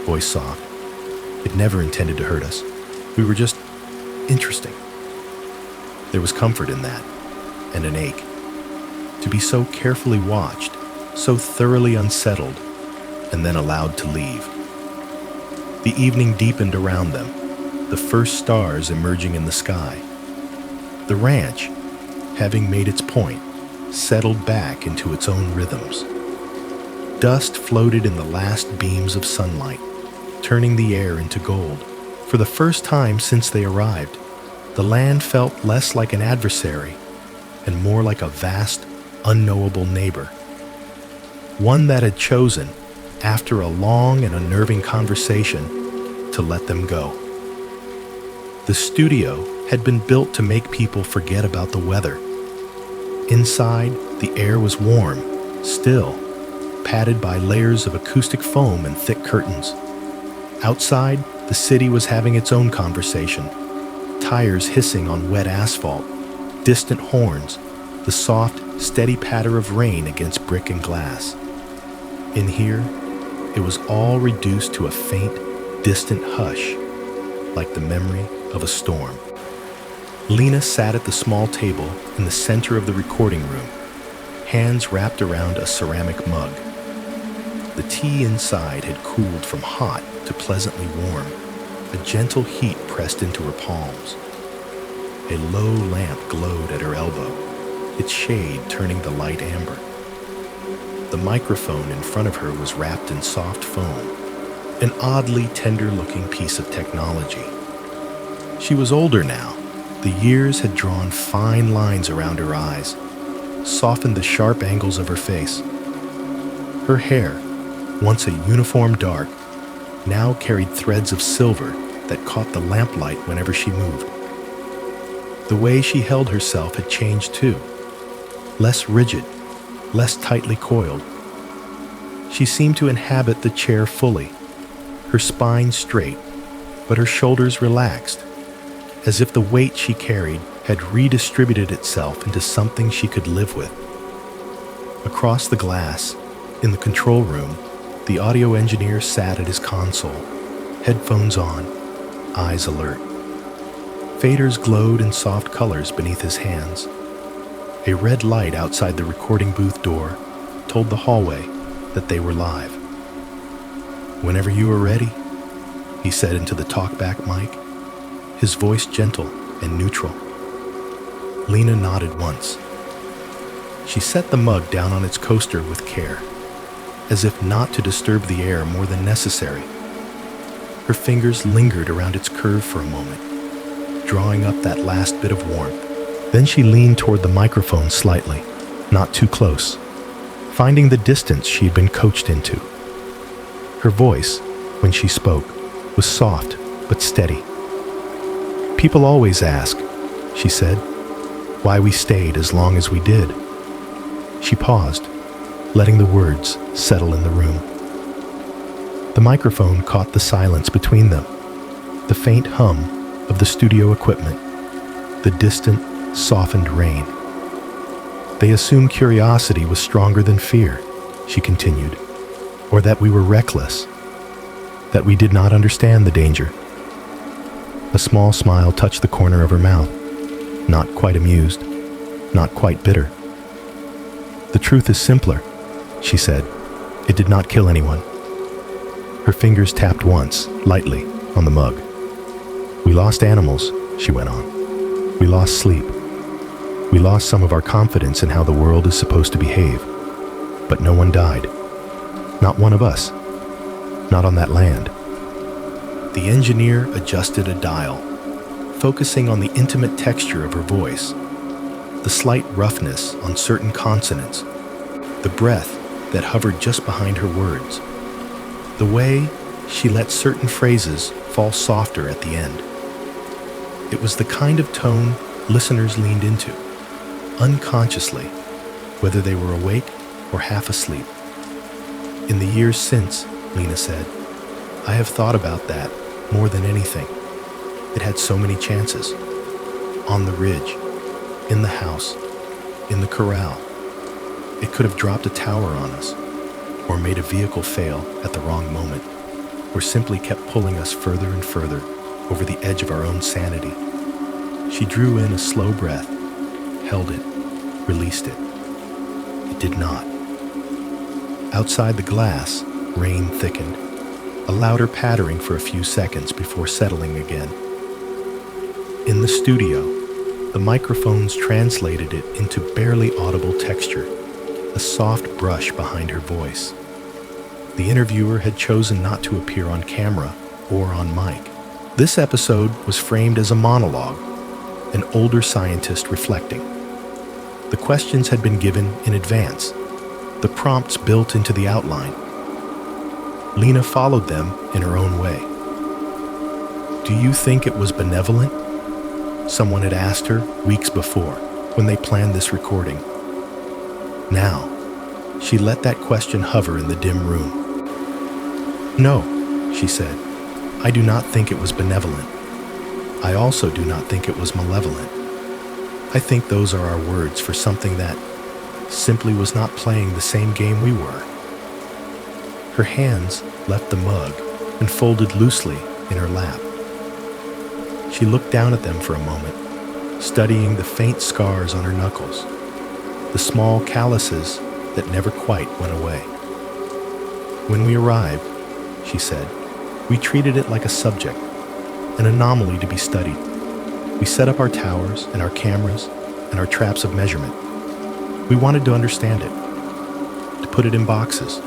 voice soft. It never intended to hurt us. We were just interesting. There was comfort in that, and an ache. To be so carefully watched, so thoroughly unsettled, and then allowed to leave. The evening deepened around them, the first stars emerging in the sky. The ranch, having made its point, settled back into its own rhythms. Dust floated in the last beams of sunlight, turning the air into gold. For the first time since they arrived, the land felt less like an adversary and more like a vast, unknowable neighbor. One that had chosen, after a long and unnerving conversation, to let them go. The studio had been built to make people forget about the weather. Inside, the air was warm, still, padded by layers of acoustic foam and thick curtains. Outside, the city was having its own conversation. Tires hissing on wet asphalt, distant horns, the soft, steady patter of rain against brick and glass. In here, it was all reduced to a faint, distant hush, like the memory of a storm. Lena sat at the small table in the center of the recording room, hands wrapped around a ceramic mug. The tea inside had cooled from hot to pleasantly warm, a gentle heat pressed into her palms. A low lamp glowed at her elbow, its shade turning the light amber. The microphone in front of her was wrapped in soft foam, an oddly tender-looking piece of technology. She was older now. The years had drawn fine lines around her eyes, softened the sharp angles of her face. Her hair, once a uniform dark, now carried threads of silver that caught the lamplight whenever she moved. The way she held herself had changed too, less rigid, less tightly coiled. She seemed to inhabit the chair fully, her spine straight, but her shoulders relaxed, as if the weight she carried had redistributed itself into something she could live with. Across the glass, in the control room, the audio engineer sat at his console, headphones on, eyes alert. Faders glowed in soft colors beneath his hands. A red light outside the recording booth door told the hallway that they were live. Whenever you are ready, he said into the talkback mic, his voice gentle and neutral. Lena nodded once. She set the mug down on its coaster with care, as if not to disturb the air more than necessary. Her fingers lingered around its curve for a moment, drawing up that last bit of warmth. Then she leaned toward the microphone slightly, not too close, finding the distance she had been coached into. Her voice, when she spoke, was soft but steady. People always ask, she said, why we stayed as long as we did. She paused, letting the words settle in the room. The microphone caught the silence between them, the faint hum of the studio equipment, the distant, softened rain. They assumed curiosity was stronger than fear, she continued, or that we were reckless, that we did not understand the danger. A small smile touched the corner of her mouth, not quite amused, not quite bitter. The truth is simpler, she said. It did not kill anyone. Her fingers tapped once, lightly, on the mug. We lost animals, she went on. We lost sleep. We lost some of our confidence in how the world is supposed to behave. But no one died. Not one of us. not on that land. The engineer adjusted a dial, focusing on the intimate texture of her voice, the slight roughness on certain consonants, the breath that hovered just behind her words, the way she let certain phrases fall softer at the end. It was the kind of tone listeners leaned into, unconsciously, whether they were awake or half asleep. In the years since, Lena said, I have thought about that more than anything. It had so many chances. On the ridge, in the house, in the corral. It could have dropped a tower on us, or made a vehicle fail at the wrong moment, or simply kept pulling us further and further over the edge of our own sanity. She drew in a slow breath, held it, released it. It did not. Outside the glass, rain thickened, a louder pattering for a few seconds before settling again. In the studio, the microphones translated it into barely audible texture, a soft brush behind her voice. The interviewer had chosen not to appear on camera or on mic. This episode was framed as a monologue, an older scientist reflecting. The questions had been given in advance, the prompts built into the outline. Lena followed them in her own way. Do you think it was benevolent? Someone had asked her weeks before when they planned this recording. Now, she let that question hover in the dim room. No, she said, I do not think it was benevolent. I also do not think it was malevolent. I think those are our words for something that simply was not playing the same game we were. Her hands left the mug and folded loosely in her lap. She looked down at them for a moment, studying the faint scars on her knuckles, the small calluses that never quite went away. When we arrived, she said, we treated it like a subject, an anomaly to be studied. We set up our towers and our cameras and our traps of measurement. We wanted to understand it, to put it in boxes,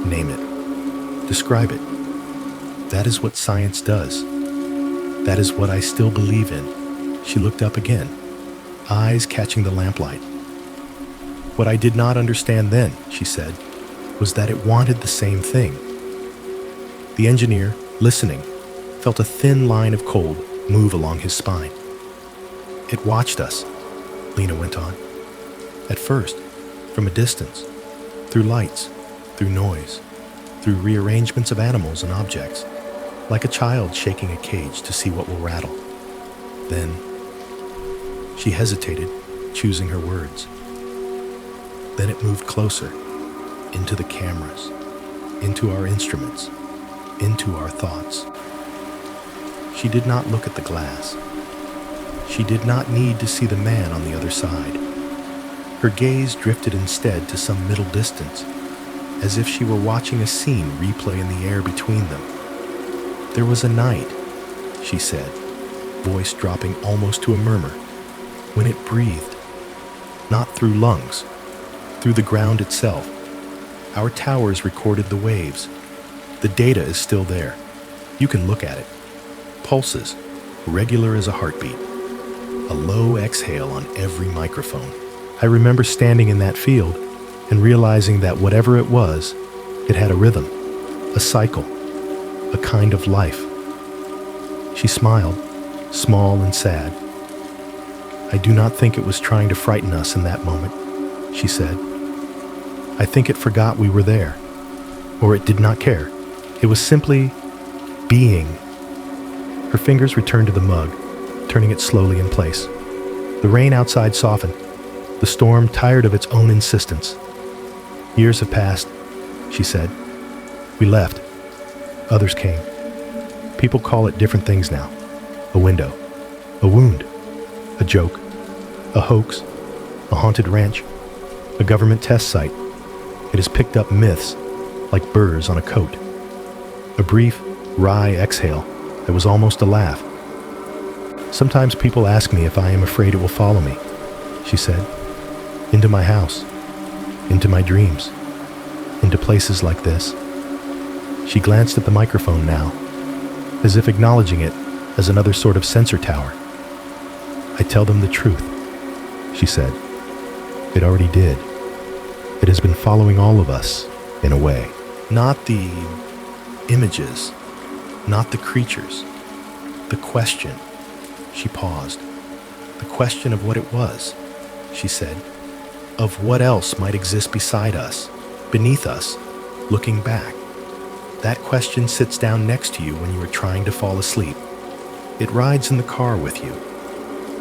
name it, describe it. That is what science does. That is what I still believe in. She looked up again, eyes catching the lamplight. What I did not understand then, she said, was that it wanted the same thing. The engineer, listening, felt a thin line of cold move along his spine. It watched us, Lena went on. At first, from a distance, through lights, through noise, through rearrangements of animals and objects, like a child shaking a cage to see what will rattle. Then, she hesitated, choosing her words. Then it moved closer, into the cameras, into our instruments, into our thoughts. She did not look at the glass. She did not need to see the man on the other side. Her gaze drifted instead to some middle distance, as if she were watching a scene replay in the air between them. There was a night, she said, voice dropping almost to a murmur, when it breathed, not through lungs, through the ground itself. Our towers recorded the waves. The data is still there. You can look at it. Pulses, regular as a heartbeat. A low exhale on every microphone. I remember standing in that field and realizing that whatever it was, it had a rhythm, a cycle, a kind of life. She smiled, small and sad. I do not think it was trying to frighten us in that moment, she said. I think it forgot we were there, or it did not care. It was simply being. Her fingers returned to the mug, turning it slowly in place. The rain outside softened, the storm tired of its own insistence. Years have passed, she said. We left. Others came. People call it different things now. A window, a wound, a joke, a hoax, a haunted ranch, a government test site. It has picked up myths like burrs on a coat. A brief, wry exhale that was almost a laugh. Sometimes people ask me if I am afraid it will follow me, she said. Into my house, into my dreams, into places like this. She glanced at the microphone now, as if acknowledging it as another sort of sensor tower. "I tell them the truth," she said. "It already did. It has been following all of us, in a way. Not the images, not the creatures. The question." She paused. "The question of what it was," she said. "Of what else might exist beside us, beneath us, looking back. That question sits down next to you when you are trying to fall asleep. It rides in the car with you.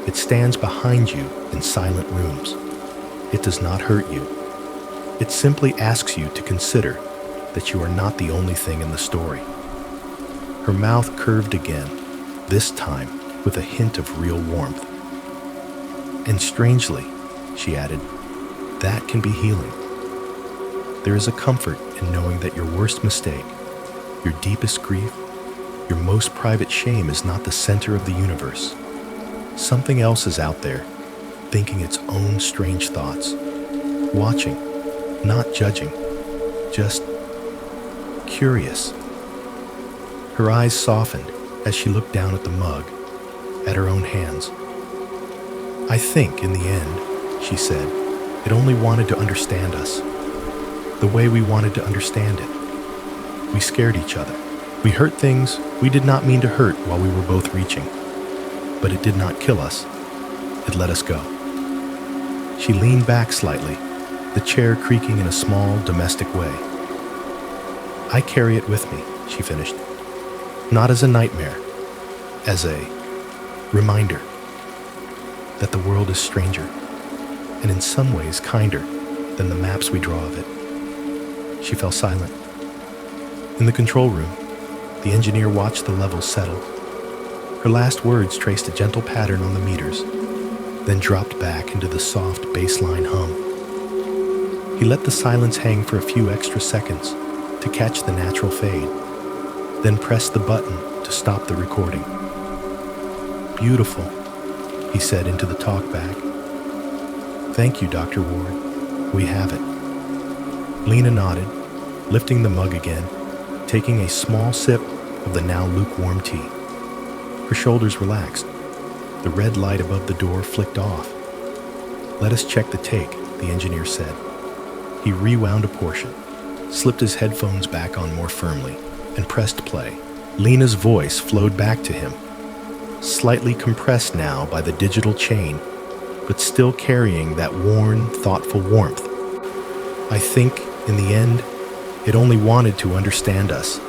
It stands behind you in silent rooms. It does not hurt you. It simply asks you to consider that you are not the only thing in the story." Her mouth curved again, this time with a hint of real warmth. "And strangely," she added, "that can be healing. There is a comfort in knowing that your worst mistake, your deepest grief, your most private shame is not the center of the universe. Something else is out there, thinking its own strange thoughts, watching, not judging, just curious." Her eyes softened as she looked down at the mug, at her own hands. "I think, in the end," she said, "it only wanted to understand us, the way we wanted to understand it. We scared each other. We hurt things we did not mean to hurt while we were both reaching. But it did not kill us. It let us go." She leaned back slightly, the chair creaking in a small, domestic way. "I carry it with me," she finished. "Not as a nightmare, as a reminder that the world is stranger, and in some ways kinder than the maps we draw of it." She fell silent. In the control room, the engineer watched the levels settle. Her last words traced a gentle pattern on the meters, then dropped back into the soft baseline hum. He let the silence hang for a few extra seconds to catch the natural fade, then pressed the button to stop the recording. "Beautiful," he said into the talkback. "Thank you, Dr. Ward. We have it." Lena nodded, lifting the mug again, taking a small sip of the now lukewarm tea. Her shoulders relaxed. The red light above the door flicked off. "Let us check the take," the engineer said. He rewound a portion, slipped his headphones back on more firmly, and pressed play. Lena's voice flowed back to him, slightly compressed now by the digital chain, but still carrying that worn, thoughtful warmth. "I think, in the end, it only wanted to understand us."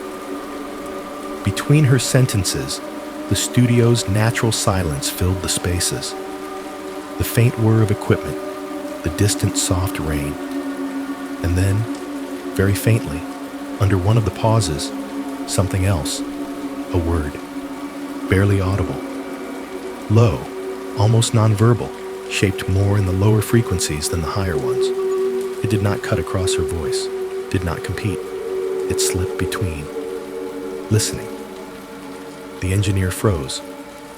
Between her sentences, the studio's natural silence filled the spaces. The faint whir of equipment, the distant soft rain. And then, very faintly, under one of the pauses, something else, a word, barely audible. Low, almost nonverbal, shaped more in the lower frequencies than the higher ones. It did not cut across her voice, did not compete. It slipped between. Listening. The engineer froze,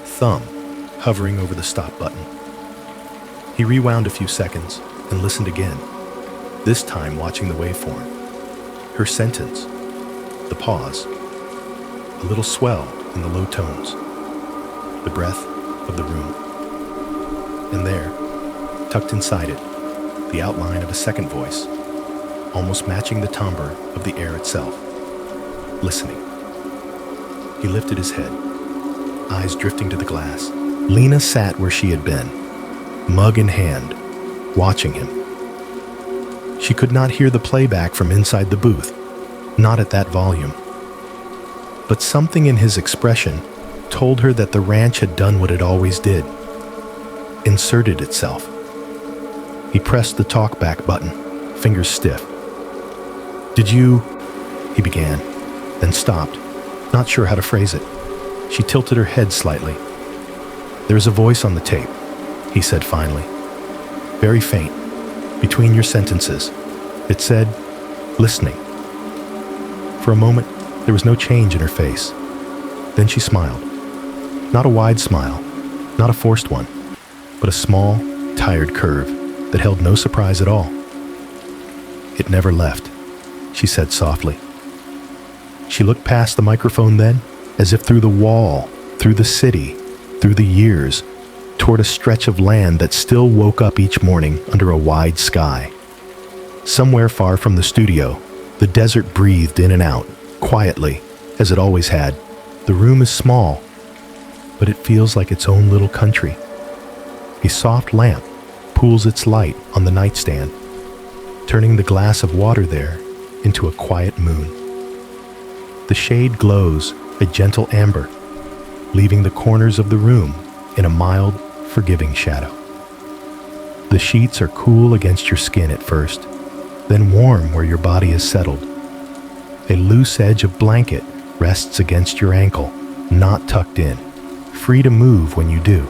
thumb hovering over the stop button. He rewound a few seconds and listened again, this time watching the waveform. Her sentence, the pause, a little swell in the low tones, the breath of the room. And there, tucked inside it, the outline of a second voice, almost matching the timbre of the air itself. Listening. He lifted his head, eyes drifting to the glass. Lena sat where she had been, mug in hand, watching him. She could not hear the playback from inside the booth, not at that volume. But something in his expression told her that the ranch had done what it always did, inserted itself. He pressed the talkback button, fingers stiff. "Did you?" he began, then stopped, not sure how to phrase it. She tilted her head slightly. "There's a voice on the tape," he said finally. "Very faint, between your sentences. It said, 'listening.'" For a moment, there was no change in her face. Then she smiled. Not a wide smile, not a forced one, but a small, tired curve that held no surprise at all. "It never left," she said softly. She looked past the microphone then, as if through the wall, through the city, through the years, toward a stretch of land that still woke up each morning under a wide sky. Somewhere far from the studio, the desert breathed in and out, quietly, as it always had. The room is small, but it feels like its own little country. A soft lamp pools its light on the nightstand, turning the glass of water there into a quiet moon. The shade glows a gentle amber, leaving the corners of the room in a mild, forgiving shadow. The sheets are cool against your skin at first, then warm where your body is settled. A loose edge of blanket rests against your ankle, not tucked in, free to move when you do.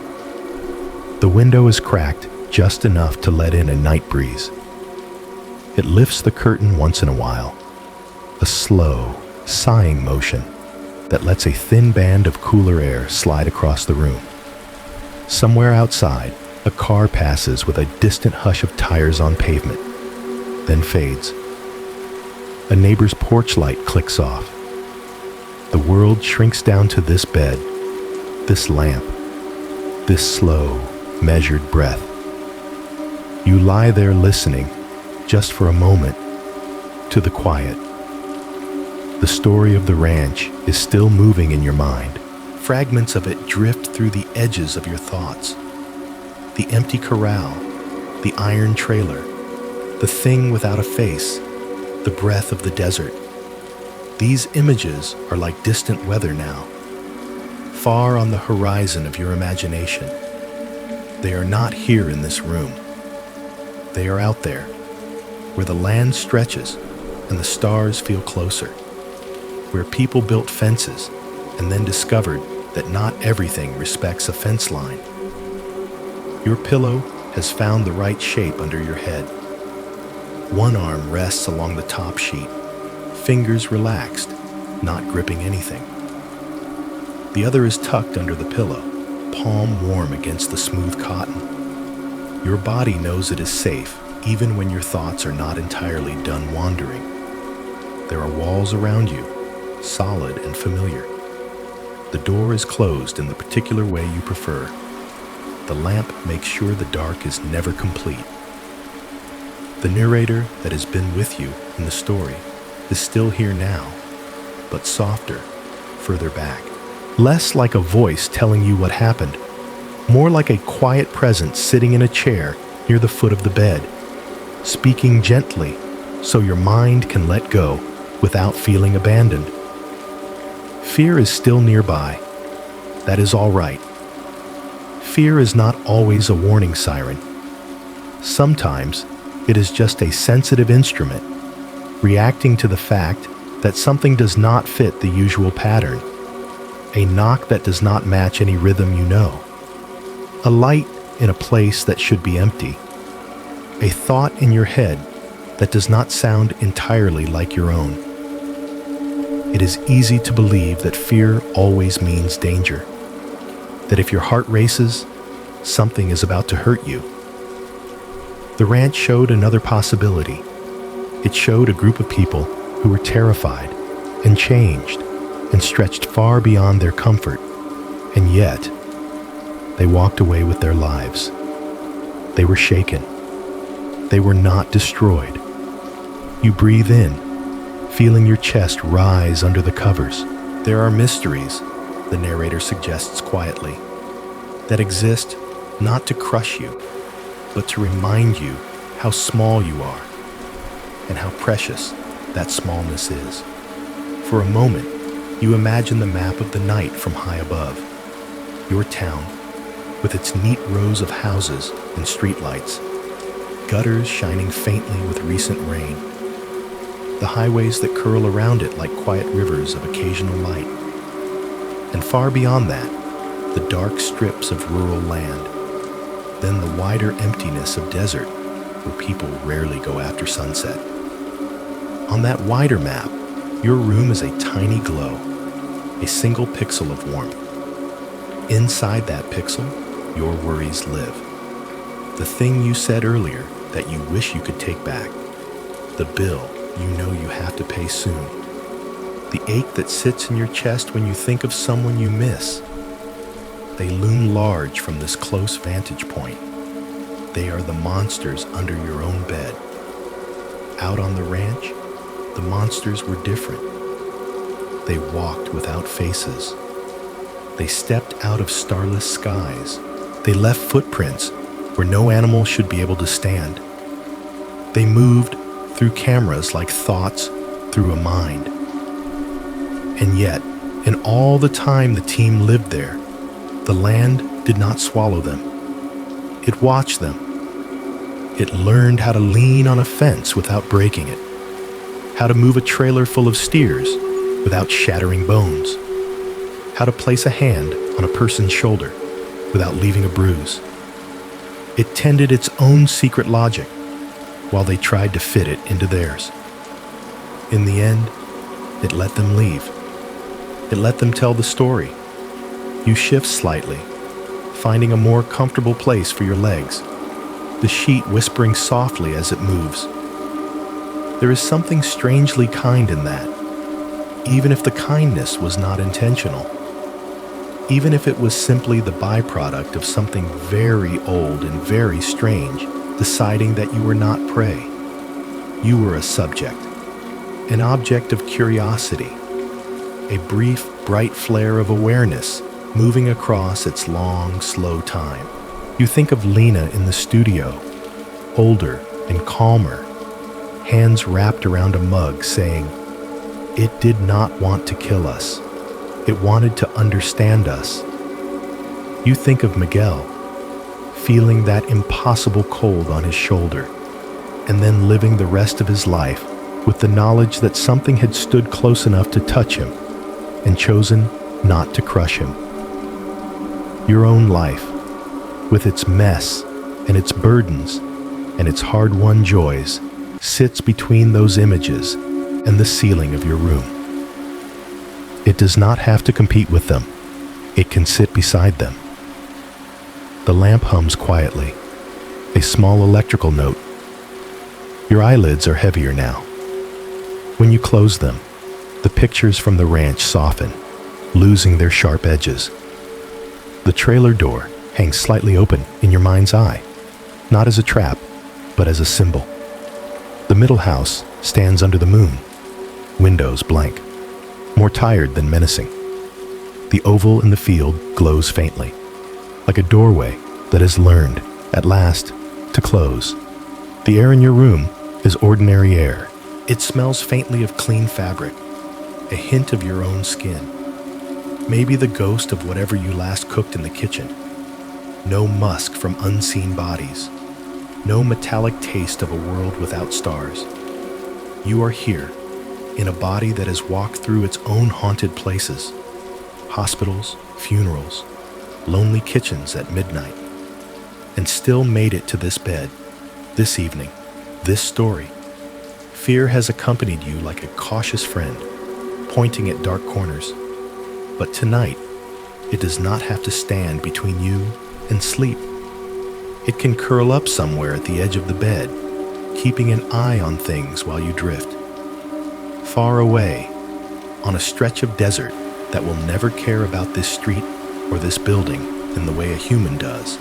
The window is cracked just enough to let in a night breeze. It lifts the curtain once in a while, a slow, sighing motion that lets a thin band of cooler air slide across the room. Somewhere outside, a car passes with a distant hush of tires on pavement, then fades. A neighbor's porch light clicks off. The world shrinks down to this bed, this lamp, this slow, measured breath. You lie there listening, just for a moment, to the quiet. The story of the ranch is still moving in your mind. Fragments of it drift through the edges of your thoughts. The empty corral, the iron trailer, the thing without a face, the breath of the desert. These images are like distant weather now, far on the horizon of your imagination. They are not here in this room. They are out there, where the land stretches and the stars feel closer, where people built fences and then discovered that not everything respects a fence line. Your pillow has found the right shape under your head. One arm rests along the top sheet, fingers relaxed, not gripping anything. The other is tucked under the pillow, palm warm against the smooth cotton. Your body knows it is safe, even when your thoughts are not entirely done wandering. There are walls around you, solid and familiar. The door is closed in the particular way you prefer. The lamp makes sure the dark is never complete. The narrator that has been with you in the story is still here now, but softer, further back. Less like a voice telling you what happened, more like a quiet presence sitting in a chair near the foot of the bed, speaking gently so your mind can let go without feeling abandoned. Fear is still nearby. That is all right. Fear is not always a warning siren. Sometimes it is just a sensitive instrument, reacting to the fact that something does not fit the usual pattern, a knock that does not match any rhythm you know, a light in a place that should be empty, a thought in your head that does not sound entirely like your own. It is easy to believe that fear always means danger, that if your heart races, something is about to hurt you. The ranch showed another possibility. It showed a group of people who were terrified and changed and stretched far beyond their comfort, and yet they walked away with their lives. They were shaken. They were not destroyed. You breathe in, feeling your chest rise under the covers. There are mysteries, the narrator suggests quietly, that exist not to crush you, but to remind you how small you are and how precious that smallness is. For a moment, you imagine the map of the night from high above, your town, with its neat rows of houses and streetlights, gutters shining faintly with recent rain, the highways that curl around it like quiet rivers of occasional light, and far beyond that, the dark strips of rural land, then the wider emptiness of desert where people rarely go after sunset. On that wider map, your room is a tiny glow, a single pixel of warmth. Inside that pixel, your worries live. The thing you said earlier that you wish you could take back. The bill you know you have to pay soon. the ache that sits in your chest when you think of someone you miss. They loom large from this close vantage point. They are the monsters under your own bed. Out on the ranch, the monsters were different. They walked without faces. They stepped out of starless skies. They left footprints where no animal should be able to stand. They moved through cameras like thoughts through a mind. And yet, in all the time the team lived there, the land did not swallow them. It watched them. It learned how to lean on a fence without breaking it, how to move a trailer full of steers without shattering bones, how to place a hand on a person's shoulder without leaving a bruise. It tended its own secret logic while they tried to fit it into theirs. In the end, it let them leave. It let them tell the story. You shift slightly, finding a more comfortable place for your legs, the sheet whispering softly as it moves. There is something strangely kind in that, even if the kindness was not intentional. Even if it was simply the byproduct of something very old and very strange deciding that you were not prey. You were a subject, an object of curiosity, a brief, bright flare of awareness moving across its long, slow time. You think of Lena in the studio, older and calmer, hands wrapped around a mug saying, "It did not want to kill us. It wanted to understand us." You think of Miguel, feeling that impossible cold on his shoulder, and then living the rest of his life with the knowledge that something had stood close enough to touch him and chosen not to crush him. Your own life, with its mess and its burdens and its hard-won joys, sits between those images and the ceiling of your room. It does not have to compete with them. It can sit beside them. The lamp hums quietly, a small electrical note. Your eyelids are heavier now. When you close them, the pictures from the ranch soften, losing their sharp edges. The trailer door hangs slightly open in your mind's eye, not as a trap, but as a symbol. The middle house stands under the moon, windows blank, more tired than menacing. The oval in the field glows faintly, like a doorway that has learned, at last, to close. The air in your room is ordinary air. It smells faintly of clean fabric, a hint of your own skin. Maybe the ghost of whatever you last cooked in the kitchen. No musk from unseen bodies. No metallic taste of a world without stars. You are here, in a body that has walked through its own haunted places. Hospitals, funerals, lonely kitchens at midnight, and still made it to this bed, this evening, this story. Fear has accompanied you like a cautious friend, pointing at dark corners. But tonight, it does not have to stand between you and sleep. It can curl up somewhere at the edge of the bed, keeping an eye on things while you drift. Far away, on a stretch of desert that will never care about this street or this building in the way a human does,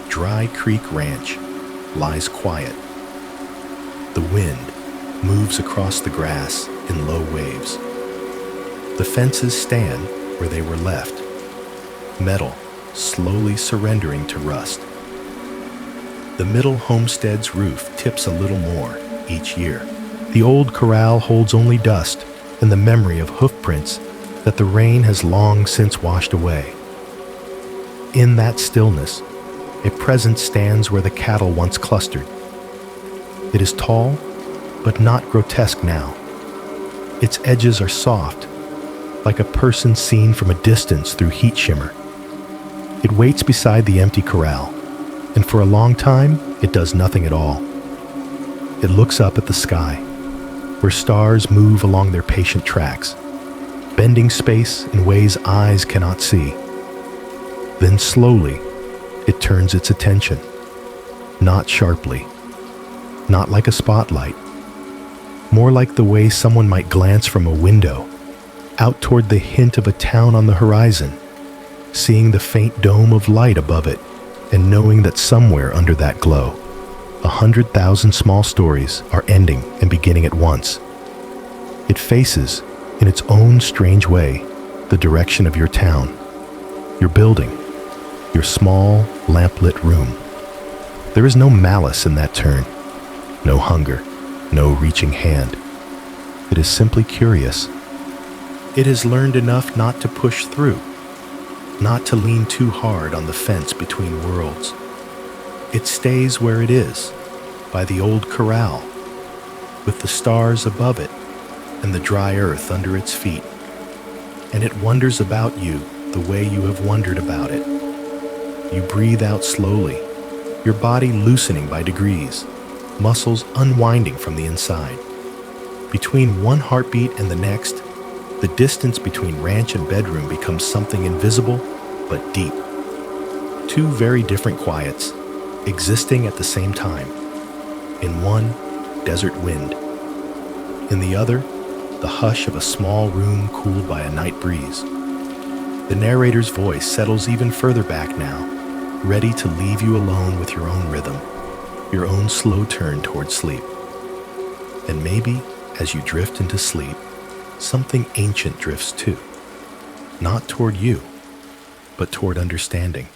Dry Creek Ranch lies quiet. The wind moves across the grass in low waves. The fences stand where they were left, metal slowly surrendering to rust. The middle homestead's roof tips a little more each year. The old corral holds only dust and the memory of hoofprints that the rain has long since washed away. In that stillness, a presence stands where the cattle once clustered. It is tall, but not grotesque now. Its edges are soft, like a person seen from a distance through heat shimmer. It waits beside the empty corral, and for a long time, it does nothing at all. It looks up at the sky, where stars move along their patient tracks, bending space in ways eyes cannot see. Then slowly, it turns its attention, not sharply, not like a spotlight, more like the way someone might glance from a window out toward the hint of a town on the horizon, seeing the faint dome of light above it, and knowing that somewhere under that glow, 100,000 small stories are ending and beginning at once. It faces, in its own strange way, the direction of your town, your building, your small, lamplit room. There is no malice in that turn, no hunger, no reaching hand. It is simply curious. It has learned enough not to push through, not to lean too hard on the fence between worlds. It stays where it is, by the old corral, with the stars above it and the dry earth under its feet. And it wonders about you the way you have wondered about it. You breathe out slowly, your body loosening by degrees, muscles unwinding from the inside. Between one heartbeat and the next, the distance between ranch and bedroom becomes something invisible but deep. Two very different quiets, existing at the same time. In one, desert wind. In the other, the hush of a small room cooled by a night breeze. The narrator's voice settles even further back now, ready to leave you alone with your own rhythm, your own slow turn toward sleep. And maybe, as you drift into sleep, something ancient drifts too. Not toward you, but toward understanding.